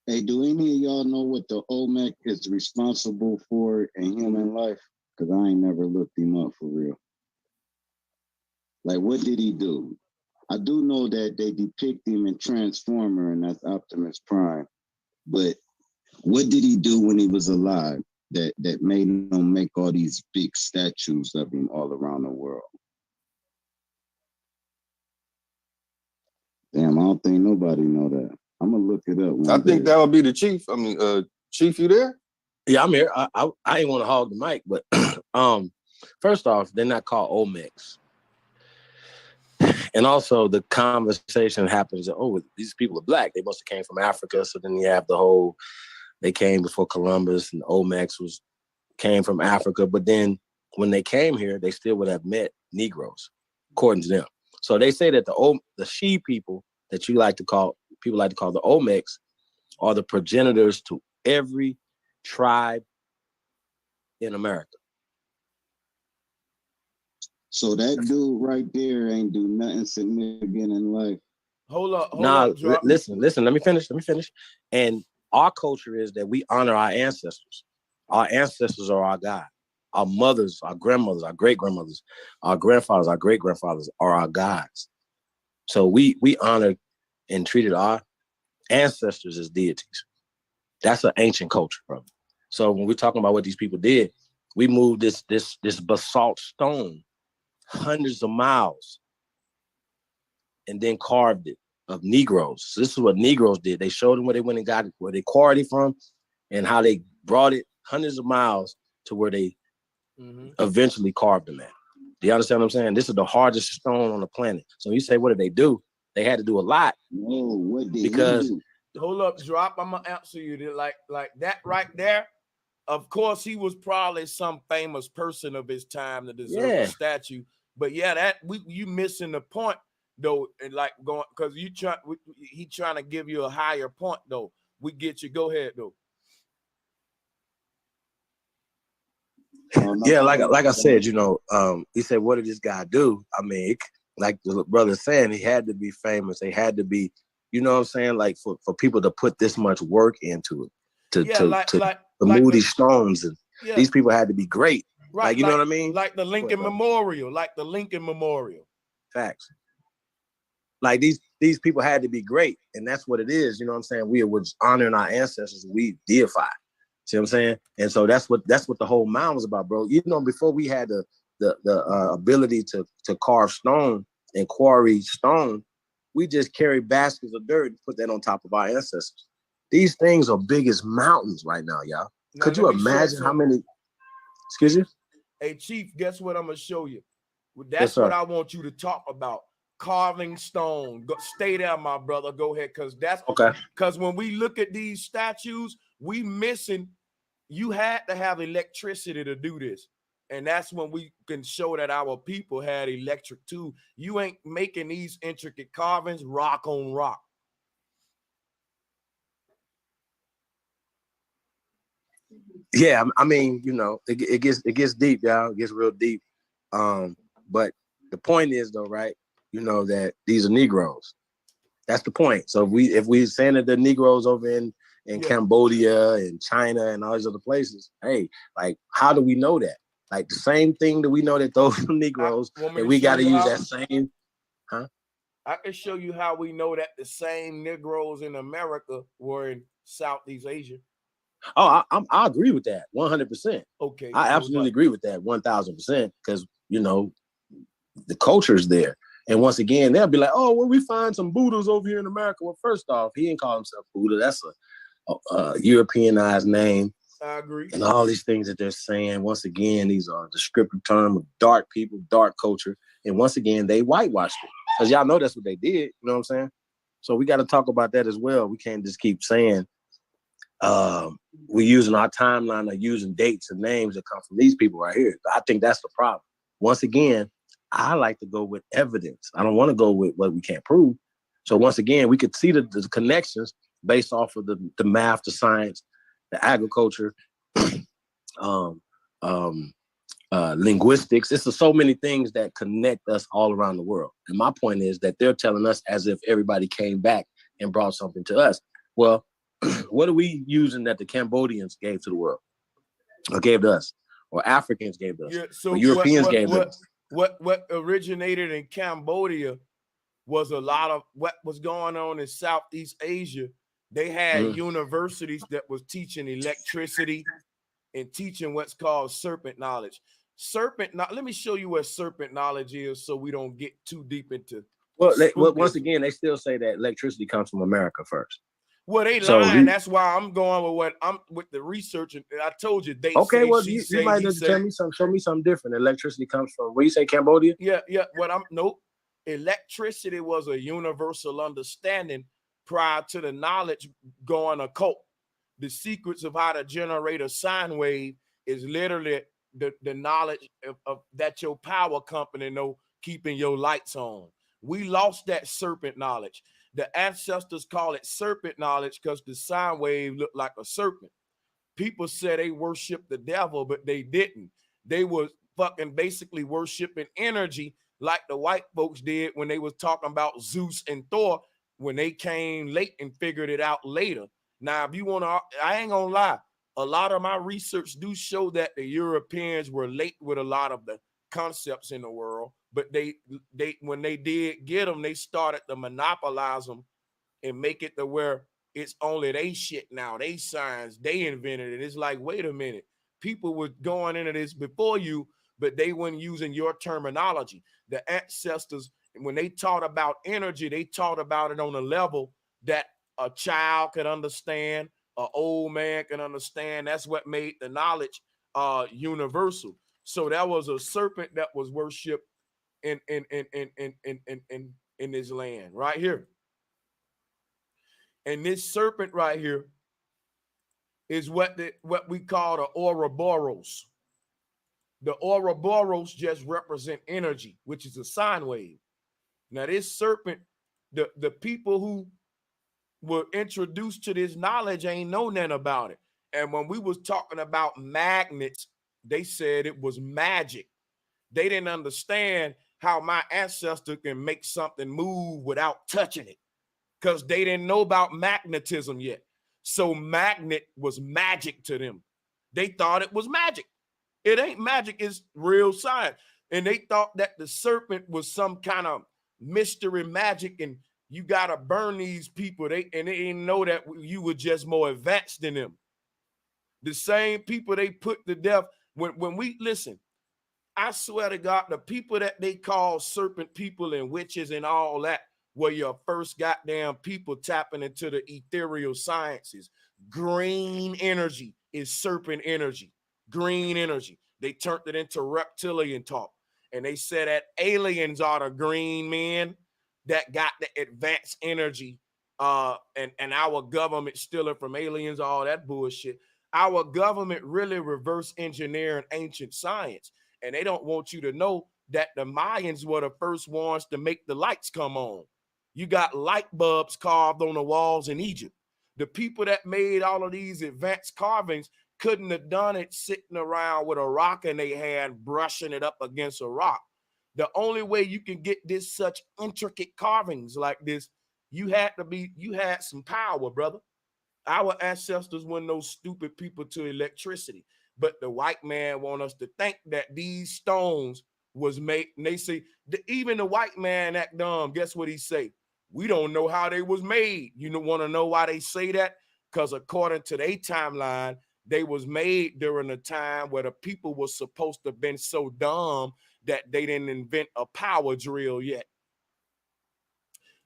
Hey, do any of y'all know what the Olmec is responsible for in human life? Because I ain't never looked him up for real. Like, what did he do? I do know that they depict him in Transformer, and that's Optimus Prime. But what did he do when he was alive that made him make all these big statues of him all around the world? Damn, I don't think nobody know that. I'm gonna look it up. I think that would be the chief. I mean, Chief, you there? Yeah, I'm here. I ain't want to hog the mic, but first off, they're not called Olmecs. And also the conversation happens that, oh, these people are black. They must have came from Africa. So then you have the whole, they came before Columbus and Olmecs came from Africa. But then when they came here, they still would have met Negroes, according to them. So they say that the She people that people like to call the Olmecs are the progenitors to every tribe in America. So that dude right there ain't do nothing significant in life. Hold up. Listen, let me finish. And our culture is that we honor our ancestors. Our ancestors are our God. Our mothers, our grandmothers, our great-grandmothers, our grandfathers, our great-grandfathers are our gods. So we honor and treated our ancestors as deities. That's an ancient culture, bro. So when we're talking about what these people did, we moved this basalt stone hundreds of miles and then carved it of Negroes. So this is what Negroes did. They showed them where they went and got it, where they quarried it from, and how they brought it hundreds of miles to where they eventually carved them at. Do you understand what I'm saying? This is the hardest stone on the planet. So you say, what did they do? They had to do a lot. No, what did because he do? Hold up, Drop. I'm gonna answer you like that right there. Of course, he was probably some famous person of his time that deserved a statue. But yeah, you missing the point though, and like going because he trying to give you a higher point though. We get you. Go ahead though. Yeah, like I said, he said, what did this guy do? I mean, like the brother's saying, he had to be famous. They had to be, you know what I'm saying? Like for people to put this much work into it, to move these stones, and these people had to be great. Right, like, you know what I mean? Like the Lincoln Memorial, Facts. Like these people had to be great, and that's what it is. You know what I'm saying? We were honoring our ancestors. We deified. See what I'm saying? And so that's what the whole mound was about, bro. You know, before we had the ability to carve stone and quarry stone, we just carried baskets of dirt and put that on top of our ancestors. These things are big as mountains right now, y'all. Could you imagine how many? Excuse you? Hey, Chief, guess what I'm gonna show you? That's what I want you to talk about. Carving stone. Stay there, my brother. Go ahead, because that's okay. Because when we look at these statues, we missing. You had to have electricity to do this, and that's when we can show that our people had electric too. You ain't making these intricate carvings rock on rock. Yeah, I mean, it gets deep, y'all. It gets real deep. But the point is, though, right? That these are Negroes. That's the point. So if we saying that the Negroes over in Cambodia and China and all these other places, hey, like, how do we know that? Like the same thing that we know that those are Negroes, that we got to use that same, huh? I can show you how we know that the same Negroes in America were in Southeast Asia. Oh, I agree with that 100%. Okay, I absolutely agree with that 1,000% because the culture's there. And once again, they'll be like, "Oh, well, we find some Buddhas over here in America." Well, first off, he didn't call himself Buddha. That's a Europeanized name. I agree. And all these things that they're saying, once again, these are a descriptive term of dark people, dark culture. And once again, they whitewashed it. Because y'all know that's what they did. You know what I'm saying? So we got to talk about that as well. We can't just keep saying we're using our timeline or using dates and names that come from these people right here. I think that's the problem. Once again, I like to go with evidence. I don't want to go with what we can't prove. So once again, we could see the connections based off of the math, the science, the agriculture, linguistics. It's so many things that connect us all around the world. And my point is that they're telling us as if everybody came back and brought something to us. Well, what are we using that the Cambodians gave to the world, or gave to us, or Africans gave to us, or Europeans gave to us? What originated in Cambodia was a lot of what was going on in Southeast Asia. They had universities that was teaching electricity and teaching what's called serpent knowledge. Let me show you what serpent knowledge is so we don't get too deep into. Well, once again, they still say that electricity comes from America first. Well, they lying. That's why I'm going with the research. And I told you they okay. Say, well, you might have to tell me show me something different. Electricity comes from where you say Cambodia? Yeah. Nope. Electricity was a universal understanding prior to the knowledge going occult. The secrets of how to generate a sine wave is literally the knowledge of that your power company know keeping your lights on. We lost that serpent knowledge. The ancestors call it serpent knowledge because the sine wave looked like a serpent. People said they worshiped the devil, but they didn't. They was fucking basically worshiping energy like the white folks did when they was talking about Zeus and Thor when they came late and figured it out later. Now, if you want to, I ain't gonna lie. A lot of my research do show that the Europeans were late with a lot of the concepts in the world, but they when they did get them, they started to monopolize them and make it to where it's only they shit now. They science, they invented it. It's like, wait a minute. People were going into this before you, but they weren't using your terminology. The ancestors, when they taught about energy, they taught about it on a level that a child could understand, an old man can understand. That's what made the knowledge universal. So that was a serpent that was worshipped in this land right here. And this serpent right here is what we call the Ouroboros. The Ouroboros just represent energy, which is a sine wave. Now this serpent, the people who were introduced to this knowledge ain't know nothing about it. And when we was talking about magnets, they said it was magic. They didn't understand how my ancestor can make something move without touching it because they didn't know about magnetism yet. So magnet was magic to them. They thought it was magic. It ain't magic, it's real science. And they thought that the serpent was some kind of mystery magic and you got to burn these people. They didn't know that you were just more advanced than them. The same people they put to death. When we listen, I swear to God, the people that they call serpent people and witches and all that were your first goddamn people tapping into the ethereal sciences. Green energy is serpent energy. Green energy. They turned it into reptilian talk. And they said that aliens are the green men that got the advanced energy. And our government stealing from aliens, all that bullshit. Our government really reverse engineering ancient science. And they don't want you to know that the Mayans were the first ones to make the lights come on. You got light bulbs carved on the walls in Egypt. The people that made all of these advanced carvings couldn't have done it sitting around with a rock in their hand, brushing it up against a rock. The only way you can get this such intricate carvings like this, you had some power, brother. Our ancestors weren't no stupid people to electricity. But the white man want us to think that these stones was made. And they say, even the white man act dumb. Guess what he say? We don't know how they was made. You don't want to know why they say that? Because according to their timeline, they was made during a time where the people were supposed to have been so dumb that they didn't invent a power drill yet.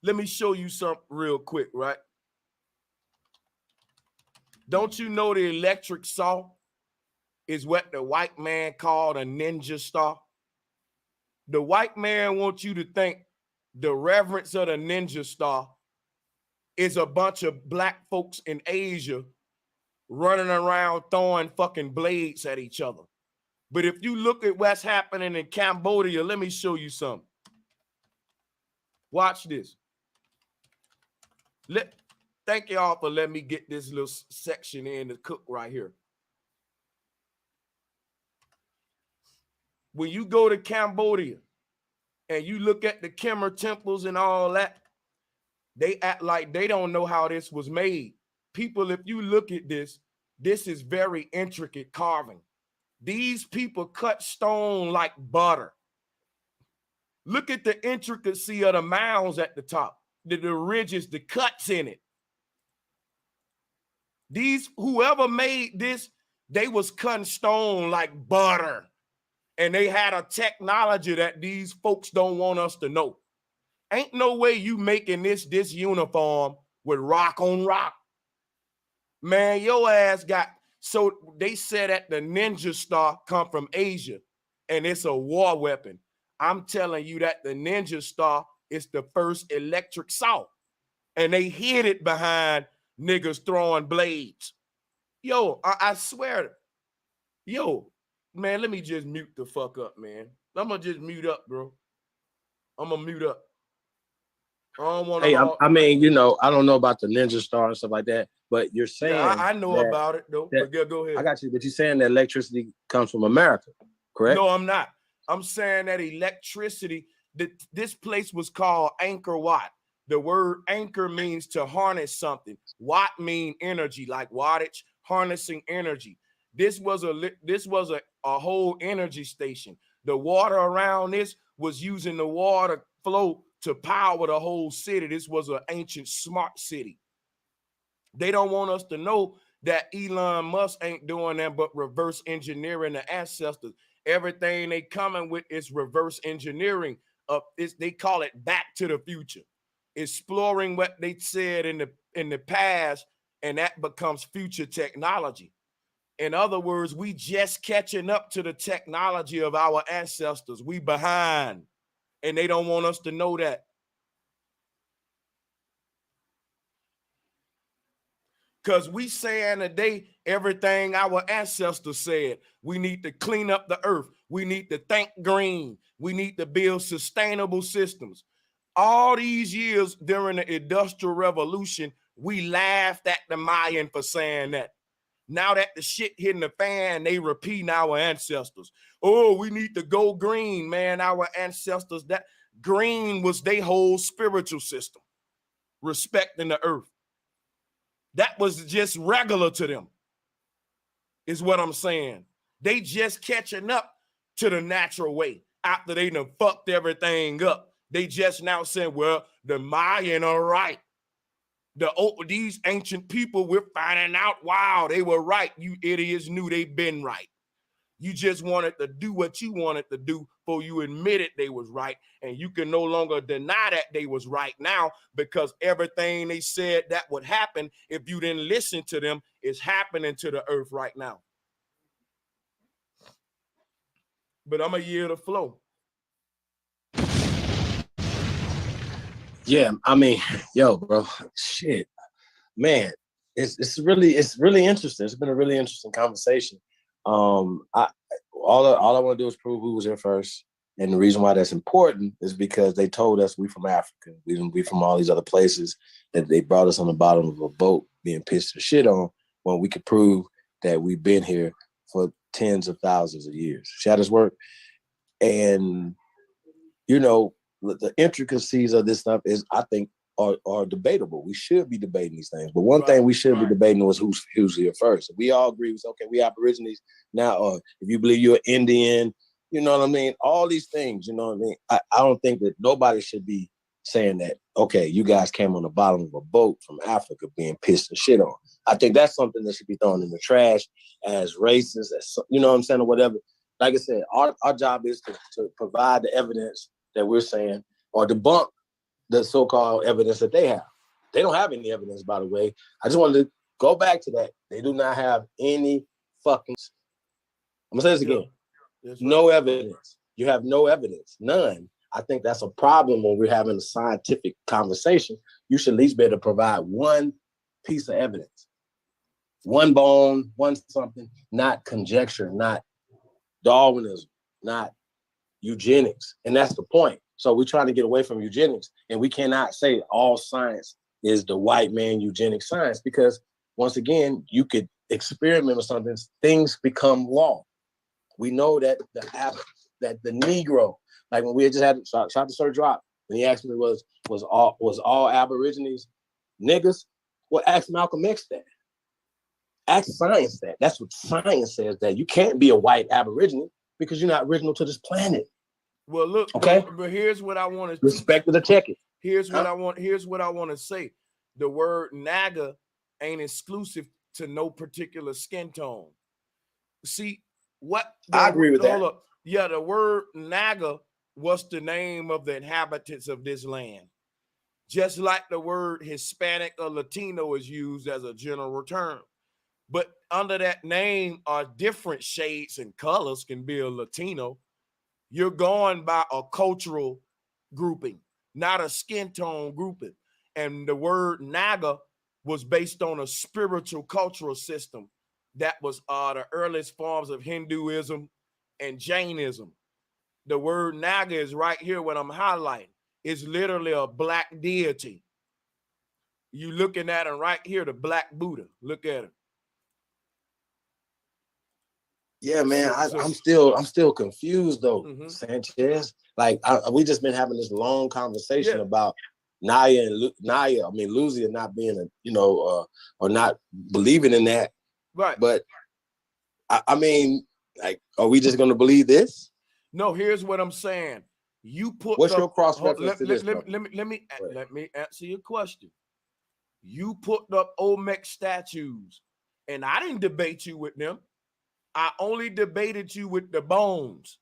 Let me show you something real quick, right? Don't you know the electric saw is what the white man called a ninja star? The white man wants you to think the reverence of the ninja star is a bunch of black folks in Asia running around throwing fucking blades at each other. But if you look at what's happening in Cambodia, let me show you something. Watch this. Thank y'all for letting me get this little section in to cook right here. When you go to Cambodia and you look at the Khmer temples and all that, they act like they don't know how this was made. People, if you look at this, this is very intricate carving. These people cut stone like butter. Look at the intricacy of the mounds at the top, the ridges, the cuts in it. Whoever made this, they was cutting stone like butter. And they had a technology that these folks don't want us to know. Ain't no way you making this uniform with rock on rock. Man, your ass got, so they said that the ninja star come from Asia and it's a war weapon. I'm telling you that the ninja star is the first electric saw. And they hid it behind niggas throwing blades. Yo, I swear. Yo, man, let me just mute the fuck up, man. I'm going to just mute up, bro. I'm going to mute up. I don't want to. Hey, I mean, you know, I don't know about the ninja star and stuff like that, but you're saying. Yeah, I know about it, though. But yeah, go ahead. I got you, but you're saying that electricity comes from America, correct? No, I'm not. I'm saying that electricity, this place was called Angkor Wat. The word anchor means to harness something. Watt mean energy, like wattage, harnessing energy. This was a whole energy station. The water around this was using the water flow to power the whole city. This was an ancient smart city. They don't want us to know that Elon Musk ain't doing that but reverse engineering the ancestors. Everything they coming with is reverse engineering. They call it back to the future. Exploring what they said in the past, and that becomes future technology. In other words, we just catching up to the technology of our ancestors. We behind, and they don't want us to know that. Because we saying today everything our ancestors said. We need to clean up the earth. We need to think green. We need to build sustainable systems. All these years during the Industrial Revolution, we laughed at the Mayan for saying that. Now that the shit hitting the fan, they repeating our ancestors. Oh, we need to go green, man. Our ancestors, that green was their whole spiritual system, respecting the earth. That was just regular to them, is what I'm saying. They just catching up to the natural way after they done fucked everything up. They just now saying, well, the Mayan are right. These ancient people, we're finding out, wow, they were right. You idiots knew they'd been right. You just wanted to do what you wanted to do before you admitted they was right. And you can no longer deny that they was right now, because everything they said that would happen if you didn't listen to them is happening to the earth right now. But I'm a year to flow. Yeah, I mean, yo, bro, shit, man, it's really interesting. It's been a really interesting conversation. All I want to do is prove who was here first, and the reason why that's important is because they told us we from Africa, we from all these other places, that they brought us on the bottom of a boat being pissed to shit on, when we could prove that we've been here for tens of thousands of years. See how this work? And you know, the intricacies of this stuff is, I think, are debatable. We should be debating these things. But one thing we should be debating was who's here first. If we all agree, okay, we Aborigines now, if you believe you're Indian, you know what I mean? All these things, you know what I mean? I don't think that nobody should be saying that, okay, you guys came on the bottom of a boat from Africa being pissed and shit on. I think that's something that should be thrown in the trash as racist, as, you know what I'm saying, or whatever. Like I said, our job is to provide the evidence that we're saying, or debunk the so-called evidence that they have. They don't have any evidence, by the way. I just wanted to go back to that. They do not have any fucking, I'm gonna say this again. No evidence. You have no evidence, none. I think that's a problem when we're having a scientific conversation. You should at least be able to provide one piece of evidence. One bone, one something, not conjecture, not Darwinism, not eugenics. And that's the point. So we're trying to get away from eugenics, and we cannot say all science is the white man eugenic science, because once again, you could experiment with something, things become law. We know that the Negro, like when we had just had shout out to Sir Drop, when he asked me was all Aborigines niggas? Well, ask Malcolm X that. Ask science that. That's what science says, that you can't be a white Aborigine because you're not original to this planet. Well, look, okay. But here's what I want to respect to the ticket. Here's what I want to say. The word Naga ain't exclusive to no particular skin tone. See what I agree with that. Hold up. Yeah, the word Naga was the name of the inhabitants of this land. Just like the word Hispanic or Latino is used as a general term. But under that name are different shades and colors, can be a Latino. You're going by a cultural grouping, not a skin tone grouping. And the word Naga was based on a spiritual cultural system that was the earliest forms of Hinduism and Jainism. The word Naga is right here when I'm highlighting. It's literally a black deity. You looking at him right here, the black Buddha. Look at him. Yeah, man, I'm still confused though, Sanchez. Like we just been having this long conversation about Naya and Luzia not being or not believing in that. Right. But I mean, like, are we just gonna believe this? No, here's what I'm saying. You put what's your cross reference to this? Let me answer your question. You put up Olmec statues, and I didn't debate you with them. I only debated you with the bones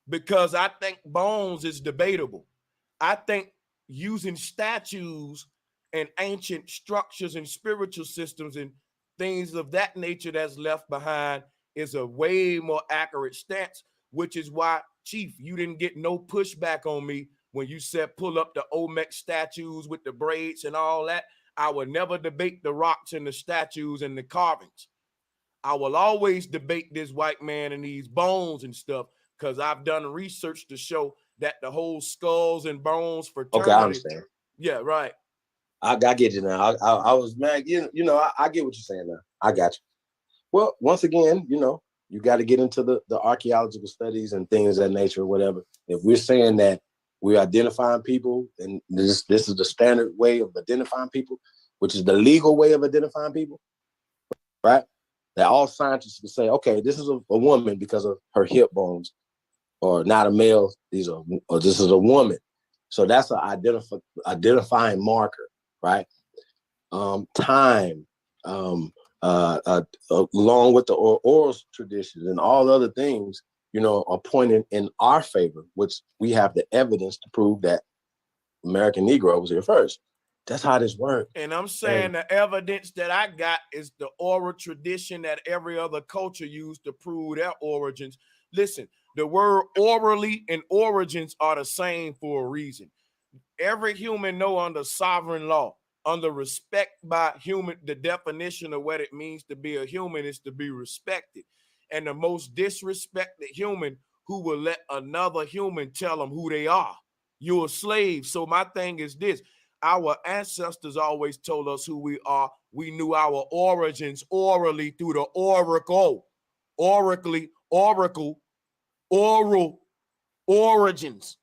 because I think bones is debatable. I think using statues and ancient structures and spiritual systems and things of that nature that's left behind is a way more accurate stance, which is why, Chief, you didn't get no pushback on me when you said pull up the Olmec statues with the braids and all that. I would never debate the rocks and the statues and the carvings. I will always debate this white man and these bones and stuff because I've done research to show that the whole skulls and bones fraternity. Okay, I understand. Yeah, right. I get you now. I was mad. I get what you're saying now. I got you. Well, once again, you got to get into the archaeological studies and things of that nature or whatever. If we're saying that we're identifying people and this is the standard way of identifying people, which is the legal way of identifying people, right? That all scientists will say, okay, this is a woman because of her hip bones, or not a male. Or this is a woman. So that's an identifying marker, right? Time, along with the oral traditions and all other things, are pointing in our favor, which we have the evidence to prove that American Negro was here first. That's how this works. And I'm saying the evidence that I got is the oral tradition that every other culture used to prove their origins. Listen, the word orally and origins are the same for a reason. Every human know under sovereign law, under respect by human, the definition of what it means to be a human is to be respected. And the most disrespected human who will let another human tell them who they are. You're a slave. So my thing is this. Our ancestors always told us who we are. We knew our origins orally through the oracle. Oral origins.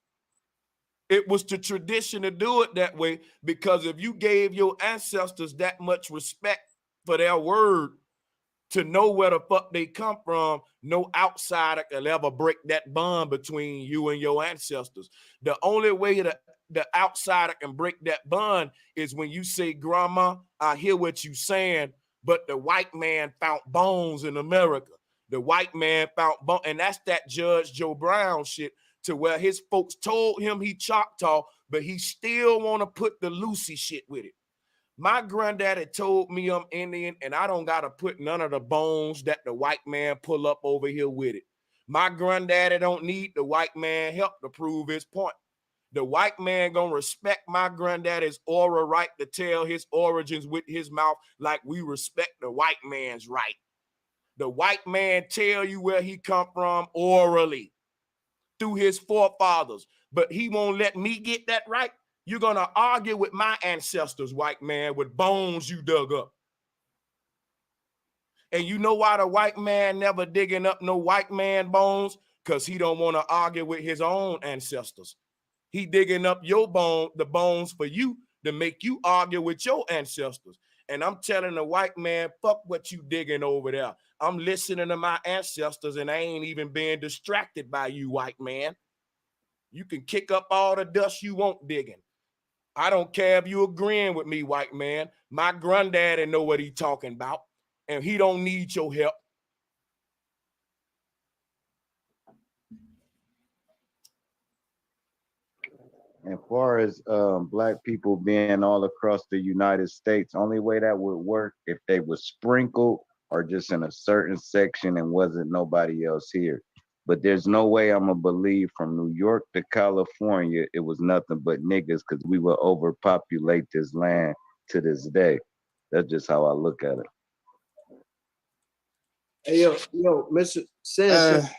It was the tradition to do it that way because if you gave your ancestors that much respect for their word to know where the fuck they come from, no outsider can ever break that bond between you and your ancestors. The only way that the outsider can break that bond is when you say, Grandma, I hear what you saying, but the white man found bones in America. The white man found bones, and that's that Judge Joe Brown shit to where his folks told him he Choctaw, but he still want to put the Lucy shit with it. My granddaddy told me I'm Indian, and I don't got to put none of the bones that the white man pull up over here with it. My granddaddy don't need the white man help to prove his point. The white man gonna respect my granddaddy's oral right to tell his origins with his mouth like we respect the white man's right. The white man tell you where he come from orally through his forefathers, but he won't let me get that right. You're going to argue with my ancestors, white man, with bones you dug up. And you know why the white man never digging up no white man bones? Because he don't want to argue with his own ancestors. He digging up your the bones for you to make you argue with your ancestors. And I'm telling the white man, fuck what you digging over there. I'm listening to my ancestors and I ain't even being distracted by you, white man. You can kick up all the dust you want digging. I don't care if you agreeing with me, white man. My granddaddy know what he talking about, and he don't need your help. As far as black people being all across the United States, only way that would work if they were sprinkled or just in a certain section and wasn't nobody else here. But there's no way I'm gonna believe from New York to California it was nothing but niggas, because we will overpopulate this land to this day. That's just how I look at it. Hey, yo, Mr. Sanchez.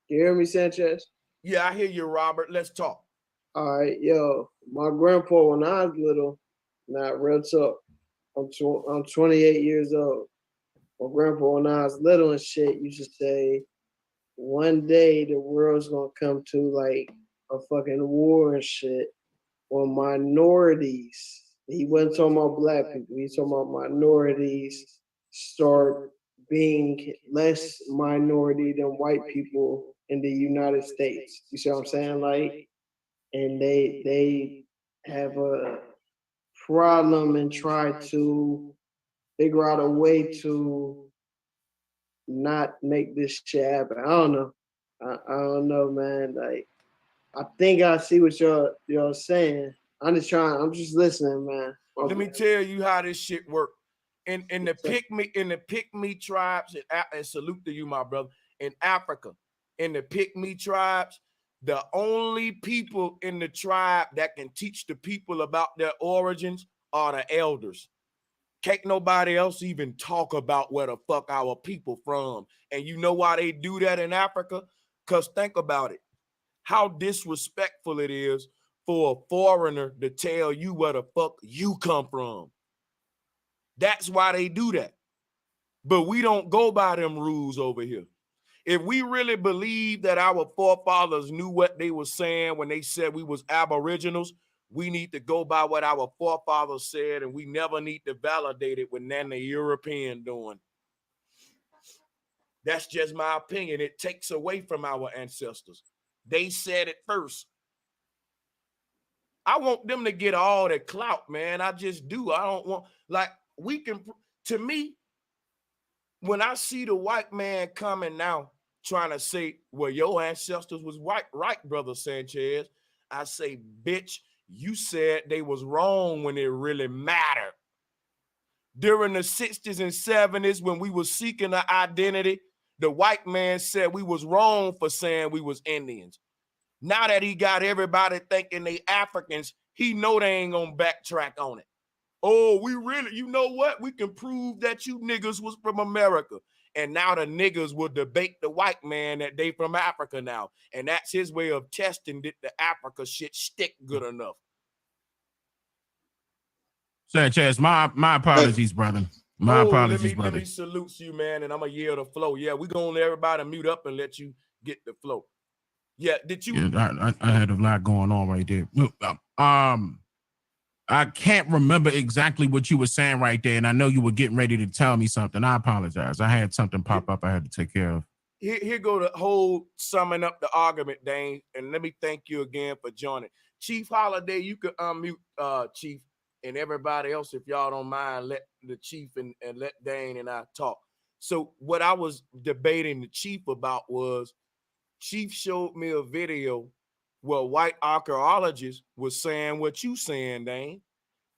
You hear me, Sanchez? Yeah, I hear you, Robert. Let's talk. All right, yo, my grandpa when I was little, not real talk, I'm 28 years old. My grandpa when I was little and shit used to say, one day the world's gonna come to like a fucking war and shit on minorities. He wasn't talking about black people. He's talking about minorities start being less minority than white people in the United States. You see what I'm saying? Like, and they have a problem and try to figure out a way to not make this shit happen. I don't know. I don't know, man. Like, I think I see what y'all saying. I'm just listening, man. Let me tell you how this shit work. In the Pygmy tribes, and salute to you, my brother, in Africa, in the Pygmy tribes, the only people in the tribe that can teach the people about their origins are the elders. Can't nobody else even talk about where the fuck our people from. And you know why they do that in Africa? Because think about it. How disrespectful it is for a foreigner to tell you where the fuck you come from. That's why they do that. But we don't go by them rules over here. If we really believe that our forefathers knew what they were saying when they said we was aboriginals, we need to go by what our forefathers said, and we never need to validate it with none the European doing. That's just my opinion. It takes away from our ancestors. They said it first. I want them to get all the clout, man. I just do. I don't want, like, we can, to me, when I see the white man coming now trying to say, well, your ancestors was white, right, brother Sanchez, I say, bitch, you said they was wrong when it really mattered. During the 60s and 70s, when we were seeking an identity, the white man said we was wrong for saying we was Indians. Now that he got everybody thinking they Africans, he know they ain't gonna backtrack on it. Oh, we really, you know what? We can prove that you niggas was from America. And now the niggas will debate the white man that they from Africa now. And that's his way of testing that the Africa shit stick good enough. Sanchez, my apologies, brother. My apologies, brother. Let me salute you, man, and I'm going to yield the flow. Yeah, we're going to let everybody mute up and let you get the flow. Yeah, did you? Yeah, I had a lot going on right there. I can't remember exactly what you were saying right there, and I know you were getting ready to tell me something. I apologize. I had something pop up I had to take care of. Here go the whole summing up the argument, Dane, and let me thank you again for joining. Chief Holiday, you could unmute Chief, and everybody else, if y'all don't mind, let the Chief and let Dane and I talk. So what I was debating the Chief about was, Chief showed me a video where white archaeologists was saying what you saying, Dane,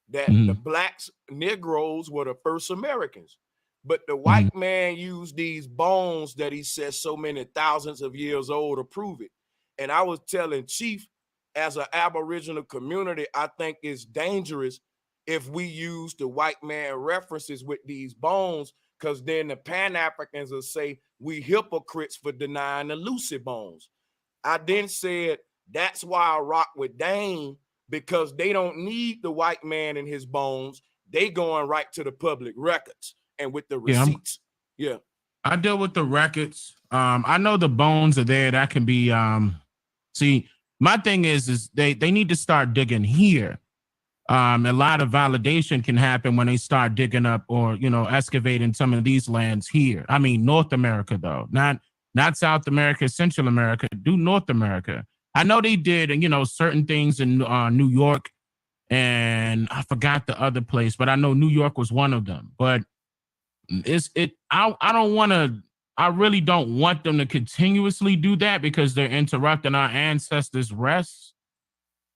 that the blacks, Negroes were the first Americans. But the white man used these bones that he says so many thousands of years old to prove it. And I was telling Chief, as an Aboriginal community, I think it's dangerous if we use the white man references with these bones, because then the Pan-Africans will say we hypocrites for denying the Lucy bones. I then said that's why I rock with Dane, because they don't need the white man and his bones. They going right to the public records and with the receipts. Yeah. I deal with the records. I know the bones are there. That can be see, my thing is they need to start digging here. A lot of validation can happen when they start digging up or, you know, excavating some of these lands here. I mean, North America, though, not South America, Central America, do North America. I know they did, you know, certain things in New York, and I forgot the other place, but I know New York was one of them. But I really don't want them to continuously do that because they're interrupting our ancestors' rest.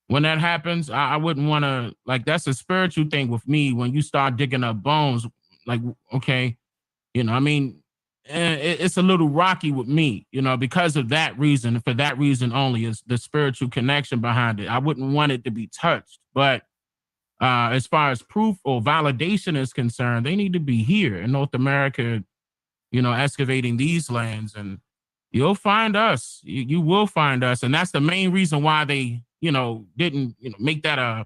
When that happens, I wouldn't want to, like, that's a spiritual thing with me. When you start digging up bones, like, okay, you know, I mean, it's a little rocky with me, you know, because of that reason. For that reason only is the spiritual connection behind it. I wouldn't want it to be touched. But as far as proof or validation is concerned, they need to be here in North America, you know, excavating these lands, and you'll find us. You will find us. And that's the main reason why they, you know, didn't, you know, make that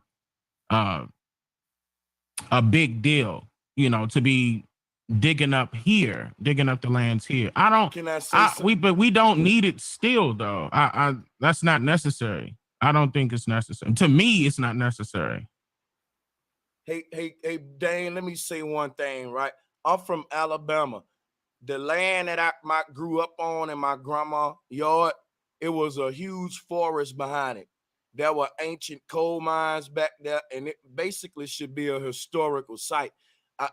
a big deal, you know, to be digging up the lands here. But we don't need it still, though. That's not necessary. I don't think it's necessary. To me, it's not necessary. Hey, Dane, let me say one thing, right? I'm from Alabama. The land that I grew up on in my grandma's yard, it was a huge forest behind it. There were ancient coal mines back there, and it basically should be a historical site.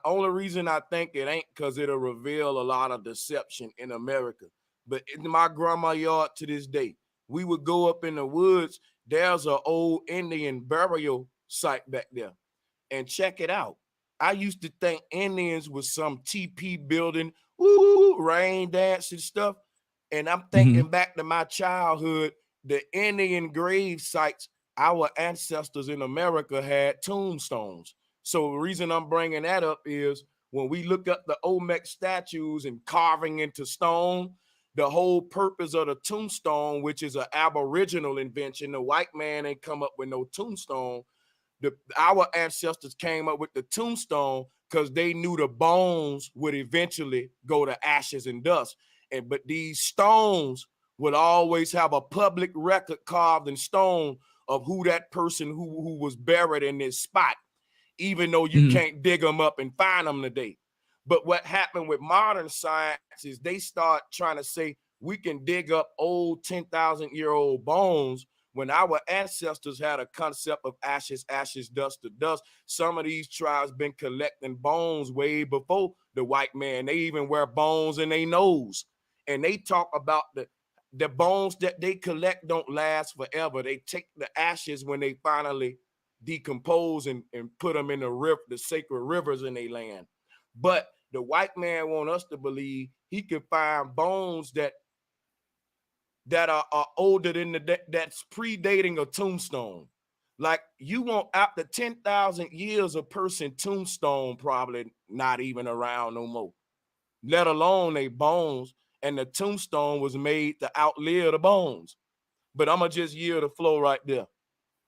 Only reason I think it ain't because it'll reveal a lot of deception in America. But in my grandma's yard to this day, we would go up in the woods. There's an old Indian burial site back there. And check it out. I used to think Indians was some TP building, rain dance and stuff. And I'm thinking back to my childhood, the Indian grave sites, our ancestors in America had tombstones. So the reason I'm bringing that up is when we look up the Olmec statues and carving into stone, the whole purpose of the tombstone, which is an Aboriginal invention, the white man ain't come up with no tombstone. Our ancestors came up with the tombstone because they knew the bones would eventually go to ashes and dust. But these stones would always have a public record carved in stone of who that person who was buried in this spot, even though you can't dig them up and find them today. But what happened with modern science is they start trying to say we can dig up old 10,000-year-old bones when our ancestors had a concept of ashes, dust to dust. Some of these tribes been collecting bones way before the white man. They even wear bones in their nose. And they talk about the bones that they collect don't last forever. They take the ashes when they finally decompose and put them in the sacred rivers in their land. But the white man want us to believe he can find bones that are older than that's predating a tombstone. Like you want after 10,000 years, a person tombstone probably not even around no more, let alone they bones. And the tombstone was made to outlive the bones. But I'm gonna just yield the flow right there.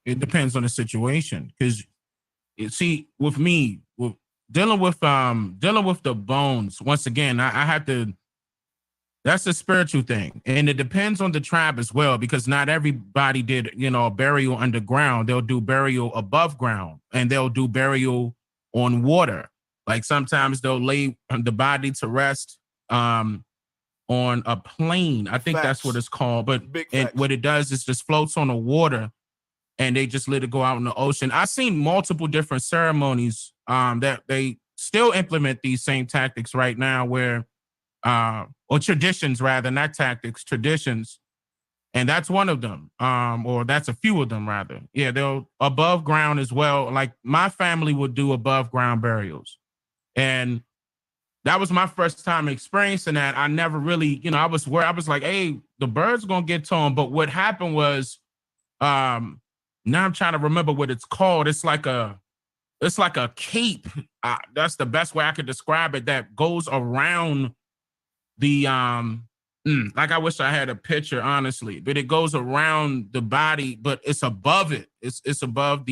It depends on the situation, because you see, with me, dealing with the bones, once again, I have to. That's a spiritual thing, and it depends on the tribe as well, because not everybody did, you know, burial underground. They'll do burial above ground, and they'll do burial on water. Like sometimes they'll lay the body to rest on a plane. I think that's what it's called. But what it does is just floats on the water, and they just let it go out in the ocean. I've seen multiple different ceremonies that they still implement these same tactics right now, where or traditions rather, not tactics, traditions. And that's one of them, or that's a few of them rather. Yeah, they'll above ground as well. Like my family would do above ground burials. And that was my first time experiencing that. I never really, you know, I was like, hey, the bird's gonna get to him. But what happened was, now I'm trying to remember what it's called. It's like it's like a cape. That's the best way I could describe it. That goes around the like I wish I had a picture, honestly, but it goes around the body, but it's above it. It's above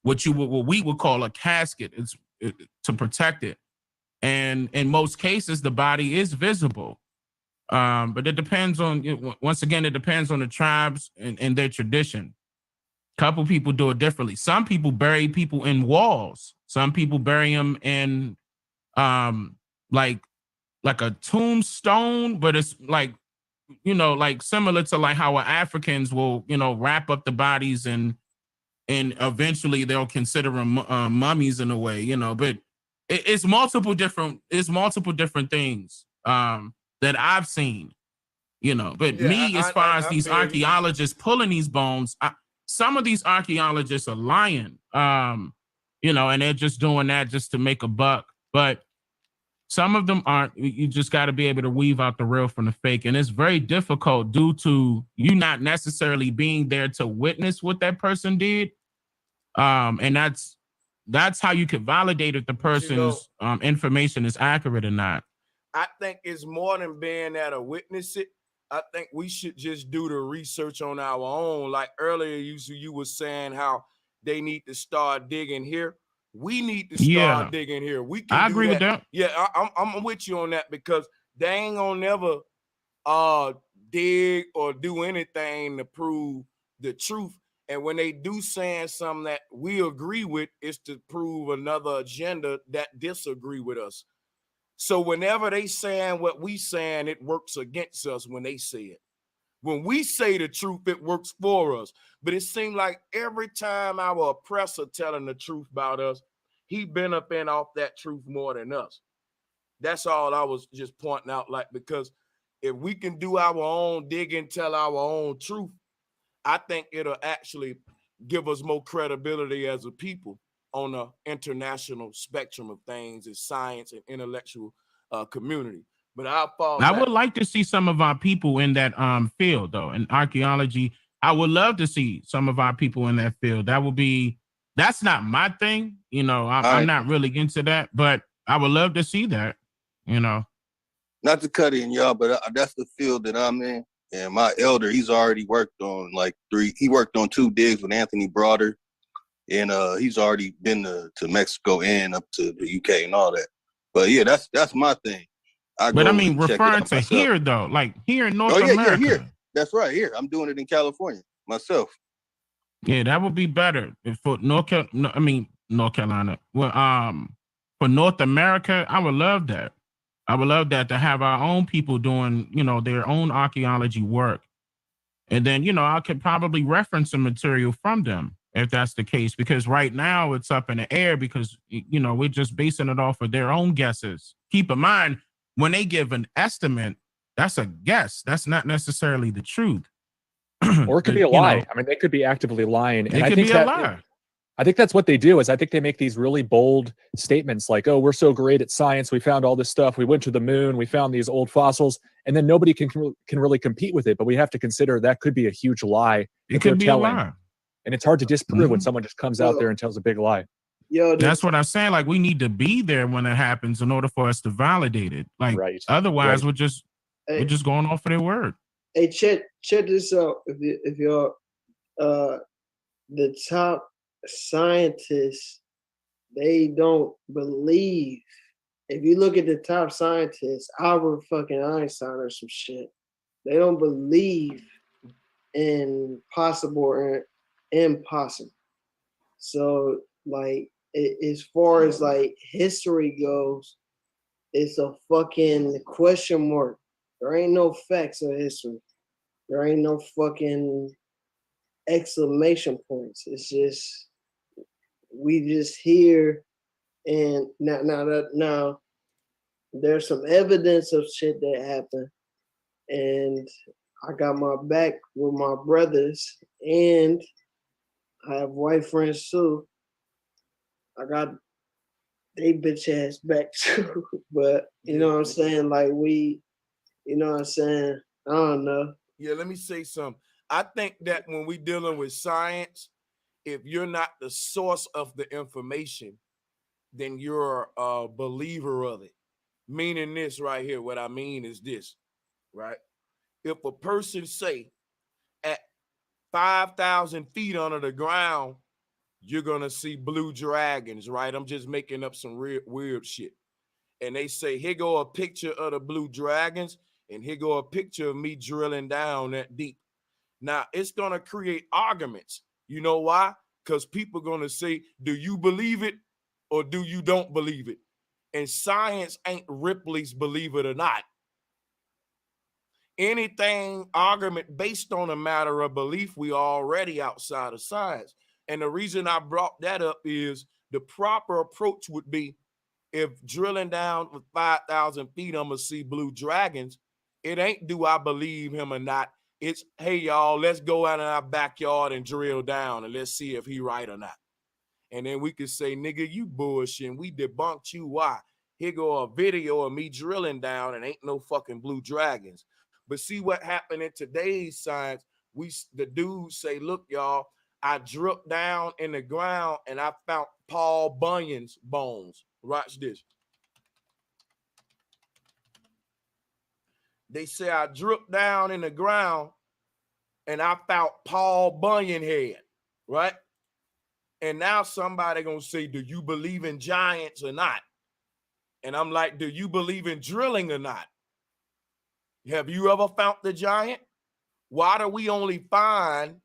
what we would call a casket. It's to protect it. And in most cases, the body is visible. But it depends on, once again, it depends on the tribes and their tradition. Couple people do it differently. Some people bury people in walls. Some people bury them in like a tombstone, but it's like, like similar to like how Africans will, wrap up the bodies and eventually they'll consider them mummies in a way, but it's multiple different things that I've seen, but me, as far as these archaeologists pulling these bones, some of these archaeologists are lying, and they're just doing that just to make a buck, but some of them aren't. You just got to be able to weave out the real from the fake. And it's very difficult due to you not necessarily being there to witness what that person did. And that's how you can validate if the person's information is accurate or not. I think it's more than being there to witness it. I think we should just do the research on our own. Like earlier, you were saying how they need to start digging here. We need to start digging here. We can. I agree with that. Yeah, I'm with you on that because they ain't gonna never dig or do anything to prove the truth. And when they do saying something that we agree with, it's to prove another agenda that disagree with us. So whenever they saying what we saying, it works against us when they say it. When we say the truth, it works for us. But it seems like every time our oppressor telling the truth about us, he benefiting off that truth more than us. That's all I was just pointing out, like, because if we can do our own digging, tell our own truth, I think it'll actually give us more credibility as a people on the international spectrum of things in science and intellectual community. But I would like to see some of our people in that field, though, in archaeology. I would love to see some of our people in that field. That's not my thing, I'm not really into that, but I would love to see that, Not to cut in, y'all, but that's the field that I'm in. And my elder, he's already worked on he worked on 2 digs with Anthony Broder. And he's already been to Mexico and up to the UK and all that. But yeah, that's my thing. But I mean, referring to here though, like here in North America. Yeah, here. That's right, here. I'm doing it in California myself. Yeah, that would be better for North Carolina. Well, for North America, I would love that. I would love that to have our own people doing, their own archaeology work. And then, I could probably reference some material from them if that's the case, because right now it's up in the air because, we're just basing it off of their own guesses. Keep in mind, when they give an estimate, that's a guess. That's not necessarily the truth. Or it could be a lie. I mean, they could be actively lying. And it could be a lie. I think that's what they do is I think they make these really bold statements like, oh, we're so great at science. We found all this stuff. We went to the moon. We found these old fossils. And then nobody can really compete with it. But we have to consider that could be a huge lie. It could be a lie. And it's hard to disprove when someone just comes out there and tells a big lie. That's what I'm saying. Like, we need to be there when it happens in order for us to validate it. Like, otherwise we're just going off of their word. Hey, check this out. If you're the top scientists, they don't believe. If you look at the top scientists, Albert fucking Einstein or some shit, they don't believe in possible or impossible. So, like, as far as like history goes, it's a fucking question mark. There ain't no facts in history. There ain't no fucking exclamation points. It's just we just here, and now there's some evidence of shit that happened, and I got my back with my brothers, and I have white friends too. I got they bitch ass back too, but you know what I'm saying? Like we, you know what I'm saying? I don't know. Yeah, let me say something. I think that when we dealing with science, if you're not the source of the information, then you're a believer of it. Meaning this right here, what I mean is this, right? If a person say at 5,000 feet under the ground, you're gonna see blue dragons, right? I'm just making up some weird shit. And they say, here go a picture of the blue dragons, and here go a picture of me drilling down that deep. Now, it's going to create arguments. You know why? Because people are going to say, do you believe it or do you don't believe it? And science ain't Ripley's believe it or not. Anything argument based on a matter of belief, we already outside of science. And the reason I brought that up is the proper approach would be, if drilling down with 5,000 feet, I'm going to see blue dragons. It ain't do I believe him or not. It's, hey, y'all, let's go out in our backyard and drill down and let's see if he right or not. And then we could say, nigga, you bullshit. We debunked you. Why? Here go a video of me drilling down and ain't no fucking blue dragons. But see what happened in today's science. The dudes say, look, y'all, I drilled down in the ground and I found Paul Bunyan's bones. Watch this. They say I drilled down in the ground and I found Paul Bunyan head, right? And now somebody gonna say, do you believe in giants or not? And I'm like, do you believe in drilling or not? Have you ever found the giant? Why do we only find,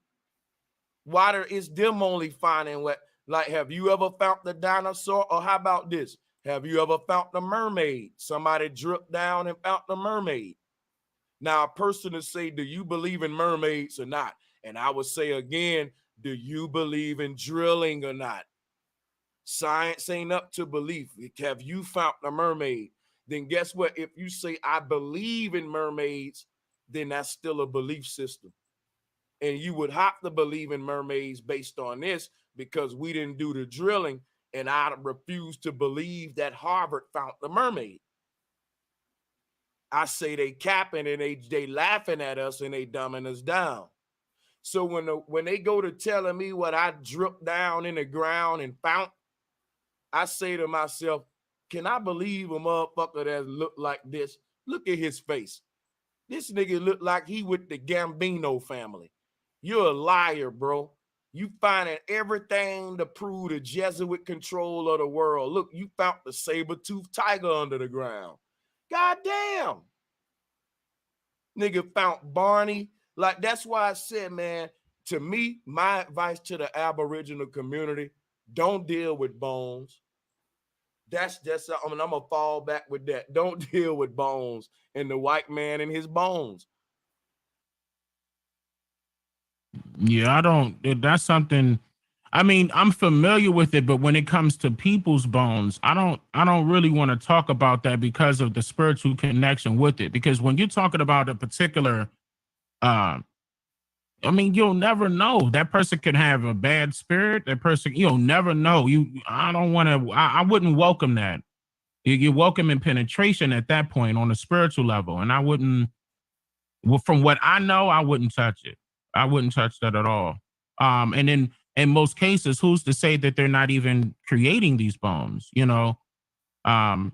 why there is them only finding what, like, have you ever found the dinosaur? Or how about this? Have you ever found the mermaid? Somebody dripped down and found the mermaid. Now, a person to say, do you believe in mermaids or not? And I would say again, do you believe in drilling or not? Science ain't up to belief. Have you found the mermaid? Then guess what? If you say, I believe in mermaids, then that's still a belief system. And you would have to believe in mermaids based on this, because we didn't do the drilling, and I refuse to believe that Harvard found the mermaid. I say they capping and they laughing at us and they dumbing us down. So when they go to telling me what I dripped down in the ground and found, I say to myself, can I believe a motherfucker that look like this? Look at his face. This nigga look like he with the Gambino family. You're a liar, bro. You finding everything to prove the Jesuit control of the world. Look, you found the saber-toothed tiger under the ground. God damn. Nigga found Barney. Like, that's why I said, man, to me, my advice to the Aboriginal community, don't deal with bones. I'm gonna fall back with that. Don't deal with bones and the white man and his bones. Yeah, I don't. That's something. I mean, I'm familiar with it, but when it comes to people's bones, I don't really want to talk about that because of the spiritual connection with it. Because when you're talking about a particular, I mean, you'll never know. That person could have a bad spirit. That person, you'll never know. I don't want to. I wouldn't welcome that. You're welcoming penetration at that point on a spiritual level, and I wouldn't. Well, from what I know, I wouldn't touch it. I wouldn't touch that at all. And then in most cases, who's to say that they're not even creating these bones? You know, I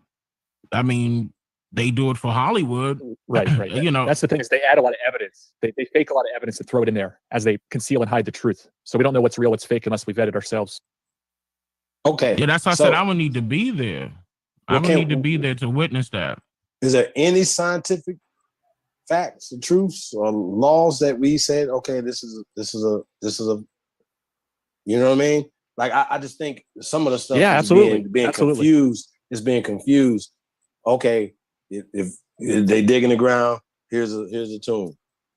mean, they do it for Hollywood, right? You know, that's the thing, is they add a lot of evidence. They fake a lot of evidence and throw it in there as they conceal and hide the truth. So we don't know what's real, what's fake, unless we vet it ourselves. Okay. Yeah, that's why I said I would need to be there. I would need to be there to witness that. Is there any scientific facts and truths or laws that we said, okay, this is a, you know what I mean? Like, I just think some of the stuff is being confused. It's being confused. Okay, if they dig in the ground, here's a tomb.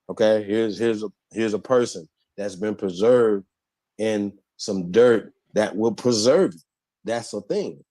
Okay, here's a person that's been preserved in some dirt that will preserve it. That's a thing.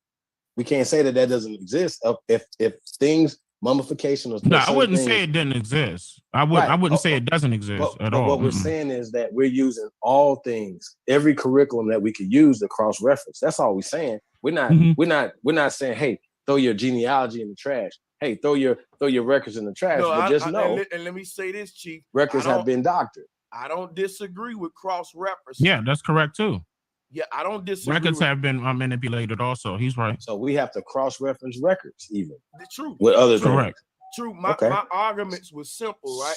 We can't say that doesn't exist. If things, mummification or no, I wouldn't say it didn't exist. I wouldn't say it doesn't exist at all. What we're saying is that we're using all things, every curriculum that we could use to cross reference. That's all we're saying. We're not saying, hey, throw your genealogy in the trash. Hey, throw your records in the trash. But just know. And let me say this, Chief. Records have been doctored. I don't disagree with cross-referencing. Yeah, that's correct too. Yeah, I don't disagree. Records with have been manipulated also. He's right. So we have to cross-reference records even the truth. with other things. Correct. True. My arguments were simple, right?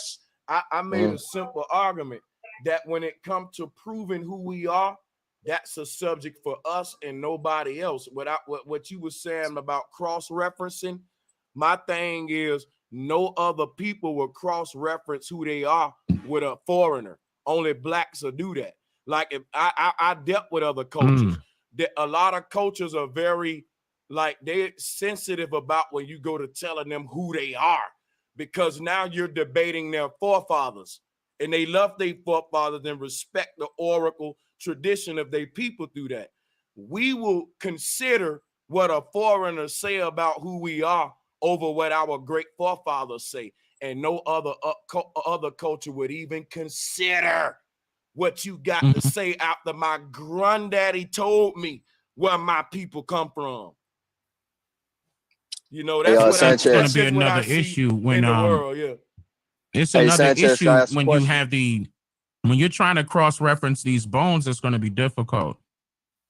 I made a simple argument that when it comes to proving who we are, that's a subject for us and nobody else. Without what you were saying about cross-referencing, my thing is no other people will cross-reference who they are with a foreigner. Only blacks will do that. Like if I dealt with other cultures, that a lot of cultures are very like they're sensitive about when you go to telling them who they are, because now you're debating their forefathers, and they love their forefathers and respect the oracle tradition of their people through that. We will consider what a foreigner say about who we are over what our great forefathers say, and no other culture would even consider what you got to say after my granddaddy told me where my people come from. You know, that's going to be another issue when it's another issue when you have when you're trying to cross-reference these bones. It's going to be difficult.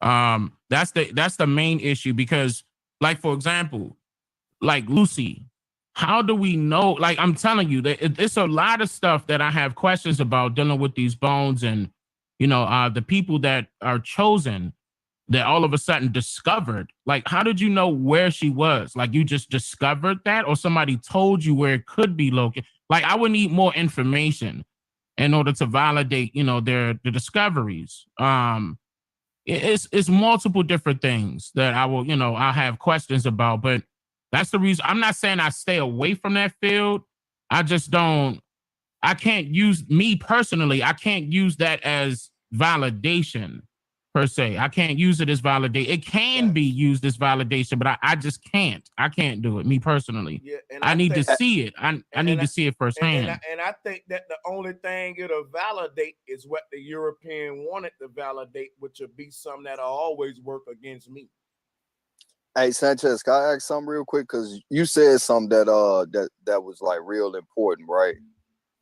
That's the main issue, because, like, for example, like Lucy, how do we know? Like, I'm telling you that it's a lot of stuff that I have questions about dealing with these bones, and the people that are chosen that all of a sudden discovered. Like, how did you know where she was? Like, you just discovered that, or somebody told you where it could be located? Like, I would need more information in order to validate, their discoveries. It's multiple different things that I have questions about, but that's the reason. I'm not saying I stay away from that field. I can't use that as validation per se. I can't use it as validation. It can be used as validation, but I just can't. I can't do it, me personally. Yeah, and I need to see it. I need to see it firsthand. And I think that the only thing it'll validate is what the European wanted to validate, which will be something that'll always work against me. Hey, Sanchez, can I ask something real quick? Because you said something that was like real important, right?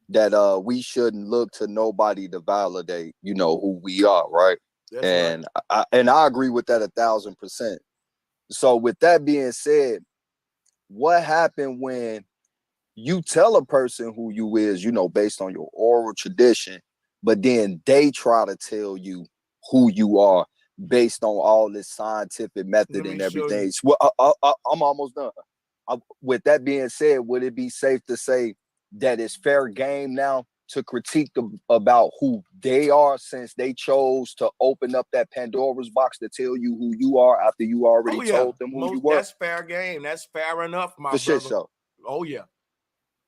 That we shouldn't look to nobody to validate, who we are, right? That's right. I agree with that 1,000%. So with that being said, what happened when you tell a person who you is, based on your oral tradition, but then they try to tell you who you are based on all this scientific method and everything? Well, I'm almost done. With that being said, would it be safe to say that it's fair game now to critique about who they are, since they chose to open up that Pandora's box to tell you who you are after you already told them who you were? That's fair game. That's fair enough, my brother. Shit show. Oh yeah.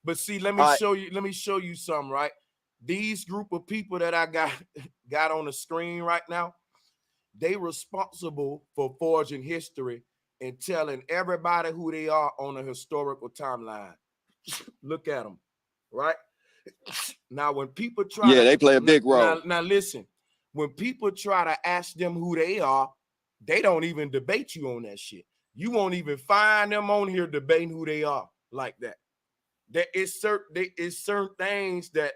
But see, let me show you something, right? These group of people that I got on the screen right now, they responsible for forging history and telling everybody who they are on a historical timeline. Look at them, right? Now, when people try they play a big role. Now listen, when people try to ask them who they are, they don't even debate you on that shit. You won't even find them on here debating who they are like that. There is certain things that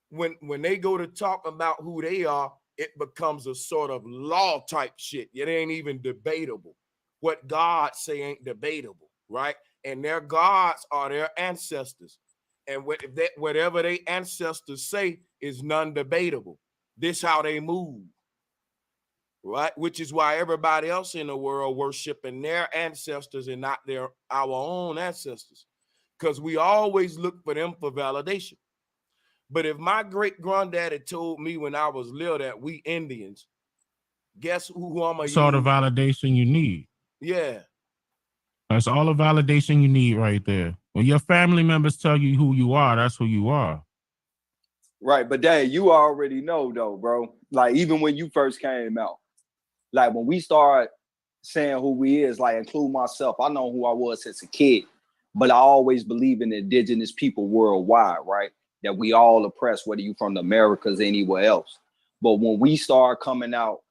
when they go to talk about who they are, it becomes a sort of law type shit. It ain't even debatable. What God say ain't debatable, right? And their gods are their ancestors. And whatever their ancestors say is non-debatable. This how they move, right? Which is why everybody else in the world worshiping their ancestors and not our own ancestors, because we always look for them for validation. But if my great granddaddy told me when I was little that we Indians, guess who I'm gonna use? That's all the validation you need. Yeah. That's all the validation you need right there. When your family members tell you who you are, that's who you are. Right, but dang, you already know though, bro. Like, even when you first came out, like when we start saying who we is, like include myself, I know who I was as a kid, but I always believe in indigenous people worldwide, right? That we all oppressed, whether you from the Americas, anywhere else. But when we start coming out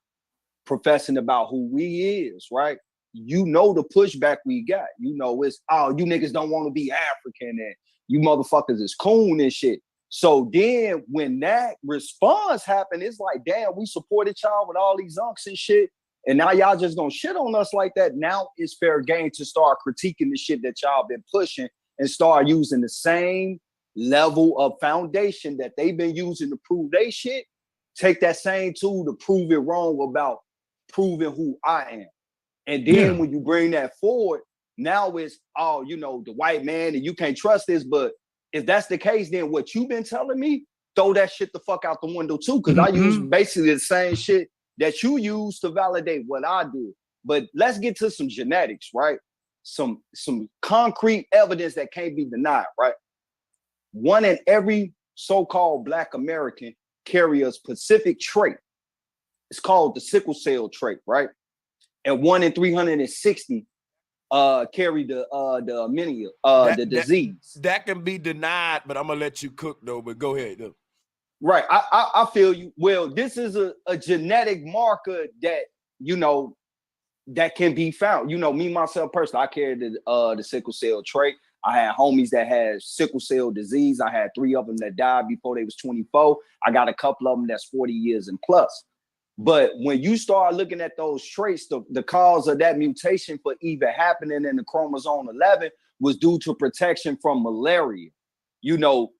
professing about who we is, right? The pushback we got. It's, oh, you niggas don't want to be African and you motherfuckers is coon and shit. So then when that response happened, it's like, damn, we supported y'all with all these unks and shit. And now y'all just gonna shit on us like that. Now it's fair game to start critiquing the shit that y'all been pushing and start using the same level of foundation that they've been using to prove they shit. Take that same tool to prove it wrong about proving who I am. And then when you bring that forward, now it's, oh, you know, the white man and you can't trust this. But if that's the case, then what you've been telling me, throw that shit the fuck out the window too. Because I use basically the same shit that you use to validate what I do. But let's get to some genetics, right? Some concrete evidence that can't be denied, right? One in every so-called Black American carry a specific trait. It's called the sickle cell trait, right? And 1 in 360 carry the anemia, the disease. That can be denied, but I'm gonna let you cook though. But go ahead, though. Right, I feel you. Well, this is a genetic marker that, you know, that can be found. You know, me myself personally, I carry the sickle cell trait. I had homies that had sickle cell disease. I had 3 of them that died before they was 24. I got a couple of them that's 40 years and plus. But when you start looking at those traits, the cause of that mutation for even happening in the chromosome 11 was due to protection from malaria. You know,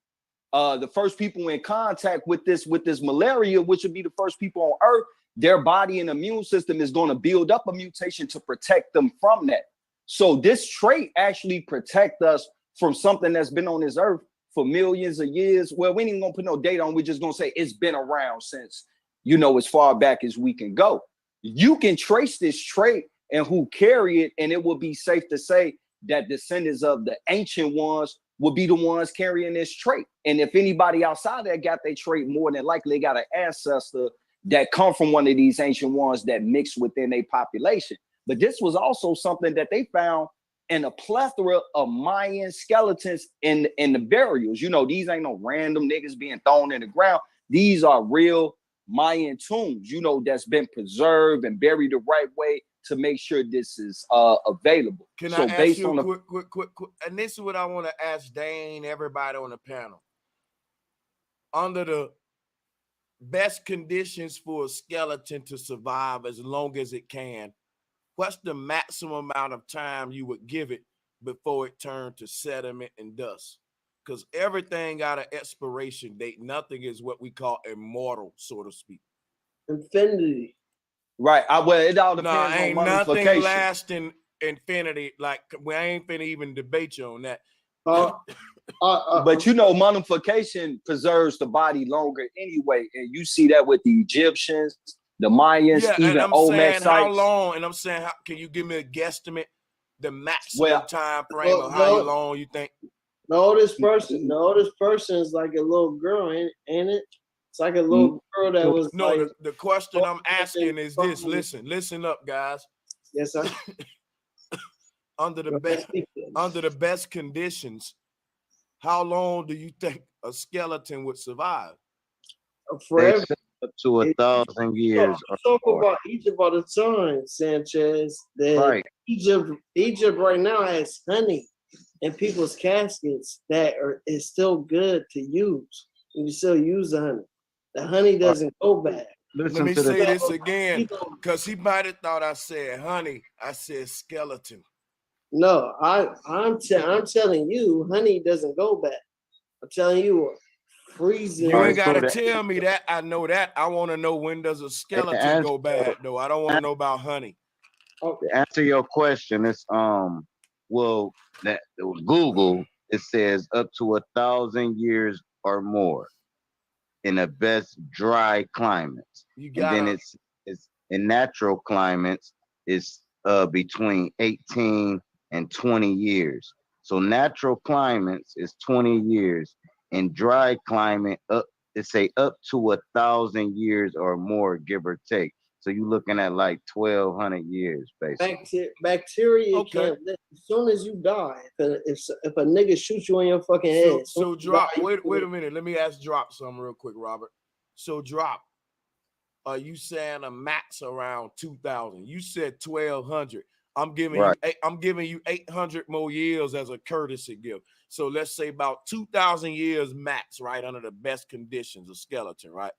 the first people in contact with this malaria, which would be the first people on Earth, their body and immune system is going to build up a mutation to protect them from that. So this trait actually protect us from something that's been on this earth for millions of years. Well, we ain't even gonna put no date on. We're just gonna say it's been around since, you know, as far back as we can go. You can trace this trait and who carry it, and it will be safe to say that descendants of the ancient ones will be the ones carrying this trait. And if anybody outside that got their trait, more than likely they got an ancestor that come from one of these ancient ones that mixed within a population. But this was also something that they found in a plethora of Mayan skeletons in the burials. You know, these ain't no random niggas being thrown in the ground. These are real Mayan tombs, you know, that's been preserved and buried the right way to make sure this is available. Can So I ask based you on a the quick, and this is what I want to ask Dane, everybody on the panel. Under the best conditions for a skeleton to survive as long as it can, what's the maximum amount of time you would give it before it turned to sediment and dust? Because everything got an expiration date. Nothing is what we call immortal, so to speak. Infinity. Right. Well, it all depends on ain't mummification. nothing lasting infinity. Like, we ain't finna even debate you on that. But you know, mummification preserves the body longer anyway, and you see that with the Egyptians, the Mayans, even Olmec sites. How long? And I'm saying, can you give me a guesstimate, the maximum time frame of how long you think? The oldest person is like a little girl, ain't it? It's like a little girl that was like. The question I'm asking is this. Listen up, guys. Yes, sir. Under the best conditions, how long do you think a skeleton would survive? Forever. Up to 1,000 years. Talk about Egypt all the time, Sanchez. That Egypt right now has honey in people's caskets that is still good to use. And you still use the honey. The honey doesn't go bad. Let me say this again, because he might have thought I said honey. I said skeleton. No, I'm telling you, honey doesn't go bad. I'm telling you, freezing. You ain't gotta tell me that. I know that. I want to know, when does a skeleton go bad, though. I don't want to know about honey. To answer your question, it's well, that Google, it says up to 1,000 years or more in the best dry climates. And then it's in natural climates, it's between 18 and 20 years. So natural climates is 20 years. In dry climate, it's up to 1,000 years or more, give or take. So you're looking at like 1,200 years, basically. Bacteria can't live. As soon as you die, if a nigga shoots you on your fucking head. So Drop, wait a minute. Let me ask Drop something real quick, Robert. So Drop, are you saying a max around 2,000? You said 1,200. I'm giving you 800 more years as a courtesy gift. So let's say about 2,000 years max, right, under the best conditions of skeleton, right?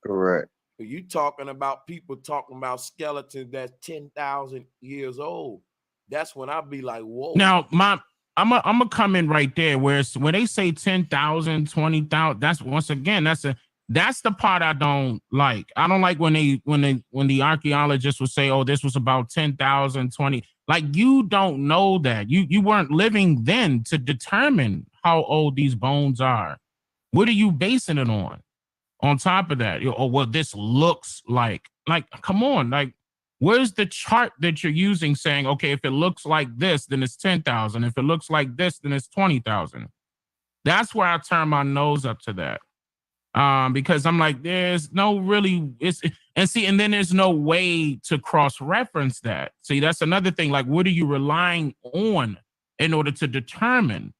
Correct. You talking about people talking about skeletons that's 10,000 years old. That's when I'll be like, whoa. Now, I'm gonna come in right there where when they say 10,000, 20,000, that's once again, that's the part I don't like. I don't like when the archaeologists will say, oh, this was about 10,000, 20. Like, you don't know that. You weren't living then to determine how old these bones are. What are you basing it on? On top of that, oh, well, this looks like, come on, like, where's the chart that you're using saying, okay, if it looks like this, then it's 10,000. If it looks like this, then it's 20,000. That's where I turn my nose up to that. Because I'm like, there's no really, and then there's no way to cross-reference that. See, that's another thing. Like, what are you relying on in order to determine?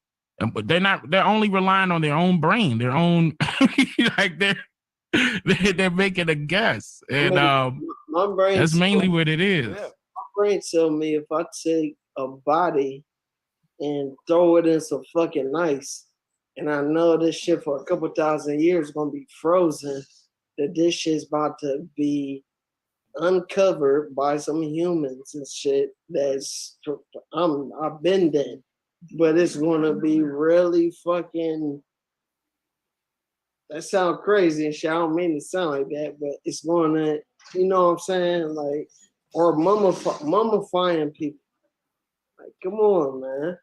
But they're only relying on their own brain, their own, like they're making a guess. And my brain that's mainly what it is. My brain tell me if I take a body and throw it in some fucking ice, and I know this shit for a couple thousand years is gonna be frozen, that this shit's about to be uncovered by some humans and shit I've been dead. But it's gonna be really fucking, that sound crazy and shit. I don't mean to sound like that, but it's gonna, you know what I'm saying? Like, or mummifying people. Like, come on, man.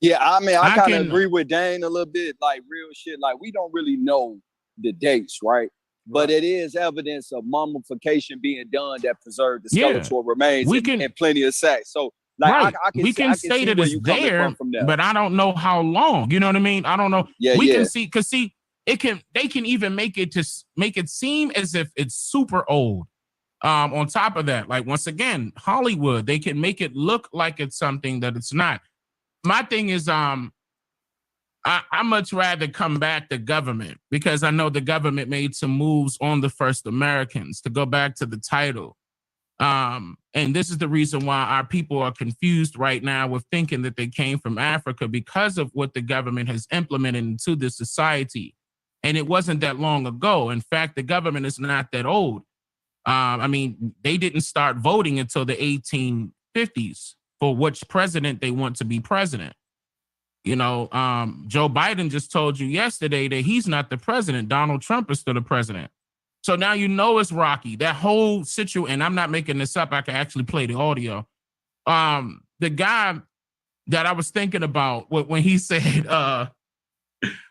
Yeah, I mean, I kind of agree with Dane a little bit, like real shit. Like, we don't really know the dates, right? But it is evidence of mummification being done that preserved the skeletal remains and plenty of sex. So, like, we can say that it's there, but I don't know how long. You know what I mean? I don't know. We can see, because they can even make it seem as if it's super old. On top of that, like, once again, Hollywood, they can make it look like it's something that it's not. My thing is, I much rather combat the government, because I know the government made some moves on the first Americans, to go back to the title. And this is the reason why our people are confused right now with thinking that they came from Africa, because of what the government has implemented into this society. And it wasn't that long ago. In fact, the government is not that old. I mean, they didn't start voting until the 1850s for which president they want to be president. You know, Joe Biden just told you yesterday that he's not the president. Donald Trump is still the president. So now you know it's rocky. That whole situation, and I'm not making this up. I can actually play the audio. The guy that I was thinking about when he said, let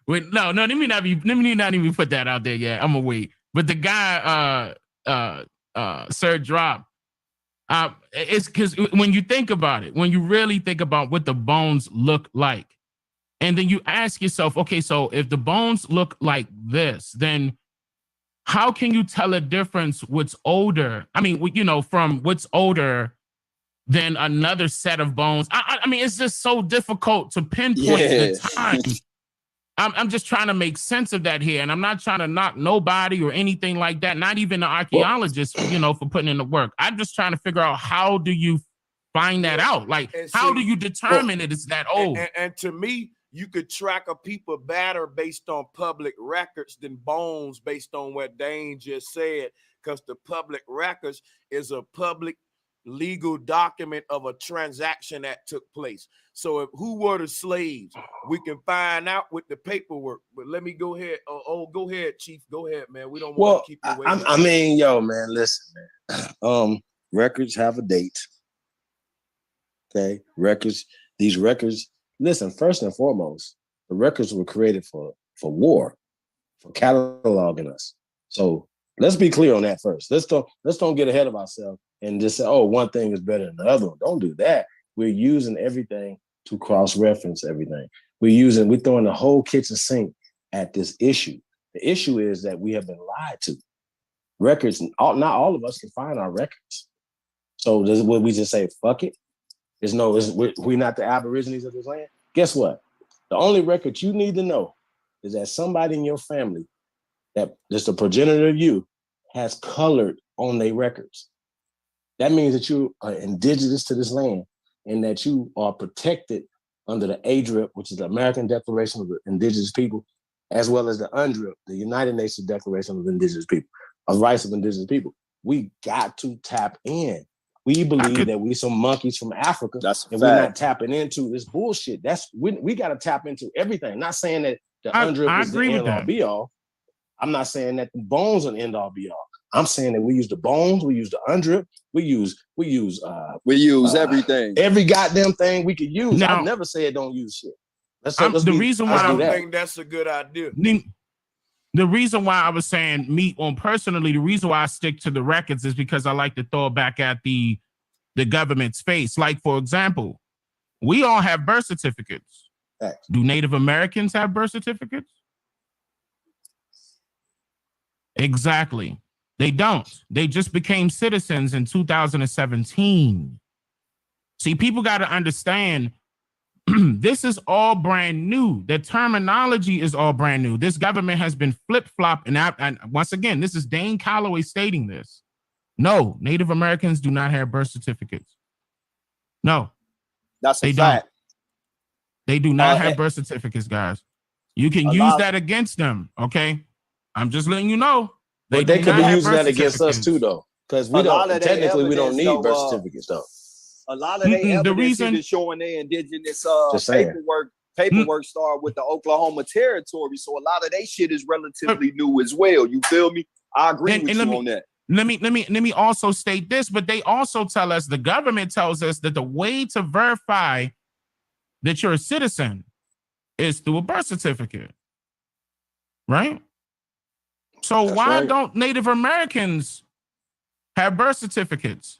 me not even put that out there yet. I'm gonna wait. But the guy, Sir Drop, it's because when you think about it, when you really think about what the bones look like, and then you ask yourself, okay, so if the bones look like this, then how can you tell a difference what's older? I mean, you know, from what's older than another set of bones. I mean, it's just so difficult to pinpoint the time. I'm just trying to make sense of that here, and I'm not trying to knock nobody or anything like that, not even the archaeologists, you know, for putting in the work. I'm just trying to figure out, how do you find that out? Like, how do you determine that it's that old? And to me, you could track a people better based on public records than bones based on what Dane just said, because the public records is a public legal document of a transaction that took place. So who were the slaves? We can find out with the paperwork. But let me go ahead. Go ahead, Chief. Go ahead, man. We don't want to keep you waiting. I mean, yo, man, listen, man. Records have a date. Okay, these records. Listen, first and foremost, the records were created for war, for cataloging us. So let's be clear on that first. Let's don't get ahead of ourselves and just say, oh, one thing is better than the other one. Don't do that. We're using everything to cross-reference everything. We're throwing the whole kitchen sink at this issue. The issue is that we have been lied to. Records, not all of us can find our records. So would we just say, fuck it? We're not the aborigines of this land? Guess what? The only record you need to know is that somebody in your family that is the progenitor of you has colored on their records. That means that you are indigenous to this land and that you are protected under the ADRIP, which is the American Declaration of the Indigenous People, as well as the UNDRIP, the United Nations Declaration of Indigenous People, of Rights of Indigenous People. We got to tap in. We believe that we some monkeys from Africa, and we're not tapping into this bullshit. We got to tap into everything. Not saying that the UNDRIP is the end all be all. I'm not saying that the bones are the end all be all. I'm saying that we use the bones, we use the UNDRIP, we use everything. Every goddamn thing we could use. Now, I've never said don't use shit. The reason why I don't think that's a good idea. The reason why I was saying me on personally, the reason why I stick to the records is because I like to throw it back at the government's face. Like, for example, we all have birth certificates. Do Native Americans have birth certificates? Exactly. They don't. They just became citizens in 2017. See, people got to understand this is all brand new. The terminology is all brand new. This government has been flip-flopped. And once again, this is Dane Calloway stating this. No, Native Americans do not have birth certificates. No. That's a fact. They do not have birth certificates, guys. You can use that against them, okay? I'm just letting you know. They could be using that against us too, though. Because we don't need birth certificates, though. A lot of their evidence is showing their indigenous paperwork started with the Oklahoma Territory. So a lot of their shit is relatively new as well. You feel me? I agree with you on that. Let me also state this, but they also tell us, the government tells us that the way to verify that you're a citizen is through a birth certificate. Right? So why don't Native Americans have birth certificates?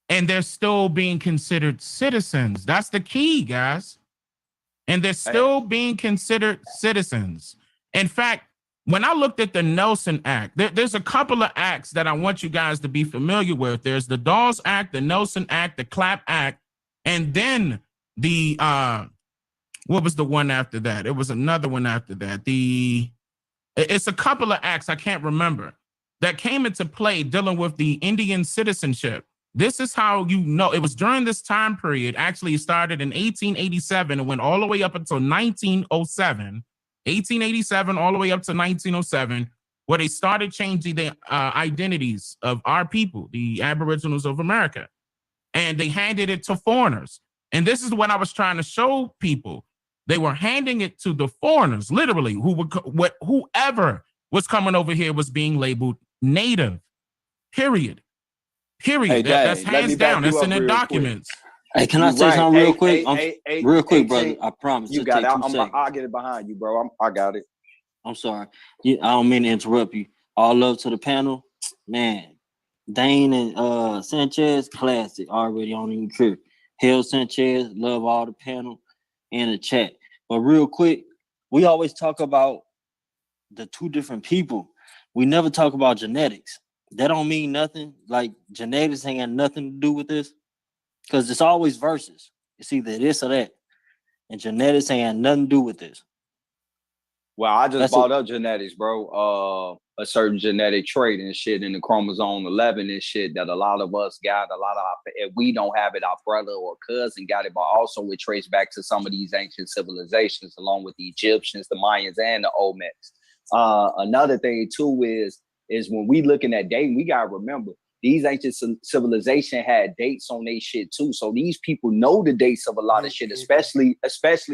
And they're still being considered citizens. That's the key, guys. And they're still being considered citizens. In fact, when I looked at the Nelson Act, there's a couple of acts that I want you guys to be familiar with. There's the Dawes Act, the Nelson Act, the Clapp Act, and then the, what was the one after that? It was another one after that. It's a couple of acts, I can't remember, that came into play dealing with the Indian citizenship. This is how you know. It was during this time period. Actually, it started in 1887 and went all the way up until 1907. 1887 all the way up to 1907, where they started changing the identities of our people, the Aboriginals of America. And they handed it to foreigners. And this is what I was trying to show people. They were handing it to the foreigners, literally, whoever was coming over here was being labeled native, period. Hey, that's hands down. That's in their documents. Hey, can I say something real quick? Real quick, brother. I promise. You got it. I'll get it behind you, bro. I got it. I'm sorry. I don't mean to interrupt you. All love to the panel. Man, Dane and Sanchez, classic. Already on even trip. Hell Sanchez, love all the panel and the chat. But real quick, we always talk about the two different people. We never talk about genetics. That don't mean nothing. Like, genetics ain't got nothing to do with this, because it's always versus. It's either this or that, and genetics ain't got nothing to do with this. Well, I just brought up genetics, bro. A certain genetic trait and shit in the chromosome 11 and shit that a lot of us got. If we don't have it, our brother or cousin got it, but also it traced back to some of these ancient civilizations, along with the Egyptians, the Mayans, and the Olmecs. Another thing too is when we looking at dating, we gotta remember these ancient civilization had dates on their shit too. So these people know the dates of a lot of shit, especially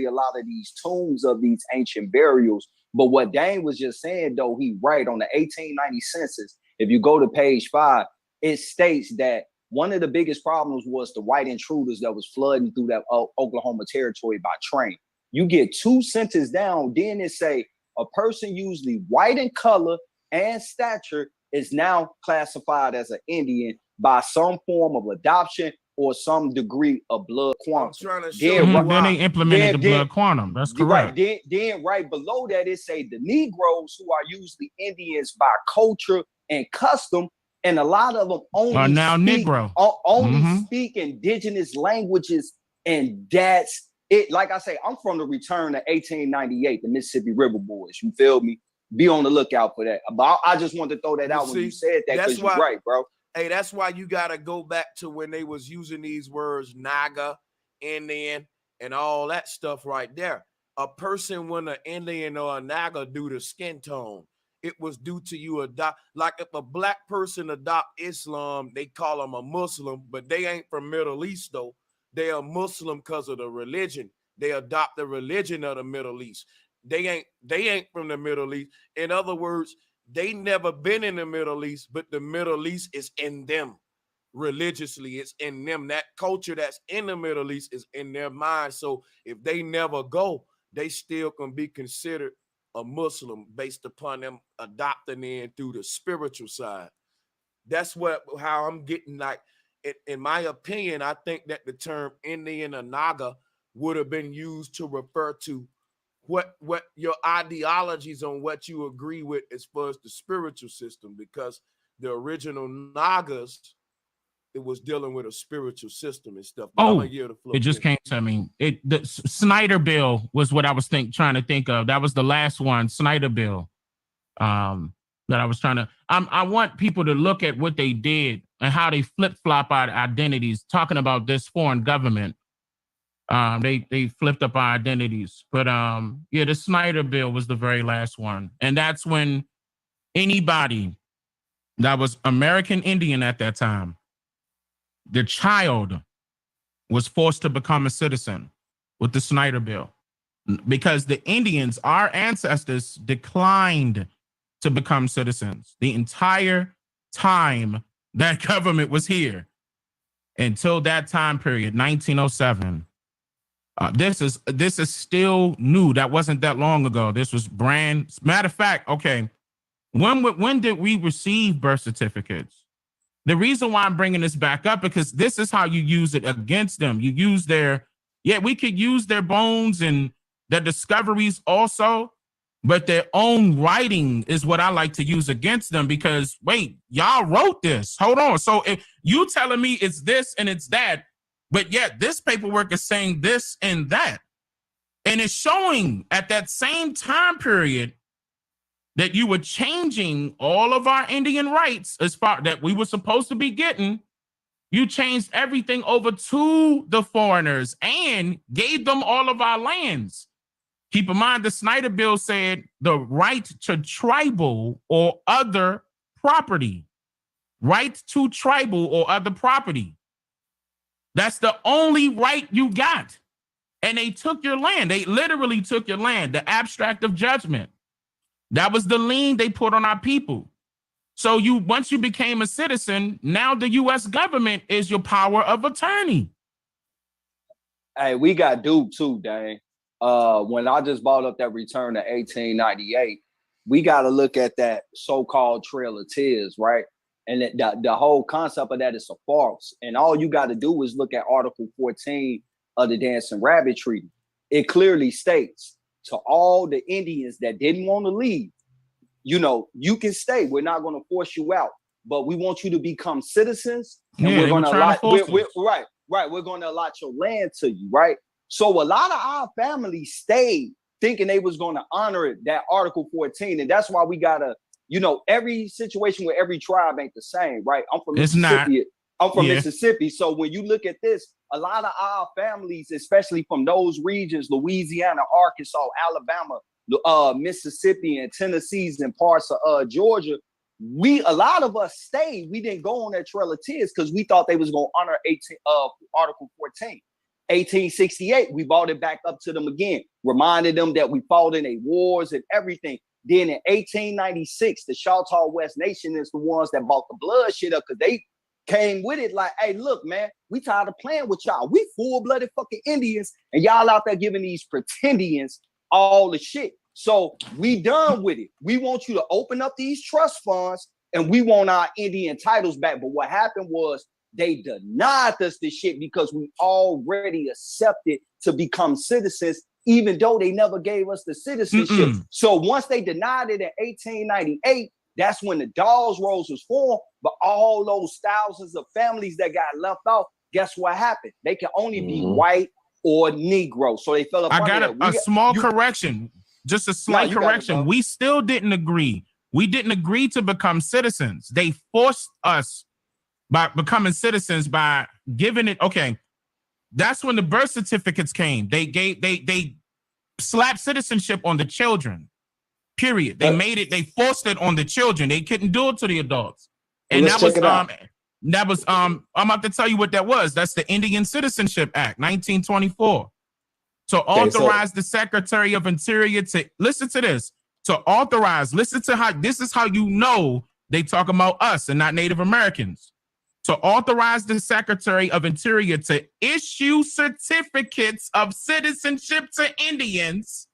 a lot of these tombs of these ancient burials. But what Dane was just saying, though, he right on the 1890 census. If you go to page 5, it states that one of the biggest problems was the white intruders that was flooding through that Oklahoma territory by train. You get 2 sentences down, then it say a person usually white in color and stature is now classified as an Indian by some form of adoption or some degree of blood quantum. Then they implemented the blood quantum. That's correct. Right. Then right below that, it say the Negroes, who are usually Indians by culture and custom, and a lot of them only speak indigenous languages, and that's it. Like I say, I'm from the return of 1898, the Mississippi River Boys. You feel me? Be on the lookout for that. But I just wanted to throw that out when you said that, because you're right, bro. Hey, that's why you got to go back to when they was using these words Naga, Indian, and all that stuff right there. A person when an Indian or a Naga due to skin tone, it was due to you adopt. Like if a black person adopt Islam, they call them a Muslim, but they ain't from Middle East though. They are Muslim because of the religion. They adopt the religion of the Middle East. They ain't from the Middle East. In other words, they never been in the Middle East, but the Middle East is in them. Religiously, it's in them. That culture that's in the Middle East is in their mind. So if they never go, they still can be considered a Muslim based upon them adopting in through the spiritual side. That's how I'm getting, like, in my opinion, I think that the term Indian or Naga would have been used to refer to what your ideologies on what you agree with as far as the spiritual system, because the original Nagas, it was dealing with a spiritual system and stuff. But it just came to me. The Snyder Bill was what I was trying to think of. That was the last one, Snyder Bill. That I was trying to. I want people to look at what they did and how they flip-flop our identities. Talking about this foreign government, they flipped up our identities. But the Snyder Bill was the very last one, and that's when anybody that was American Indian at that time, the child was forced to become a citizen with the Snyder Bill, because the Indians, our ancestors, declined to become citizens the entire time that government was here until that time period, 1907. This is still new. That wasn't that long ago. This was matter of fact. Okay, when did we receive birth certificates? The reason why I'm bringing this back up, because this is how you use it against them. You use we could use their bones and their discoveries also, but their own writing is what I like to use against them, because, wait, y'all wrote this. Hold on. So if you telling me it's this and it's that, but yet this paperwork is saying this and that, and it's showing at that same time period that you were changing all of our Indian rights as far that we were supposed to be getting. You changed everything over to the foreigners and gave them all of our lands. Keep in mind, the Snyder Bill said the right to tribal or other property. Right to tribal or other property. That's the only right you got. And they took your land. They literally took your land, the abstract of judgment. That was the lien they put on our people. So once you became a citizen, now the U.S. government is your power of attorney. Hey, we got duped too, Dane. When I just brought up that return to 1898, we got to look at that so-called Trail of Tears, right? And the whole concept of that is a farce. And all you got to do is look at Article 14 of the Dancing Rabbit Treaty. It clearly states, to all the Indians that didn't want to leave, you can stay. We're not going to force you out, but we want you to become citizens, and we're going to allot. We're going to allot your land to you, right? So a lot of our families stayed thinking they was going to honor that Article 14, and that's why we gotta, every situation with every tribe ain't the same, right? I'm from Mississippi. Mississippi. So when you look at this, a lot of our families, especially from those regions, Louisiana, Arkansas, Alabama, Mississippi, and Tennessee, and parts of Georgia, a lot of us stayed. We didn't go on that Trail of Tears because we thought they was going to honor Article 14. 1868, we brought it back up to them again, reminded them that we fought in a wars and everything. Then in 1896, the Choctaw West Nation is the ones that bought the blood shit up, because they came with it like, hey, look, man, we tired of playing with y'all. We full-blooded fucking Indians, and y'all out there giving these pretendians all the shit. So we done with it. We want you to open up these trust funds, and we want our Indian titles back. But what happened was they denied us this shit because we already accepted to become citizens, even though they never gave us the citizenship. So once they denied it in 1898, that's when the Dawes Rolls was formed. But all those thousands of families that got left off, guess what happened? They can only be white or Negro. So they fell apart. I got a small correction, just a slight correction. We still didn't agree. We didn't agree to become citizens. They forced us by becoming citizens by giving it. Okay, that's when the birth certificates came. They slapped citizenship on the children. Period. They forced it on the children. They couldn't do it to the adults. And that was I'm about to tell you what that was. That's the Indian Citizenship Act, 1924. To authorize the Secretary of Interior to listen to this. To authorize, listen to how this is how you know they talk about us and not Native Americans. To authorize the Secretary of Interior to issue certificates of citizenship to Indians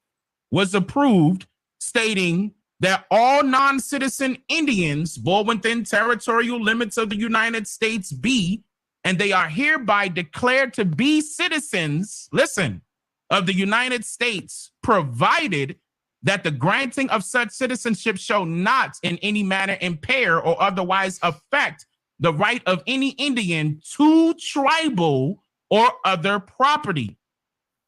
was approved, stating that all non-citizen Indians born within territorial limits of the United States be, and they are hereby declared to be citizens, listen, of the United States, provided that the granting of such citizenship shall not in any manner impair or otherwise affect the right of any Indian to tribal or other property.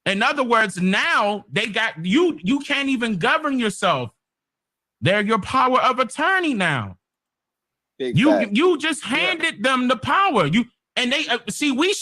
In other words, now they got you can't even govern yourself. They're your power of attorney now. You just handed them the power. And they see, we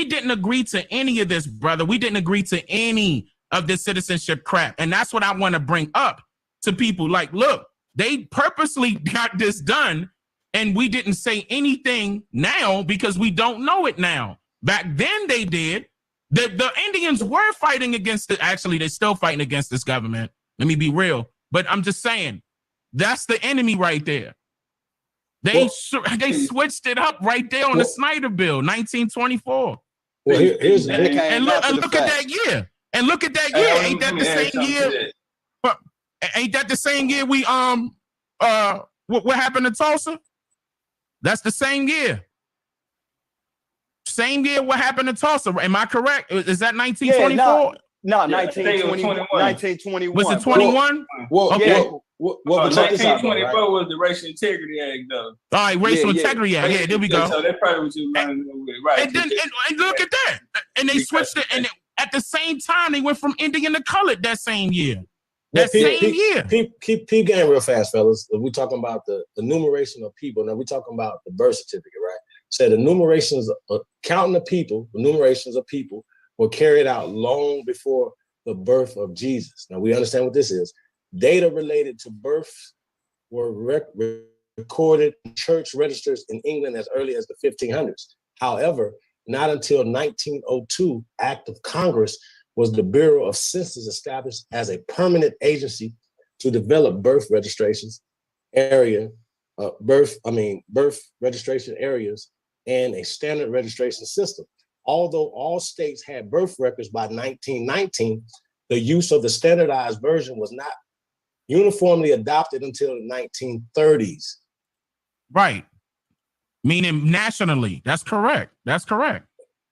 didn't agree to any of this, brother. We didn't agree to any of this citizenship crap. And that's what I want to bring up to people. Like, look, they purposely got this done, and we didn't say anything now because we don't know it now. Back then they did. The Indians were fighting against it. Actually, they're still fighting against this government. Let me be real. But I'm just saying, that's the enemy right there. They switched it up right there on the Snyder Bill, 1924. Well, and look at that year. And look at that year. Ain't that the same year? But ain't that the same year we what happened in Tulsa? That's the same year. Same year what happened in Tulsa. Am I correct? Is that 1924? No, 1921. Was it 21? Okay. Well, 1924 was the Racial Integrity Act, though. All right, Racial Integrity Act. Yeah, there we go. So that's probably what you running with, right? And then and look at that. And they switched it, and at the same time, they went from Indian to colored that same year. Year. Keep game real fast, fellas. We're talking about the enumeration of people. Now we're talking about the birth certificate, right? So the enumerations, counting the people, enumerations of people were carried out long before the birth of Jesus. Now we understand what this is. Data related to births were recorded in church registers in England as early as the 1500s. However, not until 1902 Act of Congress was the Bureau of Census established as a permanent agency to develop birth registrations birth registration areas and a standard registration system. Although all states had birth records by 1919, the use of the standardized version was not uniformly adopted until the 1930s. Right. Meaning nationally. That's correct.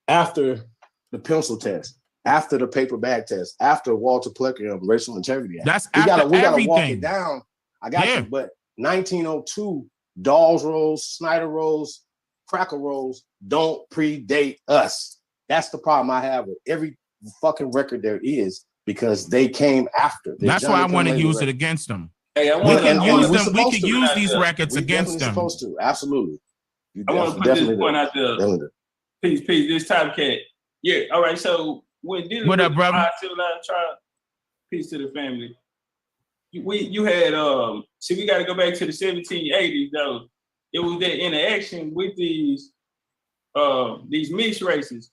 After the pencil test, after the paper bag test, after Walter Plecker Racial Integrity Act. We gotta walk it down. I got you, but 1902, Dawes rolls, Snyder rolls, Cracker rolls don't predate us. That's the problem I have with every fucking record there is, because they came after. That's why I want to use it against them. Hey, we can use these records against them. Supposed to, absolutely. I want to put this point out there. Peace, this time cat. Yeah, all right. So when dealing what up, brother? Civilized tribe, peace to the family. You had we got to go back to the 1780s though. It was that interaction with these mixed races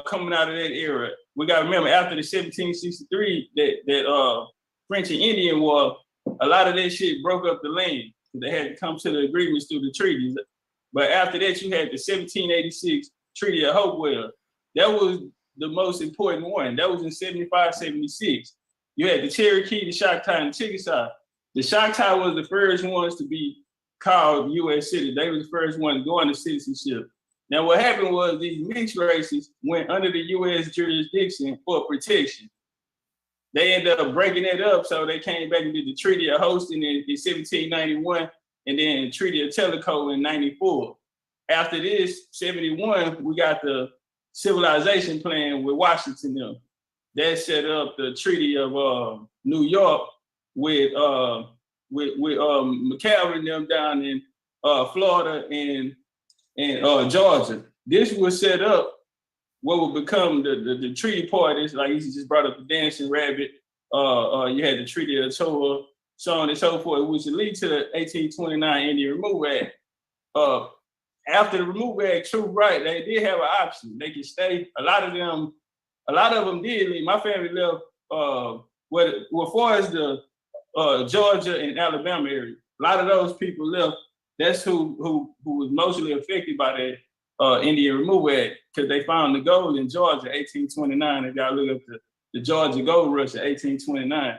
coming out of that era. We got to remember after the 1763 that French and Indian War, a lot of that shit broke up the land. They had to come to the agreements through the treaties. But after that, you had the 1786 Treaty of Hopewell. That was the most important one. That was in 75, 76. You had the Cherokee, the Choctaw, and the Chickasaw. The Choctaw was the first ones to be called U.S. citizens. They were the first ones going to citizenship. Now, what happened was these mixed races went under the U.S. jurisdiction for protection. They ended up breaking it up, so they came back and did the Treaty of Hosting in 1791, and then Treaty of Tellico in 94. After this, 71, we got the Civilization Plan with Washington. Them. That set up the Treaty of New York with McCalvin them down in Florida, and and Georgia. This was set up what would become the treaty parties, like you just brought up the dancing rabbit. You had the Treaty of Toa, so on and so forth, which would lead to the 1829 Indian Removal Act. After the Removal Act, true right, they did have an option. They could stay. A lot of them did leave. My family left. As far as the Georgia and Alabama area, a lot of those people left. That's who was mostly affected by that Indian Removal Act, because they found the gold in Georgia, 1829. If y'all look up the Georgia gold rush of 1829.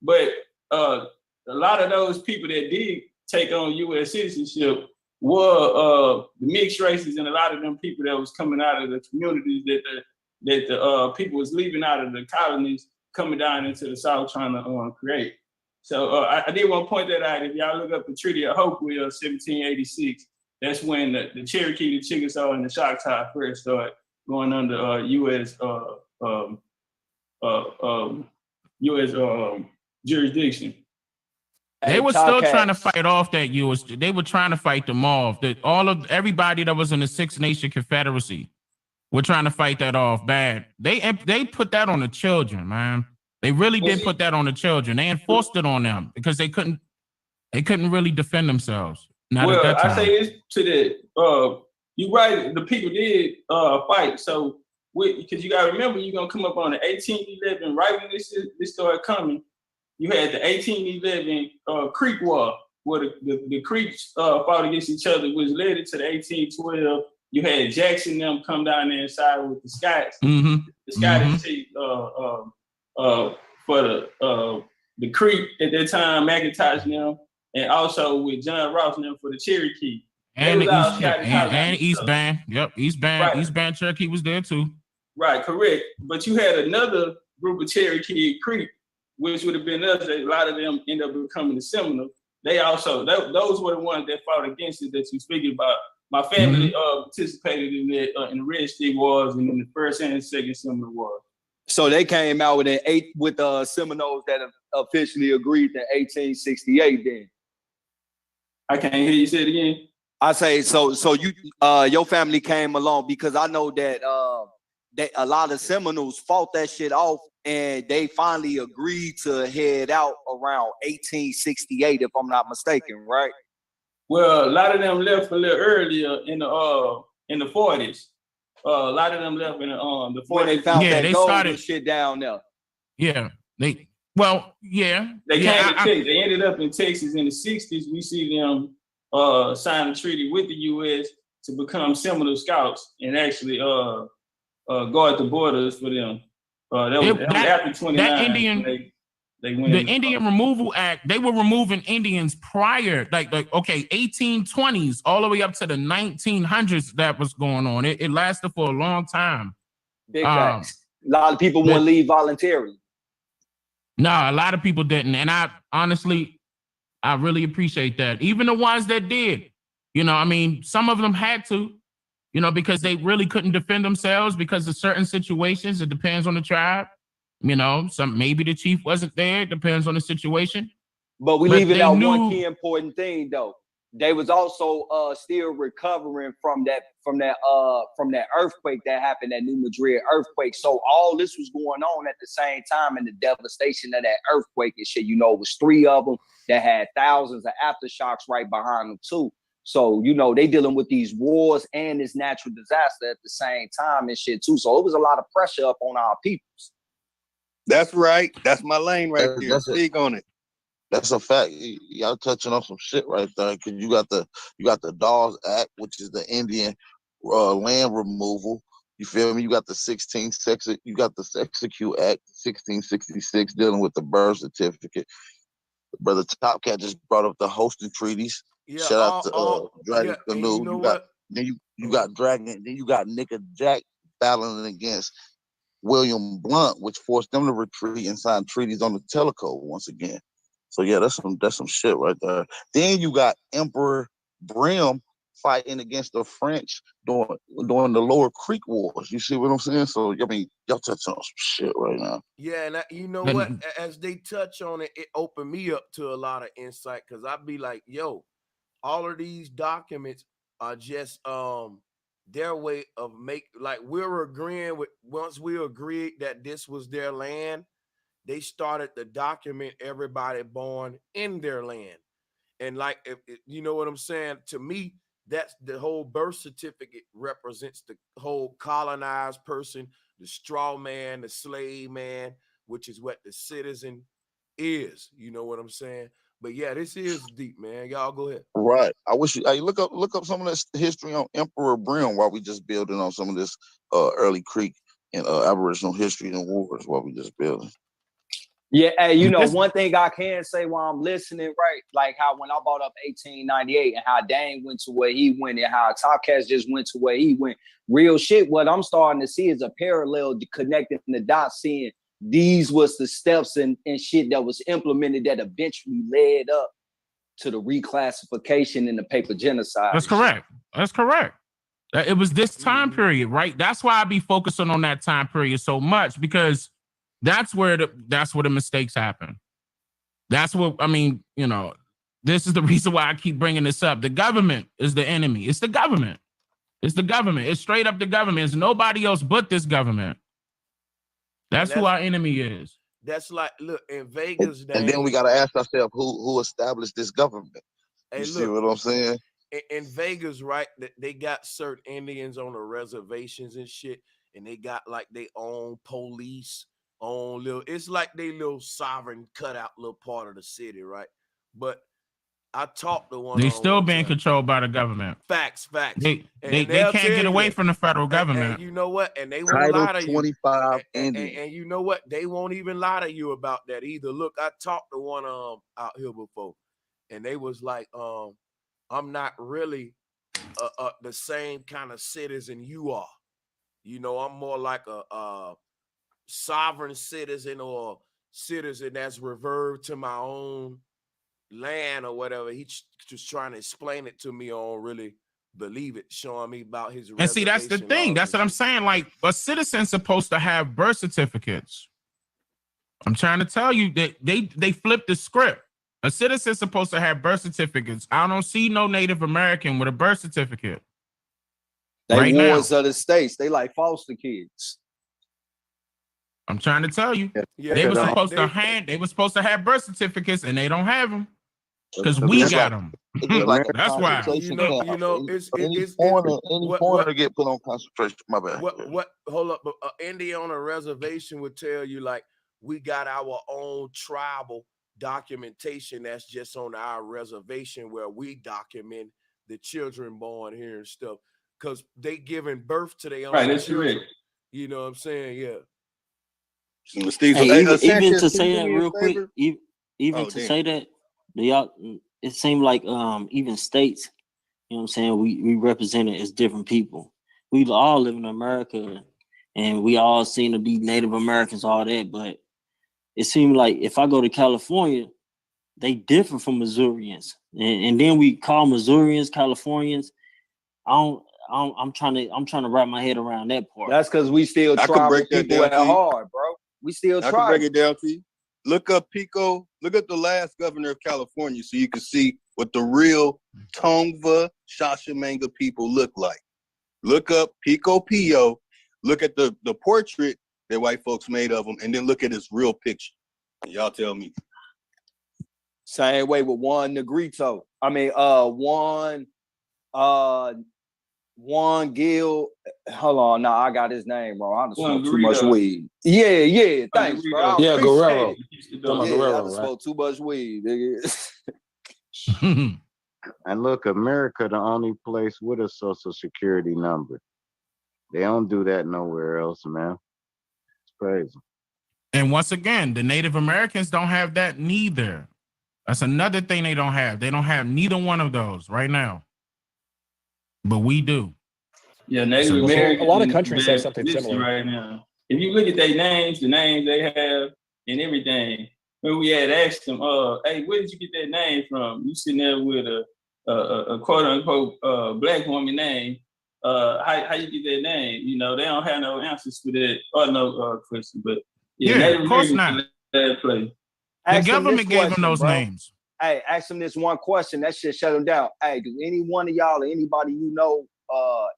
But a lot of those people that did take on U.S. citizenship were the mixed races, and a lot of them people that was coming out of the communities that the people was leaving out of the colonies, coming down into the South trying to create. So I did want to point that out. If y'all look up the Treaty of Hopewell, 1786, that's when the Cherokee, the Chickasaw, and the Choctaw first started going under U.S. Jurisdiction. They were still trying to fight off that U.S. They were trying to fight them off. That everybody that was in the Six Nation Confederacy were trying to fight that off bad. They put that on the children, man. They really did put that on the children. They enforced it on them because they couldn't really defend themselves. I say this to that. You're right. The people did fight. So because you got to remember, you're gonna come up on the 1811 right when this started coming. You had the 1811 Creek War, where the Creeks fought against each other, which led into the 1812. You had Jackson them come down there and side with the Scots. Mm-hmm. The Scottish chief for the Creek at that time, McIntosh them, and also with John Ross them for the Cherokee. And East Band. Yep, East Band. Right. East Band Cherokee was there too. Right, correct. But you had another group of Cherokee Creek, which would have been us. A lot of them end up becoming the Seminoles. They also, those were the ones that fought against it that you speaking about. My family participated in that in the Red Stick Wars and in the first and second Seminole Wars. So they came out with the Seminoles that officially agreed in 1868. Then I can't hear you say it again. I say so you your family came along because I know that a lot of Seminoles fought that shit off and they finally agreed to head out around 1868, if I'm not mistaken, right? Well, a lot of them left a little earlier in the 40s. A lot of them left in the 40s. When they found that gold and shit down there. Yeah, they came to Texas. They ended up in Texas in the 60s. We see them sign a treaty with the U.S. to become Seminole Scouts and actually guard the borders for them. After 29. That Indian. The Indian Removal Act, they were removing Indians prior, like 1820s all the way up to the 1900s. That was going on. It lasted for a long time. Big facts. A lot of people want to leave voluntarily. No, a lot of people didn't. And I really appreciate that. Even the ones that did, some of them had to, because they really couldn't defend themselves because of certain situations. It depends on the tribe. Maybe the chief wasn't there. It depends on the situation. But we leaving out one key important thing though. They was also still recovering from that earthquake that happened, that New Madrid earthquake. So all this was going on at the same time, and the devastation of that earthquake and shit. It was 3 of them that had thousands of aftershocks right behind them too. So they dealing with these wars and this natural disaster at the same time and shit too. So it was a lot of pressure up on our peoples. That's right. That's my lane right there. Speak on it. That's a fact. Y'all touching on some shit right there. Cause you got the Dawes Act, which is the Indian land removal. You feel me? You got the 16th you got the Execute Act, 1666, dealing with the birth certificate. Brother Topcat just brought up the hosting treaties. Yeah, shout out to Dragon Canoe. You got Dragon. Then you got Nick and Jack battling against William Blunt, which forced them to retreat and sign treaties on the Tellico once again. So yeah, that's some shit right there. Then you got Emperor Brim fighting against the French during the Lower Creek Wars. You see what I'm saying? So y'all touching on some shit right now. Yeah, and you know what? As they touch on it, it opened me up to a lot of insight because I'd be like, yo, all of these documents are just their way of we're agreeing with, once we agreed that this was their land, they started to document everybody born in their land. And you know what I'm saying? To me, that's the whole birth certificate represents the whole colonized person, the straw man, the slave man, which is what the citizen is. You know what I'm saying? But yeah, this is deep, man. Y'all go ahead. Right. I wish you look up some of this history on Emperor Brim while we just building on some of this early Creek and Aboriginal history and wars while we just building. Yeah, hey, you know, one thing I can say while I'm listening, right? Like how when I brought up 1898 and how Dane went to where he went and how Topcats just went to where he went. Real shit, what I'm starting to see is a parallel connecting the dots, seeing these was the steps and shit that was implemented that eventually led up to the reclassification and the paper genocide. That's correct. That's correct. It was this time period, right? That's why I be focusing on that time period so much, because that's where the mistakes happen. That's what, I mean, you know, this is the reason why I keep bringing this up. The government is the enemy. It's the government. It's the government. It's straight up the government. It's nobody else but this government. That's who our enemy is. That's like, look, in Vegas. And then we got to ask ourselves who established this government. Hey, you see what I'm saying? In Vegas, right, they got certain Indians on the reservations and shit, and they got like their own police, own little, it's like they little sovereign cutout little part of the city, right? But I talked to one. They still being controlled by the government. Facts. They can't get away from the federal government. And you know what? And they won't lie to you. 25 and you know what? They won't even lie to you about that either. Look, I talked to one out here before, and they was like, I'm not really the same kind of citizen you are. You know, I'm more like a sovereign citizen or citizen that's reserved to my own land or whatever. He's just trying to explain it to me. I don't really believe it, showing me about his. And see, that's the thing. That's what I'm saying. Like, a citizen's supposed to have birth certificates. I'm trying to tell you that they flipped the script. A citizen's supposed to have birth certificates. I don't see no Native American with a birth certificate. They wards of the states. They like foster kids. I'm trying to tell you. Yeah, they were supposed to have birth certificates, and they don't have them because we got them. Like that's why. You know, it's foreigner get put on concentration. My bad. What? Hold up. Indian on a reservation would tell you like we got our own tribal documentation that's just on our reservation where we document the children born here and stuff because they giving birth to their own children. Right. You know what I'm saying? Yeah. Hey, even to say that real quick, even to say that, y'all, it seemed like even states, you know what I'm saying, we represented as different people. We all live in America and we all seem to be Native Americans, all that, but it seemed like if I go to California, they differ from Missourians. And then we call Missourians Californians. I'm trying to wrap my head around that part. That's because we still tribal people at heart, bro. We still try. I can break it down to you. Look up Pico. Look at the last governor of California so you can see what the real Tongva Shashamanga people look like. Look up Pico Pio. Look at the portrait that white folks made of him, and then look at his real picture. And y'all tell me. Same way with Juan Negrito. I mean, Juan Gill. Hold on, nah, I got his name wrong. I just smoked too much weed. Yeah. Thanks, bro. Yeah, Guerrero. I just smoked too much weed, nigga. And look, America, the only place with a social security number. They don't do that nowhere else, man. It's crazy. And once again, the Native Americans don't have that neither. That's another thing they don't have. They don't have neither one of those right now. But we do. Yeah, Native Americans. A lot of countries have something similar right now. If you look at their names, the names they have, and everything, when we had asked them, "Hey, where did you get that name from?" You sitting there with a quote unquote black woman name. How you get that name? You know, they don't have no answers to that or no question. But yeah, Native of course Americans not. The government gave them those names. hey, ask them this one question. That shit shut them down. Hey, do any one of y'all or anybody you know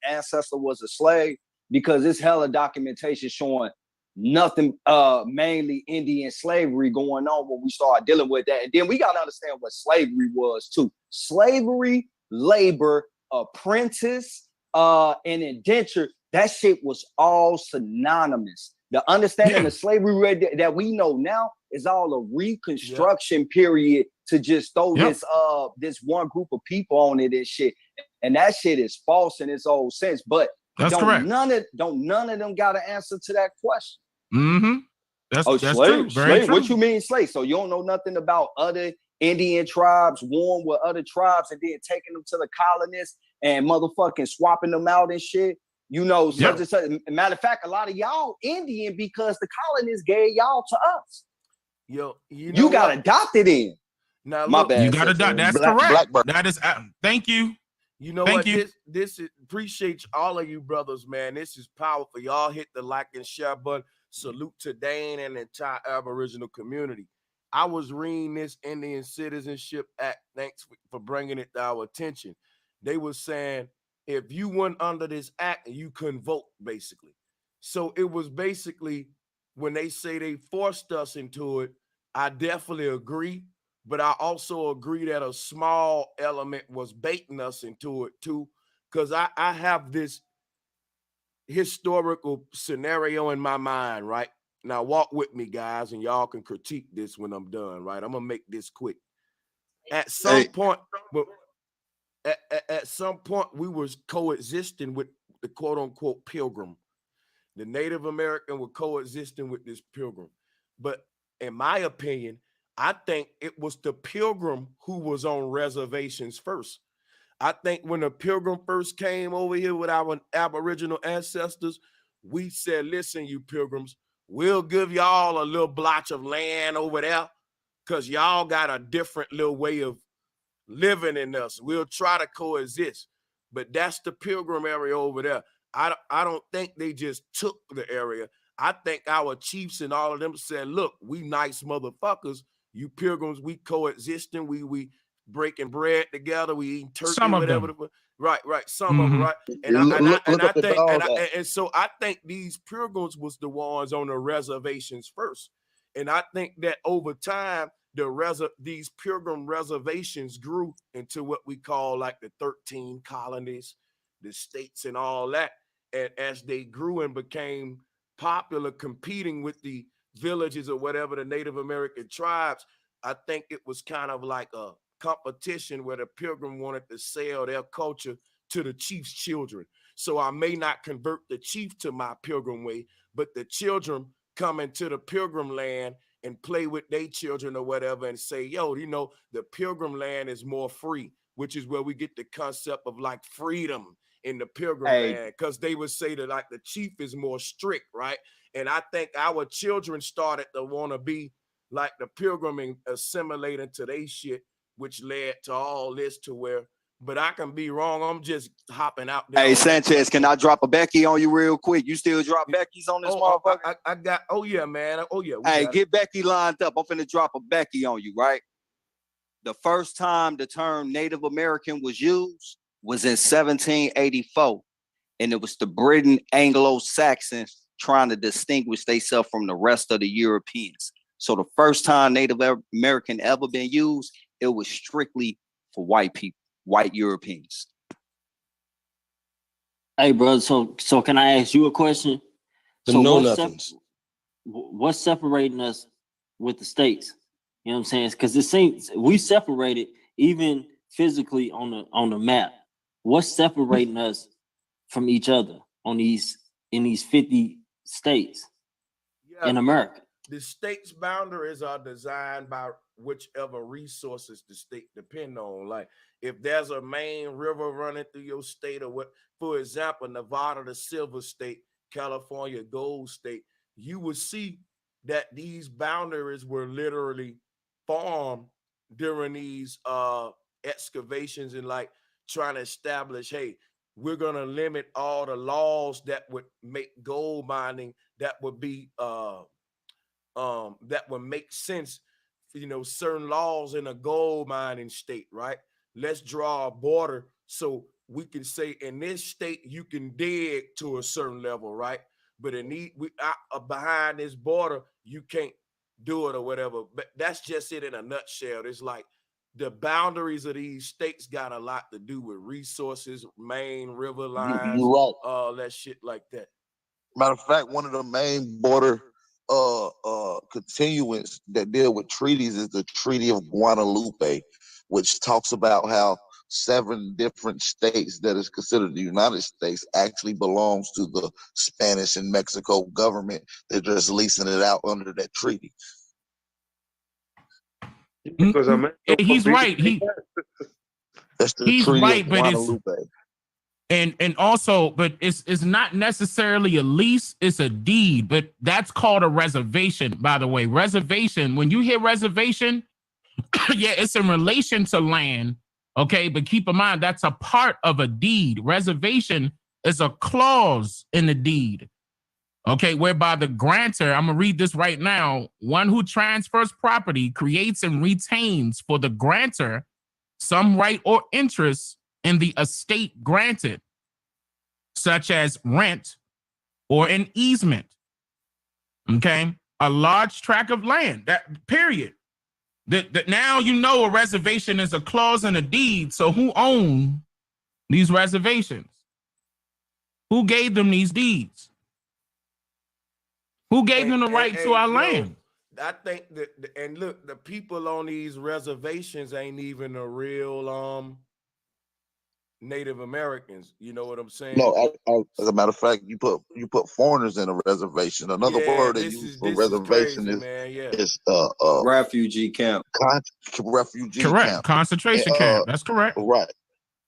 ancestor was a slave? Because it's hella documentation showing nothing, mainly Indian slavery going on when we start dealing with that. And then we got to understand what slavery was too. Slavery, labor, apprentice, and indenture, that shit was all synonymous. The understanding of slavery that we know now is all a reconstruction period to just throw this one group of people on it and shit. And that shit is false in its old sense. But that's correct. None of them got an answer to that question. Mm-hmm. That's true. Very slave. true. What you mean slave? So you don't know nothing about other Indian tribes warring with other tribes and then taking them to the colonists and motherfucking swapping them out and shit. You know, such and such. Matter of fact, a lot of y'all Indian because the colonists gave y'all to us. Yo, you got adopted in. Now, my look, bad. You got adopted. That's correct. That is. Thank you. You know what? This is appreciate all of you brothers, man. This is powerful. Y'all hit the like and share button. Salute to Dane and the entire Aboriginal community. I was reading this Indian Citizenship Act. Thanks for bringing it to our attention. They were saying if you went under this act, you couldn't vote, basically. So it was basically when they say they forced us into it, I definitely agree. But I also agree that a small element was baiting us into it too, because I have this historical scenario in my mind, right? Now walk with me, guys, and y'all can critique this when I'm done, right? I'm gonna make this quick. At some point, but at some point, we was coexisting with the quote unquote pilgrim. The Native American were coexisting with this pilgrim. But in my opinion, I think it was the pilgrim who was on reservations first. I think when the pilgrim first came over here with our Aboriginal ancestors, we said, listen, you pilgrims, we'll give y'all a little blotch of land over there because y'all got a different little way of living in us. We'll try to coexist. But that's the pilgrim area over there. I don't think they just took the area. I think our chiefs and all of them said, look, we nice motherfuckers. You pilgrims, we coexisting, we breaking bread together, we eating turkey, some whatever. of them. Right, some of them, right? And so I think these pilgrims was the ones on the reservations first. And I think that over time, these pilgrim reservations grew into what we call like the 13 colonies, the states and all that. And as they grew and became popular, competing with the villages or whatever, the Native American tribes, I think it was kind of like a competition where the pilgrim wanted to sell their culture to the chief's children. So I may not convert the chief to my pilgrim way, but the children come into the pilgrim land and play with their children or whatever and say, yo, you know, the pilgrim land is more free, which is where we get the concept of like freedom in the pilgrim land, because they would say that like the chief is more strict, right? And I think our children started to want to be like the pilgrim and assimilate into their shit, which led to all this to where, but I can be wrong. I'm just hopping out there. Hey, Sanchez, can I drop a Becky on you real quick? You still drop Becky's on this motherfucker? I got, man. Hey, get Becky lined up. I'm finna drop a Becky on you, right? The first time the term Native American was used was in 1784. And it was the Britain Anglo-Saxons trying to distinguish themselves from the rest of the Europeans. So the first time Native American ever been used, it was strictly for white people, white Europeans. Hey, brother, so can I ask you a question? What's separating us with the states? You know what I'm saying? Because it seems we separated even physically on the map. What's separating us from each other in these 50 states in America? The state's boundaries are designed by whichever resources the state depend on. Like if there's a main river running through your state, or what, for example, Nevada, the silver state, California, gold state, you will see that these boundaries were literally formed during these excavations and like trying to establish, hey, we're going to limit all the laws that would make gold mining, that would be that would make sense certain laws in a gold mining state, right? Let's draw a border so we can say in this state you can dig to a certain level, right? But behind this border you can't do it or whatever. But that's just it in a nutshell. It's like the boundaries of these states got a lot to do with resources, main river lines, You're right. all that shit like that. Matter of fact, one of the main border continuance that deal with treaties is the Treaty of Guadalupe, which talks about how 7 different states that is considered the United States actually belongs to the Spanish and Mexico government. They're just leasing it out under that treaty. Because he's right. That's the he's Treaty right, of but Guadalupe. And also, but it's not necessarily a lease, it's a deed, but that's called a reservation, by the way. Reservation, when you hear reservation, yeah, it's in relation to land, okay? But keep in mind, that's a part of a deed. Reservation is a clause in the deed, okay? Whereby the grantor, I'm gonna read this right now, one who transfers property creates and retains for the grantor some right or interest in the estate granted, such as rent or an easement, okay? A large tract of land, that period. That now you know a reservation is a clause in a deed, so who owned these reservations? Who gave them these deeds? Who gave them the right to our land? I think that, and look, the people on these reservations ain't even a real Native Americans. You know what I'm saying? No, as a matter of fact, you put foreigners in a reservation. Another word they use for reservation is refugee camp. Refugee correct. camp. Concentration camp. That's correct. Right.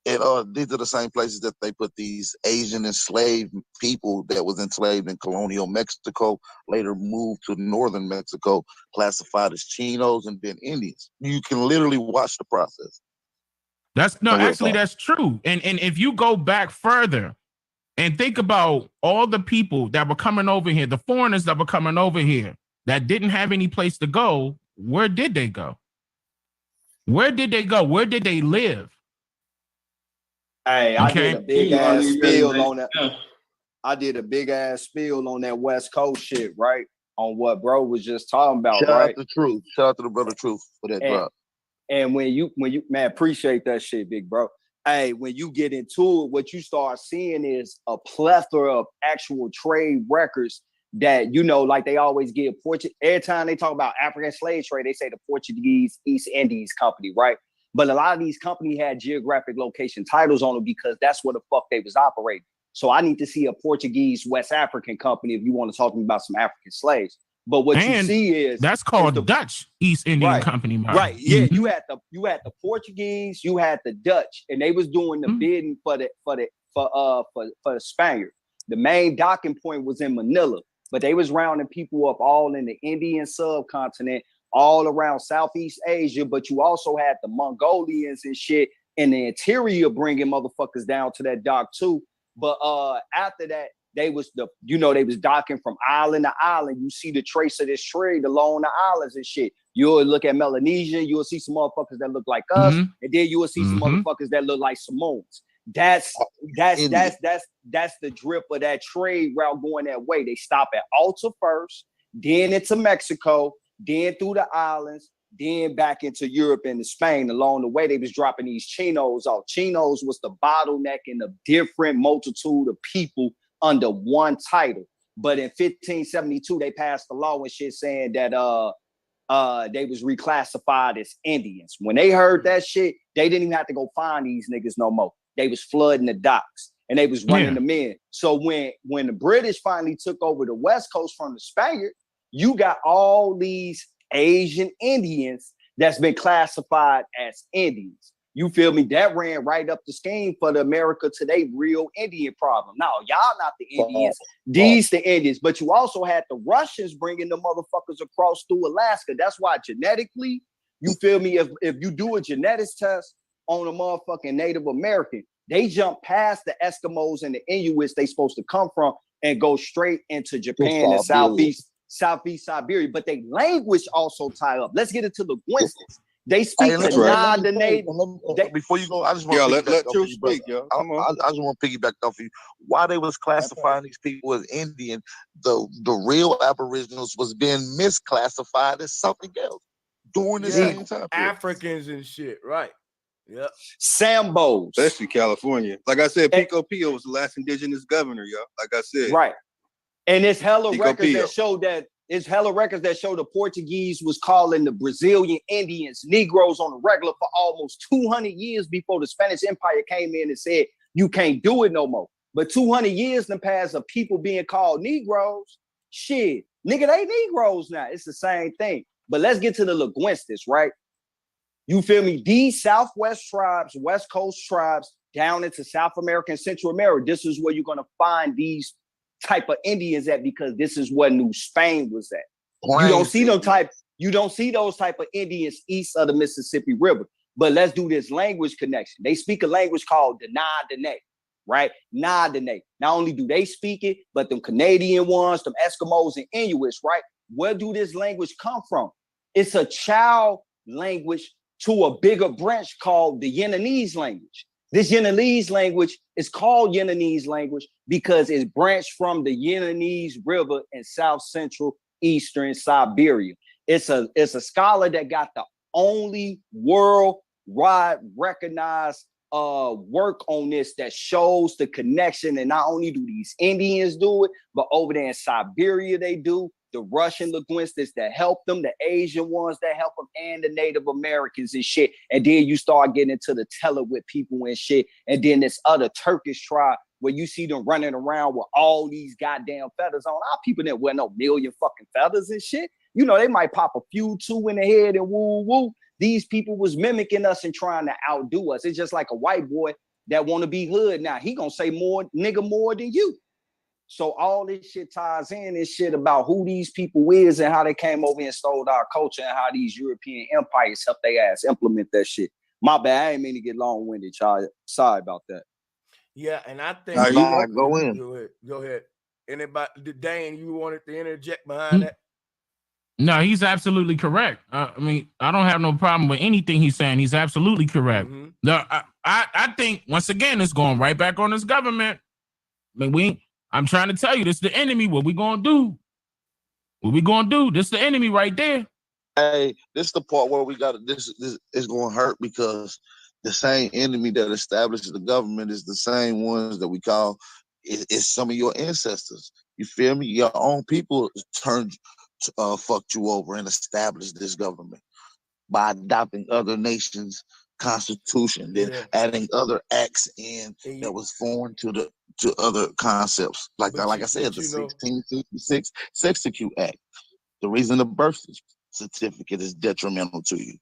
And these are the same places that they put these Asian enslaved people that was enslaved in colonial Mexico, later moved to northern Mexico, classified as Chinos and then Indians. You can literally watch the process. That's true. And if you go back further and think about all the people that were coming over here, the foreigners that were coming over here that didn't have any place to go, where did they go? Where did they go? Where did they live? Hey, I did a big ass spiel on that. I did a big ass spiel on that West Coast shit, right? On what bro was just talking about, Shout right? out to Truth. Shout out to the brother Truth for that drop. And when you man, appreciate that shit, big bro. Hey, when you get into it, what you start seeing is a plethora of actual trade records that, like they always give every time they talk about African slave trade, they say the Portuguese East Indies Company, right? But a lot of these companies had geographic location titles on them because that's where the fuck they was operating. So I need to see a Portuguese West African company if you want to talk to me about some African slaves. But what you see is that's called the Dutch East Indian Company, right? Yeah, you had the Portuguese, you had the Dutch, and they was doing the bidding for the Spaniards. The main docking point was in Manila, but they was rounding people up all in the Indian subcontinent, all around Southeast Asia. But you also had the Mongolians and shit in the interior bringing motherfuckers down to that dock too. But after that, they was docking from island to island. You see the trace of this trade along the islands and shit. You'll look at Melanesia, you'll see some motherfuckers that look like us, and then you will see some motherfuckers that look like Samoans. That's the drip of that trade route going that way. They stop at Alta first, then into Mexico, then through the islands, then back into Europe and to Spain. Along the way, they was dropping these chinos off. Chinos was the bottleneck in a different multitude of people under one title. But in 1572, they passed a law and shit saying that they was reclassified as Indians. When they heard that shit, they didn't even have to go find these niggas no more. They was flooding the docks and they was running them in. So when the British finally took over the West Coast from the Spaniards, you got all these Asian Indians that's been classified as Indians. You feel me? That ran right up the scheme for the America Today real Indian problem. Now, y'all not the Indians. These the Indians. But you also had the Russians bringing the motherfuckers across through Alaska. That's why genetically, you feel me? If you do a genetics test on a motherfucking Native American, they jump past the Eskimos and the Inuits they supposed to come from and go straight into Japan and Southeast. Southeast Siberia, but they language also tie up. Let's get into linguistics. They speak before you go, I just want to let you speak, yo. Come on. I just want to piggyback off you. While they was classifying these people as Indian, the real Aboriginals was being misclassified as something else during the same time. Africans and shit, right? Yep. Sambos, especially California. Like I said, Pico Pio was the last indigenous governor, yo. Like I said, right. And it's hella Pico records Pio. that show that. It's hella records that show the Portuguese was calling the Brazilian Indians Negroes on the regular for almost 200 years before the Spanish Empire came in and said, you can't do it no more. But 200 years in the past of people being called Negroes, shit, nigga, they Negroes now. It's the same thing. But let's get to the linguistics, right? You feel me? These Southwest tribes, West Coast tribes, down into South America and Central America, this is where you're going to find these type of Indians at, because this is where New Spain was at. You don't see those type of Indians east of the Mississippi River. But let's do this language connection. They speak a language called the Na-Dene, right? Na-Dene. Not only do they speak it, but them Canadian ones, them Eskimos and Inuits, right? Where do this language come from? It's a child language to a bigger branch called the Yemenese language. This Yemenese language is called Yemenese language because it's branched from the Yemenese River in South Central Eastern Siberia. It's a scholar that got the only worldwide recognized work on this that shows the connection. And not only do these Indians do it, but over there in Siberia they do. The Russian linguistics that help them, the Asian ones that help them, and the Native Americans and shit. And then you start getting into the Telewit people and shit. And then this other Turkish tribe where you see them running around with all these goddamn feathers on. Our people didn't wear no million fucking feathers and shit. You know, they might pop a few, two in the head and woo woo. These people was mimicking us and trying to outdo us. It's just like a white boy that want to be hood. Now he gonna say more than you. So all this shit ties in and shit about who these people is and how they came over and stole our culture and how these European empires helped their ass implement that shit. My bad, I ain't mean to get long-winded, child. Sorry about that. Yeah, and I think Go ahead. Anybody, Dane, you wanted to interject behind that? No, he's absolutely correct. I mean, I don't have no problem with anything he's saying. He's absolutely correct. Mm-hmm. No, I think once again it's going right back on this government. I mean, I'm trying to tell you, this is the enemy. What we gonna do? What we gonna do? This is the enemy right there. Hey, this is the part where we got this is going to hurt, because the same enemy that establishes the government is the same ones that we call is some of your ancestors. You feel me? Your own people fucked you over and established this government by adopting other nations' constitution, then adding other acts in that was foreign to other concepts. Like I said, the 1666 Execute Act. The reason the birth certificate is detrimental to you.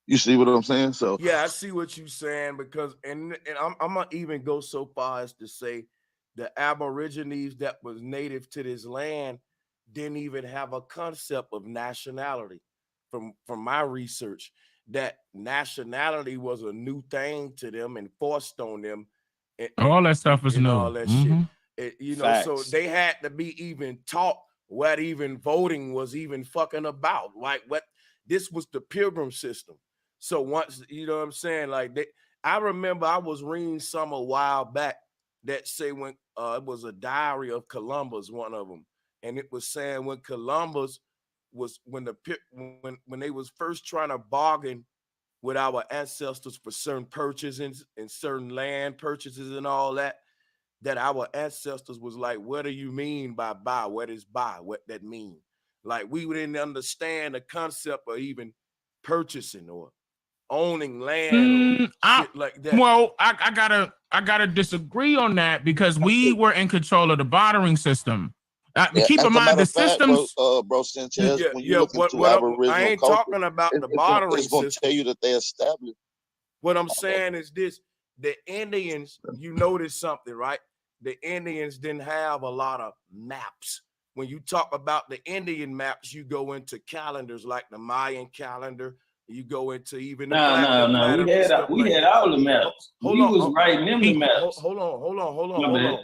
You see what I'm saying? So yeah, I see what you're saying, because and I'm gonna even go so far as to say the Aborigines that was native to this land didn't even have a concept of nationality. From my research, that nationality was a new thing to them and forced on them. All that stuff is new. All that shit. You know, Facts. So they had to be even taught what even voting was even fucking about. Like what this was the Pilgrim system. So once, you know what I'm saying? Like I remember I was reading some a while back that say when it was a diary of Columbus, one of them, and it was saying when Columbus was when they was first trying to bargain with our ancestors for certain purchases and certain land purchases and all that our ancestors was like, what do you mean by buy? What is buy? What that mean? Like we didn't understand the concept of even purchasing or owning land or shit like that. Well, I gotta disagree on that, because we were in control of the bartering system. Keep in mind the systems, bro Sanchez. When you look into Aboriginal I ain't culture, talking about the bartering system. It's going to tell you that they established. What I'm saying is this: the Indians, you notice something, right? The Indians didn't have a lot of maps. When you talk about the Indian maps, you go into calendars like the Mayan calendar. You go into even We had all the maps. We was writing them the maps. Hold on.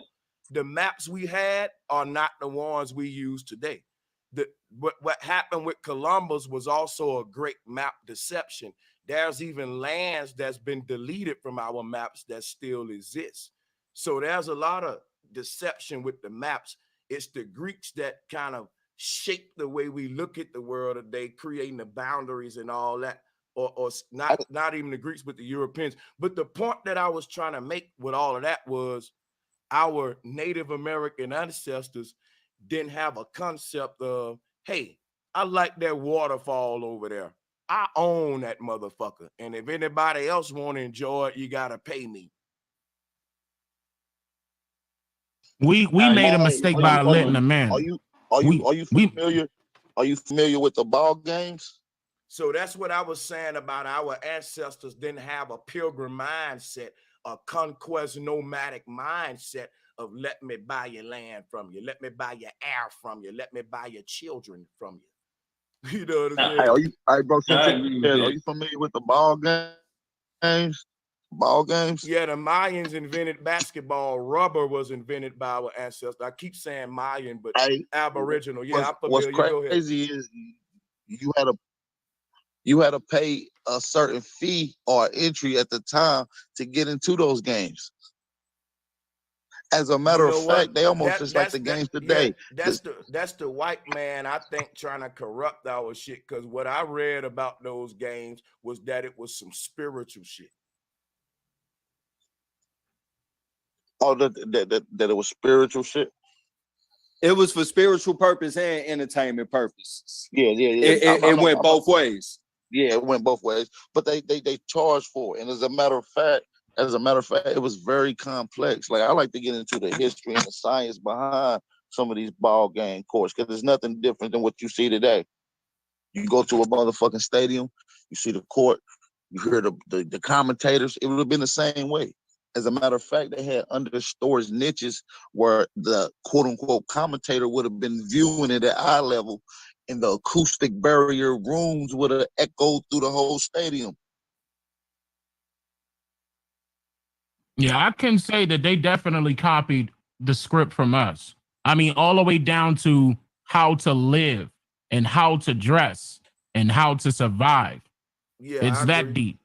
The maps we had are not the ones we use today. what happened with Columbus was also a great map deception. There's even lands that's been deleted from our maps that still exist. So there's a lot of deception with the maps. It's the Greeks that kind of shape the way we look at the world today, creating the boundaries and all that, or not even the Greeks, but the Europeans. But the point that I was trying to make with all of that was our Native American ancestors didn't have a concept of, hey, I like that waterfall over there. I own that motherfucker. And if anybody else want to enjoy it, you got to pay me. We made a mistake by letting them in. Are you familiar with the ball games? So that's what I was saying about our ancestors didn't have a pilgrim mindset, a conquest nomadic mindset of let me buy your land from you, let me buy your air from you, let me buy your children from you. You know what I'm saying? Are you familiar with the ball games? Ball games? Yeah, the Mayans invented basketball. Rubber was invented by our ancestors. I keep saying Mayan, but Aboriginal. Yeah, I'm familiar. What's crazy is you had to pay a certain fee or entry at the time to get into those games. As a matter of fact, they almost just like the games today. Yeah, that's the white man, I think, trying to corrupt our shit. Because what I read about those games was that it was some spiritual shit. Oh, that it was spiritual shit. It was for spiritual purpose and entertainment purposes. Yeah. It went both ways. Yeah, it went both ways. But they charged for it. And as a matter of fact, it was very complex. Like, I like to get into the history and the science behind some of these ball game courts, because there's nothing different than what you see today. You go to a motherfucking stadium, you see the court, you hear the commentators. It would have been the same way. As a matter of fact, they had under-storage niches where the quote-unquote commentator would have been viewing it at eye level, and the acoustic barrier rooms would have echoed through the whole stadium. Yeah, I can say that they definitely copied the script from us. I mean, all the way down to how to live and how to dress and how to survive. Yeah, it's that deep.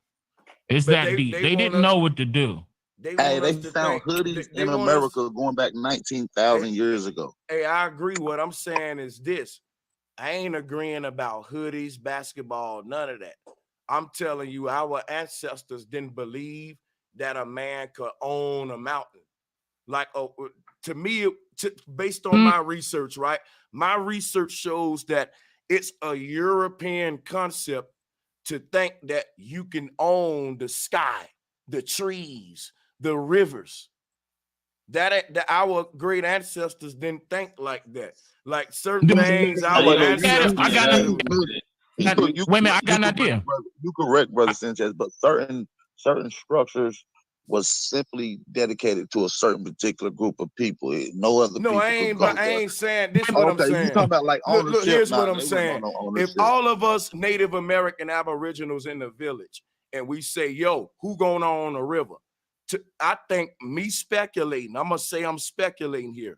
It's that deep. They didn't know what to do. They found hoodies in America going back 19,000 years ago. Hey, I agree. What I'm saying is this. I ain't agreeing about hoodies, basketball, none of that. I'm telling you, our ancestors didn't believe that a man could own a mountain. Like, to me, based on my research, right? My research shows that it's a European concept to think that you can own the sky, the trees, the rivers. That our great ancestors didn't think like that. Like certain things, our ancestors. I got an idea. You correct, Brother Sanchez, but certain structures was simply dedicated to a certain particular group of people. No other. No, I ain't saying this. Is what I'm saying. You talking about like ownership? Look, here's what I'm saying. If all of us Native American Aboriginals in the village, and we say, "Yo, who gonna own a river?" I think me speculating. I'm gonna say I'm speculating here.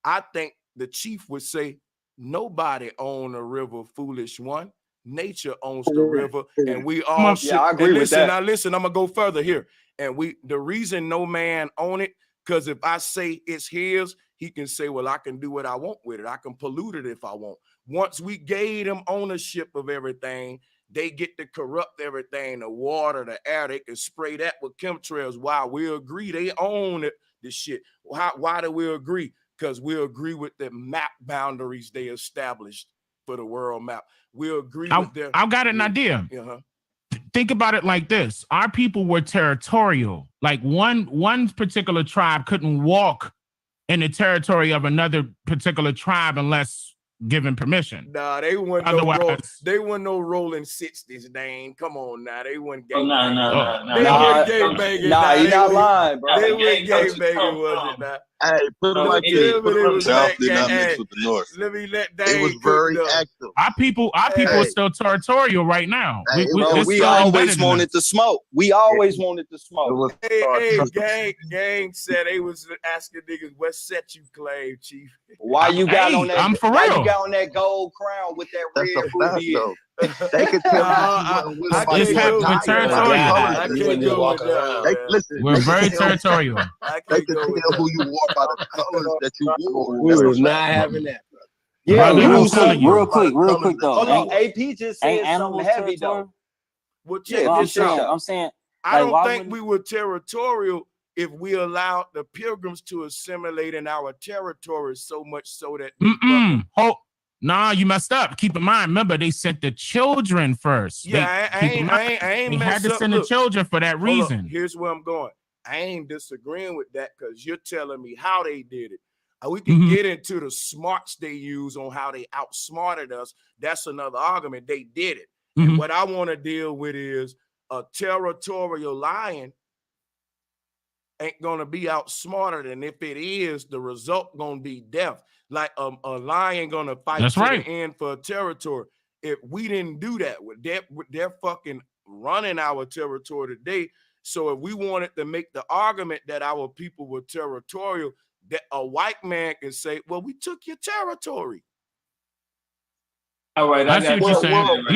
I think the chief would say, "Nobody own a river, foolish one. Nature owns the river, and we all should." I agree with that. Now listen, I'm gonna go further here. And the reason no man own it, because if I say it's his, he can say, well, I can do what I want with it. I can pollute it if I want. Once we gave them ownership of everything, they get to corrupt everything, the water, the air. They can spray that with chemtrails. Why? We agree they own it, this shit. Why do we agree? Because we agree with the map boundaries they established for the world map. We agree with them. I've got an idea. Uh-huh. Think about it like this. Our people were territorial. Like one particular tribe couldn't walk in the territory of another particular tribe unless given permission. Nah, they weren't no rolling 60s, Dane. Come on now. They weren't gay. Nah, you're not lying, bro. They weren't gay banging, was it not? Hey, put it like this. South did not mix with the North. Let me let It was very active. Our people are still territorial right now. We always wanted to smoke. We always wanted to smoke. Hey, gang said they was asking niggas what set you claim, Chief. Why you got on that? I'm for why real. you got on that gold crown with that red ruby? They could tell It's we're territorial. We're very territorial. They could tell who you are by the colors that you wore. We was not having that. Yeah, real quick though. Hold on, AP just said something heavy though. Well, check this out. I'm saying, I don't think we were territorial if we allowed the Pilgrims to assimilate in our territory so much so that. Nah, you messed up. Keep in mind, remember they sent the children first. Yeah, I ain't They had to send the children for that reason. Here's where I'm going. I ain't disagreeing with that because you're telling me how they did it. We can get into the smarts they use on how they outsmarted us. That's another argument. They did it. And what I want to deal with is a territorial lion ain't going to be outsmarted. And if it is, the result going to be death. Like a lion going to fight to the end for a territory. If we didn't do that, they're fucking running our territory today. So if we wanted to make the argument that our people were territorial, that a white man can say, well, we took your territory. All right, I see what you're saying.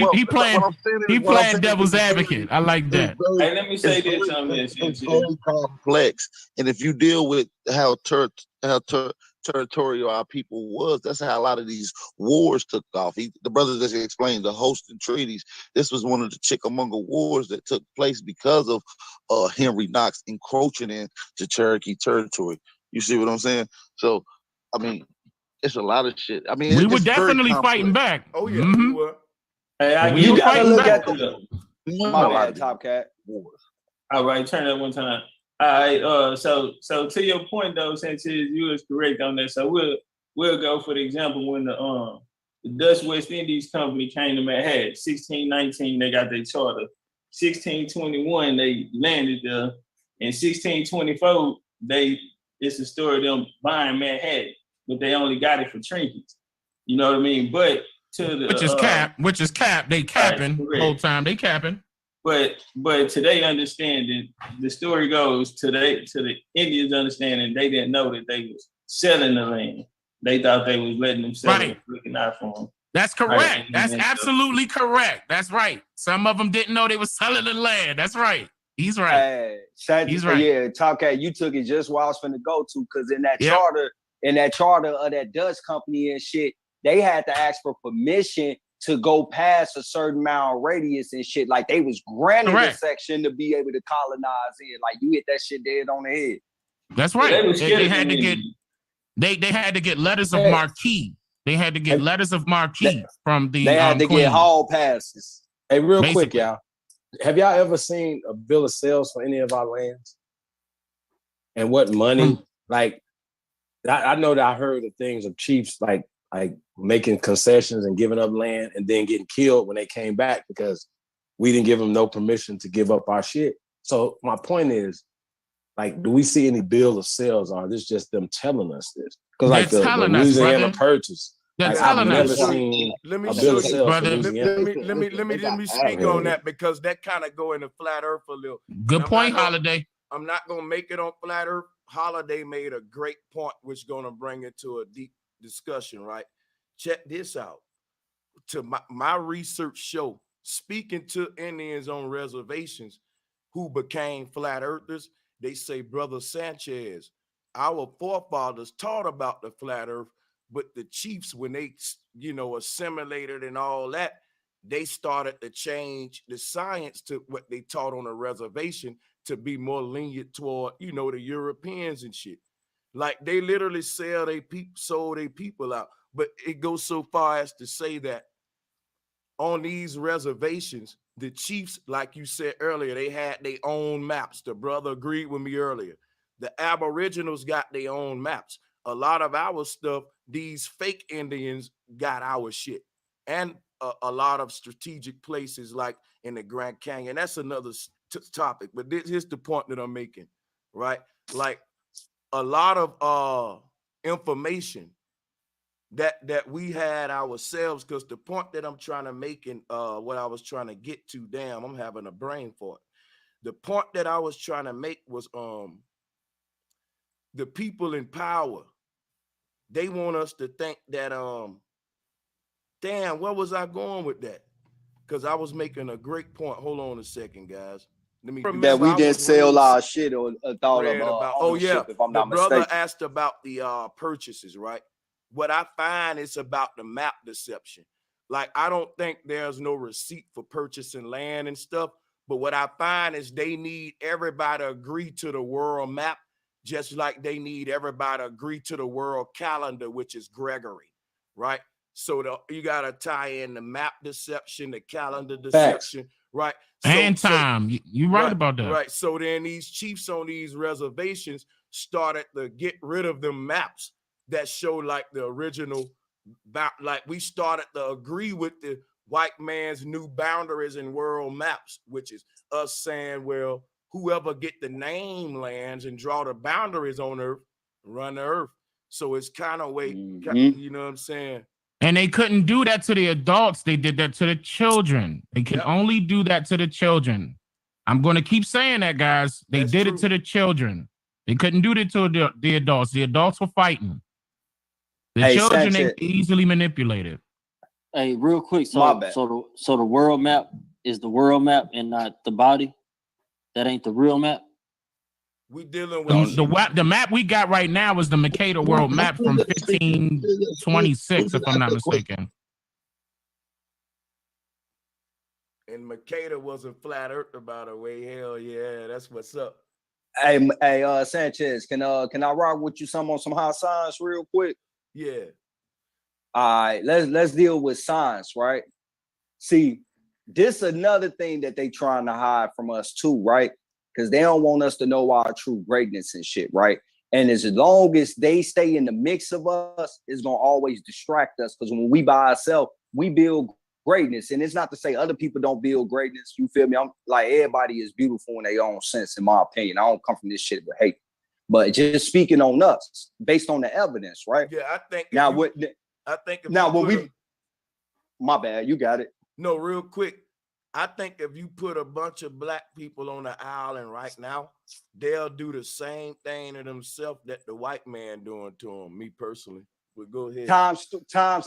He playing devil's advocate. I like that. Hey, let me say this on this. It's very complex, and if you deal with how territorial our people was, that's how a lot of these wars took off. The brothers just explained the Holston treaties. This was one of the Chickamauga wars that took place because of Henry Knox encroaching into Cherokee territory. You see what I'm saying? So, I mean, it's a lot of shit. I mean, we were definitely fighting back. Oh yeah, we were. Hey, you gotta look at my bad, Top Cat. All right, turn that one time. All right, so to your point though, since you was correct on that, so we'll go for the example when the Dutch West Indies Company came to Manhattan, 1619 they got their charter, 1621 they landed there, in 1624 it's a story of them buying Manhattan, but they only got it for trinkets. You know what I mean? But to the which is cap. They capping the whole time. They capping. But to their understanding, the story goes to the Indians' understanding, they didn't know that they was selling the land. They thought they was letting them sell it, looking out for them. That's correct. That's absolutely correct. That's right. Some of them didn't know they was selling the land. That's right. He's right. He's right. Yeah, Top Cat, you took it just where I was finna go to, because in that charter of that Dutch company and shit, they had to ask for permission to go past a certain mile radius and shit. Like they was granted a section to be able to colonize in. Like you hit that shit dead on the head. That's right. They had to get they had to get letters of marque. They had to get letters of marque from the. They had to Queen. get hall passes. Hey, real quick, y'all. Have y'all ever seen a bill of sales for any of our lands? And what money? Like, I know that I heard of things of chiefs like making concessions and giving up land and then getting killed when they came back because we didn't give them no permission to give up our shit. So my point is, like, do we see any bill of sales, or is this just them telling us this? Because like the Louisiana Purchase, I've never seen a bill of sales for Louisiana. Let me speak on that, because that kind of go into Flat Earth a little. Good point, Holiday. I'm not gonna make it on Flat Earth. Holiday made a great point, which is gonna bring it to a deep discussion, right? Check this out. To my research show, speaking to Indians on reservations who became flat earthers, they say, Brother Sanchez, our forefathers taught about the flat earth, but the chiefs, when they, assimilated and all that, they started to change the science to what they taught on a reservation to be more lenient toward, the Europeans and shit. Like they literally sold their people out. But it goes so far as to say that on these reservations, the chiefs, like you said earlier, they had their own maps. The brother agreed with me earlier. The Aboriginals got their own maps. A lot of our stuff, these fake Indians got our shit. And a lot of strategic places like in the Grand Canyon. That's another topic. But here's the point that I'm making, right? Like, a lot of information that we had ourselves, because the point that I'm trying to make and what I was trying to get to, damn, I'm having a brain for it. The point that I was trying to make was the people in power, they want us to think that damn, where was I going with that? Because I was making a great point. Hold on a second, guys. Let me that we didn't sell our shit or thought about ownership, if I'm the not brother mistaken. asked about the purchases, right? What I find is about the map deception. Like, I don't think there's no receipt for purchasing land and stuff, but what I find is they need everybody to agree to the world map, just like they need everybody to agree to the world calendar, which is Gregory, right? So you got to tie in the map deception, the calendar deception, right? And time. You're right about that. Right. So then these chiefs on these reservations started to get rid of them maps that show like the original, like we started to agree with the white man's new boundaries and world maps, which is us saying, well, whoever get the name lands and draw the boundaries on Earth, run the Earth. So it's kind of way, you know what I'm saying? And they couldn't do that to the adults. They did that to the children. They can only do that to the children. I'm going to keep saying that, guys. They did it to the children. They couldn't do it to the adults. The adults were fighting. The children, they easily manipulated. Hey, real quick. So the world map is the world map and not the body. That ain't the real map. We dealing with the map we got right now is the Mercator World Map from 1526, if I'm not mistaken. And Mercator wasn't flat earth about a way. Hell yeah, that's what's up. Hey, Sanchez, can I rock with you some on some hot science real quick? Yeah. All right, let's deal with science, right? See, this another thing that they trying to hide from us too, right? Because they don't want us to know our true greatness and shit, right? And as long as they stay in the mix of us, it's gonna always distract us. Because when we by ourselves, we build greatness. And it's not to say other people don't build greatness. You feel me? I'm like, everybody is beautiful in their own sense, in my opinion. I don't come from this shit with hate. But just speaking on us, based on the evidence, right? Yeah, I think now my bad, you got it. No, real quick. I think if you put a bunch of black people on the island right now, they'll do the same thing to themselves that the white man doing to them, me personally. But go ahead. Times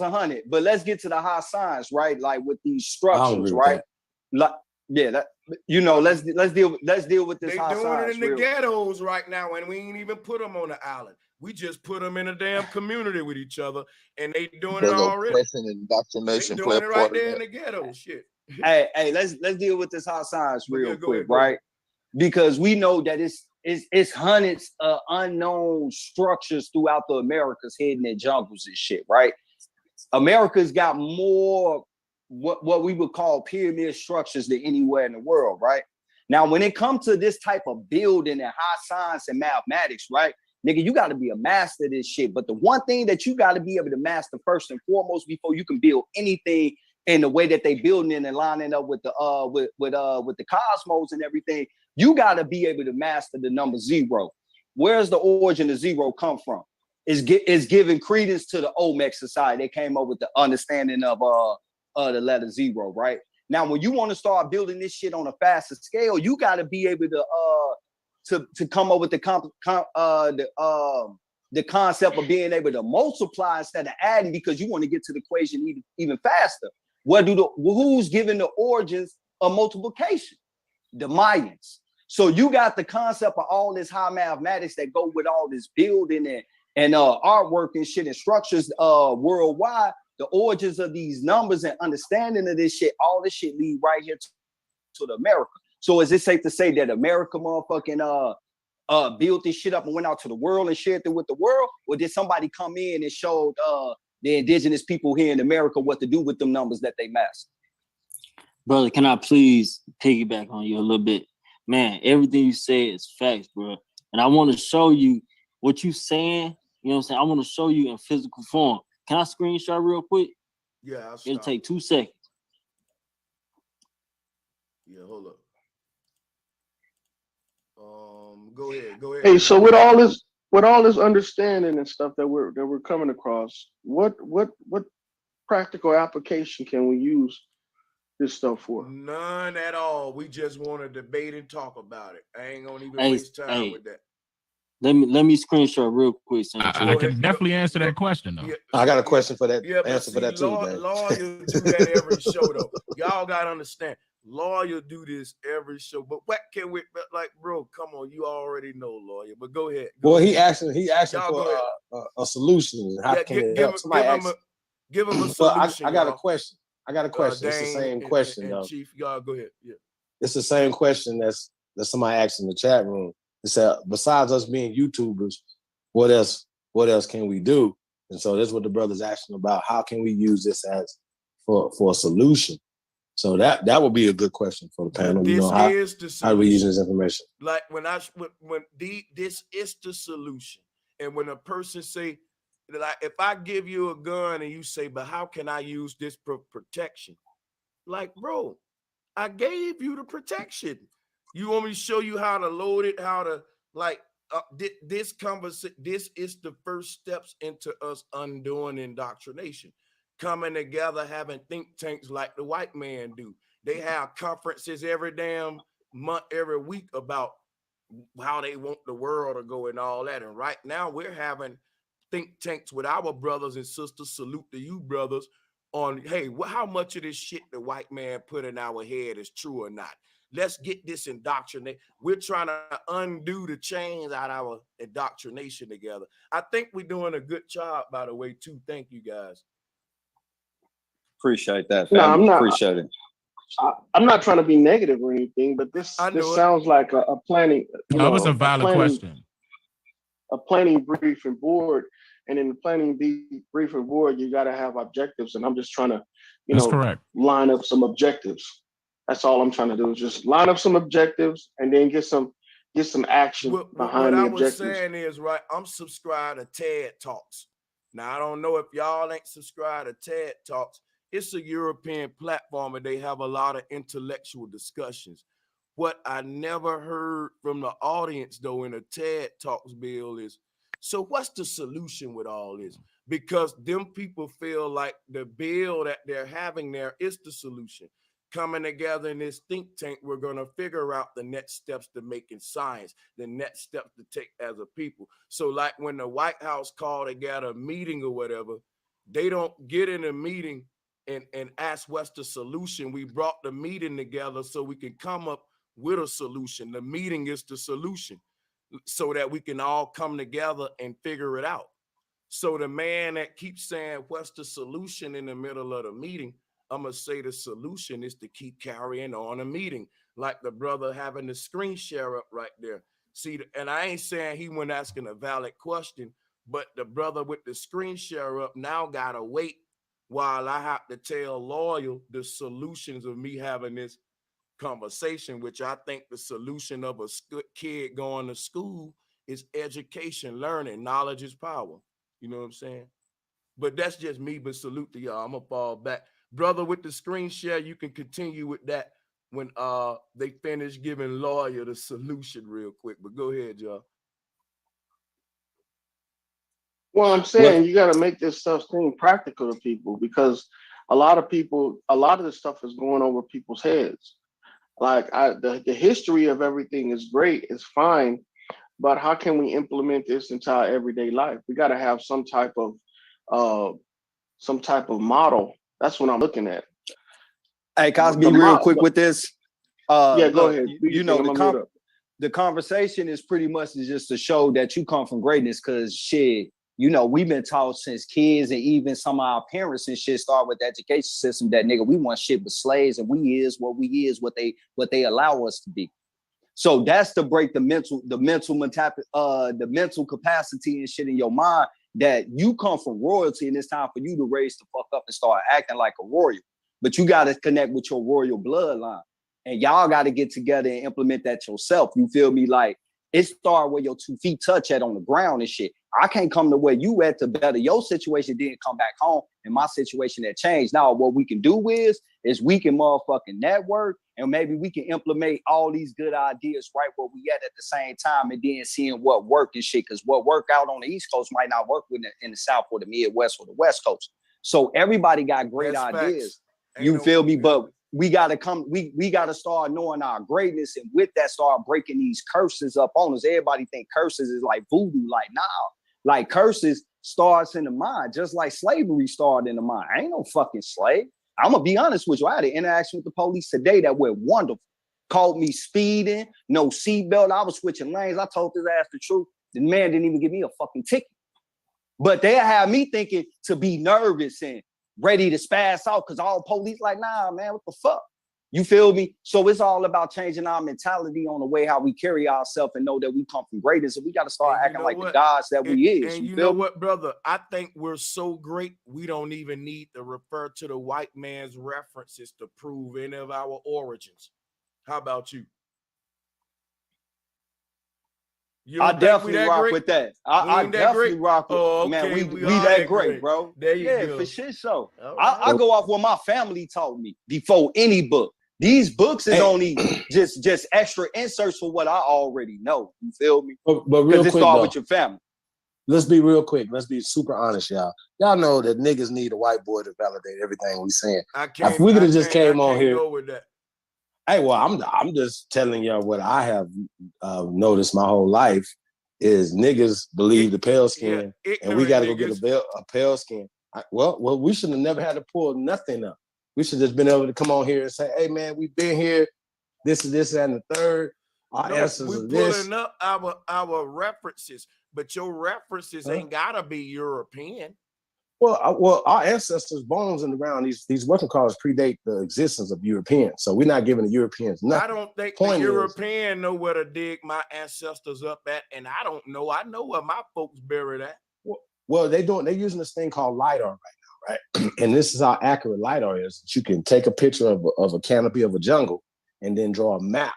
100. But let's get to the high science, right? Like with these structures, right? Like, yeah, let's deal with this high science. They doing it in the ghettos right now, and we ain't even put them on the island. We just put them in a damn community with each other, and they doing it already. And indoctrination they doing it right there in the ghetto, shit. Hey, let's deal with this high science real quick, right? Because we know that it's hundreds of unknown structures throughout the Americas hidden in jungles and shit, right? America's got more what we would call pyramid structures than anywhere in the world, right? Now, when it comes to this type of building and high science and mathematics, right? Nigga, you got to be a master of this shit. But the one thing that you got to be able to master first and foremost before you can build anything in the way that they building and lining up with the cosmos and everything, you got to be able to master the number zero. Where's the origin of zero come from? It's giving credence to the Olmec society. They came up with the understanding of the letter zero, right? Now, when you want to start building this shit on a faster scale, you got to be able to come up with the concept of being able to multiply instead of adding, because you want to get to the equation even faster. Who's giving the origins of multiplication? The Mayans. So you got the concept of all this high mathematics that go with all this building and artwork and shit and structures worldwide. The origins of these numbers and understanding of this shit, all this shit lead right here to the America. So is it safe to say that America motherfucking built this shit up and went out to the world and shared it with the world? Or did somebody come in and showed the indigenous people here in America what to do with them numbers that they mastered? Brother, can I please piggyback on you a little bit? Man, everything you say is facts, bro. And I want to show you what you saying. You know what I'm saying? I want to show you in physical form. Can I screenshot real quick? Yeah, it'll take 2 seconds. Yeah, hold up. Go ahead. Hey, so with all this with all this understanding and stuff that we're coming across, what practical application can we use this stuff for? None at all. We just want to debate and talk about it. I ain't gonna even waste time with that. Let me screenshot real quick. I can definitely answer that question though. Yeah, I got a question for that. Yeah, answer for that too. Lawyers do that every show though. Y'all gotta understand. Lawyers do this every show. But what can we like, bro? Come on, you already know, lawyer. But go ahead. Well, he asking for a solution. How can it help? Give him a solution. Well, I got a question. It's the same question, though. Chief, y'all go ahead. Yeah. It's the same question that somebody asked in the chat room. It said, besides us being YouTubers, what else can we do? And so that's what the brother's asking about. How can we use this as for a solution? So that would be a good question for the panel. This is the solution. How do we use this information? Like this is the solution. And when a person say, like, if I give you a gun and you say, but how can I use this for protection? Like, bro, I gave you the protection. You want me to show you how to load it, how to this conversation. This is the first steps into us undoing indoctrination. Coming together, having think tanks like the white man do. They have conferences every damn month, every week about how they want the world to go and all that. And right now we're having think tanks with our brothers and sisters. Salute to you, brothers, on, hey, how much of this shit the white man put in our head is true or not? Let's get this indoctrinate. We're trying to undo the chains out of our indoctrination together. I think we're doing a good job, by the way, too. Thank you, guys. Appreciate that. No, I'm not. Appreciate it. I'm not trying to be negative or anything, but this sounds like a planning. That was a valid question. A planning briefing board, and in the planning briefing board, you got to have objectives. And I'm just trying to, correct. Line up some objectives. That's all I'm trying to do is just line up some objectives and then get some action behind the objectives. What I was saying is, right, I'm subscribed to TED Talks. Now, I don't know if y'all ain't subscribed to TED Talks. It's a European platform and they have a lot of intellectual discussions. What I never heard from the audience, though, in a TED Talks bill is, so what's the solution with all this? Because them people feel like the bill that they're having there is the solution. Coming together in this think tank, we're going to figure out the next steps to making science, the next steps to take as a people. So like when the White House called together a meeting or whatever, they don't get in a meeting and ask what's the solution. We brought the meeting together so we can come up with a solution. The meeting is the solution so that we can all come together and figure it out. So the man that keeps saying, what's the solution in the middle of the meeting? I'm going to say the solution is to keep carrying on a meeting, like the brother having the screen share up right there. See, and I ain't saying he wasn't asking a valid question, but the brother with the screen share up now got to wait while I have to tell Loyal the solutions of me having this conversation, which I think the solution of a kid going to school is education, learning, knowledge is power. You know what I'm saying? But that's just me, but salute to y'all. I'm going to fall back. Brother with the screen share, you can continue with that when they finish giving Lawyer the solution real quick. But go ahead, y'all. Well, I'm saying you got to make this stuff seem practical to people because a lot of this stuff is going over people's heads. Like the history of everything is great, it's fine, but how can we implement this into our everyday life? We got to have some type of model. That's what I'm looking at. Hey, Cosby, real quick with this. Yeah, go ahead. The conversation is pretty much just to show that you come from greatness because shit, we've been taught since kids and even some of our parents and shit start with the education system that nigga, we want shit but slaves and we is what they allow us to be. So that's to break the mental capacity and shit in your mind that you come from royalty and it's time for you to raise the fuck up and start acting like a royal. But you got to connect with your royal bloodline. And y'all got to get together and implement that yourself. You feel me? Like it start where your 2 feet touch at on the ground and shit. I can't come to where you at to better your situation, then come back home and my situation that changed. Now, what we can do is we can motherfucking network and maybe we can implement all these good ideas right where we at the same time and then seeing what work and shit. Because what work out on the East Coast might not work in the South or the Midwest or the West Coast. So everybody got great ideas. You feel me? But we gotta we gotta start knowing our greatness, and with that start breaking these curses up on us. Everybody think curses is like voodoo. Like, nah, like curses starts in the mind, just like slavery started in the mind. I ain't no fucking slave. I'm gonna be honest with you. I had an interaction with the police today that went wonderful. Caught me speeding, no seatbelt. I was switching lanes. I told his ass the truth. The man didn't even give me a fucking ticket. But they had me thinking to be nervous and ready to spaz out because all police like, nah, man, what the fuck? You feel me? So it's all about changing our mentality on the way how we carry ourselves and know that we come from greatness, and we got to start acting like the gods that we is. And you know what, brother? I think we're so great, we don't even need to refer to the white man's references to prove any of our origins. How about you? I definitely rock with that. I definitely rock with man. We that great, bro. There you go. For shit. So I go off what my family taught me before any book. These books is only just extra inserts for what I already know. You feel me? But real quick, start with your family. Let's be real quick. Let's be super honest, y'all. Y'all know that niggas need a white boy to validate everything we saying. If we could have just came on here. Go with that. Hey, well, I'm just telling y'all what I have noticed my whole life is niggas believe the pale skin, and we got to go get a pale skin. Well, we should have never had to pull nothing up. We should just been able to come on here and say, hey, man, we've been here. This is this and the third. Our answers are this. We're pulling up our references, but your references ain't got to be European. Well, our ancestors' bones in the ground, these working cars predate the existence of Europeans. So we're not giving the Europeans nothing. I don't think the European know where to dig my ancestors up at, and I don't know. I know where my folks buried at. Well, they're using this thing called LIDAR right now, right? And this is how accurate LIDAR is. That you can take a picture of a canopy of a jungle and then draw a map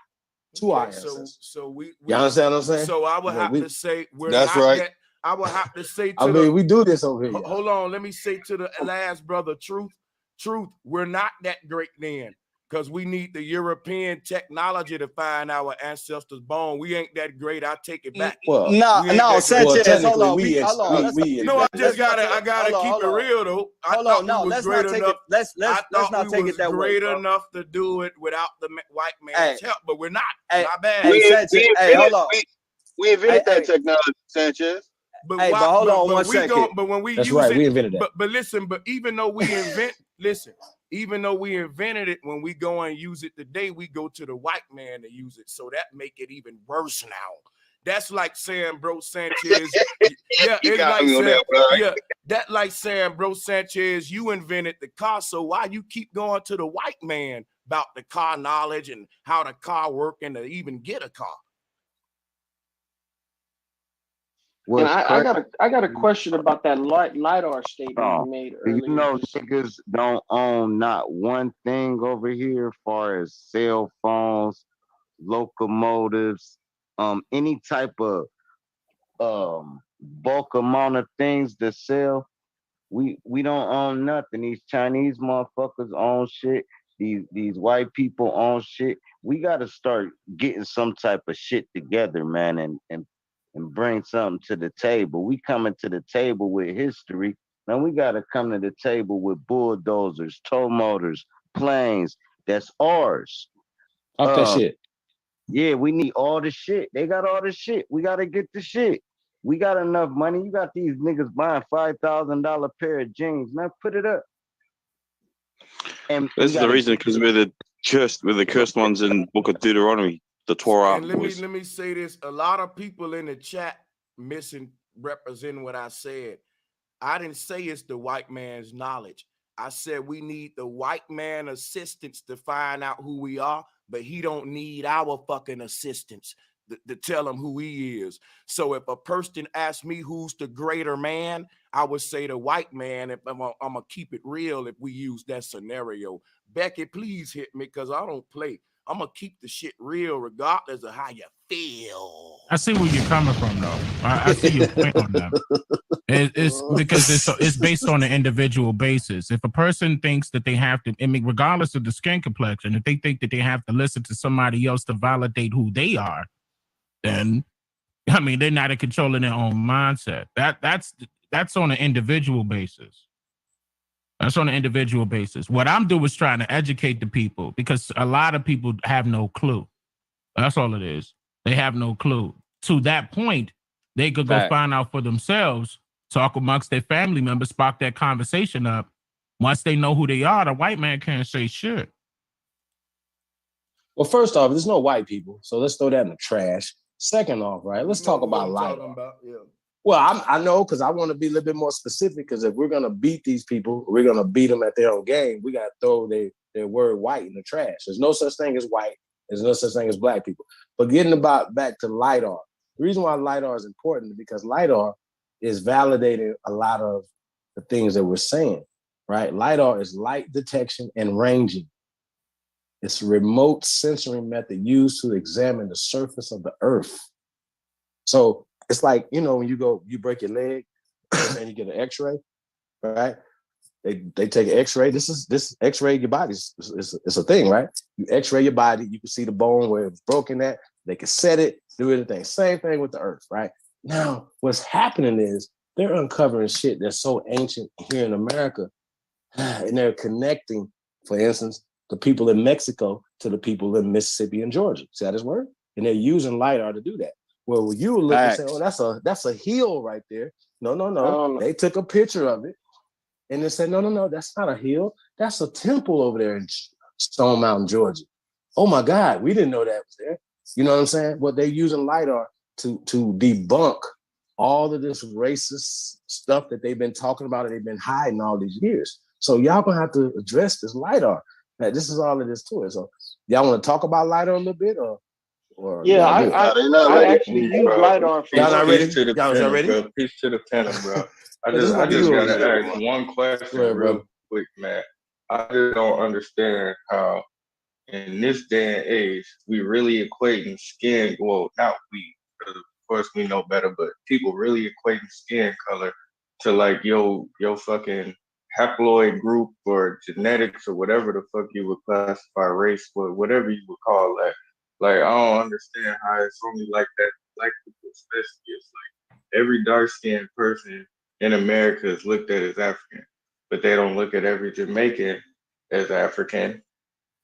to our ancestors. So we you understand what I'm saying? So I would have to say that's right. I will have to say to I mean, we do this over here. Hold on, let me say to the last brother, truth, we're not that great then, because we need the European technology to find our ancestors' bone. We ain't that great. I take it back. No, Sanchez, hold on. I gotta keep it real though. Hold on, no, let's not take it. Let's not take it that way. Great enough to do it without the white man's help, but we're not. Not bad. Hold on. We invented that technology, Sanchez. But hold on one second. But when we That's use right, it, we invented that. But listen, but even though we even though we invented it, when we go and use it today, we go to the white man to use it. So that make it even worse now. That's like saying, bro, Sanchez. Like saying, bro, Sanchez, you invented the car. So why you keep going to the white man about the car knowledge and how the car work and to even get a car? And I got a question about that LIDAR statement you made earlier. You know, niggas don't own not one thing over here as far as cell phones, locomotives, any type of bulk amount of things to sell. We don't own nothing. These Chinese motherfuckers own shit. These white people own shit. We got to start getting some type of shit together, man, and bring something to the table. We coming to the table with history. Now we got to come to the table with bulldozers, tow motors, planes. That's ours. Off that shit. Yeah, we need all the shit. They got all the shit. We got to get the shit. We got enough money. You got these niggas buying $5,000 pair of jeans. Now put it up. And this is the reason, because we're the cursed ones in Book of Deuteronomy. The Torah. And let me say this: a lot of people in the chat misrepresenting what I said. I didn't say it's the white man's knowledge. I said we need the white man assistance to find out who we are, but he don't need our fucking assistance to tell him who he is. So if a person asks me who's the greater man, I would say the white man. If I'm gonna keep it real, if we use that scenario, Becky, please hit me because I don't play. I'm gonna keep the shit real regardless of how you feel. I see where you're coming from, though. I see your point on that. It's because it's based on an individual basis. If a person thinks that they have to, I mean, regardless of the skin complexion, if they think that they have to listen to somebody else to validate who they are, then I mean they're not in control of their own mindset. That's on an individual basis. That's on an individual basis. What I'm doing is trying to educate the people because a lot of people have no clue. That's all it is. They have no clue. To that point, they could go find out for themselves, talk amongst their family members, spark that conversation up. Once they know who they are, the white man can't say shit. Well, first off, there's no white people, so let's throw that in the trash. Second off, right, let's talk about LIDAR. Well, I know because I want to be a little bit more specific because if we're going to beat these people, we're going to beat them at their own game. We got to throw their word white in the trash. There's no such thing as white. There's no such thing as black people. But getting back to LIDAR, the reason why LIDAR is important is because LIDAR is validating a lot of the things that we're saying, right? LIDAR is light detection and ranging. It's a remote sensoring method used to examine the surface of the earth. So it's like, you know, when you break your leg and you get an x-ray, right? They take an x-ray. This x-ray your body. It's a thing, right? You x-ray your body, you can see the bone where it's broken at. They can set it, do anything. Same thing with the earth, right? Now, what's happening is they're uncovering shit that's so ancient here in America, and they're connecting, for instance, the people in Mexico to the people in Mississippi and Georgia. See how this works? And they're using LIDAR to do that. Well, you would look and say, oh, that's a hill right there. No. They took a picture of it and they said, no, that's not a hill. That's a temple over there in Stone Mountain, Georgia. Oh my God, we didn't know that was there. You know what I'm saying? Well, they're using LIDAR to debunk all of this racist stuff that they've been talking about and they've been hiding all these years. So y'all gonna have to address this LIDAR. Now, this is all it is to it. So y'all want to talk about LIDAR a little bit or yeah, I actually use LIDAR for y'all not ready? Peace to the panel, bro. Peace to the panel, bro. I just gotta ask one question real quick, man. I just don't understand how in this day and age we really equating skin. Well, not we, because of course we know better, but people really equating skin color to like yo fucking haploid group or genetics or whatever the fuck you would classify race or whatever you would call that. Like, I don't understand how it's only like that. Like, especially it's like every dark-skinned person in America is looked at as African, but they don't look at every Jamaican as African.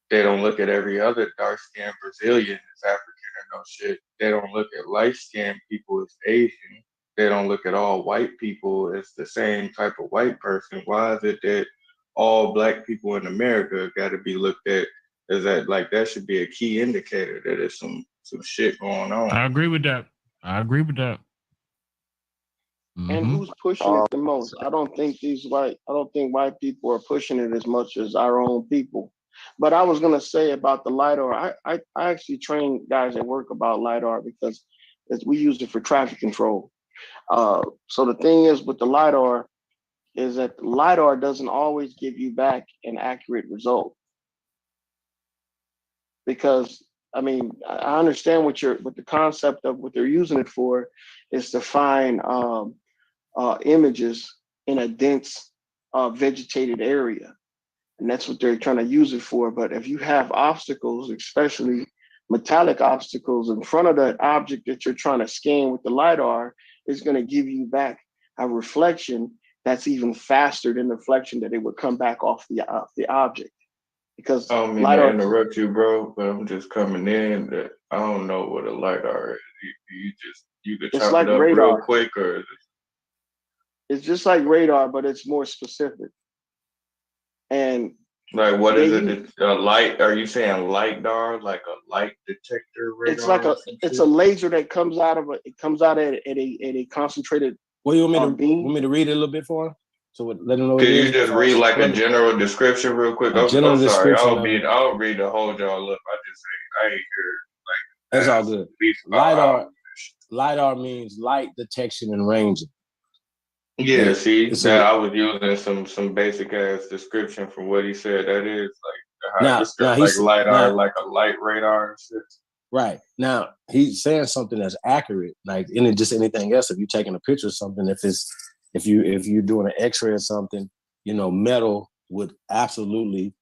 They don't look at every other dark-skinned Brazilian as African or no shit. They don't look at light-skinned people as Asian. They don't look at all white people as the same type of white person. Why is it that all black people in America got to be looked at as that? Like, that should be a key indicator that there's some shit going on. I agree with that. And who's pushing it the most? I don't think white people are pushing it as much as our own people. But I was gonna say about the LIDAR, I actually train guys at work about LIDAR because we use it for traffic control. So the thing is with the LIDAR is that the LIDAR doesn't always give you back an accurate result. Because I mean, I understand what the concept of what they're using it for is to find images in a dense vegetated area. And that's what they're trying to use it for. But if you have obstacles, especially metallic obstacles in front of that object that you're trying to scan with the LIDAR, it's going to give you back a reflection that's even faster than the reflection that it would come back off the object. Because I don't mean LIDAR, to interrupt you, bro, but I'm just coming in that I don't know what a LIDAR is. You could chop like it up radar. Real quick, or it's just like radar, but it's more specific. And like, what is it? A light? Are you saying LIDAR, like a light detector radar? It's like it's a laser that comes out of at a concentrated. What do you want me to read it a little bit for him? So let them know. Can you just read like a general description real quick? I'm sorry, I'll read the whole y'all up. I ain't hear like. That's all good. LIDAR means light detection and ranging. Yeah, see, I was using some basic ass description from what he said. That is like LiDAR, like a light radar and shit. Right. Now he's saying something that's accurate, like just anything else. If you're taking a picture of something, if you're doing an X-ray or something, metal would absolutely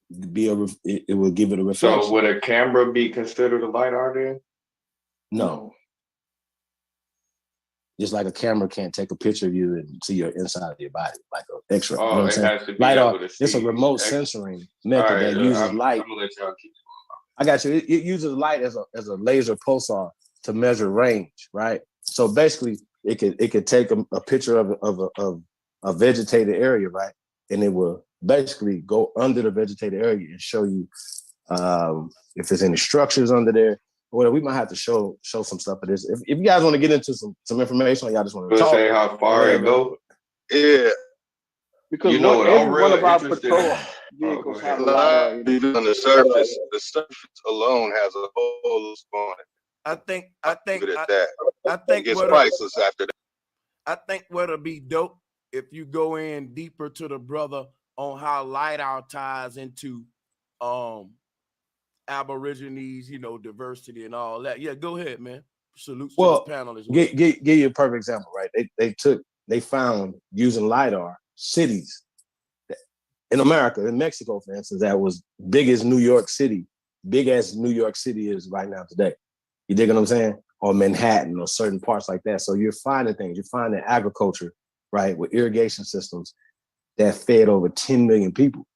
it will give it a reflection. So would a camera be considered a LiDAR then? No. Just like a camera can't take a picture of you and see your inside of your body, like an X-ray. Oh, you know what I'm it saying? has to be LiDAR, able to see. it's a remote censoring method that uses light. I'm gonna let y'all keep. I got you. It uses light as a laser pulsar to measure range, right? So basically, it could take a picture of a vegetated area, right, and it will basically go under the vegetated area and show you if there's any structures under there. Well, we might have to show some stuff of this. If you guys want to get into some information, or y'all just want to talk. Say how far it go. Yeah. Because what I'm real about interested patrol in. vehicles have a On LiDAR. the surface, alone has a whole on it. I think it gets priceless after that. I think what'll be dope if you go in deeper to the brother on how LiDAR ties into Aborigines, diversity and all that. Yeah, go ahead, man. Salute to the panel as well. Give you a perfect example, right? They found using LiDAR cities in America, in Mexico, for instance, that was big as New York City is right now today. You dig what I'm saying? Or Manhattan or certain parts like that. So you're finding things. You're finding agriculture, right, with irrigation systems that fed over 10 million people.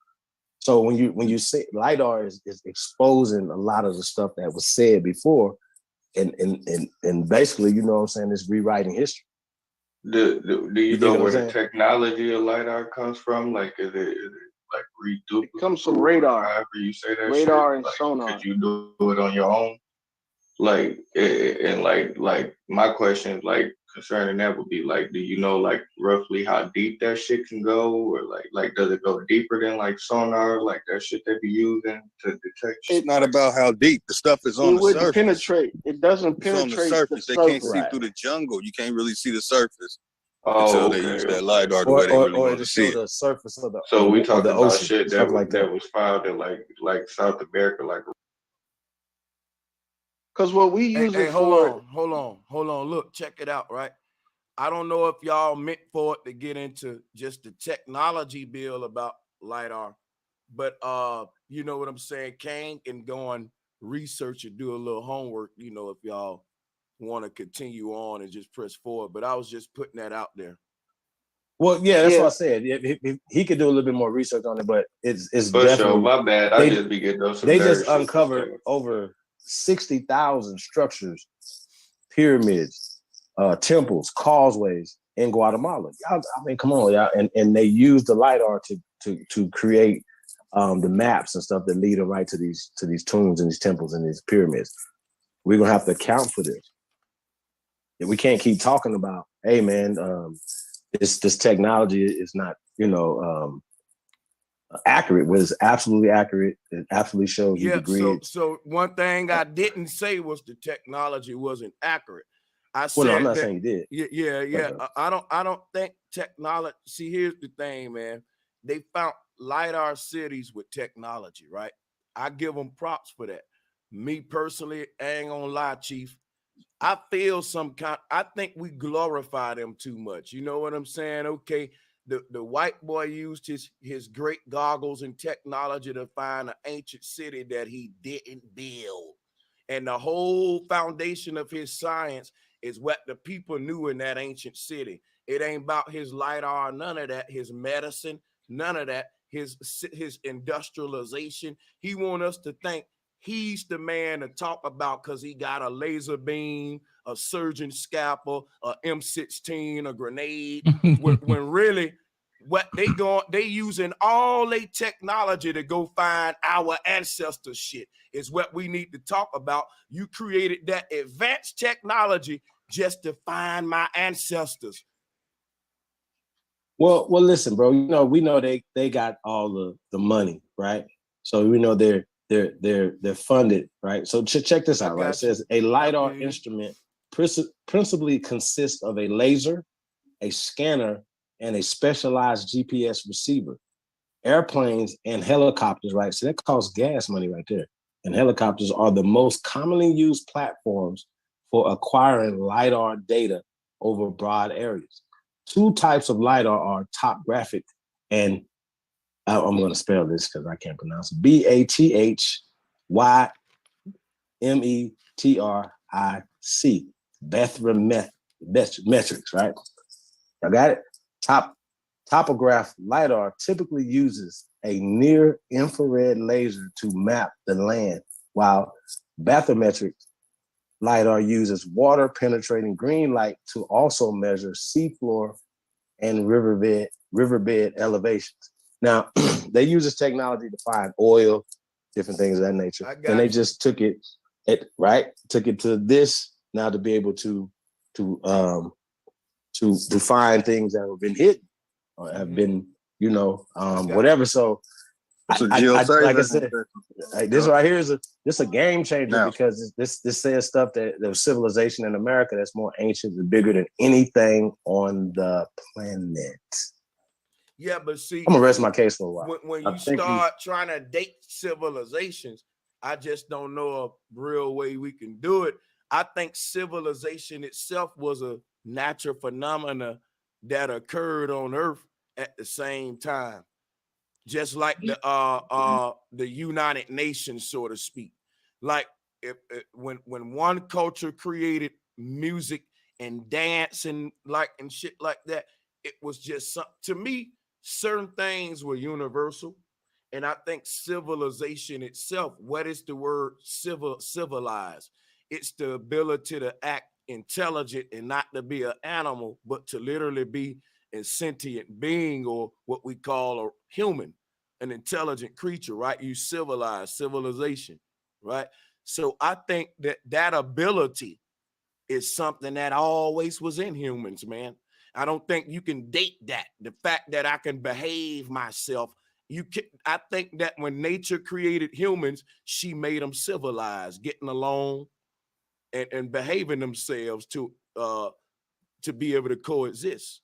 So when you say LiDAR is exposing a lot of the stuff that was said before, and basically, you know what I'm saying, it's rewriting history. Do you know where the technology of LiDAR comes from? Like, is it like redo? It comes from radar. However you say that. Radar shit. and sonar. Could you do it on your own? Like, and like my question, like concerning that would be like, do you know like roughly how deep that shit can go, or like does it go deeper than like sonar, like that shit they be using to detect? It's not about how deep the stuff is on the surface. Penetrate. It doesn't It's on penetrate the surface. They can't see through the jungle. You can't really see the surface until they use that LiDAR the way they really want to see it. The surface of the so we talking about ocean, shit that was found in like South America, like. Because what we use it for. Hold on. Look, check it out, right? I don't know if y'all meant for it to get into just the technology bill about LiDAR, but you know what I'm saying? Kane can go and research and do a little homework, if y'all want to continue on and just press forward. But I was just putting that out there. Well, yeah, that's what I said. He could do a little bit more research on it, but it's definitely. Sure, my bad. I just be getting those. They just uncovered over 60,000 structures, pyramids, temples, causeways in Guatemala. Y'all, I mean, come on, y'all. And they used the LiDAR to create the maps and stuff that lead them right to these tombs and these temples and these pyramids. We're gonna have to account for this. And we can't keep talking about, hey man, this technology is not, accurate. Was absolutely accurate. It absolutely shows you the grid. So one thing I didn't say was the technology wasn't accurate. I said, well, no, I'm not saying you did. Yeah. I don't think technology. See, here's the thing, man. They found LiDAR cities with technology, right? I give them props for that. Me personally, I ain't gonna lie, Chief. I feel I think we glorify them too much. You know what I'm saying? Okay. The white boy used his great goggles and technology to find an ancient city that he didn't build. And the whole foundation of his science is what the people knew in that ancient city. It ain't about his LiDAR, none of that, his medicine, none of that, his industrialization. He want us to think he's the man to talk about because he got a laser beam, a surgeon scalpel, a M16, a grenade. when really what they using all their technology to go find our ancestors shit is what we need to talk about. You created that advanced technology just to find my ancestors. Well, listen, bro. We know they got all the money, right? So we know they're funded, right? So check this out, right? It says a LiDAR instrument principally consists of a laser, a scanner, and a specialized GPS receiver. airplanes and helicopters, right? So that costs gas money right there. And helicopters are the most commonly used platforms for acquiring LiDAR data over broad areas. Two types of LiDAR are topographic and I'm going to spell this because I can't pronounce it. BATHYMETRIC, bathrometrics, right? I got it? Topograph LiDAR typically uses a near infrared laser to map the land, while bathymetric LiDAR uses water penetrating green light to also measure seafloor and riverbed elevations. Now, they use this technology to find oil, different things of that nature. And they just took it to this now to be able to find things that have been hidden or have been, whatever. So like I said, this right here is a game changer because this says stuff that there was civilization in America that's more ancient and bigger than anything on the planet. Yeah, but see, I'm gonna rest my case for a while. When you start trying to date civilizations, I just don't know a real way we can do it. I think civilization itself was a natural phenomena that occurred on Earth at the same time, just like the United Nations, so to speak. Like when one culture created music and dance and shit like that, it was just something to me. Certain things were universal, and I think civilization itself. What is the word civilized? It's the ability to act intelligent and not to be an animal, but to literally be a sentient being, or what we call a human, an intelligent creature, right? You civilization, right? So I think that ability is something that always was in humans, man. I don't think you can date that. The fact that I can behave myself, I think that when nature created humans, she made them civilized, getting along and behaving themselves to be able to coexist.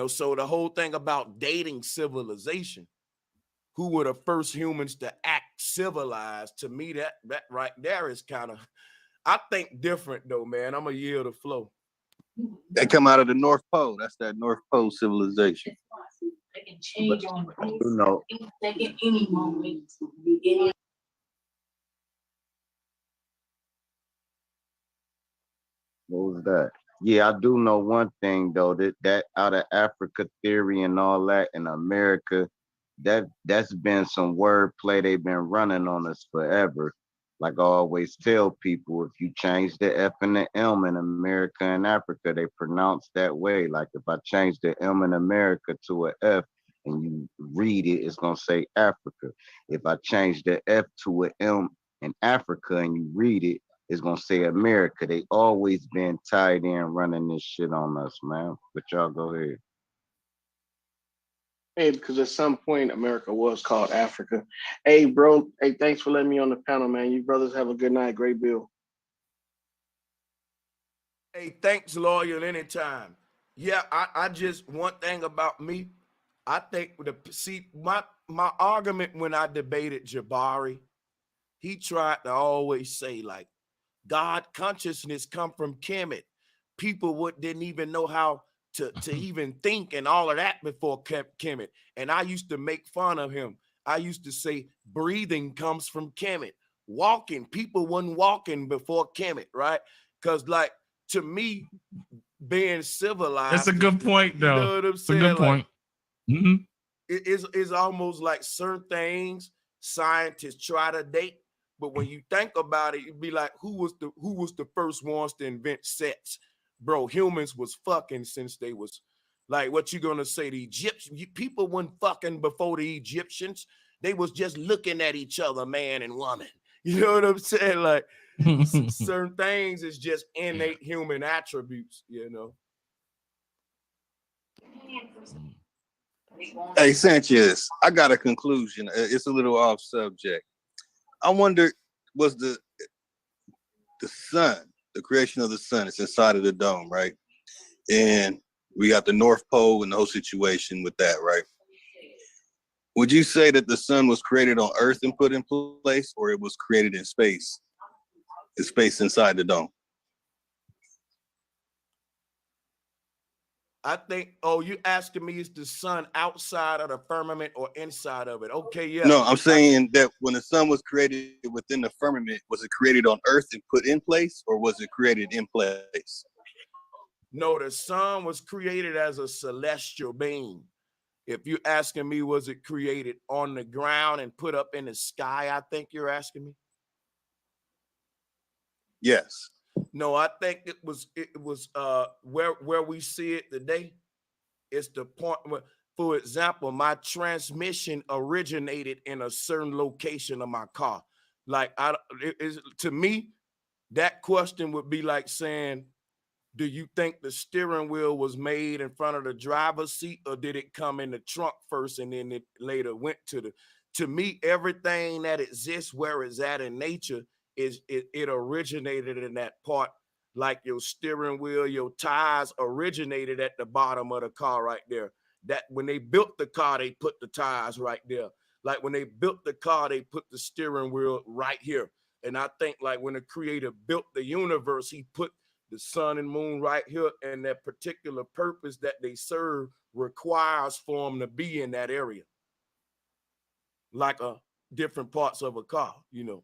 So the whole thing about dating civilization, who were the first humans to act civilized, to me, that right there is kind of, I think different though, man. I'm gonna yield the flow. They come out of the North Pole. That's that North Pole civilization. They can change on any moment. What was that? Yeah, I do know one thing though, that out of Africa theory and all that in America, that's been some wordplay they've been running on us forever. Like I always tell people, if you change the F and the M in America and Africa, they pronounce that way. Like if I change the M in America to a F and you read it, it's gonna say Africa. If I change the F to an M in Africa and you read it, it's gonna say America. They always been tied in running this shit on us, man. But y'all go ahead. Hey, because at some point America was called Africa. Hey, bro. Hey, thanks for letting me on the panel, man. You brothers have a good night. Great bill. Hey, thanks, Loyal, anytime. Yeah, I just, one thing about me, I think my argument when I debated Jabari, he tried to always say like God consciousness come from Kemet. People didn't even know how to even think and all of that before Kemet. And I used to make fun of him. I used to say breathing comes from Kemet. Walking, people wasn't walking before Kemet, right? Because like to me, being civilized. That's a good point, though. You know what I'm saying? It's a good point. Mm-hmm. It's almost like certain things scientists try to date, but when you think about it, you'd be like, who was the first ones to invent sex? Bro, humans was fucking since they was like, what you gonna say? The Egyptians, people weren't fucking before the Egyptians. They was just looking at each other, man and woman. You know what I'm saying? Like certain things is just innate human attributes, you know. Hey, Sanchez, I got a conclusion. It's a little off subject. I wonder, was the sun, the creation of the sun, it's inside of the dome, right? And we got the North Pole and the whole situation with that, right? Would you say that the sun was created on Earth and put in place, or it was created in space? The space inside the dome? I think, oh, you asking me, is the sun outside of the firmament or inside of it? Okay, yeah. No, I'm saying that when the sun was created within the firmament, was it created on Earth and put in place, or was it created in place? No, the sun was created as a celestial being. If you're asking me, was it created on the ground and put up in the sky, I think you're asking me. Yes. No, I think it was where we see it today. It's the point where, for example, my transmission originated in a certain location of my car. Like to me, that question would be like saying, do you think the steering wheel was made in front of the driver's seat, or did it come in the trunk first and then it later went to the? To me, everything that exists where it's at in nature it originated in that part. Like your steering wheel, your tires originated at the bottom of the car right there. That when they built the car, they put the tires right there. Like when they built the car, they put the steering wheel right here. And I think like when the creator built the universe, he put the sun and moon right here, and that particular purpose that they serve requires for them to be in that area. Like different parts of a car, you know.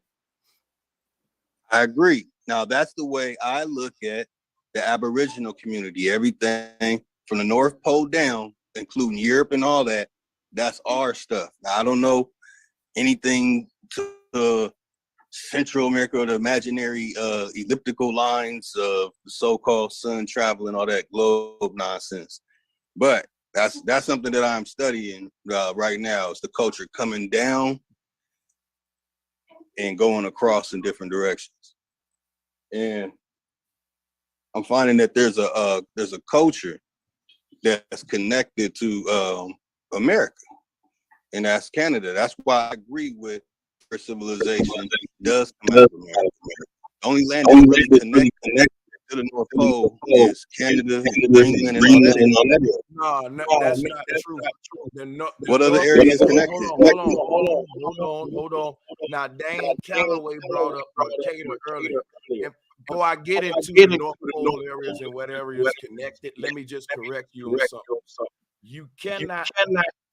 I agree. Now, that's the way I look at the Aboriginal community. Everything from the North Pole down, including Europe and all that, that's our stuff. Now, I don't know anything to Central America or the imaginary elliptical lines of the so-called sun travel and all that globe nonsense. But that's something that I'm studying right now. It's the culture coming down and going across in different directions. And I'm finding that there's a culture that's connected to America, and that's Canada. That's why I agree with our civilization does come out of America. The only land that's really connected to the North Pole is Canada, and England, and all that. No, that's not true. What other area is connected? Hold on. Now, Dane Calloway brought up Mercator earlier. Before I get into the North Pole areas and what areas connected, let me just correct you on something. You cannot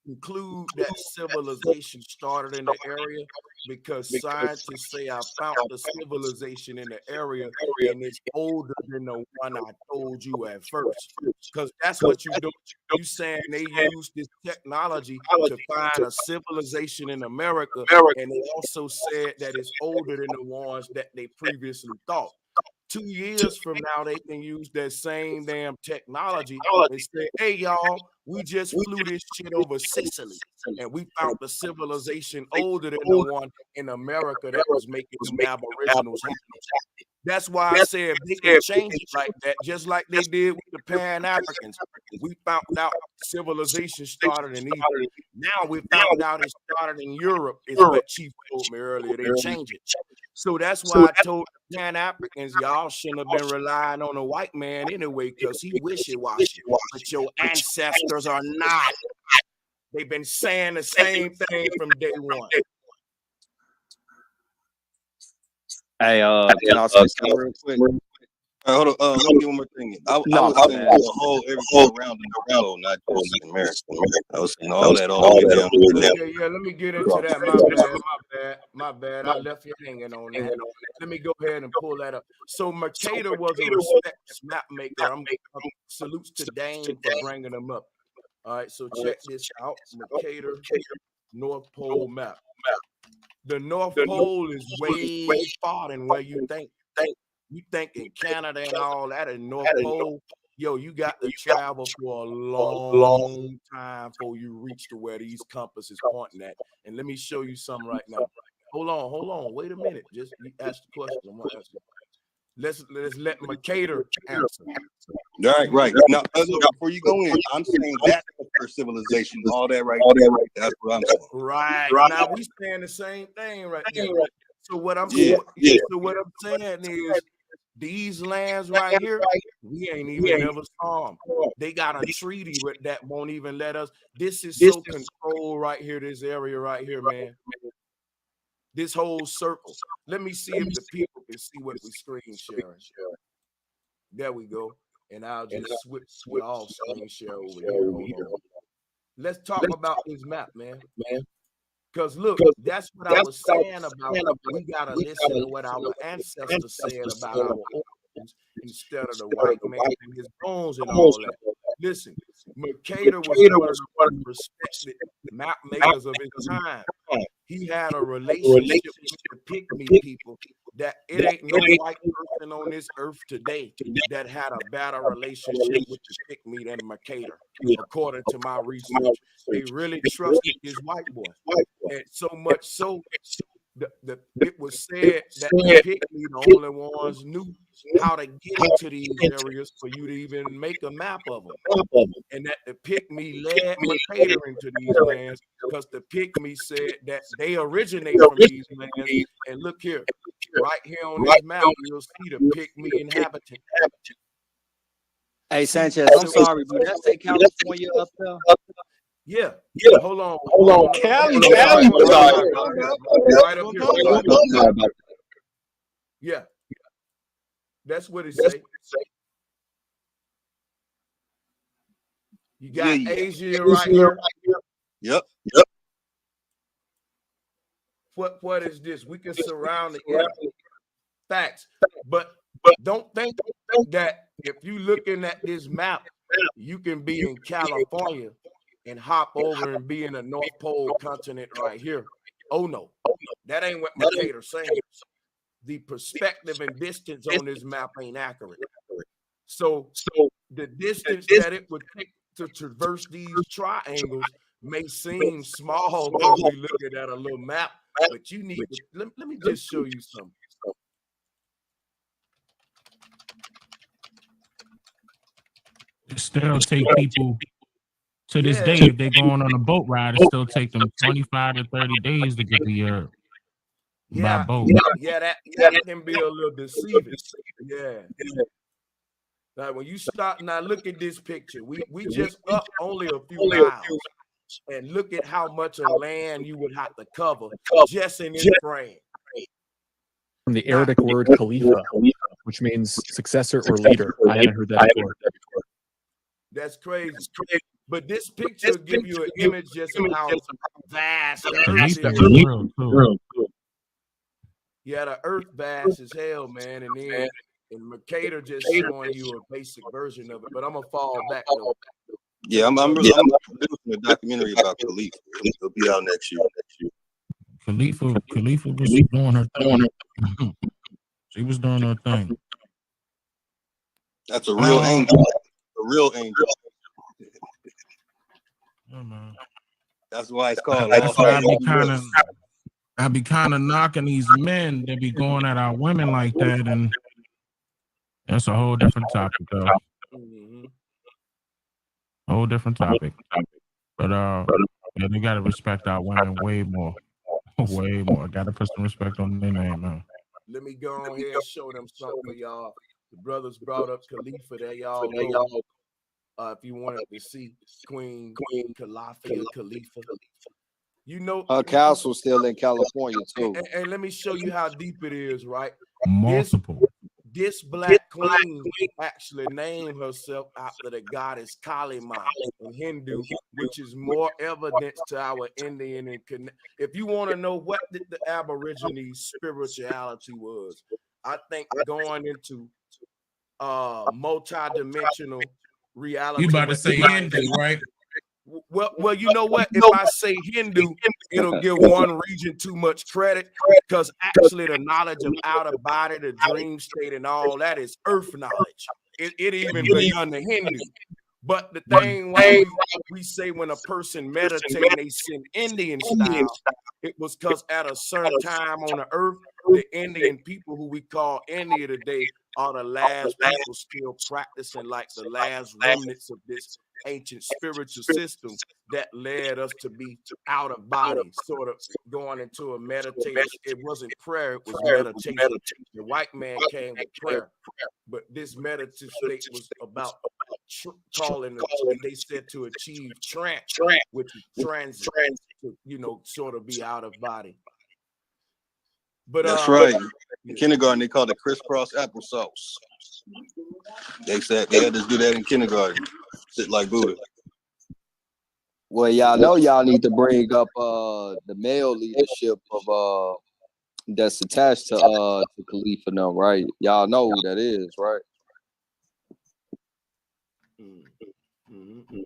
conclude that civilization started in the area because scientists say I found the civilization in the area and it's older than the one I told you at first. Because that's what you do. You saying they use this technology to find a civilization in America, and they also said that it's older than the ones that they previously thought. 2 years from now, they can use that same damn technology and say, hey, y'all, we just flew this shit over Sicily, and we found the civilization older than the one in America that was making them aboriginals happy. That's why I said they can change it like that, just like they did with the Pan-Africans. We found out civilization started in Egypt. Now we found out it started in Europe, is what Chief told me earlier. They changed it. So that's why I told the Pan-Africans, y'all shouldn't have been relying on a white man anyway, because he wishy-washy. But your ancestors are not. They've been saying the same thing from day one. Hey, can I say something real quick? Hold on, let me get one more thing. I was saying the whole everything around the world, not just America. I was saying all that all the way down. Yeah, let me get into that. My bad. I left you hanging on that. Let me go ahead and pull that up. So Mercator was a respect map maker. I'm salutes to Dane for bringing them up. All right, so check this out. Mercator North Pole map. The North Pole is way far than where you think. You think in Canada and all that, and North Pole, yo, you got to travel for a long time before you reach to where these compasses pointing at. And let me show you something right now. Hold on. Wait a minute. Just ask the question. I'm gonna ask you. Let's let Mercator answer. Right. Now, before you go in, I'm saying that's the first civilization. All that right. That's what I'm saying. Right. Now we saying the same thing right there. So what I'm saying is These lands right here, we ain't even never saw them. They got a treaty with that won't even let us. This is so controlled right here, this area right here, man. This whole circle. Let me see if the people can see what we screen sharing. There we go. And I'll just switch off screen share over here. Hold on. Let's talk about this map, man. Because look, that's what I was saying about we gotta listen to what our ancestors said about our origins instead of the white man and his bones and all that. Listen, Mercator was one of the most respected map makers of his time. He had a relationship with the Pygmy people that it ain't no white person on this earth today that had a better relationship with the Pygmy than Mercator, according to my research. They really trusted this white boy. And so much so, it was said that the Pygmy, the only ones, knew how to get into these areas for you to even make a map of them. And that the Pygmy led Mercator into these lands because the Pygmy said that they originate from these lands. And look here, right here on this map, you'll see the Pygmy inhabitant. Hey, Sanchez, I'm sorry, but that's say California up there. Yeah. Hold on. Cali. Right up here. Yeah. That's what it say. You got Asia right here. Yep. What is this? We can surround the area. Facts. But don't think that if you looking at this map, you can be in California and hop over and be in the North Pole continent right here. Oh no, that ain't what Mercator's saying. The perspective and distance on this map ain't accurate. So the distance that it would take to traverse these triangles may seem small because we looking at a little map, but you need to, let me just show you something. It still take people to this day, if they're going on a boat ride, it still take them 25 to 30 days to get to Europe by boat. Yeah, that can be a little deceiving. Yeah. Like when you start now, look at this picture. We just up only a few miles, and look at how much of land you would have to cover just in this frame. From the Arabic word Khalifa, which means successor or leader. I haven't heard that before. That's crazy. But this picture will give you an image just of how vast the earth is. Yeah, the earth vast as hell, man. And then Mercator just showing you a basic version of it. But I'm gonna fall back though. Yeah, I'm producing a documentary about Khalifa. It'll be out next year. Khalifa was doing her thing. She was doing her thing. That's a real angel. A real angel. Oh, man. That's why it's called. I be kind of knocking these men that be going at our women like that, and that's a whole different topic, though. Whole different topic. But yeah, they gotta respect our women way more. Way more. Gotta put some respect on their name, man. Let me go on here and show them something for y'all. The brothers brought up Khalifa. There y'all go. If you wanted to see Queen Khalifa. You know, her castle's still in California too. And let me show you how deep it is, right? Multiple. This black queen actually named herself after the goddess Kali Ma in Hindu, which is more evidence to our Indian and if you want to know what the Aborigine spirituality was, I think going into multi-dimensional reality. You about to say Hindu, right? Well, you know what? If I say Hindu, it'll give one region too much credit because actually the knowledge of outer body, the dream state, and all that is earth knowledge. It even beyond the Hindu. But the thing why we say when a person meditates, they sing Indian style, it was because at a certain time on the earth, the Indian people who we call India today are the last people still practicing like the last remnants of this ancient spiritual system that led us to be out of body, sort of going into a meditation. It wasn't prayer, it was meditation. The white man came with prayer, but this meditative state was about calling, they said, to achieve trance, which is transit, to, sort of be out of body. But that's right. In kindergarten, they called it crisscross applesauce. They said they had to do that in kindergarten. Sit like Buddha. Well, y'all know y'all need to bring up the male leadership of that's attached to Khalifa now, right? Y'all know who that is, right? Mm-hmm.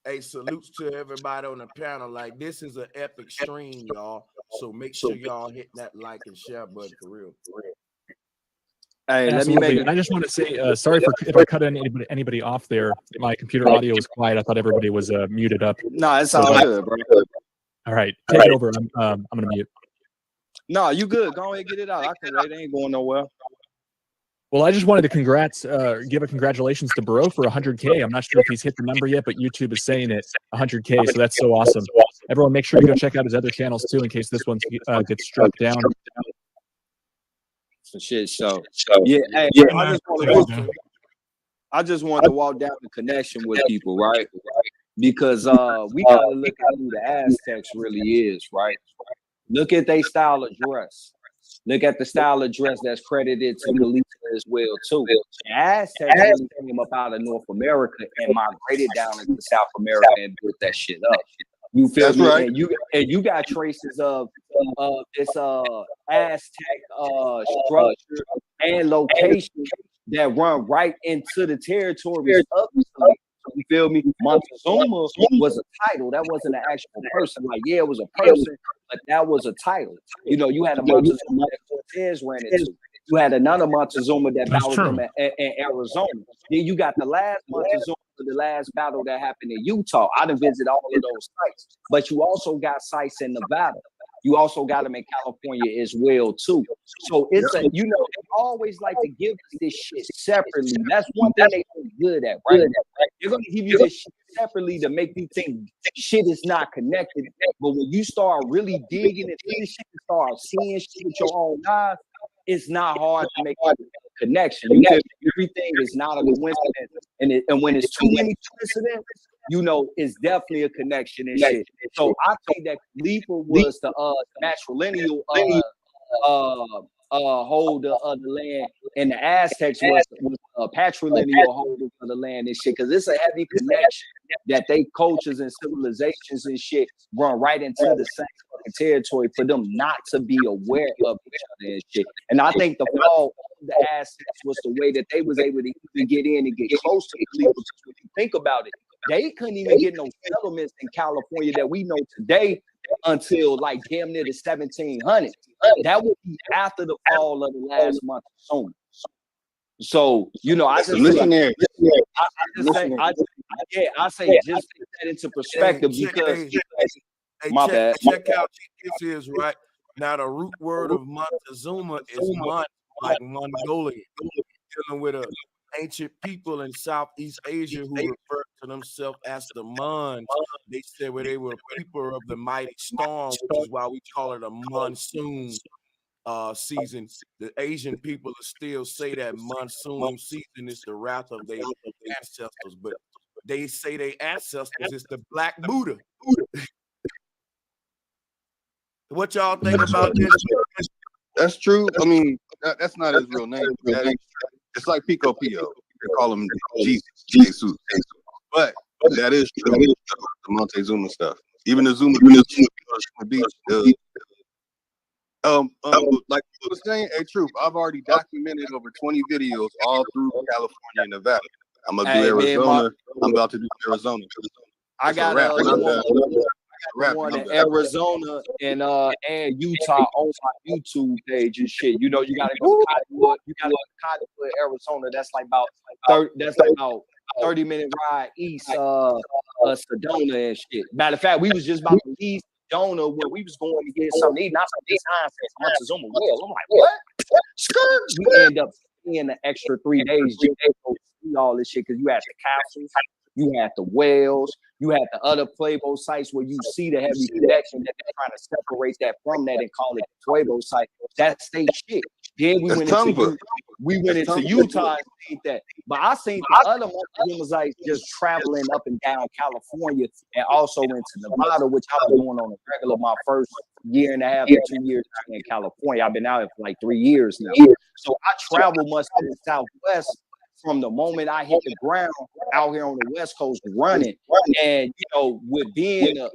Hey, salutes to everybody on the panel. Like, this is an epic stream, y'all. So make sure y'all hit that like and share button for real. Hey, let me make it. I just want to say sorry for if I cut anybody off there. My computer audio was quiet. I thought everybody was muted up. No, it's all good, bro. All right, take it over. I'm gonna mute. No, you good. Go ahead and get it out. I can wait. It ain't going nowhere. Well, I just wanted to give a congratulations to Bro for 100K. I'm not sure if he's hit the number yet, but YouTube is saying it 100K. So that's so awesome. Everyone, make sure you go check out his other channels too, in case this one gets struck down. Some shit show. Yeah, hey, I just want to walk down the connection with people, right? Because we gotta look at who the Aztecs really is, right? Look at their style of dress. Look at the style of dress that's credited to Khalifa as well, too. The Aztecs really came up out of North America and migrated down into South America and built that shit up. You feel me? Right. And you got traces of this Aztec structure and location that run right into the territories of Khalifa. You feel me? Montezuma was a title. That wasn't an actual person. Like, yeah, it was a person, but that was a title. You had a Montezuma that Cortez ran into. You had another Montezuma that battled them in Arizona. Then you got the last Montezuma for the last battle that happened in Utah. I done visited all of those sites. But you also got sites in Nevada. You also got them in California as well, too. So it's they always like to give us this shit separately. That's one thing they do good at, right? They're going to give you this shit separately to make you think shit is not connected. But when you start really digging into this shit and start seeing shit with your own eyes, it's not hard to make a connection. Everything is not a coincidence. And when it's too many coincidences, it's definitely a connection and shit. So I think that Khalifa was the matrilineal holder of the land, and the Aztecs was a patrilineal holder of the land and shit. Because it's a heavy connection that they cultures and civilizations and shit run right into the same fucking territory for them not to be aware of each other and shit. And I think the fall of the Aztecs was the way that they was able to even get in and get close to Khalifa. When you think about it, they couldn't even get no settlements in California that we know today until like damn near the 1700s. That would be after the fall of the last Montezuma. So I just say just take that into perspective because my bad. Check out this is right now. The root word of Montezuma is Mont, like Mongolian, dealing with a ancient people in Southeast Asia who refer to themselves as the Mon. They said they were people of the mighty storm, which is why we call it a monsoon season. The Asian people still say that monsoon season is the wrath of their ancestors, but they say their ancestors is the Black Buddha. What y'all think about this? That's true. I mean, that's not his real name. It's like Pico Pio. They call him Jesus. But that is true. The Montezuma stuff. Even the Zuma Beach. Like I was saying, truth. I've already documented over 20 videos all through California and Nevada. I'm gonna do Arizona. I'm about to do Arizona. I got one in Arizona and Utah on my YouTube page and shit. You gotta go to Cottonwood. You gotta go to Cottonwood, Arizona. That's like about 30-minute ride east of Sedona and shit. Matter of fact, we was just about to leave Sedona where we was going to get something to eat. Not some this nonsense Montezuma Well. I'm like, what? We end up staying the extra 3 days just to go see all this shit because you had the castles, you had the whales, you had the other Pueblo sites where you see the heavy connection that they're trying to separate that from that and call it the Pueblo site. That's state shit. Then we went into Utah and seen that. But I seen the other Montezumaites just traveling up and down California and also into Nevada, which I was doing on a regular my first year and a half to 2 years in California. I've been out here for like 3 years now. So I travel much to the Southwest from the moment I hit the ground out here on the West Coast running. And, you know, with being a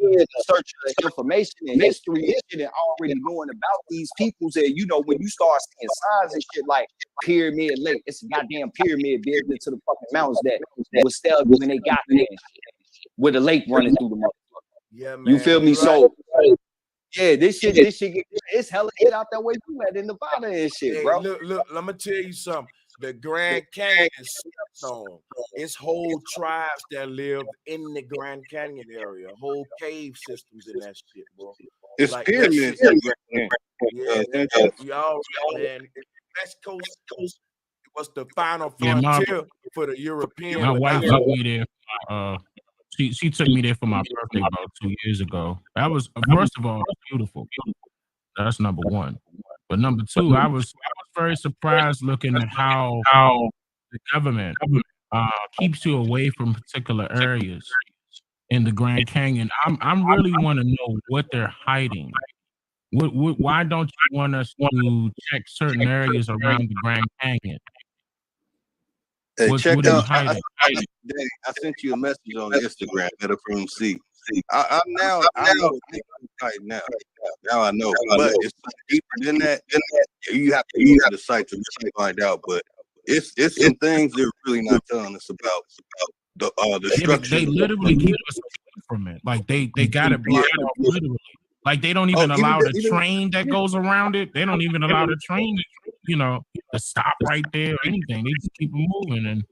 search of information and history and shit and already knowing about these peoples that, you know, when you start seeing signs and shit like Pyramid Lake, it's a goddamn pyramid built into the fucking mountains that was still when they got there and shit, with a lake running through the motherfucker. Yeah, man. You feel me? Right. So, yeah, this shit, it's hella shit out that way you at in Nevada and shit, bro. Look, let me tell you something. The Grand Canyon is slept on. It's whole tribes that live in the Grand Canyon area, whole cave systems in that shit, bro. It's like pyramids. Yeah, y'all, man. West Coast was the final frontier for the European. My wife took me there. She took me there for my birthday about 2 years ago. That was, first of all, beautiful. That's number one. But number two, I was very surprised looking at how the government keeps you away from particular areas in the Grand Canyon. I'm really want to know what they're hiding. Why don't you want us to check certain areas around the Grand Canyon? Hey, check what are you out. hiding? I sent you a message on Instagram. Better from C. I know what people right now. Now I know, but it's deeper than that. You have to go to the site to really find out. But it's some things they're really not telling us about the structure. They literally keep us from it. Like they got it blocked off literally. Like they don't even allow the train that goes around it. They don't even allow the train, to stop right there or anything. They just keep it moving. And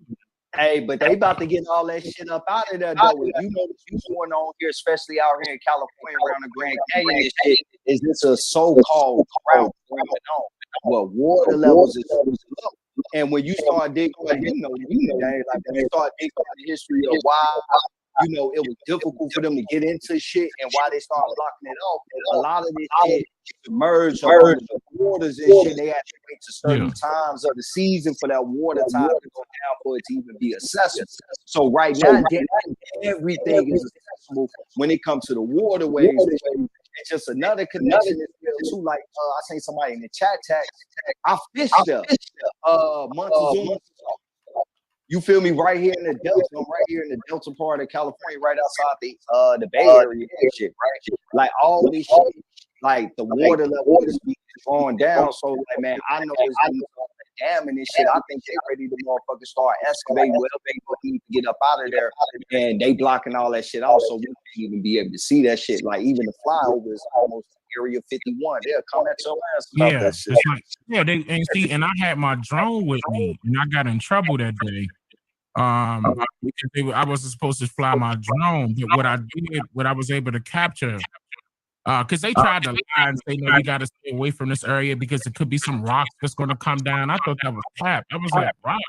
hey, but they about to get all that shit up out of there, though. You know what's going on here, especially out here in California around the Grand Canyon and shit, is this a so-called drought going on? Well, water levels is low. And when you start digging, like, like when you start digging the history of why, it was difficult for them to get into shit and why they started blocking it off. A lot of this shit emerged over the waters and shit. They had to wait to certain times of the season for that water tide to go down for it to even be accessible. So right now, everything is accessible when it comes to the waterways. It's just another connection to, like, I seen somebody in the chat tag. I fished there, Montezuma. You feel me? Right here in the Delta, right here in the Delta part of California, right outside the Bay Area and shit, right? Like all this shit, like the water level is going down. So, like, man, I know it's dam and this shit. I think they ready to motherfucking start excavating whatever they need to get up out of there, and they blocking all that shit out, so we can't even be able to see that shit. Like even the flyover is almost Area 51. They'll come at your ass about that shit. And I had my drone with me, and I got in trouble that day. Because I wasn't supposed to fly my drone, but what I was able to capture, because they tried to lie and say, no, you got to stay away from this area because it could be some rocks that's going to come down. I thought that was cap. I was like, rocks.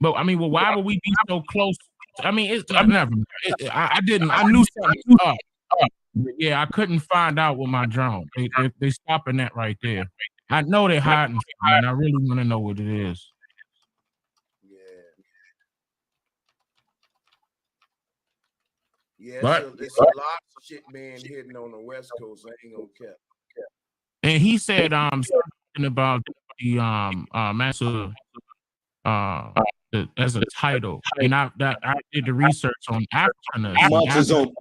But I mean, why would we be so close? I mean, I knew something was up. Yeah, I couldn't find out with my drone. They stopping that right there. I know they're hiding, and I really want to know what it is. Yeah, it's a lot of shit being hidden on the West Coast. I ain't gonna cap. And he said, something about the master as a title, and I did the research on Africanness.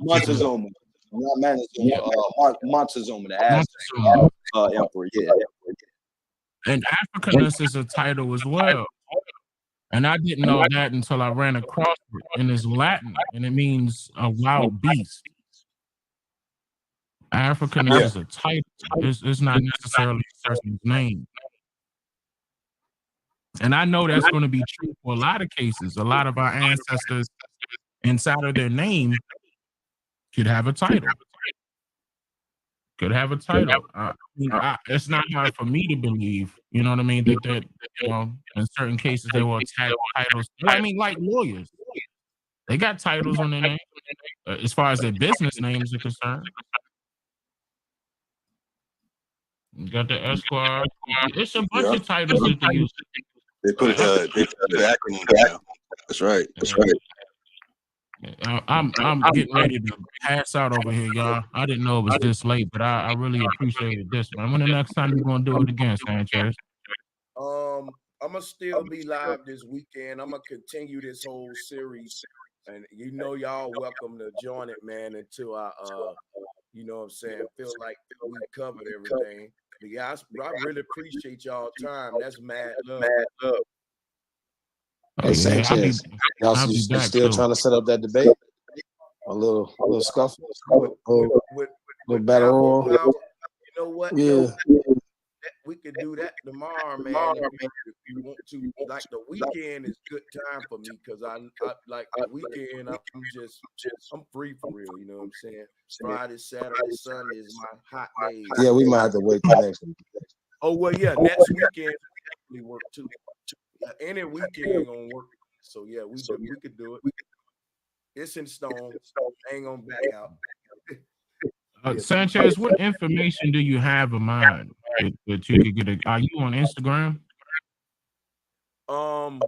Montezuma, not Montezuma, the Aztec emperor. Yeah. And Africanness is a title as well. And I didn't know that until I ran across it. And it's Latin, and it means a wild beast. Africanness is a title. It's not necessarily a person's name. And I know that's going to be true for a lot of cases. A lot of our ancestors, inside of their name, should have a title. could have a title. It's not hard for me to believe, you know what I mean, that you know, in certain cases they will attach titles. I mean, like lawyers, they got titles on their name as far as their business names are concerned. You got the Esquire. It's a bunch of titles that they use. They put the acronym down. That's right. That's right. I'm getting ready to pass out over here, y'all. I didn't know it was this late, but I really appreciated this, man. When the next time you gonna do it again, Sanchez? I'm gonna still be live this weekend. I'm gonna continue this whole series, and you know y'all welcome to join it, man. Until I you know what I'm saying, feel like we covered everything. But yeah, I really appreciate y'all time. That's mad love. Hey, Sanchez, y'all still trying to set up that debate? A little scuffle, little battle royal. You know what? Yeah. We could do that tomorrow, man. If you want to. Like the weekend is good time for me because I like the weekend. I'm free for real. You know what I'm saying? Friday, Saturday, Sunday is my hot days. Yeah, we might have to wait till next week. Oh well, yeah. Next weekend we actually work too. Any weekend gonna work. So yeah, we could do it. It's in stone. I ain't gonna back out. Sanchez, what information do you have of mine that you could get? Are you on Instagram? No,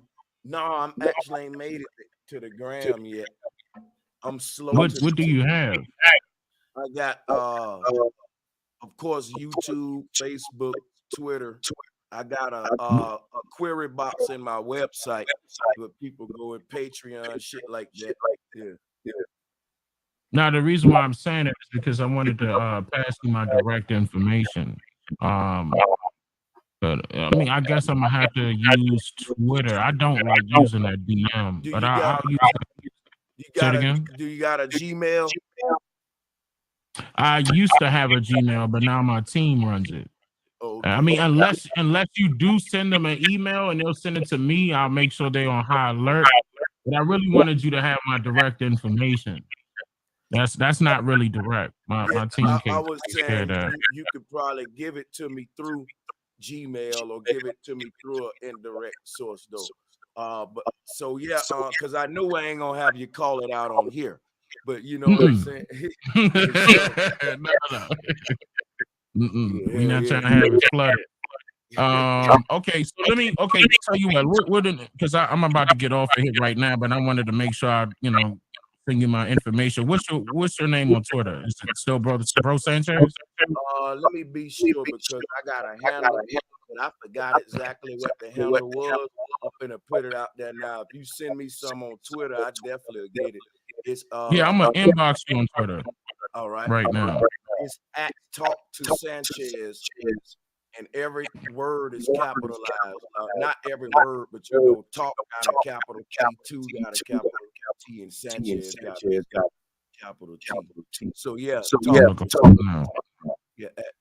I'm actually ain't made it to the gram yet. I'm slow. What do you have? I got of course YouTube, Facebook, Twitter. I got a query box in my website where people go in Patreon, shit like that. Yeah. Now, the reason why I'm saying it is because I wanted to pass you my direct information. But I mean, I guess I'm gonna have to use Twitter. I don't like using that DM, but I'll use it. Say it again. Do you got a Gmail? I used to have a Gmail, but now my team runs it. Okay. I mean, unless you do send them an email and they'll send it to me, I'll make sure they're on high alert. But I really wanted you to have my direct information. That's not really direct. My team I was saying you could probably give it to me through Gmail or give it to me through an indirect source though. But so yeah, because I know I ain't gonna have you call it out on here. But you know what I'm saying? No. We're not trying to have it flooded. Okay, so let me tell you what, because I'm about to get off of here right now, but I wanted to make sure I, send you my information. What's your name on Twitter? Is it still Bro Sanchez? Let me be sure because I got a handle, but I forgot exactly what the handle was. I'm gonna put it out there now. If you send me some on Twitter, I definitely will get it. It's yeah, I'm gonna inbox you on Twitter. All right, right now. It's at Talk to Sanchez, and every word is capitalized. Not every word, but Talk got a capital T, 2 got a capital T, and Sanchez got a capital T. So yeah,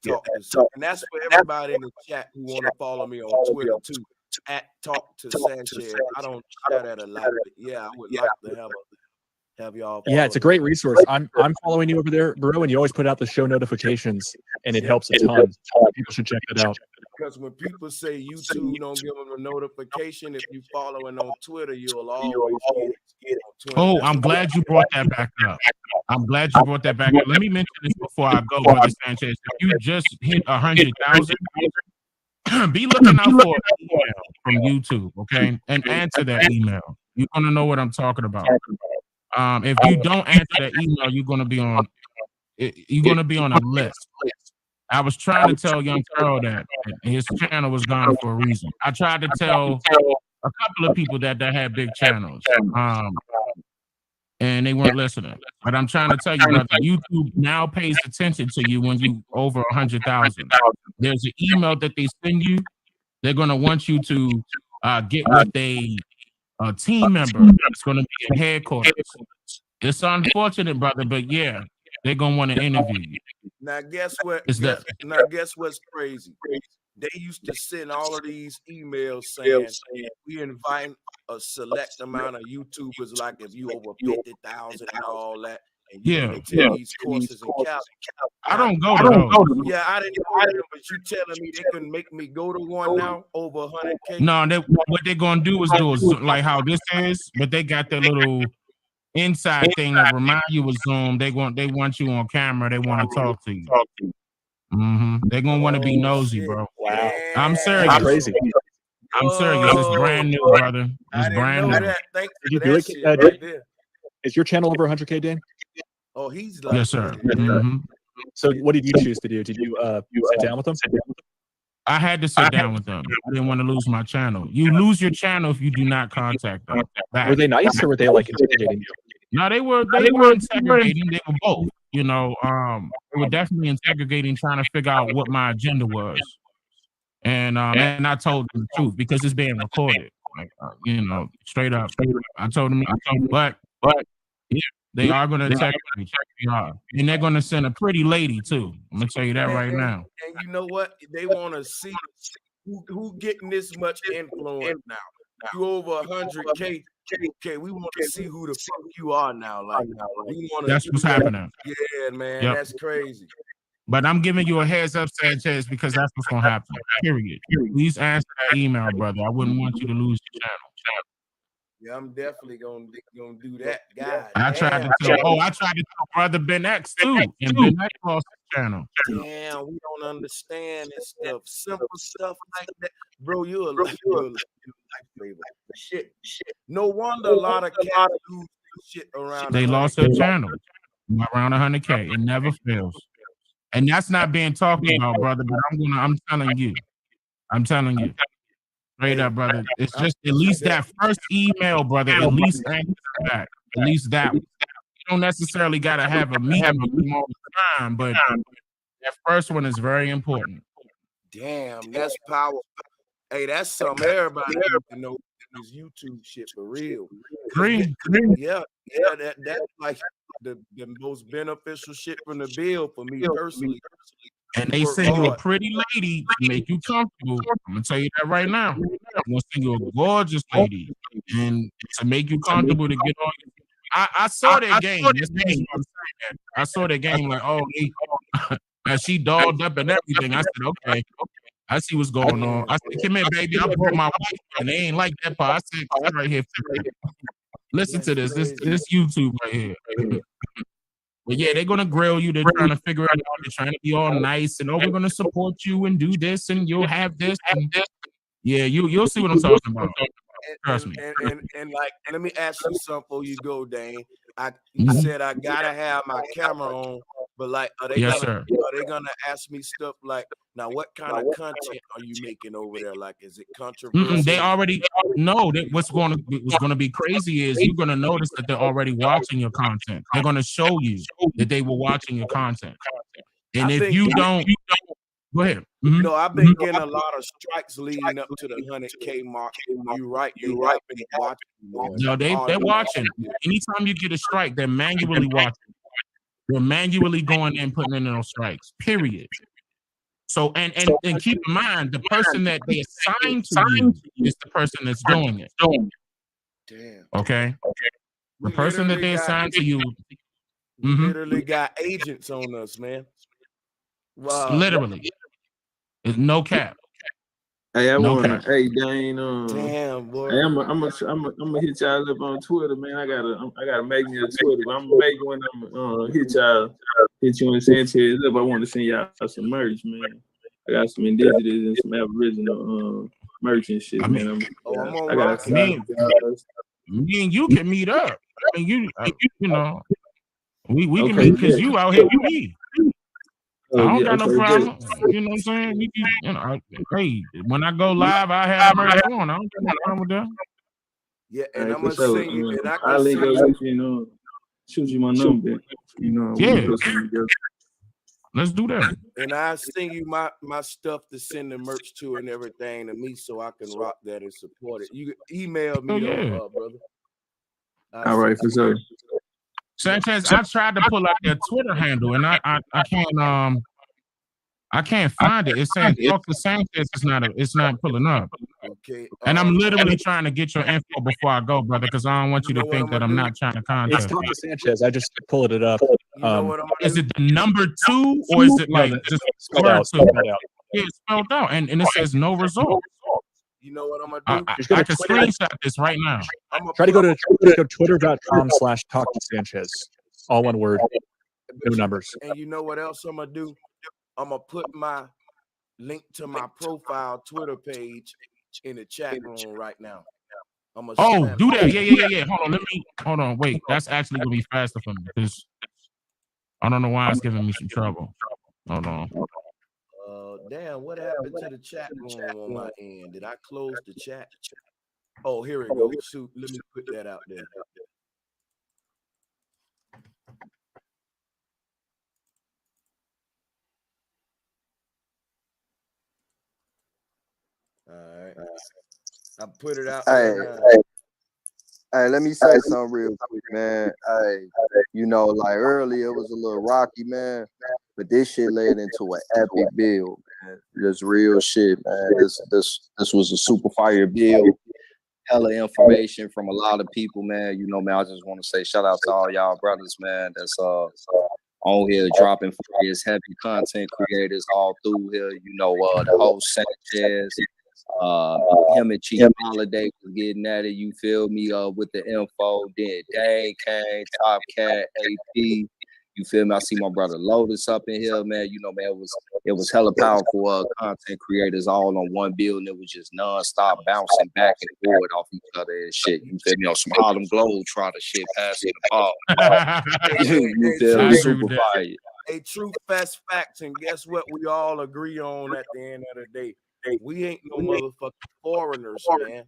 talk, and that's for everybody in the chat who want to follow me on Twitter too. At Talk to Sanchez. I don't share that a lot, but yeah, I would like to have y'all. Yeah, it's a great resource. I'm following you over there, bro, and you always put out the show notifications, and it helps a ton. People should check that out. Because when people say YouTube don't give them a notification, if you following on Twitter, you'll always get it. Oh, I'm glad you brought that back up. Let me mention this before I go, Brother Sanchez. If you just hit 100,000, be looking out for an email from YouTube, okay? And answer that email. You're gonna know what I'm talking about. If you don't answer that email, you're gonna be on a list. I was trying to tell Young Carl that his channel was gone for a reason. I tried to tell a couple of people that had big channels, and they weren't listening. But I'm trying to tell you, brother, YouTube now pays attention to you when you over 100,000. There's an email that they send you. They're gonna want you to get with a team member. It's gonna be at headquarters. It's unfortunate, brother, but yeah, they're gonna want to interview you. Now, guess what? Guess what's crazy? They used to send all of these emails saying we invite a select amount of YouTubers, like if you over 50,000 and all that, And you can take these courses in Cal. I don't go to those. Yeah, I didn't go to them, but you telling me they can make me go to one now over 100K? No, what they're gonna do is like how this is, but they got their little inside thing that remind you of Zoom. They want you on camera. They want to talk to you. They're gonna want to be nosy, bro. Wow, I'm serious. that's crazy. I'm serious. It's brand new, brother. It's brand new. Thanks Did you for do that it? shit right there. Is your channel over 100K, Dan? Oh, he's like, Yes, sir. So what did you choose to do? Did you sit down with them? I had to sit down with them. I didn't want to lose my channel. You lose your channel if you do not contact them. Were they nice or were they like intimidating you? No, they were interrogating. They were both. You know, they were definitely interrogating, trying to figure out what my agenda was. And I told them the truth because it's being recorded. Like, you know, straight up. I told them, but yeah, they are going to attack me. And they're going to send a pretty lady too. I'm going to tell you that right now. And you know what? They want to see who getting this much influence now. You over 100K. Okay, we want to see who the fuck you are now. Like, we want to. That's what's happening. Yeah, man, Yep. that's crazy. But I'm giving you a heads up, Sanchez, because that's what's gonna happen. Period. Please answer that email, brother. I wouldn't want you to lose your channel. Yeah, I'm definitely gonna do that. God, I tried to tell brother Ben X too, and Ben X lost his channel. Damn, we don't understand this stuff. Simple stuff like that, bro. You're a life flavor. Shit. No wonder a lot of cats lose shit around. They lost their channel around 100K. It never fails. And that's not being talked about, brother. But I'm telling you. Straight up, brother. It's just at least that first email, brother. At least answer back. At least that. You don't necessarily gotta have a meeting with them all the time, but that first one is very important. Damn, that's powerful. Hey, that's something everybody needs to know. This YouTube shit for real. Green. Yeah, that's like the most beneficial shit from the bill for me personally. And they send you a pretty lady to make you comfortable. I'm gonna tell you that right now. I'm gonna send you a gorgeous lady and to make you comfortable to get on. I saw that game. I saw that game like, oh, she dolled up and everything. I said, okay. I see what's going on. I said, come here, baby. I brought my wife, and they ain't like that part. I said, come right here. Listen to this. This YouTube right here. But yeah, they're gonna grill you. They're trying to figure it out. They're trying to be all nice and we're gonna support you and do this and you'll have this. Yeah, you'll see what I'm talking about. Trust me. And like, let me ask you something before you go, Dane. You said I gotta have my camera on, but like, are they gonna ask me stuff like, now what kind of content are you making over there? Like, is it controversial? They already know that what's gonna be crazy is you're gonna notice that they're already watching your content. They're gonna show you that they were watching your content. And if you don't go ahead. No, I've been getting a lot of strikes leading up to the 100K mark. You're right. Been watching. No, they're watching. Anytime you get a strike, they're manually watching. They're manually going in, putting in those strikes. Period. So and keep in mind, the person that they assigned to you is the person that's doing it. Damn. Okay. The person that they assigned to you. Literally got agents on us, man. Wow. Literally. There's no cap. Hey, I No wanna. cap. Hey, Dane. Damn, boy. Hey, I'm gonna hit y'all up on Twitter, man. I gotta make me a Twitter, but I'm gonna make one. I'm hit you and Sanchez up. I want to send y'all some merch, man. I got some indigenous and some Aboriginal merch and shit, man. I got me and you can meet up. I mean, you know, we can meet because you out here with me. I don't got no problem. You know what I'm saying? Hey, when I go live, I have merch on. I don't got no problem with that. Yeah, and I'm gonna send you. And I'll link up with you, shoot you my number. Yeah. Let's do that. And I send you my stuff to send the merch to and everything to me so I can rock that and support it. You email me, brother. All right, for sure. Sanchez, I tried to pull out their Twitter handle and I I can't find it. It's saying talk to Sanchez. It's not pulling up. Okay. And I'm literally trying to get your info before I go, brother, because I don't want you to think that I'm not trying to contact It's you. talk to Sanchez. I just pulled it up. Is it the number 2 or is it like just spelled out? spelled out? Yeah, it's spelled out, and it says no result. You know what I'm gonna do? I can screenshot this right now. Try to go to twitter.com/talk to Sanchez. All one word. No numbers. And you know what else I'm gonna do? I'm gonna put my link to my profile Twitter page in the chat room right now. Do that. Yeah. Hold on. Wait, that's actually gonna be faster for me because I don't know why it's giving me some trouble. Hold on. Damn, what happened to the chat room on my end? Did I close the chat? Oh, here it goes. Shoot, let me put that out there. All right. I put it out there. Hey, let me say something real quick, man. Hey, you know, like earlier it was a little rocky, man, but this shit led into an epic build, man. Just real shit, man. This was a super fire build. Hella information from a lot of people, man. You know, man, I just want to say shout out to all y'all brothers, man. That's on here dropping for his heavy content creators all through here. You know, the host Sanchez. Him and Chief Holiday was getting at it, you feel me, with the info. Then Dang came, Top Cat, AP, you feel me? I see my brother Lotus up in here, man. You know, man, it was hella powerful content creators all on one building. It was just nonstop bouncing back and forth off each other and shit. You feel me? On some Harlem Globetrotter shit, passing the ball. You feel me? Super fire. A true fast facts, and guess what? We all agree on at the end of the day. We ain't no motherfucking foreigners, man.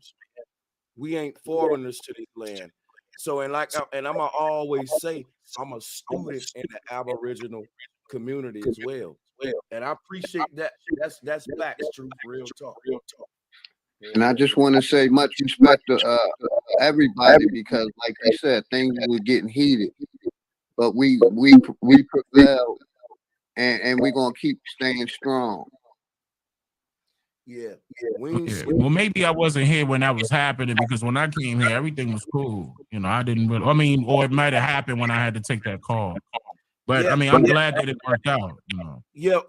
We ain't foreigners to this land. So, and I'm gonna always say, I'm a student in the Aboriginal community as well. And I appreciate that. That's facts, truth, real talk. And I just want to say much respect to everybody because, like you said, things were getting heated, but we prevailed, and we're gonna keep staying strong. Yeah. Well, maybe I wasn't here when that was happening because when I came here, everything was cool. You know, I didn't really. I mean, or it might have happened when I had to take that call. But I mean, I'm glad that it worked out. You know. Yeah,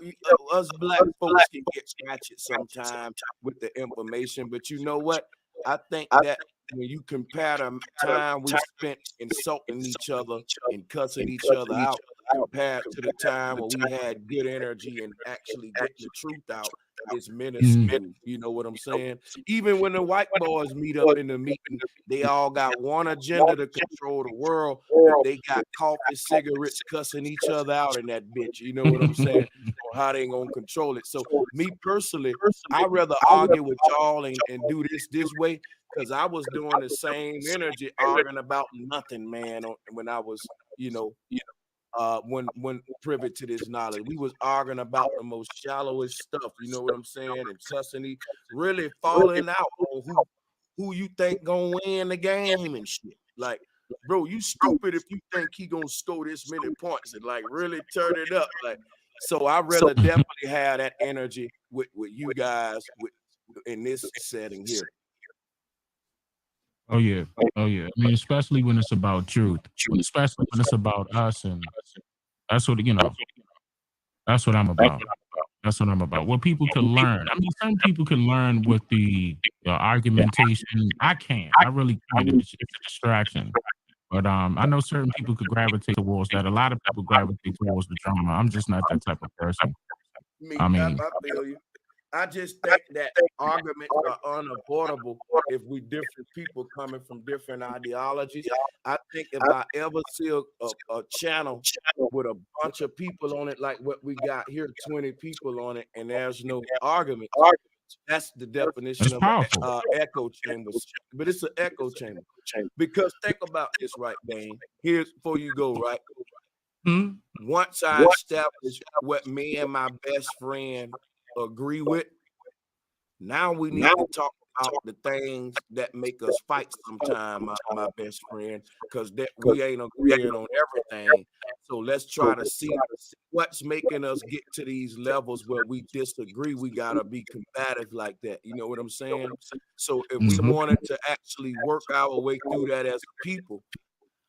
us black folks can get ratchet sometimes with the information, but you know what? I think that when you compare the time we spent insulting each other and cussing each other out, compared to the time when we had good energy and actually getting the truth out, it's minuscule. You know what I'm saying? Even when the white boys meet up in the meeting, they all got one agenda to control the world, but they got coffee, cigarettes, cussing each other out in that bitch. You know what I'm saying? Or how they gonna control it. So me personally, I'd rather argue with y'all and do this way, because I was doing the same energy arguing about nothing, man, when I was, when privy to this knowledge. We was arguing about the most shallowest stuff, you know what I'm saying? And Tuscany really falling out on who you think gonna win the game and shit. Like, bro, you stupid if you think he gonna score this many points and like really turn it up. Like, so I really definitely have that energy with you guys in this setting here. Oh yeah. I mean, especially when it's about truth, especially when it's about us, and that's what That's what I'm about. That's what I'm about. What people can learn. I mean, some people can learn with the argumentation. I can't. I really can't. It's a distraction. But I know certain people could gravitate towards that. A lot of people gravitate towards the drama. I'm just not that type of person. I mean, I feel you. I just think that arguments are unavoidable if we different people coming from different ideologies. I think if I ever see a channel with a bunch of people on it, like what we got here, 20 people on it, and there's no argument, that's the definition of echo chambers. But it's an echo chamber. Because think about this, right, Dane? Here's before you go, right? Once I establish what me and my best friend agree with, now we need to talk about the things that make us fight sometime, my best friend, because that we ain't agreeing on everything. So let's try to see what's making us get to these levels where we disagree. We gotta be combative like that. You know what I'm saying? So if we wanted to actually work our way through that as a people,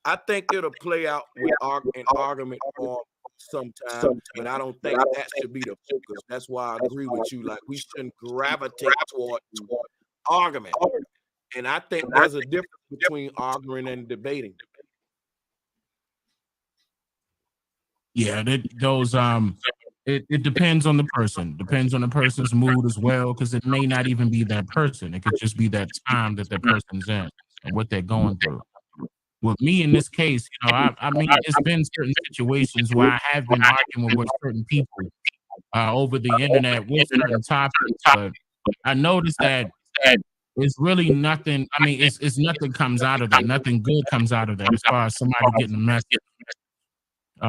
I think it'll play out with an argument form sometime, but I don't think that should be the focus. That's why I agree with you. Like, we shouldn't gravitate toward argument. And I think there's a difference between arguing and debating. Yeah, it depends on the person. Depends on the person's mood as well, because it may not even be that person. It could just be that time that that person's in and what they're going through. With me in this case, I mean, it's been certain situations where I have been arguing with certain people over the internet with certain topics, but I noticed that it's really nothing. I mean, it's nothing comes out of that. Nothing good comes out of that as far as somebody getting a message. So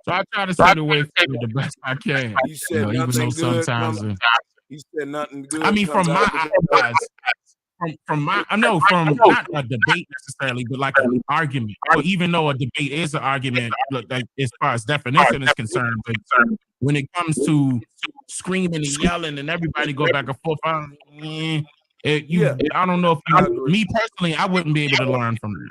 I try to stay away from it the best I can. You said even though sometimes you said nothing good. I mean, from my eyes. From not a debate necessarily, but like an argument. Or even though a debate is an argument, like as far as definition is concerned, but when it comes to screaming and yelling and everybody go back and forth, I don't know if me personally, I wouldn't be able to learn from it.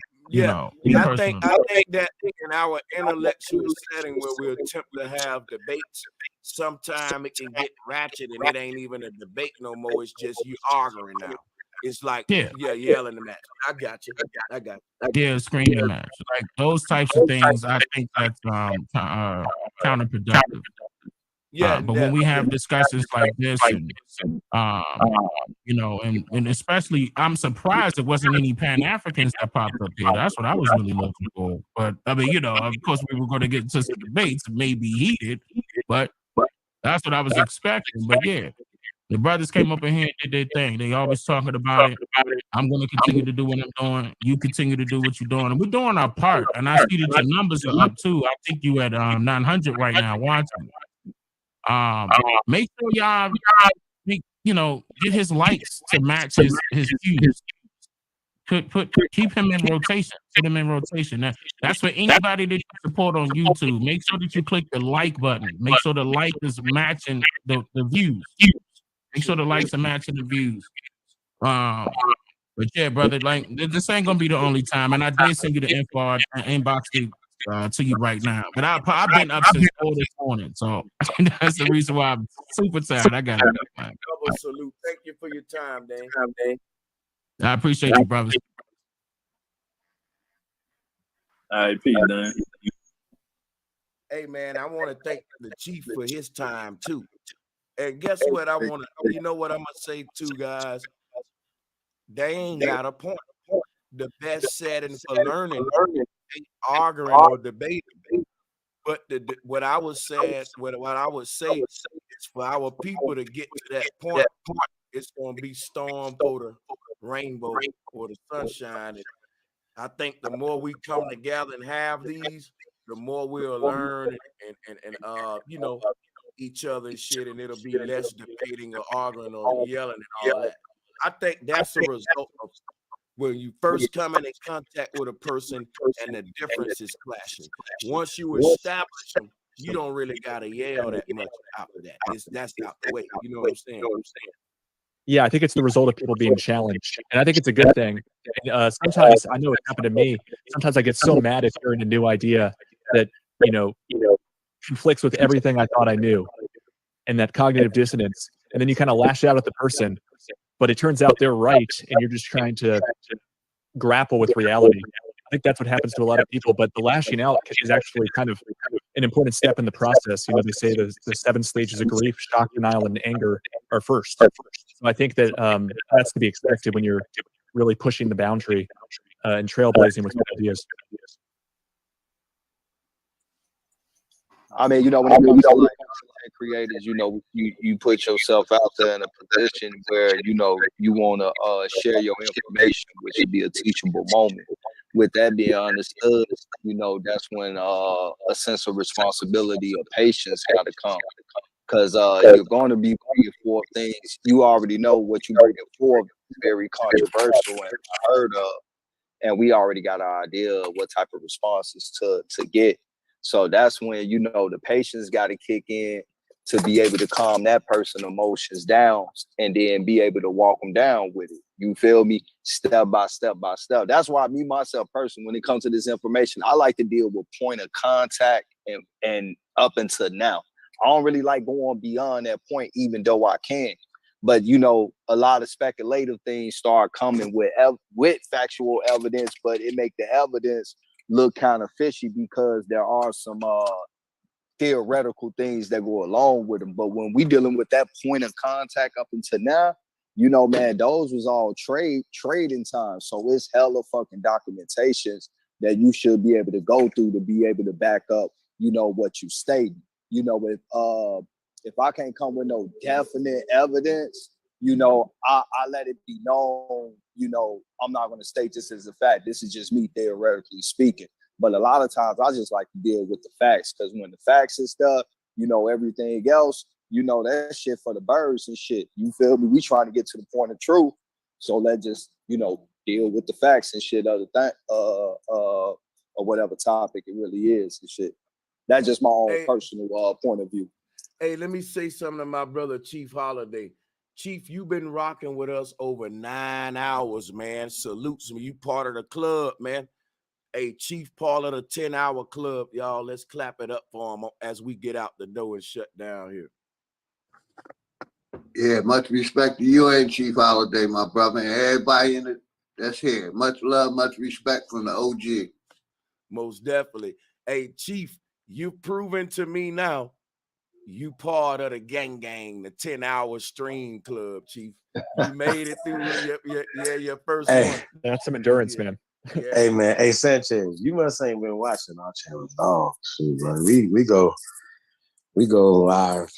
I think that in our intellectual setting where we attempt to have debates, sometimes it can get ratchet and it ain't even a debate no more. It's just you arguing now. It's like, yelling the match. I got you. Yeah, screaming match. Like those types of things, I think that's counterproductive. But when we have discussions like this, and and especially, I'm surprised there wasn't any Pan-Africans that popped up here. That's what I was really looking for. But I mean, of course, we were going to get into some debates, maybe heated, but that's what I was expecting. But yeah. The brothers came up in here and did their thing. They always talking about it. I'm going to continue to do what I'm doing. You continue to do what you're doing. And we're doing our part. And I see that your numbers are up too. I think you at 900 right now watching. Make sure y'all get his likes to match his views. Keep him in rotation. Put him in rotation. That's for anybody that you support on YouTube. Make sure that you click the like button. Make sure the like is matching the views. Make sure the likes are matching the views. But yeah, brother, like this ain't gonna be the only time. And I did send you the info. I inboxed it to you right now. But I've been up since 4 this morning, so that's the reason why I'm super tired. I got it. Double salute. Thank you for your time, Dan. I appreciate you, brothers. All right, peace, Dan. Hey, man, I want to thank the chief for his time too. And guess what? You know what I'm gonna say too, guys. They ain't got a point. The best setting for learning ain't arguing or debating. But what I would say is for our people to get to that point, it's gonna be storm for the rainbow or the sunshine. And I think the more we come together and have these, the more we'll learn and each other and shit, and it'll be less debating or arguing or yelling and all that. I think that's a result of when you first come in contact with a person and the difference is clashing. Once you establish them, you don't really gotta yell that much after that. That's out the way. You know what I'm saying? Yeah, I think it's the result of people being challenged, and I think it's a good thing. And, sometimes I know it happened to me. Sometimes I get so mad at hearing a new idea that conflicts with everything I thought I knew, and that cognitive dissonance. And then you kind of lash out at the person, but it turns out they're right, and you're just trying to grapple with reality. I think that's what happens to a lot of people. But the lashing out is actually kind of an important step in the process. They say the 7 stages of grief: shock, denial, and anger are first. So I think that that's to be expected when you're really pushing the boundary and trailblazing with ideas. I mean, when it comes to like creators, you put yourself out there in a position where you want to share your information, which would be a teachable moment. With that being understood, that's when a sense of responsibility or patience got to come, because you're going to be bringing forth things you already know what you're bringing forth very controversial and unheard of. And we already got an idea of what type of responses to get. So that's when, you know, the patience got to kick in to be able to calm that person's emotions down and then be able to walk them down with it. You feel me? Step by step by step. That's why me, myself, personally, when it comes to this information, I like to deal with point of contact and up until now. I don't really like going beyond that point, even though I can. But, you know, a lot of speculative things start coming with factual evidence, but it make the evidence look kind of fishy because there are some theoretical things that go along with them. But when we dealing with that point of contact up until now, you know, man, those was all trading time. So it's hella fucking documentations that you should be able to go through to be able to back up, you know, what you stated. You know, if I can't come with no definite evidence, you know, I let it be known, you know, I'm not going to state this as a fact. This is just me theoretically speaking. But a lot of times I just like to deal with the facts, because when the facts and stuff, you know, everything else, you know, that shit for the birds and shit. You feel me? We trying to get to the point of truth. So let's just, you know, deal with the facts and shit other than or whatever topic it really is and shit. That's just my own personal point of view. Hey, let me say something to my brother, Chief Holiday. Chief, you've been rocking with us over 9 hours, man. Salutes me. You part of the club, man. Hey, Chief Paul of the 10-hour club, y'all. Let's clap it up for him as we get out the door and shut down here. Yeah, much respect to you and Chief Holiday, my brother, and everybody in it that's here. Much love, much respect from the OG. Most definitely. Hey, Chief, you've proven to me now you part of the gang, the 10-hour stream club, Chief. You made it through your first one. That's some endurance, man. Yeah. Hey, man. Hey, Sanchez, you must ain't been watching our channel. Oh, shoot, bro. We go live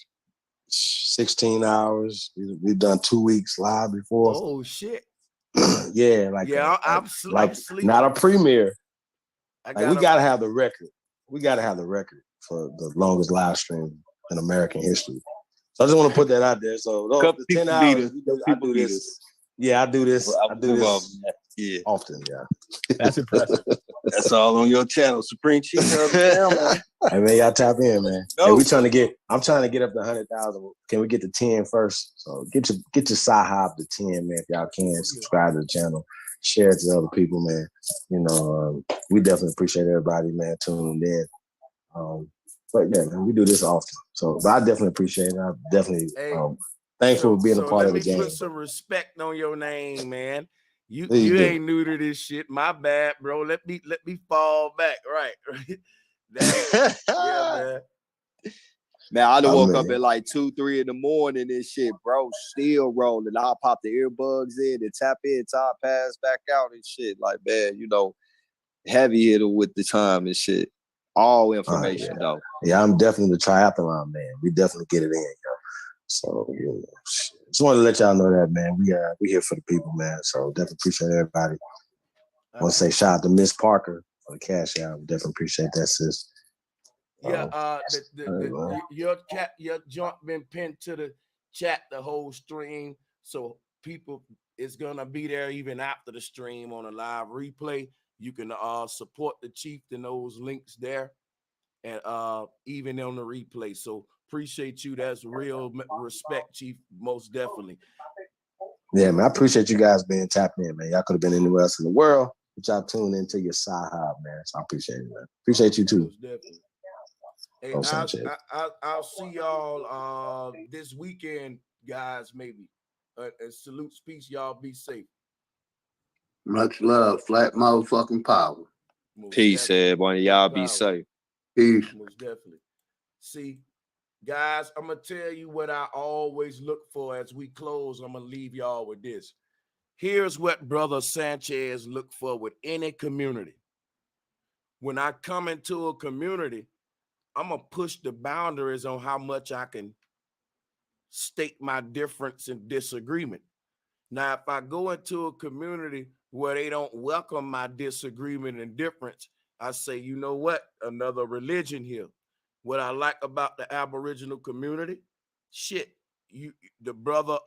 16 hours. We've done 2 weeks live before. Oh, shit. Yeah, like I'm sleeping. Not a premiere. We gotta have the record. We gotta have the record for the longest live stream in American history. So I just want to put that out there. So the 10 hours, I do this. Yeah, I do this. I do this often. Yeah, that's impressive. That's all on your channel, Supreme Chief. Hey man, y'all tap in, man. Hey, I'm trying to get up to 100,000. Can we get to 10 first? So get your side hop to 10, man. If y'all can, subscribe to the channel, share it to other people, man. You know, we definitely appreciate everybody, man, tuning in. But yeah, man, we do this often. So, but I definitely appreciate it. I definitely thankful for being a part of the game. Let me put some respect on your name, man. You ain't new to this shit. My bad, bro. Let me fall back. Right. Yeah, man. Man, I done woke up at like 2, 3 in the morning and shit, bro. Still rolling. I'll pop the earbuds in and tap in, top pass back out and shit. Like, man, you know, heavy hitter with the time and shit. All information, though. Yeah, I'm definitely the triathlon man. We definitely get it in, yo. So, you know, just want to let y'all know that, man. We here for the people, man. So definitely appreciate everybody. I want to say shout out to Miss Parker for the cash out. Definitely appreciate that, sis. Yeah, your joint been pinned to the chat the whole stream, so people is gonna be there even after the stream on a live replay. You can support the Chief in those links there, and even on the replay. So appreciate you. That's real respect, Chief. Most definitely. Yeah, man. I appreciate you guys being tapped in, man. Y'all could have been anywhere else in the world, but y'all tuned into your side hub, man. So I appreciate it, man. Appreciate you too. Most definitely. Hey, I'll see y'all this weekend, guys. Maybe. And salutes, peace. Y'all be safe. Much love, flat motherfucking power. Peace, everybody. Y'all be safe. Peace. Most definitely. See, guys, I'm gonna tell you what I always look for as we close. I'm gonna leave y'all with this. Here's what Brother Sanchez look for with any community. When I come into a community, I'm gonna push the boundaries on how much I can state my difference and disagreement. Now, if I go into a community where they don't welcome my disagreement and difference, I say, you know what? Another religion here. What I like about the Aboriginal community, shit, the brother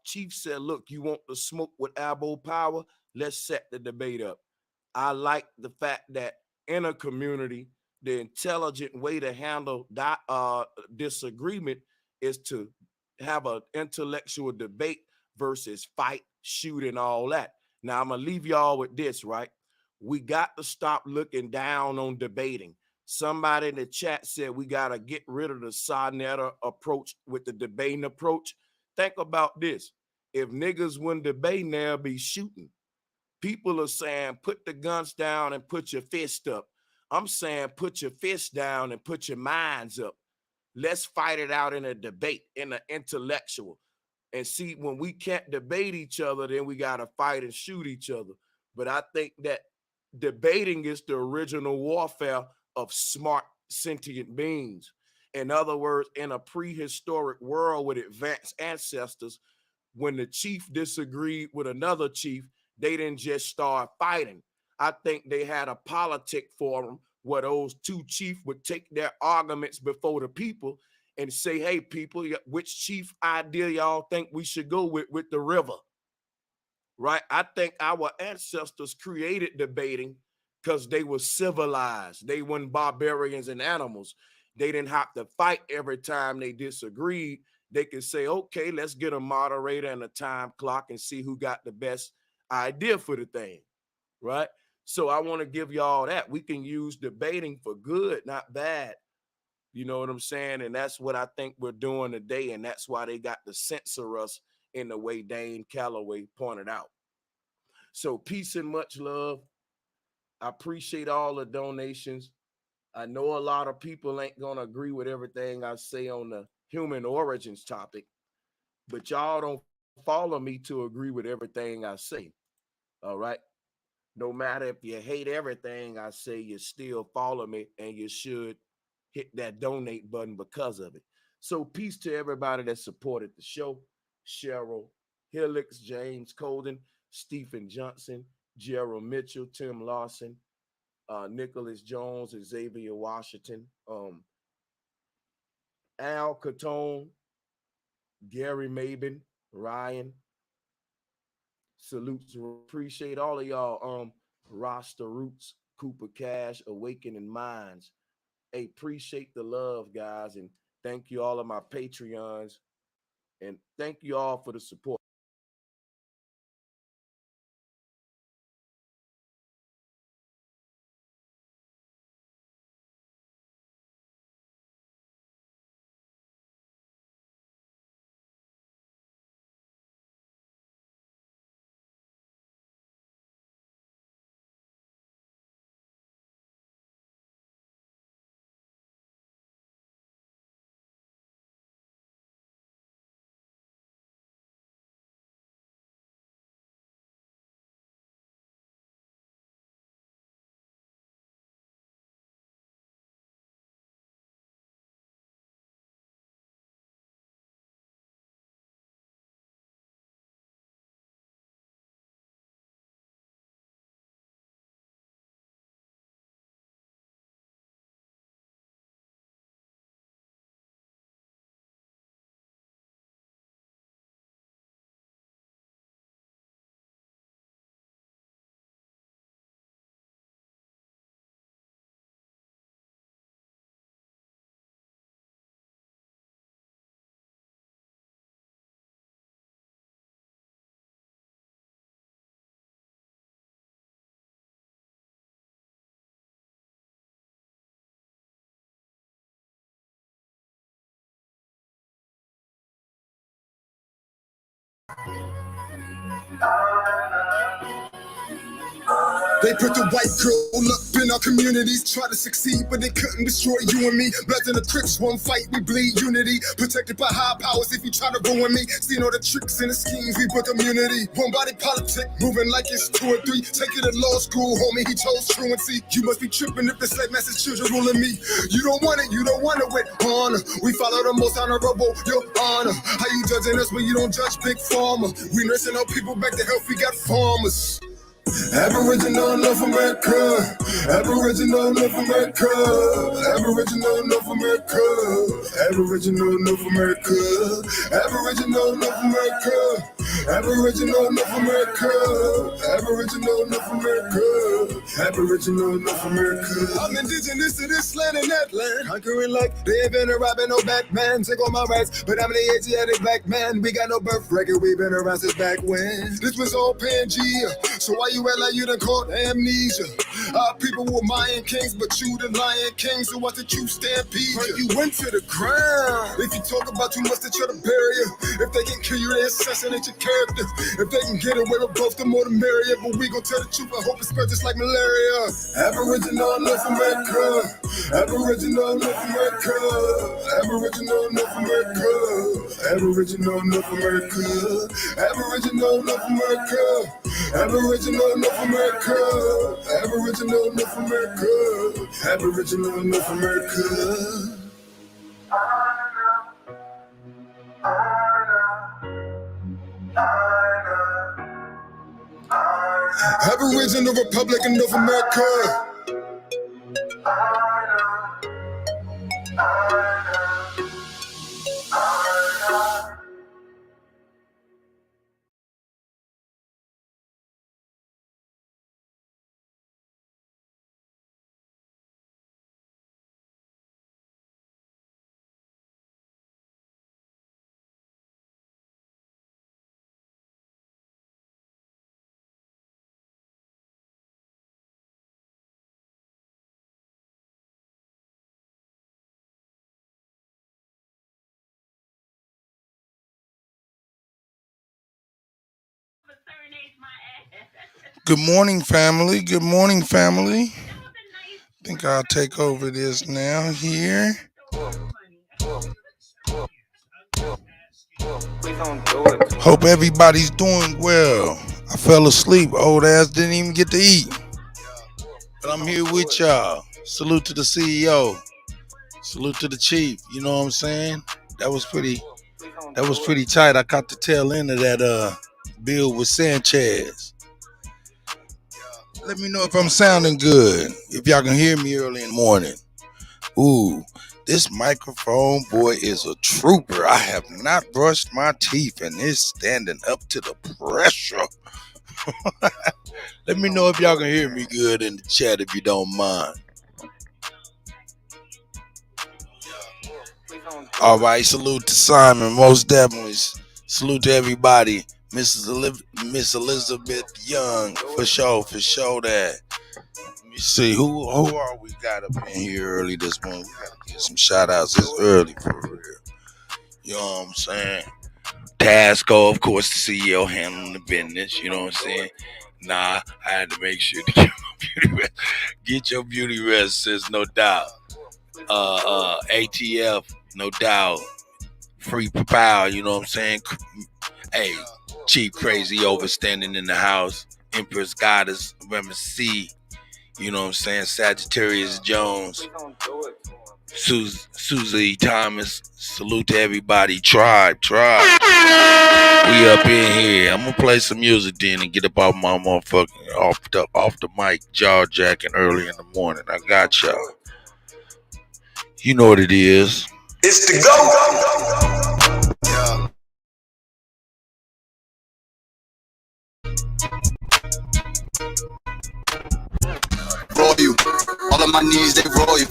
Chief said, look, you want to smoke with Abo Power? Let's set the debate up. I like the fact that in a community, the intelligent way to handle that disagreement is to have an intellectual debate versus fight, shoot, and all that. Now, I'm going to leave y'all with this, right? We got to stop looking down on debating. Somebody in the chat said we got to get rid of the Sonetta approach with the debating approach. Think about this. If niggas wouldn't debate, they'll be shooting. People are saying, put the guns down and put your fist up. I'm saying, put your fist down and put your minds up. Let's fight it out in a debate, in an intellectual. And see, when we can't debate each other, then we got to fight and shoot each other. But I think that debating is the original warfare of smart, sentient beings. In other words, in a prehistoric world with advanced ancestors, when the chief disagreed with another chief, they didn't just start fighting. I think they had a politic forum where those two chiefs would take their arguments before the people and say, hey, people, which chief idea y'all think we should go with the river? Right? I think our ancestors created debating because they were civilized. They weren't barbarians and animals. They didn't have to fight every time they disagreed. They could say, okay, let's get a moderator and a time clock and see who got the best idea for the thing, right? So I want to give y'all that. We can use debating for good, not bad. You know what I'm saying? And that's what I think we're doing today. And that's why they got to censor us in the way Dane Calloway pointed out. So peace and much love. I appreciate all the donations. I know a lot of people ain't going to agree with everything I say on the human origins topic, but y'all don't follow me to agree with everything I say. All right? No matter if you hate everything I say, you still follow me, and you should hit that donate button because of it. So peace to everybody that supported the show. Cheryl Hillix, James Colden, Stephen Johnson, Gerald Mitchell, Tim Lawson, Nicholas Jones, Xavier Washington, Al Catone, Gary Mabin, Ryan. Salutes, appreciate all of y'all. Rasta Roots, Cooper Cash, Awakening Minds. Hey, appreciate the love, guys, and thank you all of my Patreons, and thank you all for the support. They put the white girl up in our communities, try to succeed, but they couldn't destroy you and me. Bloods in the Crips, one fight, we bleed unity. Protected by high powers if you try to ruin me. Seen all the tricks and the schemes, we built immunity. One body politic, moving like it's 2 or 3. Take it to law school, homie, he chose truancy. You must be tripping if the slave master's children ruling me. You don't want it with honor. We follow the most honorable, your honor. How you judging us when you don't judge Big Pharma? We nursing our people back to health, we got farmers. Aboriginal North America, Aboriginal North America, Aboriginal North America, Aboriginal North America, Aboriginal North America, Aboriginal North America, Aboriginal North America, Aboriginal North America. I'm indigenous to this land and that land, conquering like they ain't been a robbing no Batman. Take all my rights, but I'm an Asiatic black man. We got no birth record, we been around since back when. This was all Pangea, so why you act like you done caught amnesia? Our people were Mayan kings, but you the Lion King, so why did you stampede you? You went to the ground. If you talk about too much, they try to bury you. If they can kill you, they assassinate your character. If they can get away with both, the more the merrier. But we gon' tell the truth, I hope it spreads just like malaria. Aboriginal North America, Aboriginal North America, Aboriginal North America, Aboriginal North America, Aboriginal North America, Aboriginal North America, Aboriginal North America, Aboriginal North America. Aboriginal Republic of North America. Good morning, family. Good morning, family. I think I'll take over this now here. Hope everybody's doing well. I fell asleep. Old ass didn't even get to eat. But I'm here with y'all. Salute to the CEO. Salute to the chief. You know what I'm saying? That was pretty tight. I caught the tail end of that bill with Sanchez. Let me know if I'm sounding good. If y'all can hear me early in the morning. Ooh, this microphone, boy, is a trooper. I have not brushed my teeth and it's standing up to the pressure. Let me know if y'all can hear me good in the chat if you don't mind. All right, salute to Simon. Most definitely. Salute to everybody. Miss Elizabeth Young, for sure that. Let me see, who are we got up in here early this morning? We gotta get some shout outs. It's early for real. You know what I'm saying? Tasco, of course, the CEO handling the business. You know what I'm saying? Nah, I had to make sure to get my beauty rest. Get your beauty rest, sis, no doubt. ATF, no doubt. Free pow, you know what I'm saying? Hey, Chief Crazy overstanding in the house. Empress Goddess, C. You know what I'm saying? Sagittarius Jones. Susie Thomas. Salute to everybody. Tribe. We up in here. I'm gonna play some music then and get up off my motherfucking off the mic, jaw jacking early in the morning. I got y'all. You know what it is. It's the go. Yeah. You. All of my needs, they roll you.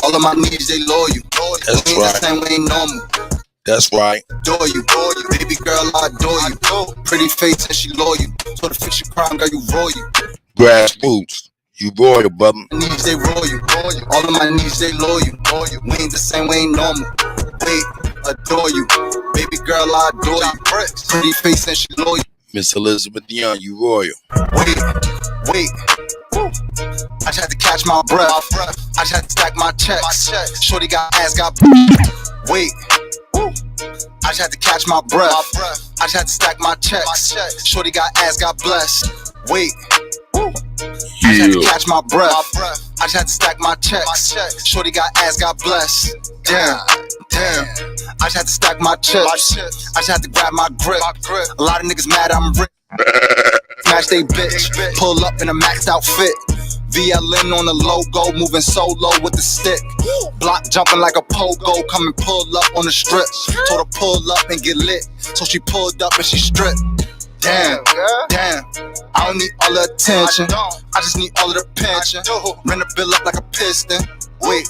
All of my needs, they loyal. That's right. That we ain't normal. That's right. Adore you. Baby girl, I adore you. Pretty face and she loyal. So the fiction crime, girl, you royal. Grassroots. You royal, brother. Needs, they royal. All of my needs, they loyal. We ain't the same, we ain't normal. Wait, adore you. Baby girl, I adore you. Pretty face and she loyal. Miss Elizabeth Young, you royal. Wait. I just had to catch my breath. I just had to stack my checks. Shorty got ass, got wait. I just had to catch my breath. I just had to stack my checks. Shorty got ass, got blessed. Wait. I just had to catch my breath. I just had to stack my checks. Shorty got ass, got blessed. Damn. I just had to stack my chips. I just had to grab my grip. A lot of niggas mad I'm rich. smash they bitch. Pull up in a maxed out fit. VLN on the logo, moving solo with the stick. Block jumping like a pogo, come and pull up on the strip. Told her pull up and get lit, so she pulled up and she stripped. Damn, damn, I don't need all the attention, I just need all of the pension. Ran the bill up like a piston, wait.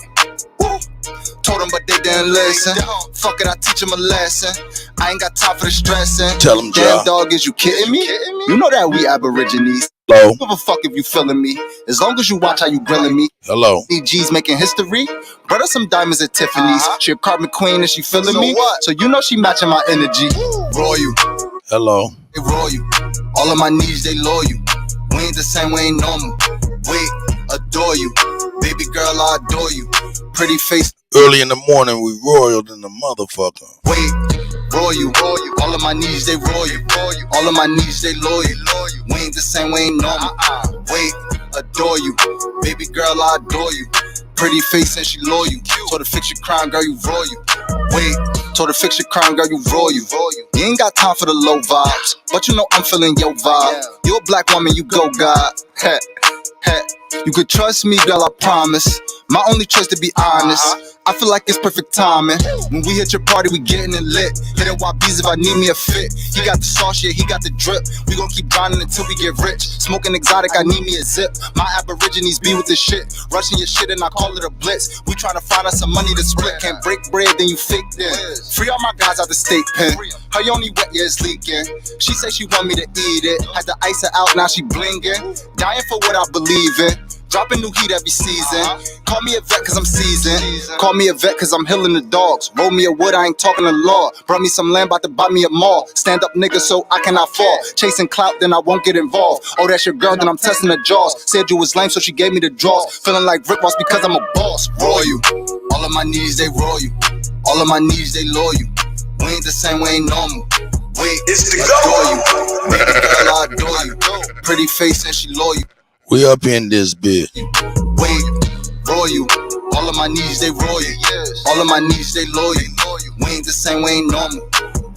Told them, but they didn't listen. Fuck it, I teach them a lesson. I ain't got time for the stressing. Tell them, damn dog, is you kidding me? You know that we Aborigines. Hello. Give a fuck if you feeling me. As long as you watch how you grilling me. Hello. DG's making history. Brother, some diamonds at Tiffany's. She a carbon queen and she feeling me. So you know she matching my energy. Royal. Hello. They royal. All of my needs, they loyal. We ain't the same, we ain't normal. Wait, adore you. Baby girl, I adore you. Pretty face. Early in the morning, we royal than the motherfucker. Wait, royal. All of my needs, they royal. All of my needs, they loyal. We ain't the same, we ain't normal. Wait, adore you. Baby girl, I adore you. Pretty face and she loyal. Told her fix your crime, girl, you royal. Wait, told her fix your crime, girl, you royal. You ain't got time for the low vibes, but you know I'm feeling your vibe. You a black woman, you go God. Heh, heh. You could trust me, girl, I promise. My only choice to be honest. I feel like it's perfect timing. When we hit your party, we getting it lit. Hitting YBs if I need me a fit. He got the sauce, yeah, he got the drip. We gon' keep grinding until we get rich. Smoking exotic, I need me a zip. My Aborigines be with this shit. Rushing your shit and I call it a blitz. We tryna find us some money to split. Can't break bread, then you fake then. Free all my guys out the state pen. Her only wet, yeah, it's leaking. She say she want me to eat it. Had to ice her out, now she blinging. Dying for what I believe in. Dropping new heat every season. Call me a vet cause I'm seasoned. Call me a vet cause I'm healing the dogs. Roll me a wood, I ain't talking to law. Brought me some land, about to buy me a mall. Stand up nigga so I cannot fall. Chasing clout, then I won't get involved. Oh, that's your girl, then I'm testing the jaws. Said you was lame, so she gave me the draws. Feeling like Rick Ross because I'm a boss. Royal. All of my needs, they royal. All of my needs, they loyal. We ain't the same, we ain't normal. Wait, it's the go. Baby girl, I adore you. Pretty face and she loyal. We up in this bitch. Wait, royal. All of my needs, they royal. All of my needs, they loyal. We ain't the same, we ain't normal.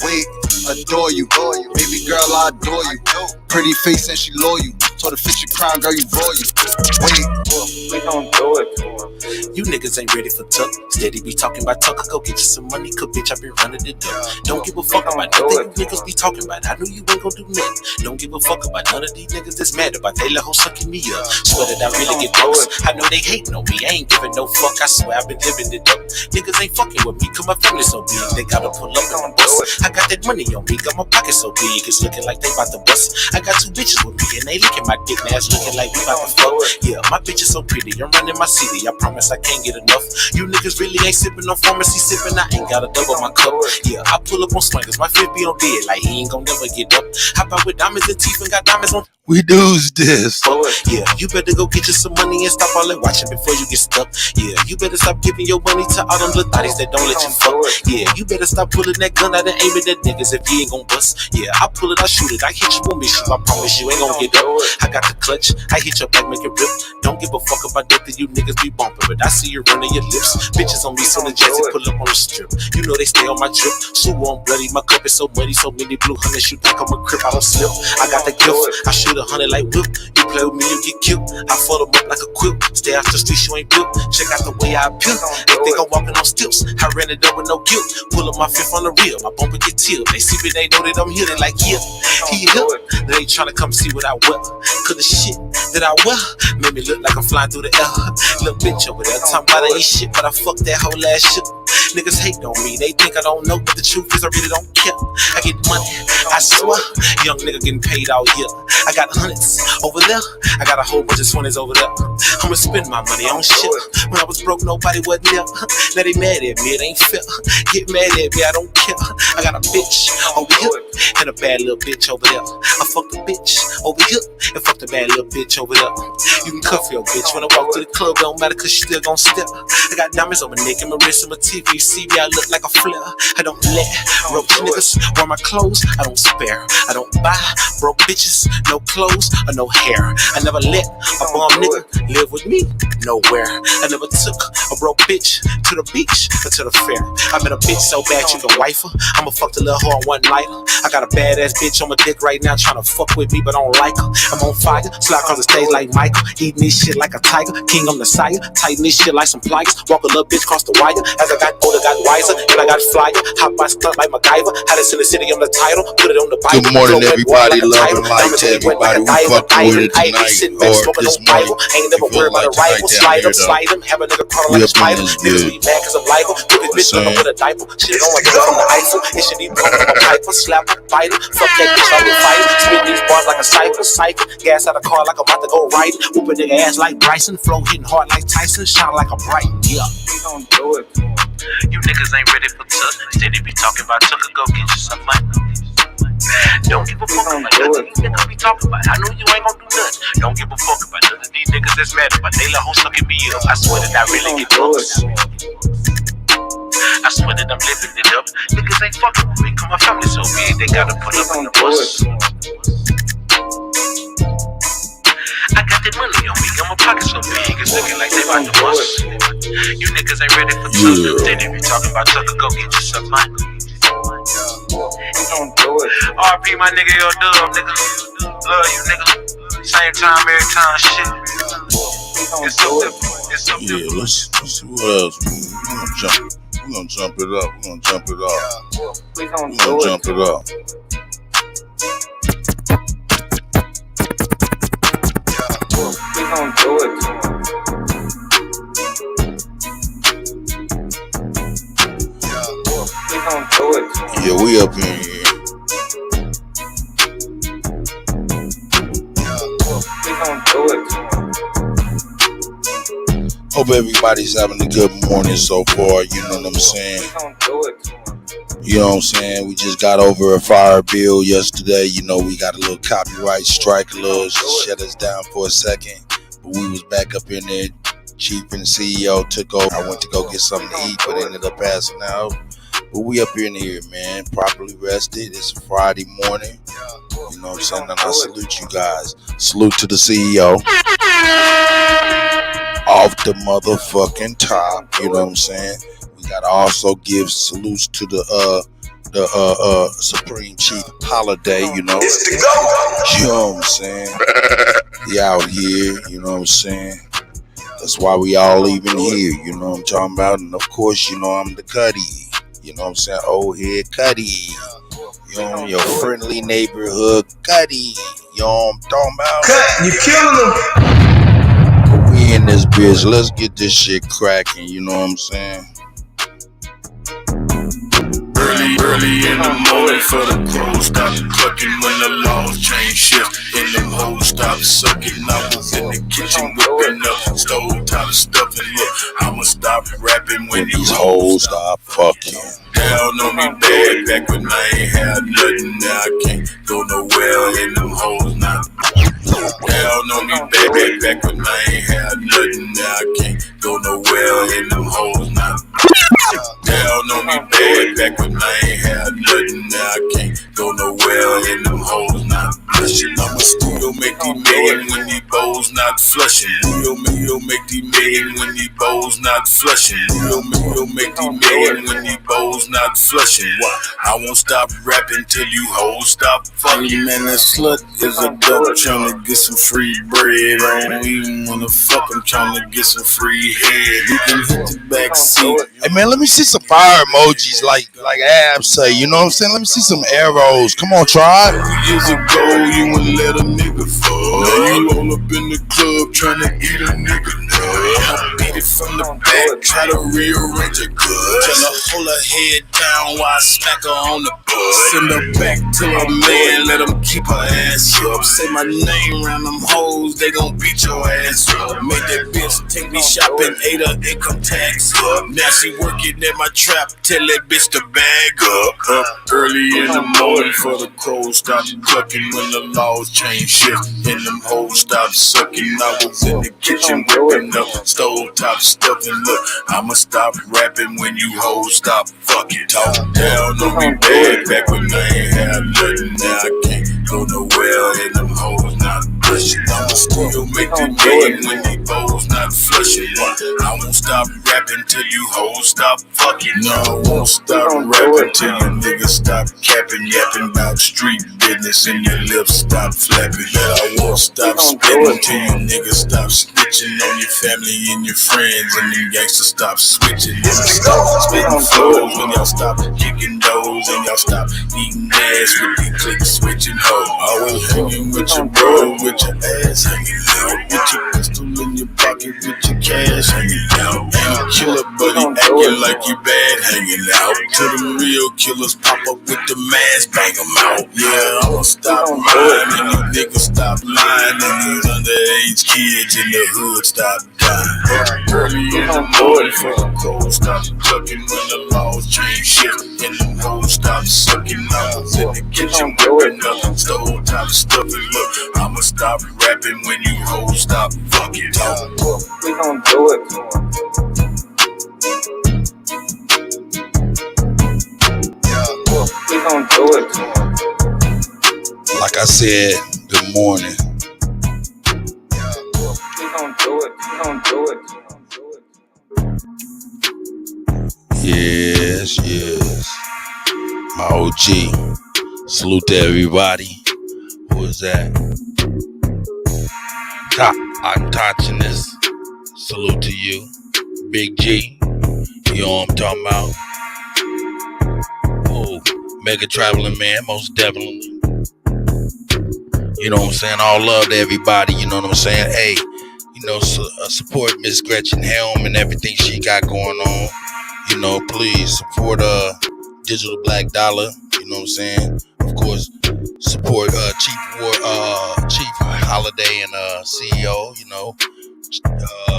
Wait, adore you. Baby girl, I adore you. Pretty face and she loyal. Told her fix your crime, girl, you royal. Wait, we gon' do it for him. You niggas ain't ready for tuck. Steady be talking about tuck. Go get you some money, cause bitch, I been running it down. Don't give a fuck about nothing you niggas be talking about. I knew you ain't gon' do nothing. Don't give a fuck about none of these niggas that's mad about they little hoe sucking me up. Swear that I really get close. I know they hating on me. I ain't giving no fuck. I swear I've been living it up. Niggas ain't fucking with me, cause my family so big. They gotta pull up and bust. I got that money on me, got my pocket so big. It's looking like they about to bust. I got two bitches with me and they licking my dick. Now it's looking like we about to fuck. Yeah, my bitch is so pretty. I'm running my city. I promise I can't get enough. You niggas really ain't sipping on pharmacy sipping. I ain't gotta double my cup. Yeah, I pull up on swingers. My fit be on dead. Like he ain't gon' never get up. Hop out with diamonds and teeth and got diamonds on. We do's this. Yeah, you better go get you some money and stop all that watching before you get stuck. Yeah, you better stop giving your money to all them little thotties that don't let you fuck. Yeah, you better stop pulling that gun out and aiming at niggas if he ain't gon' bust. Yeah, I pull it, I shoot it, I hit you on mission. I promise you ain't gon' get up. I got the clutch, I hit your back, make it rip. Don't give a fuck about that you niggas be bumping, but I see you running your lips. Bitches on me, so the jazzy pull up on the strip. You know they stay on my drip. Sue on bloody, my cup is so muddy, so many blue hundreds. You think I'm a crip, I don't slip. I got the gift, I shoot 100 like whip. You play with me, you get killed. I fold them up like a quilt. Stay out the streets, you ain't built. Check out the way I appeal. They think I'm walking on stilts. I ran it up with no guilt. Pull up my fifth on the reel. My bumper get tilled. They see me, they know that I'm here. They like, yeah, he here. They ain't tryna come see what I wear. Cause the shit that I wear made me look like I'm flying through the air. Little bitch over there talking about I ain't shit, but I fuck that whole ass shit. Niggas hate on me, they think I don't know, but the truth is I really don't care. I get money, I swear, young nigga getting paid all year. I got hundreds over there, I got a whole bunch of 20s over there. I'ma spend my money on shit. When I was broke, nobody wasn't there. Now they mad at me, it ain't fair. Get mad at me, I don't care. I got a bitch over here and a bad little bitch over there. I fuck the bitch over here and fuck the bad little bitch over there. You can cuff your bitch when I walk to the club, don't matter cause she still gon' step. I got diamonds on my neck and my wrist and my teeth. TV, you see me, I look like a flare. I don't let broke niggas wear my clothes, I don't spare. I don't buy broke bitches, no clothes or no hair. I never let a bum nigga live with me, nowhere. I never took a broke bitch to the beach or to the fair. I met a bitch so bad you can wife her. I'ma fuck the little hoe on one nighter. I got a badass bitch on my dick right now trying to fuck with me, but I don't like her. I'm on fire, slide across the stage like Michael, eating this shit like a tiger. King on the sire, tighten this shit like some pliers. Walk a little bitch across the wire. As I got older, got wiser, and I got flyer. Hop by stunt like MacGyver. Had this in the city on the title, put it on the Bible. Good morning, everybody. Love and light to everybody. We fucking with it tonight or this morning. Ain't never worried about a rival. Slide him, have a nigga crawling like a spider. Niggas be mad cause I'm liable. Look at bitch with a diaper. Shit on my girl from the Eiffel. It should be broken on my piper. Slap her, bite her. Fuck that bitch like a fighter. Spit these bars like a cypher. Gas out a car like I'm about to go right. Whoop a nigga ass like Bryson. Flow hitting hard like Tyson. Shine like a bright. Yeah. We gon' do it. You niggas ain't ready for tuck. Steady be talking about tuck. Go get you some money. Don't give a fuck about nothing these niggas be talking about. I know you ain't gon' do nothing. Don't give a fuck about none of these niggas that's mad about they let hoes sucking me up. I swear that I really get bucks. I swear that I'm living it up. Niggas ain't fucking with me cause my family so big they gotta pull up on the bus. I got that money on me, got my pocket so big it's looking like they about to bust. You niggas ain't ready for tuck. They be talking about tuck. Go get you some money. RP my nigga, yo dub, nigga. Love you, nigga. Same time, every time, shit. It's so different. It's so different. Yeah, let's see what else. We're gonna jump it up. We're gonna jump it up. We're gonna jump it up. We gon' do it. We gon' do it. Yeah, we up in here. We gon' do it. Hope everybody's having a good morning so far. You know what I'm saying? We gon' do it. You know what I'm saying? We just got over a fire bill yesterday. You know, we got a little copyright strike, a little shut us down for a second. But we was back up in there. Chief and the CEO took over. I went to go get something to eat, but ended up passing out. But we up in here, man, properly rested. It's a Friday morning. You know what I'm saying? And I salute you guys. Salute to the CEO. Off the motherfucking top. You know what I'm saying? We gotta also give salutes to the Supreme Chief Holiday, you know. It's the go. You know what I'm saying? He out here, you know what I'm saying? That's why we all even here, you know what I'm talking about? And of course, you know I'm the Cuddy. You know what I'm saying? Old head Cuddy. You know, your friendly neighborhood Cuddy. You know what I'm talking about? Cut, you killing them. We in this bitch. Let's get this shit cracking, you know what I'm saying? Early in the morning for the crows stop clucking when the laws change shift and them hoes stop sucking. I was in the kitchen whipping up stove top stuff and look, I'ma stop rapping when these hoes stop fucking. Down on me bad back when I ain't had nothing. Now I can't go nowhere and them hoes not. Down on me bad back when I ain't had nothing. Now I can't go nowhere and them hoes not. Down on me bad back when I ain't had nothing. Now I can't go nowhere and them hoes not blushing. I'ma still make these million when these bowls not flushing. We'll make these million when these bowls not flushing. We'll make these million when these bowls not flushing. Why? I won't stop rapping till you hoes stop fucking. Man, that slut is a dope trying to get some free bread. I don't even wanna fuck, I'm trying to get some free head. You can hit the back seat. Hey man, let me see some fire emojis like Abs say, you know what I'm saying? Let me see some arrows. Come on, tribe. Years ago, you wouldn't let a nigga fuck. Now you all up in the club trying to eat a nigga nut. I'ma beat it from the back, try to rearrange it good. Tell a hold her head down while I smack her on the butt. Send her back to her man, let him keep her ass up. Say my name round them hoes, they gon' beat your ass up. Made that bitch take me shopping, ate her income tax up. Now she working at my trap, tell that bitch to bag up. Early in the morning for the crows stop clucking when the laws change shit. And them hoes stop sucking. I was in the kitchen whipping up stove top stuff and look, I'ma stop rapping when you hoes stop fucking. Talk down on me bad back when I ain't had nothing. Now I can't go nowhere and them hoes not pushing. I'ma still make the million when they hoes not flushing. I won't stop rapping till you hoes stop fucking. No, I won't stop rapping till you niggas stop capping, yapping about street business and your lips stop flapping. I won't stop spitting till you niggas stop snitching on your family and your friends and them gangsters stop switching. And stop spitting flows when y'all stop kicking doors and y'all stop eating ass with the click switching hoes. Always hanging with your bro, with your ass hanging out, with your pistol in your pocket, with your cash hanging out. Ain't a killer buddy acting like you bad hanging out. Till them real killers pop up with the mask, bang them out. Yeah, I'ma stop lying and you niggas stop lying and these underage kids in the hood stop dying. Early in the morning for the cold stop clucking when the laws change shit and them hoes stop sucking. I was in the kitchen whipping up stove top stuff and look, I'ma stop rapping when you hoes stop fucking talking. We gon' do it. We gon' do it. Like I said, good morning. We gon' do it. We gon' do it. Yes, yes. My OG. Salute to everybody. Who is that? I'm touching this. Salute to you. Big G. You know what I'm talking about? Oh, mega traveling man, most definitely. You know what I'm saying? All love to everybody, you know what I'm saying? Hey, you know, support Miss Gretchen Helm and everything she got going on. You know, please support Digital Black Dollar, you know what I'm saying? Of course, support Chief Holiday and CEO, you know,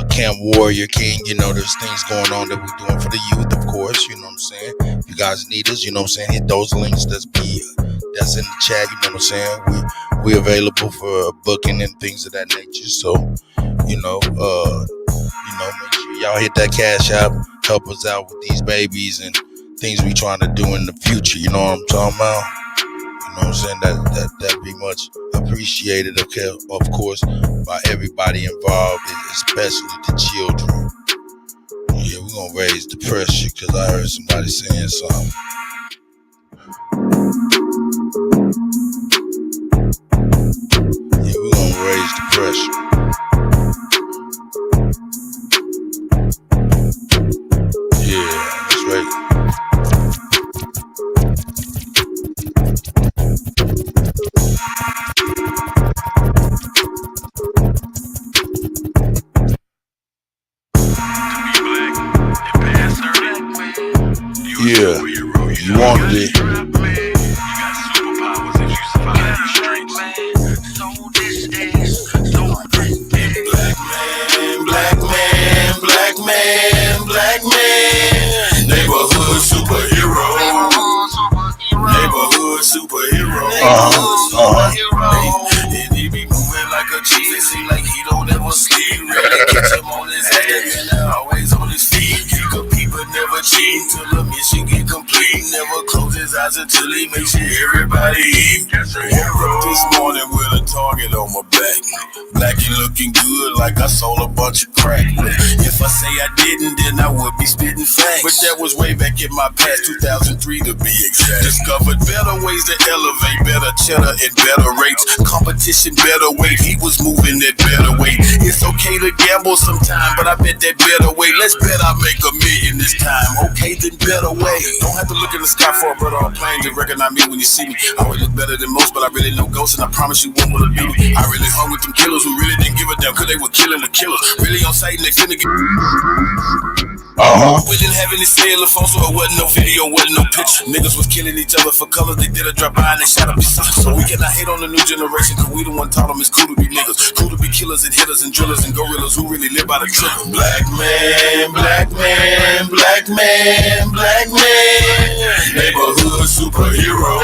Camp Warrior King, you know, there's things going on that we're doing for the youth, of course, you know what I'm saying? If you guys need us, you know what I'm saying, hit those links that's in the chat, you know what I'm saying? We available for booking and things of that nature. So, you know, make sure y'all hit that cash app, help us out with these babies and things we trying to do in the future, you know what I'm talking about? You know what I'm saying? That'd be much appreciated, okay, of course, by everybody involved, especially the children. Yeah, we're gonna raise the pressure because I heard somebody saying something. Yeah, we're gonna raise the pressure. Yeah, that's right. Yeah, you wanted it. Black man, neighborhood superhero. Neighborhood superhero. And he be moving like a chief. It seem like he don't ever sleep. Ready to catch him on his head and always on his feet. He could peep but never cheat till the mission get complete. Never close his eyes until he makes sure everybody eat. Woke up this morning with a target on my back. Black and looking good like I sold a bunch of crack. If I say I didn't, then I would be spitting facts. But that was way back in my past, 2003 to be exact. Discovered better ways to elevate, better cheddar and better rates. Competition better weight, he was moving that better weight. It's okay to gamble sometime, but I bet that better way. Let's bet I make $1 million this time. Okay, then better way. Don't have to look in the sky for a brother on plane to recognize me when you see me. I always look better than most, but I really know ghosts, and I promise you won't wanna be me. I really hung with them killers who really didn't give a damn, cause they were killing the killers. Really on sight and they finna get Willing having his cellular phone, so it wasn't no video, wasn't no picture. Niggas was killing each other for color. They did a drop by and they shot up each other. So we cannot hate on the new generation, cause we the one taught them it's cool to be niggas. Cool to be killers and hitters and drillers and gorillas who really live by the trigger. Black man, black man, black man, black man. Neighborhood superhero.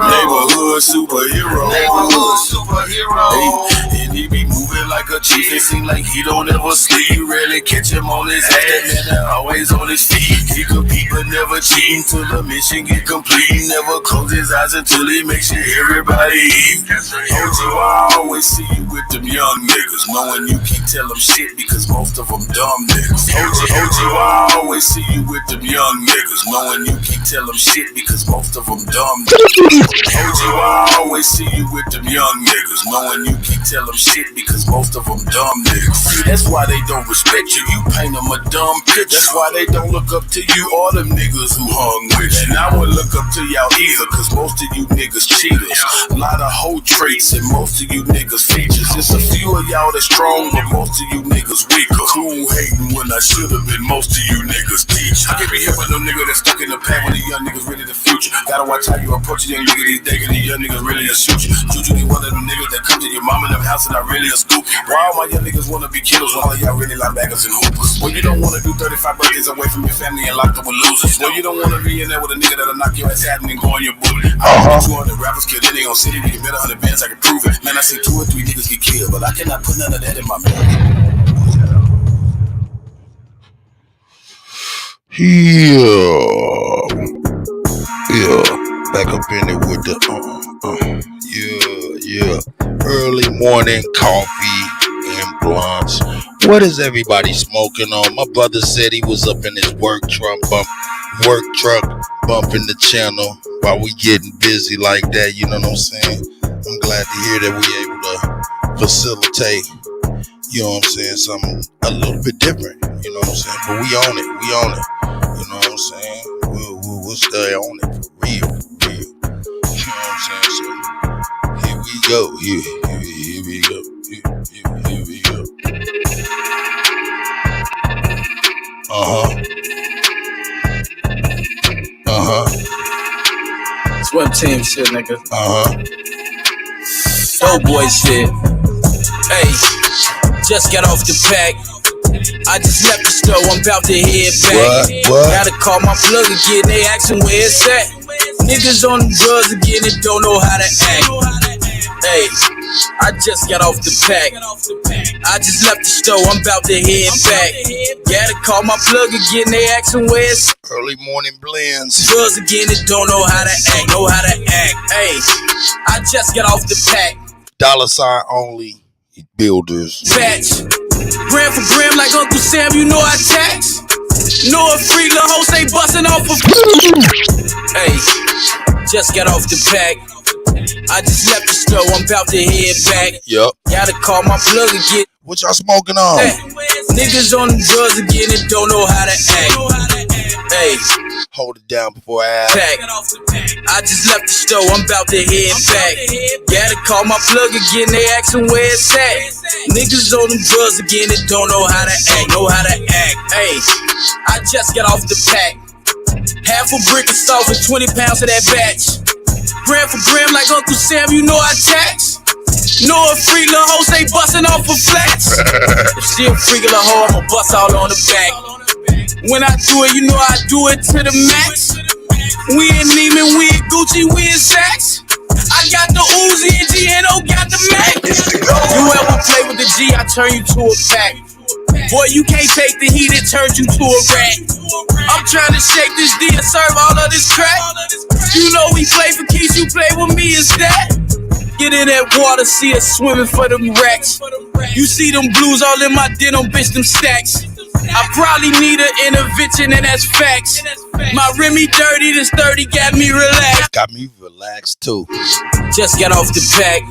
Neighborhood superhero. Neighborhood superhero. Hey, and he be moving like a chief. It seem like he don't ever sleep. You rarely catch him on his ass. Man, always on his feet. He compete but never cheat until the mission get complete. He never close his eyes until he makes sure everybody eat. OG, I always see you with them young niggas, knowing you can't tell them shit because most of them dumb niggas. OG, I always see you with them young niggas, knowing you can't tell them shit because most of them dumb niggas. OG, I always see you with them young niggas, knowing you can't tell them shit because most of them dumb niggas. That's why they don't respect you. You paint them a dumb picture. That's why they don't look up to you or them niggas who hung with you. And I wouldn't look up to y'all either, cause most of you niggas cheaters. A lot of hoe traits and most of you niggas features. It's a few of y'all that's strong, but most of you niggas weaker. Cool hating when I should've been most of you niggas teachers. I can't be here with no nigga that's stuck in the past when the young niggas really the future. Gotta watch how you approach a young nigga these days, cause the young niggas really a shoot you. Juju be one of them niggas that come to your mom in them house and I really a scoop. Why all my young niggas wanna be killers when all of y'all really linebackers and hoopers? Well, you don't wanna do 35 birthdays away from your family and locked up with losers. Well, you don't wanna be in there with a nigga that'll knock your ass out and then go on your booty. I got 200 rappers killed, then they gon' city, you better 100 bands, I can prove it. Man, I seen 2 or 3 niggas get killed, but I cannot put none of that in my mouth. Yeah, back up in it with the yeah. Early morning coffee and blunts. What is everybody smoking on? My brother said he was up in his work truck bumping the channel while we getting busy like that. You know what I'm saying? I'm glad to hear that we able to facilitate. You know what I'm saying? Something a little bit different. You know what I'm saying? But we own it. You know what I'm saying? We'll stay on it for real. You know what I'm saying? So here we go. Here we go. Here we go. Swim team shit, nigga. Dope boy shit. Hey, just got off the pack. I just left the store, I'm about to head back. What? Gotta call my plug again, they asking where it's at. Niggas on the drugs again and don't know how to act. Hey, I just got off the pack. I just left the store, I'm about to head back. Gotta call my plug again, they asking where it's at. Early morning blends. Drugs again and don't know how to act, Hey, I just got off the pack. $ only builders. Batch. Gram for gram like Uncle Sam, you know I tax. Know a freak, the host ain't busting off of. Hey, just got off the pack. I just left the store, I'm about to head back. Yup. Gotta call my plug again. What y'all smoking on? Hey, niggas on the drugs again and don't know how to act. Hey, hold it down before I ask. Pack. I just left the store, I'm about to head back. Gotta call my plug again, they asking where it's at. Niggas on them drugs again and don't know how to act, Hey, I just got off the pack. Half a brick of salt for 20 pounds of that batch. Gram for gram like Uncle Sam, you know I tax. Know a freak little hoes ain't busting off of flats. If she a freak little hoe, I'ma bust all on the back. When I do it, you know I do it to the max. We in Neiman, we in Gucci, we in Saks. I got the Uzi and Gino got the Mac. You ever play with the G, I turn you to a pack. Boy, you can't take the heat, it turns you to a rat. I'm trying to shake this D and serve all of this crack. You know we play for keys, you play with me, is that? Get in that water, see us swimming for them racks. You see them blues all in my denim, bitch, them stacks. I probably need an intervention, and that's facts. My Remy dirty, this 30 got me relaxed. Got me relaxed too. Just got off the pack.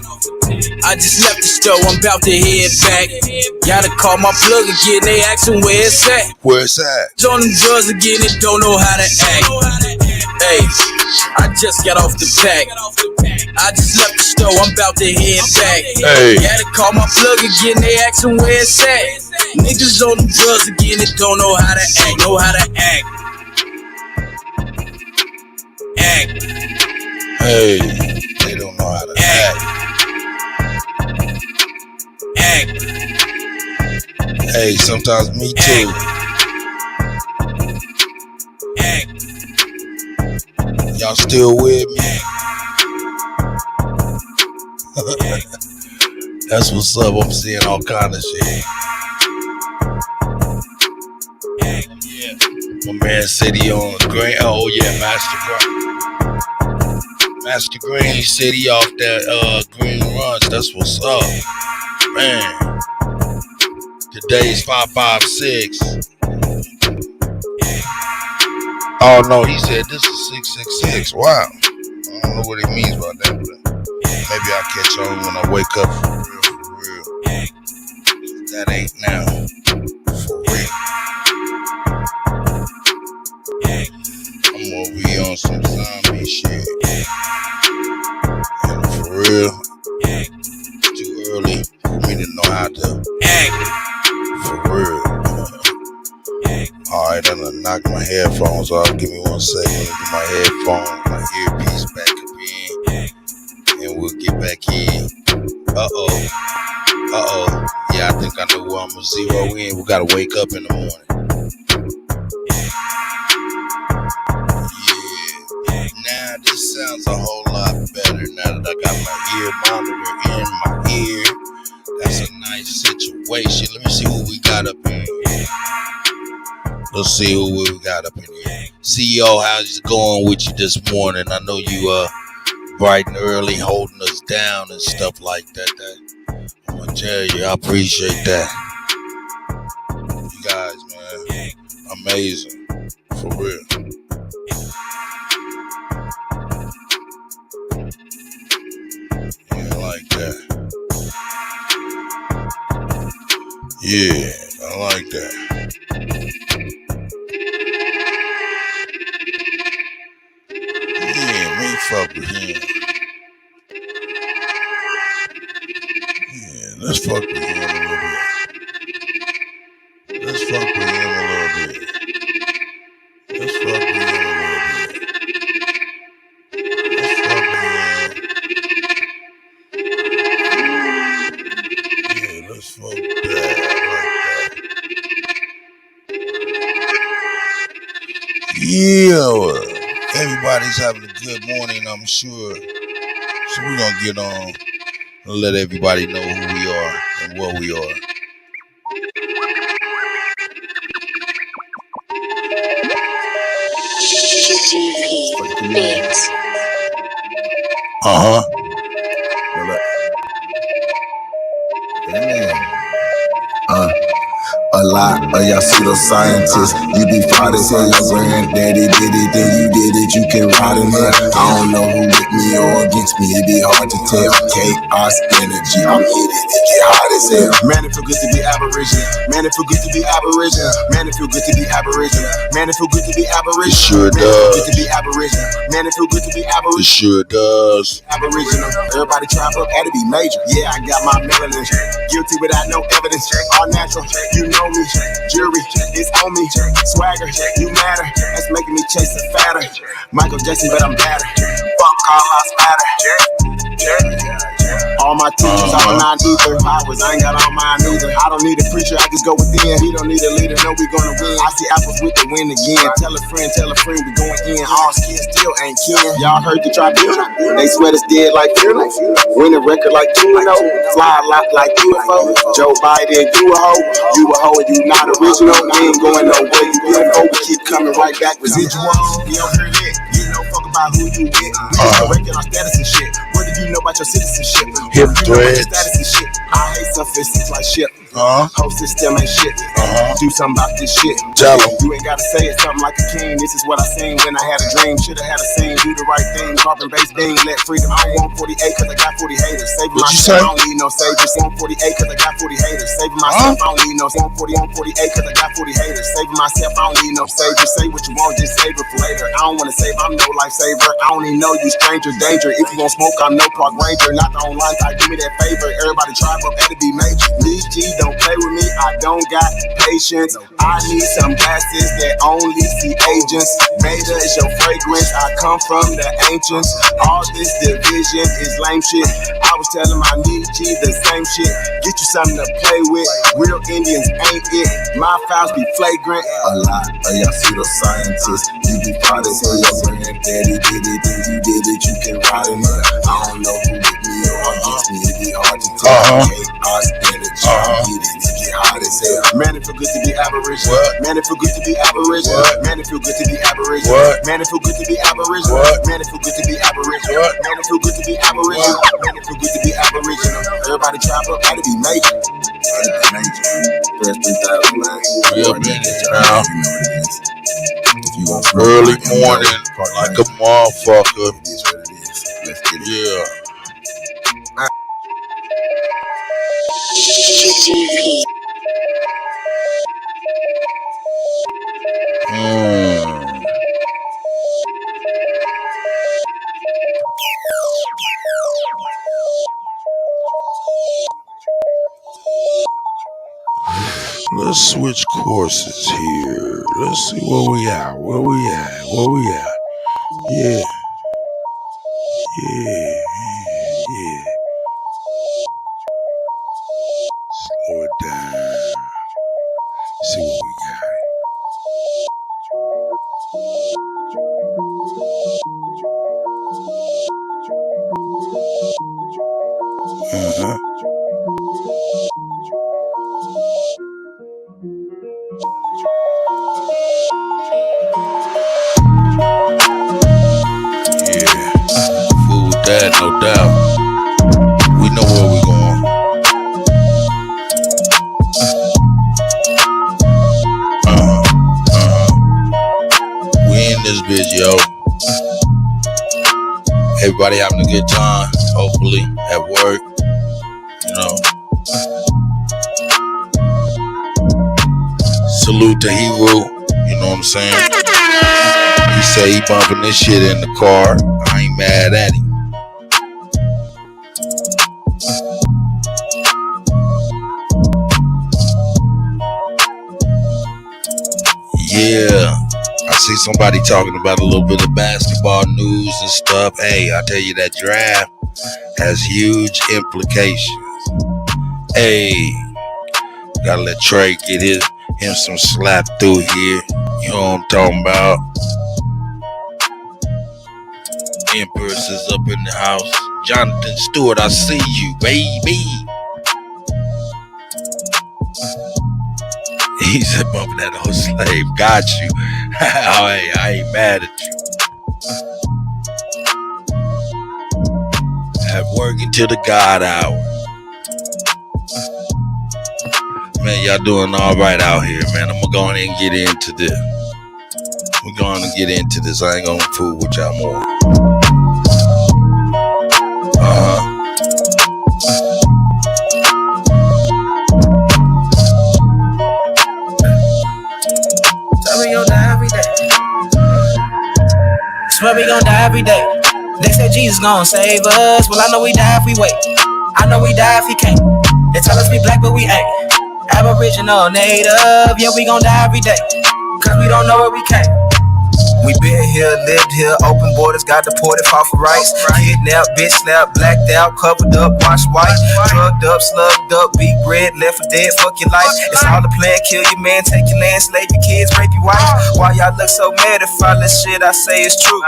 I just left the store, I'm about to head back. Gotta call my plug again, they asking where it's at. Where it's at? On them drugs again and don't know how to act. Hey, I just got off the pack. I just left the store, I'm about to head back. Hey. Gotta call my plug again, they asking where it's at. Niggas on them drugs again that don't know how to act. Know how to act. Act. Hey, they don't know how to act. Act. Hey, sometimes me too. Act. Y'all still with me? That's what's up. I'm seeing all kind of shit. Yeah. My man said he on Green. Oh yeah, Master Green said he off that Green Runs. That's what's up, man. Today's 556. Oh no, he said this is 666. Wow. I don't know what he means by that, but maybe I'll catch on when I wake up for real. That ain't now. For real. I'm over here on some zombie shit. And for real, it's too early for me to know how to act. For real. Alright, I'm gonna knock my headphones off. Give me 1 second. Let me get my headphones, my earpiece back up in. And we'll get back in. Uh-oh. Yeah, I think I know where I'm gonna zero in. We gotta wake up in the morning. Yeah. Now this sounds a whole lot better now that I got my ear monitor in my ear. That's a nice situation. Let me see who we got up in. Let's see who we got up in here. CEO, how's it going with you this morning? I know you bright and early holding us down and stuff like that. I'm gonna tell you, I appreciate that. You guys, man, amazing. For real. Yeah, I like that. Yeah, I like that. Fuck with him. Yeah, let's fuck with him a little bit. Let's fuck with him a little bit. Let's fuck with him a little bit. Let's fuck with him. Yeah, let's fuck that like that. Yeah. Everybody's having a good morning, I'm sure. So we're gonna get on and let everybody know who we are and what we are. A lot of y'all pseudoscientists, you be fought as hell. Your granddaddy did it, then you did it, you can ride in it. I don't know who with me or against me, it be hard to tell. Chaos energy, I'm heated, it get hot as hell. Man, it feel good to be Aboriginal. Man, it feel good to be Aboriginal. Man, it feel good to be Aboriginal. Man, it feel good to be Aboriginal. It sure does. Good to be Aboriginal. Man, it feel good to be Aboriginal. It sure does. Aboriginal, everybody trap up, had to be major. Yeah, I got my melanin. Guilty without no evidence. All natural, you know me. Jury, it's on me. Swagger, you matter. That's making me chase a fatter. Michael Jackson, but I'm better. Fuck all lives matter. All my teachers, all nine ether powers. I ain't got all mine either. I don't need a preacher, I just go within. He don't need a leader, no, we gonna win. I see apples with the win again. Tell a friend, we going in. All skin still ain't kin. Y'all heard the tribunal? They sweat us dead like funeral. Win a record like 2-0. Fly a lot like UFO. Joe Biden, you a hoe. You a hoe and you not original. We ain't going nowhere. You UFO, we keep coming right back. Residual, we don't hear it. You know fuck about who you with. We just correcting our status and shit. What do you know about your citizenship? Hip threads. Status and shit. I hate sophisticated like shit. Whole system ain't shit. Do something about this shit. Tell 'em. You ain't gotta say it, something like a king. This is what I seen when I had a dream. Should've had a scene, do the right thing. Carbon based being, let freedom. I don't want 48 cause I got 40 haters. Saving myself, I don't need no saviors. 148 cause I got 40 haters. Saving myself, I don't need no 148 cause I got 40 haters. Saving myself, I don't need no saviors. Say what you want, just save it for later. I don't wanna save, I'm no lifesaver. I don't even know you stranger danger. If you gon' smoke, I'm no park ranger. Not the online type, do me that favor. Everybody try up, that'd be be major. These G don't play with me, I don't got patience. I need some bastards that only see agents. Beta is your fragrance, I come from the ancients. All this division is lame shit. I was telling my knee G the same shit. Get you something to play with. Real Indians ain't it. My files be flagrant. A lot of y'all pseudoscientists. You be fighting for your granddaddy did it, then you did it. You can ride in it. I don't know who with me or against me. It be hard to tell. Odds energy. It get hard as hell. Man, it feel good to be aboriginal. Man, it feel good to be aboriginal. Man, it feel good to be aboriginal. Man, it feel good to be aboriginal. Man, it feel good to be aboriginal. Man, it feel good to be aboriginal. Man, it feel good to be aboriginal. Everybody trap up, gotta be major. Real minute now. Early morning, like a motherfucker. Yeah. Let's switch courses here. Let's see where we at. Where we at? Yeah. Slow it down. See what we got. Fool with that, no doubt. We know where we're going. We in this bitch, yo. Everybody having a good time, hopefully, at work, you know. Salute to Hero, you know what I'm saying? He say he bumping this shit in the car. I ain't mad at him. Yeah, I see somebody talking about a little bit of basketball news and stuff. Hey, I tell you, that draft has huge implications. Hey, gotta let Trey get him some slap through here. You know what I'm talking about? Empress is up in the house. Jonathan Stewart, I see you, baby. He said bumping that old slave. Got you. I ain't mad at you. At work until the God hour. Man, y'all doing all right out here, man. I'm gonna go ahead and get into this. We're going to get into this. I ain't gonna fool with y'all more. Swear we gon' die every day. They said Jesus gon' save us. Well, I know we die if we wait. I know we die if he can't. They tell us we black, but we ain't. Aboriginal, native, yeah, we gon' die every day. Cause we don't know where we came. We been here, lived here, open borders, got deported, fought for rights. Kidnapped, bitch slapped, blacked out, covered up, washed white. Drugged up, slugged up, beat bread, left for dead, fuck your life. It's all a plan, kill your man, take your land, slave your kids, rape your wife. Why y'all look so mad if all this shit I say is true?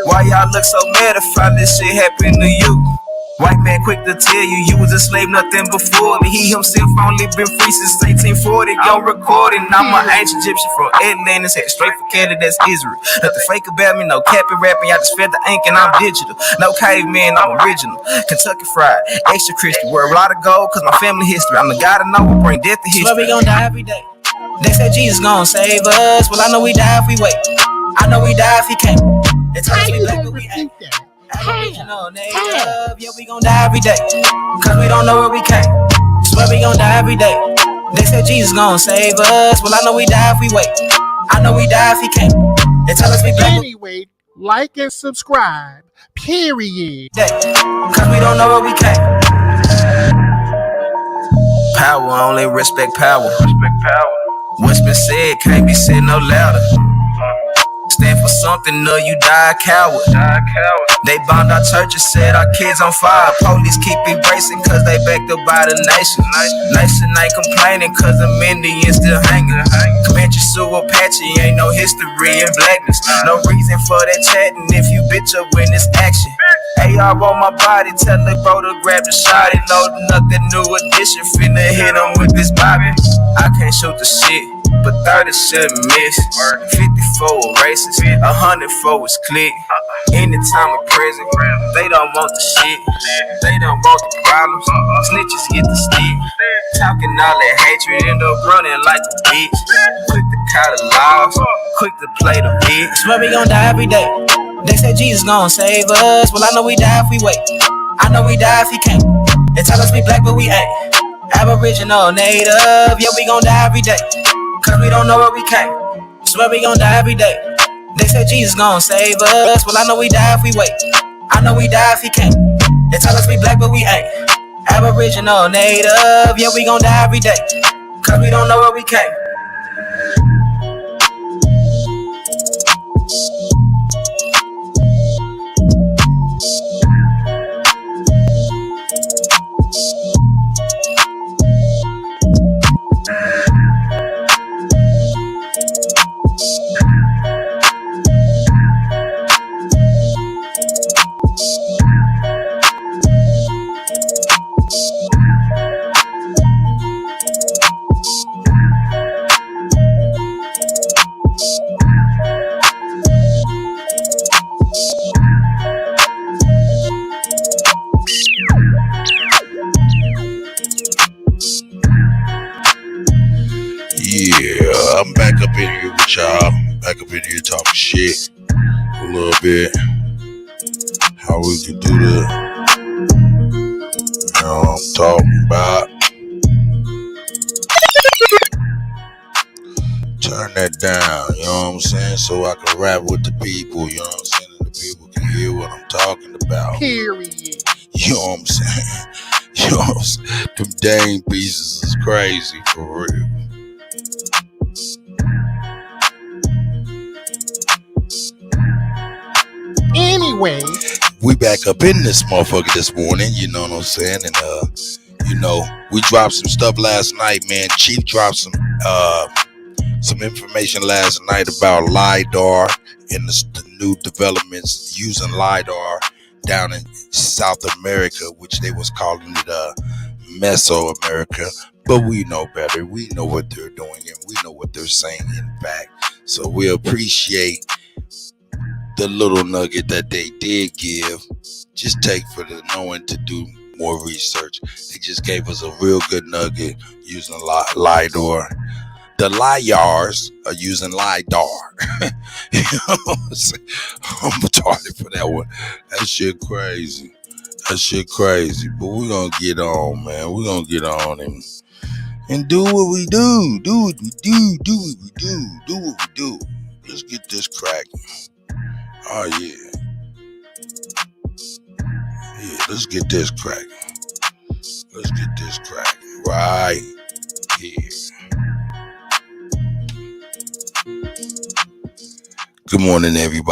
Why y'all look so mad if all this shit happened to you? White man quick to tell you was a slave, nothing before me. He himself only been free since 1840. Yo, recording, I'm an ancient Egyptian from Atlantis, head straight for Canada, that's Israel. Nothing fake about me, no capping rapping, I just fed the ink and I'm digital. No caveman, I'm original. Kentucky fried, extra crispy, wear a lot of gold cause my family history. I'm the guy to know will bring death to history. Swear we gon' die every day. They said Jesus gon' save us. Well, I know we die if we wait. I know we die if he can't. They tell us we black, but we ain't. Aboriginal, native, yeah, we gon' die every day. Cause we don't know where we came. Swear we gon' die every day. They said Jesus gon' save us. Well, I know we die if we wait. I know we die if he can't. They tell us we black. Anyway, like and subscribe. Period. Cause we don't know where we came. power, only respect power. What's been said can't be said no louder. Stand for something, or you die a coward. They bombed our churches, set our kids on fire. Police keep erasing cause they backed up by the nation. Nation ain't complaining cause the Indians still hanging. Comanche, Sioux, Apache, ain't no history in blackness. No reason for that chatting if you bitch up when it's action. AR on my body, tell the bro to grab the shot. He loading up the new edition, finna hit him with this bobby. I can't shoot the shit, but 30 shouldn't miss. 54 races, 100 for his click. Anytime in prison, they don't want the shit. They don't want the problems. Snitches get the stick. Talking all that hatred, end up running like a bitch. Quick to call the laws, quick to play the bitch. Swear we gon' die every day. They say Jesus gon' save us. Well, I know we die if we wait. I know we die if he can't. They tell us we black, but we ain't. Aboriginal, native, yeah, we gon' die every day. Cause we don't know where we came. Swear we gon' die every day. They say Jesus gon' save us. Well, I know we die if we wait. I know we die if he can't. They tell us we black, but we ain't. Aboriginal, native, yeah, we gon' die every day. Cause we don't know where we came. Yeah, I'm back up in here with y'all. Back up in here talking shit a little bit. How we can do the, you know what I'm talking about. Turn that down, you know what I'm saying? So I can rap with the people, you know what I'm saying? And the people can hear what I'm talking about. Period. You know what I'm saying? You know what I'm saying? Them dang pieces is crazy, for real. Anyway, we back up in this motherfucker this morning, you know what I'm saying? And you know, we dropped some stuff last night, man. Chief dropped some information last night about LIDAR and the new developments using LIDAR down in South America, which they was calling it Mesoamerica. But we know better. We know what they're doing and we know what they're saying in fact. So we appreciate the little nugget that they did give. Just take for the knowing to do more research. They just gave us a real good nugget using LIDAR. The liars are using LIDAR. You know what I'm saying? I'm retarded for that one. That shit crazy. That shit crazy. But we're gonna get on, man. We're gonna get on and do what we do. Do what we do. Do what we do. Do what we do. Let's get this cracking. Oh yeah. Yeah, let's get this cracking. Let's get this cracking. Right here. Good morning, everybody.